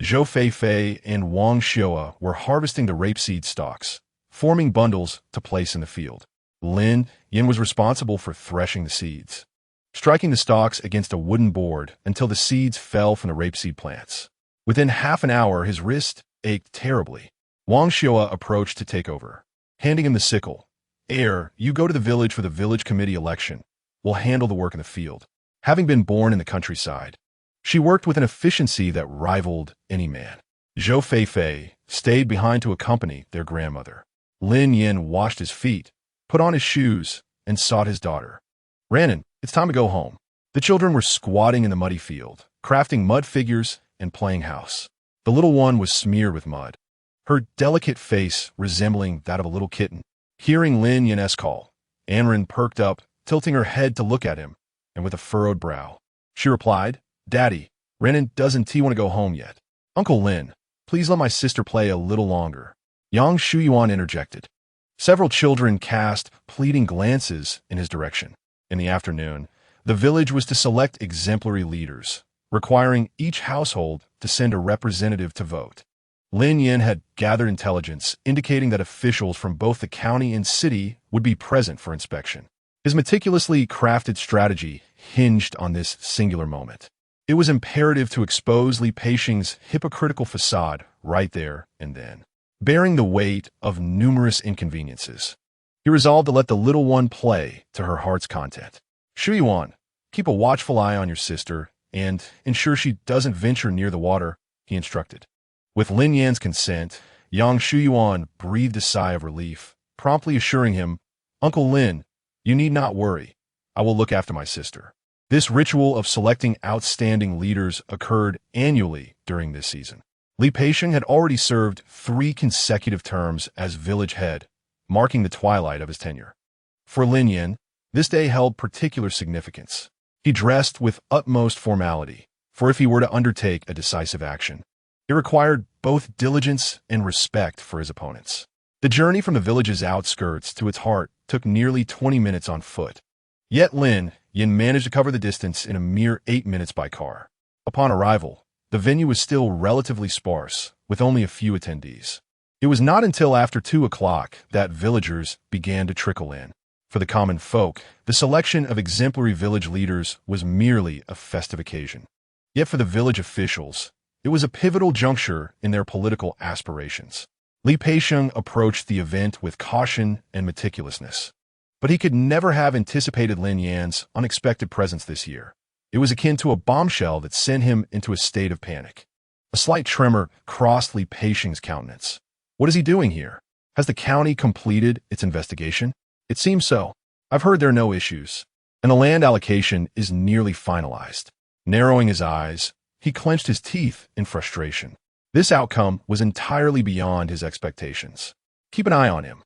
Zhou Feifei and Wang Xiaoa were harvesting the rapeseed stalks, forming bundles to place in the field. Lin Yan was responsible for threshing the seeds, striking the stalks against a wooden board until the seeds fell from the rapeseed plants. Within half an hour, his wrist ached terribly. Wang Xiaoa approached to take over, handing him the sickle. "Heir, you go to the village for the village committee election. We'll handle the work in the field." Having been born in the countryside, she worked with an efficiency that rivaled any man. Zhou Feifei stayed behind to accompany their grandmother. Lin Yan washed his feet, put on his shoes, and sought his daughter. "Ranan, it's time to go home." The children were squatting in the muddy field, crafting mud figures and playing house. The little one was smeared with mud, her delicate face resembling that of a little kitten. Hearing Lin Yan's call, Anren perked up, tilting her head to look at him, and with a furrowed brow, she replied, "Daddy, Ranan doesn't want to go home yet." "Uncle Lin, please let my sister play a little longer," Yang Shuyuan interjected. Several children cast pleading glances in his direction. In the afternoon, the village was to select exemplary leaders, requiring each household to send a representative to vote. Lin Yan had gathered intelligence indicating that officials from both the county and city would be present for inspection. His meticulously crafted strategy hinged on this singular moment. It was imperative to expose Li Peixing's hypocritical facade right there and then. Bearing the weight of numerous inconveniences, he resolved to let the little one play to her heart's content. "Shuyuan, keep a watchful eye on your sister and ensure she doesn't venture near the water," he instructed. With Lin Yan's consent, Yang Shuyuan breathed a sigh of relief, promptly assuring him, "Uncle Lin, you need not worry. I will look after my sister." This ritual of selecting outstanding leaders occurred annually during this season. Li Peixing had already served 3 consecutive terms as village head, marking the twilight of his tenure. For Lin Yan, this day held particular significance. He dressed with utmost formality, for if he were to undertake a decisive action, it required both diligence and respect for his opponents. The journey from the village's outskirts to its heart took nearly 20 minutes on foot. Yet Lin Yan managed to cover the distance in a mere 8 minutes by car. Upon arrival, the venue was still relatively sparse, with only a few attendees. It was not until after 2 o'clock that villagers began to trickle in. For the common folk, the selection of exemplary village leaders was merely a festive occasion. Yet for the village officials, it was a pivotal juncture in their political aspirations. Li Peixing approached the event with caution and meticulousness. But he could never have anticipated Lin Yan's unexpected presence this year. It was akin to a bombshell that sent him into a state of panic. A slight tremor crossed Li Peixing's countenance. What is he doing here? Has the county completed its investigation? It seems so. I've heard there are no issues, and the land allocation is nearly finalized. Narrowing his eyes, he clenched his teeth in frustration. This outcome was entirely beyond his expectations. Keep an eye on him.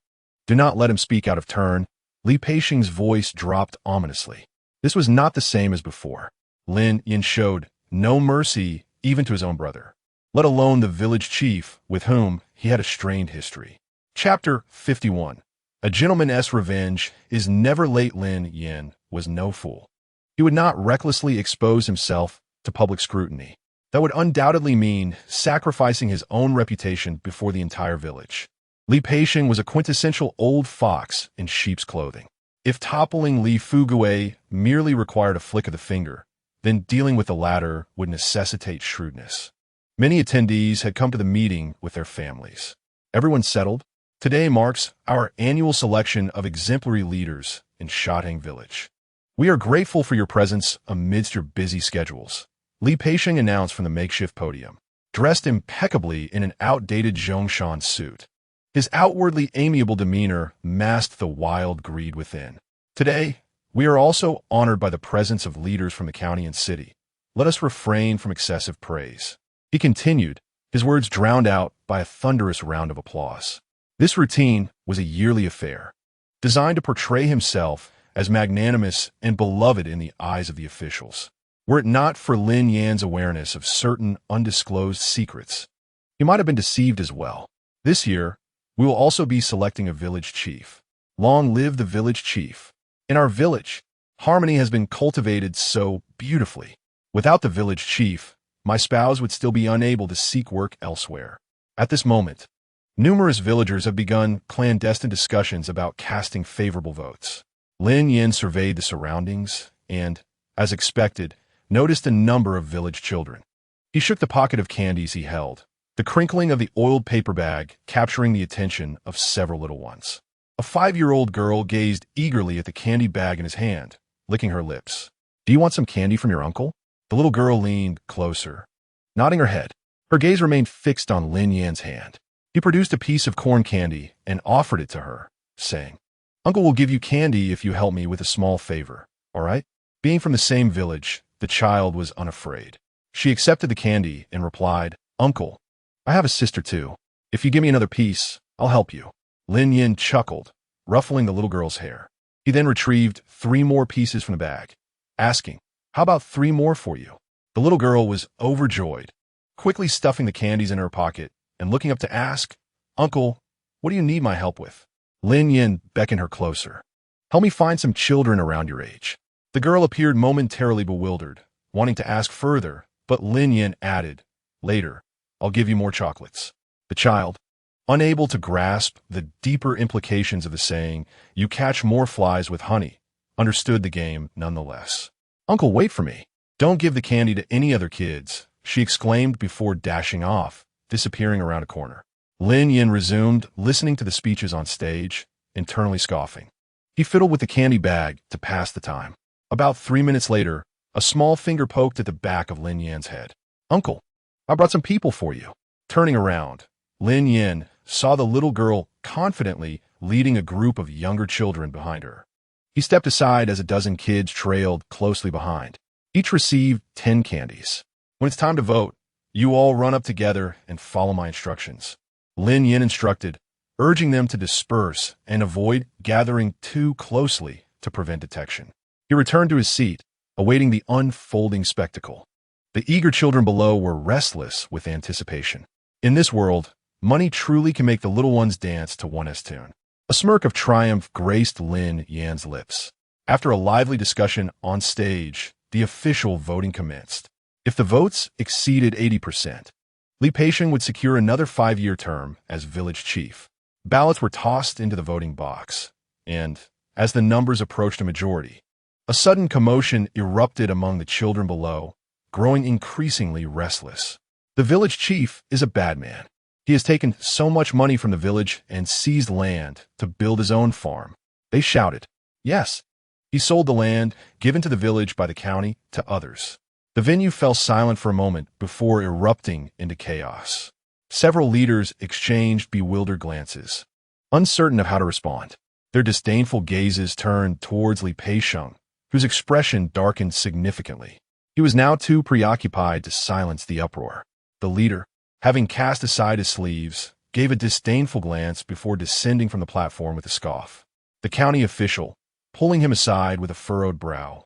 Do not let him speak out of turn, Li Peixing's voice dropped ominously. This was not the same as before. Lin Yan showed no mercy even to his own brother, let alone the village chief with whom he had a strained history. Chapter 51. A gentleman's revenge is never late. Lin Yan was no fool. He would not recklessly expose himself to public scrutiny. That would undoubtedly mean sacrificing his own reputation before the entire village. Li Peixing was a quintessential old fox in sheep's clothing. If toppling Li Fugui merely required a flick of the finger, then dealing with the latter would necessitate shrewdness. Many attendees had come to the meeting with their families. Everyone settled. Today marks our annual selection of exemplary leaders in Shading Village. We are grateful for your presence amidst your busy schedules, Li Peixing announced from the makeshift podium, dressed impeccably in an outdated Zhongshan suit. His outwardly amiable demeanor masked the wild greed within. Today, we are also honored by the presence of leaders from the county and city. Let us refrain from excessive praise. He continued, his words drowned out by a thunderous round of applause. This routine was a yearly affair, designed to portray himself as magnanimous and beloved in the eyes of the officials. Were it not for Lin Yan's awareness of certain undisclosed secrets, he might have been deceived as well. This year, we will also be selecting a village chief. Long live the village chief. In our village, harmony has been cultivated so beautifully. Without the village chief, my spouse would still be unable to seek work elsewhere. At this moment, numerous villagers have begun clandestine discussions about casting favorable votes. Lin Yan surveyed the surroundings and, as expected, noticed a number of village children. He shook the pocket of candies he held, the crinkling of the oiled paper bag capturing the attention of several little ones. A 5-year-old girl gazed eagerly at the candy bag in his hand, licking her lips. "Do you want some candy from your uncle?" The little girl leaned closer, nodding her head. Her gaze remained fixed on Lin Yan's hand. He produced a piece of corn candy and offered it to her, saying, "Uncle will give you candy if you help me with a small favor, all right?" Being from the same village, the child was unafraid. She accepted the candy and replied, "Uncle, I have a sister too. If you give me another piece, I'll help you." Lin Yan chuckled, ruffling the little girl's hair. He then retrieved 3 more pieces from the bag, asking, "How about 3 more for you?" The little girl was overjoyed, quickly stuffing the candies in her pocket and looking up to ask, "Uncle, what do you need my help with?" Lin Yan beckoned her closer. "Help me find some children around your age." The girl appeared momentarily bewildered, wanting to ask further, but Lin Yan added, "Later, I'll give you more chocolates." The child, unable to grasp the deeper implications of the saying, "You catch more flies with honey," understood the game nonetheless. "Uncle, wait for me. Don't give the candy to any other kids," she exclaimed before dashing off, disappearing around a corner. Lin Yan resumed listening to the speeches on stage, internally scoffing. He fiddled with the candy bag to pass the time. About 3 minutes later, a small finger poked at the back of Lin Yan's head. "Uncle, I brought some people for you." Turning around, Lin Yan saw the little girl confidently leading a group of younger children behind her. He stepped aside as a dozen kids trailed closely behind. Each received 10 candies. "When it's time to vote, you all run up together and follow my instructions," Lin Yan instructed, urging them to disperse and avoid gathering too closely to prevent detection. He returned to his seat, awaiting the unfolding spectacle. The eager children below were restless with anticipation. In this world, money truly can make the little ones dance to one's tune. A smirk of triumph graced Lin Yan's lips. After a lively discussion on stage, the official voting commenced. If the votes exceeded 80%, Li Peixing would secure another 5-year term as village chief. Ballots were tossed into the voting box, and, as the numbers approached a majority, a sudden commotion erupted among the children below, growing increasingly restless. The village chief is a bad man. He has taken so much money from the village and seized land to build his own farm. They shouted. Yes, he sold the land given to the village by the county to others. The venue fell silent for a moment before erupting into chaos. Several leaders exchanged bewildered glances, uncertain of how to respond. Their disdainful gazes turned towards Li Peixing, whose expression darkened significantly. He was now too preoccupied to silence the uproar. The leader, having cast aside his sleeves, gave a disdainful glance before descending from the platform with a scoff. The county official, pulling him aside with a furrowed brow,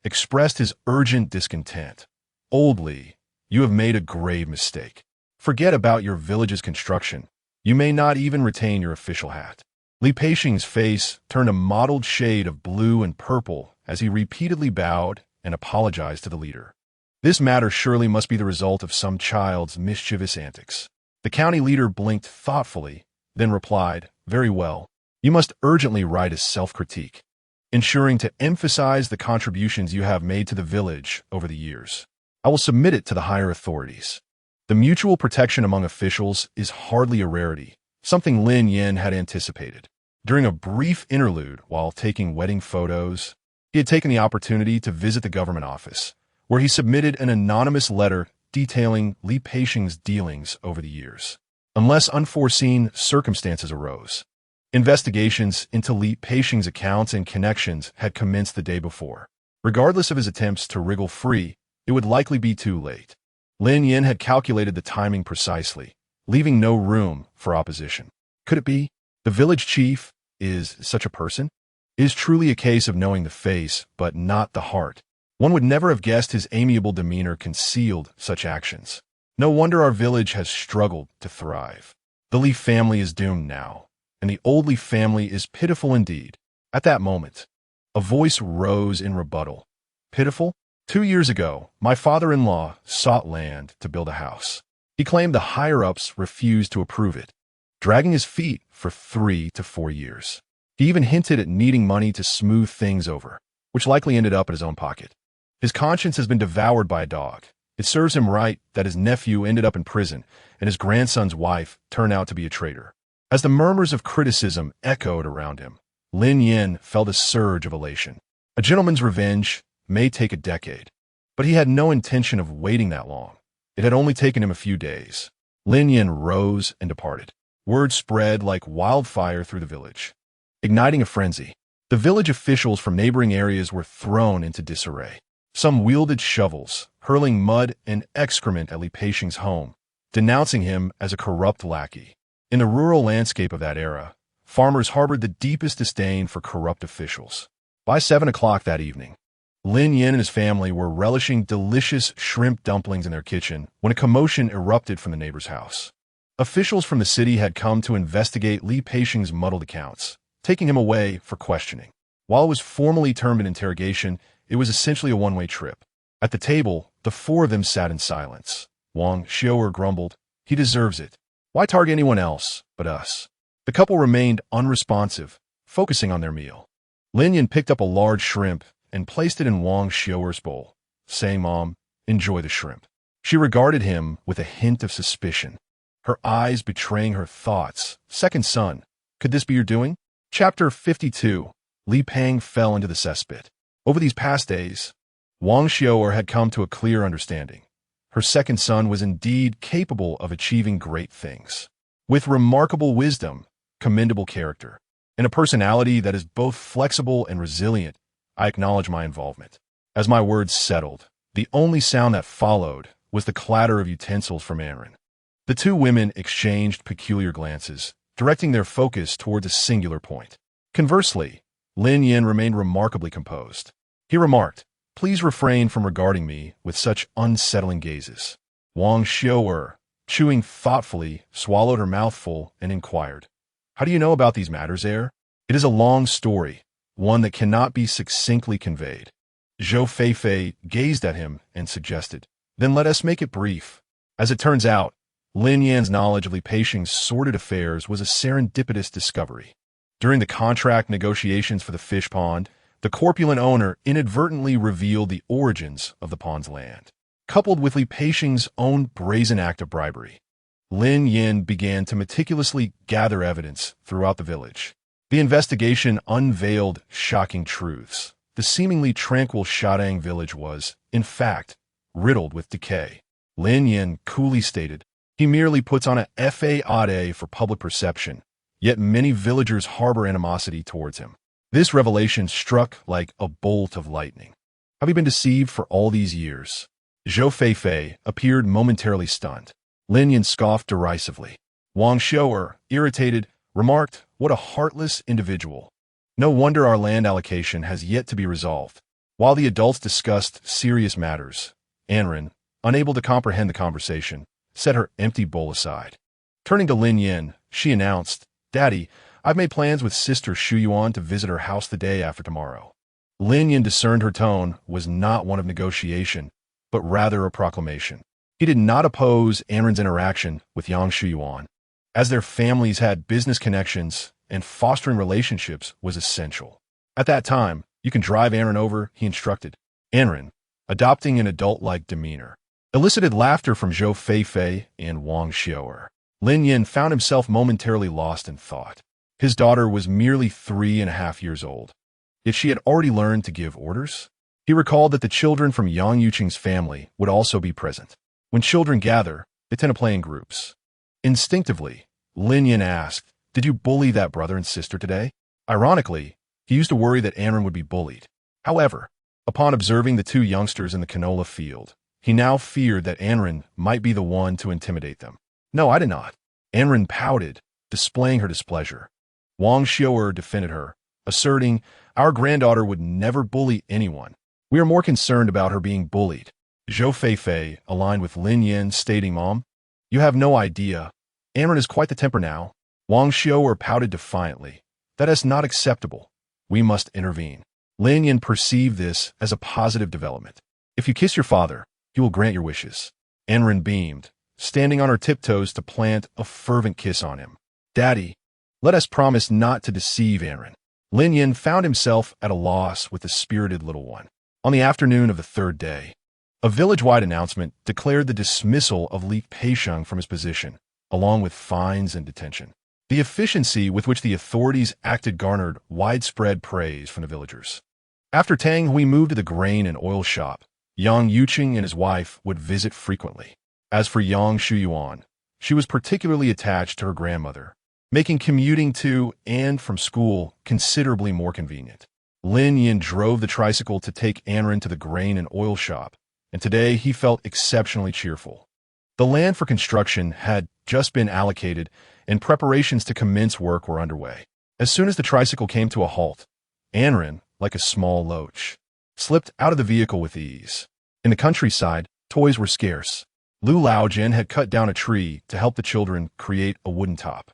expressed his urgent discontent. "Old Li, you have made a grave mistake. Forget about your village's construction. You may not even retain your official hat." Li Peixing's face turned a mottled shade of blue and purple as he repeatedly bowed and apologized to the leader. This matter surely must be the result of some child's mischievous antics. The county leader blinked thoughtfully, then replied, "Very well. You must urgently write a self-critique, ensuring to emphasize the contributions you have made to the village over the years. I will submit it to the higher authorities." The mutual protection among officials is hardly a rarity, something Lin Yan had anticipated. During a brief interlude while taking wedding photos, he had taken the opportunity to visit the government office, where he submitted an anonymous letter detailing Li Peixing's dealings over the years. Unless unforeseen circumstances arose, investigations into Li Peixing's accounts and connections had commenced the day before. Regardless of his attempts to wriggle free, it would likely be too late. Lin Yan had calculated the timing precisely, leaving no room for opposition. Could it be? The village chief is such a person? It is truly a case of knowing the face, but not the heart. One would never have guessed his amiable demeanor concealed such actions. No wonder our village has struggled to thrive. The Li family is doomed now, and the old Li family is pitiful indeed. At that moment, a voice rose in rebuttal. Pitiful? 2 years ago, my father-in-law sought land to build a house. He claimed the higher-ups refused to approve it, dragging his feet for 3 to 4 years. He even hinted at needing money to smooth things over, which likely ended up in his own pocket. His conscience has been devoured by a dog. It serves him right that his nephew ended up in prison and his grandson's wife turned out to be a traitor. As the murmurs of criticism echoed around him, Lin Yan felt a surge of elation. A gentleman's revenge may take a decade, but he had no intention of waiting that long. It had only taken him a few days. Lin Yan rose and departed. Word spread like wildfire through the village, igniting a frenzy. The village officials from neighboring areas were thrown into disarray. Some wielded shovels, hurling mud and excrement at Li Peixing's home, denouncing him as a corrupt lackey. In the rural landscape of that era, farmers harbored the deepest disdain for corrupt officials. By 7 o'clock that evening, Lin Yan and his family were relishing delicious shrimp dumplings in their kitchen when a commotion erupted from the neighbor's house. Officials from the city had come to investigate Li Peixing's muddled accounts, taking him away for questioning. While it was formally termed an interrogation, it was essentially a one-way trip. At the table, the 4 of them sat in silence. Wang Xiao'er grumbled, "He deserves it. Why target anyone else but us?" The couple remained unresponsive, focusing on their meal. Lin Yan picked up a large shrimp and placed it in Wang Xiao'er's bowl, saying, "Mom, enjoy the shrimp." She regarded him with a hint of suspicion, her eyes betraying her thoughts. "Second son, could this be your doing?" Chapter 52. Li Pang fell into the cesspit. Over these past days, Wang Xiao'er had come to a clear understanding. Her second son was indeed capable of achieving great things. With remarkable wisdom, commendable character, and a personality that is both flexible and resilient, I acknowledge my involvement. As my words settled, the only sound that followed was the clatter of utensils from Aaron. The 2 women exchanged peculiar glances, directing their focus towards a singular point. Conversely, Lin Yan remained remarkably composed. He remarked, "Please refrain from regarding me with such unsettling gazes." Wang Xiao'er, chewing thoughtfully, swallowed her mouthful and inquired, "How do you know about these matters, heir?" "It is a long story, one that cannot be succinctly conveyed." Zhou Feifei gazed at him and suggested, "Then let us make it brief." As it turns out, Lin Yan's knowledge of Li Peixing's sordid affairs was a serendipitous discovery. During the contract negotiations for the fish pond, the corpulent owner inadvertently revealed the origins of the pond's land. Coupled with Li Peixing's own brazen act of bribery, Lin Yan began to meticulously gather evidence throughout the village. The investigation unveiled shocking truths. The seemingly tranquil Shadang village was, in fact, riddled with decay. Lin Yan coolly stated, "He merely puts on a fade for public perception, yet many villagers harbor animosity towards him." This revelation struck like a bolt of lightning. "Have you been deceived for all these years?" Zhou Feifei appeared momentarily stunned. Lin Yan scoffed derisively. Wang Xiao'er, irritated, remarked, "What a heartless individual." No wonder our land allocation has yet to be resolved. While the adults discussed serious matters, Anren, unable to comprehend the conversation, set her empty bowl aside. Turning to Lin Yan, she announced, "Daddy, I've made plans with Sister Shuyuan to visit her house the day after tomorrow." Lin Yan discerned her tone was not one of negotiation, but rather a proclamation. He did not oppose Anren's interaction with Yang Shuyuan, as their families had business connections and fostering relationships was essential. At that time, "You can drive Anren over," he instructed. Anren, adopting an adult-like demeanor, elicited laughter from Zhou Feifei and Wang Xiu'er. Lin Yan found himself momentarily lost in thought. His daughter was merely 3.5 years old, yet she had already learned to give orders. He recalled that the children from Yang Yuqing's family would also be present. When children gather, they tend to play in groups. Instinctively, Lin Yan asked, "Did you bully that brother and sister today?" Ironically, he used to worry that Anren would be bullied. However, upon observing the two youngsters in the canola field, he now feared that Anren might be the one to intimidate them. "No, I did not." Anren pouted, displaying her displeasure. Wang Xiu'er defended her, asserting, "Our granddaughter would never bully anyone. We are more concerned about her being bullied." Zhou Feifei aligned with Lin Yan, stating, "Mom, you have no idea. Anren is quite the temper now." Wang Xiu'er pouted defiantly. "That is not acceptable. We must intervene." Lin Yan perceived this as a positive development. "If you kiss your father, he will grant your wishes." Anren beamed, standing on her tiptoes to plant a fervent kiss on him. "Daddy, let us promise not to deceive Anren." Lin Yan found himself at a loss with the spirited little one. On the afternoon of the third day, a village-wide announcement declared the dismissal of Li Peixiang from his position, along with fines and detention. The efficiency with which the authorities acted garnered widespread praise from the villagers. After Tang Hui moved to the grain and oil shop, Yang Yuqing and his wife would visit frequently. As for Yang Shuyuan, she was particularly attached to her grandmother, making commuting to and from school considerably more convenient. Lin Yan drove the tricycle to take Anren to the grain and oil shop, and today he felt exceptionally cheerful. The land for construction had just been allocated, and preparations to commence work were underway. As soon as the tricycle came to a halt, Anren, like a small loach, slipped out of the vehicle with ease. In the countryside, toys were scarce. Lu Laojin had cut down a tree to help the children create a wooden top.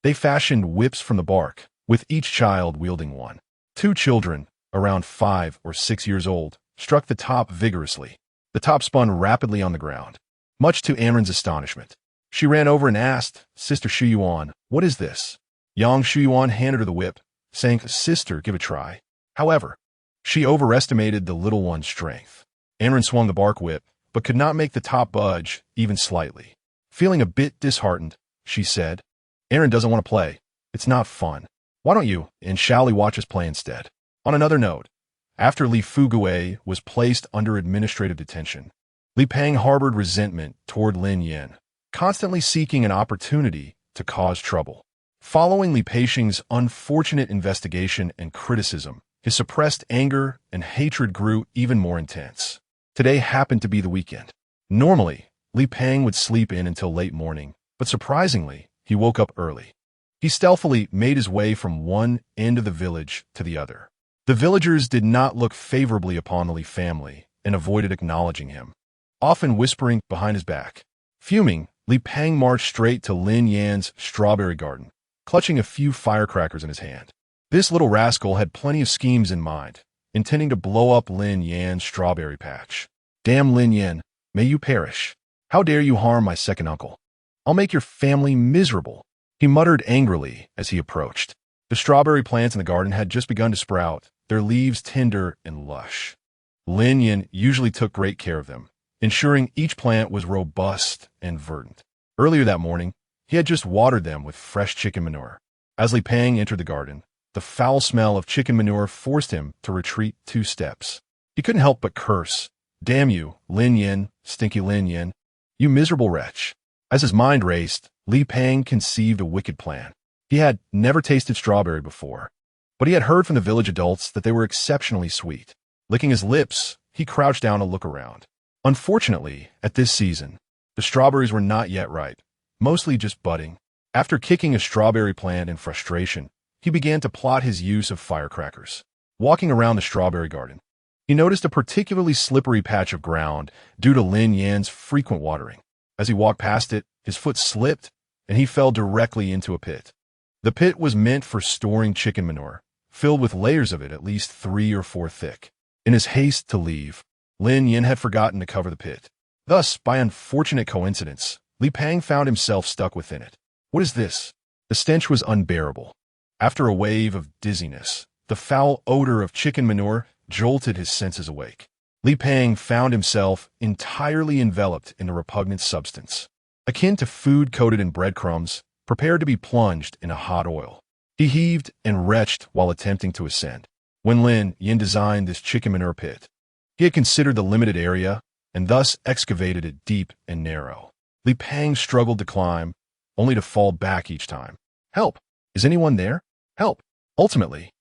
They fashioned whips from the bark, with each child wielding one. Two children, around 5 or 6 years old, struck the top vigorously. The top spun rapidly on the ground. Much to Anren's astonishment, she ran over and asked, "Sister Shuyuan, what is this?" Yang Shuyuan handed her the whip, saying, "Sister, give it a try." However, she overestimated the little one's strength. Anren swung the bark whip, but could not make the top budge, even slightly. Feeling a bit disheartened, she said, "Anren doesn't want to play. It's not fun. Why don't you and Shaoli watch us play instead?" On another note, after Li Fugue was placed under administrative detention, Li Peng harbored resentment toward Lin Yan, constantly seeking an opportunity to cause trouble. Following Li Peixiang's unfortunate investigation and criticism, his suppressed anger and hatred grew even more intense. Today happened to be the weekend. Normally, Li Peng would sleep in until late morning, but surprisingly, he woke up early. He stealthily made his way from one end of the village to the other. The villagers did not look favorably upon the Li family and avoided acknowledging him, often whispering behind his back. Fuming, Li Peng marched straight to Lin Yan's strawberry garden, clutching a few firecrackers in his hand. This little rascal had plenty of schemes in mind, intending to blow up Lin Yan's strawberry patch. "Damn Lin Yan, may you perish. How dare you harm my second uncle? I'll make your family miserable," he muttered angrily as he approached. The strawberry plants in the garden had just begun to sprout, their leaves tender and lush. Lin Yan usually took great care of them, ensuring each plant was robust and verdant. Earlier that morning, he had just watered them with fresh chicken manure. As Li Peng entered the garden, the foul smell of chicken manure forced him to retreat 2 steps. He couldn't help but curse, "Damn you, Lin Yan, stinky Lin Yan, you miserable wretch." As his mind raced, Li Peng conceived a wicked plan. He had never tasted strawberry before, but he had heard from the village adults that they were exceptionally sweet. Licking his lips, he crouched down to look around. Unfortunately, at this season, the strawberries were not yet ripe, mostly just budding. After kicking a strawberry plant in frustration, he began to plot his use of firecrackers. Walking around the strawberry garden, he noticed a particularly slippery patch of ground due to Lin Yan's frequent watering. As he walked past it, his foot slipped, and he fell directly into a pit. The pit was meant for storing chicken manure, filled with layers of it at least 3 or 4 thick. In his haste to leave, Lin Yan had forgotten to cover the pit. Thus, by unfortunate coincidence, Li Pang found himself stuck within it. What is this? The stench was unbearable. After a wave of dizziness, the foul odor of chicken manure jolted his senses awake. Li Pang found himself entirely enveloped in a repugnant substance, akin to food coated in breadcrumbs, prepared to be plunged in a hot oil. He heaved and retched while attempting to ascend. When Lin Yan designed this chicken manure pit, he had considered the limited area and thus excavated it deep and narrow. Li Pang struggled to climb, only to fall back each time. Help! Is anyone there? Help! Ultimately,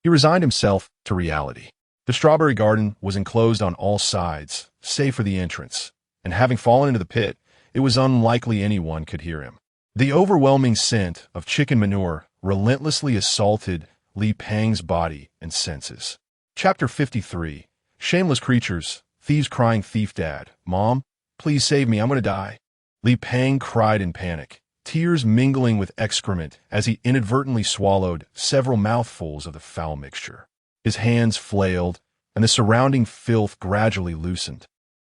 he resigned himself to reality. The strawberry garden was enclosed on all sides, save for the entrance, and having fallen into the pit, it was unlikely anyone could hear him. The overwhelming scent of chicken manure relentlessly assaulted Li Pang's body and senses. Chapter 53. Shameless creatures, thieves crying thief dad. Mom, please save me, I'm gonna die. Li Pang cried in panic, tears mingling with excrement as he inadvertently swallowed several mouthfuls of the foul mixture. His hands flailed, and the surrounding filth gradually loosened.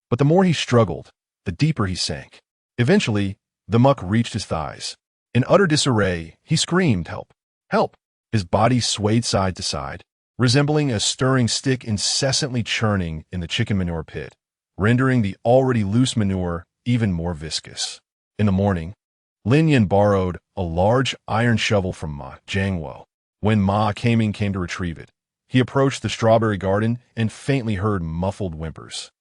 But the more he struggled, the deeper he sank. Eventually, the muck reached his thighs. In utter disarray, he screamed, "Help! Help!" His body swayed side to side, resembling a stirring stick incessantly churning in the chicken manure pit, rendering the already loose manure even more viscous. In the morning, Lin Yan borrowed a large iron shovel from Ma Jiangwo. When Ma Kaming came to retrieve it, he approached the strawberry garden and faintly heard muffled whimpers.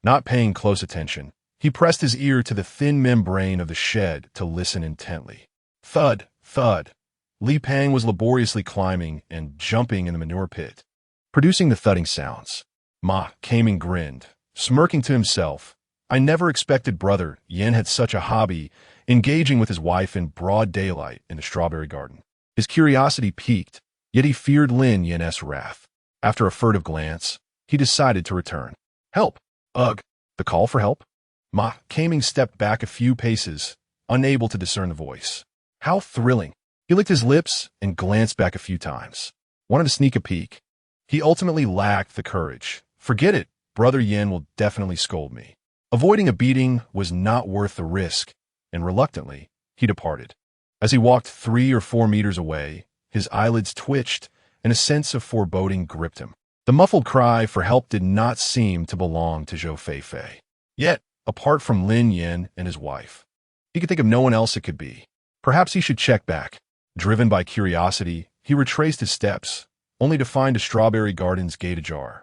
Not paying close attention, he pressed his ear to the thin membrane of the shed to listen intently. Thud, thud. Li Pang was laboriously climbing and jumping in the manure pit, producing the thudding sounds. Ma Kaming grinned, smirking to himself. I never expected brother Yan had such a hobby, engaging with his wife in broad daylight in the strawberry garden. His curiosity piqued, yet he feared Lin Yan's wrath. After a furtive glance, he decided to return. Help! Ugh! The call for help? Ma Kaming stepped back a few paces, unable to discern the voice. How thrilling! He licked his lips and glanced back a few times. Wanted to sneak a peek. He ultimately lacked the courage. Forget it, brother Yan will definitely scold me. Avoiding a beating was not worth the risk, and reluctantly, he departed. As he walked 3 or 4 meters away, his eyelids twitched, and a sense of foreboding gripped him. The muffled cry for help did not seem to belong to Zhou Feifei. Yet, apart from Lin Yan and his wife, he could think of no one else it could be. Perhaps he should check back. Driven by curiosity, he retraced his steps, only to find a strawberry garden's gate ajar.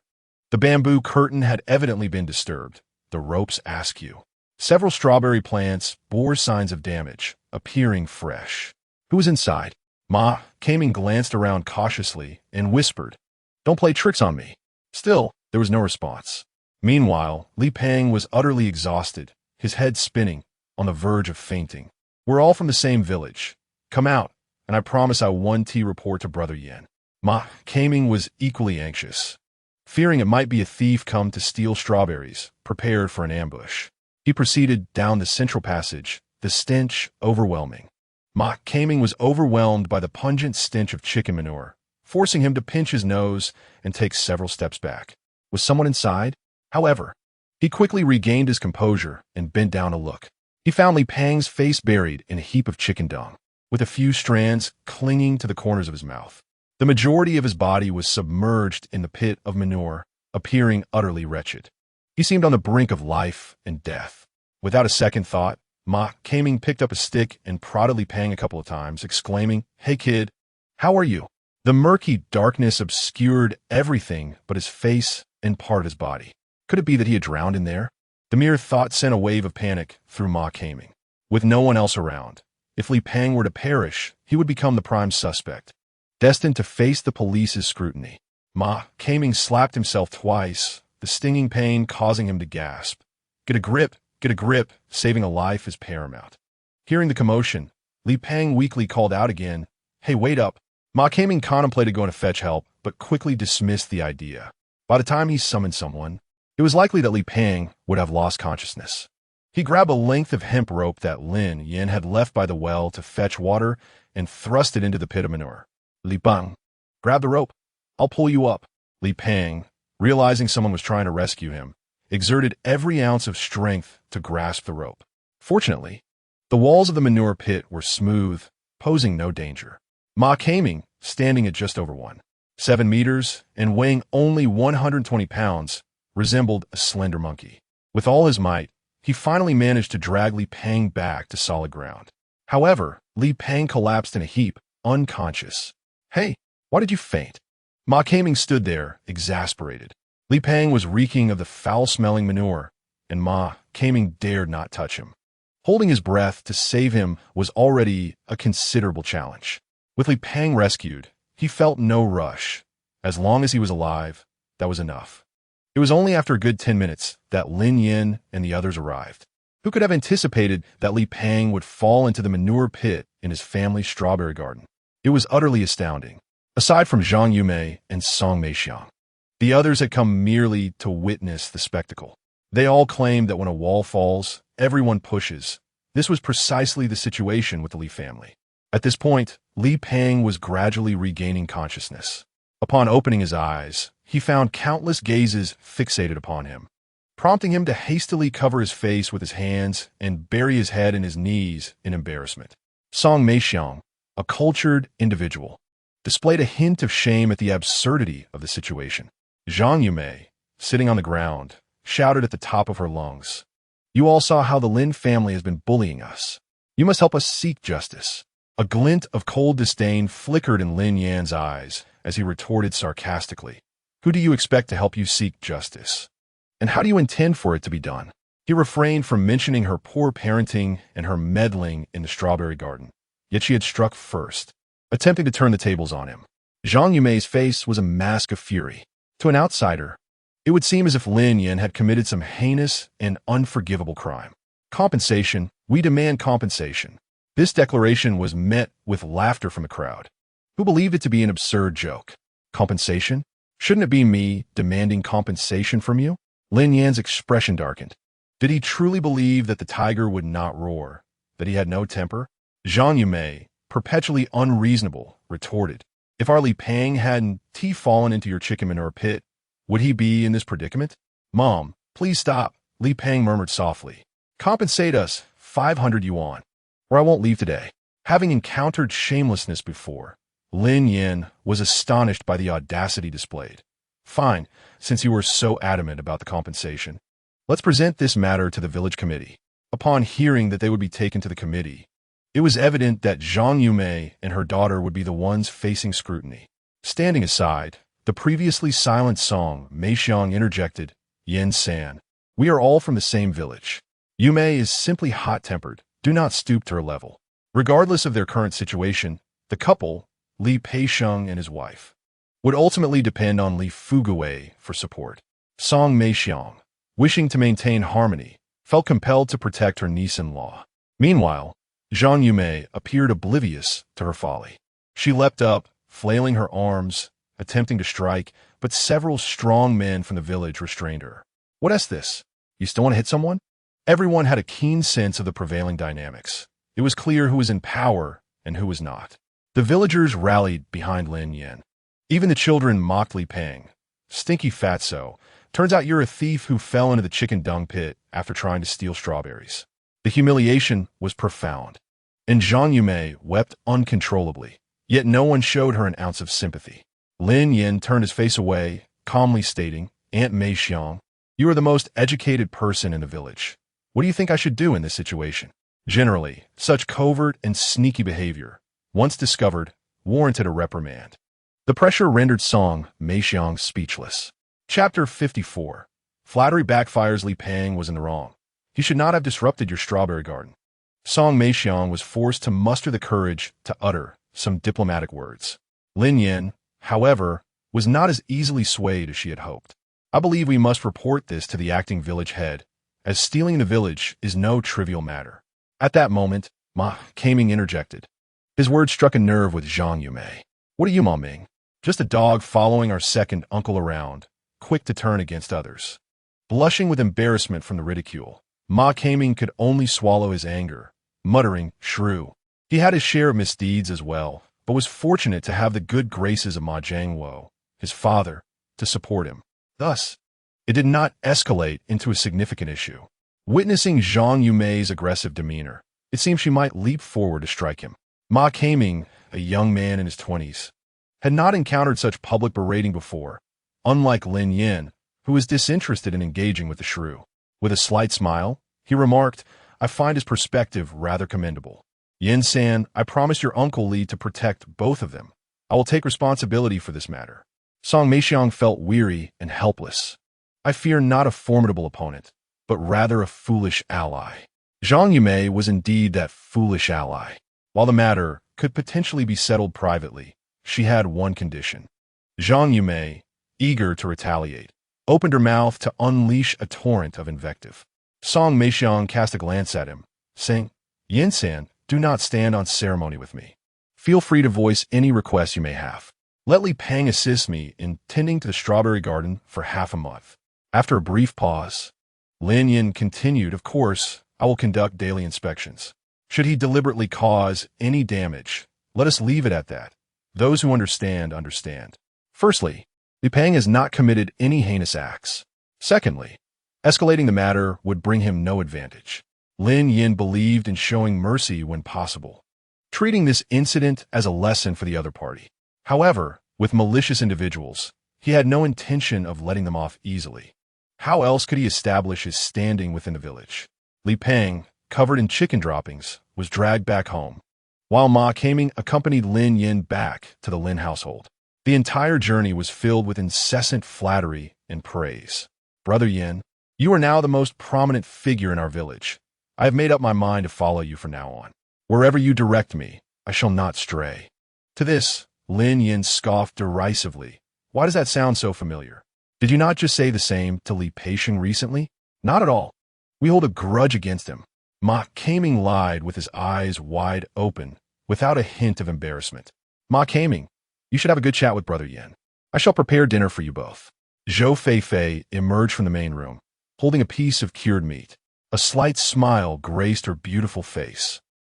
The bamboo curtain had evidently been disturbed, the ropes askew. Several strawberry plants bore signs of damage, appearing fresh. Who was inside? Ma Kaming glanced around cautiously and whispered, Don't play tricks on me. Still, there was no response. Meanwhile, Li Pang was utterly exhausted, his head spinning, on the verge of fainting. We're all from the same village. Come out, and I promise I will 1T report to Brother Yan. Ma Kaming was equally anxious, fearing it might be a thief come to steal strawberries, prepared for an ambush. He proceeded down the central passage, the stench overwhelming. Ma Kaming was overwhelmed by the pungent stench of chicken manure, forcing him to pinch his nose and take several steps back. Was someone inside? However, he quickly regained his composure and bent down to look. He found Li Pang's face buried in a heap of chicken dung, with a few strands clinging to the corners of his mouth. The majority of his body was submerged in the pit of manure, appearing utterly wretched. He seemed on the brink of life and death. Without a second thought, Ma Kaming picked up a stick and prodded Li Pang a couple of times, exclaiming, Hey kid, how are you? The murky darkness obscured everything but his face and part of his body. Could it be that he had drowned in there? The mere thought sent a wave of panic through Ma Kaming. With no one else around, if Li Pang were to perish, he would become the prime suspect, destined to face the police's scrutiny. Ma Kaming slapped himself twice, the stinging pain causing him to gasp. Get a grip, saving a life is paramount. Hearing the commotion, Li Pang weakly called out again, Hey, wait up. Ma Kaming contemplated going to fetch help, but quickly dismissed the idea. By the time he summoned someone, it was likely that Li Peng would have lost consciousness. He grabbed a length of hemp rope that Lin Yan had left by the well to fetch water and thrust it into the pit of manure. Li Peng, grab the rope. I'll pull you up. Li Peng, realizing someone was trying to rescue him, exerted every ounce of strength to grasp the rope. Fortunately, the walls of the manure pit were smooth, posing no danger. Ma Kaming, standing at just over 1.7 meters and weighing only 120 pounds, resembled a slender monkey. With all his might, he finally managed to drag Li Peng back to solid ground. However, Li Peng collapsed in a heap, unconscious. Hey, why did you faint? Ma Kaming stood there, exasperated. Li Peng was reeking of the foul-smelling manure, and Ma Kaming dared not touch him. Holding his breath to save him was already a considerable challenge. With Li Peng rescued, he felt no rush. As long as he was alive, that was enough. It was only after a good 10 minutes that Lin Yan and the others arrived. Who could have anticipated that Li Peng would fall into the manure pit in his family's strawberry garden? It was utterly astounding. Aside from Zhang Yumei and Song Meixiang, the others had come merely to witness the spectacle. They all claimed that when a wall falls, everyone pushes. This was precisely the situation with the Li family. At this point, Li Peng was gradually regaining consciousness. Upon opening his eyes, he found countless gazes fixated upon him, prompting him to hastily cover his face with his hands and bury his head in his knees in embarrassment. Song Meixiang, a cultured individual, displayed a hint of shame at the absurdity of the situation. Zhang Yumei, sitting on the ground, shouted at the top of her lungs, "You all saw how the Lin family has been bullying us. You must help us seek justice." A glint of cold disdain flickered in Lin Yan's eyes as he retorted sarcastically, "Who do you expect to help you seek justice? And how do you intend for it to be done?" He refrained from mentioning her poor parenting and her meddling in the strawberry garden, yet she had struck first, attempting to turn the tables on him. Zhang Yumei's face was a mask of fury. To an outsider, it would seem as if Lin Yan had committed some heinous and unforgivable crime. Compensation. We demand compensation. This declaration was met with laughter from the crowd, who believed it to be an absurd joke. Compensation? Shouldn't it be me demanding compensation from you? Lin Yan's expression darkened. Did he truly believe that the tiger would not roar, that he had no temper? Zhang Yumei, perpetually unreasonable, retorted, "If our Li Peng hadn't fallen into your chicken manure pit, would he be in this predicament?" "Mom, please stop," Li Peng murmured softly. "Compensate us 500 yuan, or I won't leave today." Having encountered shamelessness before, Lin Yan was astonished by the audacity displayed. "Fine, since you were so adamant about the compensation, let's present this matter to the village committee." Upon hearing that they would be taken to the committee, it was evident that Zhang Yumei and her daughter would be the ones facing scrutiny. Standing aside, the previously silent Song Meixiang interjected, "Yan-san, we are all from the same village. Yumei is simply hot-tempered. Do not stoop to her level." Regardless of their current situation, the couple, Li Peixiang and his wife, would ultimately depend on Li Fuguwei for support. Song Meixiang, wishing to maintain harmony, felt compelled to protect her niece-in-law. Meanwhile, Zhang Yumei appeared oblivious to her folly. She leapt up, flailing her arms, attempting to strike, but several strong men from the village restrained her. "What is this? You still want to hit someone?" Everyone had a keen sense of the prevailing dynamics. It was clear who was in power and who was not. The villagers rallied behind Lin Yan. Even the children mocked Li Peng. "Stinky fatso, turns out you're a thief who fell into the chicken dung pit after trying to steal strawberries." The humiliation was profound, and Zhang Yumei wept uncontrollably, yet no one showed her an ounce of sympathy. Lin Yan turned his face away, calmly stating, "Aunt Meixiang, you are the most educated person in the village. What do you think I should do in this situation?" Generally, such covert and sneaky behavior, once discovered, warranted a reprimand. The pressure rendered Song Meixiang speechless. Chapter 54. Flattery backfires. Li Peng was in the wrong. He should not have disrupted your strawberry garden. Song Meixiang was forced to muster the courage to utter some diplomatic words. Lin Yan, however, was not as easily swayed as she had hoped. "I believe we must report this to the acting village head, as stealing the village is no trivial matter." At that moment, Ma Kaming interjected. His words struck a nerve with Zhang Yumei. What are you, Ma Ming? Just a dog following our second uncle around, quick to turn against others. Blushing with embarrassment from the ridicule, Ma Kaming could only swallow his anger, muttering, shrew. He had his share of misdeeds as well, but was fortunate to have the good graces of Ma Jiangwo, his father, to support him. Thus, it did not escalate into a significant issue. Witnessing Zhang Yumei's aggressive demeanor, it seemed she might leap forward to strike him. Ma Kaming, a young man in his 20s, had not encountered such public berating before, unlike Lin Yan, who was disinterested in engaging with the shrew. With a slight smile, he remarked, I find his perspective rather commendable. Yin-san, I promise your Uncle Li to protect both of them. I will take responsibility for this matter. Song Meixiang felt weary and helpless. I fear not a formidable opponent, but rather a foolish ally. Zhang Yumei was indeed that foolish ally. While the matter could potentially be settled privately, she had one condition. Zhang Yumei, eager to retaliate, opened her mouth to unleash a torrent of invective. Song Meixiang cast a glance at him, saying, Yin-san, do not stand on ceremony with me. Feel free to voice any requests you may have. Let Li Peng assist me in tending to the strawberry garden for half a month. After a brief pause, Lin Yan continued, of course, I will conduct daily inspections. Should he deliberately cause any damage, let us leave it at that. Those who understand, understand. Firstly, Li Peng has not committed any heinous acts. Secondly, escalating the matter would bring him no advantage. Lin Yan believed in showing mercy when possible, treating this incident as a lesson for the other party. However, with malicious individuals, he had no intention of letting them off easily. How else could he establish his standing within the village? Li Peng, covered in chicken droppings, was dragged back home, while Ma Kaming accompanied Lin Yan back to the Lin household. The entire journey was filled with incessant flattery and praise. Brother Yan, you are now the most prominent figure in our village. I have made up my mind to follow you from now on. Wherever you direct me, I shall not stray. To this, Lin Yan scoffed derisively. Why does that sound so familiar? Did you not just say the same to Li Peixiang recently? Not at all. We hold a grudge against him. Ma Kaming lied with his eyes wide open, without a hint of embarrassment. Ma Kaming, you should have a good chat with Brother Yan. I shall prepare dinner for you both. Zhou Feifei emerged from the main room, holding a piece of cured meat. A slight smile graced her beautiful face,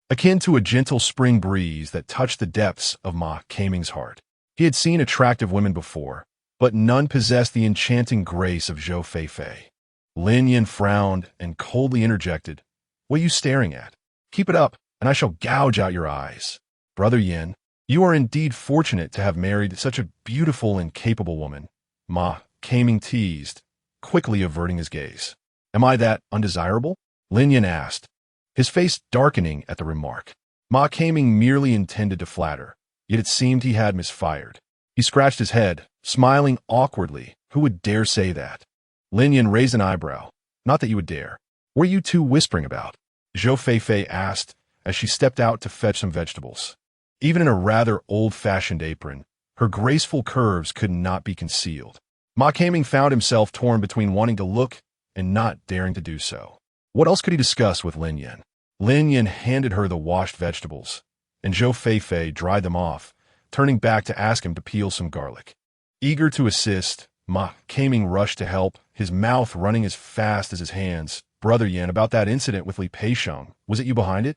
akin to a gentle spring breeze that touched the depths of Ma Kaming's heart. He had seen attractive women before, but none possessed the enchanting grace of Zhou Feifei. Lin Yan frowned and coldly interjected, What are you staring at? Keep it up, and I shall gouge out your eyes. Brother Yan, you are indeed fortunate to have married such a beautiful and capable woman. Ma Kaming teased, quickly averting his gaze. Am I that undesirable? Lin Yan asked, his face darkening at the remark. Ma Kaming merely intended to flatter, yet it seemed he had misfired. He scratched his head, smiling awkwardly. Who would dare say that? Lin Yan raised an eyebrow. Not that you would dare. What are you two whispering about? Zhou Feifei asked as she stepped out to fetch some vegetables. Even in a rather old-fashioned apron, her graceful curves could not be concealed. Ma Kaming found himself torn between wanting to look and not daring to do so. What else could he discuss with Lin Yan? Lin Yan handed her the washed vegetables, and Zhou Feifei dried them off, turning back to ask him to peel some garlic. Eager to assist, Ma Kaming rushed to help, his mouth running as fast as his hands. Brother Yan, about that incident with Li Peixiang, was it you behind it?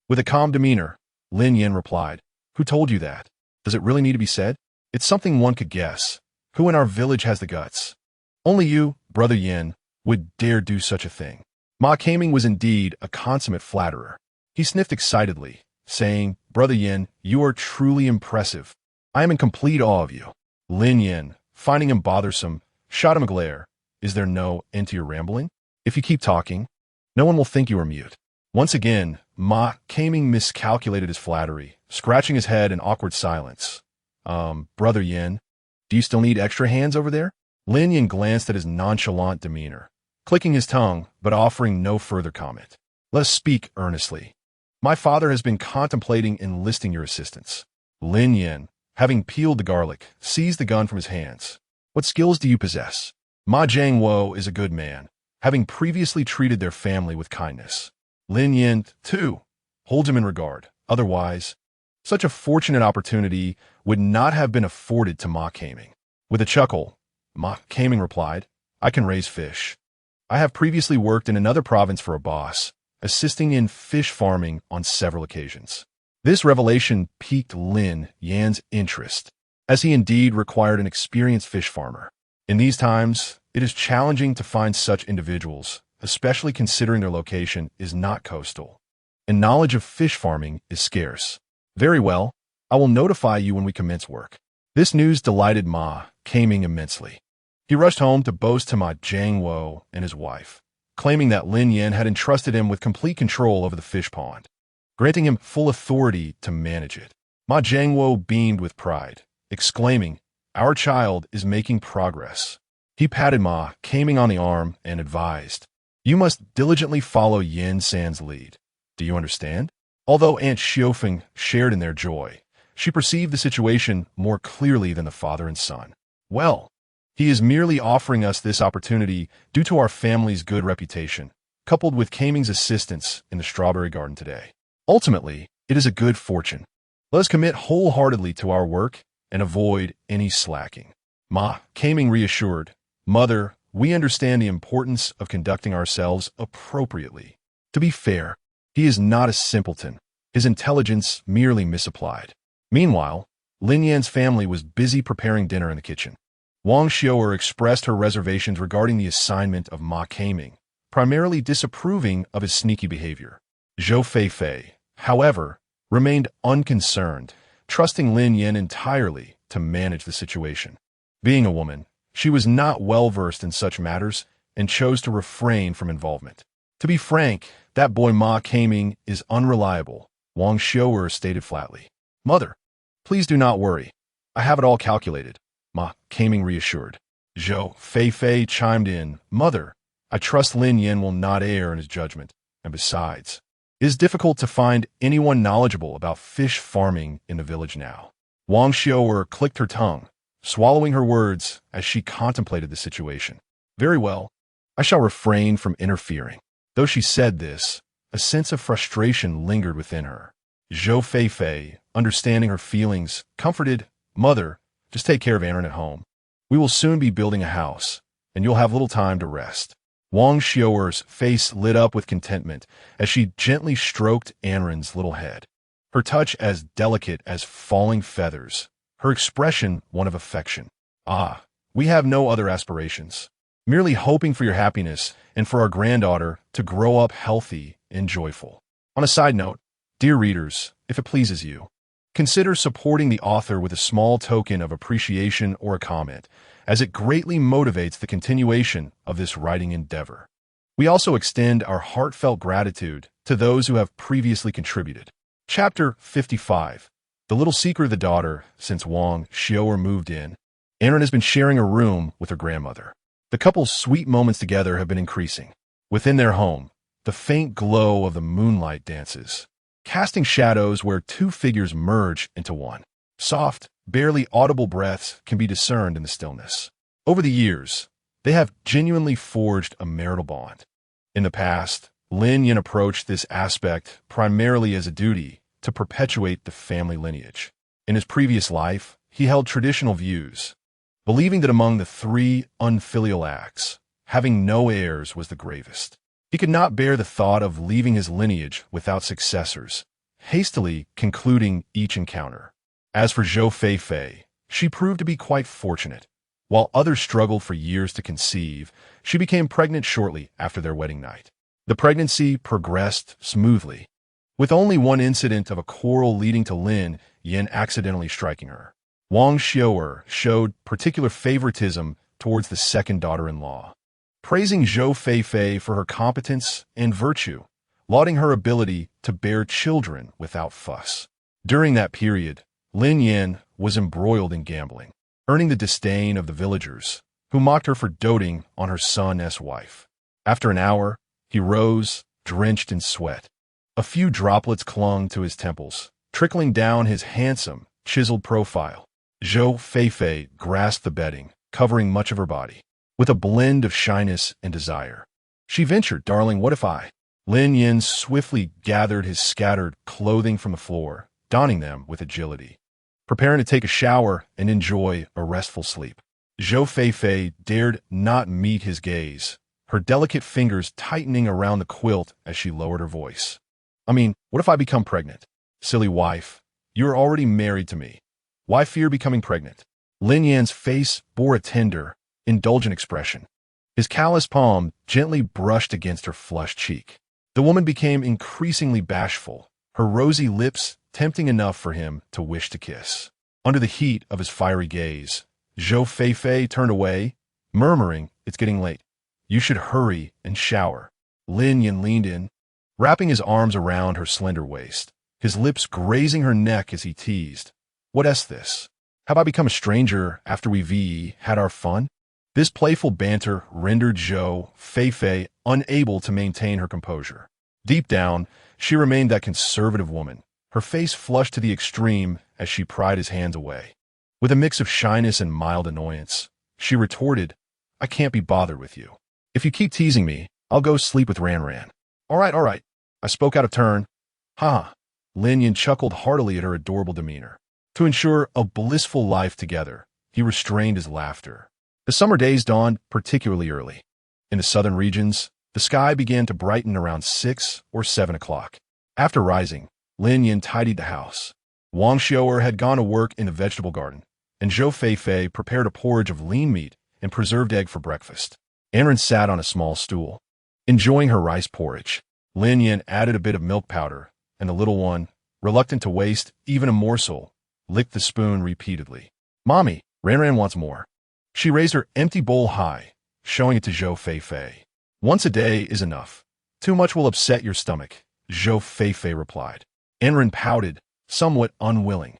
With a calm demeanor, Lin Yan replied, Who told you that? Does it really need to be said? It's something one could guess. Who in our village has the guts? Only you, Brother Yan, would dare do such a thing. Ma Kaming was indeed a consummate flatterer. He sniffed excitedly, saying, Brother Yan, you are truly impressive. I am in complete awe of you. Lin Yan, finding him bothersome, shot him a glare. Is there no end to your rambling? If you keep talking, no one will think you are mute. Once again, Ma Kaming miscalculated his flattery, scratching his head in awkward silence. Brother Yan, do you still need extra hands over there? Lin Yan glanced at his nonchalant demeanor, clicking his tongue, but offering no further comment. Let us speak earnestly. My father has been contemplating enlisting your assistance. Lin Yan, having peeled the garlic, seized the gun from his hands. What skills do you possess? Ma Jiangwo is a good man, having previously treated their family with kindness. Lin Yan, too, holds him in regard. Otherwise, Such a fortunate opportunity would not have been afforded to Ma Kaming. With a chuckle, Ma Kaming replied, I can raise fish. I have previously worked in another province for a boss, assisting in fish farming on several occasions. This revelation piqued Lin Yan's interest, as he indeed required an experienced fish farmer. In these times, it is challenging to find such individuals, especially considering their location is not coastal, and knowledge of fish farming is scarce. Very well, I will notify you when we commence work. This news delighted Ma Kaming immensely. He rushed home to boast to Ma Jiangwo and his wife, claiming that Lin Yan had entrusted him with complete control over the fish pond, granting him full authority to manage it. Ma Jiangwo beamed with pride, exclaiming, Our child is making progress. He patted Ma Kaming on the arm and advised, You must diligently follow Yin San's lead. Do you understand? Although Aunt Xiaofeng shared in their joy, she perceived the situation more clearly than the father and son. Well, he is merely offering us this opportunity due to our family's good reputation, coupled with Kaming's assistance in the strawberry garden today. Ultimately, it is a good fortune. Let us commit wholeheartedly to our work and avoid any slacking. Ma Kaming reassured, Mother, we understand the importance of conducting ourselves appropriately. To be fair, he is not a simpleton, his intelligence merely misapplied. Meanwhile, Lin Yan's family was busy preparing dinner in the kitchen. Wang Xiao'er expressed her reservations regarding the assignment of Ma Kaming, primarily disapproving of his sneaky behavior. Zhou Feifei, however, remained unconcerned, trusting Lin Yan entirely to manage the situation. Being a woman, she was not well-versed in such matters and chose to refrain from involvement. To be frank, that boy Ma Kaming is unreliable, Wang Xiao'er stated flatly. Mother, please do not worry. I have it all calculated, Ma Kaming reassured. Zhou Feifei chimed in, Mother, I trust Lin Yan will not err in his judgment, and besides, it is difficult to find anyone knowledgeable about fish farming in the village now. Wang Xiao'er clicked her tongue, swallowing her words as she contemplated the situation. Very well, I shall refrain from interfering. Though she said this, a sense of frustration lingered within her. Zhou Feifei, understanding her feelings, comforted, Mother, just take care of Aaron at home. We will soon be building a house, and you'll have little time to rest. Wang Xiao'er's face lit up with contentment as she gently stroked Aaron's little head, her touch as delicate as falling feathers, her expression one of affection. Ah, we have no other aspirations, merely hoping for your happiness and for our granddaughter to grow up healthy and joyful. On a side note, dear readers, if it pleases you, consider supporting the author with a small token of appreciation or a comment, as it greatly motivates the continuation of this writing endeavor. We also extend our heartfelt gratitude to those who have previously contributed. Chapter 55. The Little Secret of the Daughter. Since Wang Xiao'er moved in, Aaron has been sharing a room with her grandmother. The couple's sweet moments together have been increasing. Within their home, the faint glow of the moonlight dances, casting shadows where two figures merge into one. Soft, barely audible breaths can be discerned in the stillness. Over the years, they have genuinely forged a marital bond. In the past, Lin Yan approached this aspect primarily as a duty to perpetuate the family lineage. In his previous life, he held traditional views, believing that among the three unfilial acts, having no heirs was the gravest. He could not bear the thought of leaving his lineage without successors, hastily concluding each encounter. As for Zhou Feifei, she proved to be quite fortunate. While others struggled for years to conceive, she became pregnant shortly after their wedding night. The pregnancy progressed smoothly, with only one incident of a quarrel leading to Lin Yan accidentally striking her. Wang Xiao'er showed particular favoritism towards the second daughter-in-law, praising Zhou Feifei for her competence and virtue, lauding her ability to bear children without fuss. During that period, Lin Yan was embroiled in gambling, earning the disdain of the villagers, who mocked her for doting on her son's wife. After an hour, he rose, drenched in sweat. A few droplets clung to his temples, trickling down his handsome, chiseled profile. Zhou Feifei grasped the bedding, covering much of her body, with a blend of shyness and desire. She ventured, Darling, what if I? Lin Yan swiftly gathered his scattered clothing from the floor, donning them with agility, preparing to take a shower and enjoy a restful sleep. Zhou Feifei dared not meet his gaze, her delicate fingers tightening around the quilt as she lowered her voice. I mean, what if I become pregnant? Silly wife, you are already married to me. Why fear becoming pregnant? Lin Yan's face bore a tender, indulgent expression. His callous palm gently brushed against her flushed cheek. The woman became increasingly bashful, her rosy lips tempting enough for him to wish to kiss. Under the heat of his fiery gaze, Zhou Feifei turned away, murmuring, "It's getting late. You should hurry and shower." Lin Yan leaned in, wrapping his arms around her slender waist, his lips grazing her neck as he teased. "What's this? Have I become a stranger after we've had our fun?" This playful banter rendered Zhou Feifei unable to maintain her composure. Deep down, she remained that conservative woman, her face flushed to the extreme as she pried his hands away. With a mix of shyness and mild annoyance, she retorted, "I can't be bothered with you. If you keep teasing me, I'll go sleep with Ran. All right. I spoke out of turn. Ha." Lin Yan chuckled heartily at her adorable demeanor. To ensure a blissful life together, he restrained his laughter. The summer days dawned particularly early. In the southern regions, the sky began to brighten around 6 or 7 o'clock. After rising, Lin Yan tidied the house. Wang Xiu'er had gone to work in the vegetable garden, and Zhou Feifei prepared a porridge of lean meat and preserved egg for breakfast. Anren sat on a small stool, enjoying her rice porridge. Lin Yan added a bit of milk powder, and the little one, reluctant to waste even a morsel, licked the spoon repeatedly. "Mommy, Ran wants more." She raised her empty bowl high, showing it to Zhou Feifei. "Once a day is enough. Too much will upset your stomach," Zhou Feifei replied. Anren pouted, somewhat unwilling.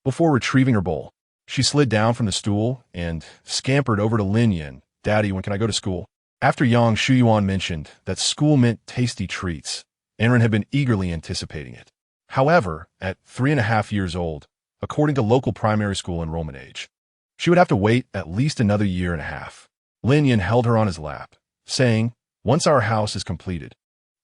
Before retrieving her bowl, she slid down from the stool and scampered over to Lin Yan. "Daddy, when can I go to school?" After Yang Shuyuan mentioned that school meant tasty treats, Anren had been eagerly anticipating it. However, at 3.5 years old, according to local primary school enrollment age, she would have to wait at least another year and a half. Lin Yan held her on his lap, saying, "Once our house is completed,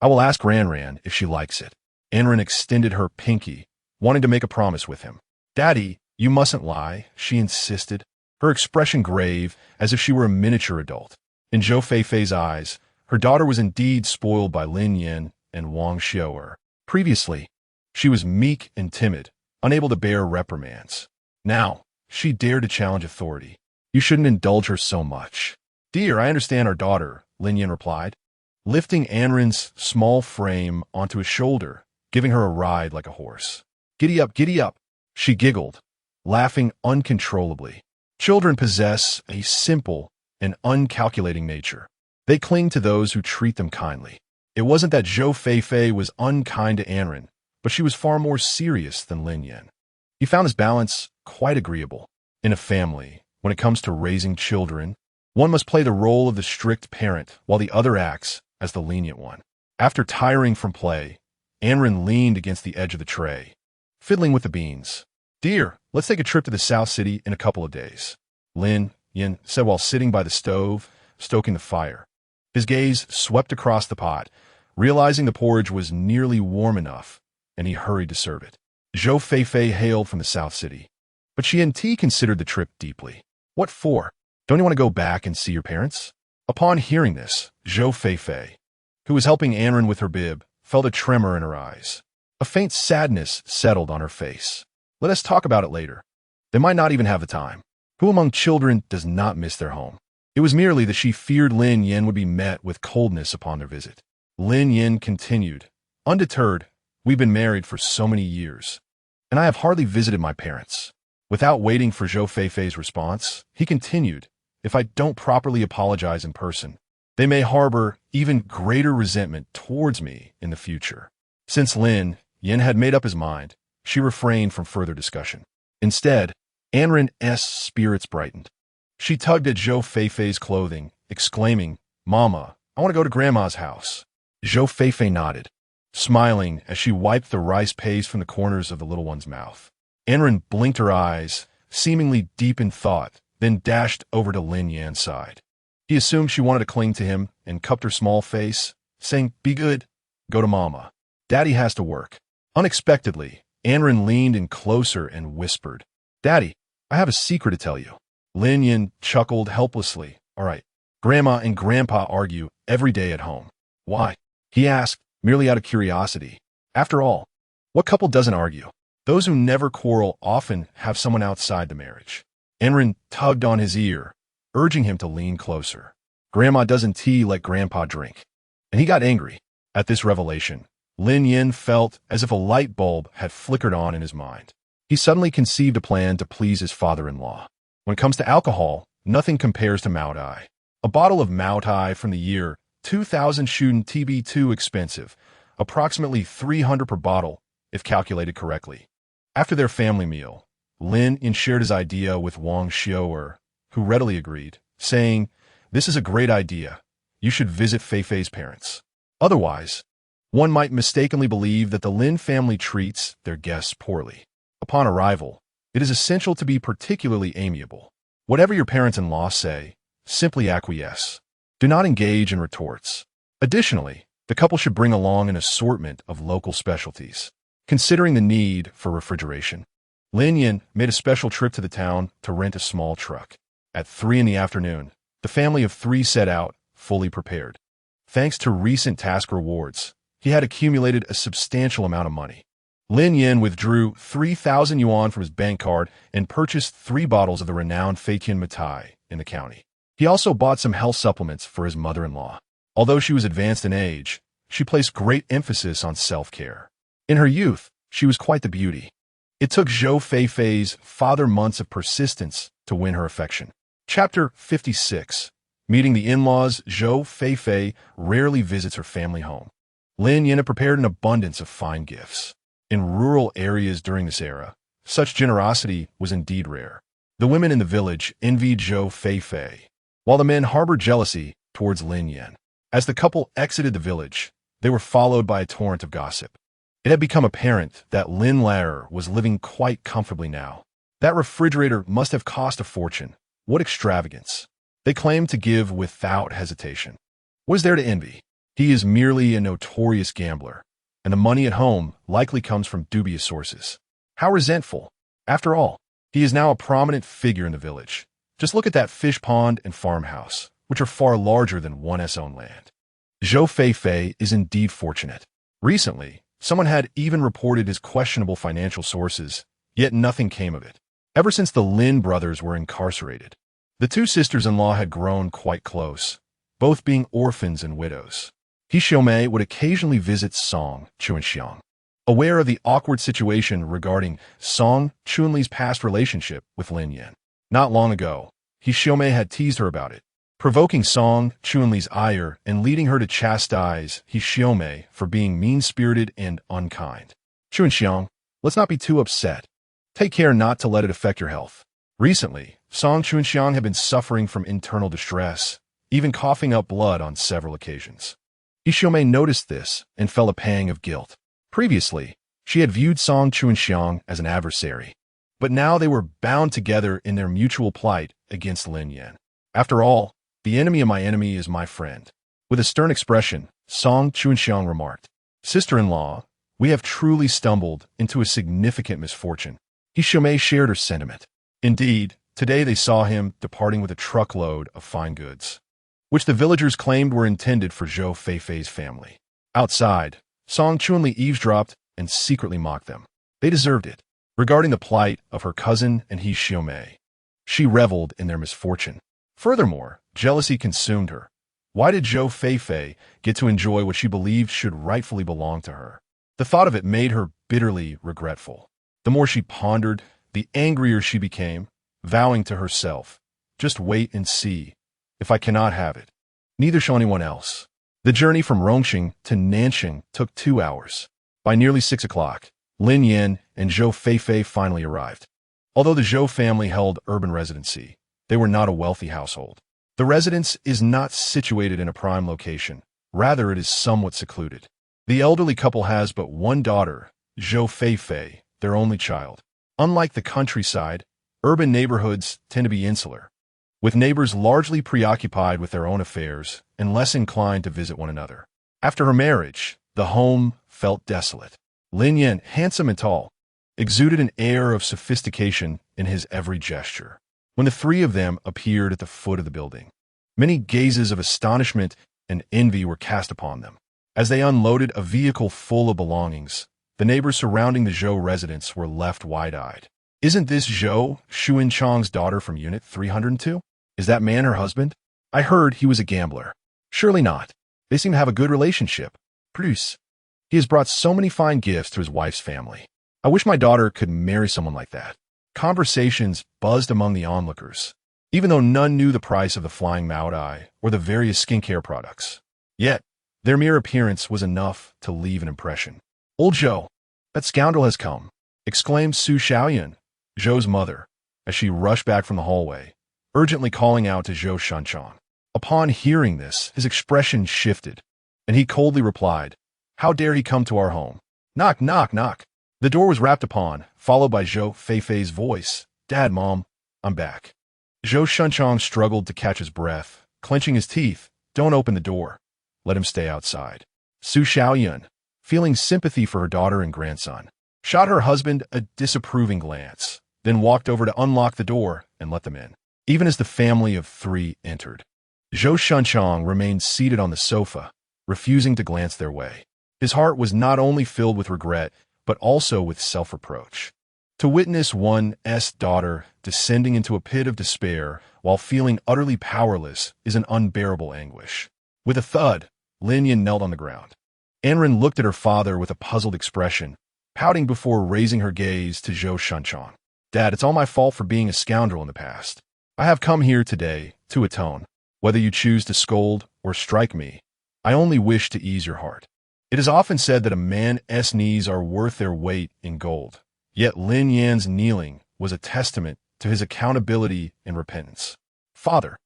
I will ask Ran if she likes it." Anren extended her pinky, wanting to make a promise with him. "Daddy, you mustn't lie," she insisted, her expression grave as if she were a miniature adult. In Zhou Feifei's eyes, her daughter was indeed spoiled by Lin Yan and Wang Xiu'er. Previously, she was meek and timid, unable to bear reprimands. Now, she dared to challenge authority. "You shouldn't indulge her so much." "Dear, I understand our daughter," Lin Yan replied, lifting Anren's small frame onto his shoulder, giving her a ride like a horse. Giddy up, she giggled, laughing uncontrollably. Children possess a simple and uncalculating nature. They cling to those who treat them kindly. It wasn't that Zhou Feifei was unkind to Anren, but she was far more serious than Lin Yan. He found this balance quite agreeable. In a family, when it comes to raising children, one must play the role of the strict parent while the other acts as the lenient one. After tiring from play, Anren leaned against the edge of the tray, fiddling with the beans. "Dear, let's take a trip to the South City in a couple of days," Lin Yan said while sitting by the stove, stoking the fire. His gaze swept across the pot, realizing the porridge was nearly warm enough, and he hurried to serve it. Zhou Feifei hailed from the South City, but she and T considered the trip deeply. "What for? Don't you want to go back and see your parents?" Upon hearing this, Zhou Feifei, who was helping Anren with her bib, felt a tremor in her eyes. A faint sadness settled on her face. "Let us talk about it later. They might not even have the time. Who among children does not miss their home?" It was merely that she feared Lin Yan would be met with coldness upon their visit. Lin Yan continued, "Undeterred, we've been married for so many years, and I have hardly visited my parents." Without waiting for Zhou Feifei's response, he continued, "If I don't properly apologize in person, they may harbor even greater resentment towards me in the future." Since Lin Yan had made up his mind, she refrained from further discussion. Instead, Anren's spirits brightened. She tugged at Zhou Feifei's clothing, exclaiming, "Mama, I want to go to Grandma's house." Zhou Feifei nodded, smiling as she wiped the rice paste from the corners of the little one's mouth. Anren blinked her eyes, seemingly deep in thought, then dashed over to Lin Yan's side. He assumed she wanted to cling to him and cupped her small face, saying, "Be good. Go to Mama. Daddy has to work." Unexpectedly, Anren leaned in closer and whispered, "Daddy, I have a secret to tell you." Lin Yan chuckled helplessly. "All right. Grandma and Grandpa argue every day at home. Why?" he asked, merely out of curiosity. After all, what couple doesn't argue? Those who never quarrel often have someone outside the marriage. Anren tugged on his ear, urging him to lean closer. Grandma doesn't tea let Grandpa drink. And he got angry. At this revelation, Lin Yan felt as if a light bulb had flickered on in his mind. He suddenly conceived a plan to please his father-in-law. When it comes to alcohol, nothing compares to Mao Tai. A bottle of Mao Tai from the year 2000 shouldn't be too expensive, approximately 300 per bottle, if calculated correctly. After their family meal, Lin Yan shared his idea with Wang Xiu'er, who readily agreed, saying, "This is a great idea. You should visit Fei-Fei's parents. Otherwise, one might mistakenly believe that the Lin family treats their guests poorly. Upon arrival, it is essential to be particularly amiable. Whatever your parents-in-law say, simply acquiesce. Do not engage in retorts. Additionally, the couple should bring along an assortment of local specialties. Considering the need for refrigeration, Lin Yan made a special trip to the town to rent a small truck. At 3 in the afternoon, the family of 3 set out, fully prepared. Thanks to recent task rewards, he had accumulated a substantial amount of money. Lin Yan withdrew 3,000 yuan from his bank card and purchased 3 bottles of the renowned Feitian Matai in the county. He also bought some health supplements for his mother-in-law. Although she was advanced in age, she placed great emphasis on self-care. In her youth, she was quite the beauty. It took Zhou Fei-Fei's father months of persistence to win her affection. Chapter 56. Meeting the in-laws, Zhou Fei-Fei rarely visits her family home. Lin Yan prepared an abundance of fine gifts. In rural areas during this era, such generosity was indeed rare. The women in the village envied Zhou Fei-Fei, while the men harbored jealousy towards Lin Yan. As the couple exited the village, they were followed by a torrent of gossip. It had become apparent that Lin Lair was living quite comfortably now. That refrigerator must have cost a fortune. What extravagance! They claimed to give without hesitation. What is there to envy? He is merely a notorious gambler, and the money at home likely comes from dubious sources. How resentful! After all, he is now a prominent figure in the village. Just look at that fish pond and farmhouse, which are far larger than one's own land. Zhou Fei-Fei is indeed fortunate. Recently, someone had even reported his questionable financial sources, yet nothing came of it. Ever since the Lin brothers were incarcerated, the 2 sisters-in-law had grown quite close, both being orphans and widows. He Xiaomei would occasionally visit Song Chunxiang. Aware of the awkward situation regarding Song Chunli's past relationship with Lin Yan. Not long ago, he Xiaomei had teased her about it, provoking Song Chunli's ire and leading her to chastise he Xiaomei for being mean-spirited and unkind. Chunxiang, let's not be too upset. Take care not to let it affect your health. Recently, Song Chunxiang had been suffering from internal distress, even coughing up blood on several occasions. He Xiaomei noticed this and felt a pang of guilt. Previously, she had viewed Song Chunxiang as an adversary, but now they were bound together in their mutual plight against Lin Yan. After all, the enemy of my enemy is my friend. With a stern expression, Song Chunxiang remarked, "Sister-in-law, we have truly stumbled into a significant misfortune." He Xiaomei shared her sentiment. Indeed, today they saw him departing with a truckload of fine goods, which the villagers claimed were intended for Zhou Fei-Fei's family. Outside, Song Chunli eavesdropped and secretly mocked them. They deserved it. Regarding the plight of her cousin and he Xiaomei, she reveled in their misfortune. Furthermore, jealousy consumed her. Why did Zhou Fei-Fei get to enjoy what she believed should rightfully belong to her? The thought of it made her bitterly regretful. The more she pondered, the angrier she became, vowing to herself, "Just wait and see. If I cannot have it, neither shall anyone else." The journey from Rongqing to Nanxing took 2 hours. By nearly 6 o'clock, Lin Yan and Zhou Fei-Fei finally arrived. Although the Zhou family held urban residency, they were not a wealthy household. The residence is not situated in a prime location. Rather, it is somewhat secluded. The elderly couple has but one daughter, Zhou Fei-Fei, their only child. Unlike the countryside, urban neighborhoods tend to be insular, with neighbors largely preoccupied with their own affairs and less inclined to visit one another. After her marriage, the home felt desolate. Lin Yan, handsome and tall, exuded an air of sophistication in his every gesture. When the three of them appeared at the foot of the building, many gazes of astonishment and envy were cast upon them. As they unloaded a vehicle full of belongings, the neighbors surrounding the Zhou residence were left wide-eyed. Isn't this Zhou, Xuanchang's daughter from Unit 302? Is that man her husband? I heard he was a gambler. Surely not. They seem to have a good relationship. Plus, he has brought so many fine gifts to his wife's family. I wish my daughter could marry someone like that. Conversations buzzed among the onlookers, even though none knew the price of the flying Maodai or the various skincare products. Yet, their mere appearance was enough to leave an impression. Old Zhou, that scoundrel has come, exclaimed Su Xiaoyan, Zhou's mother, as she rushed back from the hallway, urgently calling out to Zhou Shunchang. Upon hearing this, his expression shifted, and he coldly replied, "How dare he come to our home? Knock, knock, knock." The door was rapped upon, followed by Zhou Feifei's voice, "Dad, Mom, I'm back." Zhou Shunchang struggled to catch his breath, clenching his teeth. "Don't open the door. Let him stay outside." Su Xiaoyan, feeling sympathy for her daughter and grandson, shot her husband a disapproving glance, then walked over to unlock the door and let them in. Even as the family of three entered, Zhou Shunchang remained seated on the sofa, refusing to glance their way. His heart was not only filled with regret, but also with self-reproach. To witness one's daughter descending into a pit of despair while feeling utterly powerless is an unbearable anguish. With a thud, Lin Yan knelt on the ground. Anren looked at her father with a puzzled expression, pouting before raising her gaze to Zhou Shunchang. "Dad, it's all my fault for being a scoundrel in the past. I have come here today to atone. Whether you choose to scold or strike me, I only wish to ease your heart." It is often said that a man's knees are worth their weight in gold. Yet Lin Yan's kneeling was a testament to his accountability and repentance. "Father."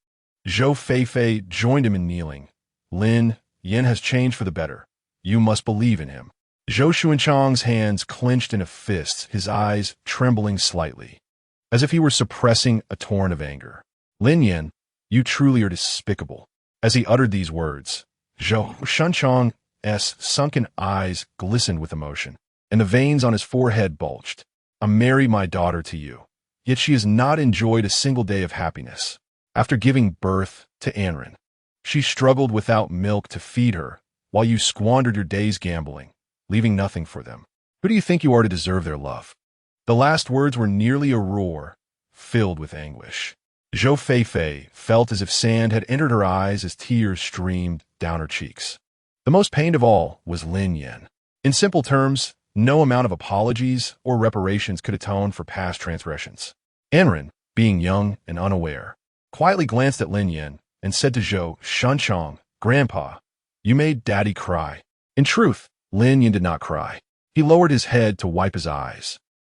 Zhou Feifei joined him in kneeling. "Lin Yan has changed for the better. You must believe in him." Zhou Xuanchang's hands clenched in a fist, his eyes trembling slightly, as if he were suppressing a torrent of anger. "Lin Yan, you truly are despicable." As he uttered these words, Zhou Shunchang's sunken eyes glistened with emotion, and the veins on his forehead bulged. "I marry my daughter to you, yet she has not enjoyed a single day of happiness. After giving birth to Anren, she struggled without milk to feed her, while you squandered your days gambling, leaving nothing for them. Who do you think you are to deserve their love?" The last words were nearly a roar, filled with anguish. Zhou Feifei felt as if sand had entered her eyes as tears streamed down her cheeks. The most pained of all was Lin Yan. In simple terms, no amount of apologies or reparations could atone for past transgressions. Anren, being young and unaware, quietly glanced at Lin Yan and said to Zhou Shunchang, "Grandpa, you made Daddy cry." In truth, Lin Yan did not cry. He lowered his head to wipe his eyes,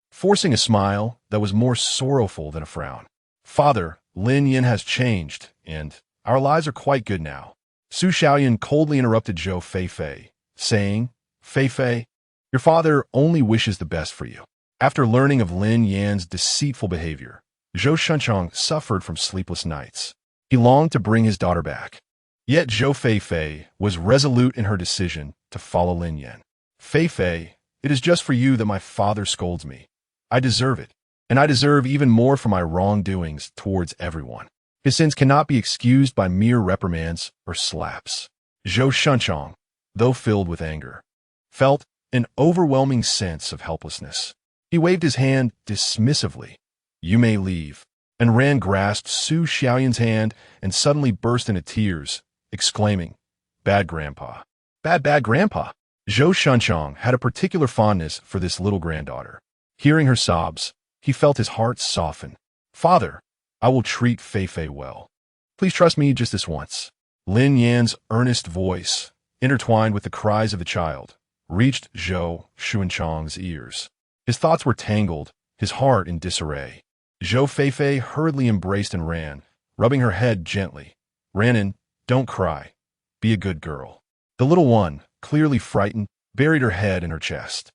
forcing a smile that was more sorrowful than a frown. "Father, Lin Yan has changed, and our lives are quite good now." Su Xiaoyan coldly interrupted Zhou Feifei, saying, "Feifei, your father only wishes the best for you." After learning of Lin Yan's deceitful behavior, Zhou Shunchang suffered from sleepless nights. He longed to bring his daughter back. Yet Zhou Feifei was resolute in her decision to follow Lin Yan. "Feifei, it is just for you that my father scolds me. I deserve it, and I deserve even more for my wrongdoings towards everyone. His sins cannot be excused by mere reprimands or slaps." Zhou Shunchang, though filled with anger, felt an overwhelming sense of helplessness. He waved his hand dismissively. "You may leave," and Ran grasped Su Xiaoyan's hand and suddenly burst into tears, exclaiming, "Bad grandpa. Bad grandpa." Zhou Shunchang had a particular fondness for this little granddaughter. Hearing her sobs, he felt his heart soften. "Father, I will treat Feifei well. Please trust me just this once." Lin Yan's earnest voice, intertwined with the cries of the child, reached Zhou Xuanchang's ears. His thoughts were tangled, his heart in disarray. Zhou Feifei hurriedly embraced and ran, rubbing her head gently. "Ranin, don't cry. Be a good girl." The little one, clearly frightened, buried her head in her chest.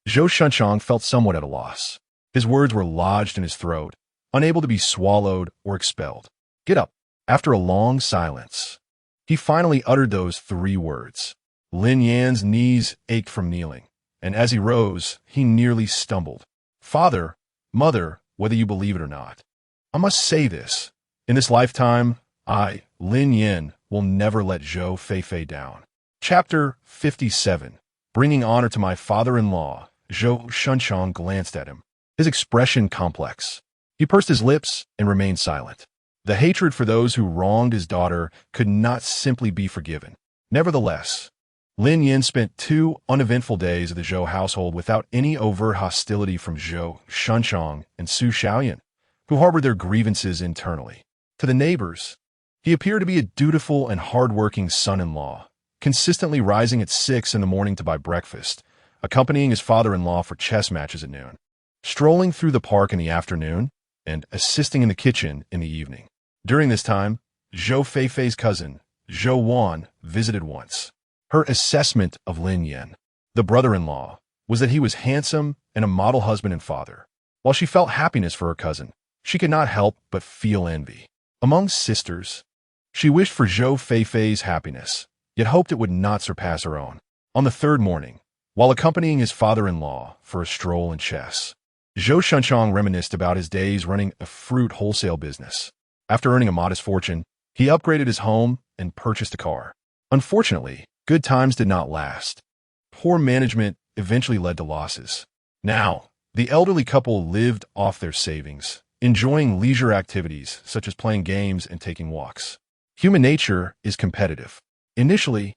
Zhou Shunchang felt somewhat at a loss. His words were lodged in his throat, unable to be swallowed or expelled. "Get up." After a long silence, he finally uttered those three words. Lin Yan's knees ached from kneeling, and as he rose, he nearly stumbled. Father, mother, whether you believe it or not. I must say this. In this lifetime, I, Lin Yan, will never let Zhou Feifei down. Chapter 57. Bringing honor to my father-in-law. Zhou Shunchong glanced at him, his expression complex. He pursed his lips and remained silent. The hatred for those who wronged his daughter could not simply be forgiven. Nevertheless, Lin Yan spent 2 uneventful days of the Zhou household without any overt hostility from Zhou Shunchong and Su Xiaoyan, who harbored their grievances internally. To the neighbors, he appeared to be a dutiful and hard-working son-in-law, consistently rising at 6 in the morning to buy breakfast, accompanying his father-in-law for chess matches at noon, strolling through the park in the afternoon, and assisting in the kitchen in the evening. During this time, Zhou Feifei's cousin, Zhou Wan, visited once. Her assessment of Lin Yan, the brother-in-law, was that he was handsome and a model husband and father. While she felt happiness for her cousin, she could not help but feel envy. Among sisters, she wished for Zhou Feifei's happiness, yet hoped it would not surpass her own. On the 3rd morning, while accompanying his father-in-law for a stroll in chess, Zhou Shunchong reminisced about his days running a fruit wholesale business. After earning a modest fortune, he upgraded his home and purchased a car. Unfortunately, good times did not last. Poor management eventually led to losses. Now, the elderly couple lived off their savings, enjoying leisure activities such as playing games and taking walks. Human nature is competitive. Initially,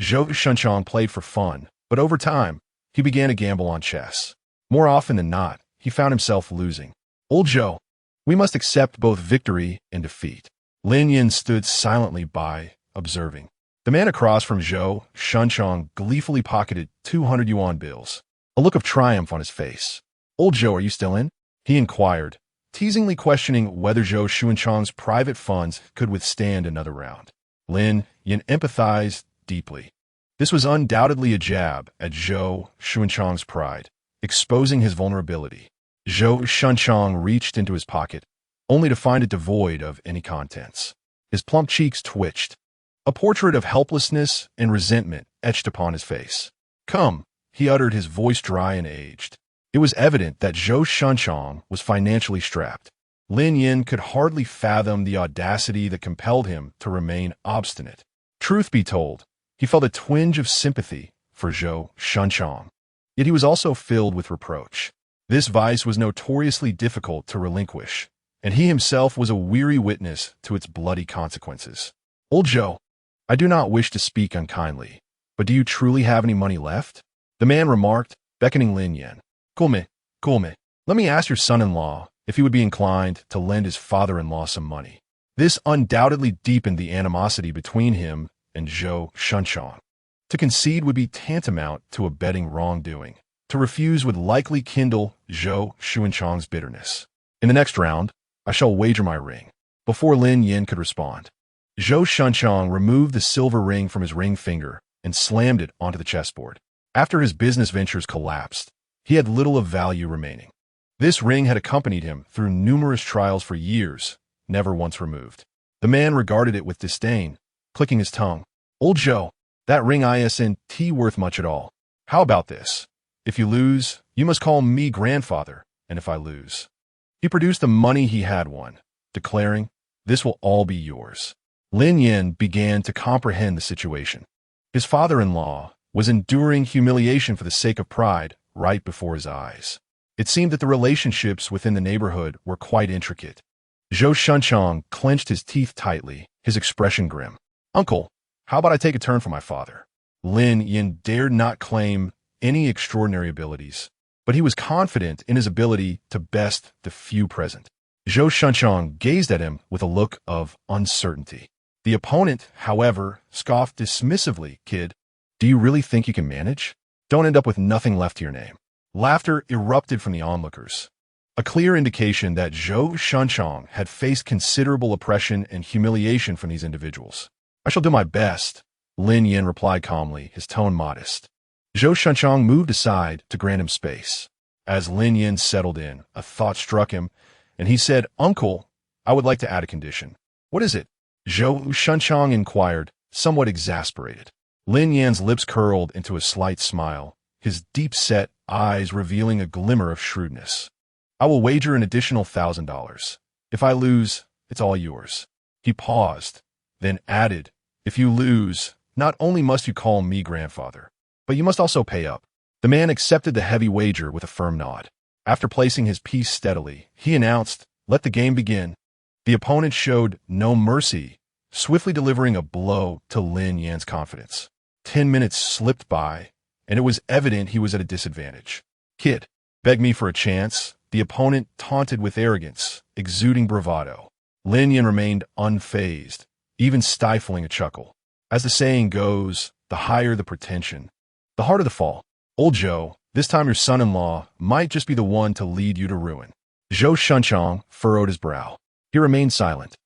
Zhou Shunchong played for fun, but over time, he began to gamble on chess. More often than not, he found himself losing. Old Zhou, we must accept both victory and defeat. Lin Yan stood silently by, observing. The man across from Zhou Shunchong gleefully pocketed 200 yuan bills, a look of triumph on his face. Old Zhou, are you still in? He inquired, teasingly questioning whether Zhou Shunchong's private funds could withstand another round. Lin Yan empathized deeply. This was undoubtedly a jab at Zhou Shunchong's pride, exposing his vulnerability. Zhou Shunchong reached into his pocket, only to find it devoid of any contents. His plump cheeks twitched. A portrait of helplessness and resentment etched upon his face. Come, he uttered, his voice dry and aged. It was evident that Zhou Shunchong was financially strapped. Lin Yan could hardly fathom the audacity that compelled him to remain obstinate. Truth be told, he felt a twinge of sympathy for Zhou Shunchong. Yet he was also filled with reproach. This vice was notoriously difficult to relinquish, and he himself was a weary witness to its bloody consequences. Old Zhou, I do not wish to speak unkindly, but do you truly have any money left? The man remarked, beckoning Lin Yan. Cool me. Let me ask your son-in-law if he would be inclined to lend his father-in-law some money. This undoubtedly deepened the animosity between him and Zhou Shunchong. To concede would be tantamount to abetting wrongdoing. To refuse would likely kindle Zhou Shunchong's bitterness. In the next round, I shall wager my ring. Before Lin Yan could respond, Zhou Shunchong removed the silver ring from his ring finger and slammed it onto the chessboard. After his business ventures collapsed, he had little of value remaining. This ring had accompanied him through numerous trials for years, never once removed. The man regarded it with disdain, clicking his tongue. Old Zhou, that ring isn't worth much at all. How about this? If you lose, you must call me grandfather, and if I lose. He produced the money he had won, declaring, this will all be yours. Lin Yan began to comprehend the situation. His father-in-law was enduring humiliation for the sake of pride right before his eyes. It seemed that the relationships within the neighborhood were quite intricate. Zhou Shunchong clenched his teeth tightly, his expression grim. Uncle, how about I take a turn for my father? Lin Yan dared not claim any extraordinary abilities, but he was confident in his ability to best the few present. Zhou Shunchong gazed at him with a look of uncertainty. The opponent, however, scoffed dismissively. Kid, do you really think you can manage? Don't end up with nothing left to your name. Laughter erupted from the onlookers, a clear indication that Zhou Shunchong had faced considerable oppression and humiliation from these individuals. I shall do my best, Lin Yan replied calmly, his tone modest. Zhou Shunchong moved aside to grant him space. As Lin Yan settled in, a thought struck him, and he said, Uncle, I would like to add a condition. What is it? Zhou Shunchong inquired, somewhat exasperated. Lin Yan's lips curled into a slight smile, his deep-set eyes revealing a glimmer of shrewdness. I will wager an additional $1,000. If I lose, it's all yours. He paused, then added, if you lose, not only must you call me grandfather, but you must also pay up. The man accepted the heavy wager with a firm nod. After placing his piece steadily, he announced, let the game begin. The opponent showed no mercy, swiftly delivering a blow to Lin Yan's confidence. 10 minutes slipped by, and it was evident he was at a disadvantage. Kid, beg me for a chance, the opponent taunted with arrogance, exuding bravado. Lin Yan remained unfazed, even stifling a chuckle. As the saying goes, the higher the pretension, the harder the fall. Old Zhou, this time your son-in-law might just be the one to lead you to ruin. Zhou Shunchang furrowed his brow. He remained silent,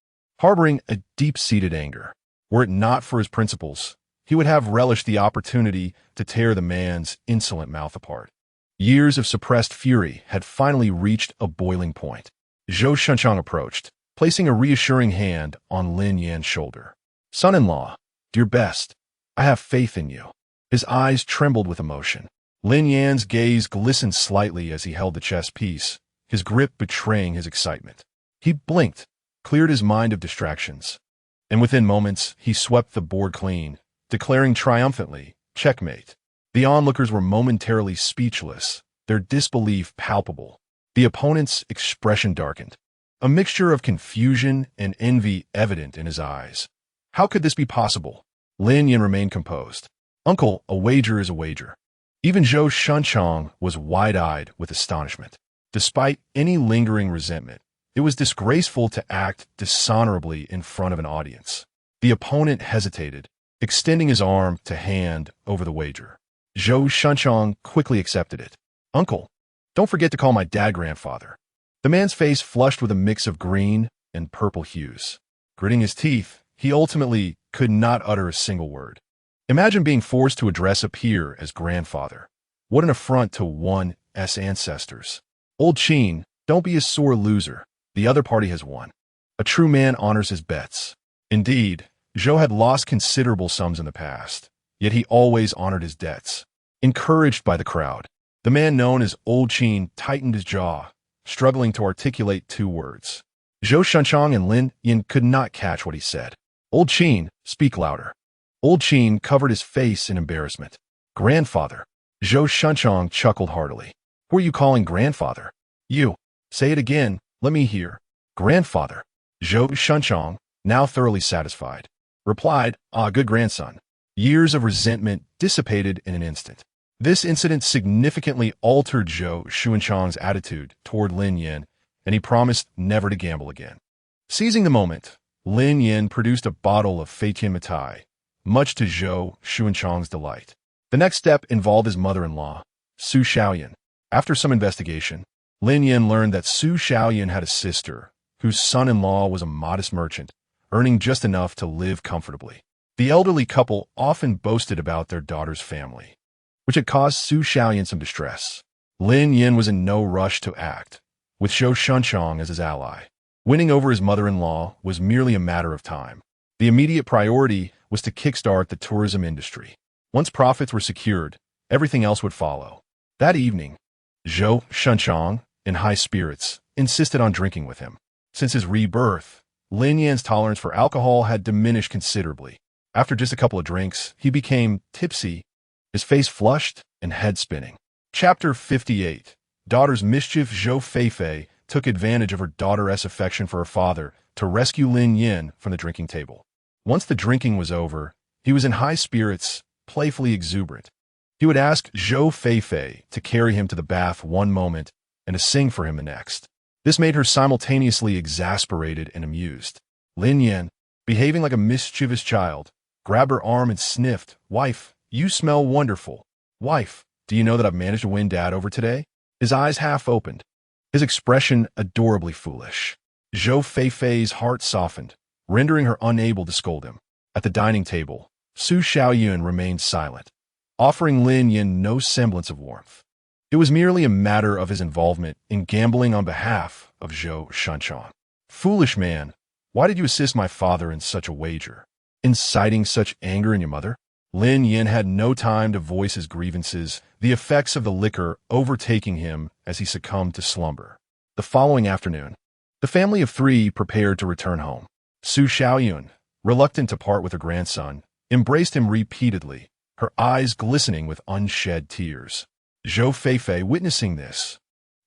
harboring a deep-seated anger. Were it not for his principles, he would have relished the opportunity to tear the man's insolent mouth apart. Years of suppressed fury had finally reached a boiling point. Zhou Shunchang approached, placing a reassuring hand on Lin Yan's shoulder. Son-in-law, do your best. I have faith in you. His eyes trembled with emotion. Lin Yan's gaze glistened slightly as he held the chess piece, his grip betraying his excitement. He blinked, cleared his mind of distractions, and within moments he swept the board clean, declaring triumphantly, checkmate. The onlookers were momentarily speechless, their disbelief palpable. The opponent's expression darkened, a mixture of confusion and envy evident in his eyes. How could this be possible? Lin Yan remained composed. Uncle, a wager is a wager. Even Zhou Shunchang was wide-eyed with astonishment. Despite any lingering resentment, it was disgraceful to act dishonorably in front of an audience. The opponent hesitated, extending his arm to hand over the wager. Zhou Shunchang quickly accepted it. Uncle, don't forget to call my dad grandfather. The man's face flushed with a mix of green and purple hues. Gritting his teeth, he ultimately could not utter a single word. Imagine being forced to address a peer as grandfather. What an affront to one's ancestors. Old Qin, don't be a sore loser. The other party has won. A true man honors his bets. Indeed, Zhou had lost considerable sums in the past, yet he always honored his debts. Encouraged by the crowd, the man known as Old Qin tightened his jaw, struggling to articulate two words. Zhou Shunchang and Lin Yan could not catch what he said. Old Qin, speak louder. Old Qin covered his face in embarrassment. Grandfather. Zhou Shunchang chuckled heartily. Who are you calling grandfather? You. Say it again, let me hear. Grandfather. Zhou Shunchang, now thoroughly satisfied, replied, good grandson. Years of resentment dissipated in an instant. This incident significantly altered Zhou Shunchang's attitude toward Lin Yan, and he promised never to gamble again. Seizing the moment, Lin Yan produced a bottle of Feitian Mitai, much to Zhou Shunchang's delight. The next step involved his mother-in-law, Su Xiaoyan. After some investigation, Lin Yan learned that Su Xiaoyan had a sister, whose son-in-law was a modest merchant, earning just enough to live comfortably. The elderly couple often boasted about their daughter's family, which had caused Su Xiaoyan some distress. Lin Yan was in no rush to act, with Zhou Shunchang as his ally. Winning over his mother-in-law was merely a matter of time. The immediate priority was to kickstart the tourism industry. Once profits were secured, everything else would follow. That evening, Zhou Shunchang, in high spirits, insisted on drinking with him. Since his rebirth, Lin Yan's tolerance for alcohol had diminished considerably. After just a couple of drinks, he became tipsy, his face flushed and head spinning. Chapter 58. Daughter's mischief. Zhou Feifei took advantage of her daughter's affection for her father to rescue Lin Yan from the drinking table. Once the drinking was over, he was in high spirits, playfully exuberant. He would ask Zhou Feifei to carry him to the bath one moment and to sing for him the next. This made her simultaneously exasperated and amused. Lin Yan, behaving like a mischievous child, grabbed her arm and sniffed. Wife, you smell wonderful. Wife, do you know that I've managed to win Dad over today? His eyes half opened, his expression adorably foolish. Zhou Feifei's heart softened, rendering her unable to scold him. At the dining table, Su Xiaoyun remained silent, offering Lin Yan no semblance of warmth. It was merely a matter of his involvement in gambling on behalf of Zhou Shunchang. Foolish man, why did you assist my father in such a wager, inciting such anger in your mother? Lin Yan had no time to voice his grievances, the effects of the liquor overtaking him as he succumbed to slumber. The following afternoon, the family of three prepared to return home. Su Xiaoyun, reluctant to part with her grandson, embraced him repeatedly, her eyes glistening with unshed tears. Zhou Feifei, witnessing this,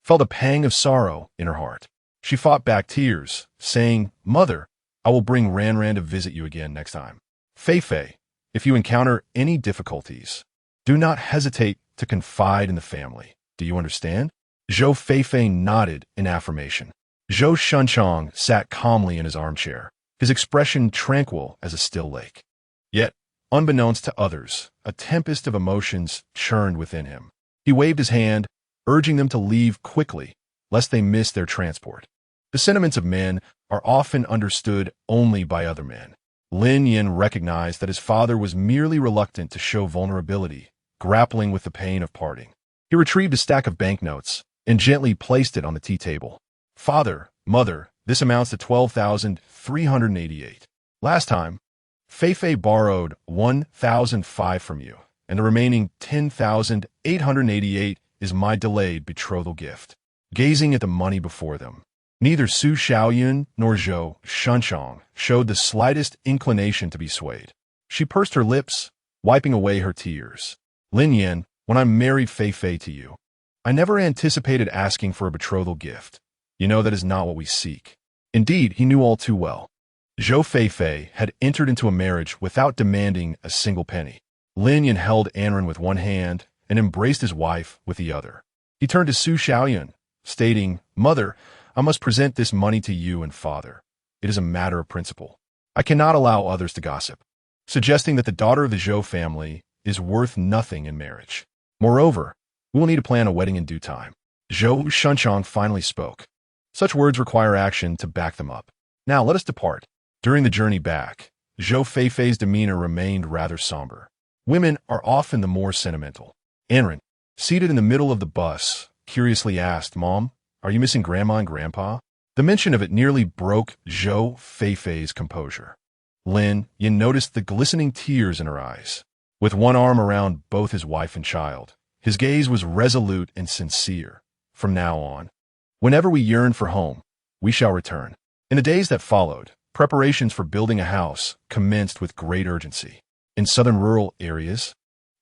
felt a pang of sorrow in her heart. She fought back tears, saying, "Mother, I will bring Ranran to visit you again next time. Feifei, if you encounter any difficulties, do not hesitate to confide in the family. Do you understand?" Zhou Feifei nodded in affirmation. Zhou Shunchong sat calmly in his armchair, his expression tranquil as a still lake. Yet, unbeknownst to others, a tempest of emotions churned within him. He waved his hand, urging them to leave quickly, lest they miss their transport. The sentiments of men are often understood only by other men. Lin Yan recognized that his father was merely reluctant to show vulnerability, grappling with the pain of parting. He retrieved a stack of banknotes and gently placed it on the tea table. "Father, mother, this amounts to 12,388. Last time, Feifei borrowed 1,005 from you, and the remaining 10,888 is my delayed betrothal gift." Gazing at the money before them, neither Su Xiaoyun nor Zhou Shunchong showed the slightest inclination to be swayed. She pursed her lips, wiping away her tears. "Lin Yan, when I married Feifei to you, I never anticipated asking for a betrothal gift. You know that is not what we seek." Indeed, he knew all too well. Zhou Feifei had entered into a marriage without demanding a single penny. Lin Yan held Anren with one hand and embraced his wife with the other. He turned to Su Xiaoyun, stating, "Mother, I must present this money to you and father. It is a matter of principle. I cannot allow others to gossip," suggesting that the daughter of the Zhou family is worth nothing in marriage. Moreover, we will need to plan a wedding in due time. Zhou Shunchong finally spoke. Such words require action to back them up. Now let us depart. During the journey back, Zhou Feifei's demeanor remained rather somber. Women are often the more sentimental. Anren, seated in the middle of the bus, curiously asked, "Mom, are you missing Grandma and Grandpa?" The mention of it nearly broke Zhou Feifei's composure. Lin Yan noticed the glistening tears in her eyes. With one arm around both his wife and child, his gaze was resolute and sincere. "From now on, whenever we yearn for home, we shall return." In the days that followed, preparations for building a house commenced with great urgency. In southern rural areas,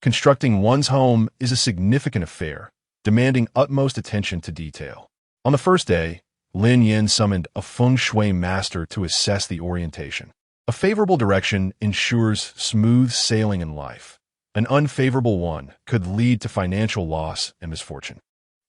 constructing one's home is a significant affair, demanding utmost attention to detail. On the first day, Lin Yan summoned a feng shui master to assess the orientation. A favorable direction ensures smooth sailing in life. An unfavorable one could lead to financial loss and misfortune.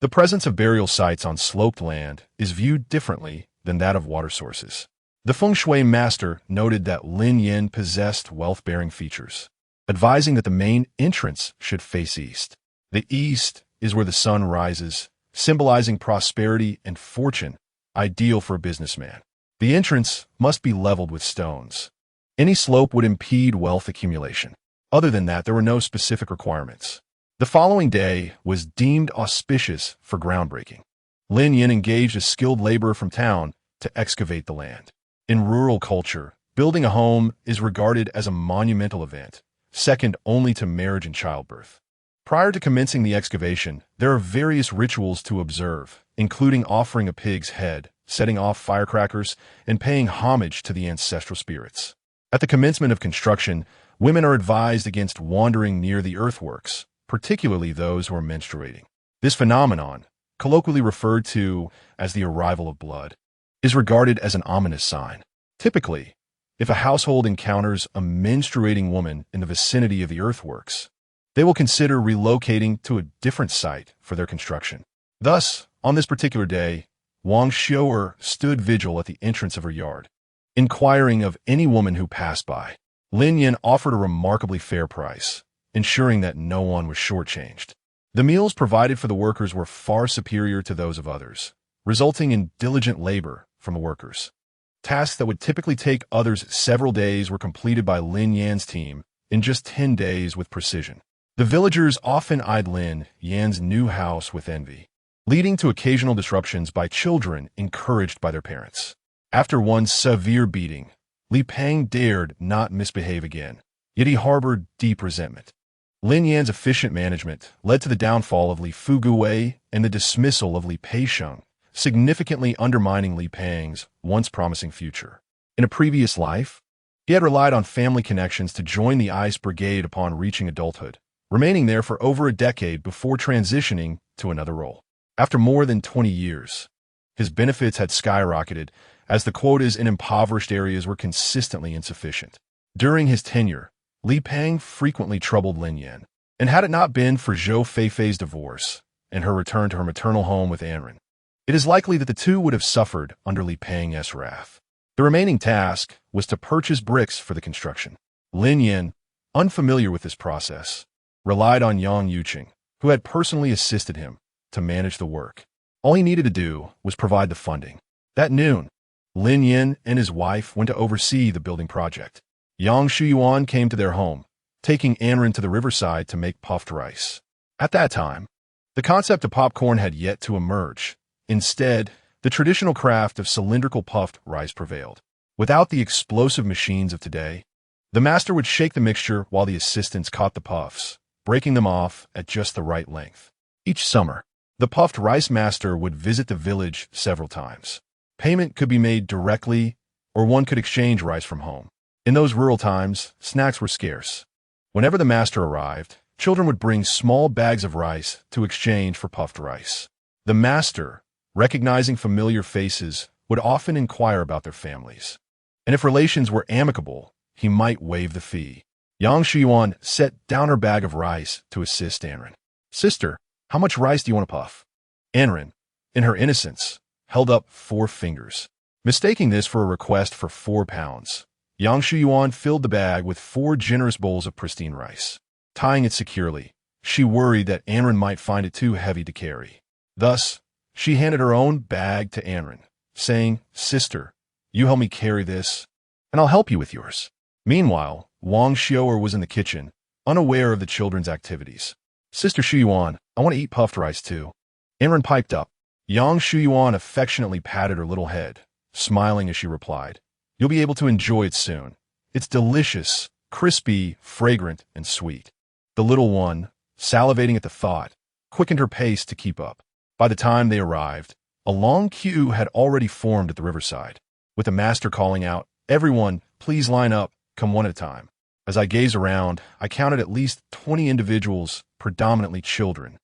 The presence of burial sites on sloped land is viewed differently than that of water sources. The feng shui master noted that Lin Yan possessed wealth-bearing features, advising that the main entrance should face east. The east is where the sun rises, symbolizing prosperity and fortune, ideal for a businessman. The entrance must be leveled with stones. Any slope would impede wealth accumulation. Other than that, there were no specific requirements. The following day was deemed auspicious for groundbreaking. Lin Yan engaged a skilled laborer from town to excavate the land. In rural culture, building a home is regarded as a monumental event, second only to marriage and childbirth. Prior to commencing the excavation, there are various rituals to observe, including offering a pig's head, setting off firecrackers, and paying homage to the ancestral spirits. At the commencement of construction, women are advised against wandering near the earthworks, particularly those who are menstruating. This phenomenon, colloquially referred to as the arrival of blood, is regarded as an ominous sign. Typically, if a household encounters a menstruating woman in the vicinity of the earthworks, they will consider relocating to a different site for their construction. Thus, on this particular day, Wang Xiu'er stood vigil at the entrance of her yard, inquiring of any woman who passed by. Lin Yan offered a remarkably fair price, ensuring that no one was shortchanged. The meals provided for the workers were far superior to those of others, resulting in diligent labor from the workers. Tasks that would typically take others several days were completed by Lin Yan's team in just 10 days with precision. The villagers often eyed Lin Yan's new house with envy, leading to occasional disruptions by children encouraged by their parents. After one severe beating, Li Peng dared not misbehave again, yet he harbored deep resentment. Lin Yan's efficient management led to the downfall of Li Fuguwei and the dismissal of Li Peisheng, significantly undermining Li Peng's once promising future. In a previous life, he had relied on family connections to join the Ice Brigade upon reaching adulthood, remaining there for over a decade before transitioning to another role. After more than 20 years, his benefits had skyrocketed as the quotas in impoverished areas were consistently insufficient. During his tenure, Li Peng frequently troubled Lin Yan, and had it not been for Zhou Feifei's divorce and her return to her maternal home with Anren, it is likely that the two would have suffered under Li Peng's wrath. The remaining task was to purchase bricks for the construction. Lin Yan, unfamiliar with this process, relied on Yang Yuqing, who had personally assisted him, to manage the work. All he needed to do was provide the funding. That noon, Lin Yan and his wife went to oversee the building project. Yang Shuyuan came to their home, taking Anren to the riverside to make puffed rice. At that time, the concept of popcorn had yet to emerge. Instead, the traditional craft of cylindrical puffed rice prevailed. Without the explosive machines of today, the master would shake the mixture while the assistants caught the puffs, breaking them off at just the right length. Each summer, the puffed rice master would visit the village several times. Payment could be made directly, or one could exchange rice from home. In those rural times, snacks were scarce. Whenever the master arrived, children would bring small bags of rice to exchange for puffed rice. The master, recognizing familiar faces, would often inquire about their families. And if relations were amicable, he might waive the fee. Yang Shuyuan set down her bag of rice to assist Anren. "Sister, how much rice do you want to puff?" Anren, in her innocence, held up 4 fingers. Mistaking this for a request for 4 pounds, Yang Shuyuan filled the bag with 4 generous bowls of pristine rice. Tying it securely, she worried that Anren might find it too heavy to carry. Thus, she handed her own bag to Anren, saying, "Sister, you help me carry this, and I'll help you with yours." Meanwhile, Wang Xiaoer was in the kitchen, unaware of the children's activities. "Sister Shuyuan, I want to eat puffed rice too." Anren piped up. Yang Shuyuan affectionately patted her little head, smiling as she replied, "You'll be able to enjoy it soon. It's delicious, crispy, fragrant, and sweet." The little one, salivating at the thought, quickened her pace to keep up. By the time they arrived, a long queue had already formed at the riverside, with the master calling out, "Everyone, please line up, come one at a time." As I gazed around, I counted at least 20 individuals, predominantly children,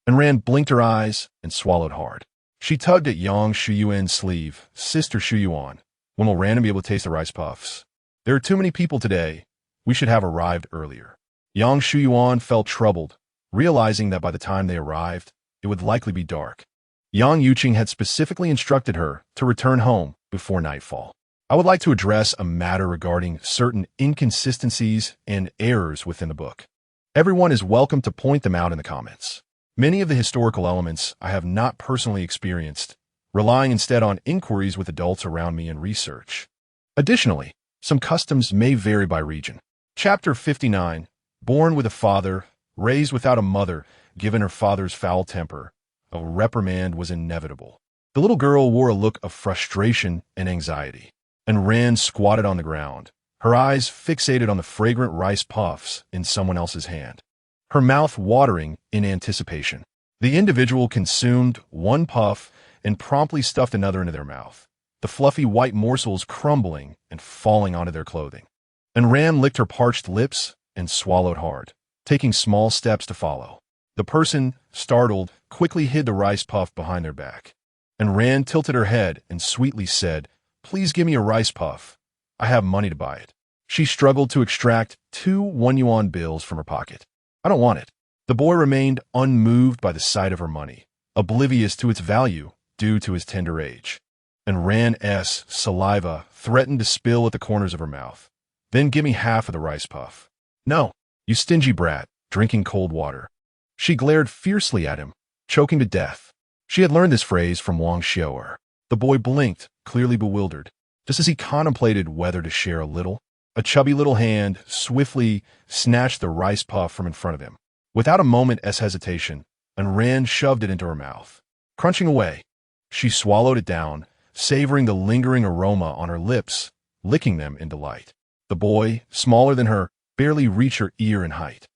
and Rand blinked her eyes and swallowed hard. She tugged at Yang Shuyuan's sleeve. "Sister Shuyuan, when will Rand be able to taste the rice puffs? There are too many people today. We should have arrived earlier." Yang Shuyuan felt troubled, realizing that by the time they arrived, it would likely be dark. Yang Yuqing had specifically instructed her to return home before nightfall. I would like to address a matter regarding certain inconsistencies and errors within the book. Everyone is welcome to point them out in the comments. Many of the historical elements I have not personally experienced, relying instead on inquiries with adults around me and research. Additionally, some customs may vary by region. Chapter 59, Born with a father, raised without a mother, given her father's foul temper, a reprimand was inevitable. The little girl wore a look of frustration and anxiety, and Rand squatted on the ground, her eyes fixated on the fragrant rice puffs in someone else's hand, her mouth watering in anticipation. The individual consumed one puff and promptly stuffed another into their mouth, the fluffy white morsels crumbling and falling onto their clothing. And Rand licked her parched lips and swallowed hard, taking small steps to follow. The person, startled, quickly hid the rice puff behind their back. And Rand tilted her head and sweetly said, "Please give me a rice puff. I have money to buy it." She struggled to extract 2 1-yuan bills from her pocket. "I don't want it." The boy remained unmoved by the sight of her money, oblivious to its value due to his tender age. And Rand's saliva threatened to spill at the corners of her mouth. "Then give me half of the rice puff." "No, you stingy brat, drinking cold water." She glared fiercely at him, choking to death. She had learned this phrase from Wang Xiaoer. The boy blinked, clearly bewildered, just as he contemplated whether to share a little. A chubby little hand swiftly snatched the rice puff from in front of him. Without a moment's hesitation, and Rand shoved it into her mouth. Crunching away, she swallowed it down, savoring the lingering aroma on her lips, licking them in delight. The boy, smaller than her, barely reached her ear in height.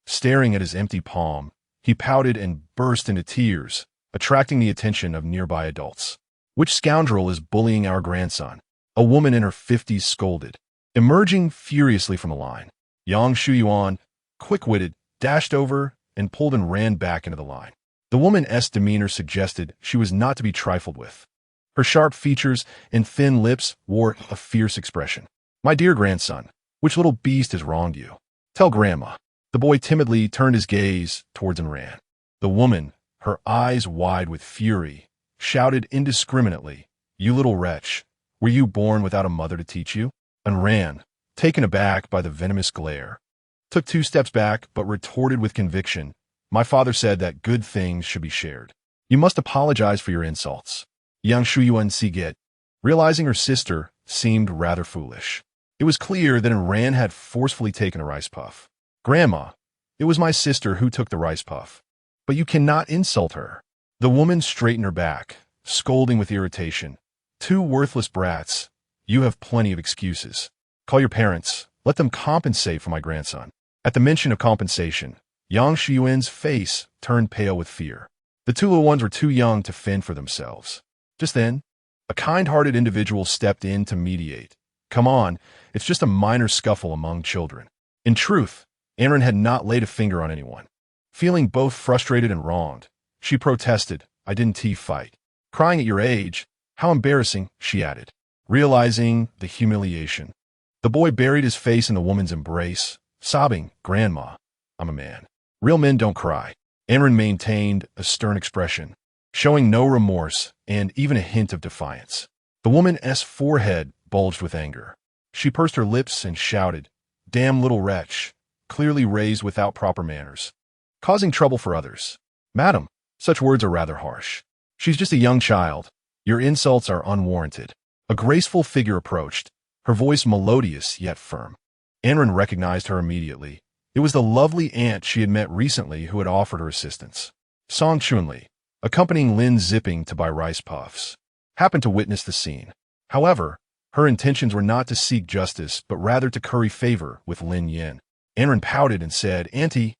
Staring at his empty palm, he pouted and burst into tears, attracting the attention of nearby adults. Which scoundrel is bullying our grandson? A woman in her 50s scolded. Emerging furiously from the line, Yang Shuyuan, quick-witted, dashed over and pulled and ran back into the line. The woman's demeanor suggested she was not to be trifled with. Her sharp features and thin lips wore a fierce expression. My dear grandson, which little beast has wronged you? Tell Grandma. The boy timidly turned his gaze towards and ran. The woman, her eyes wide with fury, shouted indiscriminately, You little wretch, were you born without a mother to teach you? And ran, taken aback by the venomous glare. Took 2 steps back, but retorted with conviction, My father said that good things should be shared. You must apologize for your insults. Yang Shuyuan Siget, realizing her sister seemed rather foolish. It was clear that Ran had forcefully taken a rice puff. Grandma, it was my sister who took the rice puff. But you cannot insult her. The woman straightened her back, scolding with irritation. 2 worthless brats. You have plenty of excuses. Call your parents. Let them compensate for my grandson. At the mention of compensation, Yang Shuyuan's face turned pale with fear. The 2 little ones were too young to fend for themselves. Just then, a kind-hearted individual stepped in to mediate. Come on, it's just a minor scuffle among children. In truth, Aaron had not laid a finger on anyone. Feeling both frustrated and wronged, she protested, I didn't fight. Crying at your age, how embarrassing, she added, realizing the humiliation. The boy buried his face in the woman's embrace, sobbing, Grandma, I'm a man. Real men don't cry. Aaron maintained a stern expression, showing no remorse and even a hint of defiance. The woman's forehead bulged with anger. She pursed her lips and shouted, Damn little wretch, clearly raised without proper manners, causing trouble for others. Madam, such words are rather harsh. She's just a young child. Your insults are unwarranted. A graceful figure approached, her voice melodious yet firm. Aaron recognized her immediately. It was the lovely aunt she had met recently who had offered her assistance. Song Chunli, accompanying Lin Zipping to buy rice puffs, happened to witness the scene. However, her intentions were not to seek justice, but rather to curry favor with Lin Yan. Aaron pouted and said, Auntie,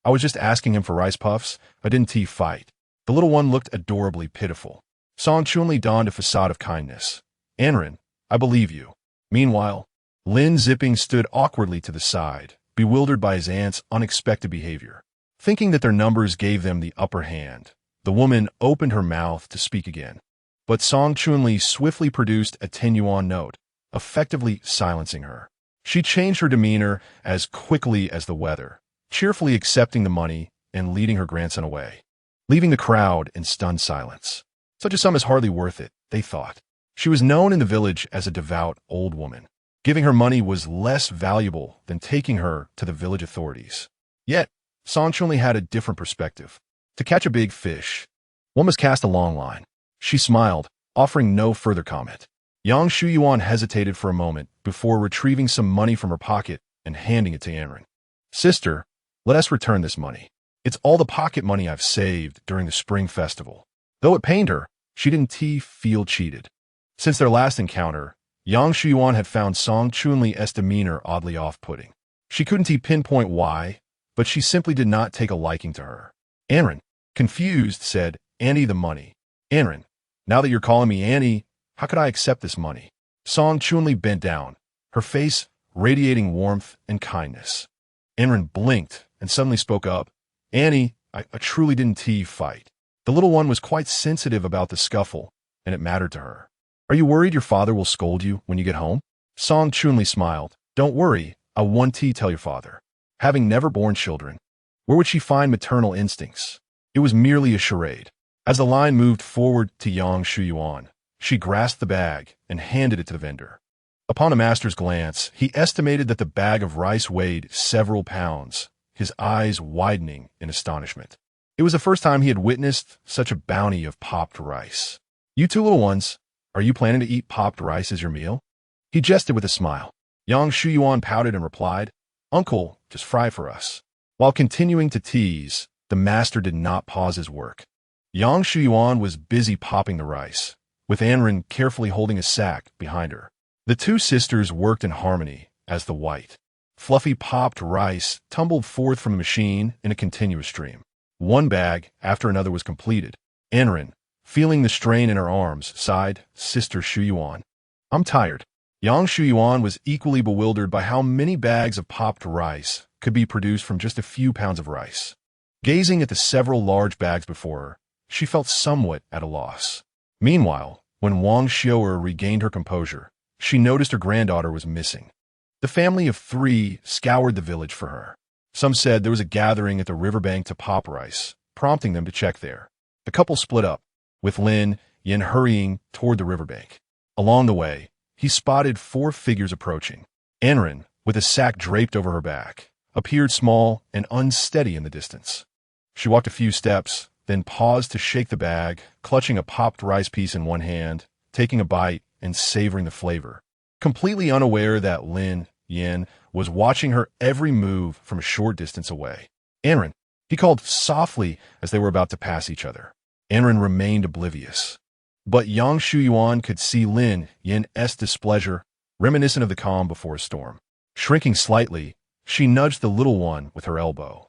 I was just asking him for rice puffs. I didn't fight. The little one looked adorably pitiful. Song Chunli donned a facade of kindness. Aaron, I believe you. Meanwhile, Lin Zipping stood awkwardly to the side, bewildered by his aunt's unexpected behavior. Thinking that their numbers gave them the upper hand, the woman opened her mouth to speak again. But Song Chunli swiftly produced a tenuous note, effectively silencing her. She changed her demeanor as quickly as the weather, cheerfully accepting the money and leading her grandson away, leaving the crowd in stunned silence. Such a sum is hardly worth it, they thought. She was known in the village as a devout old woman. Giving her money was less valuable than taking her to the village authorities. Yet, Song Chunli had a different perspective. To catch a big fish, one must cast a long line. She smiled, offering no further comment. Yang Shuyuan hesitated for a moment before retrieving some money from her pocket and handing it to Aaron. Sister, let us return this money. It's all the pocket money I've saved during the spring festival. Though it pained her, she didn't feel cheated. Since their last encounter, Yang Shuyuan had found Song Chunli's demeanor oddly off-putting. She couldn't pinpoint why, but she simply did not take a liking to her. Aaron, confused, said, Annie, the money. Aaron, now that you're calling me Annie, how could I accept this money? Song Chunli bent down, her face radiating warmth and kindness. Aaron blinked and suddenly spoke up. Annie, I truly didn't fight. The little one was quite sensitive about the scuffle, and it mattered to her. Are you worried your father will scold you when you get home? Song Chunli smiled. Don't worry, I'll tell your father. Having never borne children, where would she find maternal instincts? It was merely a charade. As the line moved forward to Yang Shuyuan, she grasped the bag and handed it to the vendor. Upon the master's glance, he estimated that the bag of rice weighed several pounds, his eyes widening in astonishment. It was the first time he had witnessed such a bounty of popped rice. You 2 little ones, are you planning to eat popped rice as your meal? He jested with a smile. Yang Shuyuan pouted and replied, Uncle, just fry for us. While continuing to tease, the master did not pause his work. Yang Shuyuan was busy popping the rice, with Anren carefully holding a sack behind her. The 2 sisters worked in harmony as the white, fluffy popped rice tumbled forth from the machine in a continuous stream. One bag after another was completed, Anren, feeling the strain in her arms, sighed, Sister Shuyuan. I'm tired. Yang Shuyuan was equally bewildered by how many bags of popped rice could be produced from just a few pounds of rice. Gazing at the several large bags before her, she felt somewhat at a loss. Meanwhile, when Wang Xiu'er regained her composure, she noticed her granddaughter was missing. The family of 3 scoured the village for her. Some said there was a gathering at the riverbank to pop rice, prompting them to check there. The couple split up, with Lin Yan hurrying toward the riverbank. Along the way, he spotted 4 figures approaching. Anren, with a sack draped over her back, appeared small and unsteady in the distance. She walked a few steps, then paused to shake the bag, clutching a popped rice piece in one hand, taking a bite and savoring the flavor, completely unaware that Lin Yan was watching her every move from a short distance away. Anren, he called softly as they were about to pass each other. Anren remained oblivious. But Yang Shuyuan could see Lin Yan's displeasure, reminiscent of the calm before a storm. Shrinking slightly, she nudged the little one with her elbow.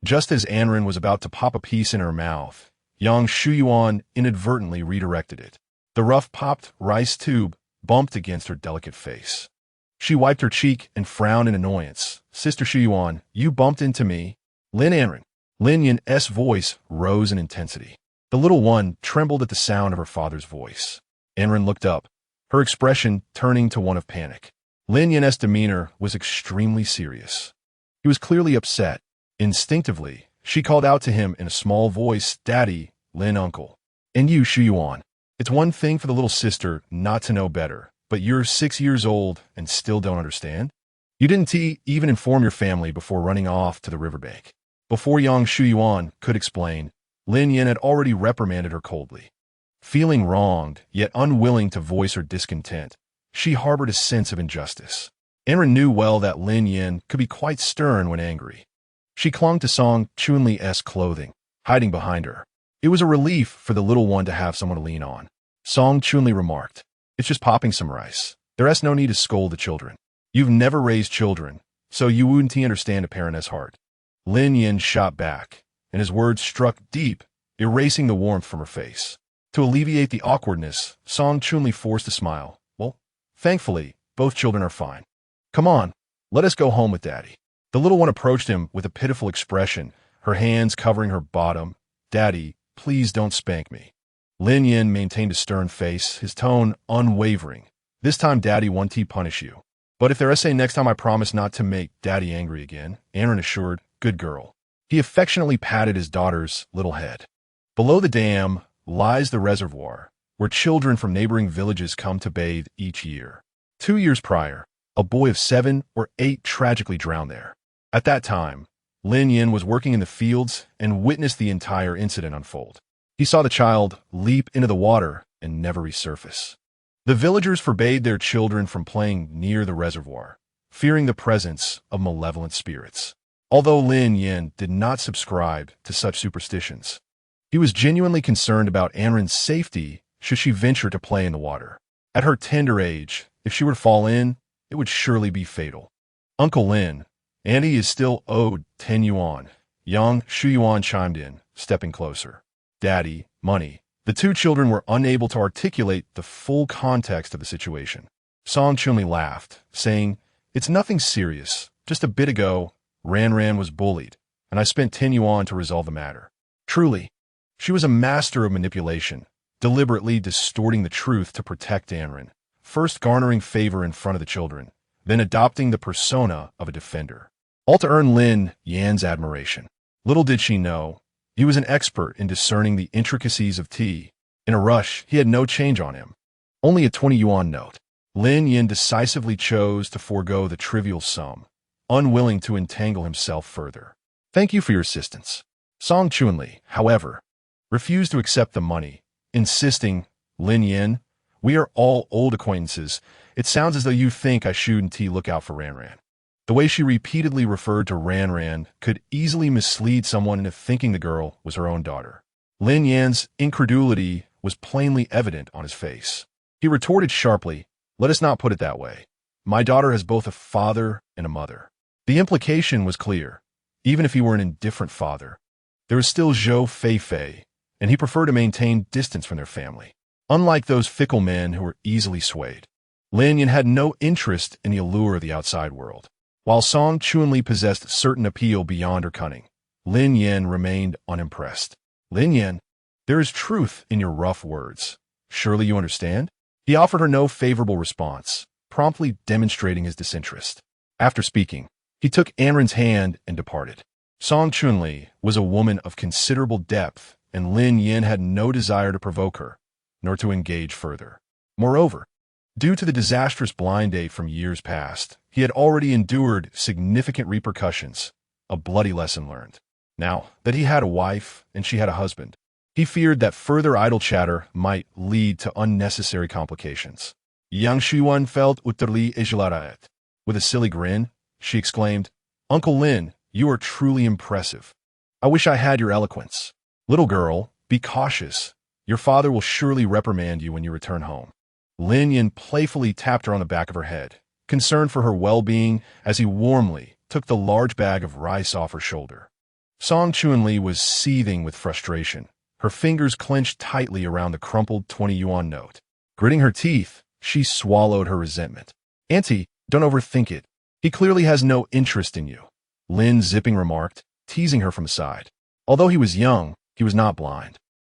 Just as Anren was about to pop a piece in her mouth, Yang Shuyuan inadvertently redirected it. The rough popped rice tube bumped against her delicate face. She wiped her cheek and frowned in annoyance. Sister Shuyuan, you bumped into me. Anren. Lin Yan's voice rose in intensity. The little one trembled at the sound of her father's voice. Anren looked up, her expression turning to one of panic. Lin Yan's demeanor was extremely serious. He was clearly upset. Instinctively, she called out to him in a small voice, Daddy, Lin uncle. And you, Shuyuan. It's one thing for the little sister not to know better, but you're 6 years old and still don't understand? You didn't even inform your family before running off to the riverbank. Before Yang Shuyuan could explain, Lin Yan had already reprimanded her coldly. Feeling wronged, yet unwilling to voice her discontent, she harbored a sense of injustice. Anren knew well that Lin Yan could be quite stern when angry. She clung to Song Chunli's clothing, hiding behind her. It was a relief for the little one to have someone to lean on. Song Chunli remarked, It's just popping some rice. There's no need to scold the children. You've never raised children, so you wouldn't understand a parent's heart. Lin Yan shot back, and his words struck deep, erasing the warmth from her face. To alleviate the awkwardness, Song Chunli forced a smile. Well, thankfully, both children are fine. Come on, let us go home with Daddy. The little one approached him with a pitiful expression, her hands covering her bottom. Daddy, please don't spank me. Lin Yan maintained a stern face, his tone unwavering. This time Daddy won't punish you. But if there is a next time I promise not to make Daddy angry again, Anren assured, good girl. He affectionately patted his daughter's little head. Below the dam lies the reservoir, where children from neighboring villages come to bathe each year. 2 years prior, a boy of 7 or 8 tragically drowned there. At that time, Lin Yan was working in the fields and witnessed the entire incident unfold. He saw the child leap into the water and never resurface. The villagers forbade their children from playing near the reservoir, fearing the presence of malevolent spirits. Although Lin Yan did not subscribe to such superstitions, he was genuinely concerned about Anren's safety should she venture to play in the water. At her tender age, if she were to fall in, it would surely be fatal. Uncle Lin, Andy is still owed 10 yuan. Yang Shuyuan chimed in, stepping closer. Daddy, money. The 2 children were unable to articulate the full context of the situation. Song Chunli laughed, saying, It's nothing serious. Just a bit ago, Ran was bullied, and I spent 10 yuan to resolve the matter. Truly, she was a master of manipulation, deliberately distorting the truth to protect Anren, first garnering favor in front of the children, then adopting the persona of a defender, all to earn Lin Yan's admiration. Little did she know, he was an expert in discerning the intricacies of tea. In a rush, he had no change on him, only a 20 yuan note. Lin Yan decisively chose to forego the trivial sum, unwilling to entangle himself further. Thank you for your assistance. Song Chunli, however, refused to accept the money, insisting, Lin Yan, we are all old acquaintances. It sounds as though you think I shouldn't look out for Ran. The way she repeatedly referred to Ran could easily mislead someone into thinking the girl was her own daughter. Lin Yan's incredulity was plainly evident on his face. He retorted sharply, Let us not put it that way. My daughter has both a father and a mother. The implication was clear. Even if he were an indifferent father, there is still Zhou Feifei, and he preferred to maintain distance from their family. Unlike those fickle men who were easily swayed, Lin Yan had no interest in the allure of the outside world. While Song Chunli possessed certain appeal beyond her cunning, Lin Yan remained unimpressed. Lin Yan, there is truth in your rough words. Surely you understand? He offered her no favorable response, promptly demonstrating his disinterest. After speaking, he took Anren's hand and departed. Song Chunli was a woman of considerable depth, and Lin Yan had no desire to provoke her, nor to engage further. Moreover, due to the disastrous blind date from years past, he had already endured significant repercussions, a bloody lesson learned. Now that he had a wife and she had a husband, he feared that further idle chatter might lead to unnecessary complications. Yang Shuan felt utterly exhilarated. With a silly grin, she exclaimed, "Uncle Lin, you are truly impressive. I wish I had your eloquence. Little girl, be cautious. Your father will surely reprimand you when you return home." Lin Yan playfully tapped her on the back of her head, concerned for her well-being as he warmly took the large bag of rice off her shoulder. Song Chunli was seething with frustration, her fingers clenched tightly around the crumpled 20 yuan note. Gritting her teeth, she swallowed her resentment. "Auntie, don't overthink it. He clearly has no interest in you," Lin Zipping remarked, teasing her from the side. Although he was young, he was not blind.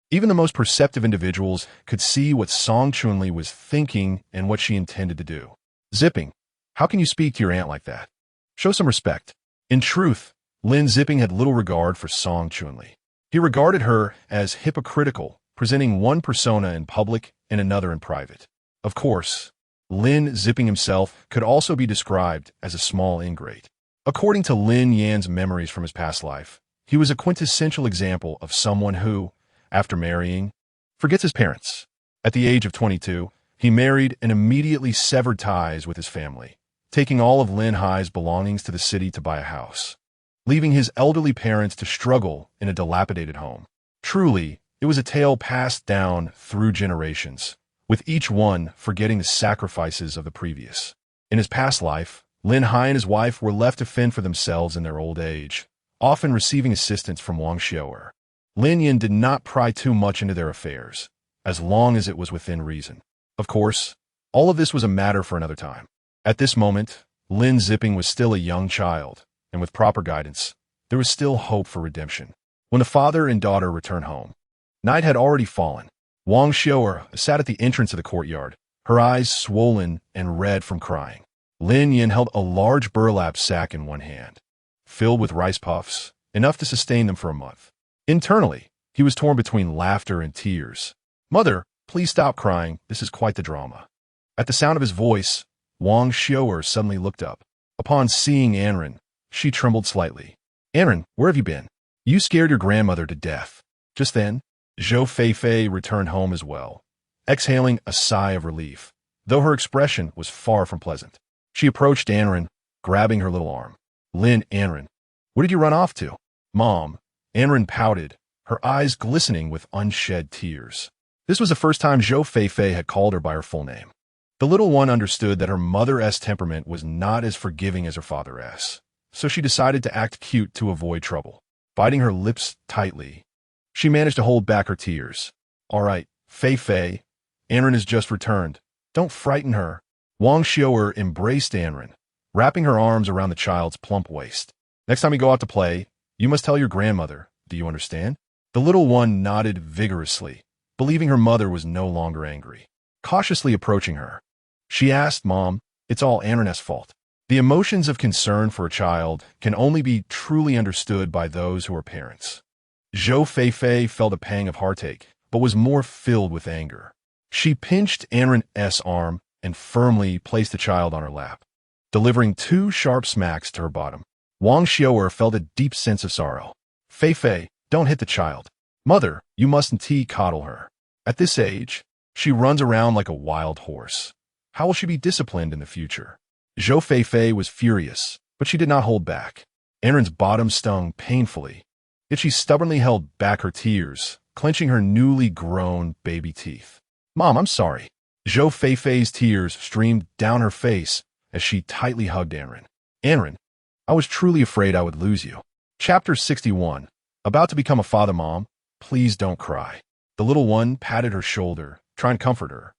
Even the most perceptive individuals could see what Song Chunli was thinking and what she intended to do. "Zipping, how can you speak to your aunt like that? Show some respect." In truth, Lin Zipping had little regard for Song Chunli. He regarded her as hypocritical, presenting one persona in public and another in private. Of course, Lin Zipping himself could also be described as a small ingrate. According to Lin Yan's memories from his past life, he was a quintessential example of someone who, after marrying, forgets his parents. At the age of 22, he married and immediately severed ties with his family, taking all of Lin Hai's belongings to the city to buy a house, leaving his elderly parents to struggle in a dilapidated home. Truly, it was a tale passed down through generations, with each one forgetting the sacrifices of the previous. In his past life, Lin Hai and his wife were left to fend for themselves in their old age, often receiving assistance from Wang Xiao'er. Lin Yan did not pry too much into their affairs, as long as it was within reason. Of course, all of this was a matter for another time. At this moment, Lin Zipping was still a young child, and with proper guidance, there was still hope for redemption. When the father and daughter returned home, night had already fallen. Wang Xiao'er sat at the entrance of the courtyard, her eyes swollen and red from crying. Lin Yan held a large burlap sack in one hand, filled with rice puffs, enough to sustain them for a month. Internally, he was torn between laughter and tears. "Mother, please stop crying. This is quite the drama." At the sound of his voice, Wang Xiao'er suddenly looked up. Upon seeing Anren, she trembled slightly. "Anren, where have you been? You scared your grandmother to death." Just then, Zhou Feifei returned home as well, exhaling a sigh of relief, though her expression was far from pleasant. She approached Anren, grabbing her little arm. "Anren, where did you run off to?" "Mom." Anren pouted, her eyes glistening with unshed tears. This was the first time Zhou Feifei had called her by her full name. The little one understood that her mother's temperament was not as forgiving as her father's, so she decided to act cute to avoid trouble. Biting her lips tightly, she managed to hold back her tears. "All right, Feifei, Anren has just returned. Don't frighten her." Wang Xiao'er embraced Anren, wrapping her arms around the child's plump waist. "Next time you go out to play, you must tell your grandmother. Do you understand?" The little one nodded vigorously, believing her mother was no longer angry. Cautiously approaching her, she asked, "Mom, it's all Anren's fault." The emotions of concern for a child can only be truly understood by those who are parents. Zhou Feifei felt a pang of heartache, but was more filled with anger. She pinched Anren's arm and firmly placed the child on her lap, delivering 2 sharp smacks to her bottom. Wang Xiao'er felt a deep sense of sorrow. "Feifei, don't hit the child. Mother, you mustn't coddle her. At this age, she runs around like a wild horse. How will she be disciplined in the future?" Zhou Feifei was furious, but she did not hold back. Anren's bottom stung painfully, yet she stubbornly held back her tears, clenching her newly grown baby teeth. "Mom, I'm sorry." Zhou Feifei's tears streamed down her face as she tightly hugged Anren. "Anren, I was truly afraid I would lose you." Chapter 61. About to become a father. Mom, please don't cry." The little one patted her shoulder, trying to comfort her.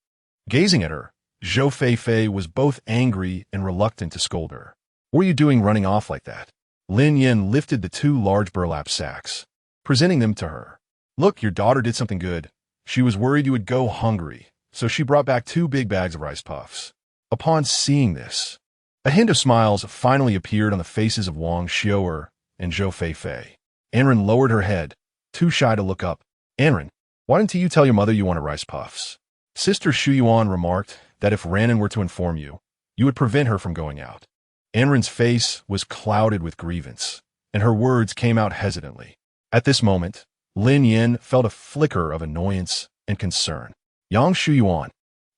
Gazing at her, Zhou Feifei was both angry and reluctant to scold her. "What are you doing running off like that?" Lin Yan lifted the 2 large burlap sacks, presenting them to her. "Look, your daughter did something good. She was worried you would go hungry, so she brought back 2 big bags of rice puffs." Upon seeing this, a hint of smiles finally appeared on the faces of Wang Xiu'er and Zhou Feifei. Anren lowered her head, too shy to look up. "Anren, why didn't you tell your mother you wanted rice puffs?" Sister Shuyuan remarked that if Ranan were to inform you, you would prevent her from going out. Anren's face was clouded with grievance, and her words came out hesitantly. At this moment, Lin Yan felt a flicker of annoyance and concern. Yang Shuyuan,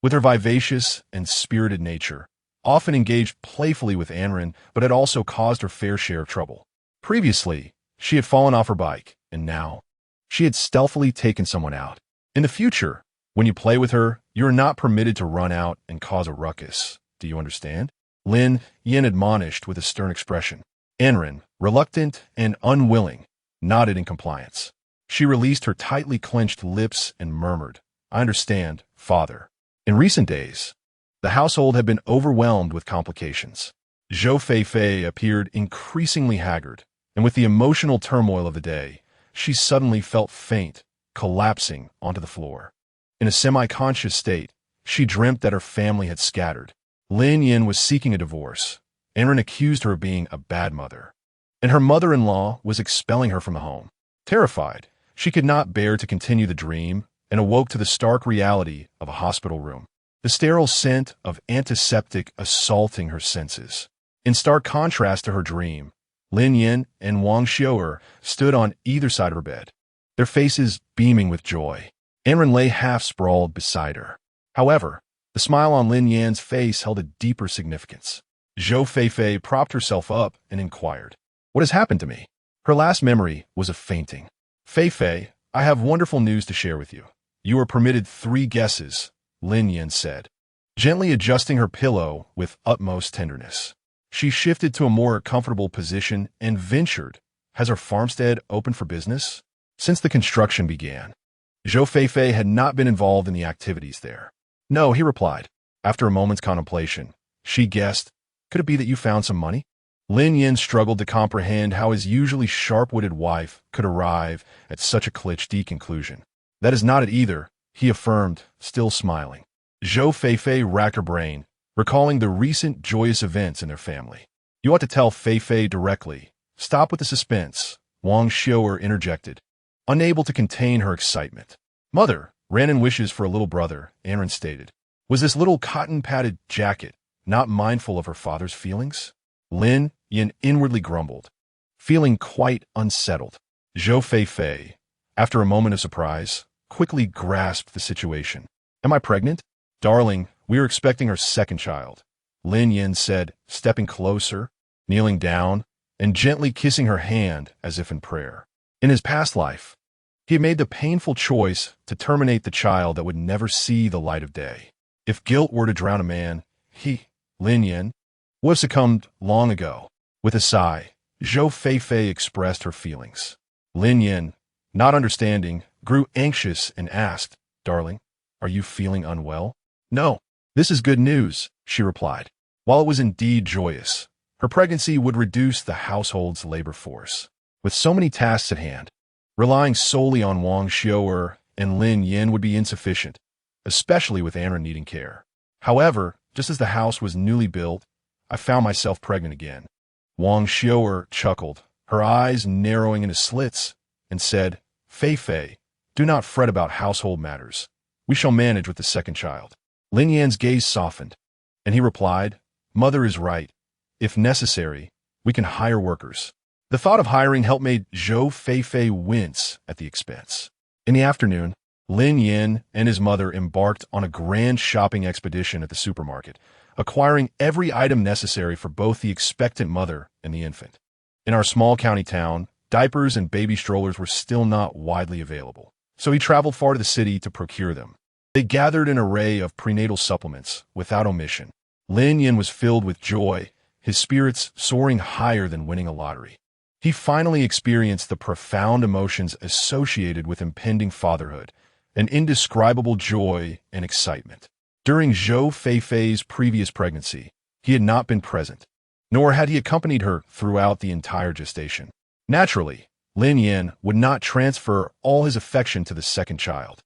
with her vivacious and spirited nature, often engaged playfully with Anren, but had also caused her fair share of trouble. Previously, she had fallen off her bike, and now, she had stealthily taken someone out. In the future, when you play with her, you are not permitted to run out and cause a ruckus. Do you understand? Lin Yan admonished with a stern expression. Anren, reluctant and unwilling, nodded in compliance. She released her tightly clenched lips and murmured, "I understand, father." In recent days, the household had been overwhelmed with complications. Zhou Feifei appeared increasingly haggard, and with the emotional turmoil of the day, she suddenly felt faint, collapsing onto the floor. In a semi-conscious state, she dreamt that her family had scattered. Lin Yan was seeking a divorce. Anren accused her of being a bad mother, and her mother-in-law was expelling her from the home. Terrified, she could not bear to continue the dream and awoke to the stark reality of a hospital room. The sterile scent of antiseptic assaulting her senses. In stark contrast to her dream, Lin Yan and Wang Xiu'er stood on either side of her bed, their faces beaming with joy. Anren lay half-sprawled beside her. However, the smile on Lin Yan's face held a deeper significance. Zhou Feifei propped herself up and inquired, "What has happened to me?" Her last memory was of fainting. "Feifei, I have wonderful news to share with you. You are permitted 3 guesses," Lin Yan said, gently adjusting her pillow with utmost tenderness. She shifted to a more comfortable position and ventured, "Has our farmstead opened for business?" Since the construction began, Zhou Feifei had not been involved in the activities there. "No," he replied. After a moment's contemplation, she guessed, "Could it be that you found some money?" Lin Yan struggled to comprehend how his usually sharp-witted wife could arrive at such a cliché conclusion. "That is not it either," he affirmed, still smiling. Zhou Feifei racked her brain, recalling the recent joyous events in their family. "You ought to tell Feifei directly. Stop with the suspense," Wang Xiu'er interjected, unable to contain her excitement. "Mother, Ranan wishes for a little brother," Anren stated. Was this little cotton-padded jacket not mindful of her father's feelings? Lin Yan inwardly grumbled, feeling quite unsettled. Zhou Feifei, after a moment of surprise, quickly grasped the situation. "Am I pregnant?" "Darling, we are expecting our 2nd child," Lin Yan said, stepping closer, kneeling down, and gently kissing her hand as if in prayer. In his past life, he had made the painful choice to terminate the child that would never see the light of day. If guilt were to drown a man, he, Lin Yan, would have succumbed long ago. With a sigh, Zhou Feifei expressed her feelings. Lin Yan, not understanding, grew anxious and asked, "Darling, are you feeling unwell?" "No, this is good news," she replied. While it was indeed joyous, her pregnancy would reduce the household's labor force. With so many tasks at hand, relying solely on Wang Xiu'er and Lin Yan would be insufficient, especially with Anren needing care. However, just as the house was newly built, I found myself pregnant again. Wang Xiu'er chuckled, her eyes narrowing into slits, and said, "Feifei, do not fret about household matters. We shall manage with the 2nd child." Lin Yan's gaze softened, and he replied, "Mother is right. If necessary, we can hire workers." The thought of hiring help made Zhou Feifei wince at the expense. In the afternoon, Lin Yan and his mother embarked on a grand shopping expedition at the supermarket, acquiring every item necessary for both the expectant mother and the infant. In our small county town, diapers and baby strollers were still not widely available, so he traveled far to the city to procure them. They gathered an array of prenatal supplements without omission. Lin Yan was filled with joy, his spirits soaring higher than winning a lottery. He finally experienced the profound emotions associated with impending fatherhood, an indescribable joy and excitement. During Zhou Feifei's previous pregnancy, he had not been present, nor had he accompanied her throughout the entire gestation. Naturally, Lin Yan would not transfer all his affection to the second child.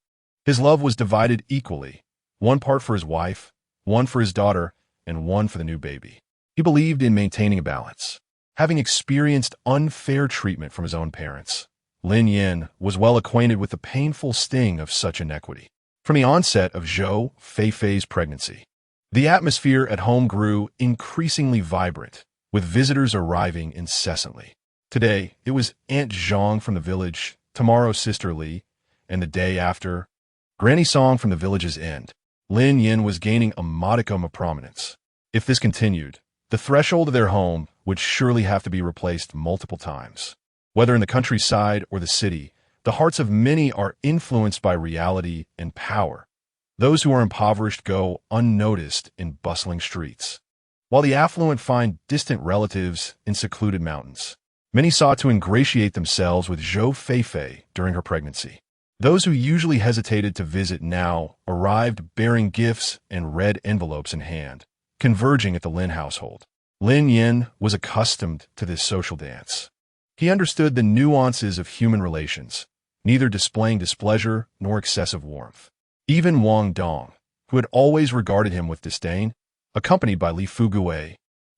His love was divided equally, one part for his wife, one for his daughter, and one for the new baby. He believed in maintaining a balance. Having experienced unfair treatment from his own parents, Lin Yan was well acquainted with the painful sting of such inequity. From the onset of Zhou Feifei's pregnancy, the atmosphere at home grew increasingly vibrant, with visitors arriving incessantly. Today, it was Aunt Zhang from the village, tomorrow Sister Li, and the day after, Granny Song from the village's end. Lin Yan was gaining a modicum of prominence. If this continued, the threshold of their home would surely have to be replaced multiple times. Whether in the countryside or the city, the hearts of many are influenced by reality and power. Those who are impoverished go unnoticed in bustling streets, while the affluent find distant relatives in secluded mountains. Many sought to ingratiate themselves with Zhou Feifei during her pregnancy. Those who usually hesitated to visit now arrived bearing gifts and red envelopes in hand, converging at the Lin household. Lin Yan was accustomed to this social dance. He understood the nuances of human relations, neither displaying displeasure nor excessive warmth. Even Wang Dong, who had always regarded him with disdain, accompanied by Li Fugui,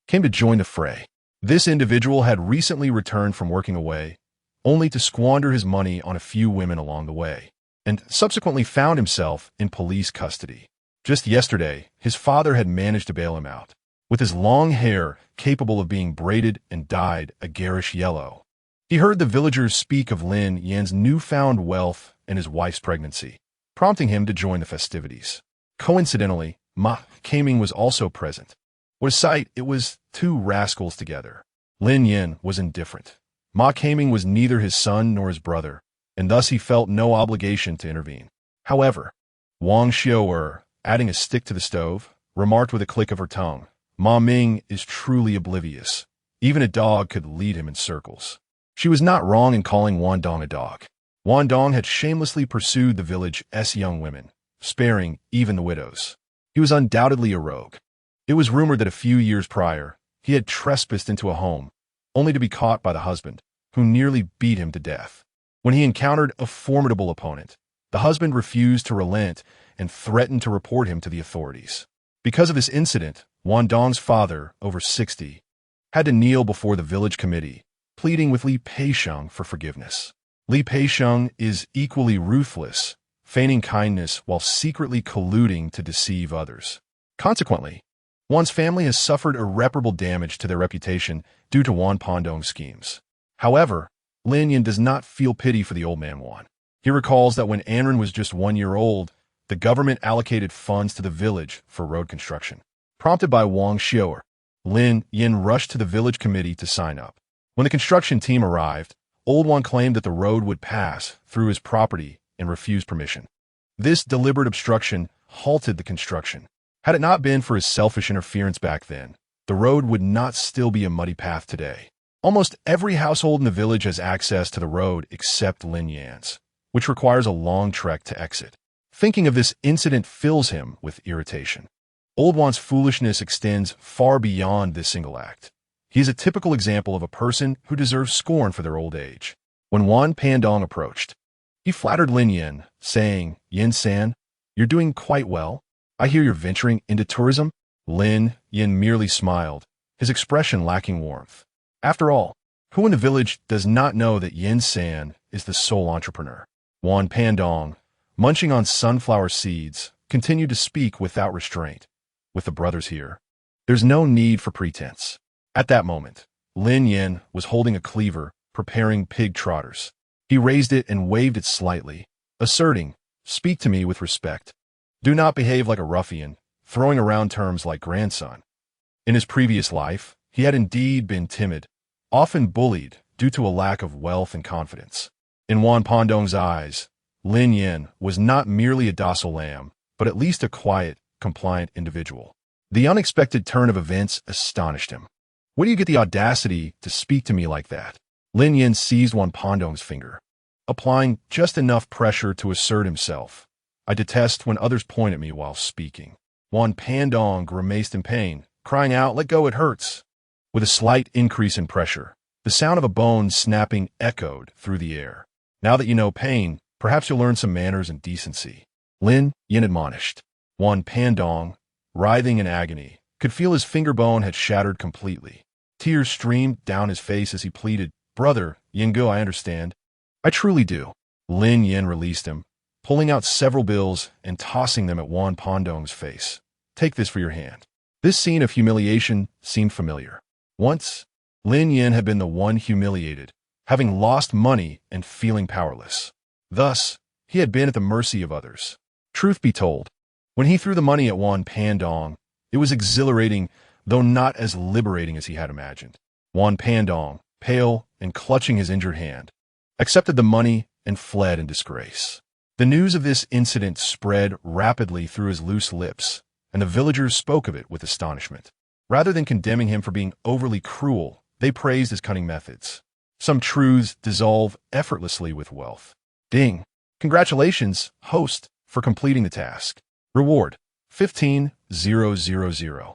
came to join the fray. This individual had recently returned from working away, only to squander his money on a few women along the way, and subsequently found himself in police custody. Just yesterday, his father had managed to bail him out, with his long hair capable of being braided and dyed a garish yellow. He heard the villagers speak of Lin Yan's newfound wealth and his wife's pregnancy, prompting him to join the festivities. Coincidentally, Ma Kaming was also present. What a sight! It was two rascals together. Lin Yan was indifferent. Ma Kaming was neither his son nor his brother, and thus he felt no obligation to intervene. However, Wang Xiu'er, adding a stick to the stove, remarked with a click of her tongue, "Ma Ming is truly oblivious. Even a dog could lead him in circles." She was not wrong in calling Wan Dong a dog. Wan Dong had shamelessly pursued the village's young women, sparing even the widows. He was undoubtedly a rogue. It was rumored that a few years prior, he had trespassed into a home, only to be caught by the husband, who nearly beat him to death. When he encountered a formidable opponent, the husband refused to relent and threatened to report him to the authorities. Because of this incident, Wan Dong's father, over 60, had to kneel before the village committee, pleading with Li Peixiang for forgiveness. Li Peixiang is equally ruthless, feigning kindness while secretly colluding to deceive others. Consequently, Wan's family has suffered irreparable damage to their reputation due to Wan Pondong's schemes. However, Lin Yan does not feel pity for the old man Wan. He recalls that when Anren was just 1 year old, the government allocated funds to the village for road construction. Prompted by Wang Xiu'er, Lin Yan rushed to the village committee to sign up. When the construction team arrived, Old Wan claimed that the road would pass through his property and refused permission. This deliberate obstruction halted the construction. Had it not been for his selfish interference back then, the road would not still be a muddy path today. Almost every household in the village has access to the road except Lin Yan's, which requires a long trek to exit. Thinking of this incident fills him with irritation. Old Wan's foolishness extends far beyond this single act. He is a typical example of a person who deserves scorn for their old age. When Wan Pandong approached, he flattered Lin Yan, saying, "Yin-san, you're doing quite well. I hear you're venturing into tourism." Lin Yan merely smiled, his expression lacking warmth. After all, who in the village does not know that Yin-san is the sole entrepreneur? Wan Pandong, munching on sunflower seeds, continued to speak without restraint. With the brothers here, there's no need for pretense. At that moment, Lin Yan was holding a cleaver, preparing pig trotters. He raised it and waved it slightly, asserting, "Speak to me with respect. Do not behave like a ruffian, throwing around terms like grandson." In his previous life, he had indeed been timid, often bullied due to a lack of wealth and confidence. In Wan Pondong's eyes, Lin Yan was not merely a docile lamb, but at least a quiet, compliant individual. The unexpected turn of events astonished him. "Where do you get the audacity to speak to me like that?" Lin Yan seized Wan Pandong's finger, applying just enough pressure to assert himself. I detest when others point at me while speaking. Wan Pandong grimaced in pain, crying out, "Let go, it hurts." With a slight increase in pressure, the sound of a bone snapping echoed through the air. "Now that you know pain, perhaps you'll learn some manners and decency," Lin Yan admonished. Wan Pandong, writhing in agony, could feel his finger bone had shattered completely. Tears streamed down his face as he pleaded, "Brother, Yingo, I understand. I truly do." Lin Yan released him, pulling out several bills and tossing them at Wan Pandong's face. "Take this for your hand." This scene of humiliation seemed familiar. Once, Lin Yan had been the one humiliated, having lost money and feeling powerless. Thus, he had been at the mercy of others. Truth be told, when he threw the money at Wan Pandong, it was exhilarating, though not as liberating as he had imagined. Wan Pandong, pale and clutching his injured hand, accepted the money and fled in disgrace. The news of this incident spread rapidly through his loose lips, and the villagers spoke of it with astonishment. Rather than condemning him for being overly cruel, they praised his cunning methods. Some truths dissolve effortlessly with wealth. Ding! Congratulations, host, for completing the task. Reward: 15,000.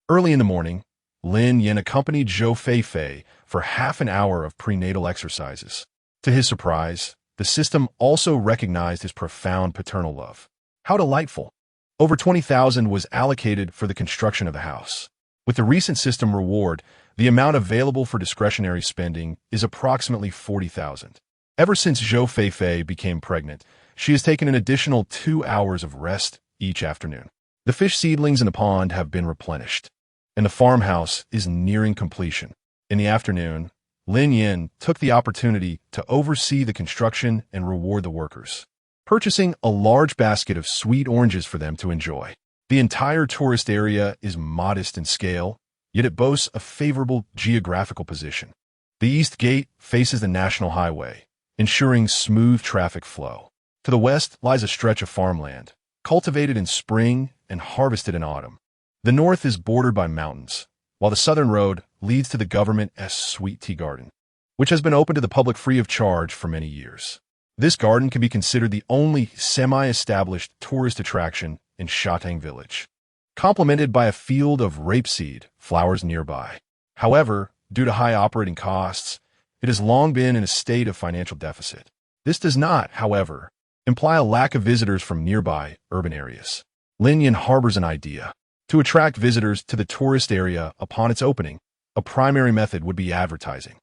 Early in the morning, Lin Yan accompanied Zhou Feifei for half an hour of prenatal exercises. To his surprise, the system also recognized his profound paternal love. How delightful! Over 20,000 was allocated for the construction of the house. With the recent system reward, the amount available for discretionary spending is approximately 40,000. Ever since Zhou Feifei became pregnant, she has taken an additional 2 hours of rest each afternoon. The fish seedlings in the pond have been replenished, and the farmhouse is nearing completion. In the afternoon, Lin Yan took the opportunity to oversee the construction and reward the workers, purchasing a large basket of sweet oranges for them to enjoy. The entire tourist area is modest in scale, yet it boasts a favorable geographical position. The East Gate faces the National Highway, ensuring smooth traffic flow. To the west lies a stretch of farmland, cultivated in spring and harvested in autumn. The north is bordered by mountains, while the southern road leads to the government's sweet tea garden, which has been open to the public free of charge for many years. This garden can be considered the only semi-established tourist attraction in Shatang village, complemented by a field of rapeseed flowers nearby. However, due to high operating costs, it has long been in a state of financial deficit. This does not, however, imply a lack of visitors from nearby urban areas. Lin Yan harbors an idea. To attract visitors to the tourist area upon its opening, a primary method would be advertising.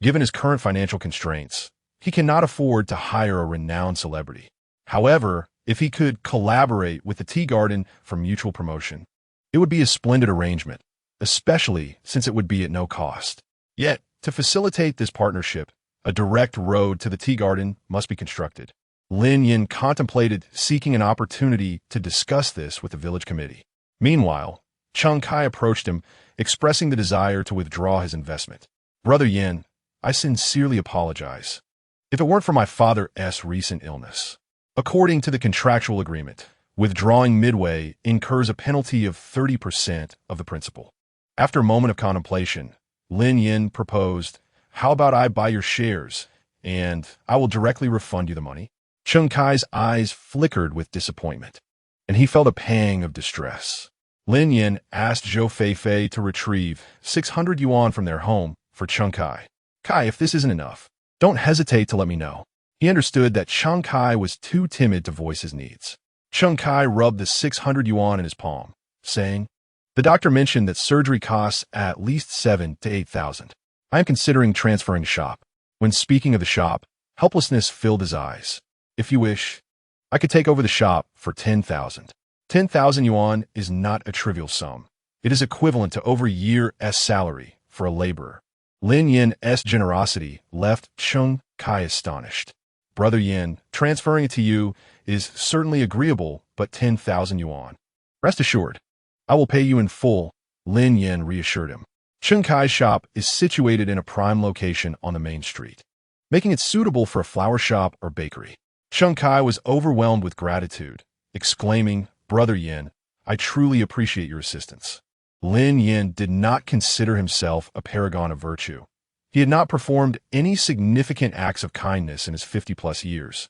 Given his current financial constraints, he cannot afford to hire a renowned celebrity. However, if he could collaborate with the tea garden for mutual promotion, it would be a splendid arrangement, especially since it would be at no cost. Yet, to facilitate this partnership, a direct road to the tea garden must be constructed. Lin Yan contemplated seeking an opportunity to discuss this with the village committee. Meanwhile, Cheng Kai approached him, expressing the desire to withdraw his investment. "Brother Yan, I sincerely apologize. If it weren't for my father's recent illness, according to the contractual agreement, withdrawing midway incurs a penalty of 30% of the principal." After a moment of contemplation, Lin Yan proposed, "How about I buy your shares, and I will directly refund you the money?" Cheng Kai's eyes flickered with disappointment, and he felt a pang of distress. Lin Yan asked Zhou Feifei to retrieve 600 yuan from their home for Cheng Kai. "Kai, if this isn't enough, don't hesitate to let me know." He understood that Cheng Kai was too timid to voice his needs. Cheng Kai rubbed the 600 yuan in his palm, saying, "The doctor mentioned that surgery costs at least 7,000 to 8,000. I am considering transferring shop." When speaking of the shop, helplessness filled his eyes. "If you wish, I could take over the shop for 10,000. 10,000 yuan is not a trivial sum. It is equivalent to over a year's salary for a laborer." Lin Yan's generosity left Cheng Kai astonished. "Brother Yan, transferring it to you is certainly agreeable, but 10,000 yuan. Rest assured, I will pay you in full," Lin Yan reassured him. Cheng Kai's shop is situated in a prime location on the main street, making it suitable for a flower shop or bakery. Cheng Kai was overwhelmed with gratitude, exclaiming, "Brother Yan, I truly appreciate your assistance." Lin Yan did not consider himself a paragon of virtue, He had not performed any significant acts of kindness in his 50-plus years,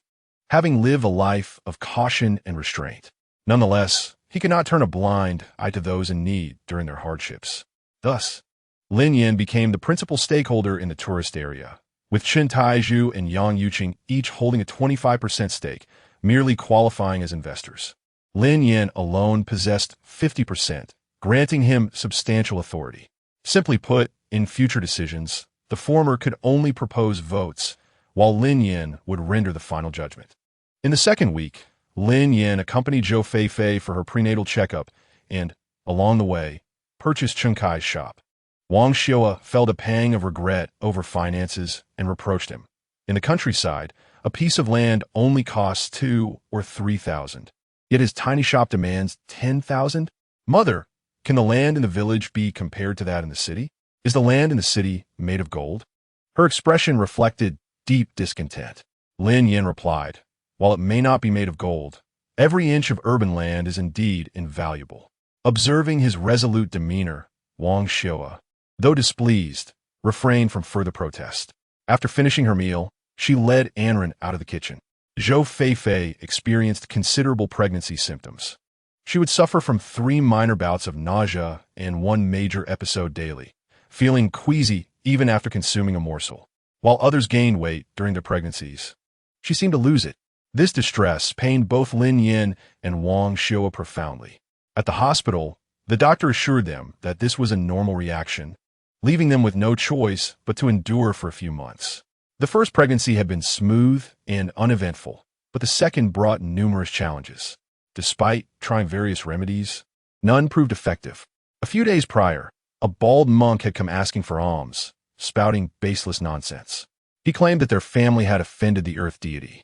having lived a life of caution and restraint. Nonetheless, he could not turn a blind eye to those in need during their hardships. Thus, Lin Yan became the principal stakeholder in the tourist area, with Chen Taizhu and Yang Yuqing each holding a 25% stake, merely qualifying as investors. Lin Yan alone possessed 50%, granting him substantial authority. Simply put, in future decisions, the former could only propose votes, while Lin Yan would render the final judgment. In the second week, Lin Yan accompanied Zhou Feifei for her prenatal checkup and, along the way, purchased Chen Kai's shop. Wang Xiua felt a pang of regret over finances and reproached him. In the countryside, a piece of land only costs 2,000 or 3,000. Yet his tiny shop demands 10,000? Mother, can the land in the village be compared to that in the city? Is the land in the city made of gold? Her expression reflected deep discontent. Lin Yan replied, while it may not be made of gold, every inch of urban land is indeed invaluable. Observing his resolute demeanor, Wang Xiua, though displeased, refrained from further protest. After finishing her meal, she led Anren out of the kitchen. Zhou Feifei experienced considerable pregnancy symptoms. She would suffer from 3 minor bouts of nausea and 1 major episode daily, feeling queasy even after consuming a morsel. While others gained weight during their pregnancies, she seemed to lose it. This distress pained both Lin Yan and Wang Xiua profoundly. At the hospital, the doctor assured them that this was a normal reaction, leaving them with no choice but to endure for a few months. The first pregnancy had been smooth and uneventful, but the second brought numerous challenges. Despite trying various remedies, none proved effective. A few days prior, a bald monk had come asking for alms, spouting baseless nonsense. He claimed that their family had offended the earth deity,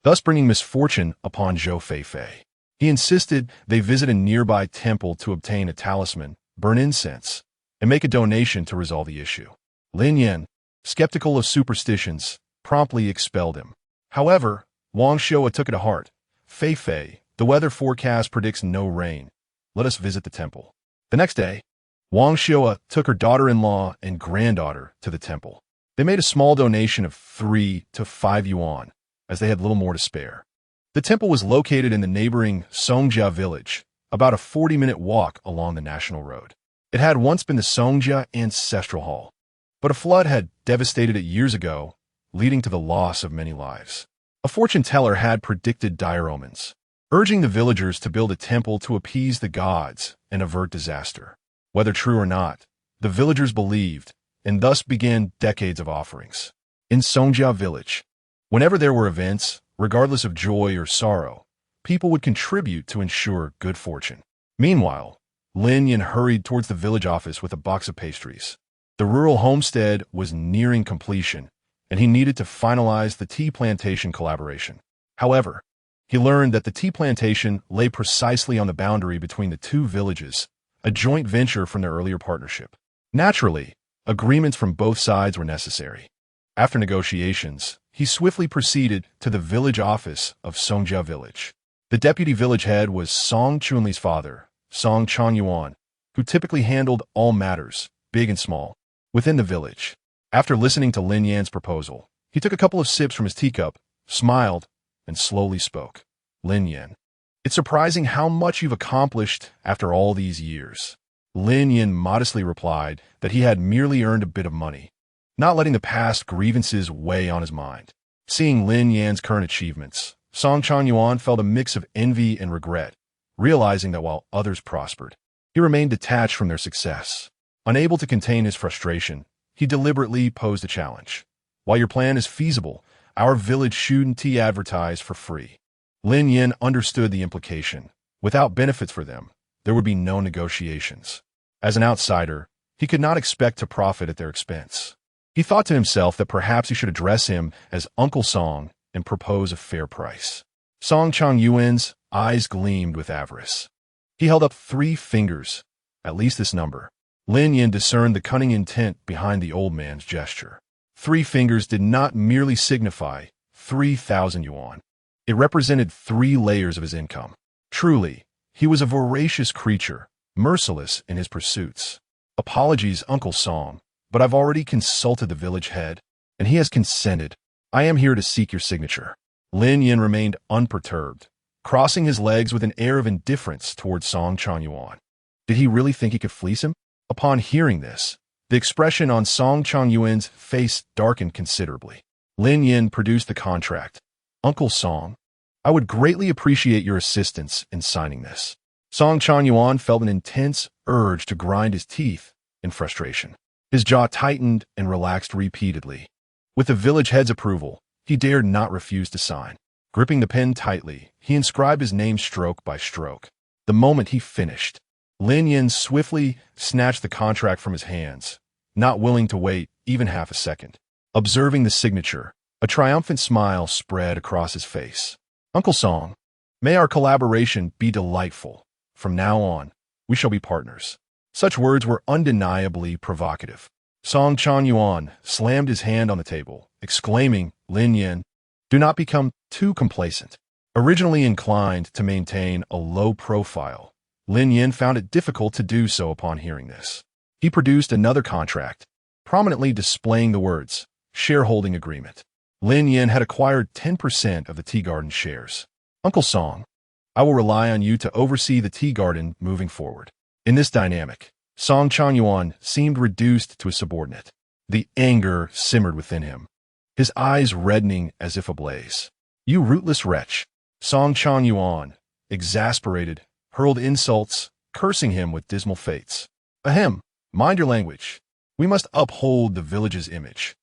thus bringing misfortune upon Zhou Feifei. He insisted they visit a nearby temple to obtain a talisman, burn incense, and make a donation to resolve the issue. Lin Yan, skeptical of superstitions, promptly expelled him. However, Wang Xiua took it to heart. Feifei, the weather forecast predicts no rain. Let us visit the temple. The next day, Wang Xiua took her daughter-in-law and granddaughter to the temple. They made a small donation of 3 to 5 yuan, as they had little more to spare. The temple was located in the neighboring Songjia village, about a 40-minute walk along the national road. It had once been the Songjia Ancestral Hall, but a flood had devastated it years ago, leading to the loss of many lives. A fortune teller had predicted dire omens, urging the villagers to build a temple to appease the gods and avert disaster. Whether true or not, the villagers believed, and thus began decades of offerings. In Songjia village, whenever there were events, regardless of joy or sorrow, people would contribute to ensure good fortune. Meanwhile, Lin Yan hurried towards the village office with a box of pastries. The rural homestead was nearing completion, and he needed to finalize the tea plantation collaboration. However, he learned that the tea plantation lay precisely on the boundary between the 2 villages, a joint venture from their earlier partnership. Naturally, agreements from both sides were necessary. After negotiations, he swiftly proceeded to the village office of Songjia village. The deputy village head was Song Chunli's father, Song Changyuan, who typically handled all matters, big and small, within the village. After listening to Lin Yan's proposal, he took a couple of sips from his teacup, smiled, and slowly spoke. Lin Yan, it's surprising how much you've accomplished after all these years. Lin Yan modestly replied that he had merely earned a bit of money, not letting the past grievances weigh on his mind. Seeing Lin Yan's current achievements, Song Changyuan felt a mix of envy and regret, realizing that while others prospered, he remained detached from their success. Unable to contain his frustration, he deliberately posed a challenge. While your plan is feasible, our village shouldn't advertise for free. Lin Yan understood the implication. Without benefits for them, there would be no negotiations. As an outsider, he could not expect to profit at their expense. He thought to himself that perhaps he should address him as Uncle Song and propose a fair price. Song Changyuan's eyes gleamed with avarice. He held up 3 fingers, at least this number. Lin Yan discerned the cunning intent behind the old man's gesture. 3 fingers did not merely signify 3,000 yuan. It represented 3 layers of his income. Truly, he was a voracious creature, merciless in his pursuits. Apologies, Uncle Song, But I've already consulted the village head, and he has consented. I am here to seek your signature. Lin Yan remained unperturbed, crossing his legs with an air of indifference towards Song Changyuan. Did he really think he could fleece him? Upon hearing this, the expression on Song Changyuan's face darkened considerably. Lin Yan produced the contract. Uncle Song, I would greatly appreciate your assistance in signing this. Song Changyuan felt an intense urge to grind his teeth in frustration. His jaw tightened and relaxed repeatedly. With the village head's approval, he dared not refuse to sign. Gripping the pen tightly, he inscribed his name stroke by stroke. The moment he finished, Lin Yan swiftly snatched the contract from his hands, not willing to wait even half a second. Observing the signature, a triumphant smile spread across his face. Uncle Song, may our collaboration be delightful. From now on, we shall be partners. Such words were undeniably provocative. Song Changyuan slammed his hand on the table, exclaiming, Lin Yan, do not become too complacent. Originally inclined to maintain a low profile, Lin Yan found it difficult to do so upon hearing this. He produced another contract, prominently displaying the words, shareholding agreement. Lin Yan had acquired 10% of the tea garden shares. Uncle Song, I will rely on you to oversee the tea garden moving forward. In this dynamic, Song Changyuan seemed reduced to a subordinate. The anger simmered within him, his eyes reddening as if ablaze. You rootless wretch! Song Changyuan, exasperated, hurled insults, cursing him with dismal fates. Ahem, mind your language. We must uphold the village's image.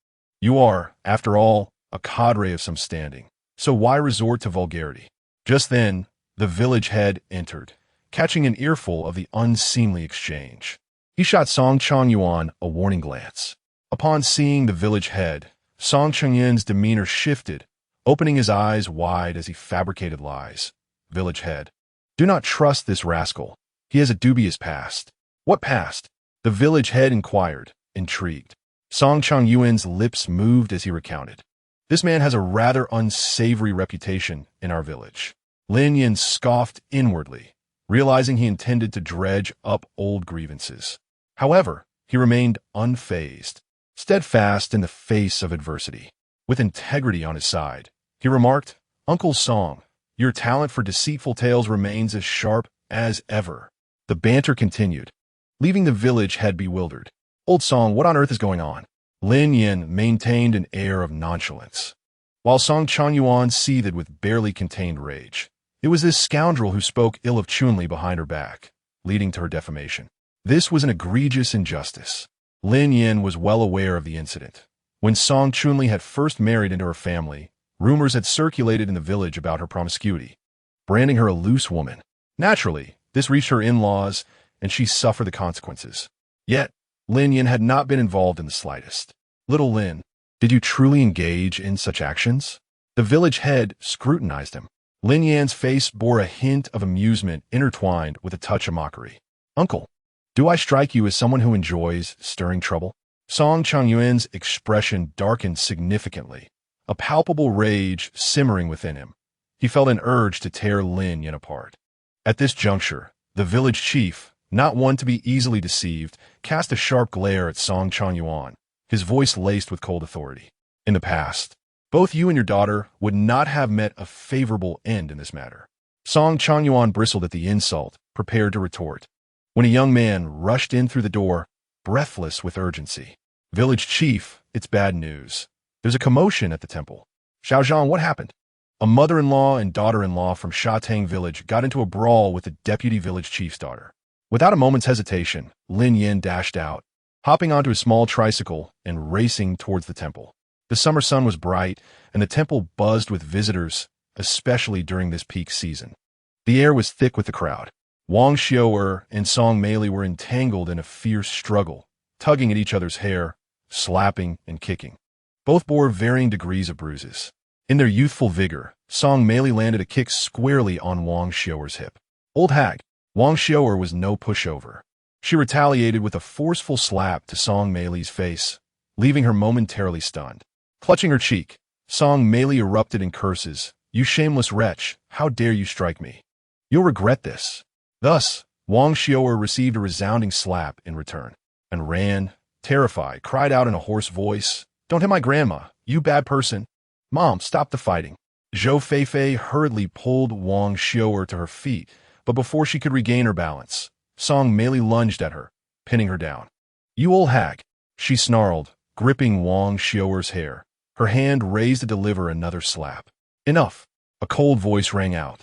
You are, after all, a cadre of some standing, so why resort to vulgarity? Just then, the village head entered, catching an earful of the unseemly exchange. He shot Song Changyuan a warning glance. Upon seeing the village head, Song Changyuan's demeanor shifted, opening his eyes wide as he fabricated lies. Village head, do not trust this rascal. He has a dubious past. What past? The village head inquired, intrigued. Song Changyuan's lips moved as he recounted. This man has a rather unsavory reputation in our village. Lin Yan scoffed inwardly, realizing he intended to dredge up old grievances. However, he remained unfazed, steadfast in the face of adversity. With integrity on his side, he remarked, Uncle Song, your talent for deceitful tales remains as sharp as ever. The banter continued, leaving the village head bewildered. Old Song, what on earth is going on? Lin Yan maintained an air of nonchalance, while Song Changyuan seethed with barely contained rage. It was this scoundrel who spoke ill of Chunli behind her back, leading to her defamation. This was an egregious injustice. Lin Yan was well aware of the incident. When Song Chunli had first married into her family, rumors had circulated in the village about her promiscuity, branding her a loose woman. Naturally, this reached her in-laws, and she suffered the consequences. Yet, Lin Yan had not been involved in the slightest. Little Lin, did you truly engage in such actions? The village head scrutinized him. Lin Yan's face bore a hint of amusement intertwined with a touch of mockery. Uncle, do I strike you as someone who enjoys stirring trouble? Song Changyuan's expression darkened significantly, a palpable rage simmering within him. He felt an urge to tear Lin Yan apart. At this juncture, the village chief, not one to be easily deceived, cast a sharp glare at Song Changyuan, his voice laced with cold authority. In the past, both you and your daughter would not have met a favorable end in this matter. Song Changyuan bristled at the insult, prepared to retort, when a young man rushed in through the door, breathless with urgency. Village chief, it's bad news. There's a commotion at the temple. Xiaozhan, what happened? A mother-in-law and daughter-in-law from Shatang village got into a brawl with the deputy village chief's daughter. Without a moment's hesitation, Lin Yan dashed out, hopping onto a small tricycle and racing towards the temple. The summer sun was bright, and the temple buzzed with visitors, especially during this peak season. The air was thick with the crowd. Wang Xiu'er and Song Meili were entangled in a fierce struggle, tugging at each other's hair, slapping and kicking. Both bore varying degrees of bruises. In their youthful vigor, Song Meili landed a kick squarely on Wang Xiu'er's hip. Old hag, Wang Xiu'er was no pushover. She retaliated with a forceful slap to Song Meili's face, leaving her momentarily stunned. Clutching her cheek, Song Meili erupted in curses. You shameless wretch, how dare you strike me? You'll regret this. Thus, Wang Xiu'er received a resounding slap in return, and ran, terrified, cried out in a hoarse voice, "Don't hit my grandma, you bad person." "Mom, stop the fighting." Zhou Feifei hurriedly pulled Wang Xiu'er to her feet, but before she could regain her balance, Song Meili lunged at her, pinning her down. "You old hag," she snarled, gripping Wang Xiu'er's hair, her hand raised to deliver another slap. "Enough," a cold voice rang out,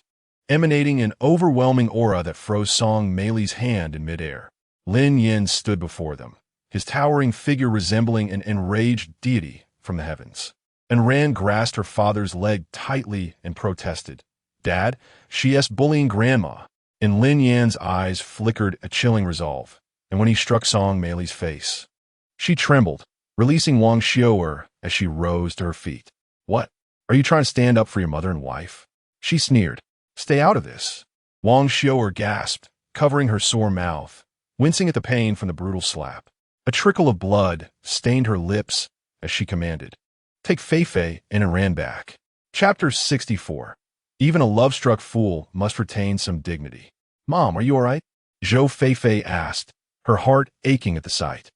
emanating an overwhelming aura that froze Song Meili's hand in midair. Lin Yan stood before them, his towering figure resembling an enraged deity from the heavens. And Rand grasped her father's leg tightly and protested. "Dad, she's bullying Grandma." In Lin Yan's eyes flickered a chilling resolve, and when he struck Song Meili's face, she trembled, releasing Wang Xiu'er as she rose to her feet. "What? Are you trying to stand up for your mother and wife?" she sneered. "Stay out of this." Wang Xiu'er gasped, covering her sore mouth, wincing at the pain from the brutal slap. A trickle of blood stained her lips as she commanded, "Take Feifei," and ran back. Chapter 64. Even a love-struck fool must retain some dignity. "Mom, are you all right?" Zhou Feifei asked, her heart aching at the sight.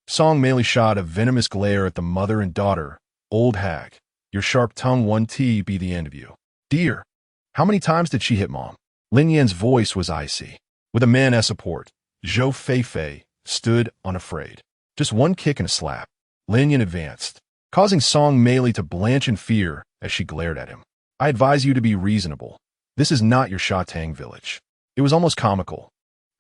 Song Meili shot a venomous glare at the mother and daughter. "Old hag, your sharp tongue 1T be the end of you." "Dear, how many times did she hit Mom?" Lin Yan's voice was icy. With a man as support, Zhou Feifei stood unafraid. Just one kick and a slap. Lin Yan advanced, causing Song Meili to blanch in fear as she glared at him. "I advise you to be reasonable. This is not your Shatang village." It was almost comical.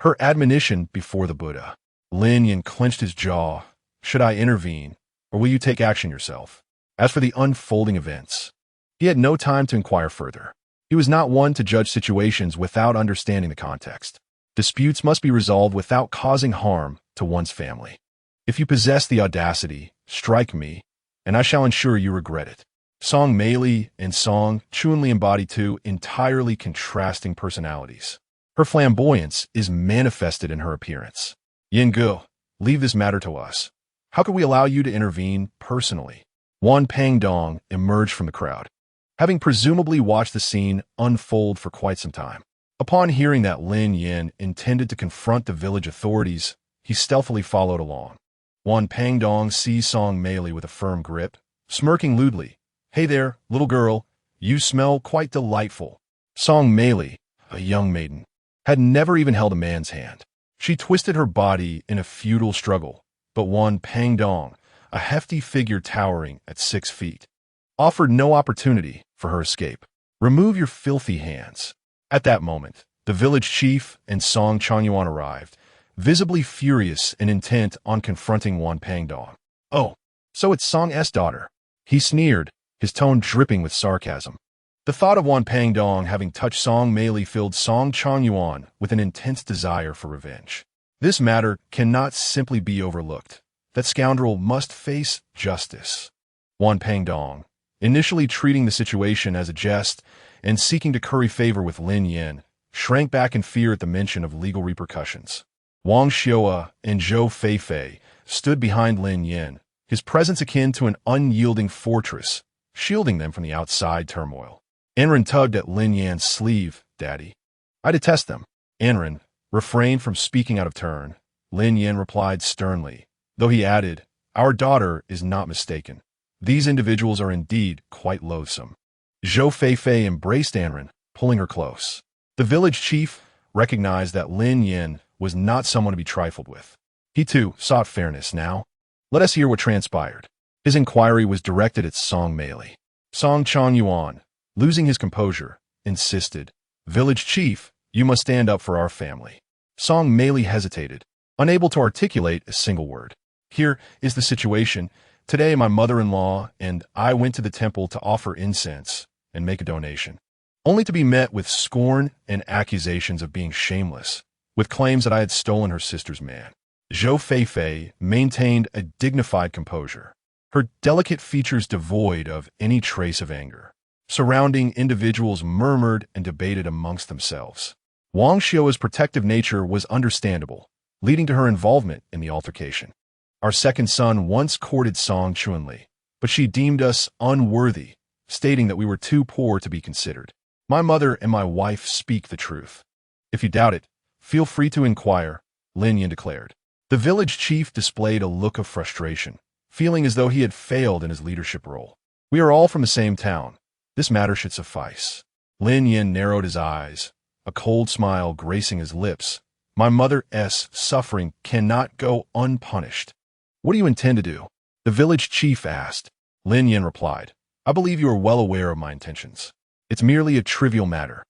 Her admonition before the Buddha. Lin Yan clenched his jaw. "Should I intervene, or will you take action yourself?" As for the unfolding events, he had no time to inquire further. He was not one to judge situations without understanding the context. Disputes must be resolved without causing harm to one's family. "If you possess the audacity, strike me, and I shall ensure you regret it." Song Meili and Song Chunli embody two entirely contrasting personalities. Her flamboyance is manifested in her appearance. "Yin Gu, leave this matter to us. How could we allow you to intervene personally?" Wan Pangdong emerged from the crowd, having presumably watched the scene unfold for quite some time. Upon hearing that Lin Yan intended to confront the village authorities, he stealthily followed along. Wan Pangdong seized Song Meili with a firm grip, smirking lewdly. "Hey there, little girl, you smell quite delightful." Song Meili, a young maiden, had never even held a man's hand. She twisted her body in a futile struggle, but Wan Pangdong, a hefty figure towering at 6 feet, offered no opportunity for her escape. "Remove your filthy hands." At that moment, the village chief and Song Changyuan arrived, visibly furious and intent on confronting Wan Pangdong. "Oh, so it's Song's daughter," he sneered, his tone dripping with sarcasm. The thought of Wan Pangdong having touched Song Meili filled Song Changyuan with an intense desire for revenge. This matter cannot simply be overlooked. That scoundrel must face justice. Wan Pangdong, initially treating the situation as a jest and seeking to curry favor with Lin Yan, shrank back in fear at the mention of legal repercussions. Wang Xiu'er and Zhou Feifei stood behind Lin Yan, his presence akin to an unyielding fortress, shielding them from the outside turmoil. Anren tugged at Lin Yan's sleeve. "Daddy, I detest them." Anren refrained from speaking out of turn. Lin Yan replied sternly, though he added, "Our daughter is not mistaken. These individuals are indeed quite loathsome." Zhou Feifei embraced Anren, pulling her close. The village chief recognized that Lin Yan was not someone to be trifled with. He too sought fairness. "Now, let us hear what transpired." His inquiry was directed at Song Meili. Song Changyuan, losing his composure, insisted, "Village chief, you must stand up for our family." Song Meili hesitated, unable to articulate a single word. "Here is the situation. Today my mother-in-law and I went to the temple to offer incense and make a donation, only to be met with scorn and accusations of being shameless, with claims that I had stolen her sister's man." Zhou Feifei maintained a dignified composure, her delicate features devoid of any trace of anger. Surrounding individuals murmured and debated amongst themselves. Wang Xiu'er's protective nature was understandable, leading to her involvement in the altercation. "Our second son once courted Song Chunli, but she deemed us unworthy, stating that we were too poor to be considered. My mother and my wife speak the truth. If you doubt it, feel free to inquire," Lin Yan declared. The village chief displayed a look of frustration, feeling as though he had failed in his leadership role. We are all from the same town. This matter should suffice. Lin Yan narrowed his eyes, a cold smile gracing his lips. My mother's suffering cannot go unpunished. What do you intend to do? The village chief asked. Lin Yan replied, I believe you are well aware of my intentions. It's merely a trivial matter,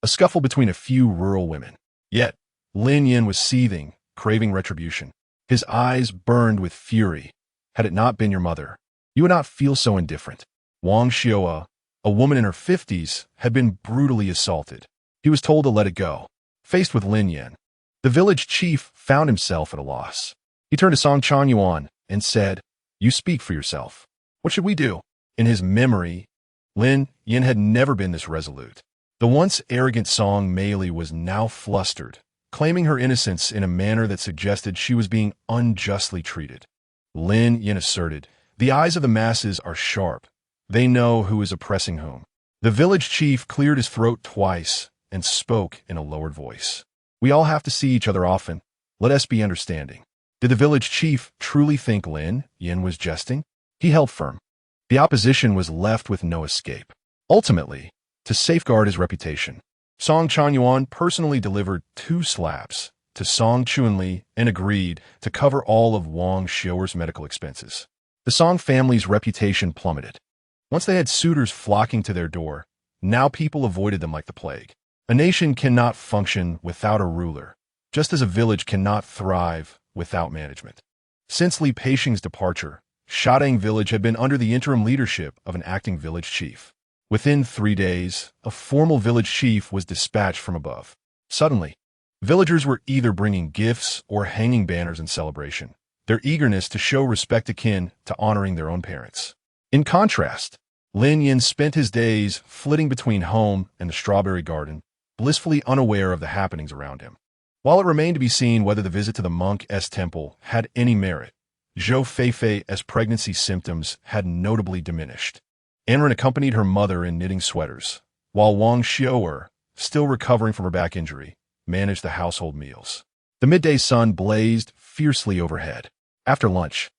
a scuffle between a few rural women. Yet, Lin Yan was seething, craving retribution. His eyes burned with fury. Had it not been your mother, you would not feel so indifferent. Wang Xiaoa, a woman in her 50s, had been brutally assaulted. He was told to let it go. Faced with Lin Yan, the village chief found himself at a loss. He turned to Song Chuanyuan and said, You speak for yourself. What should we do? In his memory, Lin Yan had never been this resolute. The once arrogant Song Meili was now flustered, claiming her innocence in a manner that suggested she was being unjustly treated. Lin Yan asserted, The eyes of the masses are sharp. They know who is oppressing whom. The village chief cleared his throat twice and spoke in a lowered voice. We all have to see each other often. Let us be understanding. Did the village chief truly think Lin Yan was jesting? He held firm. The opposition was left with no escape. Ultimately, to safeguard his reputation, Song Chuanyuan personally delivered 2 slaps to Song Chuanli and agreed to cover all of Wang Xiaoer's medical expenses. The Song family's reputation plummeted. Once they had suitors flocking to their door, now people avoided them like the plague. A nation cannot function without a ruler, just as a village cannot thrive without management. Since Li Peixing's departure, Shadang village had been under the interim leadership of an acting village chief. Within 3 days, a formal village chief was dispatched from above. Suddenly, villagers were either bringing gifts or hanging banners in celebration, their eagerness to show respect akin to honoring their own parents. In contrast, Lin Yan spent his days flitting between home and the strawberry garden, blissfully unaware of the happenings around him. While it remained to be seen whether the visit to the monk's temple had any merit, Zhou Feifei's pregnancy symptoms had notably diminished. Anren accompanied her mother in knitting sweaters, while Wang Xiaoer, still recovering from her back injury, managed the household meals. The midday sun blazed fiercely overhead. After lunch,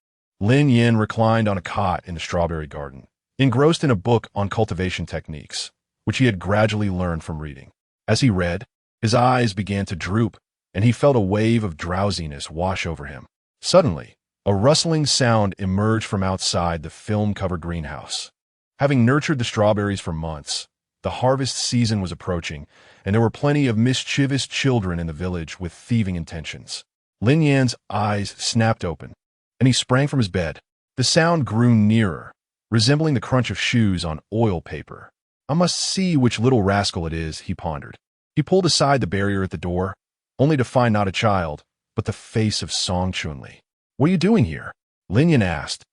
Lin Yan reclined on a cot in the strawberry garden, engrossed in a book on cultivation techniques, which he had gradually learned from reading. As he read, his eyes began to droop, and he felt a wave of drowsiness wash over him. Suddenly, a rustling sound emerged from outside the film-covered greenhouse. Having nurtured the strawberries for months, the harvest season was approaching, and there were plenty of mischievous children in the village with thieving intentions. Lin Yan's eyes snapped open, and he sprang from his bed. The sound grew nearer, resembling the crunch of shoes on oil paper. I must see which little rascal it is, he pondered. He pulled aside the barrier at the door, only to find not a child, but the face of Song Chuanli. What are you doing here? Lin Yan asked,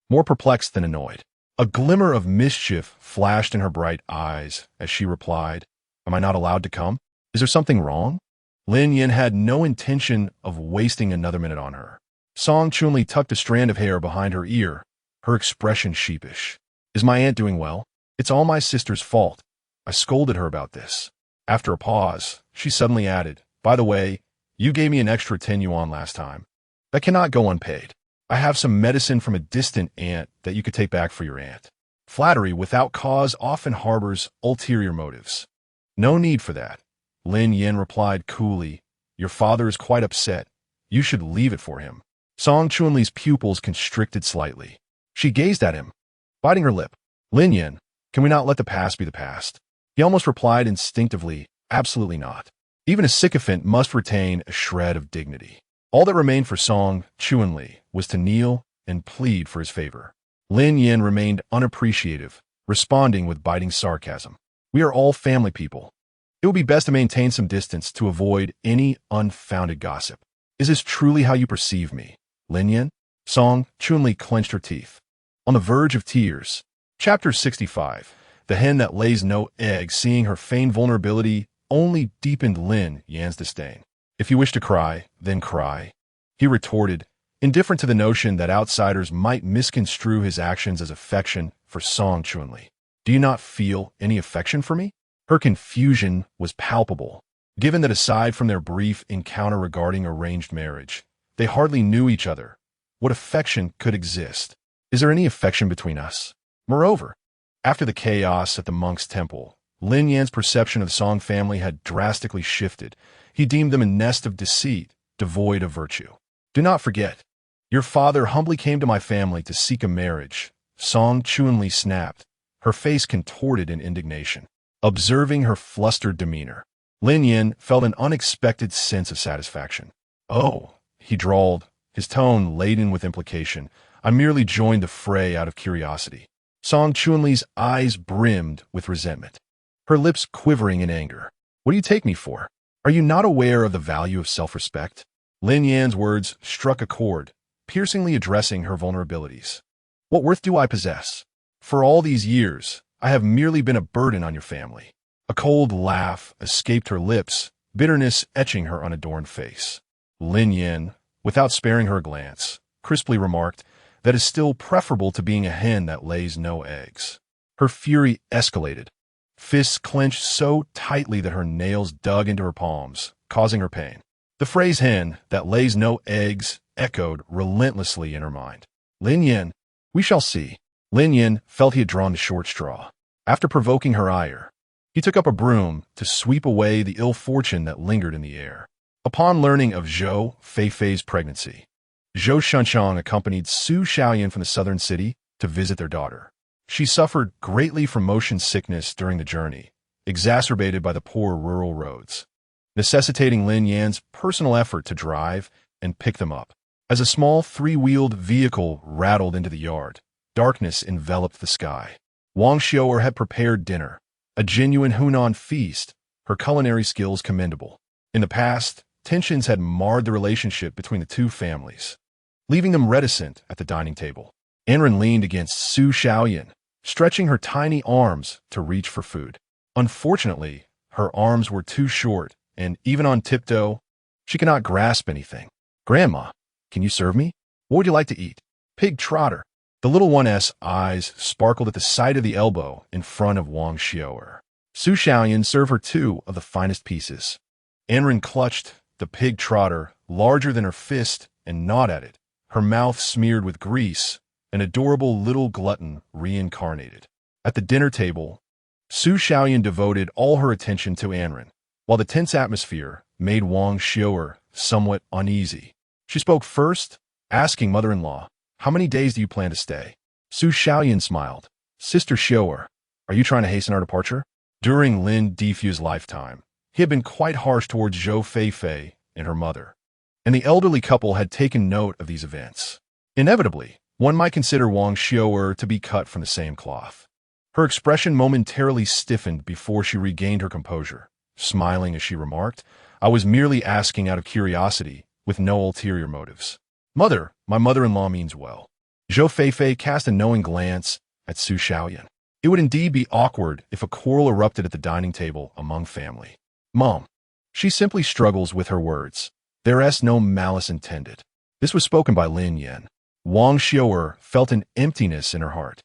more perplexed than annoyed. A glimmer of mischief flashed in her bright eyes as she replied, Am I not allowed to come? Is there something wrong? Lin Yan had no intention of wasting another minute on her. Song Chuanli tucked a strand of hair behind her ear, her expression sheepish. Is my aunt doing well? It's all my sister's fault. I scolded her about this. After a pause, she suddenly added, By the way, you gave me an extra 10 yuan last time. That cannot go unpaid. I have some medicine from a distant aunt that you could take back for your aunt. Flattery without cause often harbors ulterior motives. No need for that. Lin Yan replied coolly, Your father is quite upset. You should leave it for him. Song Chuanli's pupils constricted slightly. She gazed at him, biting her lip. Lin Yan, can we not let the past be the past? He almost replied instinctively, Absolutely not. Even a sycophant must retain a shred of dignity. All that remained for Song Chuanli was to kneel and plead for his favor. Lin Yan remained unappreciative, responding with biting sarcasm. We are all family people. It would be best to maintain some distance to avoid any unfounded gossip. Is this truly how you perceive me, Lin Yan? Song Chuanli clenched her teeth. On the verge of tears. Chapter 65. The hen that lays no eggs, seeing her feigned vulnerability, only deepened Lin Yan's disdain. If you wish to cry, then cry, he retorted, indifferent to the notion that outsiders might misconstrue his actions as affection for Song Chuanli. Do you not feel any affection for me? Her confusion was palpable, given that aside from their brief encounter regarding arranged marriage, They hardly knew each other. What affection could exist? Is there any affection between us? Moreover, after the chaos at the monk's temple, Lin Yan's perception of the Song family had drastically shifted. He deemed them a nest of deceit, devoid of virtue. Do not forget, your father humbly came to my family to seek a marriage. Song Chunli snapped, her face contorted in indignation. Observing her flustered demeanor, Lin Yan felt an unexpected sense of satisfaction. Oh, he drawled, his tone laden with implication. I merely joined the fray out of curiosity. Song Chunli's eyes brimmed with resentment, her lips quivering in anger. What do you take me for? Are you not aware of the value of self-respect? Lin Yan's words struck a chord, piercingly addressing her vulnerabilities. What worth do I possess? For all these years, I have merely been a burden on your family. A cold laugh escaped her lips, bitterness etching her unadorned face. Lin Yan, without sparing her a glance, crisply remarked, that is still preferable to being a hen that lays no eggs. Her fury escalated. Fists clenched so tightly that her nails dug into her palms, causing her pain. The phrase hen that lays no eggs echoed relentlessly in her mind. Lin Yan, we shall see. Lin Yan felt he had drawn the short straw. After provoking her ire, he took up a broom to sweep away the ill fortune that lingered in the air. Upon learning of Zhou Feifei's pregnancy, Zhou Shunchang accompanied Su Xiaoyan from the southern city to visit their daughter. She suffered greatly from motion sickness during the journey, exacerbated by the poor rural roads, necessitating Lin Yan's personal effort to drive and pick them up. As a small three-wheeled vehicle rattled into the yard, darkness enveloped the sky. Wang Xiu'er had prepared dinner, a genuine Hunan feast, her culinary skills commendable. In the past, tensions had marred the relationship between the two families, leaving them reticent at the dining table. Anren leaned against Su Xiaoyan, stretching her tiny arms to reach for food. Unfortunately, her arms were too short, and even on tiptoe, she could not grasp anything. Grandma, can you serve me? What would you like to eat? Pig trotter. The little one's eyes sparkled at the sight of the elbow in front of Wang Xiu'er. Su Xiaoyan served her 2 of the finest pieces. Anren clutched the pig trotter, larger than her fist, and gnawed at it, her mouth smeared with grease, an adorable little glutton reincarnated. At the dinner table, Su Xiaoyan devoted all her attention to Anren, while the tense atmosphere made Wang Xiu'er somewhat uneasy. She spoke first, asking mother-in-law, how many days do you plan to stay? Su Xiaoyan smiled. Sister Xiu'er, are you trying to hasten our departure? During Lin Defu's lifetime, he had been quite harsh towards Zhou Feifei and her mother, and the elderly couple had taken note of these events. Inevitably, one might consider Wang Xiu'er to be cut from the same cloth. Her expression momentarily stiffened before she regained her composure, smiling as she remarked, I was merely asking out of curiosity, with no ulterior motives. Mother, my mother-in-law means well. Zhou Feifei cast a knowing glance at Su Xiaoyan. It would indeed be awkward if a quarrel erupted at the dining table among family. Mom, she simply struggles with her words. There is no malice intended. This was spoken by Lin Yan. Wang Xiu'er felt an emptiness in her heart,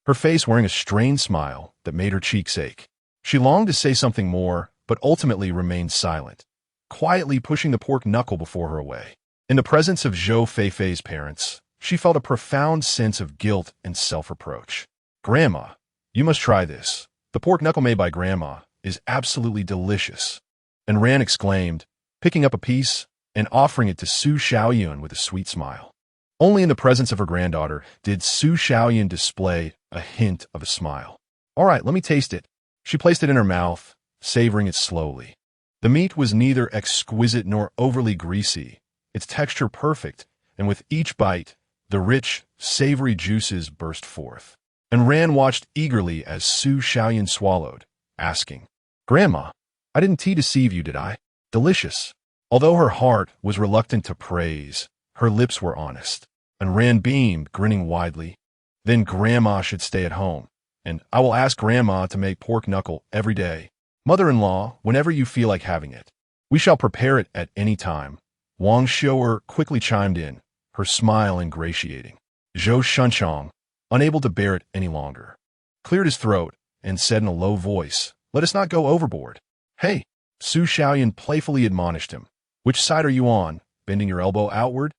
her face wearing a strained smile that made her cheeks ache. She longed to say something more, but ultimately remained silent, quietly pushing the pork knuckle before her away. In the presence of Zhou Feifei's parents, she felt a profound sense of guilt and self-reproach. Grandma, you must try this. The pork knuckle made by Grandma is absolutely delicious. And Ran exclaimed, picking up a piece and offering it to Su Xiaoyan with a sweet smile. Only in the presence of her granddaughter did Su Xiaoyan display a hint of a smile. All right, let me taste it. She placed it in her mouth, savoring it slowly. The meat was neither exquisite nor overly greasy, its texture perfect, and with each bite, the rich, savory juices burst forth. And Ran watched eagerly as Su Xiaoyan swallowed, asking, Grandma, I didn't deceive you, did I? Delicious. Although her heart was reluctant to praise, her lips were honest. And Ran beamed, grinning widely. Then Grandma should stay at home, and I will ask Grandma to make pork knuckle every day. Mother-in-law, whenever you feel like having it. We shall prepare it at any time. Wang Xiu'er quickly chimed in, her smile ingratiating. Zhou Shunchang, unable to bear it any longer, cleared his throat and said in a low voice, let us not go overboard. Hey, Su Xiaoyan playfully admonished him. Which side are you on, bending your elbow outward?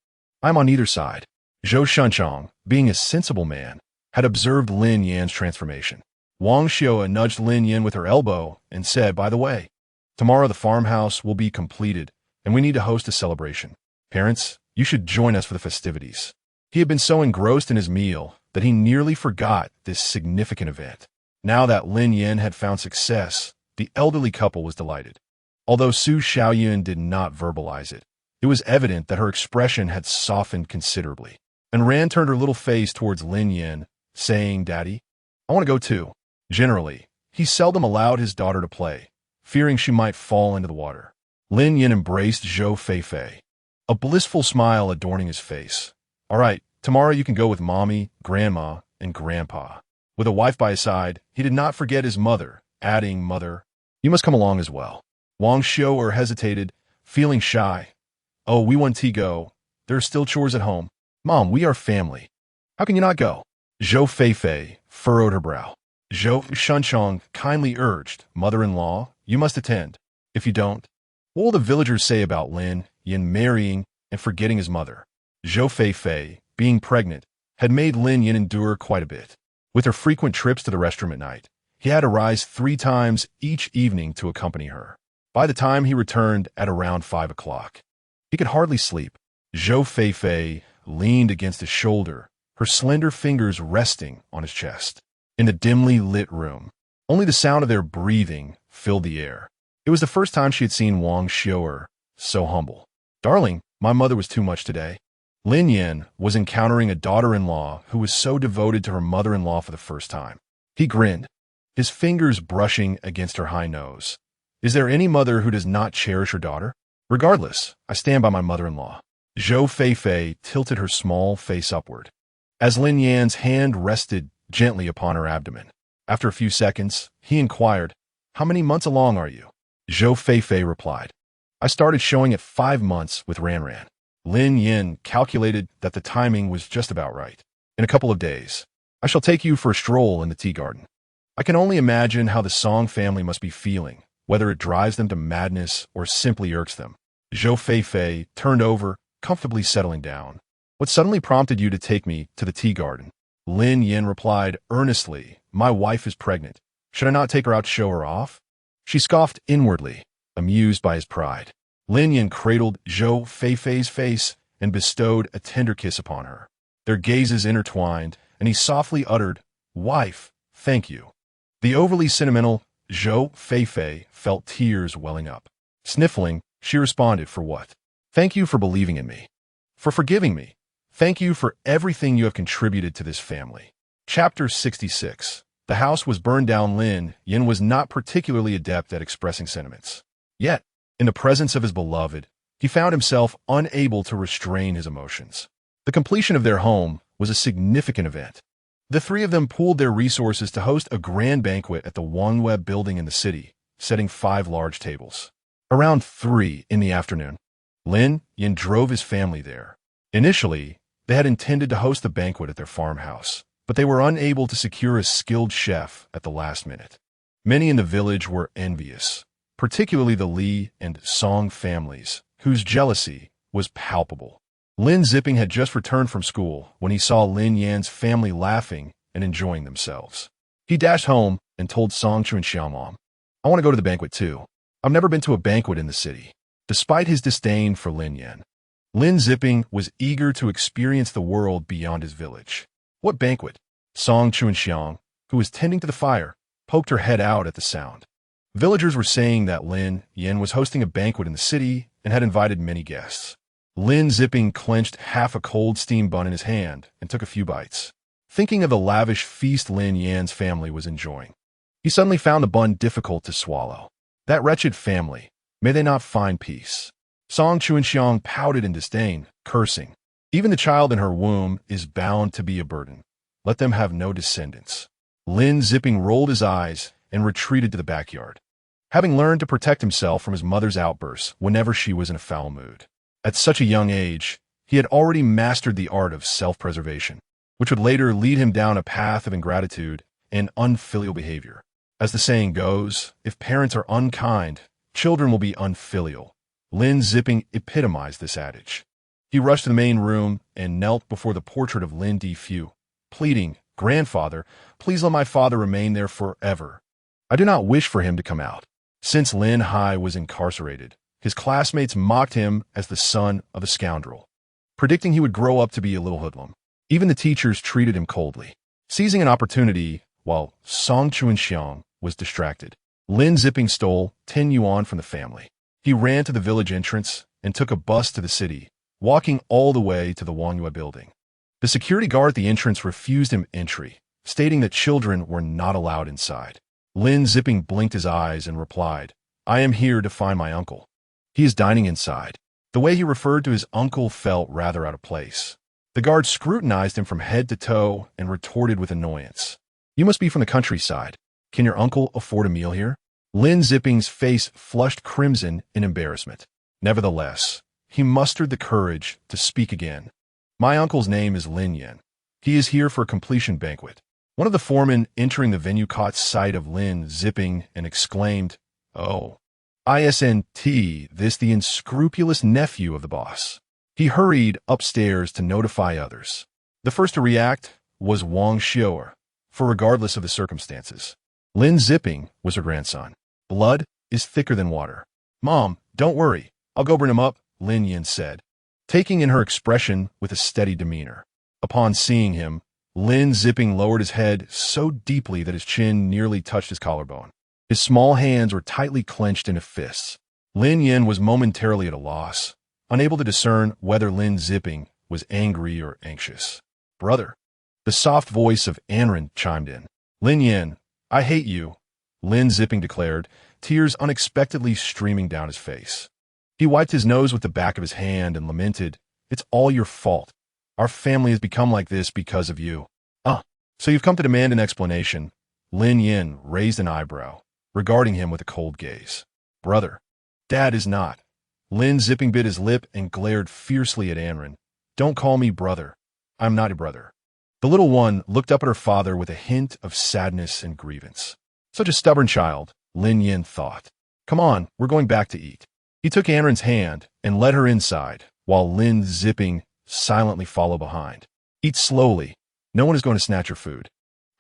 I'm on either side. Zhou Shunchong, being a sensible man, had observed Lin Yan's transformation. Wang Xiao nudged Lin Yan with her elbow and said, "By the way, tomorrow the farmhouse will be completed, and we need to host a celebration. Parents, you should join us for the festivities." He had been so engrossed in his meal that he nearly forgot this significant event. Now that Lin Yan had found success, the elderly couple was delighted. Although Su Xiaoyun did not verbalize it, it was evident that her expression had softened considerably. And Ran turned her little face towards Lin Yan, saying, "Daddy, I want to go too." Generally, he seldom allowed his daughter to play, fearing she might fall into the water. Lin Yan embraced Zhou Feifei, a blissful smile adorning his face. "All right, tomorrow you can go with Mommy, Grandma, and Grandpa." With a wife by his side, he did not forget his mother, adding, "Mother, you must come along as well." Wang Xiao hesitated, feeling shy. "Oh, we want to go. There are still chores at home. Mom, we are family. How can you not go?" Zhou Feifei furrowed her brow. Zhou Shunchong kindly urged, "Mother-in-law, you must attend. If you don't, what will the villagers say about Lin Yan marrying and forgetting his mother?" Zhou Feifei, being pregnant, had made Lin Yan endure quite a bit. With her frequent trips to the restroom at night, he had to rise 3 times each evening to accompany her. By the time he returned at around 5 o'clock, he could hardly sleep. Zhou Feifei leaned against his shoulder, her slender fingers resting on his chest. In the dimly lit room, only the sound of their breathing filled the air. It was the first time she had seen Wang Xiao so humble. "Darling, my mother was too much today." Lin Yan was encountering a daughter-in-law who was so devoted to her mother-in-law for the first time. He grinned, his fingers brushing against her high nose. "Is there any mother who does not cherish her daughter? Regardless, I stand by my mother-in-law." Zhou Feifei tilted her small face upward, as Lin Yan's hand rested gently upon her abdomen. After a few seconds, he inquired, "How many months along are you?" Zhou Feifei replied, "I started showing at 5 months with Ran. Lin Yan calculated that the timing was just about right. "In a couple of days, I shall take you for a stroll in the tea garden." I can only imagine how the Song family must be feeling, whether it drives them to madness or simply irks them. Zhou Feifei turned over, comfortably settling down. "What suddenly prompted you to take me to the tea garden?" Lin Yan replied earnestly, "My wife is pregnant. Should I not take her out to show her off?" She scoffed inwardly, amused by his pride. Lin Yan cradled Zhou Feifei's face and bestowed a tender kiss upon her. Their gazes intertwined, and he softly uttered, "Wife, thank you." The overly sentimental Zhou Feifei felt tears welling up. Sniffling, she responded, "For what?" "Thank you for believing in me. For forgiving me. Thank you for everything you have contributed to this family." Chapter 66. The house was burned down. Lin Yan was not particularly adept at expressing sentiments. Yet, in the presence of his beloved, he found himself unable to restrain his emotions. The completion of their home was a significant event. The 3 of them pooled their resources to host a grand banquet at the OneWeb building in the city, setting 5 large tables. Around 3 in the afternoon, Lin Yan drove his family there. Initially, they had intended to host the banquet at their farmhouse, but they were unable to secure a skilled chef at the last minute. Many in the village were envious, particularly the Li and Song families, whose jealousy was palpable. Lin Zipping had just returned from school when he saw Lin Yan's family laughing and enjoying themselves. He dashed home and told Song Chu and Xiaomom, "I want to go to the banquet too. I've never been to a banquet in the city." Despite his disdain for Lin Yan, Lin Zipping was eager to experience the world beyond his village. "What banquet?" Song Chu and Xiang, who was tending to the fire, poked her head out at the sound. Villagers were saying that Lin Yan was hosting a banquet in the city and had invited many guests. Lin Zipping clenched half a cold steam bun in his hand and took a few bites, thinking of the lavish feast Lin Yan's family was enjoying. He suddenly found the bun difficult to swallow. That wretched family, may they not find peace. Song Chu and Xiang pouted in disdain, cursing. "Even the child in her womb is bound to be a burden. Let them have no descendants." Lin Zipping rolled his eyes and retreated to the backyard, having learned to protect himself from his mother's outbursts whenever she was in a foul mood. At such a young age, he had already mastered the art of self-preservation, which would later lead him down a path of ingratitude and unfilial behavior. As the saying goes, if parents are unkind, children will be unfilial. Lin Zipping epitomized this adage. He rushed to the main room and knelt before the portrait of Lin Fu, pleading, "Grandfather, please let my father remain there forever. I do not wish for him to come out." Since Lin Hai was incarcerated, his classmates mocked him as the son of a scoundrel, predicting he would grow up to be a little hoodlum. Even the teachers treated him coldly. Seizing an opportunity while Song Chuanxiang was distracted, Lin Zipping stole 10 yuan from the family. He ran to the village entrance and took a bus to the city, walking all the way to the Wangyue building. The security guard at the entrance refused him entry, stating that children were not allowed inside. Lin Zipping blinked his eyes and replied, "I am here to find my uncle. He is dining inside." The way he referred to his uncle felt rather out of place. The guard scrutinized him from head to toe and retorted with annoyance, "You must be from the countryside. Can your uncle afford a meal here?" Lin Zipping's face flushed crimson in embarrassment. Nevertheless, he mustered the courage to speak again. "My uncle's name is Lin Yan. He is here for a completion banquet." One of the foremen entering the venue caught sight of Lin Zipping and exclaimed, "Oh, isn't this the unscrupulous nephew of the boss?" He hurried upstairs to notify others. The first to react was Wang Xiu'er, for regardless of the circumstances, Lin Zipping was her grandson. "Blood is thicker than water." "Mom, don't worry. I'll go bring him up," Lin Yan said, taking in her expression with a steady demeanor. Upon seeing him, Lin Zipping lowered his head so deeply that his chin nearly touched his collarbone. His small hands were tightly clenched into fists. Lin Yan was momentarily at a loss, unable to discern whether Lin Zipping was angry or anxious. "Brother," the soft voice of Anren chimed in. "Lin Yan, I hate you," Lin Zipping declared, tears unexpectedly streaming down his face. He wiped his nose with the back of his hand and lamented, "It's all your fault. Our family has become like this because of you." So you've come to demand an explanation." Lin Yan raised an eyebrow, regarding him with a cold gaze. "Brother, Dad is not." Lin Zipping bit his lip and glared fiercely at Anren. "Don't call me brother. I'm not your brother." The little one looked up at her father with a hint of sadness and grievance. Such a stubborn child, Lin Yan thought. "Come on, we're going back to eat." He took Anren's hand and led her inside, while Lin Zipping silently followed behind. "Eat slowly. No one is going to snatch your food."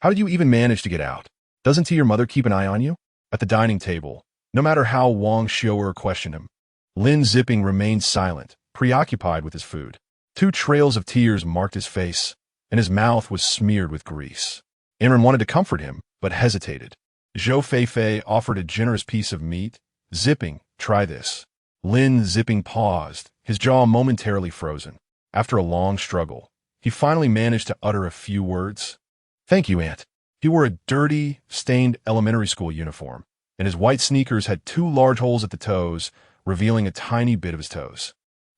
"How did you even manage to get out? Doesn't your mother keep an eye on you?" At the dining table, no matter how Wang Xiu'er questioned him, Lin Zipping remained silent, preoccupied with his food. 2 trails of tears marked his face, and his mouth was smeared with grease. Anren wanted to comfort him, but hesitated. Zhou Feifei offered a generous piece of meat. "Zipping, try this." Lin Zipping paused, his jaw momentarily frozen. After a long struggle, he finally managed to utter a few words. "Thank you, Aunt." He wore a dirty, stained elementary school uniform, and his white sneakers had 2 large holes at the toes, revealing a tiny bit of his toes.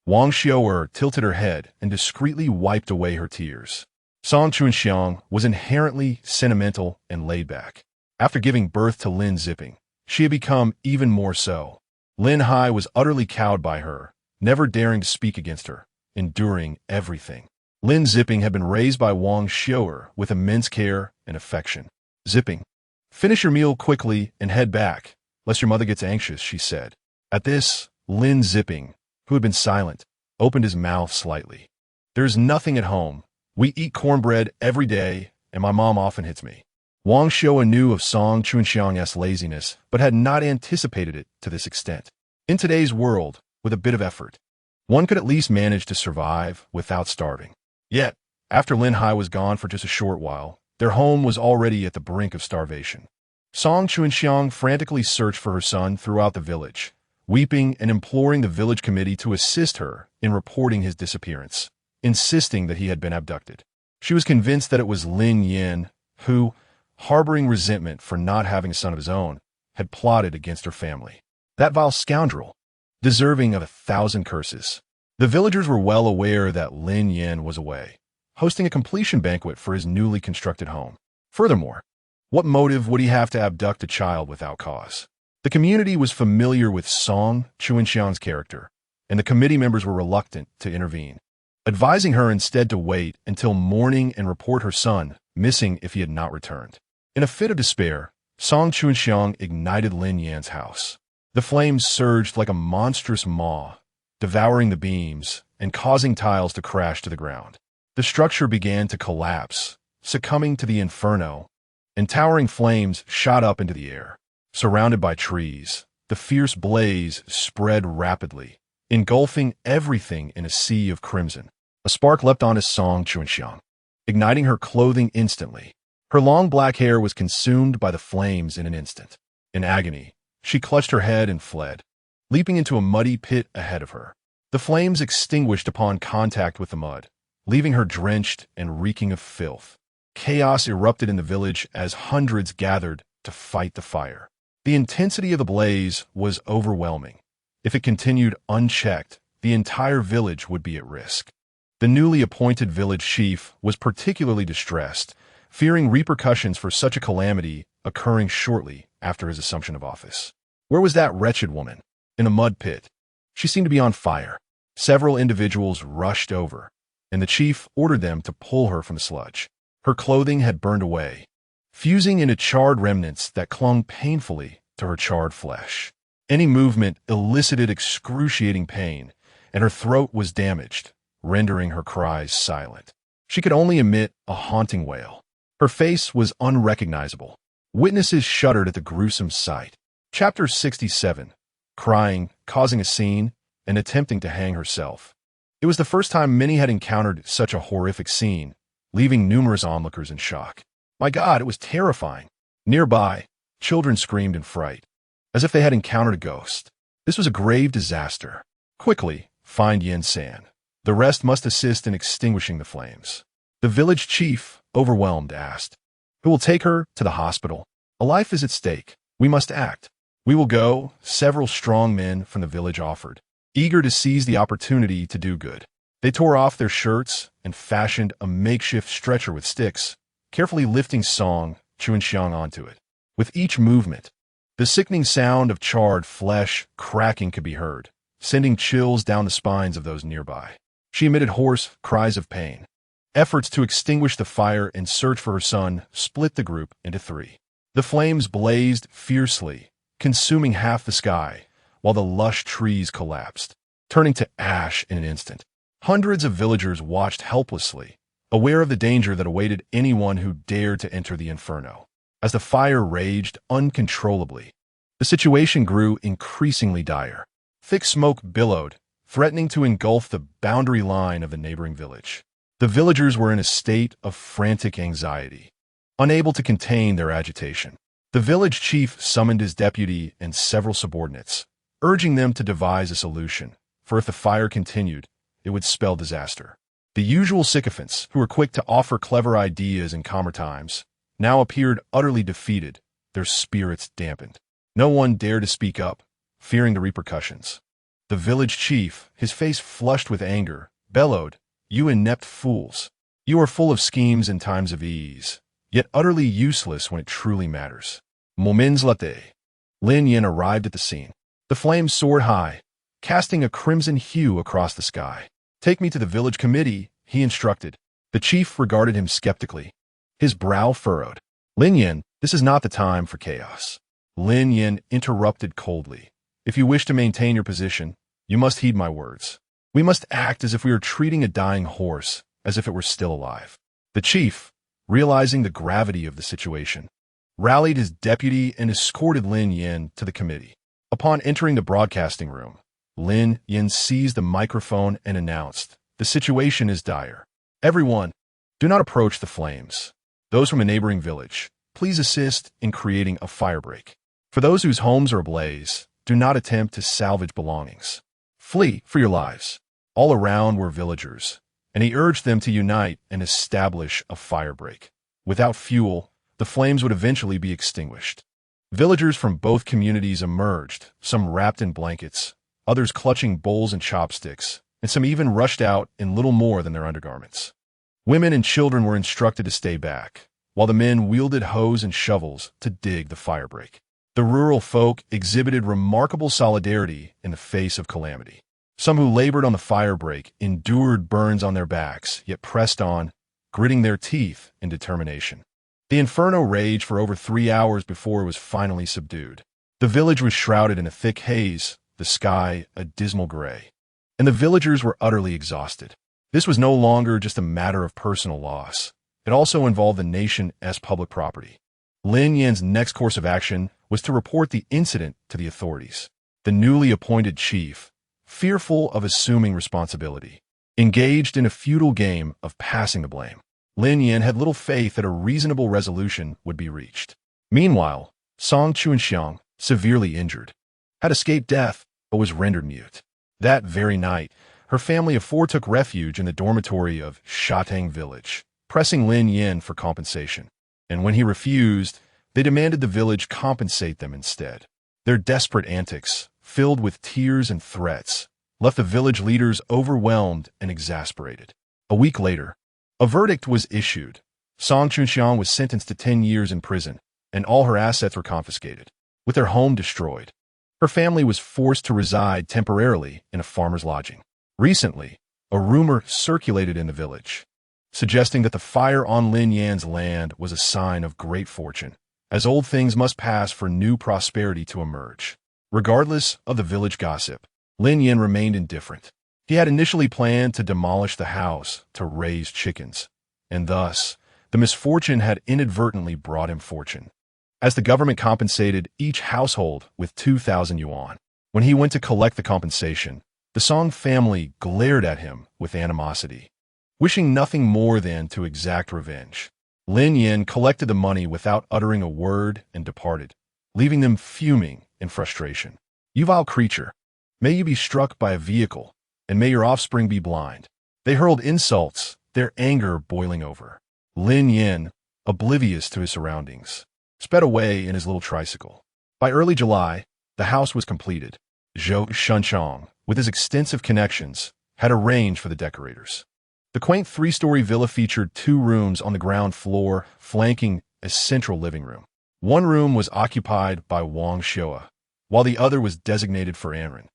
Wang Xiu'er tilted her head and discreetly wiped away her tears. Song Chuanxiang was inherently sentimental and laid back. After giving birth to Lin Zipping, she had become even more so. Lin Hai was utterly cowed by her, never daring to speak against her, enduring everything. Lin Zipping had been raised by Wang Xiu'er with immense care and affection. "Zipping, finish your meal quickly and head back, lest your mother gets anxious," she said. At this, Lin Zipping, who had been silent, opened his mouth slightly. "There's nothing at home. We eat cornbread every day, and my mom often hits me." Wang Xiu'er knew of Song Chuanxiang's laziness, but had not anticipated it to this extent. In today's world, with a bit of effort, one could at least manage to survive without starving. Yet, after Lin Hai was gone for just a short while, their home was already at the brink of starvation. Song Chuanxiang frantically searched for her son throughout the village, weeping and imploring the village committee to assist her in reporting his disappearance, insisting that he had been abducted. She was convinced that it was Lin Yan who, harboring resentment for not having a son of his own, had plotted against her family. That vile scoundrel, deserving of 1,000 curses. The villagers were well aware that Lin Yan was away, hosting a completion banquet for his newly constructed home. Furthermore, what motive would he have to abduct a child without cause? The community was familiar with Song Chuanxiang's character, and the committee members were reluctant to intervene, advising her instead to wait until morning and report her son missing if he had not returned. In a fit of despair, Song Chuanxiang ignited Lin Yan's house. The flames surged like a monstrous maw, devouring the beams and causing tiles to crash to the ground. The structure began to collapse, succumbing to the inferno, and towering flames shot up into the air. Surrounded by trees, the fierce blaze spread rapidly, engulfing everything in a sea of crimson. A spark leapt on his song Chuanxiang, igniting her clothing instantly. Her long black hair was consumed by the flames in an instant. In agony, she clutched her head and fled, leaping into a muddy pit ahead of her. The flames extinguished upon contact with the mud, leaving her drenched and reeking of filth. Chaos erupted in the village as hundreds gathered to fight the fire. The intensity of the blaze was overwhelming. If it continued unchecked, the entire village would be at risk. The newly appointed village chief was particularly distressed, fearing repercussions for such a calamity occurring shortly after his assumption of office. Where was that wretched woman? In the mud pit. She seemed to be on fire. Several individuals rushed over, and the chief ordered them to pull her from the sludge. Her clothing had burned away, fusing into charred remnants that clung painfully to her charred flesh. Any movement elicited excruciating pain, and her throat was damaged, rendering her cries silent. She could only emit a haunting wail. Her face was unrecognizable. Witnesses shuddered at the gruesome sight. Chapter 67. Crying, causing a scene, and attempting to hang herself. It was the first time many had encountered such a horrific scene, leaving numerous onlookers in shock. My God, it was terrifying. Nearby, children screamed in fright, as if they had encountered a ghost. This was a grave disaster. Quickly, find Yin San. The rest must assist in extinguishing the flames. The village chief, overwhelmed, asked, "Who will take her to the hospital? A life is at stake. We must act." "We will go," several strong men from the village offered, eager to seize the opportunity to do good. They tore off their shirts and fashioned a makeshift stretcher with sticks, carefully lifting Song Chuanxiang onto it. With each movement, the sickening sound of charred flesh cracking could be heard, sending chills down the spines of those nearby. She emitted hoarse cries of pain. Efforts to extinguish the fire and search for her son split the group into three. The flames blazed fiercely, consuming half the sky, while the lush trees collapsed, turning to ash in an instant. Hundreds of villagers watched helplessly, aware of the danger that awaited anyone who dared to enter the inferno. As the fire raged uncontrollably, the situation grew increasingly dire. Thick smoke billowed, threatening to engulf the boundary line of the neighboring village. The villagers were in a state of frantic anxiety, unable to contain their agitation. The village chief summoned his deputy and several subordinates, urging them to devise a solution, for if the fire continued, it would spell disaster. The usual sycophants, who were quick to offer clever ideas in calmer times, now appeared utterly defeated, their spirits dampened. No one dared to speak up, fearing the repercussions. The village chief, his face flushed with anger, bellowed, "You inept fools! You are full of schemes in times of ease, yet utterly useless when it truly matters." Moments later, Lin Yan arrived at the scene. The flames soared high, casting a crimson hue across the sky. "Take me to the village committee," he instructed. The chief regarded him skeptically, his brow furrowed. "Lin Yan, this is not the time for chaos." Lin Yan interrupted coldly. "If you wish to maintain your position, you must heed my words. We must act as if we were treating a dying horse, as if it were still alive." The chief, realizing the gravity of the situation, rallied his deputy and escorted Lin Yan to the committee. Upon entering the broadcasting room, Lin Yan seized the microphone and announced, "The situation is dire. Everyone, do not approach the flames. Those from a neighboring village, please assist in creating a firebreak. For those whose homes are ablaze, do not attempt to salvage belongings. Flee for your lives." All around were villagers, and he urged them to unite and establish a firebreak. Without fuel, the flames would eventually be extinguished. Villagers from both communities emerged, some wrapped in blankets, others clutching bowls and chopsticks, and some even rushed out in little more than their undergarments. Women and children were instructed to stay back, while the men wielded hoes and shovels to dig the firebreak. The rural folk exhibited remarkable solidarity in the face of calamity. Some who labored on the firebreak endured burns on their backs, yet pressed on, gritting their teeth in determination. The inferno raged for over 3 hours before it was finally subdued. The village was shrouded in a thick haze, the sky a dismal gray, and the villagers were utterly exhausted. This was no longer just a matter of personal loss. It also involved the nation as public property. Lin Yan's next course of action was to report the incident to the authorities. The newly appointed chief, fearful of assuming responsibility, engaged in a futile game of passing the blame. Lin Yan had little faith that a reasonable resolution would be reached. Meanwhile, Song Chunxiang, severely injured, had escaped death but was rendered mute. That very night, her family of four took refuge in the dormitory of Shatang village, pressing Lin Yan for compensation. And when he refused, they demanded the village compensate them instead. Their desperate antics, filled with tears and threats, left the village leaders overwhelmed and exasperated. A week later, a verdict was issued. Song Chunxiang was sentenced to 10 years in prison, and all her assets were confiscated, with their home destroyed. Her family was forced to reside temporarily in a farmer's lodging. Recently, a rumor circulated in the village, suggesting that the fire on Lin Yan's land was a sign of great fortune, as old things must pass for new prosperity to emerge. Regardless of the village gossip, Lin Yan remained indifferent. He had initially planned to demolish the house to raise chickens, and thus, the misfortune had inadvertently brought him fortune, as the government compensated each household with 2,000 yuan. When he went to collect the compensation, the Song family glared at him with animosity, wishing nothing more than to exact revenge. Lin Yan collected the money without uttering a word and departed, leaving them fuming in frustration. "You vile creature, may you be struck by a vehicle, and may your offspring be blind." They hurled insults, their anger boiling over. Lin Yan, oblivious to his surroundings, sped away in his little tricycle. By early July, the house was completed. Zhou Shunchang, with his extensive connections, had arranged for the decorators. The quaint three-story villa featured 2 rooms on the ground floor, flanking a central living room. One room was occupied by Wang Xiua, while the other was designated for Anren,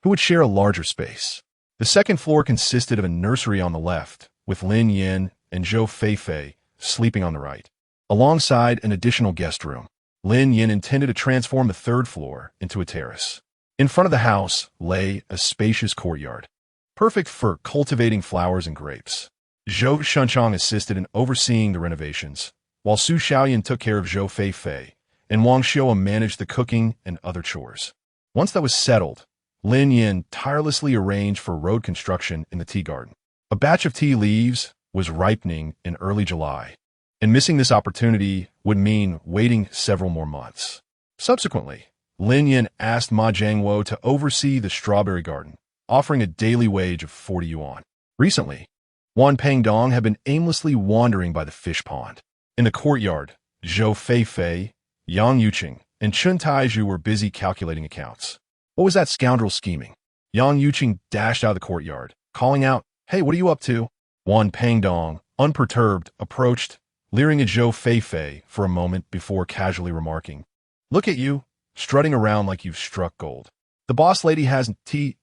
who would share a larger space. The second floor consisted of a nursery on the left, with Lin Yan and Zhou Feifei sleeping on the right, alongside an additional guest room. Lin Yan intended to transform the third floor into a terrace. In front of the house lay a spacious courtyard, perfect for cultivating flowers and grapes. Zhou Shunchang assisted in overseeing the renovations, while Su Xiaoyan took care of Zhou Feifei, and Wang Xiua managed the cooking and other chores. Once that was settled, Lin Yan tirelessly arranged for road construction in the tea garden. A batch of tea leaves was ripening in early July, and missing this opportunity would mean waiting several more months. Subsequently, Lin Yan asked Ma Jiangwo to oversee the strawberry garden, offering a daily wage of 40 yuan. Recently, Wan Pengdong had been aimlessly wandering by the fish pond. In the courtyard, Zhou Feifei, Yang Yuqing, and Chun Taizhu were busy calculating accounts. What was that scoundrel scheming? Yang Yuqing dashed out of the courtyard, calling out, "Hey, what are you up to?" Wan Pengdong, unperturbed, approached, leering at Zhou Feifei for a moment before casually remarking, "Look at you, strutting around like you've struck gold. The boss lady hasn't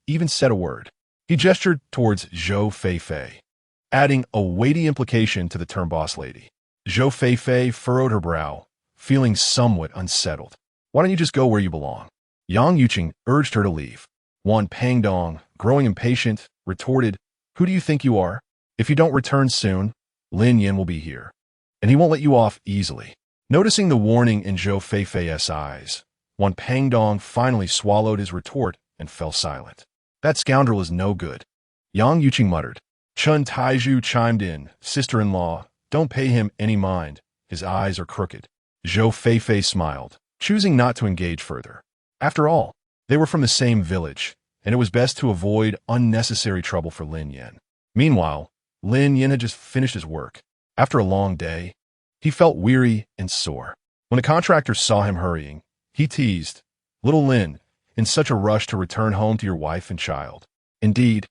even said a word." He gestured towards Zhou Feifei, adding a weighty implication to the term boss lady. Zhou Feifei furrowed her brow, feeling somewhat unsettled. "Why don't you just go where you belong?" Yang Yuqing urged her to leave. Wan Pengdong, growing impatient, retorted, "Who do you think you are? If you don't return soon, Lin Yan will be here, and he won't let you off easily." Noticing the warning in Zhou Feifei's eyes, Wan Pengdong finally swallowed his retort and fell silent. "That scoundrel is no good," Yang Yuqing muttered. Chun Taizhu chimed in, "Sister-in-law, don't pay him any mind. His eyes are crooked." Zhou Feifei smiled, choosing not to engage further. After all, they were from the same village, and it was best to avoid unnecessary trouble for Lin Yan. Meanwhile, Lin Yan had just finished his work. After a long day, he felt weary and sore. When the contractor saw him hurrying, he teased, "Little Lin, in such a rush to return home to your wife and child." "Indeed,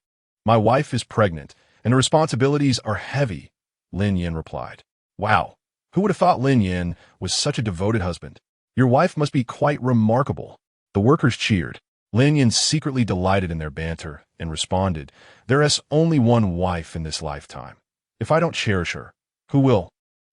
my wife is pregnant, and the responsibilities are heavy," Lin Yan replied. "Wow, who would have thought Lin Yan was such a devoted husband? Your wife must be quite remarkable." The workers cheered. Lin Yan secretly delighted in their banter and responded, "There is only one wife in this lifetime. If I don't cherish her, who will?"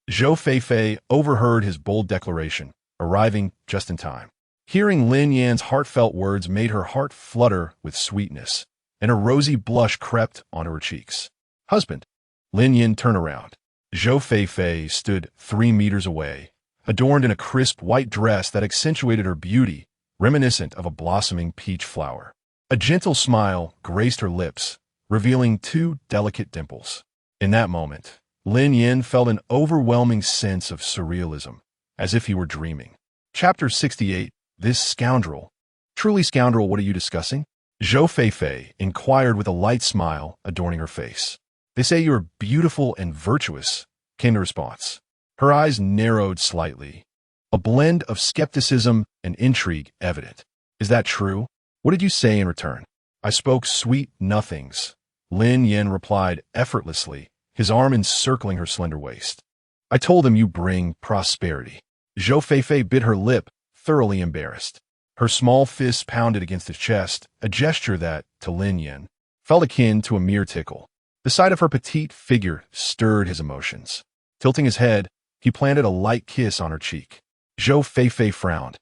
Zhou Feifei overheard his bold declaration, arriving just in time. Hearing Lin Yan's heartfelt words made her heart flutter with sweetness, and a rosy blush crept onto her cheeks. Husband. Lin Yan turned around. Zhou Feifei stood 3 meters away, adorned in a crisp white dress that accentuated her beauty, reminiscent of a blossoming peach flower. A gentle smile graced her lips, revealing 2 delicate dimples. In that moment, Lin Yan felt an overwhelming sense of surrealism, as if he were dreaming. Chapter 68. This scoundrel. Truly scoundrel, what are you discussing? Zhou Feifei inquired with a light smile adorning her face. They say you are beautiful and virtuous, came the response. Her eyes narrowed slightly, a blend of skepticism and intrigue evident. Is that true? What did you say in return? I spoke sweet nothings, Lin Yan replied effortlessly, his arm encircling her slender waist. I told him you bring prosperity. Zhou Feifei bit her lip, thoroughly embarrassed. Her small fist pounded against his chest, a gesture that, to Lin Yan, felt akin to a mere tickle. The sight of her petite figure stirred his emotions. Tilting his head, he planted a light kiss on her cheek. Zhou Feifei frowned,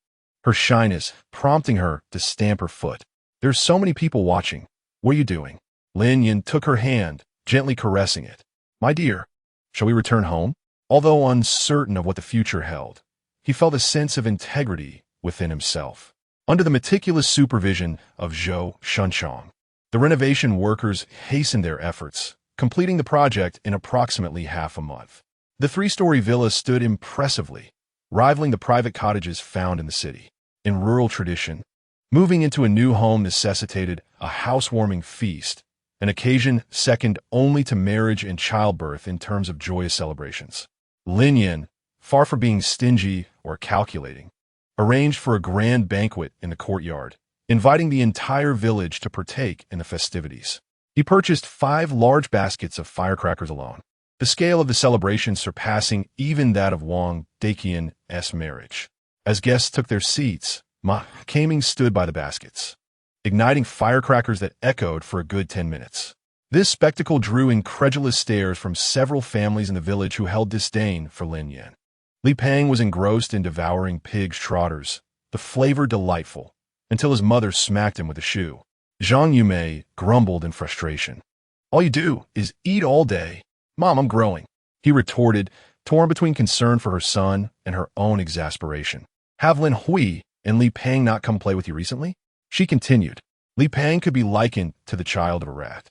her shyness prompting her to stamp her foot. There's so many people watching. What are you doing? Lin Yan took her hand, gently caressing it. My dear, shall we return home? Although uncertain of what the future held, he felt a sense of integrity within himself. Under the meticulous supervision of Zhou Shunchong, the renovation workers hastened their efforts, completing the project in approximately half a month. The 3-story villa stood impressively, rivaling the private cottages found in the city. In rural tradition, moving into a new home necessitated a housewarming feast, an occasion second only to marriage and childbirth in terms of joyous celebrations. Lin Yan, far from being stingy or calculating, arranged for a grand banquet in the courtyard, inviting the entire village to partake in the festivities. He purchased 5 large baskets of firecrackers alone, the scale of the celebration surpassing even that of Wang Daqian's marriage. As guests took their seats, Ma Kaming stood by the baskets, igniting firecrackers that echoed for a good 10 minutes. This spectacle drew incredulous stares from several families in the village who held disdain for Lin Yan. Li Pang was engrossed in devouring pig's trotters, the flavor delightful, until his mother smacked him with a shoe. Zhang Yumei grumbled in frustration. All you do is eat all day. Mom, I'm growing, he retorted, torn between concern for her son and her own exasperation. Have Lin Hui and Li Pang not come play with you recently? She continued. Li Pang could be likened to the child of a rat,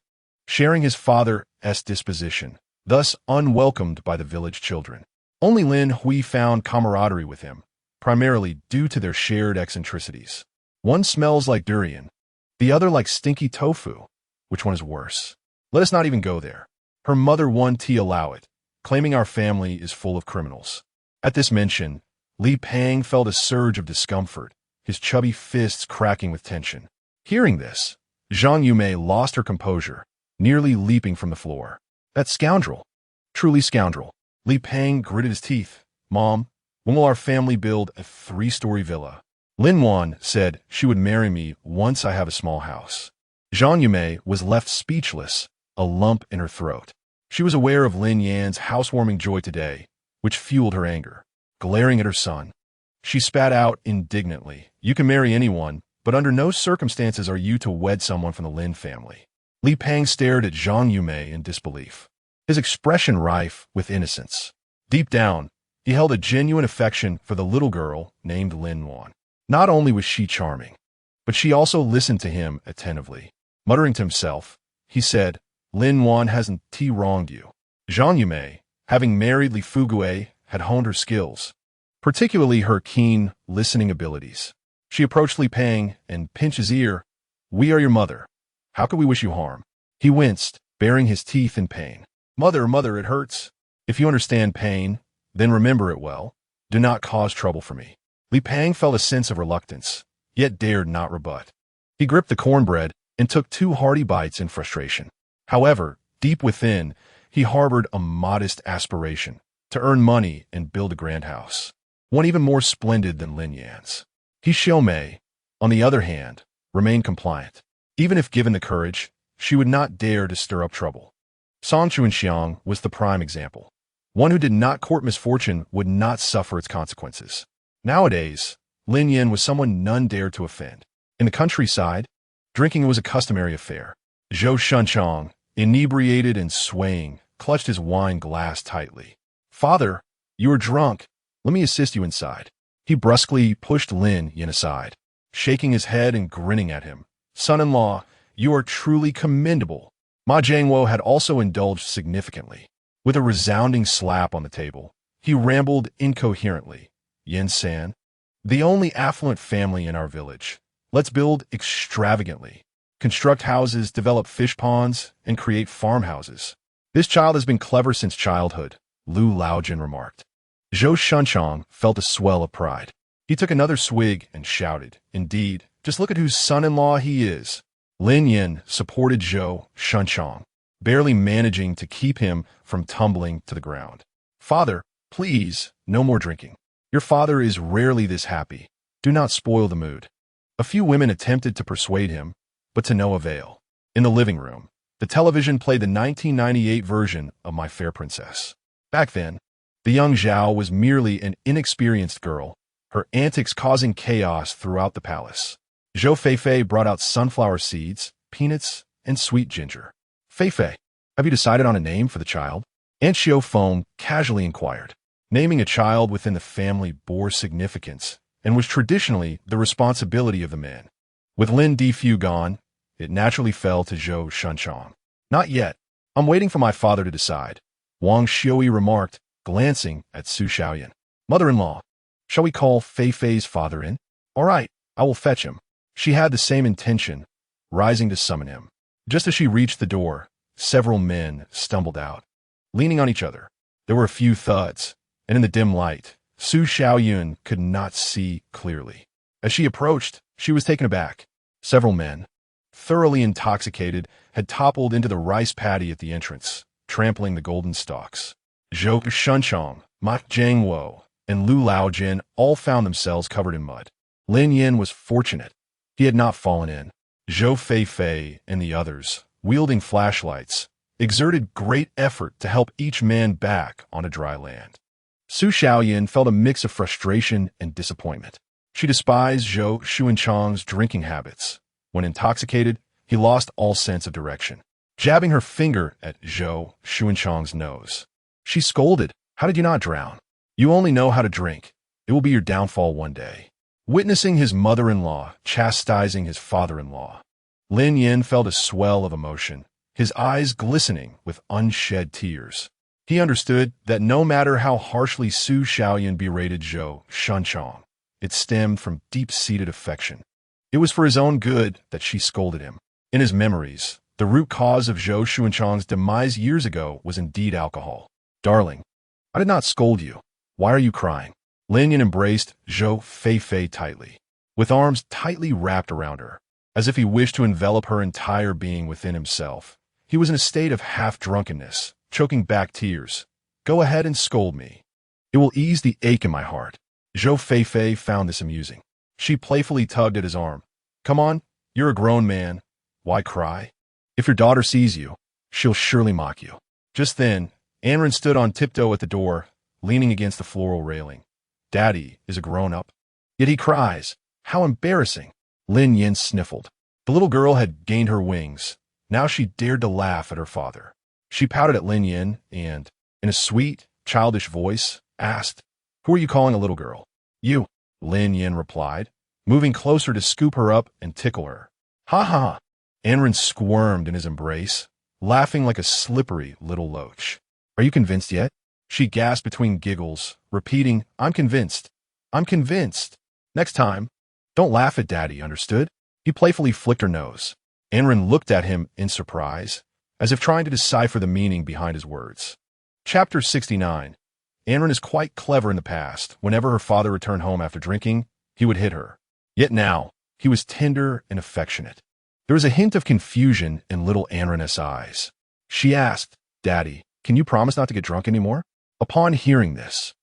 sharing his father's disposition, thus unwelcomed by the village children. Only Lin Hui found camaraderie with him, primarily due to their shared eccentricities. One smells like durian, the other like stinky tofu. Which one is worse? Let us not even go there. Her mother won't allow it, claiming our family is full of criminals. At this mention, Li Pang felt a surge of discomfort, his chubby fists cracking with tension. Hearing this, Zhang Yumei lost her composure, nearly leaping from the floor. That scoundrel. Truly scoundrel. Li Pang gritted his teeth. Mom, when will our family build a 3-story villa? Lin Yan said she would marry me once I have a small house. Zhang Yumei was left speechless, a lump in her throat. She was aware of Lin Yan's housewarming joy today, which fueled her anger. Glaring at her son, she spat out indignantly. You can marry anyone, but under no circumstances are you to wed someone from the Lin family. Li Pang stared at Zhang Yumei in disbelief, his expression rife with innocence. Deep down, he held a genuine affection for the little girl named Lin Yan. Not only was she charming, but she also listened to him attentively. Muttering to himself, he said, Lin Yan hasn't wronged you. Zhang Yumei, having married Li Fugue, had honed her skills, particularly her keen listening abilities. She approached Li Pang and pinched his ear. We are your mother. How could we wish you harm? He winced, baring his teeth in pain. Mother, it hurts. If you understand pain, then remember it well. Do not cause trouble for me. Li Pang felt a sense of reluctance, yet dared not rebut. He gripped the cornbread and took 2 hearty bites in frustration. However, deep within, he harbored a modest aspiration to earn money and build a grand house, one even more splendid than Lin Yan's. He Xiaomei, on the other hand, remained compliant. Even if given the courage, she would not dare to stir up trouble. Song Chuanxiang was the prime example. One who did not court misfortune would not suffer its consequences. Nowadays, Lin Yan was someone none dared to offend. In the countryside, drinking was a customary affair. Zhou Shunchong, inebriated and swaying, clutched his wine glass tightly. "Father, you are drunk. Let me assist you inside." He brusquely pushed Lin Yan aside, shaking his head and grinning at him. "Son-in-law, you are truly commendable." Ma Jiangwo had also indulged significantly. With a resounding slap on the table, he rambled incoherently. "Yin-san, the only affluent family in our village. Let's build extravagantly. Construct houses, develop fish ponds, and create farmhouses. This child has been clever since childhood," Lu Laojin remarked. Zhou Shunchong felt a swell of pride. He took another swig and shouted, "Indeed, just look at whose son-in-law he is." Lin Yan supported Zhou Shunchong, barely managing to keep him from tumbling to the ground. "Father, please, no more drinking. Your father is rarely this happy. Do not spoil the mood." A few women attempted to persuade him, but to no avail. In the living room, the television played the 1998 version of My Fair Princess. Back then, the young Zhao was merely an inexperienced girl, her antics causing chaos throughout the palace. Zhou Feifei brought out sunflower seeds, peanuts, and sweet ginger. "Feifei, have you decided on a name for the child?" Aunt Xiao Feng casually inquired. Naming a child within the family bore significance and was traditionally the responsibility of the man. With Lin Difu gone, it naturally fell to Zhou Shunchong. "Not yet. I'm waiting for my father to decide," Wang Xiui remarked, glancing at Su Xiaoyan. "Mother-in-law, shall we call Feifei's father in?" "All right, I will fetch him." She had the same intention, rising to summon him. Just as she reached the door, several men stumbled out. Leaning on each other, there were a few thuds, and in the dim light, Su Xiaoyun could not see clearly. As she approached, she was taken aback. Several men, thoroughly intoxicated, had toppled into the rice paddy at the entrance, trampling the golden stalks. Zhou Shunchong, Ma Jiangwo, and Lu Laojin all found themselves covered in mud. Lin Yan was fortunate. He had not fallen in. Zhou Feifei and the others, wielding flashlights, exerted great effort to help each man back onto dry land. Su Xiaoyan felt a mix of frustration and disappointment. She despised Zhou Xuanchong's drinking habits. When intoxicated, he lost all sense of direction. Jabbing her finger at Zhou Xuanchong's nose, she scolded, "How did you not drown? You only know how to drink. It will be your downfall one day." Witnessing his mother-in-law chastising his father-in-law, Lin Yan felt a swell of emotion, his eyes glistening with unshed tears. He understood that no matter how harshly Su Xiaoyan berated Zhou Shunchong, it stemmed from deep-seated affection. It was for his own good that she scolded him. In his memories, the root cause of Zhou Xuanchong's demise years ago was indeed alcohol. "Darling, I did not scold you. Why are you crying?" Lin Yan embraced Zhou Feifei tightly, with arms tightly wrapped around her, as if he wished to envelop her entire being within himself. He was in a state of half-drunkenness, choking back tears. "Go ahead and scold me. It will ease the ache in my heart." Zhou Feifei found this amusing. She playfully tugged at his arm. "Come on, you're a grown man. Why cry? If your daughter sees you, she'll surely mock you." Just then, Anren stood on tiptoe at the door, leaning against the floral railing. "Daddy is a grown-up. Yet he cries. How embarrassing." Lin Yan sniffled. The little girl had gained her wings. Now she dared to laugh at her father. She pouted at Lin Yan and, in a sweet, childish voice, asked, "Who are you calling a little girl?" "You," Lin Yan replied, moving closer to scoop her up and tickle her. "Ha ha!" Anren squirmed in his embrace, laughing like a slippery little loach. "Are you convinced yet?" She gasped between giggles, repeating, "I'm convinced. I'm convinced. Next time, don't laugh at Daddy, understood?" He playfully flicked her nose. Anren looked at him in surprise, as if trying to decipher the meaning behind his words. Chapter 69. Anren is quite clever in the past. Whenever her father returned home after drinking, he would hit her. Yet now, he was tender and affectionate. There was a hint of confusion in little Anren's eyes. She asked, "Daddy, can you promise not to get drunk anymore?" Upon hearing this,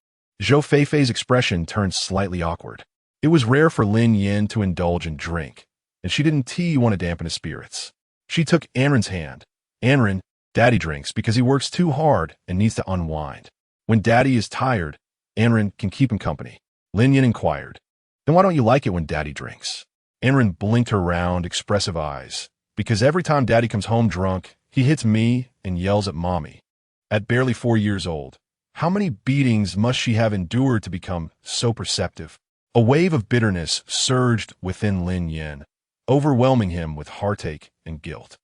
Zhou Feifei's expression turned slightly awkward. It was rare for Lin Yan to indulge in drink, and she didn't want to dampen his spirits. She took Anren's hand. "Anren, Daddy drinks because he works too hard and needs to unwind. When Daddy is tired, Anren can keep him company." Lin Yan inquired, "Then why don't you like it when Daddy drinks?" Anren blinked her round, expressive eyes. because every time Daddy comes home drunk, he hits me and yells at Mommy. At barely 4 years old, how many beatings must she have endured to become so perceptive? A wave of bitterness surged within Lin Yan, overwhelming him with heartache and guilt.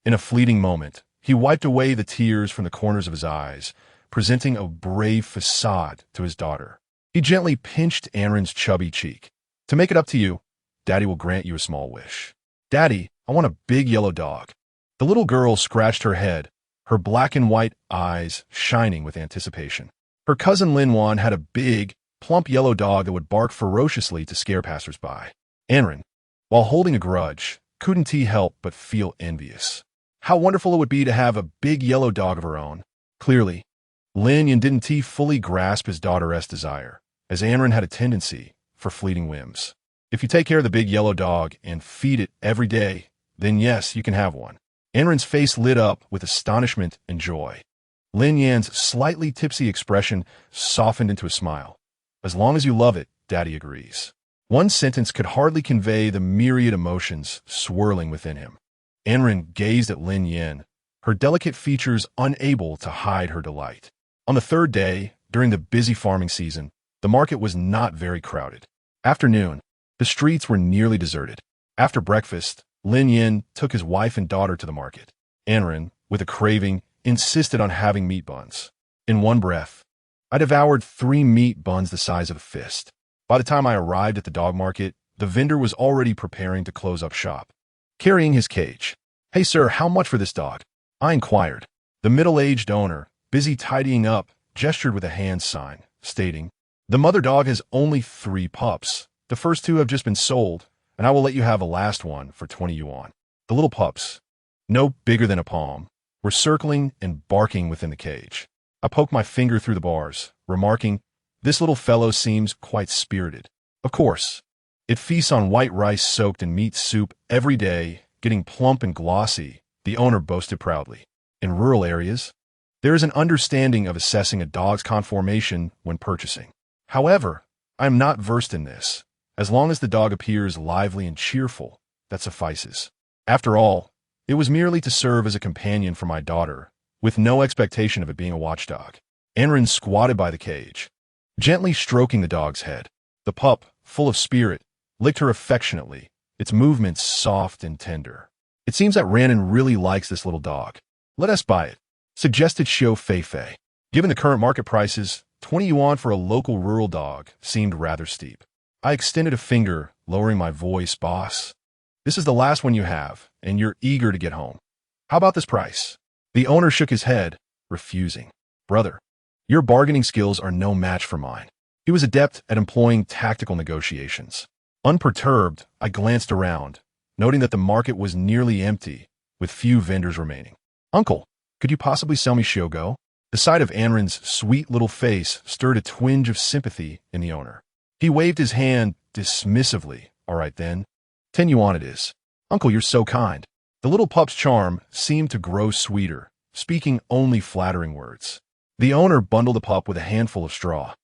In a fleeting moment, he wiped away the tears from the corners of his eyes, presenting a brave facade to his daughter. He gently pinched Anren's chubby cheek. To make it up to you, Daddy will grant you a small wish. Daddy, I want a big yellow dog. The little girl scratched her head, her black and white eyes shining with anticipation. Her cousin Lin Yan had a big, plump yellow dog that would bark ferociously to scare passersby. Anren, while holding a grudge, couldn't he help but feel envious. How wonderful it would be to have a big yellow dog of her own. Clearly, Lin Yan didn't fully grasp his daughter's desire, as Anren had a tendency for fleeting whims. If you take care of the big yellow dog and feed it every day, then yes, you can have one. Anren's face lit up with astonishment and joy. Lin Yan's slightly tipsy expression softened into a smile. As long as you love it, Daddy agrees. One sentence could hardly convey the myriad emotions swirling within him. Anren gazed at Lin Yan, her delicate features unable to hide her delight. On the third day, during the busy farming season, the market was not very crowded. After noon, the streets were nearly deserted. After breakfast, Lin Yan took his wife and daughter to the market. Anren, with a craving, insisted on having meat buns. In one breath, I devoured 3 meat buns the size of a fist. By the time I arrived at the dog market, the vendor was already preparing to close up shop, carrying his cage. Hey sir, how much for this dog? I inquired. The middle-aged owner, busy tidying up, gestured with a hand sign, stating, the mother dog has only 3 pups. The first 2 have just been sold, and I will let you have a last one for 20 yuan. The little pups, no bigger than a palm, were circling and barking within the cage. I poked my finger through the bars, remarking, this little fellow seems quite spirited. Of course, it feasts on white rice soaked in meat soup every day, getting plump and glossy, the owner boasted proudly. In rural areas, there is an understanding of assessing a dog's conformation when purchasing. However, I am not versed in this. As long as the dog appears lively and cheerful, that suffices. After all, it was merely to serve as a companion for my daughter, with no expectation of it being a watchdog. Anren squatted by the cage, gently stroking the dog's head. The pup, full of spirit, licked her affectionately, its movements soft and tender. It seems that Ranan really likes this little dog. Let us buy it, suggested Xiao Feifei. Given the current market prices, 20 yuan for a local rural dog seemed rather steep. I extended a finger, lowering my voice, boss. This is the last one you have, and you're eager to get home. How about this price? The owner shook his head, refusing. Brother, your bargaining skills are no match for mine. He was adept at employing tactical negotiations. Unperturbed, I glanced around, noting that the market was nearly empty, with few vendors remaining. Uncle, could you possibly sell me Shogo? The sight of Anren's sweet little face stirred a twinge of sympathy in the owner. He waved his hand dismissively. All right then, 10 yuan it is. Uncle, you're so kind. The little pup's charm seemed to grow sweeter, speaking only flattering words. The owner bundled the pup with a handful of straw.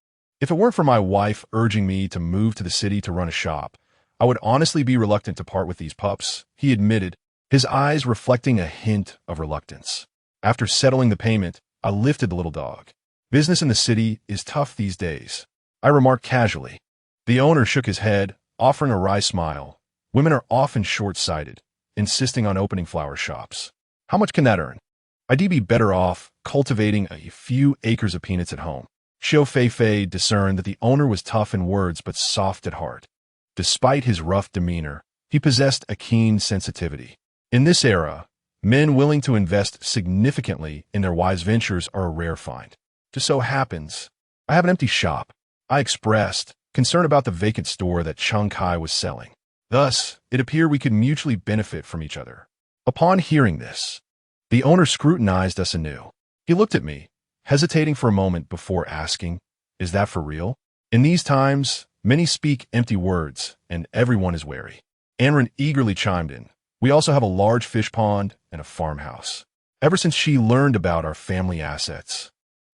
If it weren't for my wife urging me to move to the city to run a shop, I would honestly be reluctant to part with these pups, he admitted, his eyes reflecting a hint of reluctance. After settling the payment, I lifted the little dog. Business in the city is tough these days, I remarked casually. The owner shook his head, offering a wry smile. Women are often short-sighted, insisting on opening flower shops. How much can that earn? I'd be better off cultivating a few acres of peanuts at home. Xiao Feifei discerned that the owner was tough in words but soft at heart. Despite his rough demeanor, he possessed a keen sensitivity. In this era, men willing to invest significantly in their wise ventures are a rare find. Just so happens, I have an empty shop, I expressed, concern about the vacant store that Chung Kai was selling. Thus, it appeared we could mutually benefit from each other. Upon hearing this, the owner scrutinized us anew. He looked at me, hesitating for a moment before asking, is that for real? In these times, many speak empty words, and everyone is wary. Anren eagerly chimed in. We also have a large fish pond and a farmhouse. Ever since she learned about our family assets,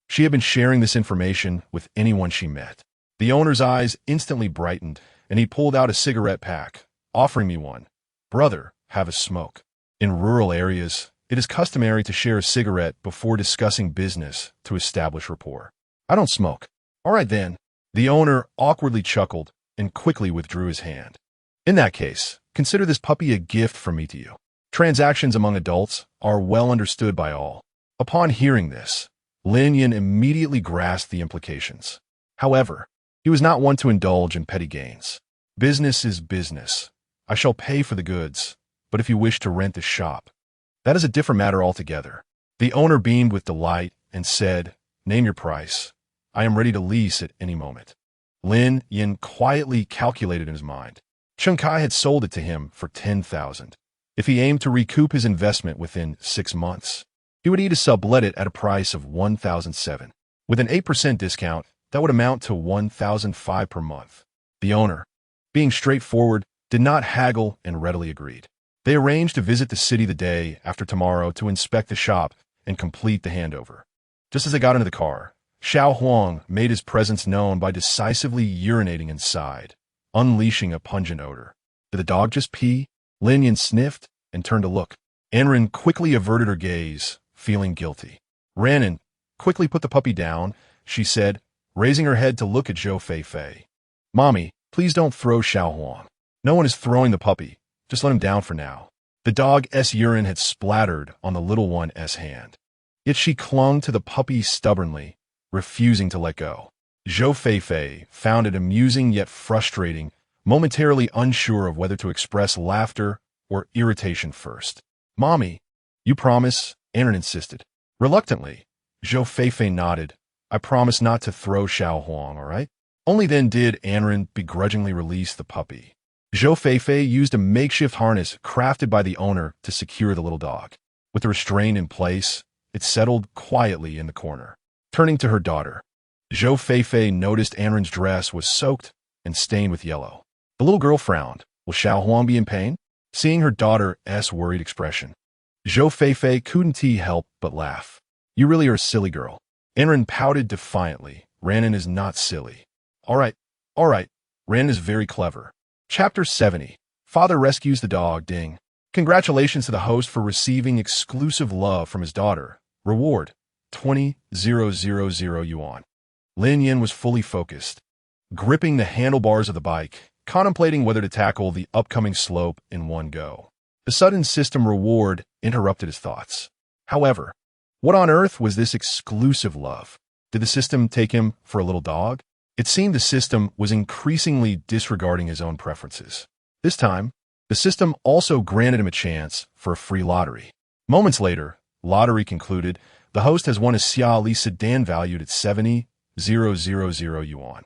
she had been sharing this information with anyone she met. The owner's eyes instantly brightened, and he pulled out a cigarette pack, offering me one. Brother, have a smoke. In rural areas, it is customary to share a cigarette before discussing business to establish rapport. I don't smoke. All right then. The owner awkwardly chuckled and quickly withdrew his hand. In that case, consider this puppy a gift from me to you. Transactions among adults are well understood by all. Upon hearing this, Lin Yan immediately grasped the implications. However, he was not one to indulge in petty gains. Business is business. I shall pay for the goods, but if you wish to rent the shop, that is a different matter altogether. The owner beamed with delight and said, "Name your price. I am ready to lease at any moment." Lin Yan quietly calculated in his mind. Chen Kai had sold it to him for 10,000. If he aimed to recoup his investment within 6 months, he would need to sublet it at a price of 1,007. With an 8% discount, that would amount to 1,005 per month. The owner, being straightforward, did not haggle and readily agreed. They arranged to visit the city the day after tomorrow to inspect the shop and complete the handover. Just as they got into the car, Xiao Huang made his presence known by decisively urinating inside, unleashing a pungent odor. Did the dog just pee? Lin Yan sniffed and turned to look. Anren quickly averted her gaze, feeling guilty. Ranan quickly put the puppy down, she said, raising her head to look at Zhou Feifei. "Mommy, please don't throw Xiao Huang. No one is throwing the puppy. Just let him down for now." The dog's urine had splattered on the little one's hand. Yet she clung to the puppy stubbornly, refusing to let go. Zhou Feifei found it amusing yet frustrating, momentarily unsure of whether to express laughter or irritation first. "Mommy, you promise?" Anren insisted. Reluctantly, Zhou Feifei nodded. "I promise not to throw Xiao Huang, all right?" Only then did Anren begrudgingly release the puppy. Zhou Feifei used a makeshift harness crafted by the owner to secure the little dog. With the restraint in place, it settled quietly in the corner. Turning to her daughter, Zhou Feifei noticed Anren's dress was soaked and stained with yellow. The little girl frowned. Will Xiao Huang be in pain? Seeing her daughter's worried expression, Zhou Feifei couldn't help but laugh. "You really are a silly girl." Anren pouted defiantly. "Ranan is not silly." All right. Ranan is very clever." Chapter 70. Father rescues the dog. Ding. Congratulations to the host for receiving exclusive love from his daughter. Reward, 20,000 yuan. Lin Yan was fully focused, gripping the handlebars of the bike, contemplating whether to tackle the upcoming slope in one go. The sudden system reward interrupted his thoughts. However, what on earth was this exclusive love? Did the system take him for a little dog? It seemed the system was increasingly disregarding his own preferences. This time, the system also granted him a chance for a free lottery. Moments later, lottery concluded, the host has won a Xiaoli sedan valued at 70,000 yuan.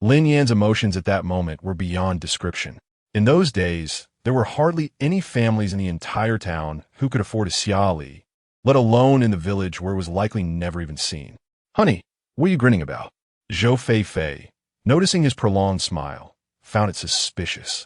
Lin Yan's emotions at that moment were beyond description. In those days, there were hardly any families in the entire town who could afford a Xiaoli, let alone in the village where it was likely never even seen. "Honey, what are you grinning about?" Zhou Feifei, noticing his prolonged smile, found it suspicious.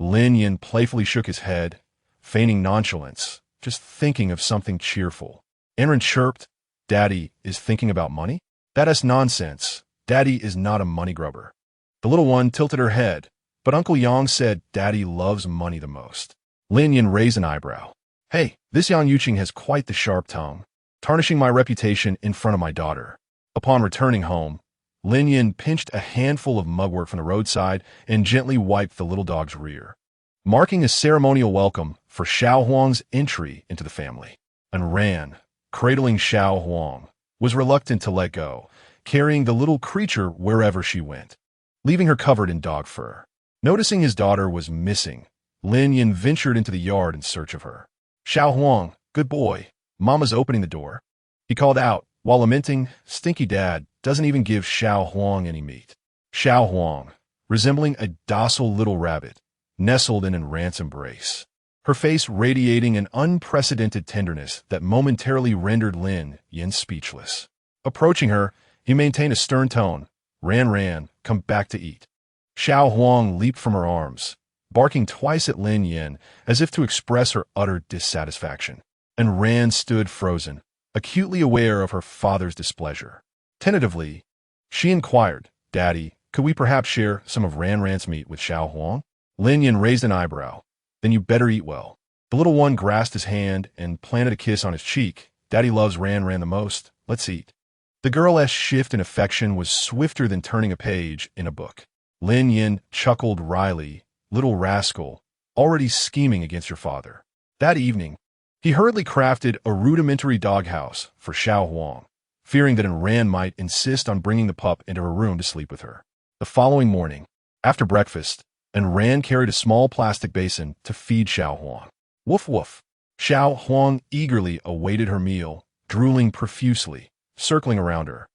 Lin Yan playfully shook his head, feigning nonchalance, just thinking of something cheerful. Anren chirped, "Daddy is thinking about money? That is nonsense. Daddy is not a money grubber." The little one tilted her head, but Uncle Yang said Daddy loves money the most. Lin Yan raised an eyebrow. "Hey, this Yang Yuqing has quite the sharp tongue, tarnishing my reputation in front of my daughter." Upon returning home, Lin Yan pinched a handful of mugwort from the roadside and gently wiped the little dog's rear, marking a ceremonial welcome for Xiao Huang's entry into the family, and ran, cradling Xiao Huang, was reluctant to let go, carrying the little creature wherever she went, leaving her covered in dog fur. Noticing his daughter was missing, Lin Yan ventured into the yard in search of her. "Xiao Huang, good boy, Mama's opening the door," he called out, while lamenting, "Stinky Dad doesn't even give Xiao Huang any meat." Xiao Huang, resembling a docile little rabbit, nestled in Ran's embrace, her face radiating an unprecedented tenderness that momentarily rendered Lin Yan speechless. Approaching her, he maintained a stern tone. Ran, come back to eat." Xiao Huang leaped from her arms, barking twice at Lin Yan as if to express her utter dissatisfaction, and Ran stood frozen, acutely aware of her father's displeasure. Tentatively, she inquired, "Daddy, could we perhaps share some of Ran's meat with Xiao Huang?" Lin Yan raised an eyebrow. "Then you better eat well." The little one grasped his hand and planted a kiss on his cheek. Daddy loves Ran the most. Let's eat. The girl's shift in affection was swifter than turning a page in a book. Lin Yan chuckled wryly. Little rascal, already scheming against your father. That evening, he hurriedly crafted a rudimentary doghouse for Xiao Huang, fearing that Ran might insist on bringing the pup into her room to sleep with her. The following morning, after breakfast, Ran carried a small plastic basin to feed Xiao Huang. Woof woof. Xiao Huang eagerly awaited her meal, drooling profusely, circling around her,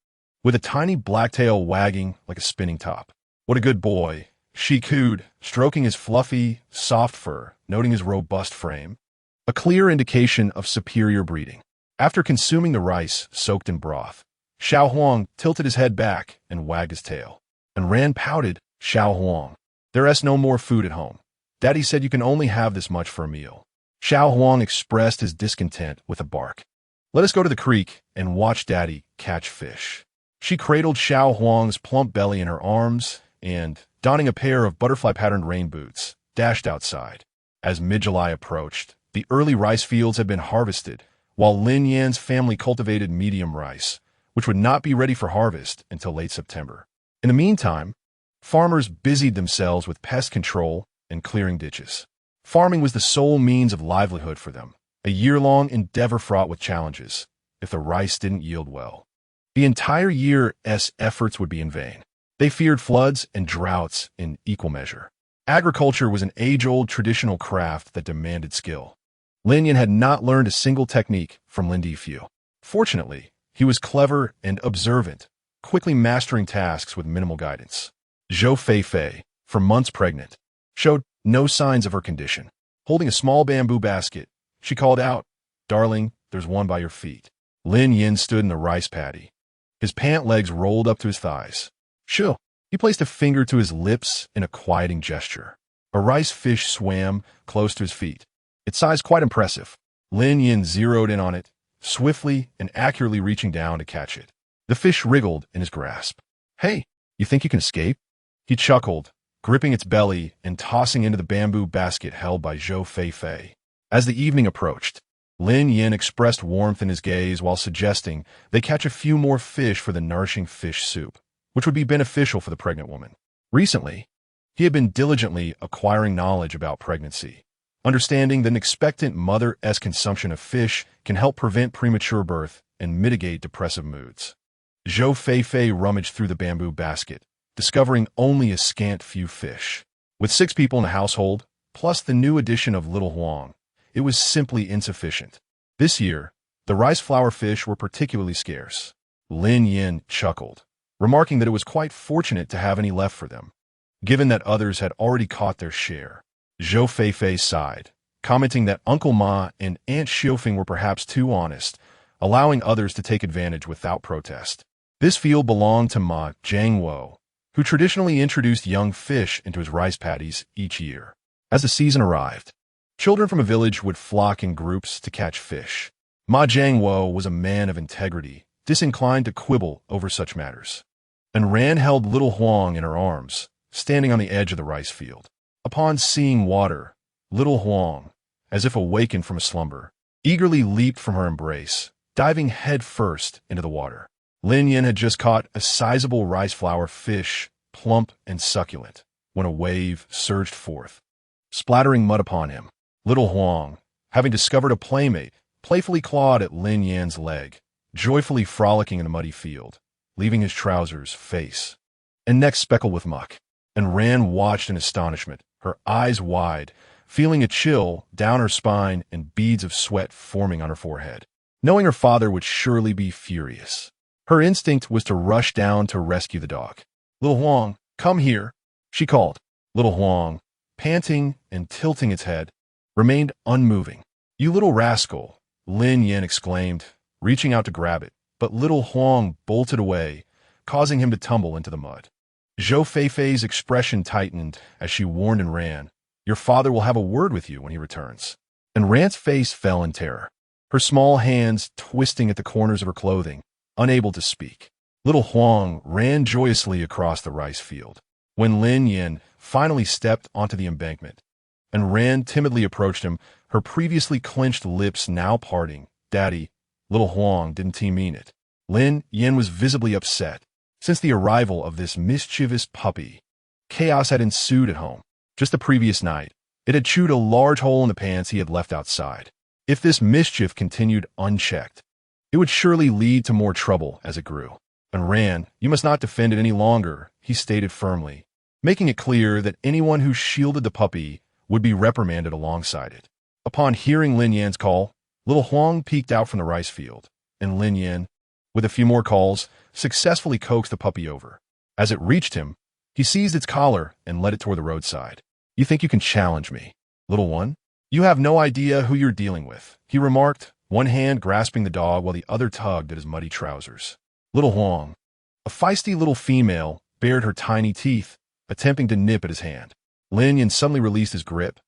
with a tiny black tail wagging like a spinning top. What a good boy, she cooed, stroking his fluffy, soft fur, noting his robust frame, a clear indication of superior breeding. After consuming the rice soaked in broth, Xiao Huang tilted his head back and wagged his tail. Ran pouted. Xiao Huang, there's no more food at home. Daddy said you can only have this much for a meal. Xiao Huang expressed his discontent with a bark. Let us go to the creek and watch Daddy catch fish. She cradled Xiao Huang's plump belly in her arms and, donning a pair of butterfly-patterned rain boots, dashed outside. As mid-July approached, the early rice fields had been harvested, while Lin Yan's family cultivated medium rice, which would not be ready for harvest until late September. In the meantime, farmers busied themselves with pest control and clearing ditches. Farming was the sole means of livelihood for them, a year-long endeavor fraught with challenges, if the rice didn't yield well. The entire year's efforts would be in vain. They feared floods and droughts in equal measure. Agriculture was an age-old traditional craft that demanded skill. Lin Yan had not learned a single technique from Lin Difu. Fortunately, he was clever and observant, quickly mastering tasks with minimal guidance. Zhou Feifei, for months pregnant, showed no signs of her condition. Holding a small bamboo basket, she called out, "Darling, there's one by your feet." Lin Yan stood in the rice paddy. His pant legs rolled up to his thighs. Shoo! He placed a finger to his lips in a quieting gesture. A rice fish swam close to his feet, its size quite impressive. Lin Yan zeroed in on it, swiftly and accurately reaching down to catch it. The fish wriggled in his grasp. "Hey, you think you can escape?" He chuckled, gripping its belly and tossing into the bamboo basket held by Zhou Feifei. As the evening approached, Lin Yan expressed warmth in his gaze while suggesting they catch a few more fish for the nourishing fish soup, which would be beneficial for the pregnant woman. Recently, he had been diligently acquiring knowledge about pregnancy, understanding that an expectant mother's consumption of fish can help prevent premature birth and mitigate depressive moods. Zhou Feifei rummaged through the bamboo basket, discovering only a scant few fish. With 6 people in the household, plus the new addition of Little Huang, it was simply insufficient. This year, the rice flower fish were particularly scarce. Lin Yan chuckled, remarking that it was quite fortunate to have any left for them, given that others had already caught their share. Zhou Feifei sighed, commenting that Uncle Ma and Aunt Xiufeng were perhaps too honest, allowing others to take advantage without protest. This field belonged to Ma Jiangwo, who traditionally introduced young fish into his rice paddies each year. As the season arrived, children from a village would flock in groups to catch fish. Ma Jiangwo was a man of integrity, disinclined to quibble over such matters. And Ran held Little Huang in her arms, standing on the edge of the rice field. Upon seeing water, Little Huang, as if awakened from a slumber, eagerly leaped from her embrace, diving head first into the water. Lin Yan had just caught a sizable rice flower fish, plump and succulent, when a wave surged forth, splattering mud upon him. Little Huang, having discovered a playmate, playfully clawed at Lin Yan's leg, joyfully frolicking in the muddy field, leaving his trousers, face, and neck speckled with muck. And Ran watched in astonishment, her eyes wide, feeling a chill down her spine and beads of sweat forming on her forehead, knowing her father would surely be furious. Her instinct was to rush down to rescue the dog. "Little Huang, come here," she called. Little Huang, panting and tilting its head, remained unmoving. "You little rascal," Lin Yan exclaimed, reaching out to grab it, but Little Huang bolted away, causing him to tumble into the mud. Zhou Feifei's expression tightened as she warned and ran, "Your father will have a word with you when he returns." And Ran's face fell in terror, her small hands twisting at the corners of her clothing, unable to speak. Little Huang ran joyously across the rice field. When Lin Yan finally stepped onto the embankment, and Ran timidly approached him, her previously clenched lips now parting. "Daddy, little Huang didn't he mean it?" Lin Yan was visibly upset. Since the arrival of this mischievous puppy, chaos had ensued at home. Just the previous night, it had chewed a large hole in the pants he had left outside. If this mischief continued unchecked, it would surely lead to more trouble as it grew. "And Ran, you must not defend it any longer," he stated firmly, making it clear that anyone who shielded the puppy would be reprimanded alongside it. Upon hearing Lin Yan's call, little Huang peeked out from the rice field, and Lin Yan, with a few more calls, successfully coaxed the puppy over. As it reached him, he seized its collar and led it toward the roadside. "You think you can challenge me, little one? You have no idea who you're dealing with," he remarked, one hand grasping the dog while the other tugged at his muddy trousers. Little Huang, a feisty little female, bared her tiny teeth, attempting to nip at his hand. Lin Yan suddenly released his grip.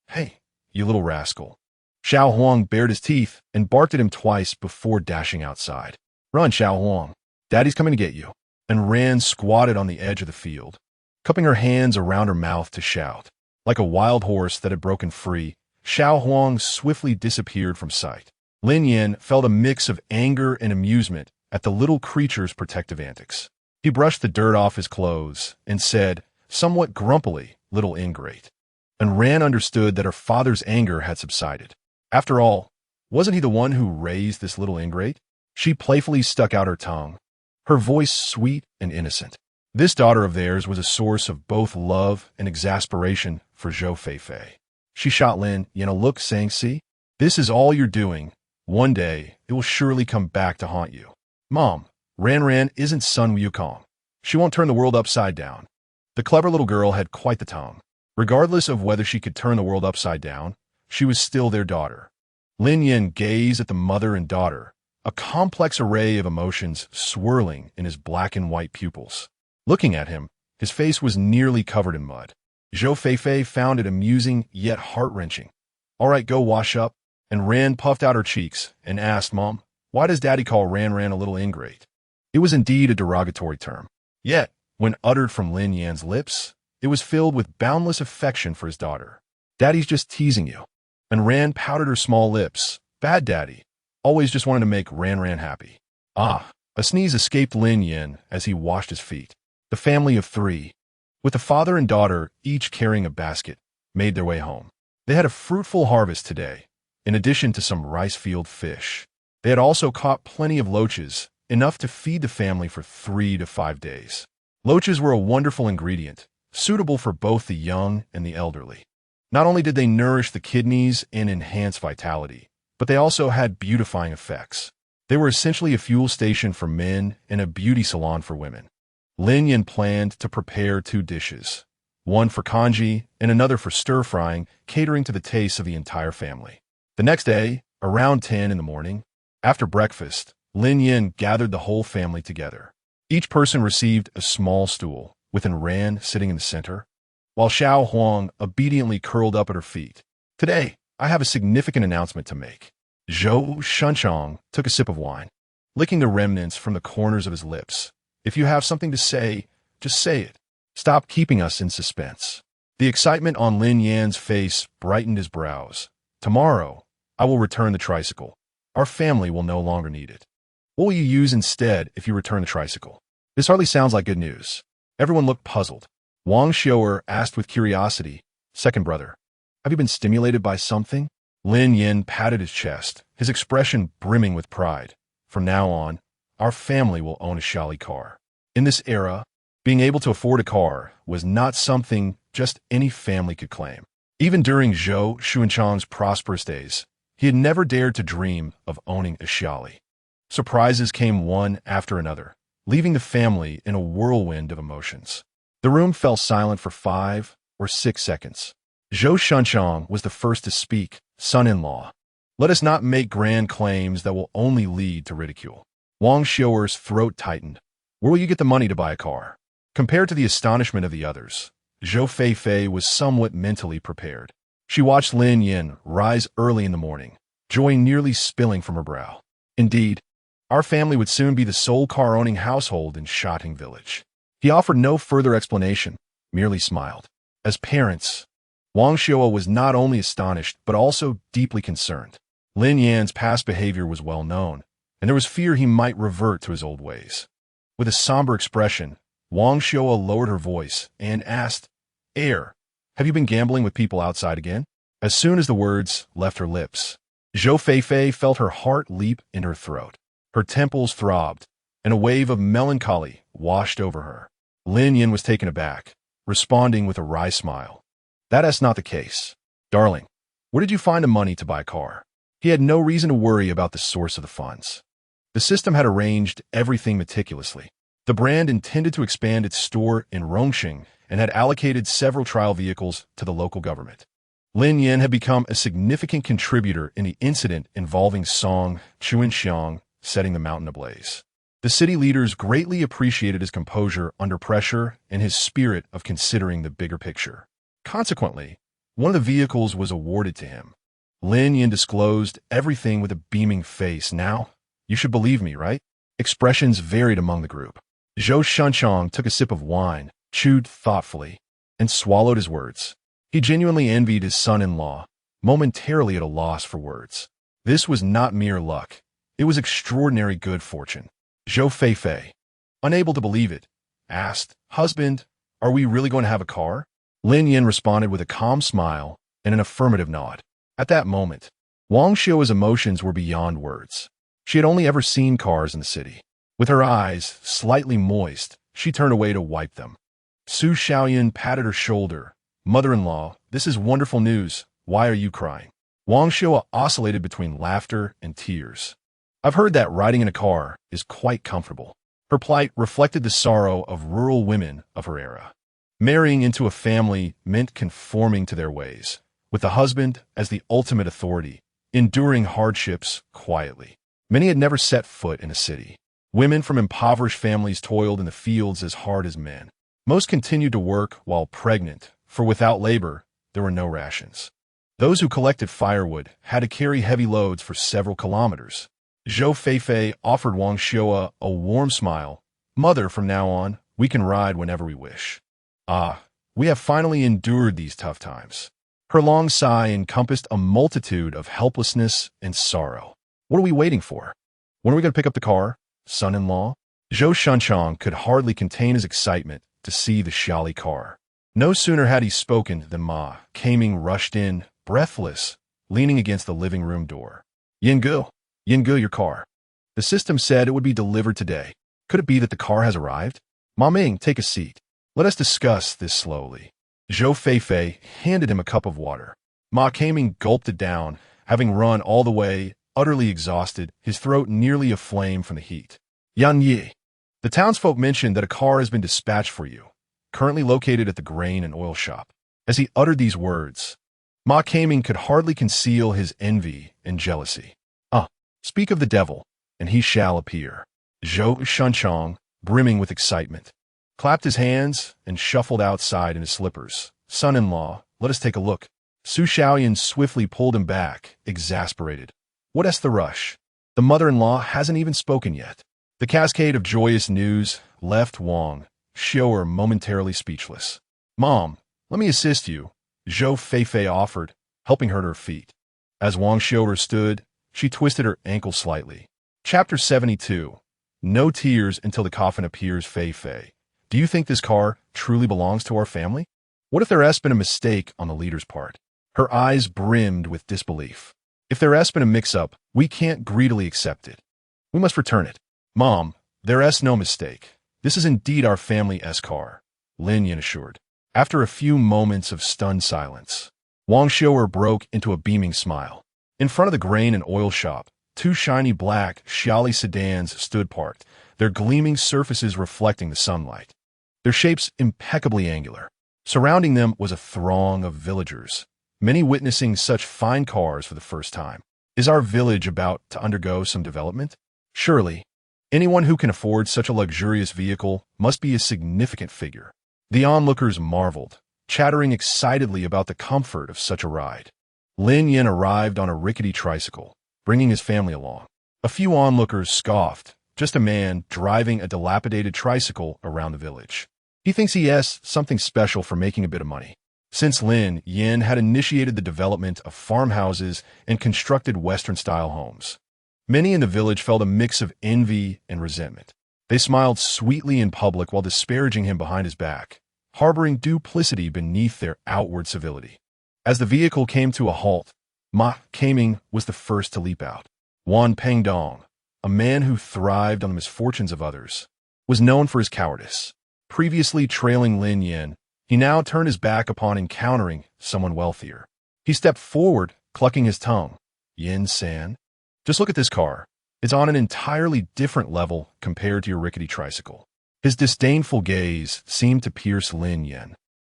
"Hey, you little rascal." Xiao Huang bared his teeth and barked at him twice before dashing outside. "Run, Xiao Huang. Daddy's coming to get you." And Ran squatted on the edge of the field, cupping her hands around her mouth to shout. Like a wild horse that had broken free, Xiao Huang swiftly disappeared from sight. Lin Yan felt a mix of anger and amusement at the little creature's protective antics. He brushed the dirt off his clothes and said, somewhat grumpily, "Little ingrate." And Ran understood that her father's anger had subsided. After all, wasn't he the one who raised this little ingrate? She playfully stuck out her tongue, her voice sweet and innocent. This daughter of theirs was a source of both love and exasperation for Zhou Feifei. She shot Lin Yan a look saying, "See, this is all you're doing. One day, it will surely come back to haunt you." "Mom, Ran isn't Sun Wukong. She won't turn the world upside down." The clever little girl had quite the tongue. Regardless of whether she could turn the world upside down, she was still their daughter. Lin Yan gazed at the mother and daughter, a complex array of emotions swirling in his black and white pupils. Looking at him, his face was nearly covered in mud. Zhou Feifei found it amusing yet heart-wrenching. "All right, go wash up." And Ran puffed out her cheeks and asked, "Mom, why does Daddy call Ran a little ingrate?" It was indeed a derogatory term. Yet, when uttered from Lin Yan's lips, it was filled with boundless affection for his daughter. "Daddy's just teasing you." And Ran pouted her small lips. "Bad Daddy. Always just wanted to make Ran happy." Ah, a sneeze escaped Lin Yan as he washed his feet. The family of three, with the father and daughter each carrying a basket, made their way home. They had a fruitful harvest today, in addition to some rice field fish. They had also caught plenty of loaches, enough to feed the family for 3 to 5 days. Loaches were a wonderful ingredient, suitable for both the young and the elderly. Not only did they nourish the kidneys and enhance vitality, but they also had beautifying effects. They were essentially a fuel station for men and a beauty salon for women. Lin Yan planned to prepare 2 dishes, one for congee and another for stir-frying, catering to the tastes of the entire family. The next day, around 10 in the morning, after breakfast, Lin Yan gathered the whole family together. Each person received a small stool, with Ran sitting in the center, while Xiao Huang obediently curled up at her feet. "Today, I have a significant announcement to make." Zhou Shunchong took a sip of wine, licking the remnants from the corners of his lips. "If you have something to say, just say it. Stop keeping us in suspense." The excitement on Lin Yan's face brightened his brows. "Tomorrow, I will return the tricycle. Our family will no longer need it." "What will you use instead if you return the tricycle?" This hardly sounds like good news. Everyone looked puzzled. Wang Xiu'er asked with curiosity, "Second brother, have you been stimulated by something?" Lin Yan patted his chest, his expression brimming with pride. "From now on, our family will own a Xiaoli car." In this era, being able to afford a car was not something just any family could claim. Even during Zhou Xuanchang's prosperous days, he had never dared to dream of owning a Xiaoli. Surprises came one after another, leaving the family in a whirlwind of emotions. The room fell silent for 5 or 6 seconds. Zhou Shunchang was the first to speak. "Son-in-law, let us not make grand claims that will only lead to ridicule." Wang Xiu'er's throat tightened. "Where will you get the money to buy a car?" Compared to the astonishment of the others, Zhou Feifei was somewhat mentally prepared. She watched Lin Yan rise early in the morning, joy nearly spilling from her brow. "Indeed, our family would soon be the sole car-owning household in Shotting Village." He offered no further explanation, merely smiled. As parents, Wang Xiao was not only astonished, but also deeply concerned. Lin Yan's past behavior was well known, and there was fear he might revert to his old ways. With a somber expression, Wang Xiao lowered her voice and asked, "Heir, have you been gambling with people outside again?" As soon as the words left her lips, Zhou Feifei felt her heart leap in her throat. Her temples throbbed, and a wave of melancholy washed over her. Lin Yan was taken aback, responding with a wry smile. "That's not the case. Darling, where did you find the money to buy a car?" He had no reason to worry about the source of the funds. The system had arranged everything meticulously. The brand intended to expand its store in Rongqing and had allocated several trial vehicles to the local government. Lin Yan had become a significant contributor in the incident involving Song Chuanxiang setting the mountain ablaze. The city leaders greatly appreciated his composure under pressure and his spirit of considering the bigger picture. Consequently, one of the vehicles was awarded to him. Lin Yan disclosed everything with a beaming face. "Now, you should believe me, right?" Expressions varied among the group. Zhou Shunchong took a sip of wine, chewed thoughtfully, and swallowed his words. He genuinely envied his son-in-law, momentarily at a loss for words. This was not mere luck. It was extraordinary good fortune. Zhou Feifei, unable to believe it, asked, "Husband, are we really going to have a car?" Lin Yan responded with a calm smile and an affirmative nod. At that moment, Wang Xiao's emotions were beyond words. She had only ever seen cars in the city. With her eyes slightly moist, she turned away to wipe them. Su Xiaoyan patted her shoulder. "Mother-in-law, this is wonderful news. Why are you crying?" Wang Xiao oscillated between laughter and tears. "I've heard that riding in a car is quite comfortable." Her plight reflected the sorrow of rural women of her era. Marrying into a family meant conforming to their ways, with the husband as the ultimate authority, enduring hardships quietly. Many had never set foot in a city. Women from impoverished families toiled in the fields as hard as men. Most continued to work while pregnant, for without labor, there were no rations. Those who collected firewood had to carry heavy loads for several kilometers. Zhou Feifei offered Wang Xiao a warm smile. "Mother, from now on, we can ride whenever we wish." "Ah, we have finally endured these tough times." Her long sigh encompassed a multitude of helplessness and sorrow. "What are we waiting for? When are we going to pick up the car, son-in-law?" Zhou Shunchong could hardly contain his excitement to see the Xiaoli car. No sooner had he spoken than Ma Kaming rushed in, breathless, leaning against the living room door. Yingu, your car. The system said it would be delivered today. Could it be that the car has arrived?" "Ma Ming, take a seat. Let us discuss this slowly." Zhou Feifei handed him a cup of water. Ma Kaming gulped it down, having run all the way, utterly exhausted, his throat nearly aflame from the heat. "Yan Yi, the townsfolk mentioned that a car has been dispatched for you, currently located at the grain and oil shop." As he uttered these words, Ma Kaming could hardly conceal his envy and jealousy. Speak of the devil, and he shall appear." Zhou Shunchong, brimming with excitement, clapped his hands and shuffled outside in his slippers. "Son-in-law, let us take a look." Su Xiaoyan swiftly pulled him back, exasperated. "What's the rush? The mother-in-law hasn't even spoken yet." The cascade of joyous news left Wang Xiao momentarily speechless. "Mom, let me assist you," Zhou Feifei offered, helping her to her feet. As Wang Xiao stood, she twisted her ankle slightly. Chapter 72. No tears until the coffin appears. Feifei, do you think this car truly belongs to our family? What if there has been a mistake on the leader's part? Her eyes brimmed with disbelief. "If there has been a mix-up, we can't greedily accept it. We must return it." "Mom, there is no mistake. This is indeed our family's car," Lin Yan assured. After a few moments of stunned silence, Wang Xiao broke into a beaming smile. In front of the grain and oil shop, two shiny black Xiaoli sedans stood parked, their gleaming surfaces reflecting the sunlight, their shapes impeccably angular. Surrounding them was a throng of villagers, many witnessing such fine cars for the first time. Is our village about to undergo some development? Surely, anyone who can afford such a luxurious vehicle must be a significant figure. The onlookers marveled, chattering excitedly about the comfort of such a ride. Lin Yan arrived on a rickety tricycle, bringing his family along. A few onlookers scoffed, just a man driving a dilapidated tricycle around the village. He thinks he has something special for making a bit of money. since Lin Yan had initiated the development of farmhouses and constructed Western-style homes. Many in the village felt a mix of envy and resentment. They smiled sweetly in public while disparaging him behind his back, harboring duplicity beneath their outward civility. As the vehicle came to a halt, Ma Kaming was the first to leap out. Wan Pengdong, a man who thrived on the misfortunes of others, was known for his cowardice. Previously trailing Lin Yan, he now turned his back upon encountering someone wealthier. He stepped forward, clucking his tongue. Yin-san, just look at this car. It's on an entirely different level compared to your rickety tricycle. His disdainful gaze seemed to pierce Lin Yan,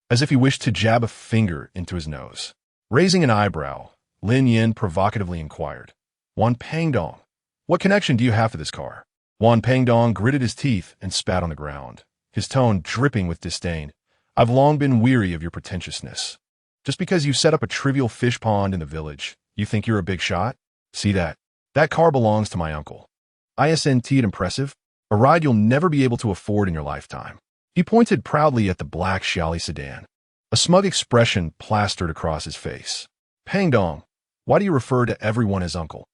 as if he wished to jab a finger into his nose. Raising an eyebrow, Lin Yan provocatively inquired, Wan Pengdong, what connection do you have to this car? Wan Pengdong gritted his teeth and spat on the ground, his tone dripping with disdain. I've long been weary of your pretentiousness. Just because you set up a trivial fish pond in the village, you think you're a big shot? See that? That car belongs to my uncle. Isn't it impressive? A ride you'll never be able to afford in your lifetime. He pointed proudly at the black Xiaoli sedan. A smug expression plastered across his face. Pengdong, why do you refer to everyone as uncle?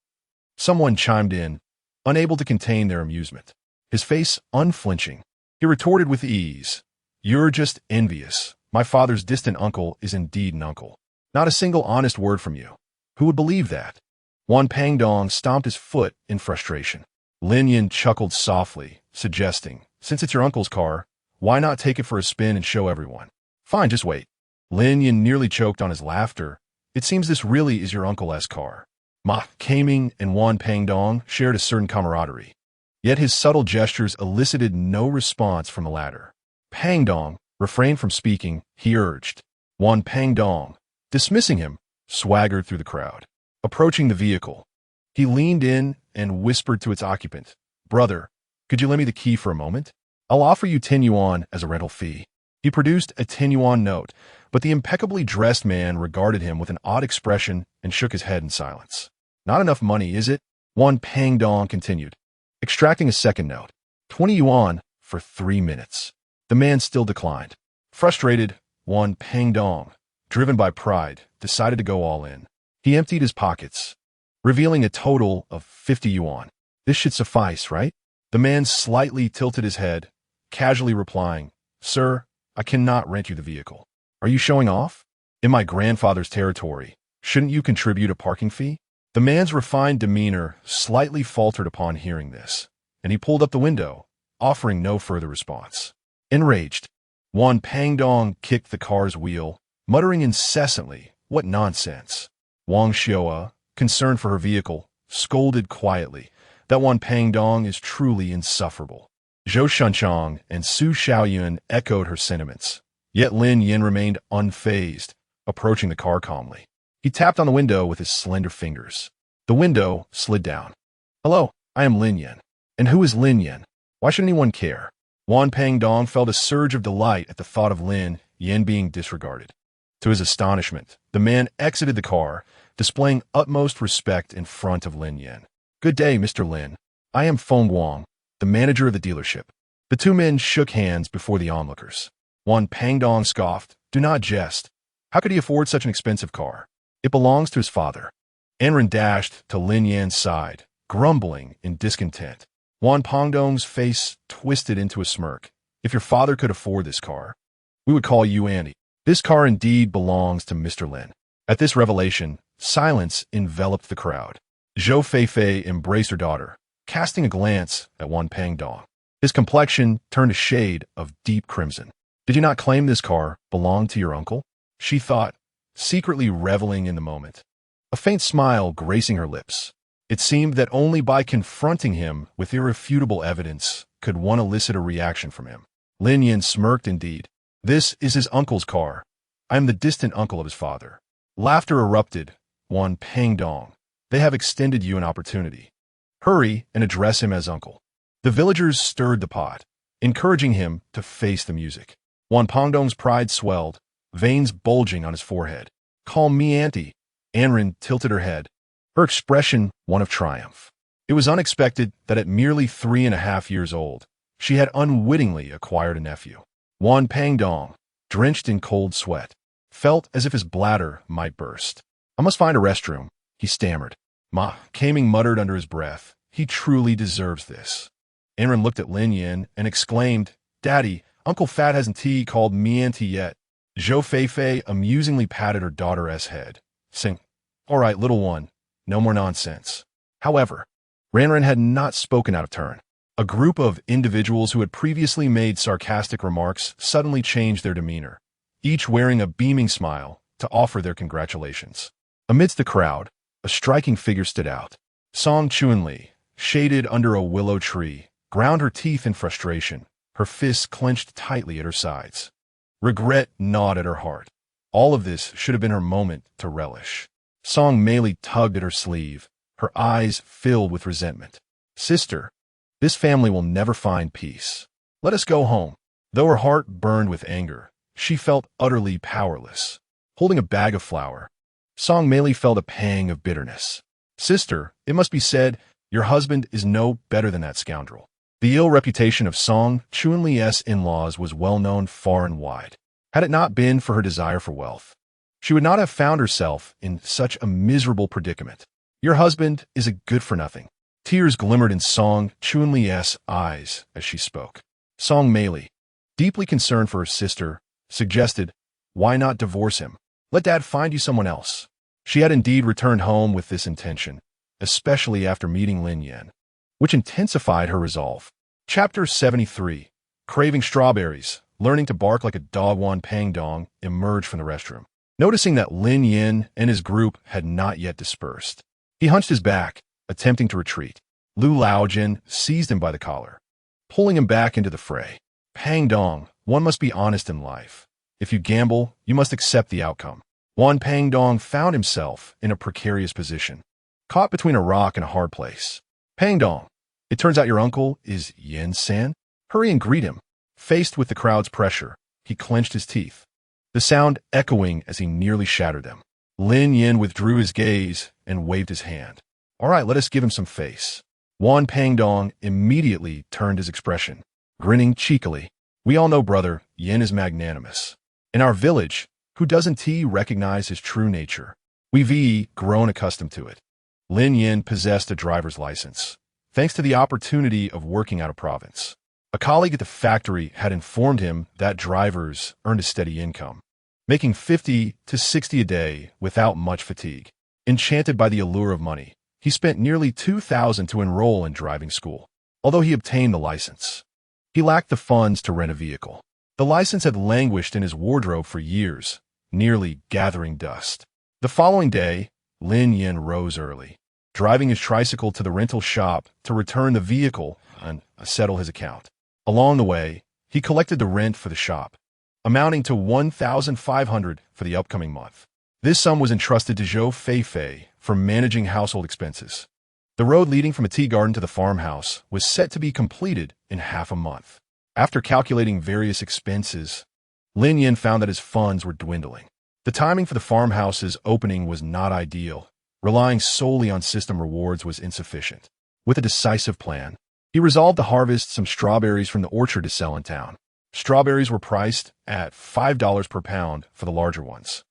Someone chimed in, unable to contain their amusement. His face unflinching. He retorted with ease. You're just envious. My father's distant uncle is indeed an uncle. Not a single honest word from you. Who would believe that? Wan Pengdong stomped his foot in frustration. Lin Yan chuckled softly, suggesting, since it's your uncle's car, why not take it for a spin and show everyone? Fine, just wait. Lin Yan nearly choked on his laughter. It seems this really is your uncle's car. Ma Kaming and Wan Pengdong shared a certain camaraderie. Yet his subtle gestures elicited no response from the latter. Pengdong refrained from speaking, he urged. Wan Pengdong, dismissing him, swaggered through the crowd. Approaching the vehicle, he leaned in and whispered to its occupant, Brother, could you lend me the key for a moment? I'll offer you 10 yuan as a rental fee. He produced a 10 yuan note, but the impeccably dressed man regarded him with an odd expression and shook his head in silence. Not enough money, is it? Wan Pengdong continued, extracting a second note. 20 yuan for 3 minutes. The man still declined. Frustrated, Wan Pengdong, driven by pride, decided to go all in. He emptied his pockets, revealing a total of 50 yuan. This should suffice, right? The man slightly tilted his head, casually replying, Sir, I cannot rent you the vehicle. Are you showing off? In my grandfather's territory, shouldn't you contribute a parking fee? The man's refined demeanor slightly faltered upon hearing this, and he pulled up the window, offering no further response. Enraged, Wan Pengdong kicked the car's wheel, muttering incessantly, What nonsense! Wang Xiaoa, concerned for her vehicle, scolded quietly that Wan Pengdong is truly insufferable. Zhou Shunchang and Su Xiaoyun echoed her sentiments, yet Lin Yan remained unfazed, approaching the car calmly. He tapped on the window with his slender fingers. The window slid down. Hello, I am Lin Yan. And who is Lin Yan? Why should anyone care? Wan Pengdong felt a surge of delight at the thought of Lin Yan being disregarded. To his astonishment, the man exited the car, displaying utmost respect in front of Lin Yan. Good day, Mr. Lin. I am Feng Guang, the manager of the dealership. The two men shook hands before the onlookers. Wan Pengdong scoffed, Do not jest. How could he afford such an expensive car? It belongs to his father. Anren dashed to Lin Yan's side, grumbling in discontent. Wan Pengdong's face twisted into a smirk. If your father could afford this car, we would call you Andy. This car indeed belongs to Mr. Lin. At this revelation, silence enveloped the crowd. Zhou Feifei embraced her daughter, casting a glance at Wan Pengdong. His complexion turned a shade of deep crimson. Did you not claim this car belonged to your uncle? She thought, secretly reveling in the moment. A faint smile gracing her lips. It seemed that only by confronting him with irrefutable evidence could one elicit a reaction from him. Lin Yan smirked indeed. This is his uncle's car. I am the distant uncle of his father. Laughter erupted. Wan Pengdong, they have extended you an opportunity. Hurry and address him as uncle. The villagers stirred the pot, encouraging him to face the music. Wan Pengdong's pride swelled, veins bulging on his forehead. Call me auntie. Anren tilted her head, her expression one of triumph. It was unexpected that at merely 3.5 years old, she had unwittingly acquired a nephew. Wan Pengdong, drenched in cold sweat, felt as if his bladder might burst. "I must find a restroom," he stammered. "Ma," Kaming muttered under his breath. "He truly deserves this." Enron looked at Lin Yan and exclaimed, "Daddy, Uncle Fat hasn't called me auntie yet." Zhou Feifei amusingly patted her daughter's head, saying, "All right, little one, no more nonsense." However, Ranran had not spoken out of turn. A group of individuals who had previously made sarcastic remarks suddenly changed their demeanor, each wearing a beaming smile to offer their congratulations. Amidst the crowd, a striking figure stood out. Song Chunli, shaded under a willow tree, ground her teeth in frustration, her fists clenched tightly at her sides. Regret gnawed at her heart. All of this should have been her moment to relish. Song Meili tugged at her sleeve, her eyes filled with resentment. "Sister, this family will never find peace. Let us go home." Though her heart burned with anger, she felt utterly powerless. Holding a bag of flour, Song Meili felt a pang of bitterness. "Sister, it must be said, your husband is no better than that scoundrel." The ill reputation of Song Chunli's in-laws was well known far and wide. Had it not been for her desire for wealth, she would not have found herself in such a miserable predicament. "Your husband is a good-for-nothing." Tears glimmered in Song Chunli's eyes as she spoke. Song Meili, deeply concerned for her sister, suggested, "Why not divorce him? Let Dad find you someone else." She had indeed returned home with this intention, especially after meeting Lin Yan, which intensified her resolve. Chapter 73. Craving Strawberries. Learning to bark like a dog. Wan Pang Dong emerged from the restroom. Noticing that Lin Yan and his group had not yet dispersed, he hunched his back, attempting to retreat. Lu Laojin seized him by the collar, pulling him back into the fray. "Pang Dong, one must be honest in life. If you gamble, you must accept the outcome." Wan Pang Dong found himself in a precarious position, caught between a rock and a hard place. "Pang Dong, it turns out your uncle is Yen-san? Hurry and greet him." Faced with the crowd's pressure, he clenched his teeth, the sound echoing as he nearly shattered them. Lin Yan withdrew his gaze and waved his hand. "All right, let us give him some face." Wan Pang Dong immediately turned his expression, grinning cheekily. "We all know, brother, Yen is magnanimous. In our village, who doesn't recognize his true nature? We've grown accustomed to it." Lin Yan possessed a driver's license, thanks to the opportunity of working out of province. A colleague at the factory had informed him that drivers earned a steady income, making 50 to 60 a day without much fatigue. Enchanted by the allure of money, he spent nearly 2,000 to enroll in driving school. Although he obtained the license, he lacked the funds to rent a vehicle. The license had languished in his wardrobe for years, nearly gathering dust. The following day, Lin Yan rose early, driving his tricycle to the rental shop to return the vehicle and settle his account. Along the way, he collected the rent for the shop, amounting to 1,500 for the upcoming month. This sum was entrusted to Zhou Feifei for managing household expenses. The road leading from a tea garden to the farmhouse was set to be completed in half a month. After calculating various expenses, Lin Yan found that his funds were dwindling. The timing for the farmhouse's opening was not ideal. Relying solely on system rewards was insufficient. With a decisive plan, he resolved to harvest some strawberries from the orchard to sell in town. Strawberries were priced at $5 per pound for the larger ones,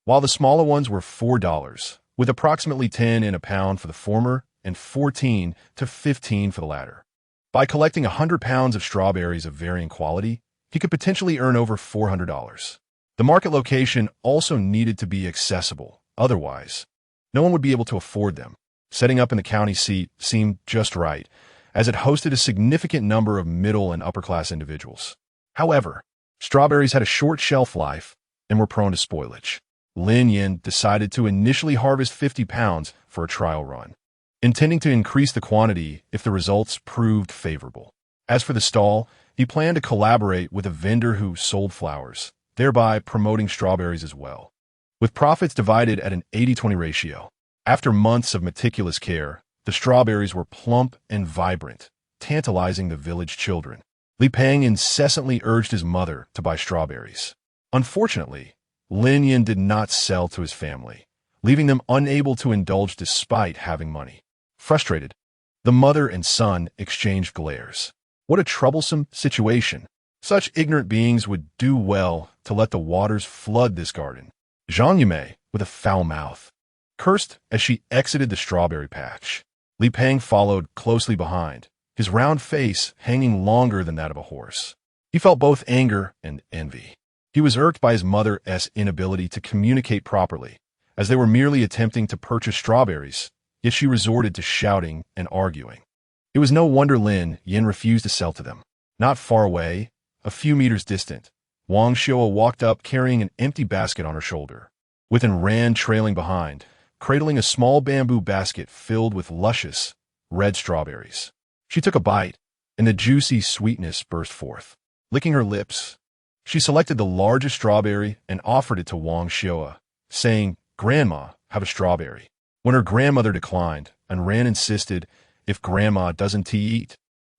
while the smaller ones were $4, with approximately 10 in a pound for the former and 14 to 15 for the latter. By collecting 100 pounds of strawberries of varying quality, he could potentially earn over $400. The market location also needed to be accessible, otherwise, no one would be able to afford them. Setting up in the county seat seemed just right, as it hosted a significant number of middle and upper-class individuals. However, strawberries had a short shelf life and were prone to spoilage. Lin Yan decided to initially harvest 50 pounds for a trial run, intending to increase the quantity if the results proved favorable. As for the stall, he planned to collaborate with a vendor who sold flowers, thereby promoting strawberries as well, with profits divided at an 80-20 ratio. After months of meticulous care, the strawberries were plump and vibrant, tantalizing the village children. Li Pang incessantly urged his mother to buy strawberries. Unfortunately, Lin Yan did not sell to his family, leaving them unable to indulge despite having money. Frustrated, the mother and son exchanged glares. What a troublesome situation. Such ignorant beings would do well to let the waters flood this garden. Zhang Yumei, with a foul mouth, cursed as she exited the strawberry patch. Li Peng followed closely behind, his round face hanging longer than that of a horse. He felt both anger and envy. He was irked by his mother's inability to communicate properly, as they were merely attempting to purchase strawberries, yet she resorted to shouting and arguing. It was no wonder Lin Yan refused to sell to them. Not far away, a few meters distant, Wang Xiao walked up carrying an empty basket on her shoulder, with An Ran trailing behind, cradling a small bamboo basket filled with luscious, red strawberries. She took a bite, and the juicy sweetness burst forth. Licking her lips, she selected the largest strawberry and offered it to Wang Xiao, saying, "Grandma, have a strawberry." When her grandmother declined, An Ran insisted, "If Grandma doesn't eat,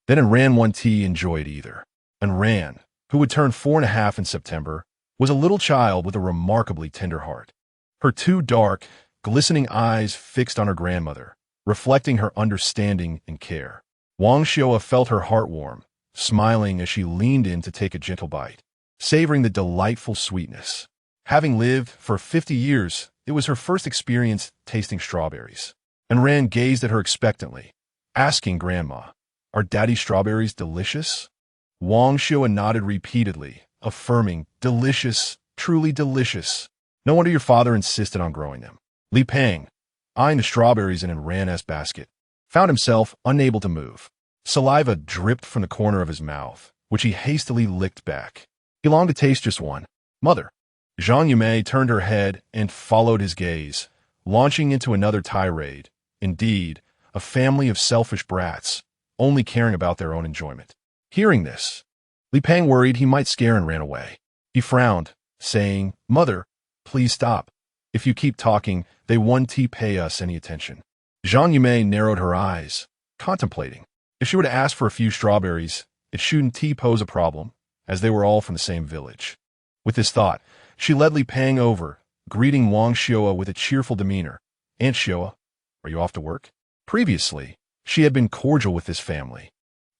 then An Ran won't enjoy it either." An Ran, who would turn 4.5 in September, was a little child with a remarkably tender heart. Her two dark, glistening eyes fixed on her grandmother, reflecting her understanding and care. Wang Xiao felt her heart warm, smiling as she leaned in to take a gentle bite, savoring the delightful sweetness. Having lived for 50 years, it was her first experience tasting strawberries. And Ran gazed at her expectantly, asking Grandma, "Are Daddy's strawberries delicious?" Wang Xiao nodded repeatedly, affirming, "Delicious, truly delicious. No wonder your father insisted on growing them." Li Peng, eyeing the strawberries in An Ran's basket, found himself unable to move. Saliva dripped from the corner of his mouth, which he hastily licked back. He longed to taste just one. "Mother." Zhang Yumei turned her head and followed his gaze, launching into another tirade. Indeed, a family of selfish brats, only caring about their own enjoyment. Hearing this, Li Peng worried he might scare and ran away. He frowned, saying, "Mother, please stop. If you keep talking, they won't pay us any attention." Zhang Yumei narrowed her eyes, contemplating. If she were to ask for a few strawberries, it shouldn't pose a problem, as they were all from the same village. With this thought, she led Li Peng over, greeting Wang Xiao with a cheerful demeanor. "Aunt Xiao, are you off to work?" Previously, she had been cordial with this family,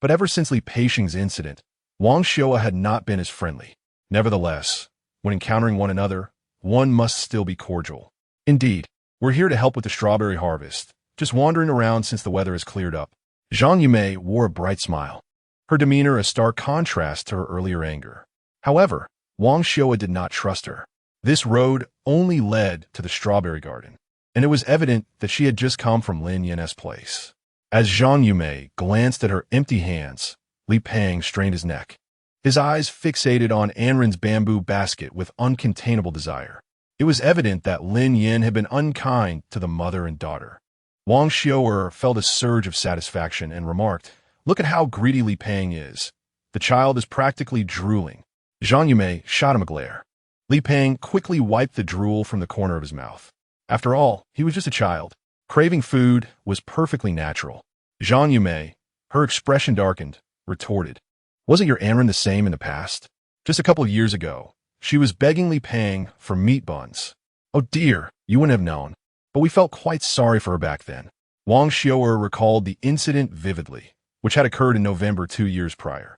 but ever since Li Peng's incident, Wang Xiao had not been as friendly. Nevertheless, when encountering one another, one must still be cordial. "Indeed, we're here to help with the strawberry harvest, just wandering around since the weather has cleared up." Zhang Yumei wore a bright smile, her demeanor a stark contrast to her earlier anger. However, Wang Xiao did not trust her. This road only led to the strawberry garden, and it was evident that she had just come from Lin Yan's place. As Zhang Yumei glanced at her empty hands, Li Peng strained his neck, his eyes fixated on An Ran's bamboo basket with uncontainable desire. It was evident that Lin Yan had been unkind to the mother and daughter. Wang Xiao felt a surge of satisfaction and remarked, "Look at how greedy Li Peng is. The child is practically drooling." Zhang Yumei shot him a glare. Li Peng quickly wiped the drool from the corner of his mouth. After all, he was just a child. Craving food was perfectly natural. Zhang Yumei, her expression darkened, retorted, "Wasn't your An Ran the same in the past? Just a couple of years ago, she was begging Li Peng for meat buns. Oh dear, you wouldn't have known, but we felt quite sorry for her back then." Wang Xiao recalled the incident vividly, which had occurred in November 2 years prior.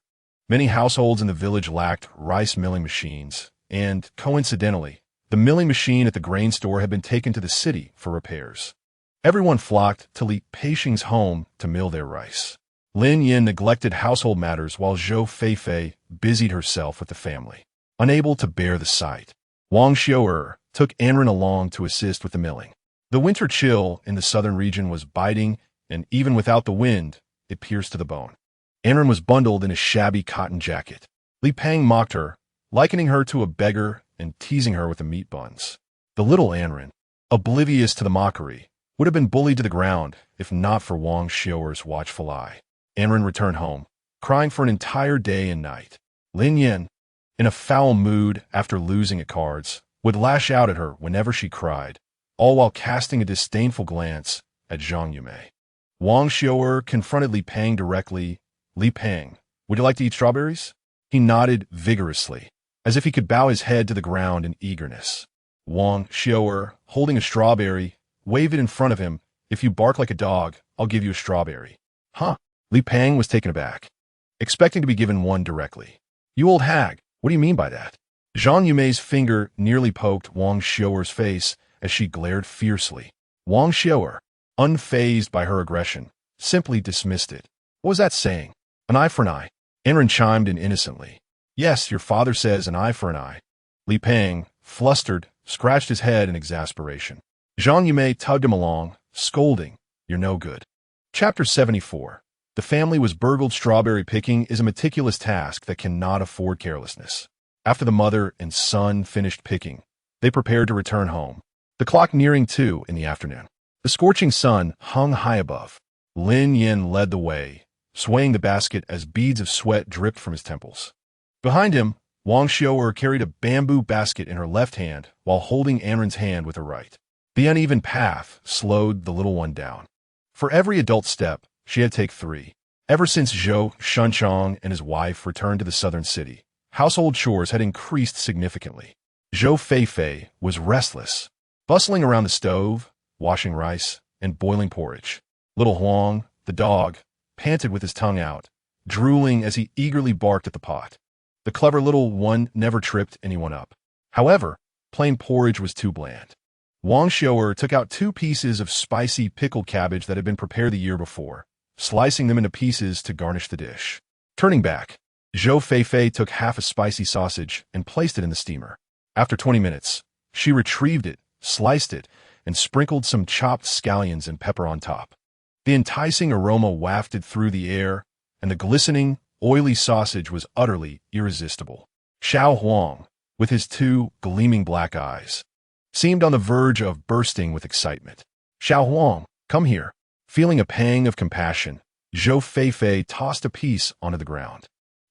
Many households in the village lacked rice milling machines, and, coincidentally, the milling machine at the grain store had been taken to the city for repairs. Everyone flocked to Li Peng's home to mill their rice. Lin Yan neglected household matters while Zhou Feifei busied herself with the family. Unable to bear the sight, Wang Xiao took An Ran along to assist with the milling. The winter chill in the southern region was biting, and even without the wind, it pierced to the bone. An Ran was bundled in a shabby cotton jacket. Li Peng mocked her, likening her to a beggar and teasing her with the meat buns. The little An Ran, oblivious to the mockery, would have been bullied to the ground if not for Wang Xiao's watchful eye. An Ran returned home, crying for an entire day and night. Lin Yan, in a foul mood after losing at cards, would lash out at her whenever she cried, all while casting a disdainful glance at Zhang Yumei. Wang Xiao confronted Li Peng directly. "Li Peng, would you like to eat strawberries?" He nodded vigorously, as if he could bow his head to the ground in eagerness. Wang Xiao, holding a strawberry, waved it in front of him. "If you bark like a dog, I'll give you a strawberry." "Huh?" Li Peng was taken aback, expecting to be given one directly. "You old hag, what do you mean by that?" Zhang Yumei's finger nearly poked Wang Xiuer's face as she glared fiercely. Wang Xiuer, unfazed by her aggression, simply dismissed it. What was that saying? An eye for an eye. Enran chimed in innocently. Yes, your father says an eye for an eye. Li Peng, flustered, scratched his head in exasperation. Zhang Yumei tugged him along, scolding, You're no good. Chapter 74. The family was burgled. Strawberry picking is a meticulous task that cannot afford carelessness. After the mother and son finished picking, they prepared to return home. The clock nearing 2 in the afternoon. The scorching sun hung high above. Lin Yan led the way, swaying the basket as beads of sweat dripped from his temples. Behind him, Wang Xiuer carried a bamboo basket in her left hand while holding Anren's hand with her right. The uneven path slowed the little one down. For every adult step, she had to take 3. Ever since Zhou Shunchong and his wife returned to the southern city, household chores had increased significantly. Zhou Feifei was restless, bustling around the stove, washing rice, and boiling porridge. Little Huang, the dog, panted with his tongue out, drooling as he eagerly barked at the pot. The clever little one never tripped anyone up. However, plain porridge was too bland. Wang Xiuer took out 2 pieces of spicy pickled cabbage that had been prepared the year before, slicing them into pieces to garnish the dish. Turning back, Zhou Feifei took half a spicy sausage and placed it in the steamer. After 20 minutes, she retrieved it, sliced it, and sprinkled some chopped scallions and pepper on top. The enticing aroma wafted through the air, and the glistening, oily sausage was utterly irresistible. Xiao Huang, with his 2 gleaming black eyes, seemed on the verge of bursting with excitement. Xiao Huang, come here. Feeling a pang of compassion, Zhou Feifei tossed a piece onto the ground.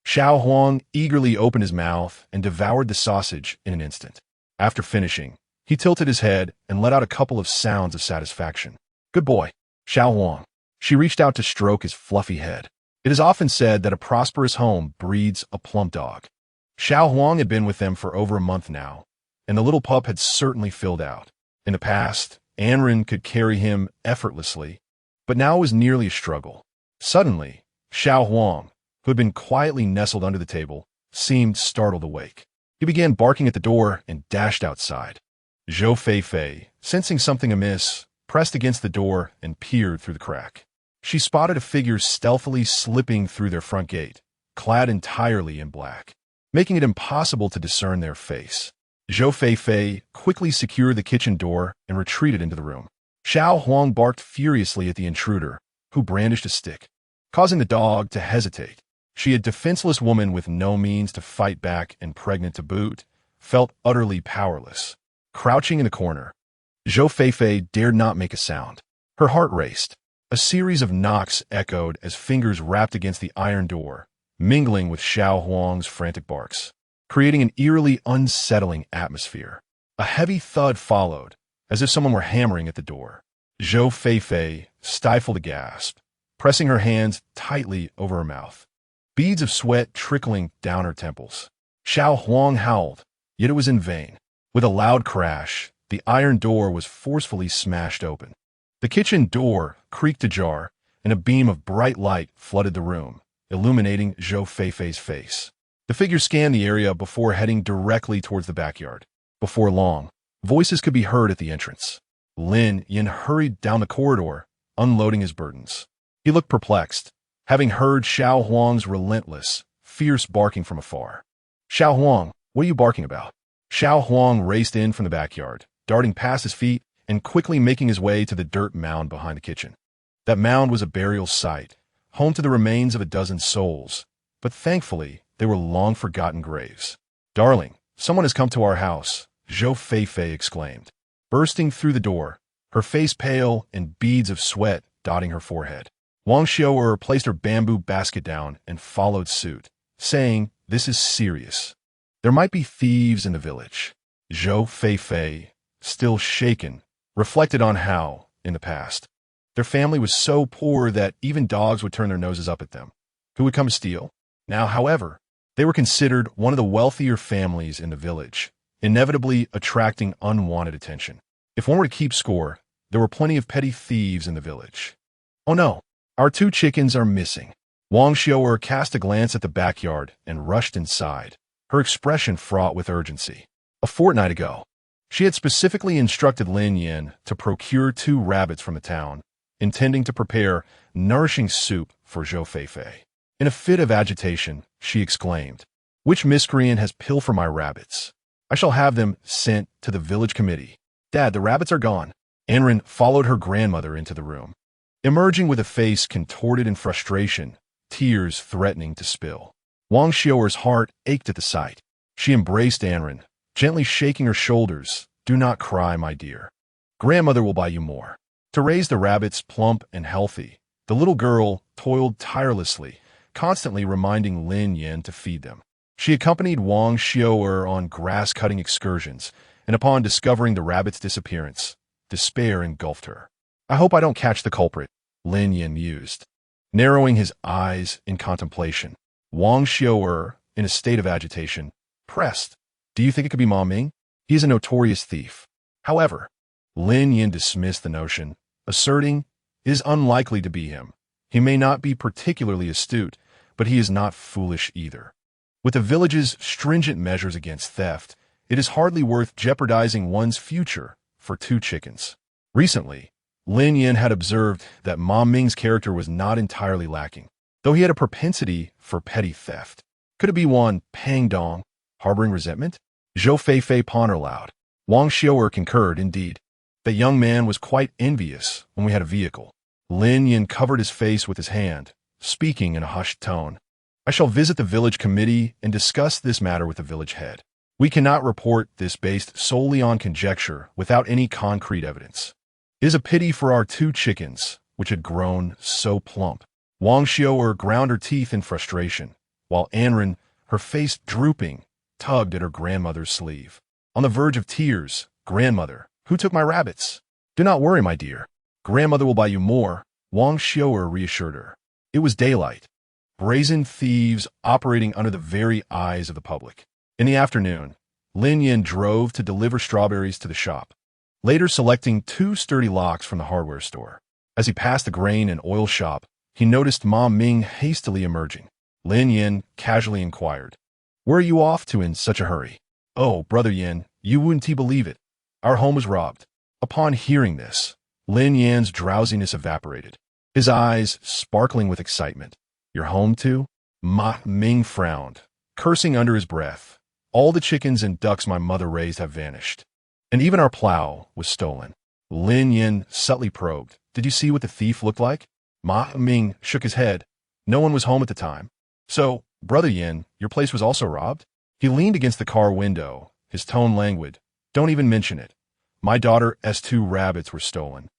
Xiao Huang eagerly opened his mouth and devoured the sausage in an instant. After finishing, he tilted his head and let out a couple of sounds of satisfaction. Good boy, Xiao Huang. She reached out to stroke his fluffy head. It is often said that a prosperous home breeds a plump dog. Xiao Huang had been with them for over a month now, and the little pup had certainly filled out. In the past, Anren could carry him effortlessly, but now it was nearly a struggle. Suddenly, Xiao Huang, who had been quietly nestled under the table, seemed startled awake. He began barking at the door and dashed outside. Zhou Feifei, sensing something amiss, pressed against the door and peered through the crack. She spotted a figure stealthily slipping through their front gate, clad entirely in black, making it impossible to discern their face. Zhou Feifei quickly secured the kitchen door and retreated into the room. Xiao Huang barked furiously at the intruder, who brandished a stick, causing the dog to hesitate. She, a defenseless woman with no means to fight back and pregnant to boot, felt utterly powerless. Crouching in a corner, Zhou Feifei dared not make a sound. Her heart raced. A series of knocks echoed as fingers rapped against the iron door, mingling with Xiao Huang's frantic barks, creating an eerily unsettling atmosphere. A heavy thud followed, as if someone were hammering at the door. Zhou Feifei stifled a gasp, pressing her hands tightly over her mouth, beads of sweat trickling down her temples. Xiao Huang howled, yet it was in vain. With a loud crash, the iron door was forcefully smashed open. The kitchen door creaked ajar, and a beam of bright light flooded the room, illuminating Zhou Feifei's face. The figure scanned the area before heading directly towards the backyard. Before long, voices could be heard at the entrance. Lin Yan hurried down the corridor, unloading his burdens. He looked perplexed, having heard Xiao Huang's relentless, fierce barking from afar. Xiao Huang, what are you barking about? Xiao Huang raced in from the backyard, darting past his feet and quickly making his way to the dirt mound behind the kitchen. That mound was a burial site, home to the remains of a dozen souls, but thankfully, they were long-forgotten graves. Darling, someone has come to our house, Zhou Feifei exclaimed, bursting through the door, her face pale and beads of sweat dotting her forehead. Wang Xiuer placed her bamboo basket down and followed suit, saying, This is serious. There might be thieves in the village. Zhou Feifei, still shaken, reflected on how, in the past, their family was so poor that even dogs would turn their noses up at them. Who would come to steal? Now, however, they were considered one of the wealthier families in the village, inevitably attracting unwanted attention. If one were to keep score, there were plenty of petty thieves in the village. Oh no, our 2 chickens are missing. Wang Xiuer cast a glance at the backyard and rushed inside, her expression fraught with urgency. A fortnight ago, she had specifically instructed Lin Yan to procure 2 rabbits from the town, intending to prepare nourishing soup for Zhou Feifei. In a fit of agitation, she exclaimed, "Which miscreant has pilfered my rabbits? I shall have them sent to the village committee." "Dad, the rabbits are gone." Anren followed her grandmother into the room, emerging with a face contorted in frustration, tears threatening to spill. Wang Xiaoer's heart ached at the sight. She embraced Anren, gently shaking her shoulders. "Do not cry, my dear. Grandmother will buy you more." To raise the rabbits plump and healthy, the little girl toiled tirelessly, constantly reminding Lin Yan to feed them. She accompanied Wang Xiaoer on grass-cutting excursions, and upon discovering the rabbit's disappearance, despair engulfed her. "I hope I don't catch the culprit," Lin Yan mused, narrowing his eyes in contemplation. Wang Xiaoer, in a state of agitation, pressed, "Do you think it could be Ma Ming? He is a notorious thief." However, Lin Yan dismissed the notion, asserting, "It is unlikely to be him. He may not be particularly astute, but he is not foolish either. With the village's stringent measures against theft, it is hardly worth jeopardizing one's future for 2 chickens." Recently, Lin Yan had observed that Ma Ming's character was not entirely lacking, though he had a propensity for petty theft. Could it be one Pang Dong, harboring resentment? Zhou Feifei pondered aloud. Wang Xiaoer concurred, indeed. The young man was quite envious when we had a vehicle. Lin Yan covered his face with his hand, speaking in a hushed tone. "I shall visit the village committee and discuss this matter with the village head. We cannot report this based solely on conjecture without any concrete evidence. It is a pity for our 2 chickens, which had grown so plump." Wang Xiaoer ground her teeth in frustration, while Anren, her face drooping, tugged at her grandmother's sleeve. On the verge of tears, "Grandmother, who took my rabbits?" "Do not worry, my dear. Grandmother will buy you more," Wang Xiaoer reassured her. It was daylight, brazen thieves operating under the very eyes of the public. In the afternoon, Lin Yan drove to deliver strawberries to the shop, later selecting 2 sturdy locks from the hardware store. As he passed the grain and oil shop, he noticed Ma Ming hastily emerging. Lin Yan casually inquired, "Where are you off to in such a hurry?" "Oh, Brother Yan, you wouldn't believe it. Our home was robbed." Upon hearing this, Lin Yan's drowsiness evaporated, his eyes sparkling with excitement. "Your home too?" Ma Ming frowned, cursing under his breath. "All the chickens and ducks my mother raised have vanished. And even our plow was stolen." Lin Yan subtly probed, "Did you see what the thief looked like?" Ma Ming shook his head. "No one was home at the time." "So, Brother Yan, your place was also robbed?" He leaned against the car window, his tone languid. "Don't even mention it. My daughter's 2 rabbits were stolen.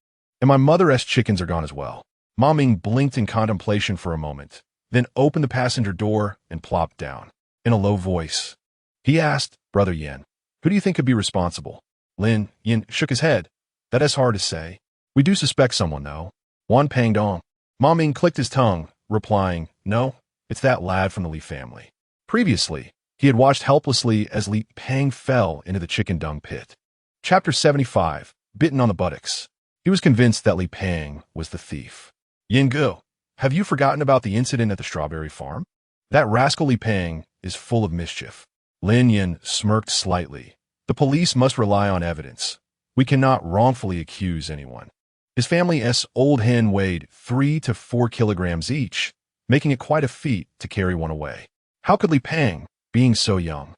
And my mother's chickens are gone as well." Ma Ming blinked in contemplation for a moment, then opened the passenger door and plopped down. In a low voice, he asked, "Brother Yan, who do you think could be responsible?" Lin Yan shook his head. "That is hard to say. We do suspect someone, though. Wan Pang Dong." Ma Ming clicked his tongue, replying, "No, it's that lad from the Li family." Previously, he had watched helplessly as Li Pang fell into the chicken dung pit. Chapter 75, Bitten on the Buttocks. He was convinced that Li Pang was the thief. "Yin Gu, have you forgotten about the incident at the strawberry farm? That rascal Li Pang is full of mischief." Lin Yan smirked slightly. "The police must rely on evidence. We cannot wrongfully accuse anyone. His family's old hen weighed 3 to 4 kilograms each, making it quite a feat to carry one away. How could Li Pang, being so young,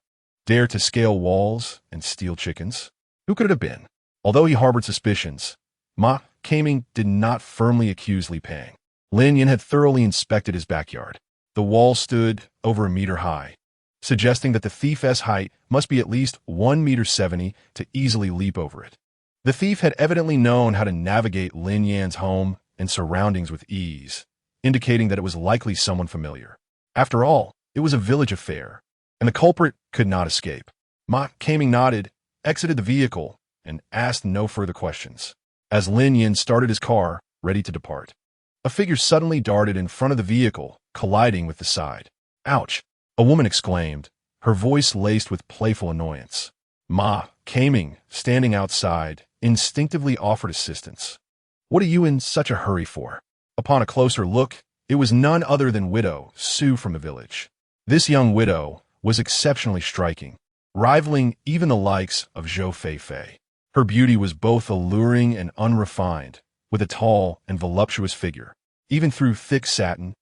dare to scale walls and steal chickens? Who could it have been?" Although he harbored suspicions, Ma Kaming did not firmly accuse Li Pang. Lin Yan had thoroughly inspected his backyard. The wall stood over 1 meter high, suggesting that the thief's height must be at least 1.70 meters to easily leap over it. The thief had evidently known how to navigate Lin Yan's home and surroundings with ease, indicating that it was likely someone familiar. After all, it was a village affair, and the culprit could not escape. Ma Kaming nodded, exited the vehicle, and asked no further questions. As Lin Yan started his car, ready to depart, a figure suddenly darted in front of the vehicle, colliding with the side. "Ouch!" a woman exclaimed, her voice laced with playful annoyance. Ma Kaming, standing outside, instinctively offered assistance. "What are you in such a hurry for?" Upon a closer look, it was none other than Widow Sue from the village. This young widow, was exceptionally striking, rivaling even the likes of Zhou Feifei. Her beauty was both alluring and unrefined, with a tall and voluptuous figure. Even through thick satin,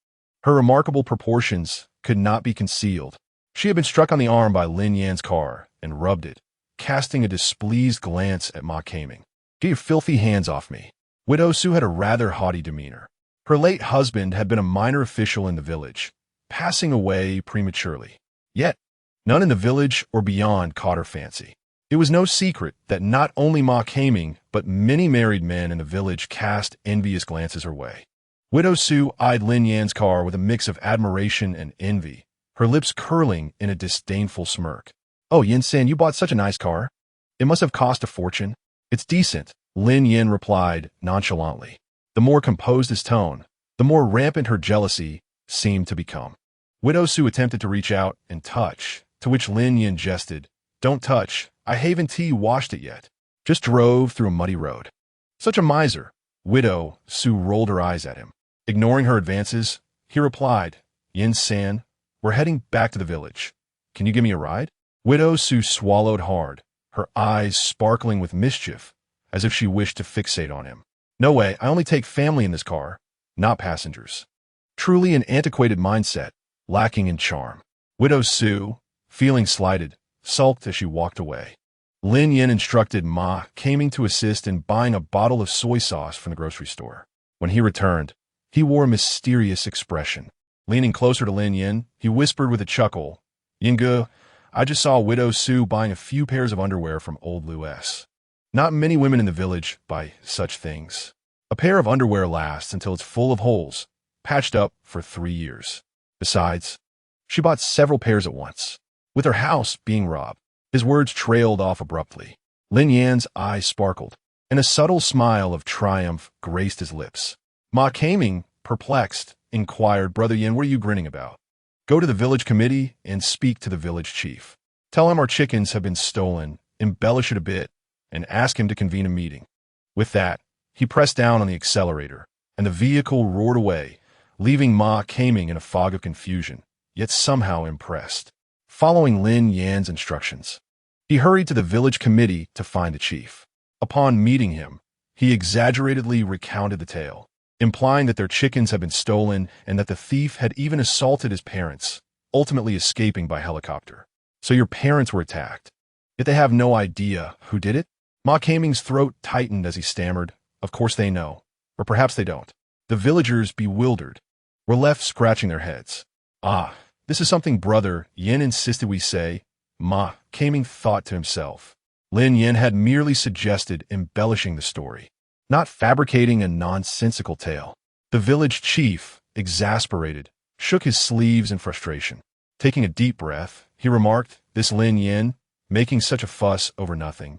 her remarkable proportions could not be concealed. She had been struck on the arm by Lin Yan's car and rubbed it, casting a displeased glance at Ma Kaming. "Get your filthy hands off me." Widow Su had a rather haughty demeanor. Her late husband had been a minor official in the village, passing away prematurely. Yet, none in the village or beyond caught her fancy. It was no secret that not only Ma Kaming, but many married men in the village cast envious glances her way. Widow Su eyed Lin Yan's car with a mix of admiration and envy, her lips curling in a disdainful smirk. "Oh, Yin-san, you bought such a nice car. It must have cost a fortune." "It's decent," Lin Yan replied nonchalantly. The more composed his tone, the more rampant her jealousy seemed to become. Widow Su attempted to reach out and touch, to which Lin Yan jested, "Don't touch, I haven't washed it yet. Just drove through a muddy road." "Such a miser." Widow Su rolled her eyes at him. Ignoring her advances, he replied, "Yin-san, we're heading back to the village. Can you give me a ride?" Widow Su swallowed hard, her eyes sparkling with mischief, as if she wished to fixate on him. "No way, I only take family in this car, not passengers." Truly an antiquated mindset, lacking in charm. Widow Su, feeling slighted, sulked as she walked away. Lin Yan instructed Ma Kaming to assist in buying a bottle of soy sauce from the grocery store. When he returned, he wore a mysterious expression. Leaning closer to Lin Yan, he whispered with a chuckle, "Yingu, I just saw Widow Su buying a few pairs of underwear from old Luis. Not many women in the village buy such things. A pair of underwear lasts until it's full of holes, patched up for 3 years. Besides, she bought several pairs at once, with her house being robbed." His words trailed off abruptly. Lin Yan's eyes sparkled, and a subtle smile of triumph graced his lips. Ma Kaming, perplexed, inquired, "Brother Yin, what are you grinning about?" "Go to the village committee and speak to the village chief. Tell him our chickens have been stolen, embellish it a bit, and ask him to convene a meeting." With that, he pressed down on the accelerator, and the vehicle roared away, leaving Ma Kaming in a fog of confusion, yet somehow impressed. Following Lin Yan's instructions, he hurried to the village committee to find the chief. Upon meeting him, he exaggeratedly recounted the tale, implying that their chickens had been stolen and that the thief had even assaulted his parents, ultimately escaping by helicopter. "So your parents were attacked, yet they have no idea who did it?" Ma Kaming's throat tightened as he stammered, "Of course they know, or perhaps they don't." The villagers, bewildered, were left scratching their heads. "Ah, this is something Brother Yin insisted we say," Ma Kaming thought to himself. Lin Yan had merely suggested embellishing the story, not fabricating a nonsensical tale. The village chief, exasperated, shook his sleeves in frustration. Taking a deep breath, he remarked, "This Lin Yan, making such a fuss over nothing,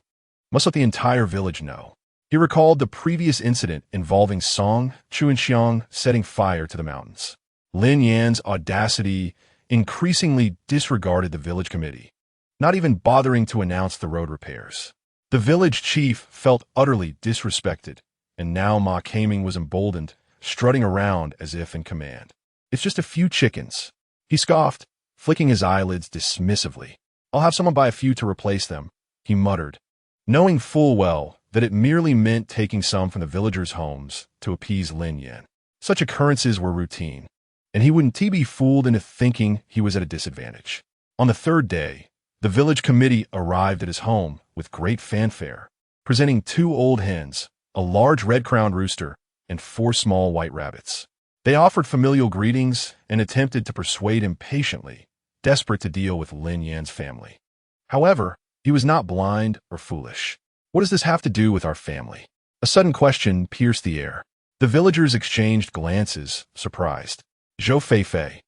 must let the entire village know." He recalled the previous incident involving Song Chuanxiang setting fire to the mountains. Lin Yan's audacity increasingly disregarded the village committee, not even bothering to announce the road repairs. The village chief felt utterly disrespected, and now Ma Kaming was emboldened, strutting around as if in command. "It's just a few chickens," he scoffed, flicking his eyelids dismissively. "I'll have someone buy a few to replace them," he muttered, knowing full well that it merely meant taking some from the villagers' homes to appease Lin Yan. Such occurrences were routine, and he wouldn't be fooled into thinking he was at a disadvantage. On the third day, the village committee arrived at his home with great fanfare, presenting 2 old hens, a large red-crowned rooster, and 4 small white rabbits. They offered familial greetings and attempted to persuade him patiently, desperate to deal with Lin Yan's family. However, he was not blind or foolish. "What does this have to do with our family?" A sudden question pierced the air. The villagers exchanged glances, surprised. Zhou Feifei,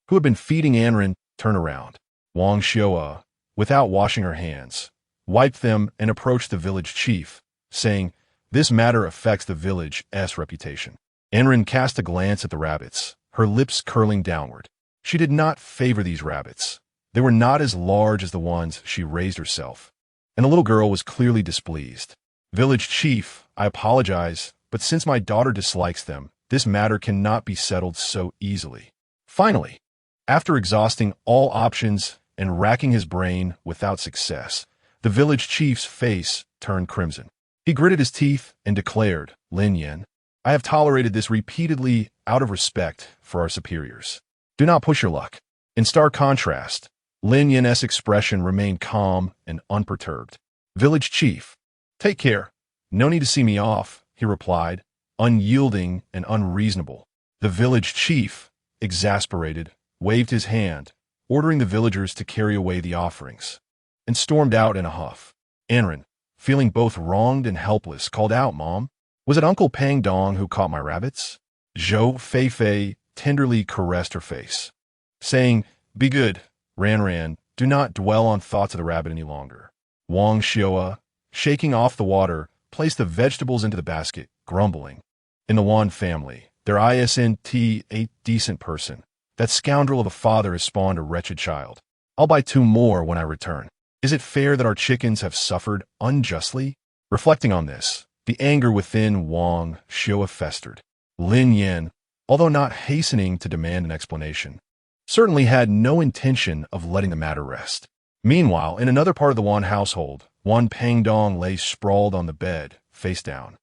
who had been feeding Anren, turned around. Wang Xiaoa, without washing her hands, wiped them and approached the village chief, saying, "This matter affects the village's reputation." Anren cast a glance at the rabbits, her lips curling downward. She did not favor these rabbits. They were not as large as the ones she raised herself, and the little girl was clearly displeased. "Village chief, I apologize, but since my daughter dislikes them, this matter cannot be settled so easily." Finally, after exhausting all options and racking his brain without success. The village chief's face turned crimson. He gritted his teeth and declared, "Lin Yan, I have tolerated this repeatedly out of respect for our superiors. Do not push your luck." In stark contrast, Lin Yan's expression remained calm and unperturbed. "Village chief, take care. No need to see me off," he replied, unyielding and unreasonable. The village chief, exasperated, waved his hand, ordering the villagers to carry away the offerings, and stormed out in a huff. Anren, feeling both wronged and helpless, called out, "Mom, was it Uncle Pang Dong who caught my rabbits?" Zhou Feifei tenderly caressed her face, saying, "Be good, Ran, do not dwell on thoughts of the rabbit any longer." Wang Xiaoa, shaking off the water, placed the vegetables into the basket, grumbling. In the Wan family, there isn't a decent person. That scoundrel of a father has spawned a wretched child. I'll buy 2 more when I return. Is it fair that our chickens have suffered unjustly? Reflecting on this, the anger within Wang Xiaoa festered. Lin Yan, although not hastening to demand an explanation, certainly had no intention of letting the matter rest. Meanwhile, in another part of the Wan household, Wan Pangdong lay sprawled on the bed, face down,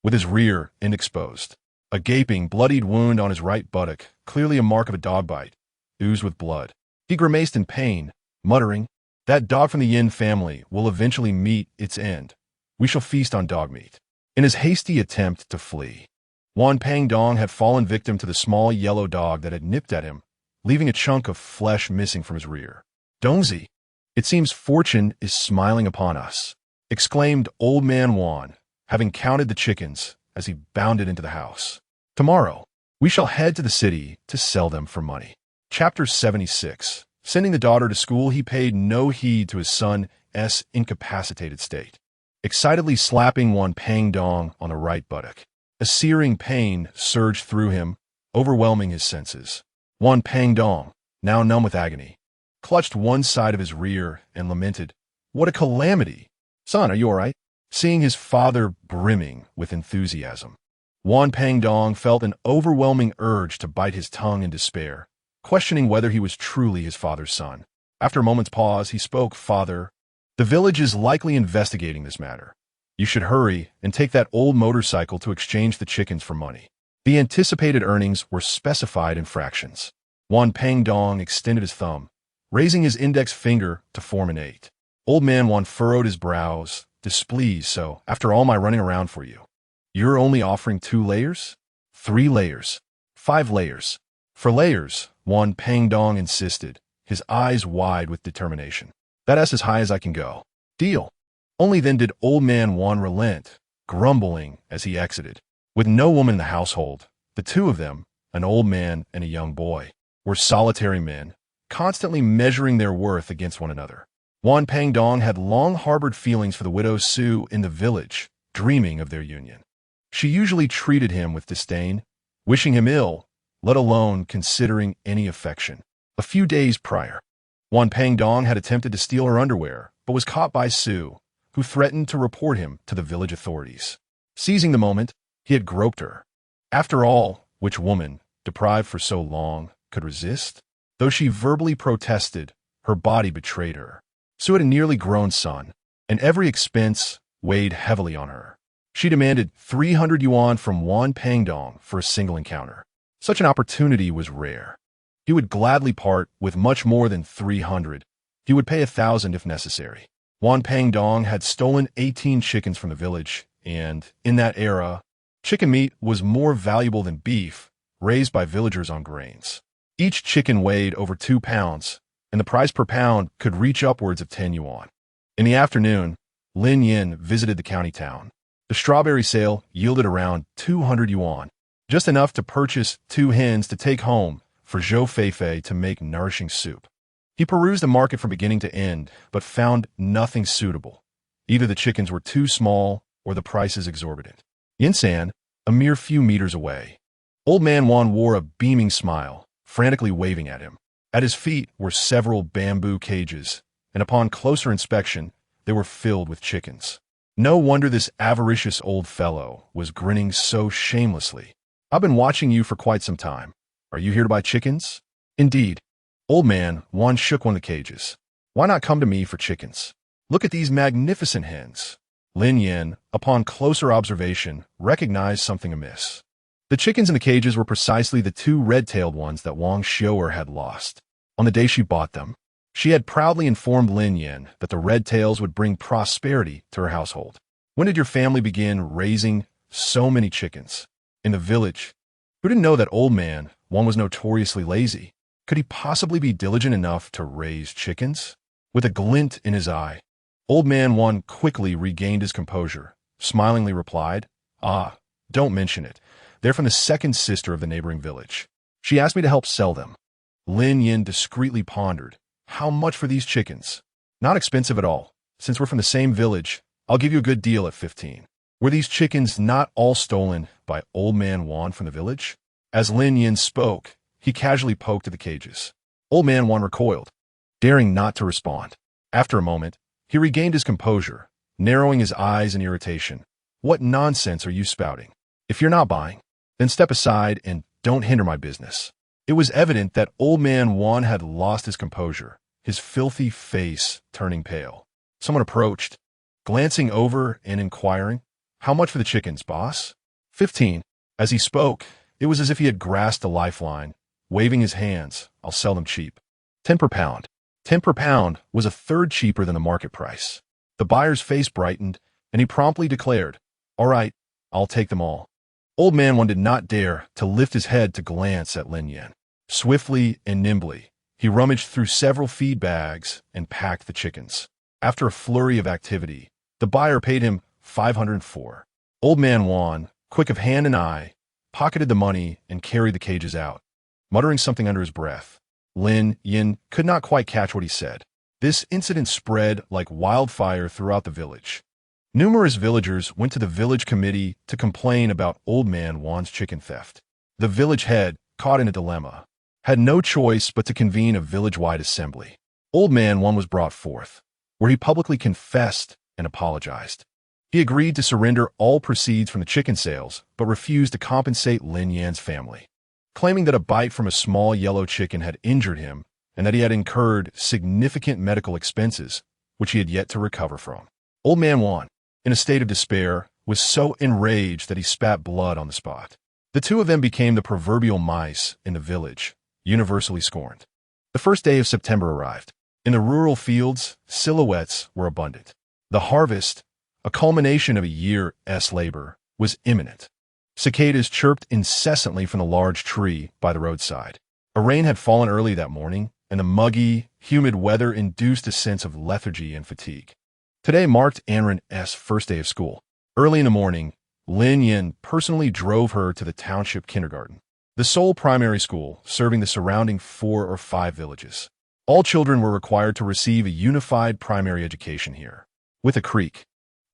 with his rear end exposed. A gaping, bloodied wound on his right buttock, clearly a mark of a dog bite, oozed with blood. He grimaced in pain, muttering, "That dog from the Yin family will eventually meet its end. We shall feast on dog meat." In his hasty attempt to flee, Wan Pangdong had fallen victim to the small yellow dog that had nipped at him, leaving a chunk of flesh missing from his rear. "Dongzi, it seems fortune is smiling upon us," exclaimed Old Man Wan, having counted the chickens as he bounded into the house. "Tomorrow, we shall head to the city to sell them for money." Chapter 76. Sending the daughter to school, he paid no heed to his son's incapacitated state, excitedly slapping Wan Pangdong on the right buttock. A searing pain surged through him, overwhelming his senses. Wan Pangdong, now numb with agony, clutched one side of his rear and lamented, "What a calamity! Son, are you all right?" Seeing his father brimming with enthusiasm, Wan Pangdong felt an overwhelming urge to bite his tongue in despair, questioning whether he was truly his father's son. After a moment's pause, he spoke, "Father, the village is likely investigating this matter. You should hurry and take that old motorcycle to exchange the chickens for money." The anticipated earnings were specified in fractions. Wan Pangdong extended his thumb, raising his index finger to form an 8. Old Man Wan furrowed his brows, displeased. "So, after all my running around for you, you're only offering 2 layers? 3 layers? 5 layers? For layers," Wan Pangdong insisted, his eyes wide with determination. "That's as high as I can go. Deal." Only then did Old Man Wan relent, grumbling as he exited. With no woman in the household, the 2 of them, an old man and a young boy, were solitary men, constantly measuring their worth against one another. Wan Pangdong had long harbored feelings for the widow Su in the village, dreaming of their union. She usually treated him with disdain, wishing him ill, let alone considering any affection. A few days prior, Wan Pangdong had attempted to steal her underwear, but was caught by Su, who threatened to report him to the village authorities. Seizing the moment, he had groped her. After all, which woman, deprived for so long, could resist? Though she verbally protested, her body betrayed her. Su had a nearly grown son, and every expense weighed heavily on her. She demanded 300 yuan from Wan Pangdong for a single encounter. Such an opportunity was rare. He would gladly part with much more than 300. He would pay 1,000 if necessary. Wan Pangdong had stolen 18 chickens from the village, and, in that era, chicken meat was more valuable than beef, raised by villagers on grains. Each chicken weighed over 2 pounds, and the price per pound could reach upwards of 10 yuan. In the afternoon, Lin Yan visited the county town. The strawberry sale yielded around 200 yuan, just enough to purchase 2 hens to take home for Zhou Feifei to make nourishing soup. He perused the market from beginning to end, but found nothing suitable. Either the chickens were too small or the prices exorbitant. Yinsan, a mere few meters away, Old Man Wan wore a beaming smile, frantically waving at him. At his feet were several bamboo cages, and upon closer inspection, they were filled with chickens. No wonder this avaricious old fellow was grinning so shamelessly. "I've been watching you for quite some time. Are you here to buy chickens?" "Indeed." Old Man Wan shook one of the cages, Why not come to me for chickens? Look at these magnificent hens. Lin Yan, upon closer observation, recognized something amiss. The chickens in the cages were precisely the two red-tailed ones that Wang Xiu'er had lost. On the day she bought them, she had proudly informed Lin Yan that the red tails would bring prosperity to her household. When did your family begin raising so many chickens? In the village. Who didn't know that old man, Wang, was notoriously lazy? Could he possibly be diligent enough to raise chickens? With a glint in his eye, old man Wang quickly regained his composure, smilingly replied, "Ah, don't mention it. They're from the second sister of the neighboring village. She asked me to help sell them." Lin Yan discreetly pondered. How much for these chickens? Not expensive at all. Since we're from the same village, I'll give you a good deal at 15. Were these chickens not all stolen by old man Wan from the village? As Lin Yan spoke, he casually poked at the cages. Old man Wan recoiled, daring not to respond. After a moment, he regained his composure, narrowing his eyes in irritation. What nonsense are you spouting? If you're not buying, then step aside and don't hinder my business. It was evident that old man Wan had lost his composure, his filthy face turning pale. Someone approached, glancing over and inquiring, "How much for the chickens, boss?" 15. As he spoke, it was as if he had grasped a lifeline, waving his hands. "I'll sell them cheap. 10 per pound." 10 per pound was a third cheaper than the market price. The buyer's face brightened, and he promptly declared, "All right, I'll take them all." Old man Wan did not dare to lift his head to glance at Lin Yan. Swiftly and nimbly, he rummaged through several feed bags and packed the chickens. After a flurry of activity, the buyer paid him 504. Old man Wan, quick of hand and eye, pocketed the money and carried the cages out. Muttering something under his breath, Lin Yan could not quite catch what he said. This incident spread like wildfire throughout the village. Numerous villagers went to the village committee to complain about old man Wan's chicken theft. The village head, caught in a dilemma, had no choice but to convene a village-wide assembly. Old man Wan was brought forth, where he publicly confessed and apologized. He agreed to surrender all proceeds from the chicken sales, but refused to compensate Lin Yan's family, claiming that a bite from a small yellow chicken had injured him and that he had incurred significant medical expenses, which he had yet to recover from. Old man Wan, in a state of despair, was so enraged that he spat blood on the spot. The two of them became the proverbial mice in the village, universally scorned. The first day of September arrived. In the rural fields, silhouettes were abundant. The harvest, a culmination of a year's labor, was imminent. Cicadas chirped incessantly from the large tree by the roadside. A rain had fallen early that morning, and the muggy, humid weather induced a sense of lethargy and fatigue. Today marked Anren's first day of school. Early in the morning, Lin Yan personally drove her to the township kindergarten, the sole primary school serving the surrounding 4 or 5 villages. All children were required to receive a unified primary education here. With a creak,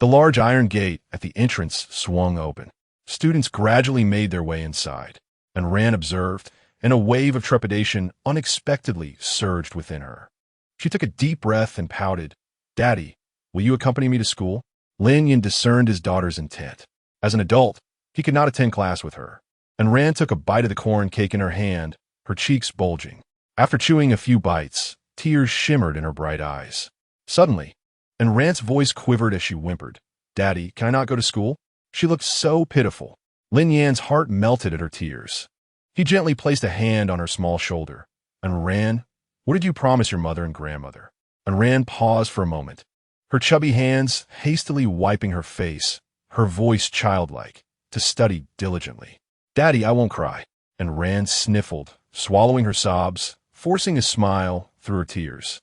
the large iron gate at the entrance swung open. Students gradually made their way inside, and Ran observed, and a wave of trepidation unexpectedly surged within her. She took a deep breath and pouted, "Daddy, will you accompany me to school?" Lin Yan discerned his daughter's intent. As an adult, he could not attend class with her, and Ran took a bite of the corn cake in her hand, her cheeks bulging. After chewing a few bites, tears shimmered in her bright eyes. Suddenly, and Ran's voice quivered as she whimpered, "Daddy, can I not go to school?" She looked so pitiful. Lin Yan's heart melted at her tears. He gently placed a hand on her small shoulder. "And Ran, what did you promise your mother and grandmother?" And Ran paused for a moment, her chubby hands hastily wiping her face, her voice childlike, to study diligently. "Daddy, I won't cry." And Ran sniffled, swallowing her sobs, forcing a smile through her tears.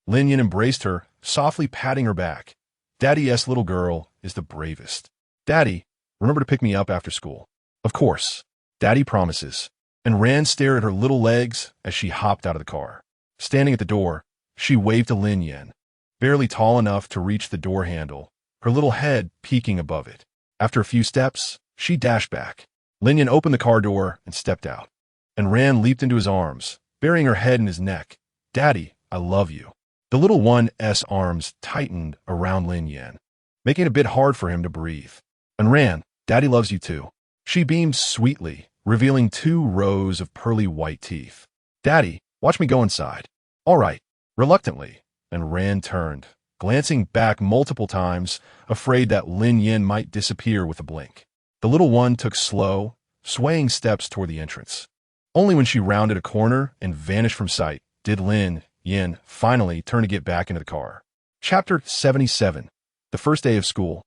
Lin Yan embraced her, softly patting her back. "Daddy's little girl is the bravest. Daddy, remember to pick me up after school." "Of course. Daddy promises." And Ran stared at her little legs as she hopped out of the car. Standing at the door, she waved to Lin Yan, barely tall enough to reach the door handle, her little head peeking above it. After a few steps, she dashed back. Lin Yan opened the car door and stepped out, and Ran leaped into his arms, burying her head in his neck. "Daddy, I love you." The little one's arms tightened around Lin Yan, making it a bit hard for him to breathe. "And Ran, Daddy loves you too." She beamed sweetly, revealing 2 rows of pearly white teeth. "Daddy, watch me go inside." "All right." Reluctantly, and Ran turned, glancing back multiple times, afraid that Lin Yan might disappear with a blink. The little one took slow, swaying steps toward the entrance. Only when she rounded a corner and vanished from sight did Lin Yan finally turn to get back into the car. Chapter 77. The first day of school.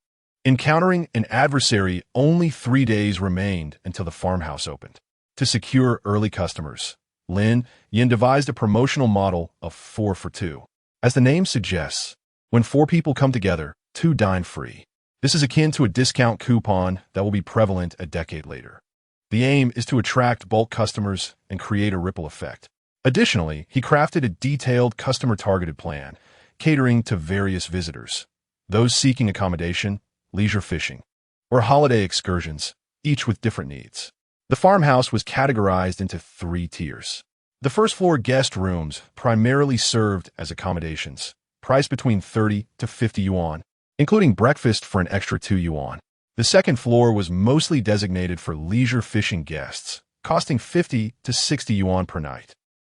Encountering an adversary, only 3 days remained until the farmhouse opened. To secure early customers, Lin Yan devised a promotional model of 4 for 2. As the name suggests, when 4 people come together, 2 dine free. This is akin to a discount coupon that will be prevalent a decade later. The aim is to attract bulk customers and create a ripple effect. Additionally, he crafted a detailed customer-targeted plan, catering to various visitors, those seeking accommodation, leisure fishing, or holiday excursions, each with different needs. The farmhouse was categorized into 3 tiers. The first floor guest rooms primarily served as accommodations, priced between 30 to 50 yuan, including breakfast for an extra 2 yuan. The second floor was mostly designated for leisure fishing guests, costing 50 to 60 yuan per night.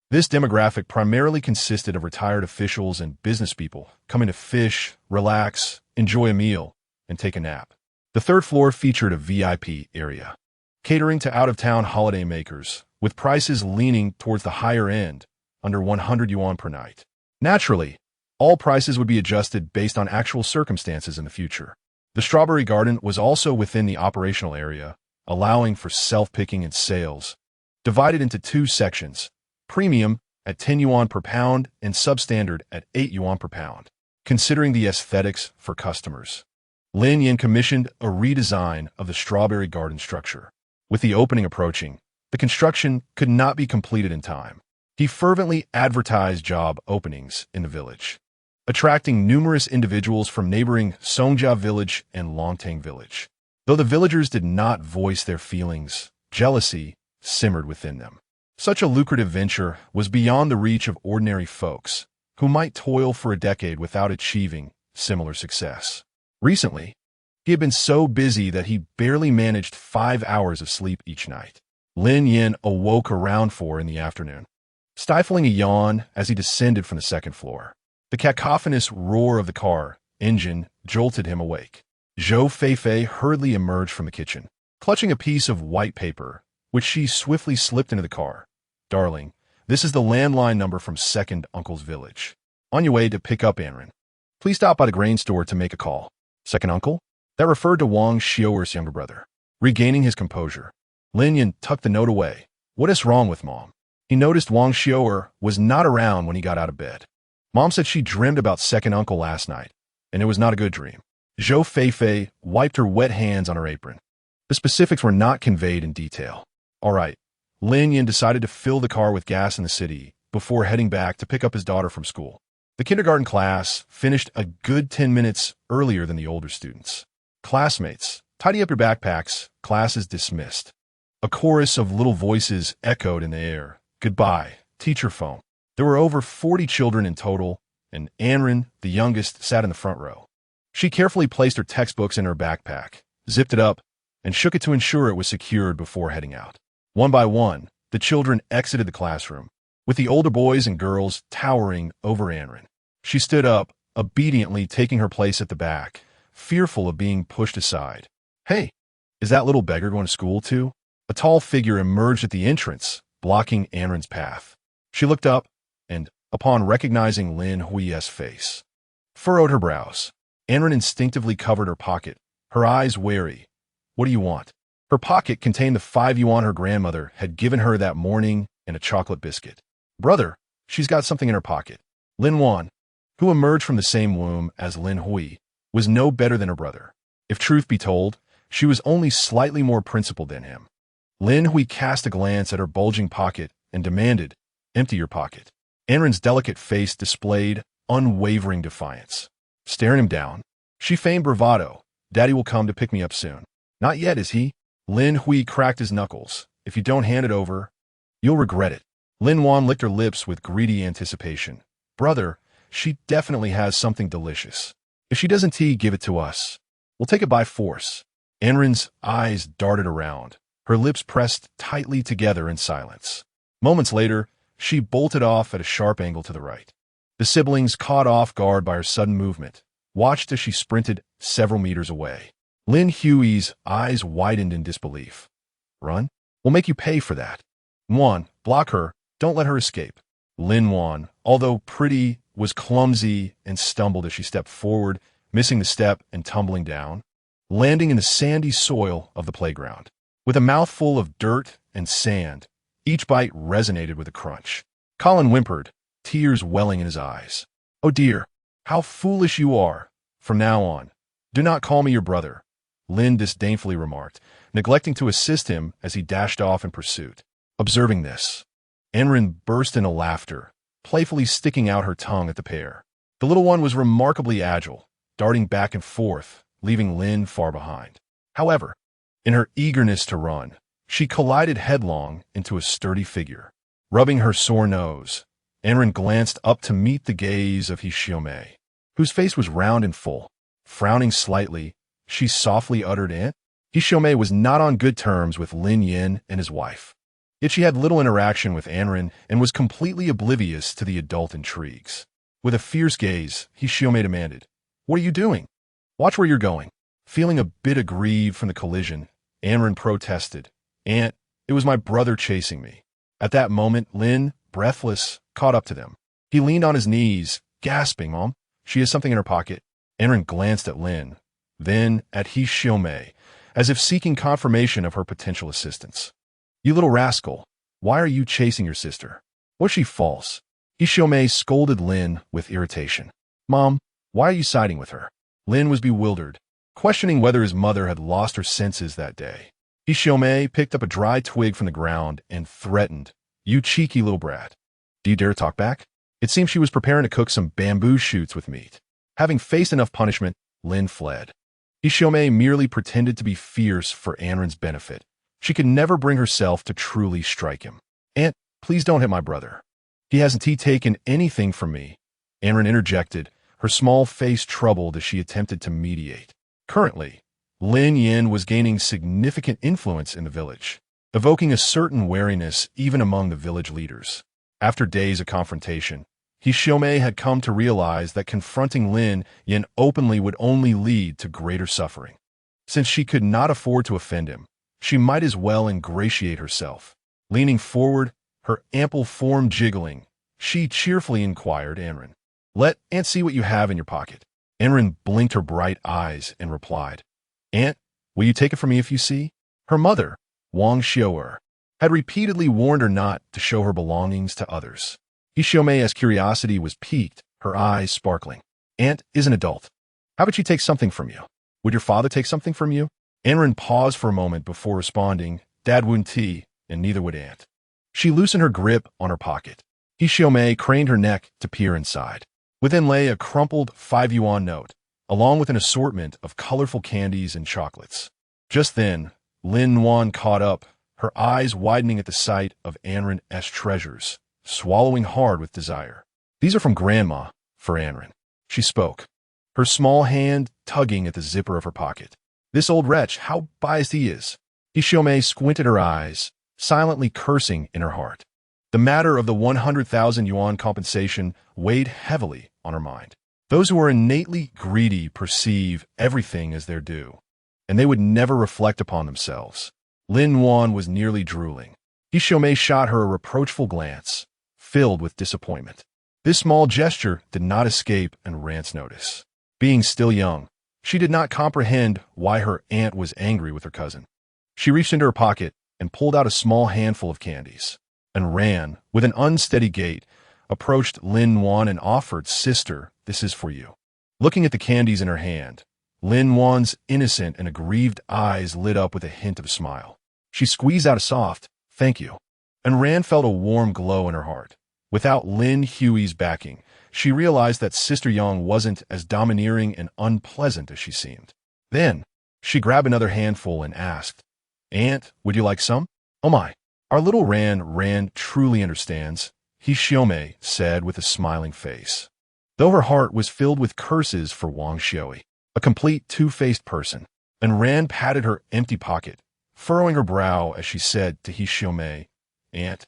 This demographic primarily consisted of retired officials and business people coming to fish, relax, enjoy a meal, and take a nap. The third floor featured a VIP area, catering to out-of-town holidaymakers, with prices leaning towards the higher end, under 100 yuan per night. Naturally, all prices would be adjusted based on actual circumstances in the future. The strawberry garden was also within the operational area, allowing for self-picking and sales, divided into 2 sections, premium at 10 yuan per pound and substandard at 8 yuan per pound. Considering the aesthetics for customers, Lin Yan commissioned a redesign of the strawberry garden structure. With the opening approaching, the construction could not be completed in time. He fervently advertised job openings in the village, attracting numerous individuals from neighboring Songjia village and Longtang village. Though the villagers did not voice their feelings, jealousy simmered within them. Such a lucrative venture was beyond the reach of ordinary folks, who might toil for a decade without achieving similar success. Recently, he had been so busy that he barely managed 5 hours of sleep each night. Lin Yan awoke around 4 in the afternoon, stifling a yawn as he descended from the second floor. The cacophonous roar of the car engine jolted him awake. Zhou Feifei hurriedly emerged from the kitchen, clutching a piece of white paper, which she swiftly slipped into the car. "Darling, this is the landline number from Second Uncle's village. On your way to pick up Anren. Please stop by the grain store to make a call." Second Uncle? That referred to Wang Xiaoer's younger brother. Regaining his composure, Lin Yan tucked the note away. What is wrong with Mom? He noticed Wang Xiaoer was not around when he got out of bed. Mom said she dreamed about Second Uncle last night, and it was not a good dream. Zhou Feifei wiped her wet hands on her apron. The specifics were not conveyed in detail. All right, Lin Yan decided to fill the car with gas in the city before heading back to pick up his daughter from school. The kindergarten class finished a good 10 minutes earlier than the older students. Classmates, tidy up your backpacks, class is dismissed. A chorus of little voices echoed in the air. Goodbye, teacher phone. There were over 40 children in total, and Anren, the youngest, sat in the front row. She carefully placed her textbooks in her backpack, zipped it up, and shook it to ensure it was secured before heading out. One by one, the children exited the classroom, with the older boys and girls towering over Anren. She stood up, obediently taking her place at the back, fearful of being pushed aside. Hey, is that little beggar going to school too? A tall figure emerged at the entrance, blocking Anren's path. She looked up, and, upon recognizing Lin Hui's face, furrowed her brows. Anren instinctively covered her pocket, her eyes wary. What do you want? Her pocket contained the 5 yuan her grandmother had given her that morning and a chocolate biscuit. Brother, she's got something in her pocket. Lin Wan, who emerged from the same womb as Lin Hui, was no better than her brother. If truth be told, she was only slightly more principled than him. Lin Hui cast a glance at her bulging pocket and demanded, "Empty your pocket." Anren's delicate face displayed unwavering defiance. Staring him down, she feigned bravado. "Daddy will come to pick me up soon." "Not yet, is he?" Lin Hui cracked his knuckles. "If you don't hand it over, you'll regret it." Lin Wan licked her lips with greedy anticipation. "Brother, she definitely has something delicious. If she doesn't give it to us. We'll take it by force." Anren's eyes darted around, her lips pressed tightly together in silence. Moments later, she bolted off at a sharp angle to the right. The siblings, caught off guard by her sudden movement, watched as she sprinted several meters away. Lin Hui's eyes widened in disbelief. Run? We'll make you pay for that. Yuan, block her. Don't let her escape. Lin Yan, although pretty, was clumsy and stumbled as she stepped forward, missing the step and tumbling down, landing in the sandy soil of the playground. With a mouthful of dirt and sand, each bite resonated with a crunch. Colin whimpered, tears welling in his eyes. Oh dear, how foolish you are. From now on, do not call me your brother, Lin disdainfully remarked, neglecting to assist him as he dashed off in pursuit. Observing this, Enrin burst into laughter, playfully sticking out her tongue at the pair. The little one was remarkably agile, darting back and forth, leaving Lin far behind. However, in her eagerness to run, she collided headlong into a sturdy figure. Rubbing her sore nose, Enrin glanced up to meet the gaze of Hishiome, whose face was round and full. Frowning slightly, she softly uttered, "Aunt?" Hishiome was not on good terms with Lin Yan and his wife. Yet she had little interaction with Enrin and was completely oblivious to the adult intrigues. With a fierce gaze, Hishiome demanded, "What are you doing? Watch where you're going." Feeling a bit aggrieved from the collision, Enrin protested, "Aunt, it was my brother chasing me." At that moment, Lin, breathless, caught up to them. He leaned on his knees, gasping, "Mom, she has something in her pocket." Enrin glanced at Lin, then at Hishiome, as if seeking confirmation of her potential assistance. "You little rascal, why are you chasing your sister? Was she false?" Hishiome scolded Lin with irritation. "Mom, why are you siding with her?" Lin was bewildered, questioning whether his mother had lost her senses that day. Hishiome picked up a dry twig from the ground and threatened, "You cheeky little brat. Do you dare talk back?" It seemed she was preparing to cook some bamboo shoots with meat. Having faced enough punishment, Lin fled. Hishiome merely pretended to be fierce for Enrin's benefit. She could never bring herself to truly strike him. "Aunt, please don't hit my brother. Hasn't he taken anything from me?" Enrin interjected, her small face troubled as she attempted to mediate. Currently, Lin Yan was gaining significant influence in the village, evoking a certain wariness even among the village leaders. After days of confrontation, Hishiome had come to realize that confronting Lin Yan openly would only lead to greater suffering. Since she could not afford to offend him, she might as well ingratiate herself. Leaning forward, her ample form jiggling, she cheerfully inquired Enrin, "Let Aunt see what you have in your pocket." Enrin blinked her bright eyes and replied, "Aunt, will you take it from me if you see?" Her mother, Wang Xiu'er, had repeatedly warned her not to show her belongings to others. Hishiome's curiosity was piqued, her eyes sparkling. "Aunt is an adult. How about she take something from you? Would your father take something from you?" Enrin paused for a moment before responding, "Dad wouldn't tea, and neither would Aunt." She loosened her grip on her pocket. Hishiome craned her neck to peer inside. Within lay a crumpled 5 yuan note, along with an assortment of colorful candies and chocolates. Just then, Lin Yan caught up, her eyes widening at the sight of Enrin's treasures, swallowing hard with desire. "These are from Grandma, for Enrin," she spoke, her small hand tugging at the zipper of her pocket. "This old wretch, how biased he is." Hishiome squinted her eyes, silently cursing in her heart. The matter of the 100,000 yuan compensation weighed heavily on her mind. Those who are innately greedy perceive everything as their due, and they would never reflect upon themselves. Lin Yan was nearly drooling. Hishiome shot her a reproachful glance, filled with disappointment. This small gesture did not escape Enrin's notice. Being still young, she did not comprehend why her aunt was angry with her cousin. She reached into her pocket and pulled out a small handful of candies, and ran, with an unsteady gait, approached Lin Yan and offered, "Sister, this is for you." Looking at the candies in her hand, Lin Yan's innocent and aggrieved eyes lit up with a hint of a smile. She squeezed out a soft, "Thank you," and Ran felt a warm glow in her heart. Without Lin Hui's backing, she realized that Sister Yang wasn't as domineering and unpleasant as she seemed. Then, she grabbed another handful and asked, "Aunt, would you like some?" "Oh my, our little Ran truly understands," Hishiome said with a smiling face, though her heart was filled with curses for Wang Xiui, a complete two-faced person. And Ran patted her empty pocket, furrowing her brow as she said to Hishiome, "Aunt,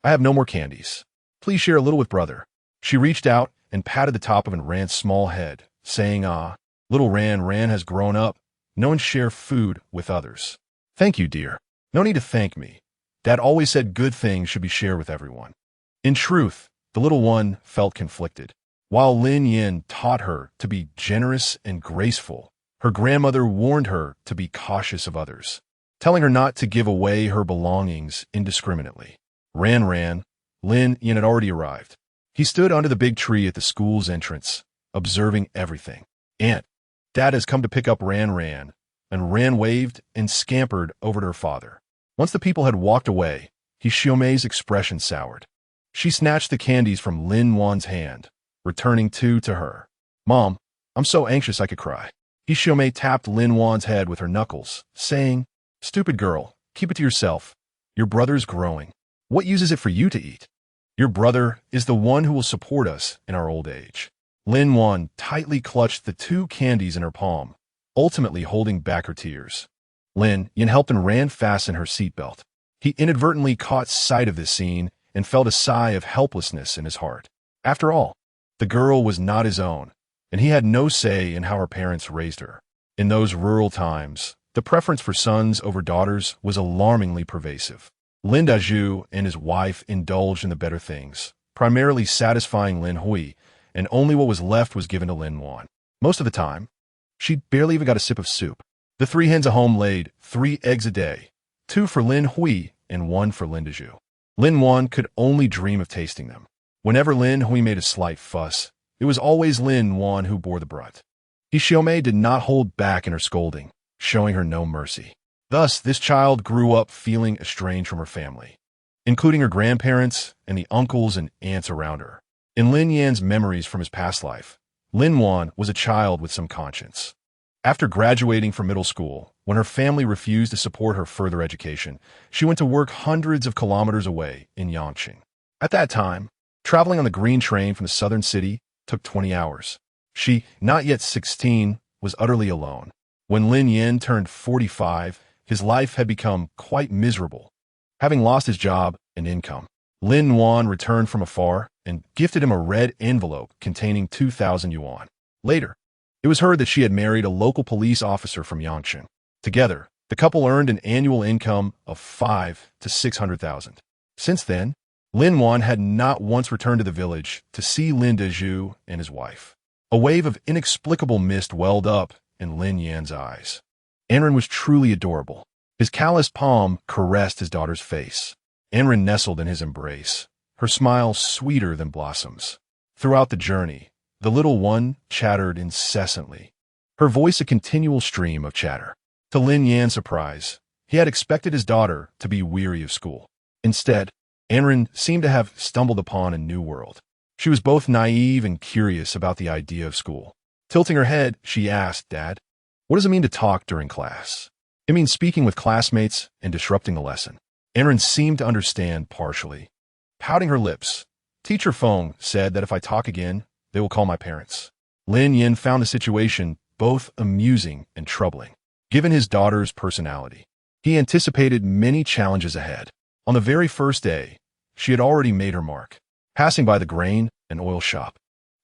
I have no more candies. Please share a little with brother." She reached out and patted the top of Ran's small head, saying, "Ah, little Ran has grown up. No one share food with others." "Thank you, dear. No need to thank me. Dad always said good things should be shared with everyone." In truth, the little one felt conflicted. While Lin Yan taught her to be generous and graceful, her grandmother warned her to be cautious of others, telling her not to give away her belongings indiscriminately. Lin Yan had already arrived. He stood under the big tree at the school's entrance, observing everything. "Aunt, Dad has come to pick up Ran," and Ran waved and scampered over to her father. Once the people had walked away, Xiaomei's expression soured. She snatched the candies from Lin Wan's hand, returning two to her. "Mom, I'm so anxious I could cry." Xiaomei tapped Lin Wan's head with her knuckles, saying, "Stupid girl, keep it to yourself. Your brother's growing. What use is it for you to eat? Your brother is the one who will support us in our old age." Lin Wan tightly clutched the two candies in her palm, ultimately holding back her tears. Lin Yan helped and Ran fasten her seatbelt. He inadvertently caught sight of this scene and felt a sigh of helplessness in his heart. After all, the girl was not his own, and he had no say in how her parents raised her. In those rural times, the preference for sons over daughters was alarmingly pervasive. Lin Dazhu and his wife indulged in the better things, primarily satisfying Lin Hui, and only what was left was given to Lin Wan. Most of the time, she barely even got a sip of soup. The three hens at home laid 3 eggs a day, 2 for Lin Hui and 1 for Lin Dazhu. Lin Wan could only dream of tasting them. Whenever Lin Hui made a slight fuss, it was always Lin Wan who bore the brunt. Xiaomei did not hold back in her scolding, showing her no mercy. Thus, this child grew up feeling estranged from her family, including her grandparents and the uncles and aunts around her. In Lin Yan's memories from his past life, Lin Wan was a child with some conscience. After graduating from middle school, when her family refused to support her further education, she went to work hundreds of kilometers away in Yangqing. At that time, traveling on the green train from the southern city took 20 hours. She, not yet 16, was utterly alone. When Lin Yan turned 45, his life had become quite miserable. Having lost his job and income, Lin Wan returned from afar and gifted him a red envelope containing 2,000 yuan. Later, it was heard that she had married a local police officer from Yangqing. Together, the couple earned an annual income of 5 to 600,000. Since then, Lin Wan had not once returned to the village to see Lin Dazhu and his wife. A wave of inexplicable mist welled up in Lin Yan's eyes. Anren was truly adorable. His calloused palm caressed his daughter's face. Anren nestled in his embrace, her smile sweeter than blossoms. Throughout the journey, the little one chattered incessantly, her voice a continual stream of chatter. To Lin Yan's surprise, he had expected his daughter to be weary of school. Instead, Anren seemed to have stumbled upon a new world. She was both naive and curious about the idea of school. Tilting her head, she asked, "Dad, what does it mean to talk during class?" "It means speaking with classmates and disrupting the lesson." Anren seemed to understand partially. Pouting her lips, "Teacher Feng said that if I talk again, they will call my parents." Lin Yan found the situation both amusing and troubling. Given his daughter's personality, he anticipated many challenges ahead. On the very first day, she had already made her mark. Passing by the grain and oil shop,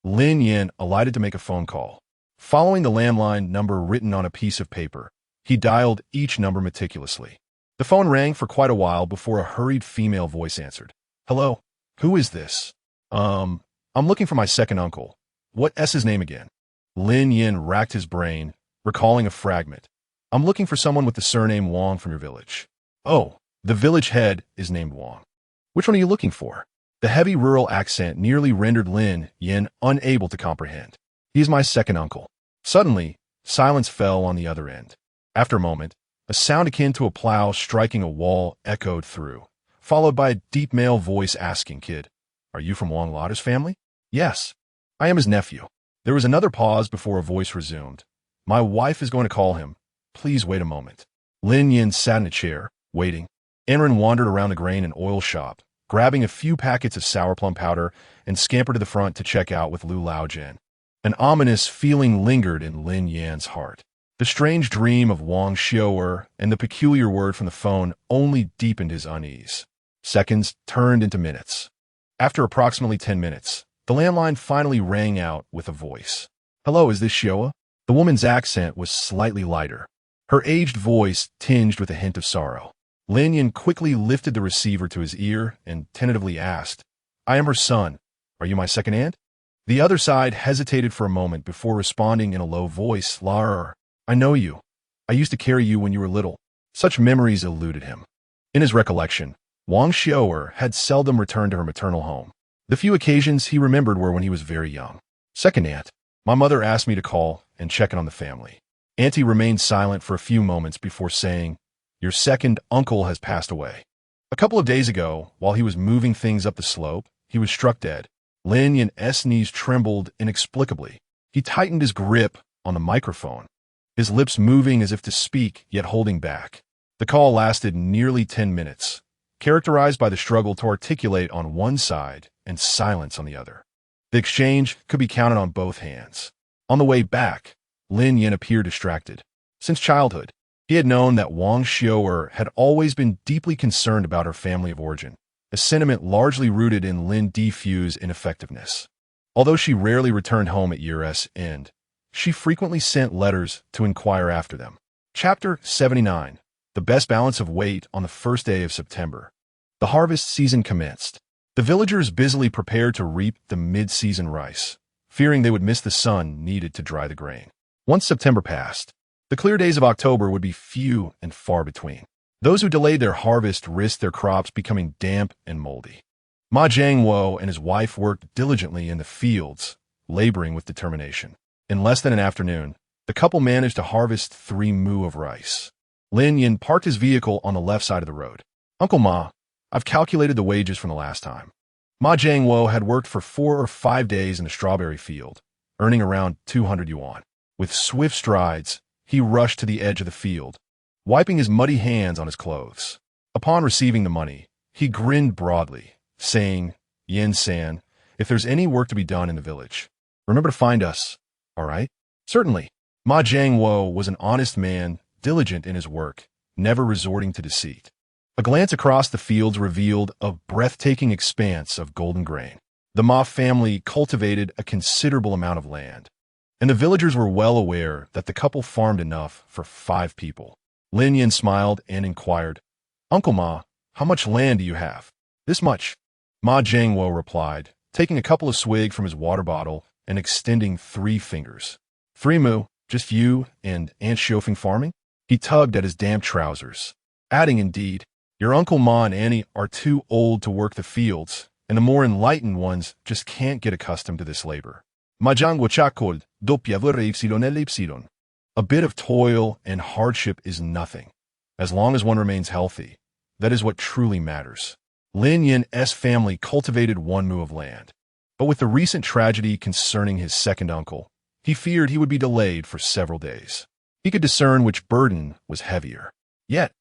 Lin Yan alighted to make a phone call. Following the landline number written on a piece of paper, he dialed each number meticulously. The phone rang for quite a while before a hurried female voice answered. "Hello, who is this?" I'm looking for my second uncle. What's his name again?" Lin Yan racked his brain, recalling a fragment. "I'm looking for someone with the surname Wang from your village." "Oh, the village head is named Wang. Which one are you looking for?" The heavy rural accent nearly rendered Lin Yan unable to comprehend. "He is my second uncle." Suddenly, silence fell on the other end. After a moment, a sound akin to a plow striking a wall echoed through, followed by a deep male voice asking, "Kid, are you from Wang Lauder's family?" "Yes, I am his nephew." There was another pause before a voice resumed. "My wife is going to call him. Please wait a moment." Lin Yan sat in a chair, waiting. Anren wandered around the grain and oil shop, grabbing a few packets of sour plum powder, and scampered to the front to check out with Lu Laojian. An ominous feeling lingered in Lin Yan's heart. The strange dream of Wang Xiu'er and the peculiar word from the phone only deepened his unease. Seconds turned into minutes. After approximately 10 minutes, The landline finally rang out with a voice. "Hello, is this Showa?" The woman's accent was slightly lighter, her aged voice tinged with a hint of sorrow. Lin Yan quickly lifted the receiver to his ear and tentatively asked, "I am her son. Are you my second aunt?" The other side hesitated for a moment before responding in a low voice, "Lar, I know you. I used to carry you when you were little." Such memories eluded him. In his recollection, Wang Xiaoer had seldom returned to her maternal home. The few occasions he remembered were when he was very young. "Second aunt, my mother asked me to call and check in on the family." Auntie remained silent for a few moments before saying, "Your second uncle has passed away. A couple of days ago, while he was moving things up the slope, he was struck dead." Lin Yan's knees trembled inexplicably. He tightened his grip on the microphone, his lips moving as if to speak, yet holding back. The call lasted nearly 10 minutes, characterized by the struggle to articulate on one side and silence on the other. The exchange could be counted on both hands. On the way back, Lin Yan appeared distracted. Since childhood, he had known that Wang Xiaoer had always been deeply concerned about her family of origin, a sentiment largely rooted in Lin Defu's ineffectiveness. Although she rarely returned home at year's end, she frequently sent letters to inquire after them. Chapter 79. The best balance of weight on the first day of September. The harvest season commenced. The villagers busily prepared to reap the mid-season rice, fearing they would miss the sun needed to dry the grain. Once September passed, the clear days of October would be few and far between. Those who delayed their harvest risked their crops becoming damp and moldy. Ma Jiangwo and his wife worked diligently in the fields, laboring with determination. In less than an afternoon, the couple managed to harvest 3 mu of rice. Lin Yan parked his vehicle on the left side of the road. "Uncle Ma, I've calculated the wages from the last time." Ma Jiangwo had worked for 4 or 5 days in the strawberry field, earning around 200 yuan. With swift strides, he rushed to the edge of the field, wiping his muddy hands on his clothes. Upon receiving the money, he grinned broadly, saying, "Yen-san, if there's any work to be done in the village, remember to find us, all right?" "Certainly." Ma Jiangwo was an honest man, diligent in his work, never resorting to deceit. A glance across the fields revealed a breathtaking expanse of golden grain. The Ma family cultivated a considerable amount of land, and the villagers were well aware that the couple farmed enough for 5 people. Lin Yan smiled and inquired, "Uncle Ma, how much land do you have?" "This much," Ma Jiangwo replied, taking a couple of swigs from his water bottle and extending 3 fingers. "3 mu, just you and Aunt Xiaofeng farming?" He tugged at his damp trousers, adding, "Indeed, your Uncle Ma and Annie are too old to work the fields, and the more enlightened ones just can't get accustomed to this labor." Majangwo chakol, doppia. A bit of toil and hardship is nothing. As long as one remains healthy, that is what truly matters. Lin Yan's family cultivated 1 mu of land, but with the recent tragedy concerning his second uncle, he feared he would be delayed for several days. He could discern which burden was heavier. Yet,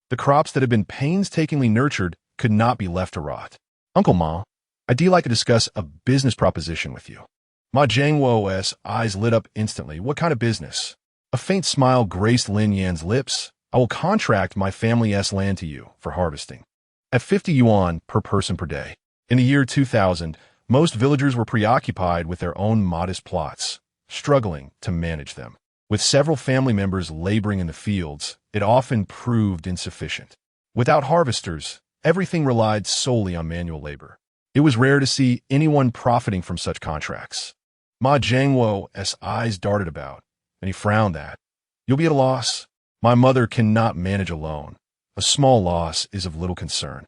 the crops that had been painstakingly nurtured could not be left to rot. "Uncle Ma, I'd like to discuss a business proposition with you." Ma Jiangwo's eyes lit up instantly. "What kind of business?" A faint smile graced Lin Yan's lips. "I will contract my family's land to you for harvesting, at 50 yuan per person per day." In the year 2000, most villagers were preoccupied with their own modest plots, struggling to manage them. With several family members laboring in the fields, it often proved insufficient. Without harvesters, everything relied solely on manual labor. It was rare to see anyone profiting from such contracts. Ma Jiangwo's eyes darted about, and he frowned at. "You'll be at a loss. My mother cannot manage alone. A small loss is of little concern."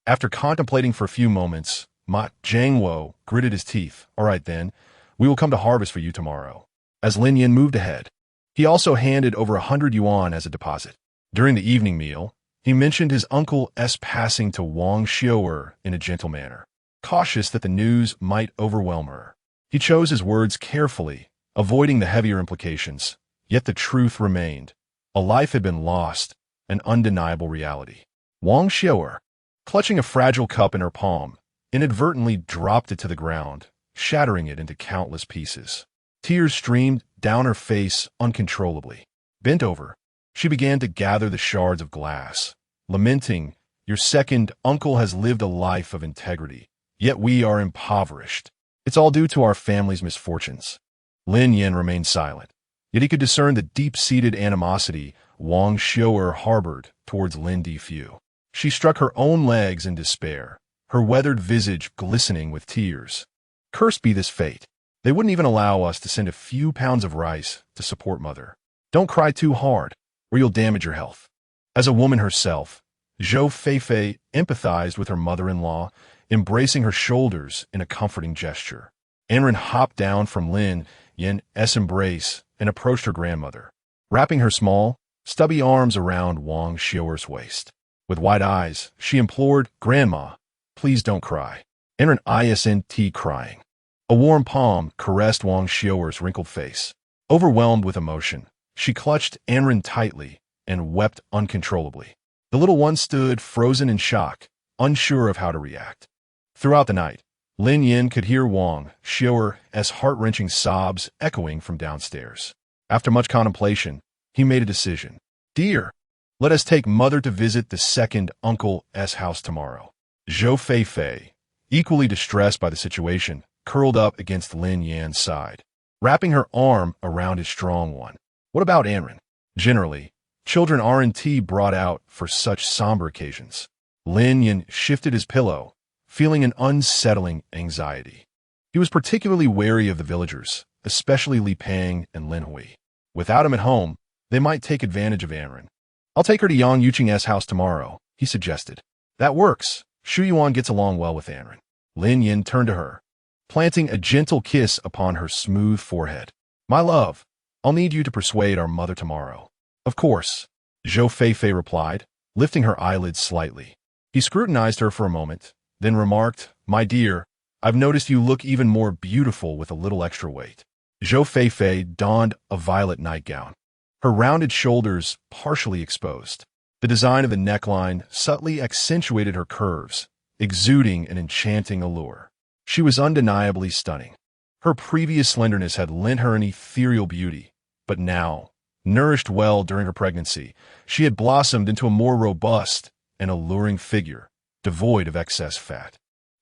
After contemplating for a few moments, Ma Jiangwo gritted his teeth. "All right then, we will come to harvest for you tomorrow." As Lin Yan moved ahead, he also handed over 100 yuan as a deposit. During the evening meal, he mentioned his uncle's passing to Wang Xiaoer in a gentle manner, cautious that the news might overwhelm her. He chose his words carefully, avoiding the heavier implications, yet the truth remained. A life had been lost, an undeniable reality. Wang Xiaoer, clutching a fragile cup in her palm, inadvertently dropped it to the ground, shattering it into countless pieces. Tears streamed down her face uncontrollably. Bent over, she began to gather the shards of glass, lamenting, "Your second uncle has lived a life of integrity, yet we are impoverished." It's all due to our family's misfortunes. Lin Yan remained silent, yet he could discern the deep-seated animosity Wang Xiu'er harbored towards Lin Difu. She struck her own legs in despair, her weathered visage glistening with tears. Cursed be this fate. They wouldn't even allow us to send a few pounds of rice to support mother. Don't cry too hard, or you'll damage your health. As a woman herself, Zhou Feifei empathized with her mother-in-law, embracing her shoulders in a comforting gesture. Anren hopped down from Lin Yan's embrace and approached her grandmother, wrapping her small, stubby arms around Wang Xiu'er's waist. With wide eyes, she implored, "Grandma, please don't cry." Anren isn't crying. A warm palm caressed Wang Xiu'er's wrinkled face. Overwhelmed with emotion, she clutched Anren tightly and wept uncontrollably. The little one stood frozen in shock, unsure of how to react. Throughout the night, Lin Yan could hear Wang Xiu'er's heart-wrenching sobs echoing from downstairs. After much contemplation, he made a decision. "Dear, let us take mother to visit the second uncle's house tomorrow." Zhou Feifei, equally distressed by the situation, curled up against Lin Yan's side, wrapping her arm around his strong one. What about Anren? Generally, children aren't brought out for such somber occasions. Lin Yan shifted his pillow, feeling an unsettling anxiety. He was particularly wary of the villagers, especially Li Pang and Lin Hui. Without him at home, they might take advantage of Anren. "I'll take her to Yang Yuqing's house tomorrow," he suggested. "That works. Shu Yuan gets along well with Anren." Lin Yan turned to her, planting a gentle kiss upon her smooth forehead. "My love, I'll need you to persuade our mother tomorrow." "Of course," Zhou Feifei replied, lifting her eyelids slightly. He scrutinized her for a moment, then remarked, "My dear, I've noticed you look even more beautiful with a little extra weight." Zhou Feifei donned a violet nightgown, her rounded shoulders partially exposed. The design of the neckline subtly accentuated her curves, exuding an enchanting allure. She was undeniably stunning. Her previous slenderness had lent her an ethereal beauty, but now, nourished well during her pregnancy, she had blossomed into a more robust and alluring figure, devoid of excess fat.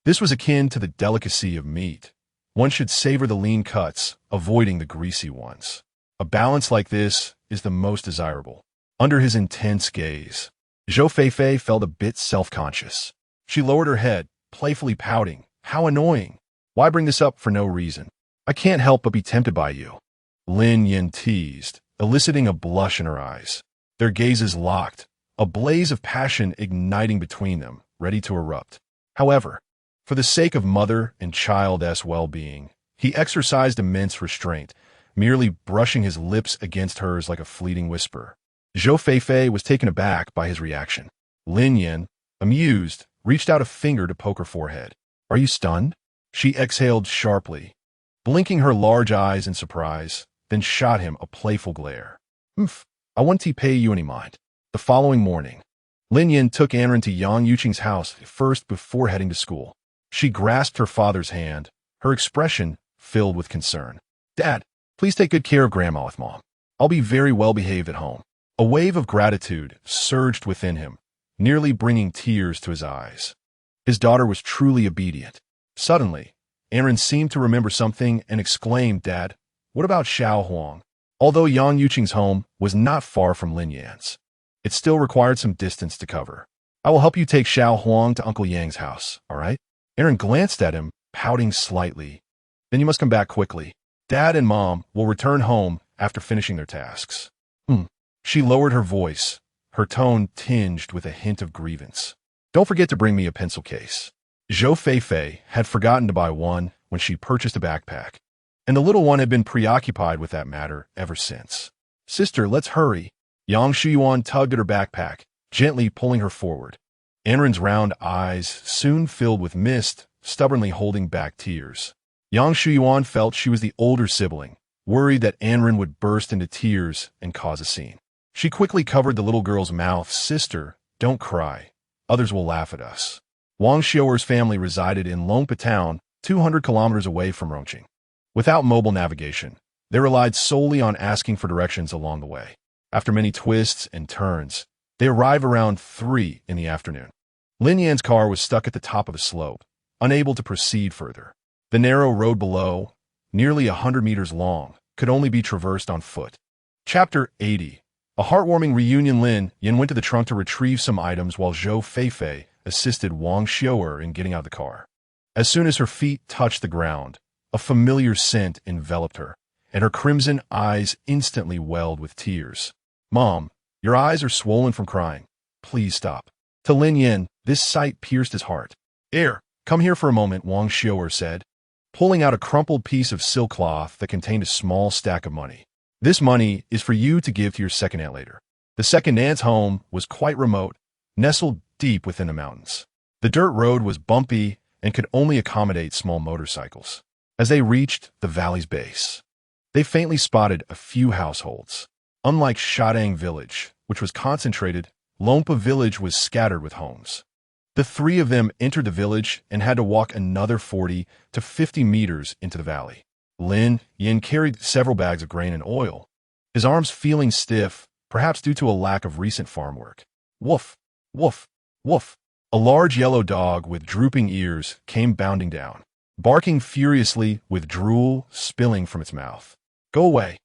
This was akin to the delicacy of meat. One should savor the lean cuts, avoiding the greasy ones. A balance like this is the most desirable. Under his intense gaze, Zhou Feifei felt a bit self-conscious. She lowered her head, playfully pouting. "How annoying. Why bring this up for no reason? I can't help but be tempted by you." Lin Yan teased, eliciting a blush in her eyes. Their gazes locked, a blaze of passion igniting between them, ready to erupt. However, for the sake of mother and child's well-being, he exercised immense restraint, merely brushing his lips against hers like a fleeting whisper. Zhou Feifei was taken aback by his reaction. Lin Yan, amused, reached out a finger to poke her forehead. "Are you stunned?" She exhaled sharply, blinking her large eyes in surprise, then shot him a playful glare. "Humph, I won't pay you any mind." The following morning, Lin Yan took Anren to Yang Yuqing's house first before heading to school. She grasped her father's hand, her expression filled with concern. "Dad, please take good care of Grandma with Mom. I'll be very well behaved at home." A wave of gratitude surged within him, nearly bringing tears to his eyes. His daughter was truly obedient. Suddenly, Anren seemed to remember something and exclaimed, "Dad, what about Xiao Huang?" Although Yang Yuqing's home was not far from Lin Yan's, it still required some distance to cover. "I will help you take Xiao Huang to Uncle Yang's house, all right?" Anren glanced at him, pouting slightly. "Then you must come back quickly. Dad and Mom will return home after finishing their tasks." She lowered her voice, her tone tinged with a hint of grievance. "Don't forget to bring me a pencil case." Zhou Feifei had forgotten to buy one when she purchased a backpack, and the little one had been preoccupied with that matter ever since. "Sister, let's hurry." Yang Shuyuan tugged at her backpack, gently pulling her forward. Anren's round eyes soon filled with mist, stubbornly holding back tears. Yang Shuyuan felt she was the older sibling, worried that Anren would burst into tears and cause a scene. She quickly covered the little girl's mouth. "Sister, don't cry. Others will laugh at us." Wang Xiu'er's family resided in Longpa Town, 200 kilometers away from Rongqing. Without mobile navigation, they relied solely on asking for directions along the way. After many twists and turns, they arrived around 3 in the afternoon. Lin Yan's car was stuck at the top of a slope, unable to proceed further. The narrow road below, nearly 100 meters long, could only be traversed on foot. Chapter 80. A heartwarming reunion. Lin Yan went to the trunk to retrieve some items while Zhou Feifei assisted Wang Xiu'er in getting out of the car. As soon as her feet touched the ground, a familiar scent enveloped her, and her crimson eyes instantly welled with tears. "Mom, your eyes are swollen from crying. Please stop." To Lin Yan, this sight pierced his heart. Come here for a moment," Wang Xiu'er said, pulling out a crumpled piece of silk cloth that contained a small stack of money. "This money is for you to give to your second aunt later." The second aunt's home was quite remote, nestled deep within the mountains. The dirt road was bumpy and could only accommodate small motorcycles. As they reached the valley's base, they faintly spotted a few households. Unlike Shadang village, which was concentrated, Lompa village was scattered with homes. The three of them entered the village and had to walk another 40 to 50 meters into the valley. Lin Yan carried several bags of grain and oil, his arms feeling stiff, perhaps due to a lack of recent farm work. Woof, woof, woof. A large yellow dog with drooping ears came bounding down, barking furiously with drool spilling from its mouth. "Go away."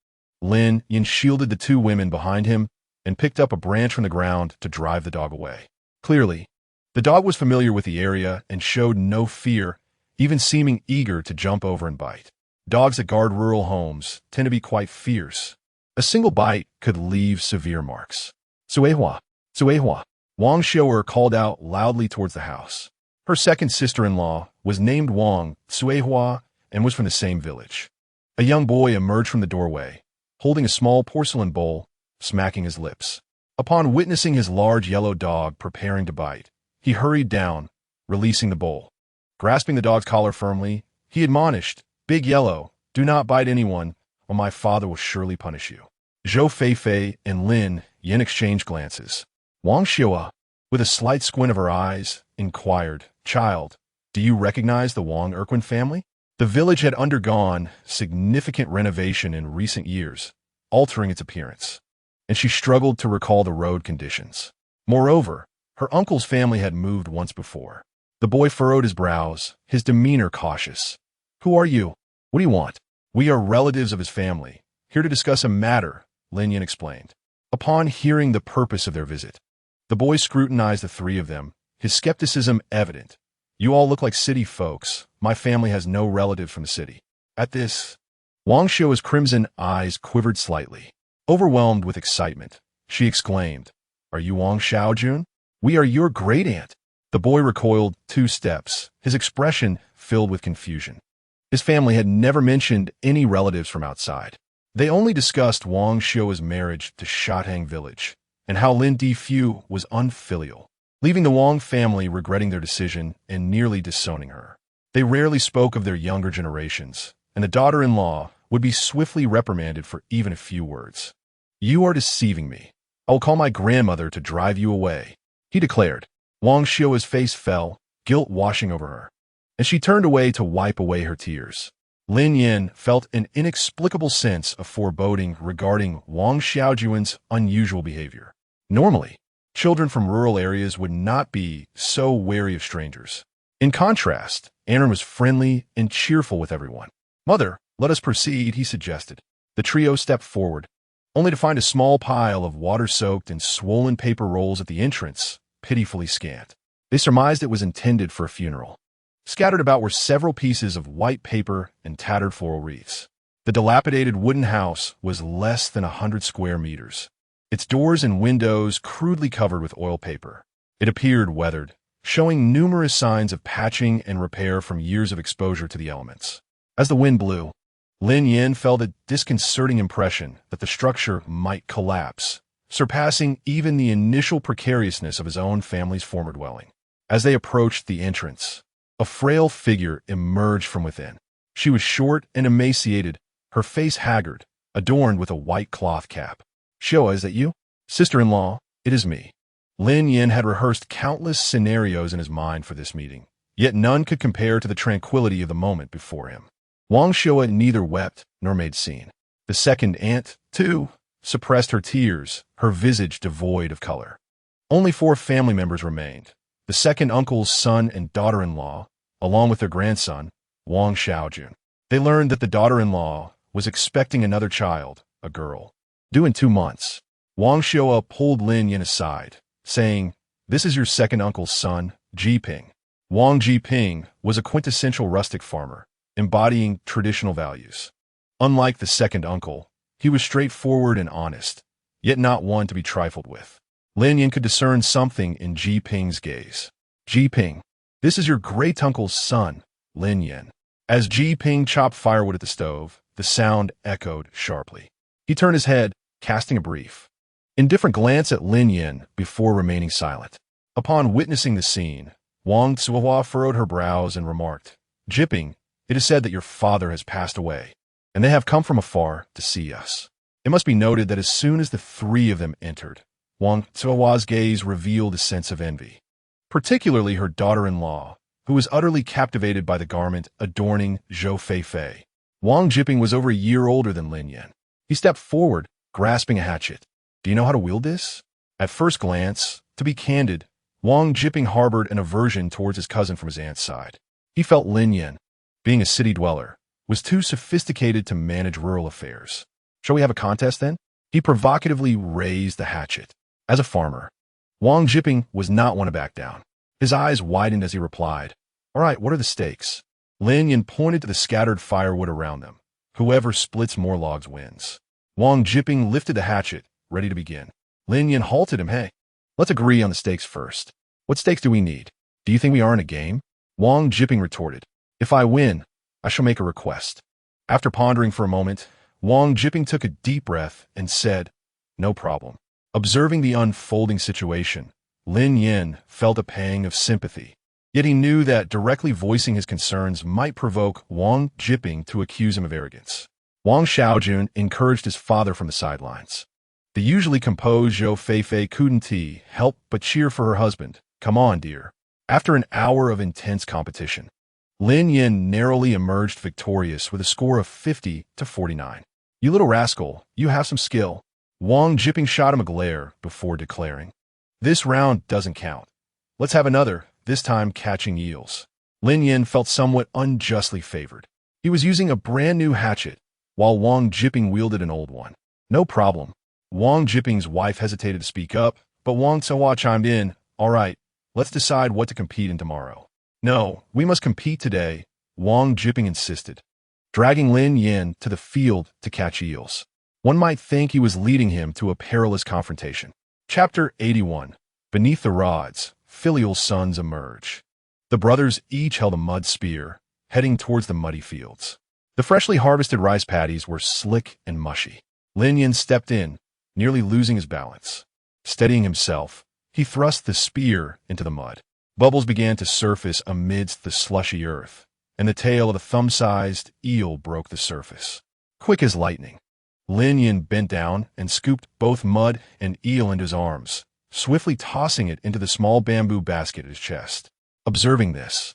Lin Yan shielded the two women behind him and picked up a branch from the ground to drive the dog away. Clearly, the dog was familiar with the area and showed no fear, even seeming eager to jump over and bite. Dogs that guard rural homes tend to be quite fierce. A single bite could leave severe marks. "Suehua, Suehua," Wang Xiu'er called out loudly towards the house. Her second sister-in-law was named Wang Suehua and was from the same village. A young boy emerged from the doorway, holding a small porcelain bowl, smacking his lips. Upon witnessing his large yellow dog preparing to bite, he hurried down, releasing the bowl. Grasping the dog's collar firmly, he admonished, "Big Yellow, do not bite anyone, or my father will surely punish you." Zhou Feifei and Lin Yan exchanged glances. Wang Xiu'er, with a slight squint of her eyes, inquired, "Child, do you recognize the Wang Erquin family?" The village had undergone significant renovation in recent years, altering its appearance, and she struggled to recall the road conditions. Moreover, her uncle's family had moved once before. The boy furrowed his brows, his demeanor cautious. "Who are you? What do you want?" "We are relatives of his family, here to discuss a matter," Lin Yan explained. Upon hearing the purpose of their visit, the boy scrutinized the three of them, his skepticism evident. "You all look like city folks. My family has no relative from the city." At this, Wang Xiu'er's crimson eyes quivered slightly. Overwhelmed with excitement, she exclaimed, "Are you Wang Xiaojun? We are your great-aunt." The boy recoiled 2 steps, his expression filled with confusion. His family had never mentioned any relatives from outside. They only discussed Wang Xiu'er's marriage to Shatang village, and how Lin Difu was unfilial, leaving the Wang family regretting their decision and nearly disowning her. They rarely spoke of their younger generations, and the daughter-in-law would be swiftly reprimanded for even a few words. "You are deceiving me. I will call my grandmother to drive you away," he declared. Wang Xiu'er's face fell, guilt washing over her, and she turned away to wipe away her tears. Lin Yan felt an inexplicable sense of foreboding regarding Wang Xiaojun's unusual behavior. Normally, children from rural areas would not be so wary of strangers. In contrast, Aaron was friendly and cheerful with everyone. "Mother, let us proceed," he suggested. The trio stepped forward, only to find a small pile of water-soaked and swollen paper rolls at the entrance, pitifully scant. They surmised it was intended for a funeral. Scattered about were several pieces of white paper and tattered floral wreaths. The dilapidated wooden house was less than 100 square meters, its doors and windows crudely covered with oil paper. It appeared weathered, showing numerous signs of patching and repair from years of exposure to the elements. As the wind blew, Lin Yan felt a disconcerting impression that the structure might collapse, surpassing even the initial precariousness of his own family's former dwelling. As they approached the entrance, a frail figure emerged from within. She was short and emaciated, her face haggard, adorned with a white cloth cap. "Xiu'er, is that you?" "Sister-in-law, it is me." Lin Yan had rehearsed countless scenarios in his mind for this meeting, yet none could compare to the tranquility of the moment before him. Wang Xiu'er neither wept nor made scene. The second aunt, too, suppressed her tears, her visage devoid of color. Only 4 family members remained: the second uncle's son and daughter-in-law, along with their grandson, Wang Xiaojun. They learned that the daughter-in-law was expecting another child, a girl, due in 2 months. Wang Xiao pulled Lin Yan aside, saying, "This is your second uncle's son, Jiping." Wang Jiping was a quintessential rustic farmer, embodying traditional values. Unlike the second uncle, he was straightforward and honest, yet not one to be trifled with. Lin Yan could discern something in Jiping's gaze. "Jiping, this is your great-uncle's son, Lin Yan." As Jiping chopped firewood at the stove, the sound echoed sharply. He turned his head, casting a brief, indifferent glance at Lin Yan before remaining silent. Upon witnessing the scene, Wang Tsuhua furrowed her brows and remarked, "Jiping, it is said that your father has passed away, and they have come from afar to see us." It must be noted that as soon as the three of them entered, Wang Tsuhua's gaze revealed a sense of envy, particularly her daughter-in-law, who was utterly captivated by the garment adorning Zhou Feifei. Wang Jiping was over a year older than Lin Yan. He stepped forward, grasping a hatchet. "Do you know how to wield this?" At first glance, to be candid, Wang Jiping harbored an aversion towards his cousin from his aunt's side. He felt Lin Yan, being a city dweller, was too sophisticated to manage rural affairs. "Shall we have a contest then?" He provocatively raised the hatchet. As a farmer, Wang Jiping was not one to back down. His eyes widened as he replied, "All right, what are the stakes?" Lin Yan pointed to the scattered firewood around them. "Whoever splits more logs wins." Wang Jiping lifted the hatchet, ready to begin. Lin Yan halted him. "Hey, let's agree on the stakes first. What stakes do we need? Do you think we are in a game?" Wang Jiping retorted, "If I win, I shall make a request." After pondering for a moment, Wang Jiping took a deep breath and said, "No problem." Observing the unfolding situation, Lin Yan felt a pang of sympathy. Yet he knew that directly voicing his concerns might provoke Wang Jiping to accuse him of arrogance. Wang Xiaojun encouraged his father from the sidelines. The usually composed Zhou Feifei couldn't help but cheer for her husband. "Come on, dear." After an hour of intense competition, Lin Yan narrowly emerged victorious with a score of 50-49. "You little rascal, you have some skill." Wang Jiping shot him a glare before declaring, "This round doesn't count. Let's have another, this time catching eels." Lin Yan felt somewhat unjustly favored. He was using a brand new hatchet, while Wang Jiping wielded an old one. "No problem." Wang Jiping's wife hesitated to speak up, but Wang Tsuhua chimed in, "All right, let's decide what to compete in tomorrow." "No, we must compete today," Wang Jiping insisted, dragging Lin Yan to the field to catch eels. One might think he was leading him to a perilous confrontation. Chapter 81. Beneath the rods, filial sons emerge. The brothers each held a mud spear, heading towards the muddy fields. The freshly harvested rice paddies were slick and mushy. Lin Yan stepped in, nearly losing his balance. Steadying himself, he thrust the spear into the mud. Bubbles began to surface amidst the slushy earth, and the tail of a thumb-sized eel broke the surface. Quick as lightning, Lin Yan bent down and scooped both mud and eel into his arms, swiftly tossing it into the small bamboo basket at his chest. Observing this,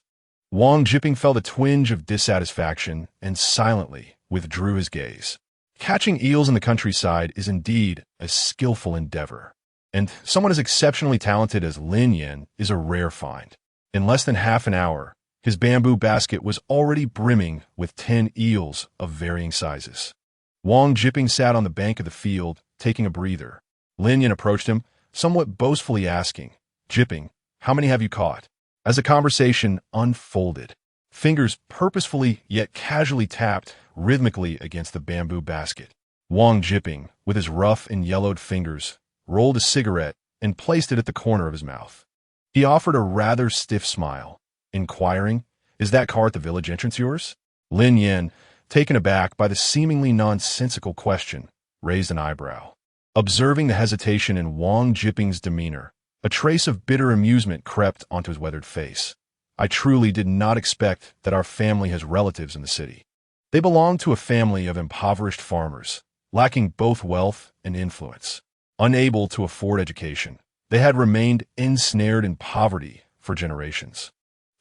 Wang Jiping felt a twinge of dissatisfaction and silently withdrew his gaze. Catching eels in the countryside is indeed a skillful endeavor, and someone as exceptionally talented as Lin Yan is a rare find. In less than half an hour, his bamboo basket was already brimming with 10 eels of varying sizes. Wang Jiping sat on the bank of the field, taking a breather. Lin Yan approached him, somewhat boastfully asking, "Jiping, how many have you caught?" As the conversation unfolded, fingers purposefully yet casually tapped rhythmically against the bamboo basket. Wang Jiping, with his rough and yellowed fingers, rolled a cigarette and placed it at the corner of his mouth. He offered a rather stiff smile, inquiring, "Is that car at the village entrance yours?" Lin Yan, taken aback by the seemingly nonsensical question, raised an eyebrow. Observing the hesitation in Wang Jiping's demeanor, a trace of bitter amusement crept onto his weathered face. "I truly did not expect that our family has relatives in the city." They belonged to a family of impoverished farmers, lacking both wealth and influence. Unable to afford education, they had remained ensnared in poverty for generations,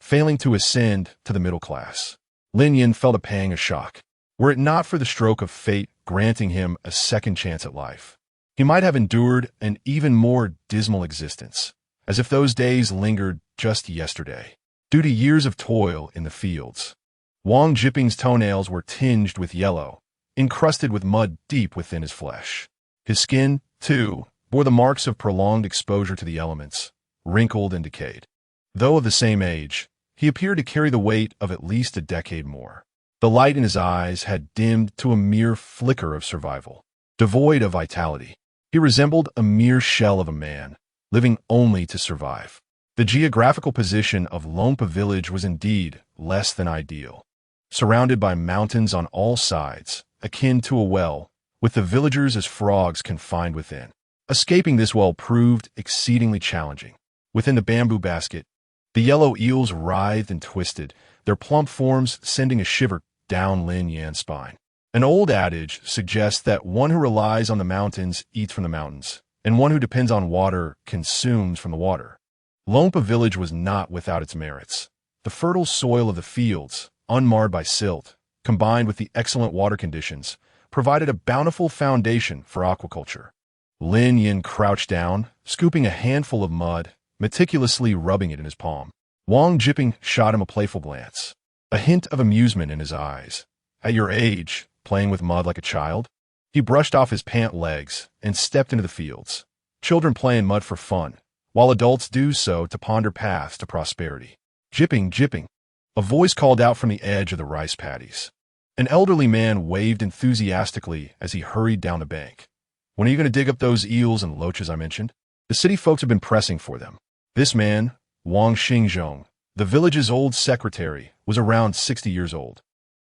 failing to ascend to the middle class. Lin Yan felt a pang of shock. Were it not for the stroke of fate granting him a second chance at life, he might have endured an even more dismal existence, as if those days lingered just yesterday. Due to years of toil in the fields, Wang Jiping's toenails were tinged with yellow, encrusted with mud deep within his flesh. His skin, too, bore the marks of prolonged exposure to the elements, wrinkled and decayed. Though of the same age, he appeared to carry the weight of at least a decade more. The light in his eyes had dimmed to a mere flicker of survival. Devoid of vitality, he resembled a mere shell of a man, living only to survive. The geographical position of Lompa village was indeed less than ideal. Surrounded by mountains on all sides, akin to a well, with the villagers as frogs confined within. Escaping this well proved exceedingly challenging. Within the bamboo basket, the yellow eels writhed and twisted, their plump forms sending a shiver down Lin Yan's spine. An old adage suggests that one who relies on the mountains eats from the mountains, and one who depends on water consumes from the water. Lompa village was not without its merits. The fertile soil of the fields, unmarred by silt, combined with the excellent water conditions, provided a bountiful foundation for aquaculture. Lin Yan crouched down, scooping a handful of mud, meticulously rubbing it in his palm. Wang Jiping shot him a playful glance, a hint of amusement in his eyes. At your age, playing with mud like a child? He brushed off his pant legs and stepped into the fields. Children play in mud for fun, while adults do so to ponder paths to prosperity. Jiping, Jiping. A voice called out from the edge of the rice paddies. An elderly man waved enthusiastically as he hurried down the bank. When are you going to dig up those eels and loaches I mentioned? The city folks have been pressing for them. This man, Wang Xingzhong, the village's old secretary, was around 60 years old,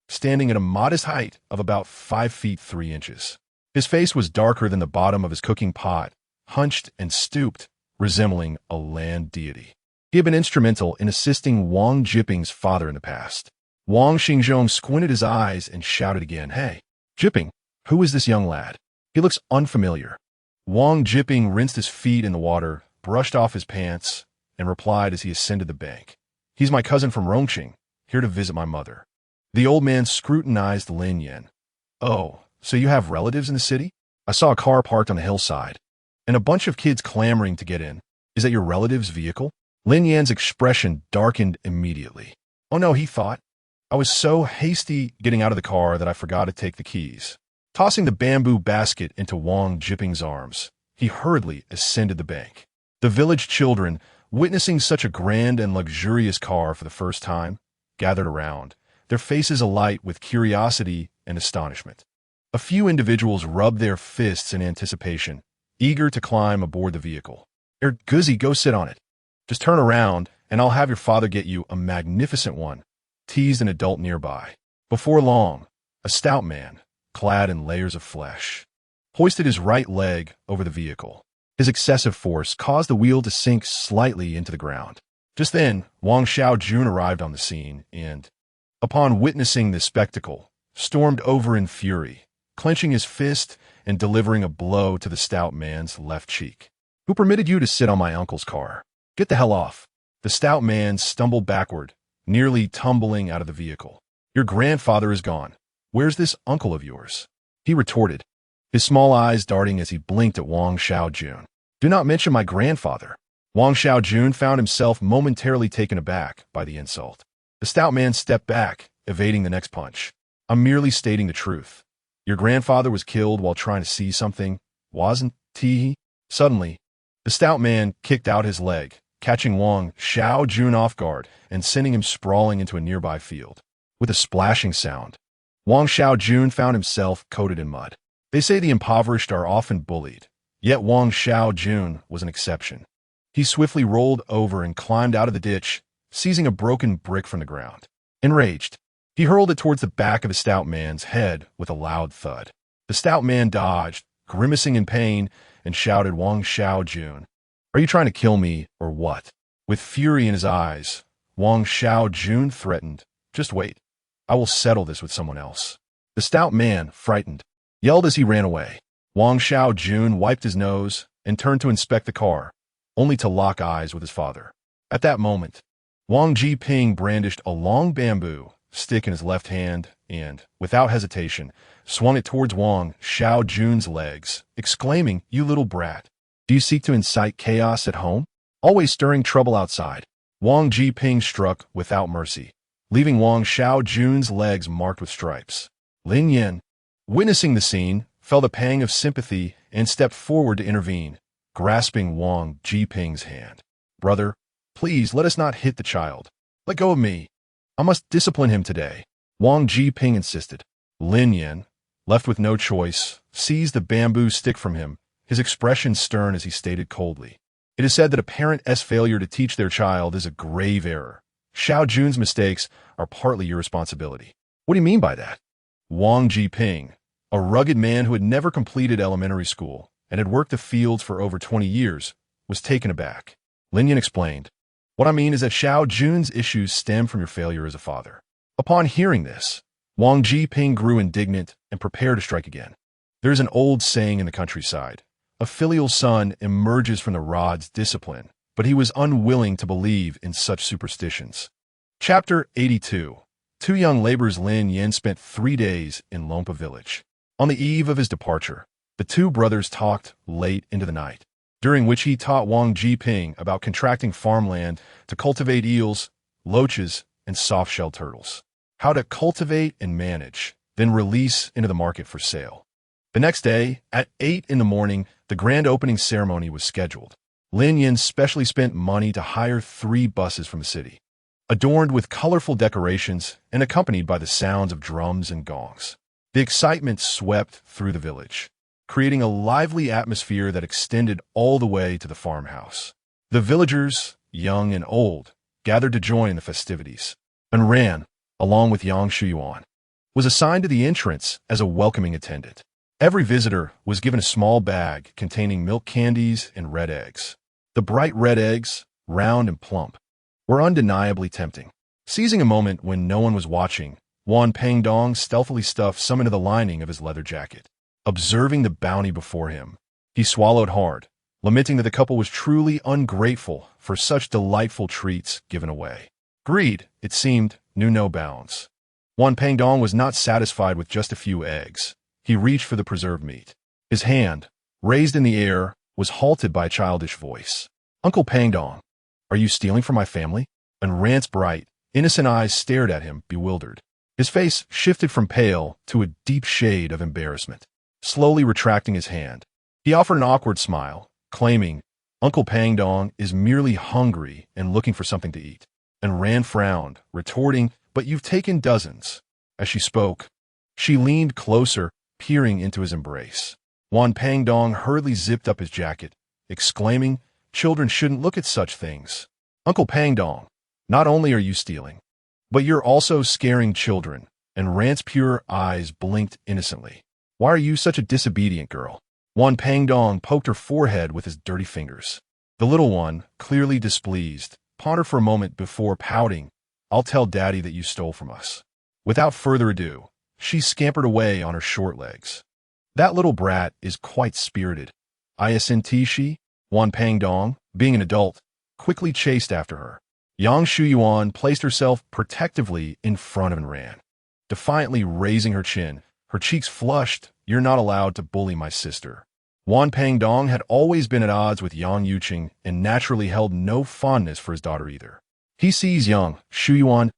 standing at a modest height of about 5 feet 3 inches. His face was darker than the bottom of his cooking pot, hunched and stooped, resembling a land deity. He had been instrumental in assisting Wang Jiping's father in the past. Wang Xingzhong squinted his eyes and shouted again, "Hey, Jiping, who is this young lad? He looks unfamiliar." Wang Jiping rinsed his feet in the water, brushed off his pants, and replied as he ascended the bank. "He's my cousin from Rongqing, here to visit my mother." The old man scrutinized Lin Yan. "Oh, so you have relatives in the city? I saw a car parked on the hillside, and a bunch of kids clamoring to get in. Is that your relative's vehicle?" Lin Yan's expression darkened immediately. "Oh no," he thought. "I was so hasty getting out of the car that I forgot to take the keys." Tossing the bamboo basket into Wang Jiping's arms, he hurriedly ascended the bank. The village children, witnessing such a grand and luxurious car for the first time, gathered around, their faces alight with curiosity and astonishment. A few individuals rubbed their fists in anticipation, eager to climb aboard the vehicle. Guzzy, go sit on it. Just turn around, and I'll have your father get you a magnificent one," teased an adult nearby. Before long, a stout man, clad in layers of flesh, hoisted his right leg over the vehicle. His excessive force caused the wheel to sink slightly into the ground. Just then, Wang Xiaojun arrived on the scene and, upon witnessing this spectacle, stormed over in fury, clenching his fist and delivering a blow to the stout man's left cheek. "Who permitted you to sit on my uncle's car? Get the hell off." The stout man stumbled backward, nearly tumbling out of the vehicle. "Your grandfather is gone. Where's this uncle of yours?" he retorted, his small eyes darting as he blinked at Wang Xiaojun. "Do not mention my grandfather." Wang Xiaojun found himself momentarily taken aback by the insult. The stout man stepped back, evading the next punch. "I'm merely stating the truth. Your grandfather was killed while trying to see something, wasn't he?" Suddenly, the stout man kicked out his leg, catching Wang Xiaojun off guard and sending him sprawling into a nearby field. With a splashing sound, Wang Xiaojun found himself coated in mud. They say the impoverished are often bullied, yet Wang Xiaojun was an exception. He swiftly rolled over and climbed out of the ditch, seizing a broken brick from the ground. Enraged, he hurled it towards the back of the stout man's head with a loud thud. The stout man dodged, grimacing in pain, and shouted, "Wang Xiaojun, are you trying to kill me, or what?" With fury in his eyes, Wang Xiaojun threatened, "Just wait. I will settle this with someone else." The stout man, frightened, yelled as he ran away. Wang Xiaojun wiped his nose and turned to inspect the car, only to lock eyes with his father. At that moment, Wang Jiping brandished a long bamboo stick in his left hand and, without hesitation, swung it towards Wang Xiaojun's legs, exclaiming, "You little brat. Do you seek to incite chaos at home? Always stirring trouble outside." Wang Jiping struck without mercy, leaving Wang Xiaojun's legs marked with stripes. Lin Yan, witnessing the scene, felt a pang of sympathy and stepped forward to intervene, grasping Wang Jiping's hand. "Brother, please let us not hit the child. Let go of me. I must discipline him today," Wang Jiping insisted. Lin Yan, left with no choice, seized the bamboo stick from him, his expression stern as he stated coldly. "It is said that a parent's failure to teach their child is a grave error. Xiaojun's mistakes are partly your responsibility." "What do you mean by that?" Wang Jiping, a rugged man who had never completed elementary school and had worked the fields for over 20 years, was taken aback. Lin Yan explained, "What I mean is that Xiaojun's issues stem from your failure as a father." Upon hearing this, Wang Jiping grew indignant and prepared to strike again. There is an old saying in the countryside: a filial son emerges from the rod's discipline, but he was unwilling to believe in such superstitions. Chapter 82. Two young laborers. Lin Yan spent 3 days in Lompa village. On the eve of his departure, the two brothers talked late into the night, during which he taught Wang Jiping about contracting farmland to cultivate eels, loaches, and soft-shelled turtles, how to cultivate and manage, then release into the market for sale. The next day, at 8 in the morning, the grand opening ceremony was scheduled. Lin Yan specially spent money to hire 3 buses from the city, adorned with colorful decorations and accompanied by the sounds of drums and gongs. The excitement swept through the village, creating a lively atmosphere that extended all the way to the farmhouse. The villagers, young and old, gathered to join in the festivities, and Ran, along with Yang Shuyuan, was assigned to the entrance as a welcoming attendant. Every visitor was given a small bag containing milk candies and red eggs. The bright red eggs, round and plump, were undeniably tempting. Seizing a moment when no one was watching, Wan Pengdong stealthily stuffed some into the lining of his leather jacket. Observing the bounty before him, he swallowed hard, lamenting that the couple was truly ungrateful for such delightful treats given away. Greed, it seemed, knew no bounds. Wan Pengdong was not satisfied with just a few eggs. He reached for the preserved meat. His hand, raised in the air, was halted by a childish voice. "Uncle Pengdong, are you stealing from my family?" And Rant's bright, innocent eyes stared at him, bewildered. His face shifted from pale to a deep shade of embarrassment. Slowly retracting his hand, he offered an awkward smile, claiming, "Uncle Pengdong is merely hungry and looking for something to eat." And Rand frowned, retorting, "But you've taken dozens." As she spoke, she leaned closer, peering into his embrace. Wan Pengdong hurriedly zipped up his jacket, exclaiming, "Children shouldn't look at such things. Uncle Pengdong, not only are you stealing, but you're also scaring children." And Rant's pure eyes blinked innocently. "Why are you such a disobedient girl?" Wan Pengdong poked her forehead with his dirty fingers. The little one, clearly displeased, pondered for a moment before pouting, "I'll tell Daddy that you stole from us." Without further ado, she scampered away on her short legs. "That little brat is quite spirited. Isn't she?" Wan Pengdong, being an adult, quickly chased after her. Yang Shuyuan placed herself protectively in front of and ran, defiantly raising her chin, her cheeks flushed. "You're not allowed to bully my sister." Wan Pengdong had always been at odds with Yang Yuqing and naturally held no fondness for his daughter either. He seized Yang Shuyuan's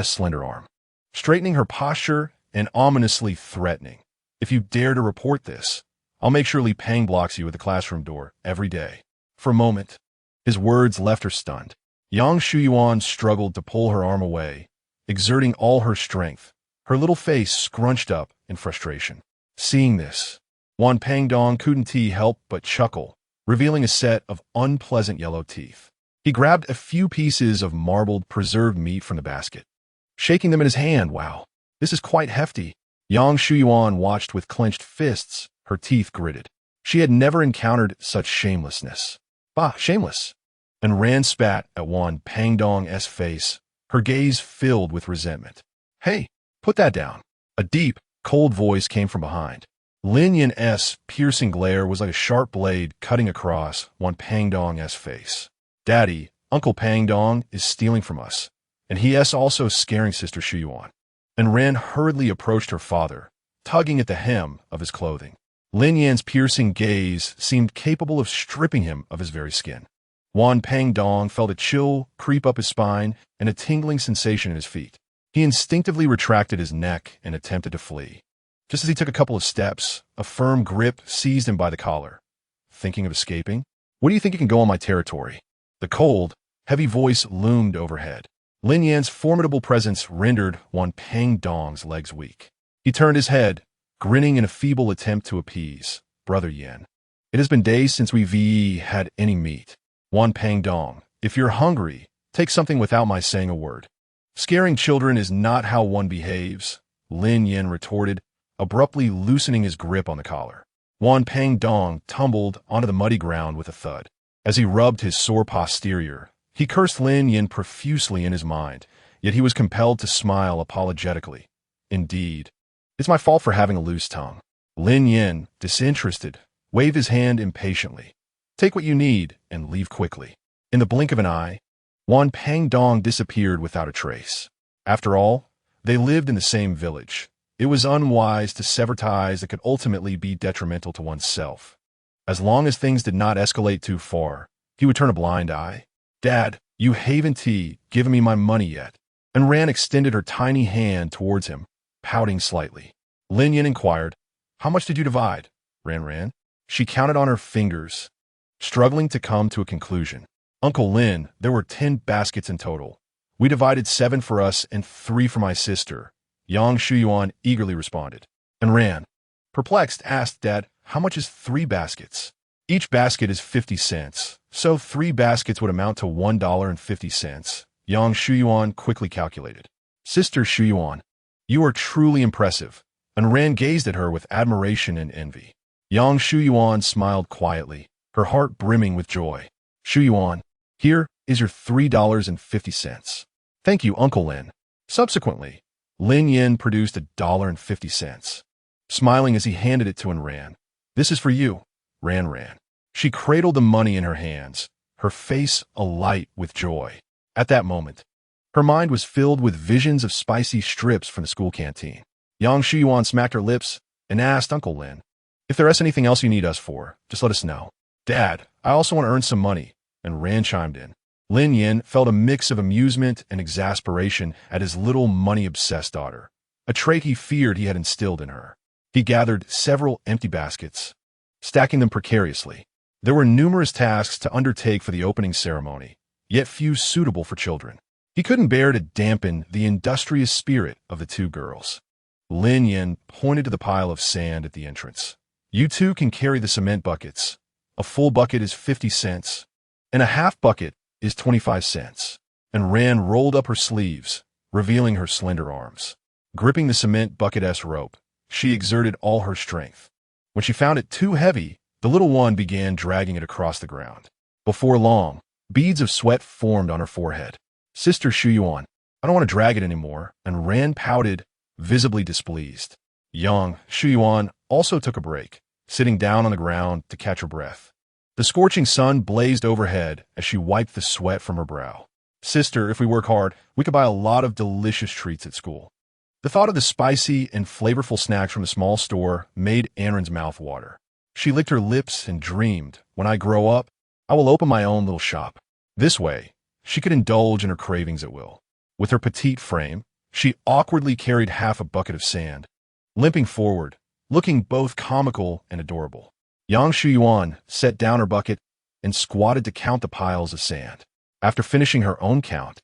slender arm, straightening her posture and ominously threatening, "If you dare to report this, I'll make sure Li Peng blocks you at the classroom door every day." For a moment, his words left her stunned. Yang Shuyuan struggled to pull her arm away, exerting all her strength, her little face scrunched up in frustration. Seeing this, Wan Pengdong couldn't help but chuckle, revealing a set of unpleasant yellow teeth. He grabbed a few pieces of marbled preserved meat from the basket, shaking them in his hand. "Wow, this is quite hefty." Yang Shuyuan watched with clenched fists, her teeth gritted. She had never encountered such shamelessness. "Bah, shameless." And Ran spat at Wan Pengdong's face, her gaze filled with resentment. "Hey, put that down." A deep, cold voice came from behind. Lin Yan's piercing glare was like a sharp blade cutting across Wan Pengdong's face. "Daddy, Uncle Pengdong is stealing from us, and he's also scaring Sister Shuyuan." And Ran hurriedly approached her father, tugging at the hem of his clothing. Lin Yan's piercing gaze seemed capable of stripping him of his very skin. Wan Pengdong felt a chill creep up his spine and a tingling sensation in his feet. He instinctively retracted his neck and attempted to flee. Just as he took a couple of steps, a firm grip seized him by the collar. Thinking of escaping? What do you think you can go on my territory? The cold, heavy voice loomed overhead. Lin Yan's formidable presence rendered Wan Peng Dong's legs weak. He turned his head, grinning in a feeble attempt to appease. Brother Yan, it has been days since we've had any meat. Wan Peng Dong, if you're hungry, take something without my saying a word. Scaring children is not how one behaves, Lin Yan retorted, abruptly loosening his grip on the collar. Wan Peng Dong tumbled onto the muddy ground with a thud. As he rubbed his sore posterior, he cursed Lin Yan profusely in his mind, yet he was compelled to smile apologetically. Indeed, it's my fault for having a loose tongue. Lin Yan, disinterested, waved his hand impatiently. Take what you need and leave quickly. In the blink of an eye, Wan Peng Dong disappeared without a trace. After all, they lived in the same village. It was unwise to sever ties that could ultimately be detrimental to oneself. As long as things did not escalate too far, he would turn a blind eye. Dad, you haven't given me my money yet. And Ran extended her tiny hand towards him, pouting slightly. Lin Yan inquired, how much did you divide? Ran. She counted on her fingers, struggling to come to a conclusion. Uncle Lin, there were 10 baskets in total. We divided 7 for us and 3 for my sister. Yang Shuyuan eagerly responded. And Ran, perplexed, asked Dad, how much is 3 baskets? Each basket is 50 cents, so 3 baskets would amount to $1.50. Yang Shuyuan quickly calculated. Sister Shuyuan, you are truly impressive. And Ran gazed at her with admiration and envy. Yang Shuyuan smiled quietly, her heart brimming with joy. Shuyuan, here is your $3.50. Thank you, Uncle Lin. Subsequently, Lin Yan produced $1.50, smiling as he handed it to Ran. This is for you, Ran. She cradled the money in her hands, her face alight with joy. At that moment, her mind was filled with visions of spicy strips from the school canteen. Yang Shuyuan smacked her lips and asked Uncle Lin, if there is anything else you need us for, just let us know. Dad, I also want to earn some money, and Ran chimed in. Lin Yan felt a mix of amusement and exasperation at his little money-obsessed daughter, a trait he feared he had instilled in her. He gathered several empty baskets, stacking them precariously. There were numerous tasks to undertake for the opening ceremony, yet few suitable for children. He couldn't bear to dampen the industrious spirit of the 2 girls. Lin Yan pointed to the pile of sand at the entrance. You 2 can carry the cement buckets. A full bucket is 50 cents, and a half bucket is 25 cents. And Ran rolled up her sleeves, revealing her slender arms. Gripping the cement bucket-s rope, she exerted all her strength. When she found it too heavy, the little one began dragging it across the ground. Before long, beads of sweat formed on her forehead. Sister Shuyuan, I don't want to drag it anymore, and Ran pouted, visibly displeased. Yang Shuyuan also took a break, sitting down on the ground to catch her breath. The scorching sun blazed overhead as she wiped the sweat from her brow. Sister, if we work hard, we could buy a lot of delicious treats at school. The thought of the spicy and flavorful snacks from the small store made Anren's mouth water. She licked her lips and dreamed, when I grow up, I will open my own little shop. This way, she could indulge in her cravings at will. With her petite frame, she awkwardly carried half a bucket of sand, limping forward, looking both comical and adorable. Yang Shuyuan set down her bucket and squatted to count the piles of sand. After finishing her own count,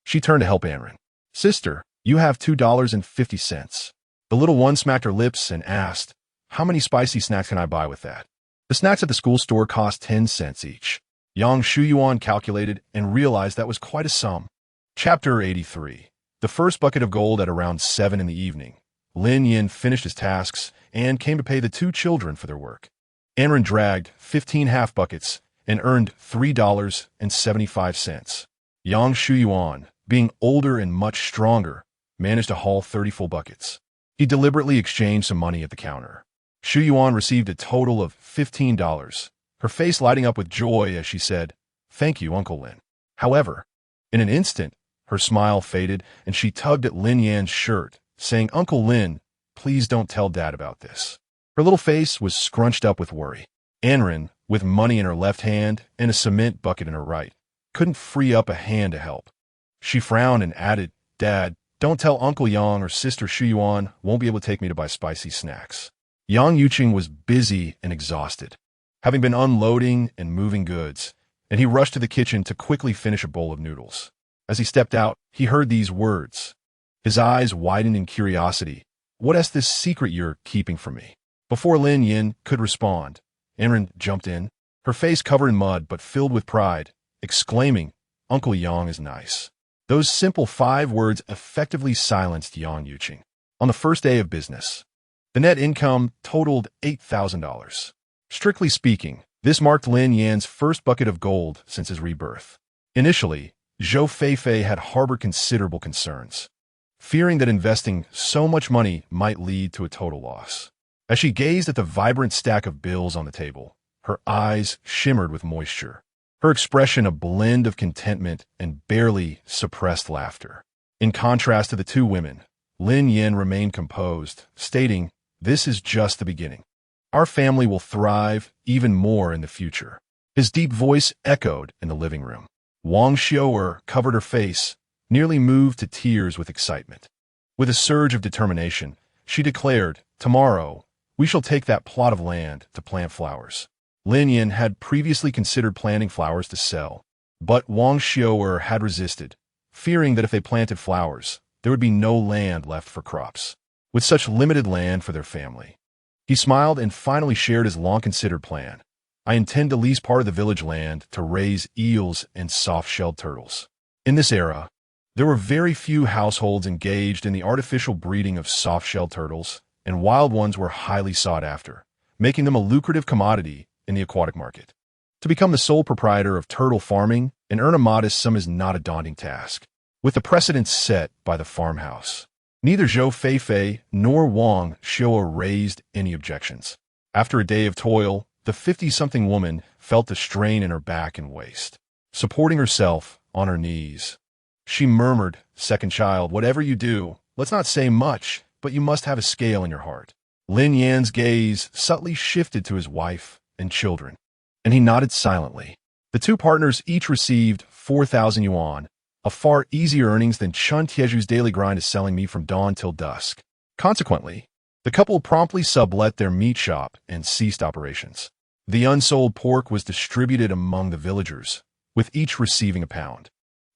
she turned to help Anren. Sister, you have $2.50. The little one smacked her lips and asked, how many spicy snacks can I buy with that? The snacks at the school store cost 10 cents each. Yang Shuyuan calculated and realized that was quite a sum. Chapter 83. The first bucket of gold at around 7 in the evening. Lin Yan finished his tasks and came to pay the 2 children for their work. Anren dragged 15 half buckets and earned $3.75. Yang Shuyuan, being older and much stronger, managed to haul 30 full buckets. He deliberately exchanged some money at the counter. Shuyuan received a total of $15, her face lighting up with joy as she said, thank you, Uncle Lin. However, in an instant, her smile faded and she tugged at Lin Yan's shirt, saying, Uncle Lin, please don't tell Dad about this. Her little face was scrunched up with worry. Anren, with money in her left hand and a cement bucket in her right, couldn't free up a hand to help. She frowned and added, Dad, Don't tell Uncle Yang or Sister Shu Yuan won't be able to take me to buy spicy snacks. Yang Yuqing was busy and exhausted, having been unloading and moving goods, and he rushed to the kitchen to quickly finish a bowl of noodles. As he stepped out, he heard these words. His eyes widened in curiosity. What is this secret you're keeping from me? Before Lin Yan could respond, Enrin jumped in, her face covered in mud but filled with pride, exclaiming, Uncle Yang is nice. Those simple 5 words effectively silenced Yang Yuqing. On the first day of business, the net income totaled $8,000. Strictly speaking, this marked Lin Yan's first bucket of gold since his rebirth. Initially, Zhou Feifei had harbored considerable concerns, fearing that investing so much money might lead to a total loss. As she gazed at the vibrant stack of bills on the table, her eyes shimmered with moisture, her expression a blend of contentment and barely suppressed laughter. In contrast to the two women, Lin Yan remained composed, stating, This is just the beginning. Our family will thrive even more in the future. His deep voice echoed in the living room. Wang Xiu'er covered her face, nearly moved to tears with excitement. With a surge of determination, she declared, Tomorrow, we shall take that plot of land to plant flowers. Lin Yan had previously considered planting flowers to sell, but Wang Xiu'er had resisted, fearing that if they planted flowers, there would be no land left for crops, with such limited land for their family. He smiled and finally shared his long-considered plan. I intend to lease part of the village land to raise eels and soft-shelled turtles. In this era, there were very few households engaged in the artificial breeding of soft-shelled turtles, and wild ones were highly sought after, making them a lucrative commodity in the aquatic market. To become the sole proprietor of turtle farming and earn a modest sum is not a daunting task, with the precedents set by the farmhouse. Neither Zhou Feifei nor Wang Xiu'er raised any objections. After a day of toil, the 50-something woman felt the strain in her back and waist. Supporting herself on her knees, she murmured, Second child, whatever you do, let's not say much, but you must have a scale in your heart. Lin Yan's gaze subtly shifted to his wife and children, and he nodded silently. The two partners each received 4,000 yuan, a far easier earnings than Chun Tieju's daily grind of selling meat from dawn till dusk. Consequently, the couple promptly sublet their meat shop and ceased operations. The unsold pork was distributed among the villagers, with each receiving a pound.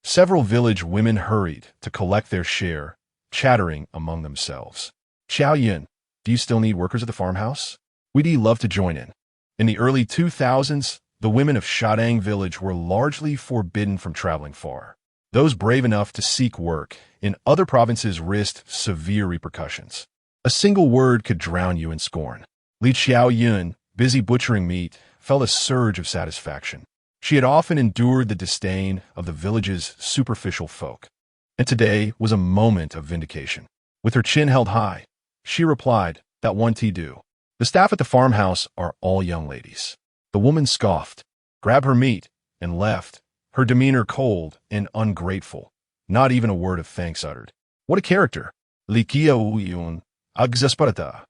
Several village women hurried to collect their share, chattering among themselves. Xiao Yin, do you still need workers at the farmhouse? We'd love to join in. In the early 2000s, the women of Shadang village were largely forbidden from traveling far. Those brave enough to seek work in other provinces risked severe repercussions. A single word could drown you in scorn. Li Xiaoyun, busy butchering meat, felt a surge of satisfaction. She had often endured the disdain of the village's superficial folk, and today was a moment of vindication. With her chin held high, she replied, That one tea do. The staff at the farmhouse are all young ladies. The woman scoffed, grabbed her meat, and left, her demeanor cold and ungrateful, not even a word of thanks uttered. What a character! Li Qiaoyun, exasperata,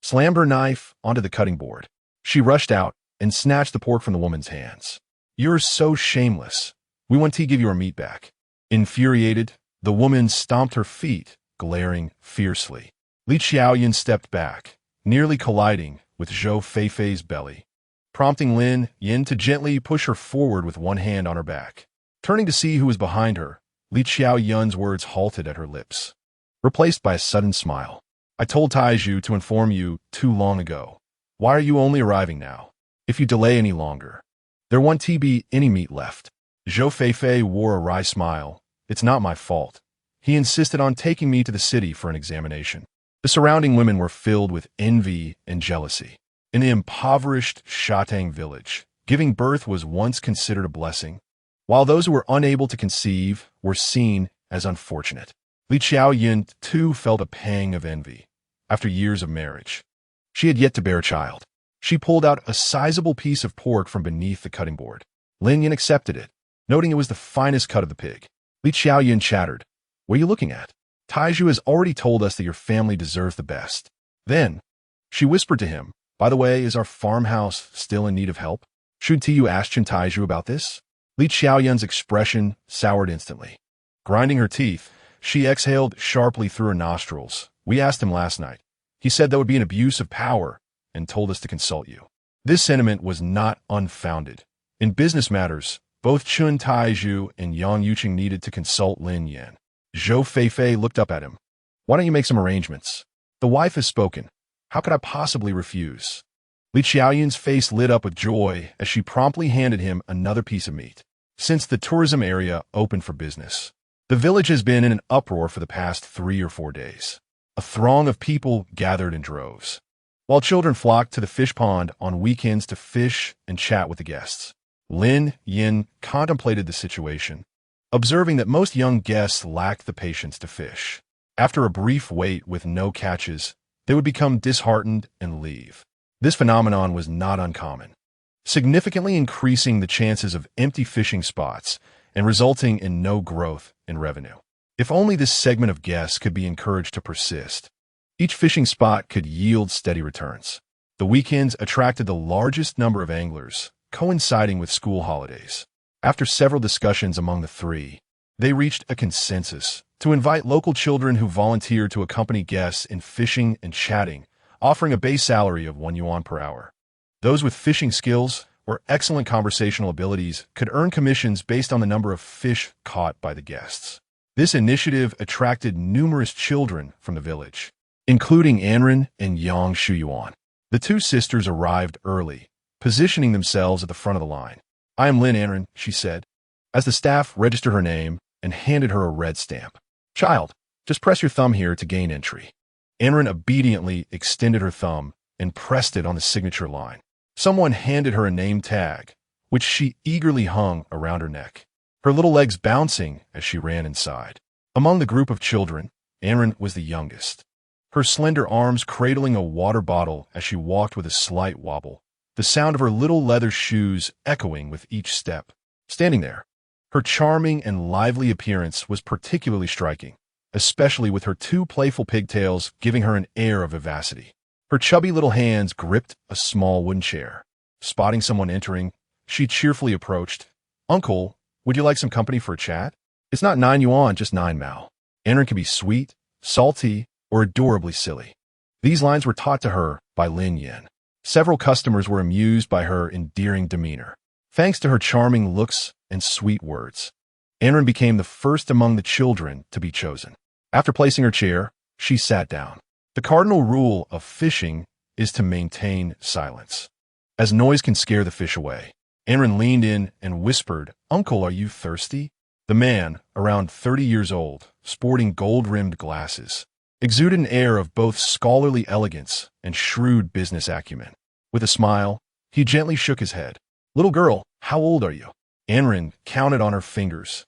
slammed her knife onto the cutting board. She rushed out and snatched the pork from the woman's hands. You're so shameless. We want to give your meat back. Infuriated, the woman stomped her feet, glaring fiercely. Li Qiaoyun stepped back, nearly colliding with Zhou Feifei's belly, prompting Lin Yan to gently push her forward with one hand on her back. Turning to see who was behind her, Li Qiaoyun's words halted at her lips, replaced by a sudden smile. I told Taiju to inform you too long ago. Why are you only arriving now? If you delay any longer, there won't be any meat left. Zhou Feifei wore a wry smile. It's not my fault. He insisted on taking me to the city for an examination. The surrounding women were filled with envy and jealousy. In the impoverished Shatang village, giving birth was once considered a blessing, while those who were unable to conceive were seen as unfortunate. Li Qiaoyun, too, felt a pang of envy. After years of marriage, she had yet to bear a child. She pulled out a sizable piece of pork from beneath the cutting board. Lin Yan accepted it, noting it was the finest cut of the pig. Li Qiaoyun chattered, What are you looking at? Taiju has already told us that your family deserves the best. Then, she whispered to him, By the way, is our farmhouse still in need of help? Should you ask Chen Taiju about this? Li Qiaoyun's expression soured instantly. Grinding her teeth, She exhaled sharply through her nostrils. "We asked him last night. He said that would be an abuse of power and told us to consult you." This sentiment was not unfounded. In business matters, both Chun Taizhu and Yang Yuqing needed to consult Lin Yan. Zhou Feifei looked up at him. "Why don't you make some arrangements? The wife has spoken. How could I possibly refuse?" Li Qiaoyun's face lit up with joy as she promptly handed him another piece of meat. Since the tourism area opened for business, the village has been in an uproar for the past 3 or 4 days. A throng of people gathered in droves, while children flocked to the fish pond on weekends to fish and chat with the guests. Lin Yan contemplated the situation, observing that most young guests lacked the patience to fish. After a brief wait with no catches, they would become disheartened and leave. This phenomenon was not uncommon, significantly increasing the chances of empty fishing spots and resulting in no growth in revenue. If only this segment of guests could be encouraged to persist, each fishing spot could yield steady returns. The weekends attracted the largest number of anglers, coinciding with school holidays. After several discussions among the three, they reached a consensus to invite local children who volunteered to accompany guests in fishing and chatting, offering a base salary of 1 yuan per hour. Those with fishing skills or excellent conversational abilities could earn commissions based on the number of fish caught by the guests. This initiative attracted numerous children from the village, including Anren and Yang Shuyuan. The two sisters arrived early, positioning themselves at the front of the line. "I am Lin Anren," she said, as the staff registered her name and handed her a red stamp. "Child, just press your thumb here to gain entry." Anren obediently extended her thumb and pressed it on the signature line. Someone handed her a name tag, which she eagerly hung around her neck, her little legs bouncing as she ran inside. Among the group of children, Anren was the youngest, her slender arms cradling a water bottle as she walked with a slight wobble, the sound of her little leather shoes echoing with each step. Standing there, her charming and lively appearance was particularly striking, especially with her 2 playful pigtails giving her an air of vivacity. Her chubby little hands gripped a small wooden chair. Spotting someone entering, she cheerfully approached. "Uncle, would you like some company for a chat? It's not 9 yuan, just 9 mao." Anren can be sweet, salty, or adorably silly. These lines were taught to her by Lin Yan. Several customers were amused by her endearing demeanor. Thanks to her charming looks and sweet words, Anren became the first among the children to be chosen. After placing her chair, she sat down. The cardinal rule of fishing is to maintain silence, as noise can scare the fish away. Anren leaned in and whispered, "Uncle, are you thirsty?" The man, around 30 years old, sporting gold-rimmed glasses, exuded an air of both scholarly elegance and shrewd business acumen. With a smile, he gently shook his head. "Little girl, how old are you?" Anren counted on her fingers,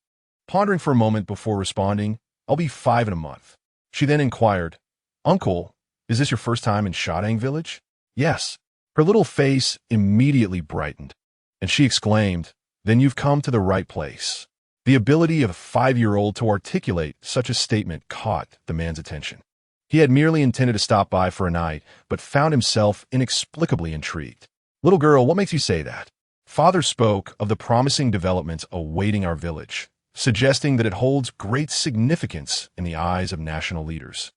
pondering for a moment before responding, "I'll be 5 in a month." She then inquired, "Uncle, is this your first time in Shadang village?" "Yes." Her little face immediately brightened, and she exclaimed, "Then you've come to the right place." The ability of a 5-year-old to articulate such a statement caught the man's attention. He had merely intended to stop by for a night, but found himself inexplicably intrigued. "Little girl, what makes you say that?" Father spoke of the promising developments awaiting our village, suggesting that it holds great significance in the eyes of national leaders,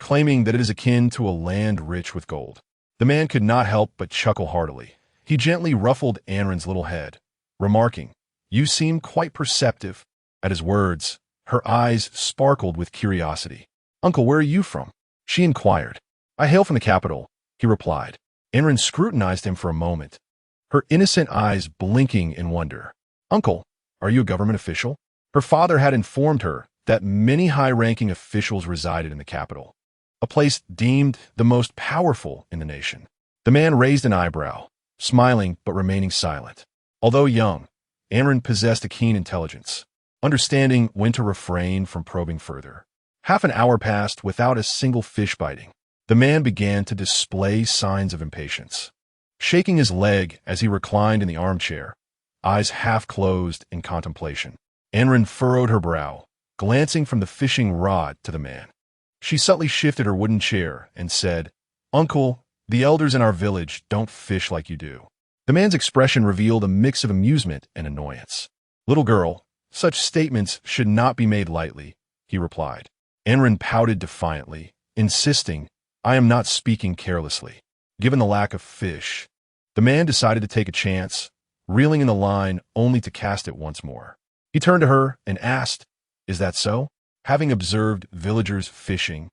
claiming that it is akin to a land rich with gold. The man could not help but chuckle heartily. He gently ruffled Anren's little head, remarking, "You seem quite perceptive." At his words, her eyes sparkled with curiosity. "Uncle, where are you from?" she inquired. "I hail from the capital," he replied. Anren scrutinized him for a moment, her innocent eyes blinking in wonder. "Uncle, are you a government official?" Her father had informed her that many high-ranking officials resided in the capital, a place deemed the most powerful in the nation. The man raised an eyebrow, smiling but remaining silent. Although young, Anren possessed a keen intelligence, understanding when to refrain from probing further. Half an hour passed without a single fish biting. The man began to display signs of impatience, shaking his leg as he reclined in the armchair, eyes half closed in contemplation. Anren furrowed her brow, glancing from the fishing rod to the man. She subtly shifted her wooden chair and said, "Uncle, the elders in our village don't fish like you do." The man's expression revealed a mix of amusement and annoyance. "Little girl, such statements should not be made lightly," he replied. Enrin pouted defiantly, insisting, I am not speaking carelessly. Given the lack of fish, the man decided to take a chance, reeling in the line only to cast it once more. He turned to her and asked, Is that so? Having observed villagers fishing,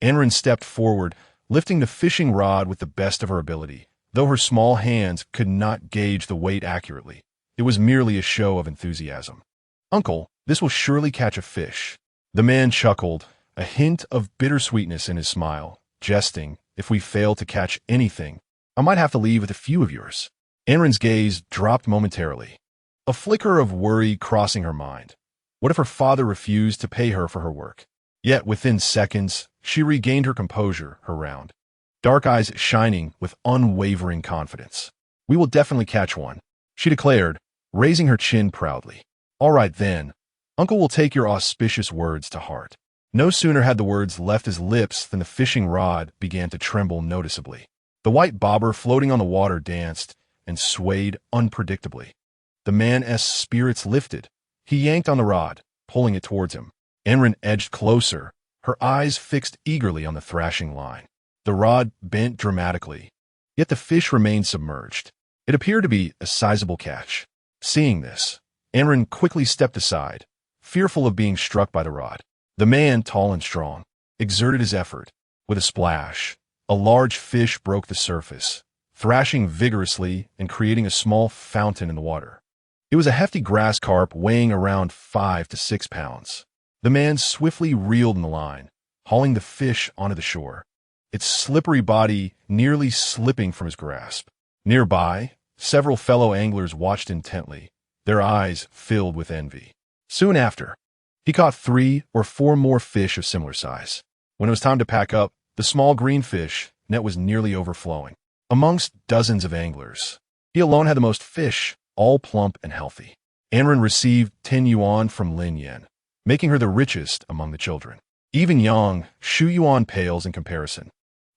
Enrin stepped forward, lifting the fishing rod with the best of her ability. Though her small hands could not gauge the weight accurately, it was merely a show of enthusiasm. Uncle, this will surely catch a fish. The man chuckled, a hint of bittersweetness in his smile, jesting, if we fail to catch anything, I might have to leave with a few of yours. Enrin's gaze dropped momentarily, a flicker of worry crossing her mind. What if her father refused to pay her for her work? Yet within seconds, she regained her composure, her round, dark eyes shining with unwavering confidence. We will definitely catch one, she declared, raising her chin proudly. All right then, Uncle will take your auspicious words to heart. No sooner had the words left his lips than the fishing rod began to tremble noticeably. The white bobber floating on the water danced and swayed unpredictably. The man's spirits lifted. He yanked on the rod, pulling it towards him. Enrin edged closer, her eyes fixed eagerly on the thrashing line. The rod bent dramatically, yet the fish remained submerged. It appeared to be a sizable catch. Seeing this, Enrin quickly stepped aside, fearful of being struck by the rod. The man, tall and strong, exerted his effort. With a splash, a large fish broke the surface, thrashing vigorously and creating a small fountain in the water. It was a hefty grass carp weighing around 5 to 6 pounds. The man swiftly reeled in the line, hauling the fish onto the shore, its slippery body nearly slipping from his grasp. Nearby, several fellow anglers watched intently, their eyes filled with envy. Soon after, he caught 3 or 4 more fish of similar size. When it was time to pack up, the small green fish net was nearly overflowing. Amongst dozens of anglers, he alone had the most fish, all plump and healthy. Enrin received 10 yuan from Lin Yan, making her the richest among the children. Even Yang, Shu Yuan pales in comparison,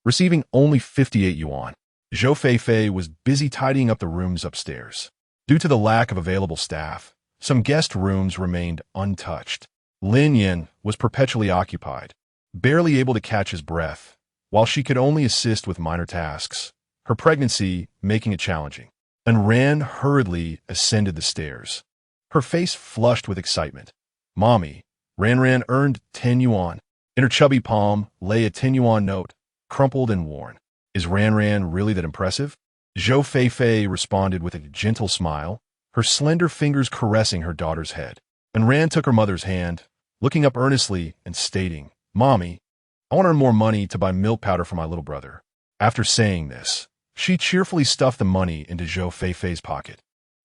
receiving only 58 yuan. Zhou Feifei was busy tidying up the rooms upstairs. Due to the lack of available staff, some guest rooms remained untouched. Lin Yan was perpetually occupied, barely able to catch his breath, while she could only assist with minor tasks, her pregnancy making it challenging. And Ran hurriedly ascended the stairs, her face flushed with excitement. Mommy, Ran earned 10 yuan. In her chubby palm lay a 10 yuan note, crumpled and worn. Is Ran really that impressive? Zhou Feifei responded with a gentle smile, her slender fingers caressing her daughter's head. And Ran took her mother's hand, looking up earnestly and stating, Mommy, I want to earn more money to buy milk powder for my little brother. After saying this, she cheerfully stuffed the money into Zhou Feifei's pocket,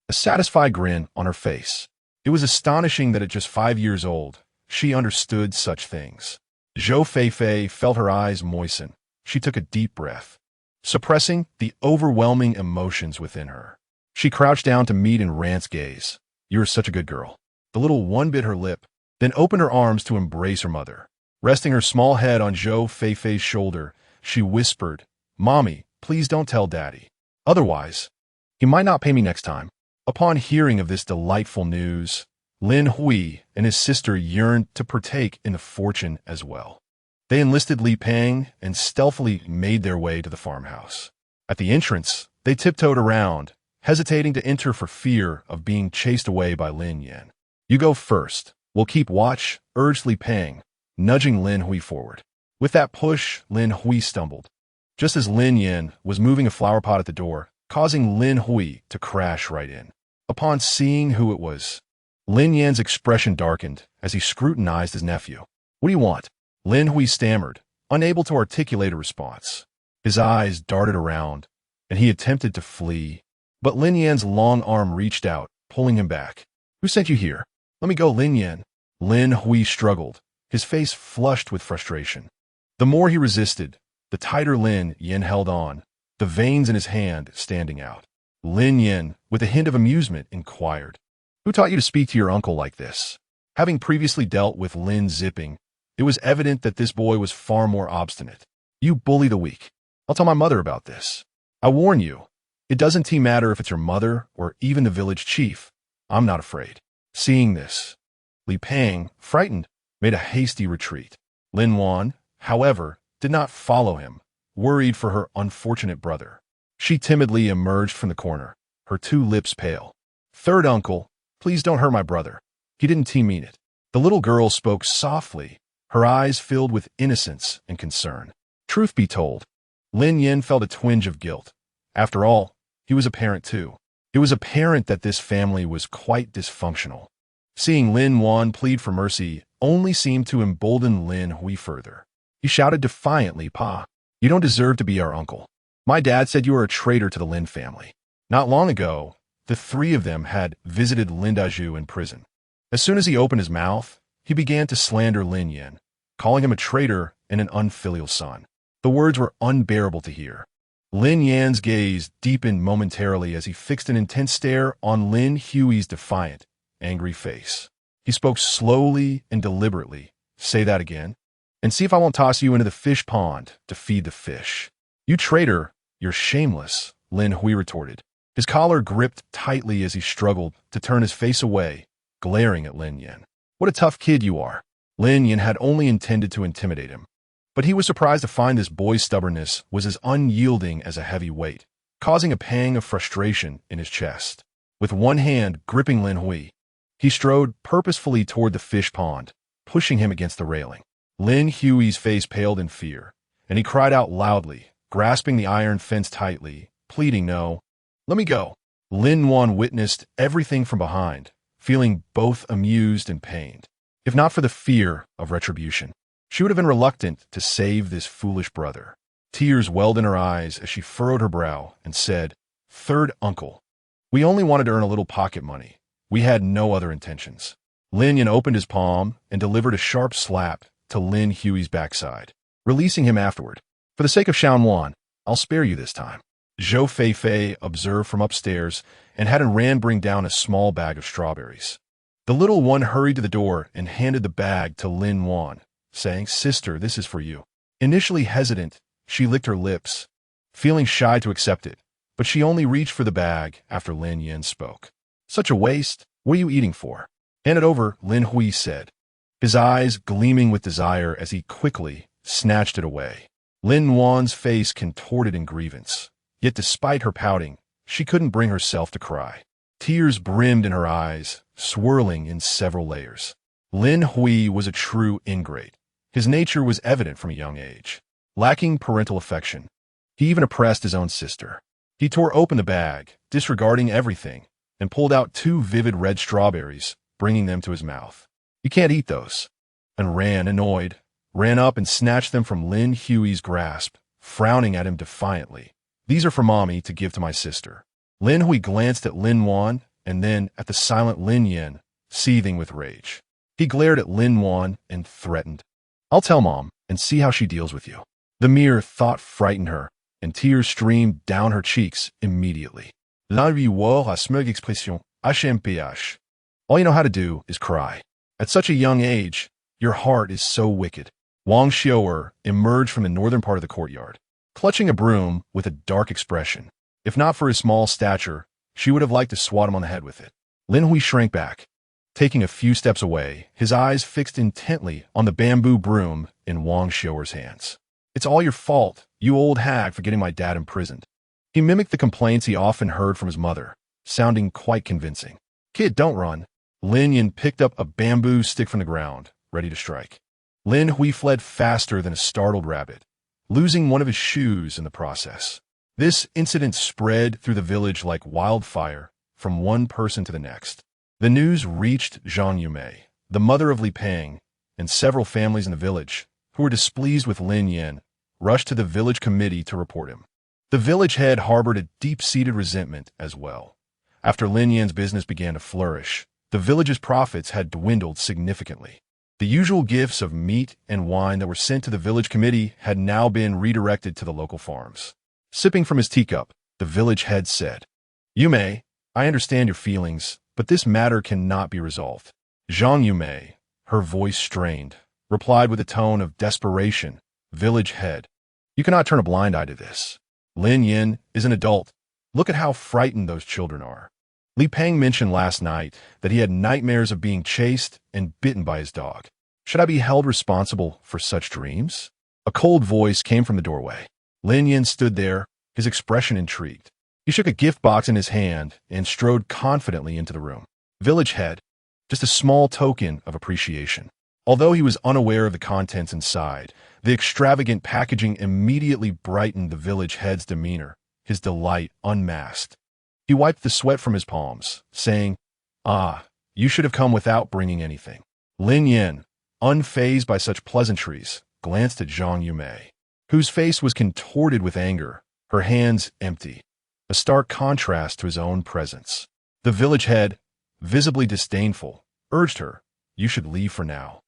a satisfied grin on her face. It was astonishing that at just 5 years old, she understood such things. Zhou Feifei felt her eyes moisten. She took a deep breath, suppressing the overwhelming emotions within her. She crouched down to meet in Ran's gaze. You are such a good girl. The little one bit her lip, then opened her arms to embrace her mother. Resting her small head on Zhou Feifei's shoulder, she whispered, Mommy, please don't tell Daddy. Otherwise, he might not pay me next time. Upon hearing of this delightful news, Lin Hui and his sister yearned to partake in the fortune as well. They enlisted Li Peng and stealthily made their way to the farmhouse. At the entrance, they tiptoed around, hesitating to enter for fear of being chased away by Lin Yan. You go first. We'll keep watch, urged Li Peng, nudging Lin Hui forward. With that push, Lin Hui stumbled, just as Lin Yan was moving a flower pot at the door, causing Lin Hui to crash right in. Upon seeing who it was, Lin Yan's expression darkened as he scrutinized his nephew. What do you want? Lin Hui stammered, unable to articulate a response. His eyes darted around, and he attempted to flee, but Lin Yan's long arm reached out, pulling him back. Who sent you here? Let me go, Lin Yan. Lin Hui struggled, his face flushed with frustration. The more he resisted, the tighter Lin Yan held on, the veins in his hand standing out. Lin Yan, with a hint of amusement, inquired, Who taught you to speak to your uncle like this? Having previously dealt with Lin Zipping, it was evident that this boy was far more obstinate. You bully the weak. I'll tell my mother about this. I warn you, it doesn't matter if it's your mother or even the village chief. I'm not afraid. Seeing this, Li Peng, frightened, made a hasty retreat. Lin Yan, however, did not follow him, worried for her unfortunate brother. She timidly emerged from the corner, her two lips pale. "Third uncle, please don't hurt my brother. He didn't mean it." The little girl spoke softly, her eyes filled with innocence and concern. Truth be told, Lin Yan felt a twinge of guilt. After all, he was a parent too. It was apparent that this family was quite dysfunctional. Seeing Lin Yan plead for mercy only seemed to embolden Lin Hui further. He shouted defiantly, "Pa, you don't deserve to be our uncle. My dad said you were a traitor to the Lin family." Not long ago, the three of them had visited Lin Daju in prison. As soon as he opened his mouth, he began to slander Lin Yan, calling him a traitor and an unfilial son. The words were unbearable to hear. Lin Yan's gaze deepened momentarily as he fixed an intense stare on Lin Hui's defiant, angry face. He spoke slowly and deliberately. "Say that again, and see if I won't toss you into the fish pond to feed the fish." "You traitor, you're shameless," Lin Hui retorted. His collar gripped tightly as he struggled to turn his face away, glaring at Lin Yan. "What a tough kid you are." Lin Yan had only intended to intimidate him, but he was surprised to find this boy's stubbornness was as unyielding as a heavy weight, causing a pang of frustration in his chest. With one hand gripping Lin Hui, he strode purposefully toward the fish pond, pushing him against the railing. Lin Hui's face paled in fear, and he cried out loudly, grasping the iron fence tightly, pleading, "No, let me go." Lin Yan witnessed everything from behind, feeling both amused and pained. If not for the fear of retribution, she would have been reluctant to save this foolish brother. Tears welled in her eyes as she furrowed her brow and said, "Third uncle, we only wanted to earn a little pocket money. We had no other intentions." Lin Yan opened his palm and delivered a sharp slap to Lin Hui's backside, releasing him afterward. "For the sake of Xiaonuan, I'll spare you this time." Zhou Feifei observed from upstairs and had Ran bring down a small bag of strawberries. The little one hurried to the door and handed the bag to Lin Yan, saying, "Sister, this is for you." Initially hesitant, she licked her lips, feeling shy to accept it, but she only reached for the bag after Lin Yan spoke. "Such a waste. What are you eating for?" "Hand it over," Lin Hui said, his eyes gleaming with desire as he quickly snatched it away. Lin Yan's face contorted in grievance, yet despite her pouting, she couldn't bring herself to cry. Tears brimmed in her eyes, swirling in several layers. Lin Hui was a true ingrate. His nature was evident from a young age. Lacking parental affection, he even oppressed his own sister. He tore open the bag, disregarding everything, and pulled out 2 vivid red strawberries, bringing them to his mouth. "You can't eat those." And Ran, annoyed, ran up and snatched them from Lin Hui's grasp, frowning at him defiantly. "These are for Mommy to give to my sister." Lin Hui glanced at Lin Yan and then at the silent Lin Yan, seething with rage. He glared at Lin Yan and threatened, "I'll tell Mom and see how she deals with you." The mere thought frightened her, and tears streamed down her cheeks immediately. "La vie war a smug expression, HMPH. All you know how to do is cry. At such a young age, your heart is so wicked." Wang Xiu'er emerged from the northern part of the courtyard, clutching a broom with a dark expression. If not for his small stature, she would have liked to swat him on the head with it. Lin Hui shrank back, taking a few steps away, his eyes fixed intently on the bamboo broom in Wang Xiu'er's hands. "It's all your fault, you old hag, for getting my dad imprisoned." He mimicked the complaints he often heard from his mother, sounding quite convincing. "Kid, don't run." Lin Yan picked up a bamboo stick from the ground, ready to strike. Lin Hui fled faster than a startled rabbit, losing one of his shoes in the process. This incident spread through the village like wildfire, from one person to the next. The news reached Zhang Yumei, the mother of Li Peng, and several families in the village, who were displeased with Lin Yan, rushed to the village committee to report him. The village head harbored a deep-seated resentment as well. After Lin Yan's business began to flourish, the village's profits had dwindled significantly. The usual gifts of meat and wine that were sent to the village committee had now been redirected to the local farms. Sipping from his teacup, the village head said, "Yumei, I understand your feelings, but this matter cannot be resolved." Zhang Yumei, her voice strained, replied with a tone of desperation, "Village head, you cannot turn a blind eye to this. Lin Yan is an adult. Look at how frightened those children are. Li Peng mentioned last night that he had nightmares of being chased and bitten by his dog. Should I be held responsible for such dreams? A cold voice came from the doorway. Lin Yan stood there, his expression intrigued. He shook a gift box in his hand and strode confidently into the room. Village head, just a small token of appreciation. Although he was unaware of the contents inside, the extravagant packaging immediately brightened the village head's demeanor, his delight unmasked. He wiped the sweat from his palms, saying, "Ah, you should have come without bringing anything." Lin Yan, unfazed by such pleasantries, glanced at Zhang Yumei, whose face was contorted with anger, her hands empty, a stark contrast to his own presence. The village head, visibly disdainful, urged her, "You should leave for now.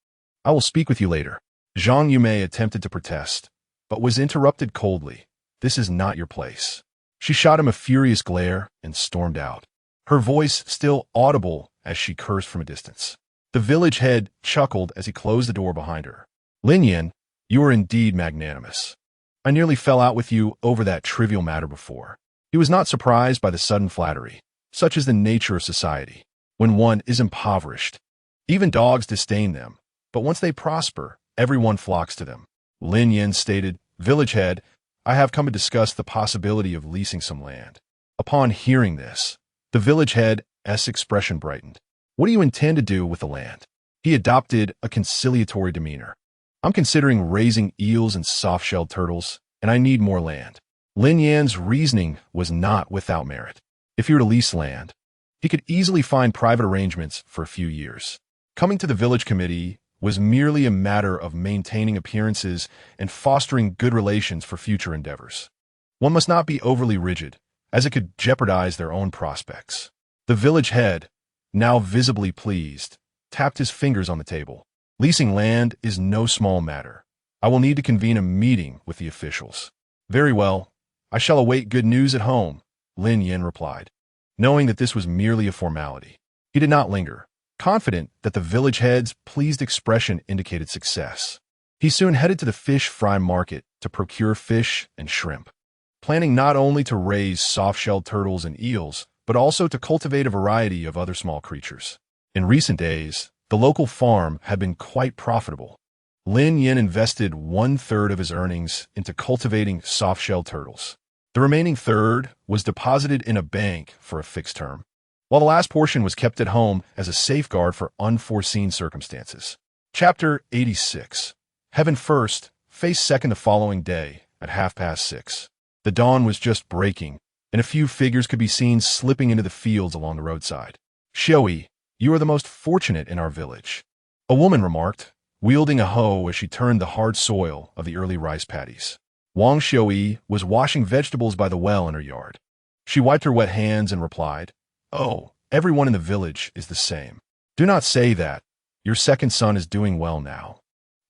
I will speak with you later." Zhang Yumei attempted to protest, but was interrupted coldly. "This is not your place." She shot him a furious glare and stormed out, her voice still audible as she cursed from a distance. The village head chuckled as he closed the door behind her. "Lin Yan, you are indeed magnanimous. I nearly fell out with you over that trivial matter before." He was not surprised by the sudden flattery. Such is the nature of society. When one is impoverished, even dogs disdain them, but once they prosper, everyone flocks to them. Lin Yan stated, "Village head, I have come to discuss the possibility of leasing some land." Upon hearing this, the village head's expression brightened. "What do you intend to do with the land?" He adopted a conciliatory demeanor. "I'm considering raising eels and soft-shelled turtles, and I need more land." Lin Yan's reasoning was not without merit. If he were to lease land, he could easily find private arrangements for a few years. Coming to the village committee was merely a matter of maintaining appearances and fostering good relations for future endeavors. One must not be overly rigid, as it could jeopardize their own prospects. The village head, now visibly pleased, tapped his fingers on the table. "Leasing land is no small matter. I will need to convene a meeting with the officials." "Very well. I shall await good news at home," Lin Yan replied, knowing that this was merely a formality. He did not linger, confident that the village head's pleased expression indicated success. He soon headed to the fish fry market to procure fish and shrimp, planning not only to raise soft-shelled turtles and eels, but also to cultivate a variety of other small creatures. In recent days, the local farm had been quite profitable. Lin Yan invested 1/3 of his earnings into cultivating soft-shelled turtles. The remaining third was deposited in a bank for a fixed term, while the last portion was kept at home as a safeguard for unforeseen circumstances. Chapter 86. Heaven First faced second the following day at 6:30. The dawn was just breaking, and a few figures could be seen slipping into the fields along the roadside. "Xiaoyi, you are the most fortunate in our village," a woman remarked, wielding a hoe as she turned the hard soil of the early rice paddies. Wang Xiaoyi was washing vegetables by the well in her yard. She wiped her wet hands and replied, "Oh, everyone in the village is the same. Do not say that. Your second son is doing well now.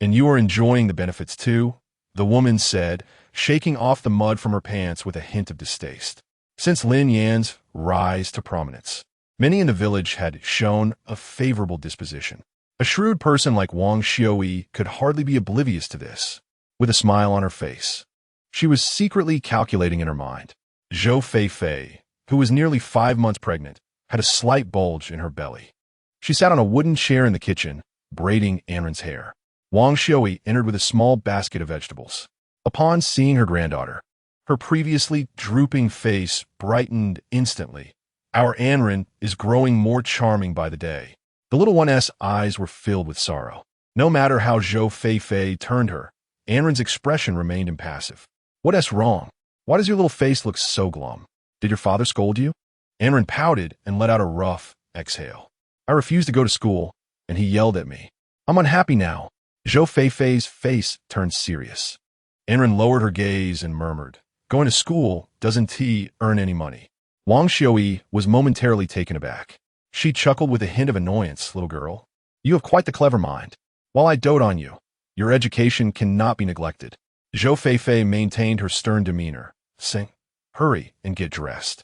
And you are enjoying the benefits too," the woman said, shaking off the mud from her pants with a hint of distaste. Since Lin Yan's rise to prominence, many in the village had shown a favorable disposition. A shrewd person like Wang Xiaoyi could hardly be oblivious to this. With a smile on her face, she was secretly calculating in her mind. Zhou Feifei, who was nearly 5 months pregnant, had a slight bulge in her belly. She sat on a wooden chair in the kitchen, braiding Anren's hair. Wang Xiaoyi entered with a small basket of vegetables. Upon seeing her granddaughter, her previously drooping face brightened instantly. "Our Anren is growing more charming by the day." The little one's eyes were filled with sorrow. No matter how Zhou Feifei turned her, Anren's expression remained impassive. "What's wrong? Why does your little face look so glum? Did your father scold you?" Anren pouted and let out a rough exhale. "I refused to go to school, and he yelled at me. I'm unhappy now." Zhou Feifei's face turned serious. Anren lowered her gaze and murmured, "Going to school doesn't he earn any money?" Wang Xiaoyi was momentarily taken aback. She chuckled with a hint of annoyance. "Little girl, you have quite the clever mind. While I dote on you, your education cannot be neglected." Zhou Feifei maintained her stern demeanor, saying, "Hurry and get dressed.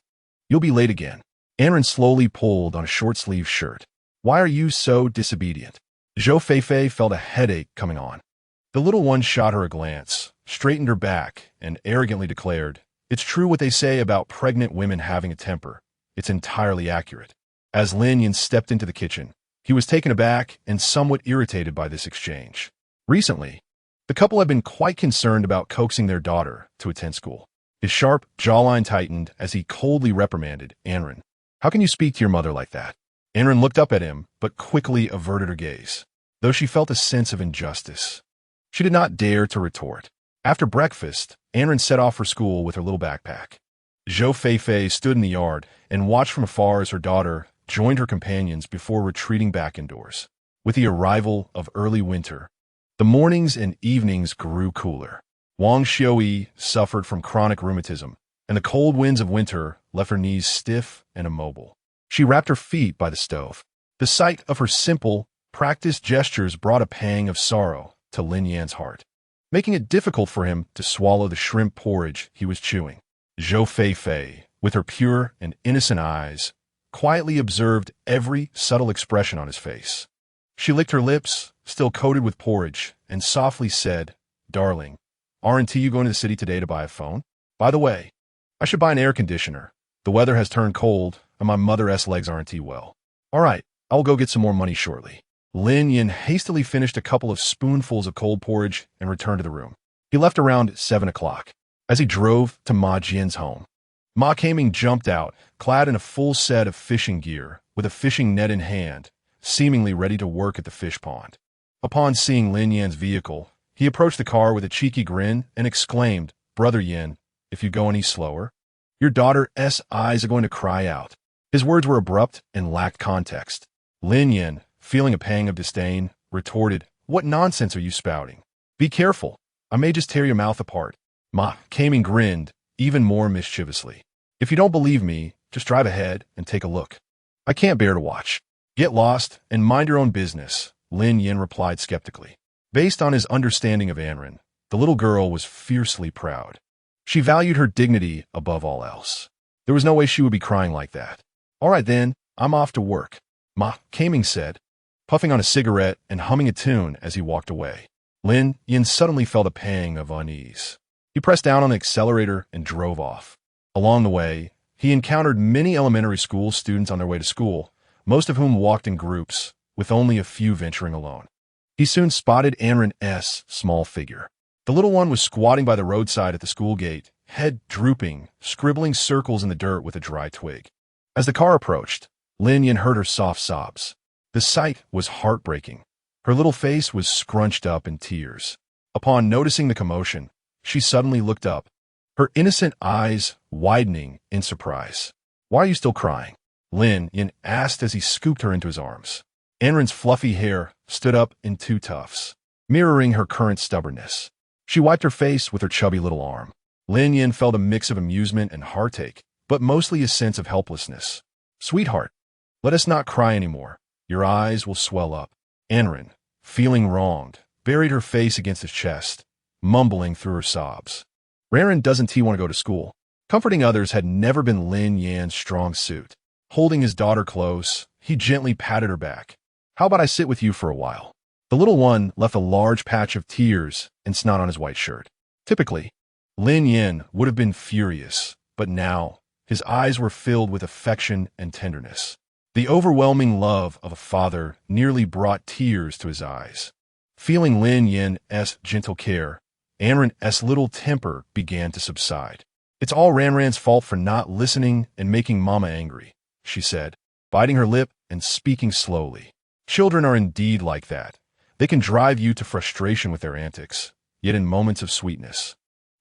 You'll be late again." Anren slowly pulled on a short-sleeved shirt. "Why are you so disobedient?" Zhou Feifei felt a headache coming on. The little one shot her a glance, straightened her back, and arrogantly declared, "It's true what they say about pregnant women having a temper. It's entirely accurate." As Lin Yan stepped into the kitchen, He was taken aback and somewhat irritated by this exchange. Recently, the couple had been quite concerned about coaxing their daughter to attend school. His sharp jawline tightened as he coldly reprimanded Anren. "How can you speak to your mother like that?" Anren looked up at him, but quickly averted her gaze, though she felt a sense of injustice. She did not dare to retort. After breakfast, Anren set off for school with her little backpack. Zhou Feifei stood in the yard and watched from afar as her daughter joined her companions before retreating back indoors. With the arrival of early winter, the mornings and evenings grew cooler. Wang Xiaoyi suffered from chronic rheumatism, and the cold winds of winter left her knees stiff and immobile. She wrapped her feet by the stove. The sight of her simple, practiced gestures brought a pang of sorrow to Lin Yan's heart, making it difficult for him to swallow the shrimp porridge he was chewing. Zhou Feifei, with her pure and innocent eyes, quietly observed every subtle expression on his face. She licked her lips, still coated with porridge, and softly said, "Darling, aren't you going to the city today to buy a phone? By the way, I should buy an air conditioner. The weather has turned cold, and my mother's legs aren't well. All right, I'll go get some more money shortly." Lin Yan hastily finished a couple of spoonfuls of cold porridge and returned to the room. He left around 7 o'clock. As he drove to Ma Jian's home, Ma Kaming jumped out, clad in a full set of fishing gear, with a fishing net in hand, seemingly ready to work at the fish pond. Upon seeing Lin Yan's vehicle, he approached the car with a cheeky grin and exclaimed, "Brother Yan, if you go any slower, your daughter's eyes are going to cry out." His words were abrupt and lacked context. Lin Yan, feeling a pang of disdain, retorted, "What nonsense are you spouting? Be careful, I may just tear your mouth apart." Ma Kaming grinned, even more mischievously. "If you don't believe me, just drive ahead and take a look. I can't bear to watch." "Get lost and mind your own business," Lin Yan replied skeptically. Based on his understanding of Anren, the little girl was fiercely proud. She valued her dignity above all else. There was no way she would be crying like that. "All right then, I'm off to work," Ma Kaming said, puffing on a cigarette and humming a tune as he walked away. Lin Yan suddenly felt a pang of unease. He pressed down on the accelerator and drove off. Along the way, he encountered many elementary school students on their way to school, most of whom walked in groups, with only a few venturing alone. He soon spotted Anren's small figure. The little one was squatting by the roadside at the school gate, head drooping, scribbling circles in the dirt with a dry twig. As the car approached, Lin Yan heard her soft sobs. The sight was heartbreaking. Her little face was scrunched up in tears. Upon noticing the commotion, she suddenly looked up, her innocent eyes widening in surprise. "Why are you still crying?" Lin Yan asked as he scooped her into his arms. Anren's fluffy hair stood up in two tufts, mirroring her current stubbornness. She wiped her face with her chubby little arm. Lin Yan felt a mix of amusement and heartache, but mostly a sense of helplessness. "Sweetheart, let us not cry anymore. Your eyes will swell up." Anren, feeling wronged, buried her face against his chest, mumbling through her sobs. "Anren, doesn't he want to go to school?" Comforting others had never been Lin Yan's strong suit. Holding his daughter close, he gently patted her back. "How about I sit with you for a while?" The little one left a large patch of tears and snot on his white shirt. Typically, Lin Yan would have been furious, but now his eyes were filled with affection and tenderness. The overwhelming love of a father nearly brought tears to his eyes. Feeling Lin Yan's gentle care, Anren's little temper began to subside. "It's all Ranran's fault for not listening and making Mama angry," she said, biting her lip and speaking slowly. "Children are indeed like that. They can drive you to frustration with their antics, yet in moments of sweetness,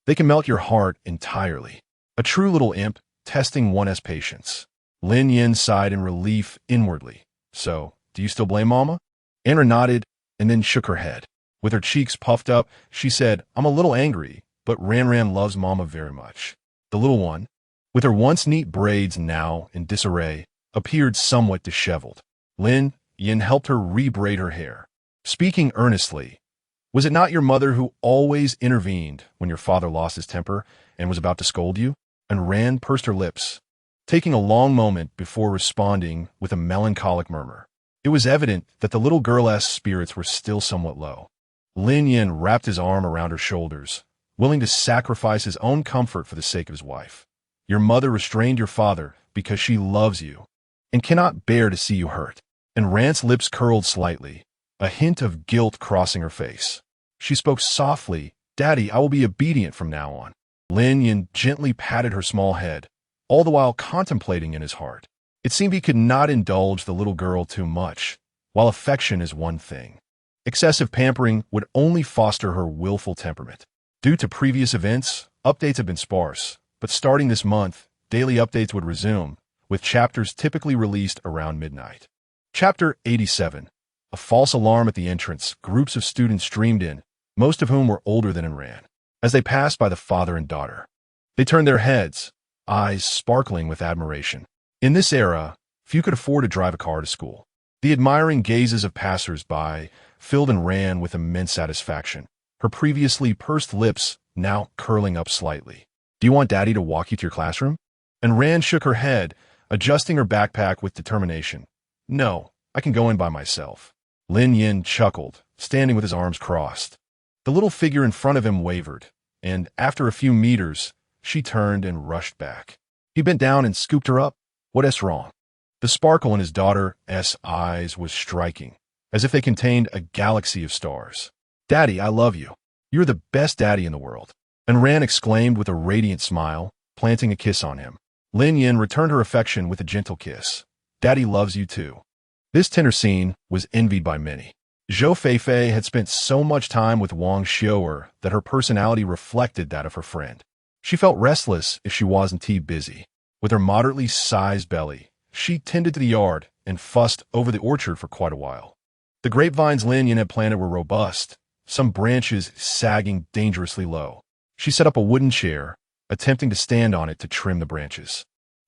they can melt your heart entirely. A true little imp, testing one's patience." Lin Yan sighed in relief inwardly. "So, do you still blame Mama?" Anren nodded and then shook her head. With her cheeks puffed up, she said, "I'm a little angry, but Ranran loves Mama very much." The little one, with her once neat braids now in disarray, appeared somewhat disheveled. Lin Yan helped her re-braid her hair. Speaking earnestly, "Was it not your mother who always intervened when your father lost his temper and was about to scold you?" And Ran pursed her lips, taking a long moment before responding with a melancholic murmur. It was evident that the little girl's spirits were still somewhat low. Lin Yan wrapped his arm around her shoulders, willing to sacrifice his own comfort for the sake of his wife. "Your mother restrained your father because she loves you and cannot bear to see you hurt. And Rand's lips curled slightly, a hint of guilt crossing her face. She spoke softly, "Daddy, I will be obedient from now on." Lin Yan gently patted her small head, all the while contemplating in his heart. It seemed he could not indulge the little girl too much. While affection is one thing, excessive pampering would only foster her willful temperament. Due to previous events, updates have been sparse, but starting this month, daily updates would resume, with chapters typically released around midnight. Chapter 87. A false alarm at the entrance. Groups of students streamed in, most of whom were older than Ran. As they passed by the father and daughter, they turned their heads, eyes sparkling with admiration. In this era, few could afford to drive a car to school. The admiring gazes of passers-by filled Ran with immense satisfaction, her previously pursed lips now curling up slightly. "Do you want Daddy to walk you to your classroom?" And Ran shook her head, adjusting her backpack with determination. "No, I can go in by myself." Lin Yan chuckled, standing with his arms crossed. The little figure in front of him wavered, and after a few meters, she turned and rushed back. He bent down and scooped her up. "What's wrong?" The sparkle in his daughter's eyes was striking, as if they contained a galaxy of stars. "Daddy, I love you. You're the best daddy in the world." And Ran exclaimed with a radiant smile, planting a kiss on him. Lin Yan returned her affection with a gentle kiss. "Daddy loves you too." This tender scene was envied by many. Zhou Feifei had spent so much time with Wang Xiu'er that her personality reflected that of her friend. She felt restless if she wasn't too busy. With her moderately sized belly, she tended to the yard and fussed over the orchard for quite a while. The grapevines Lin Yan had planted were robust, some branches sagging dangerously low. She set up a wooden chair, attempting to stand on it to trim the branches.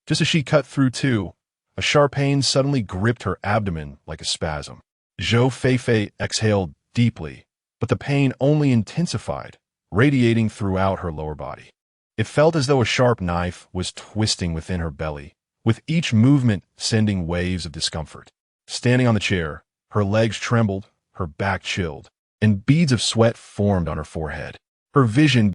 Just as she cut through two, a sharp pain suddenly gripped her abdomen like a spasm. Zhou Feifei exhaled deeply, but the pain only intensified, radiating throughout her lower body. It felt as though a sharp knife was twisting within her belly, with each movement sending waves of discomfort. Standing on the chair, her legs trembled, her back chilled, and beads of sweat formed on her forehead. Her vision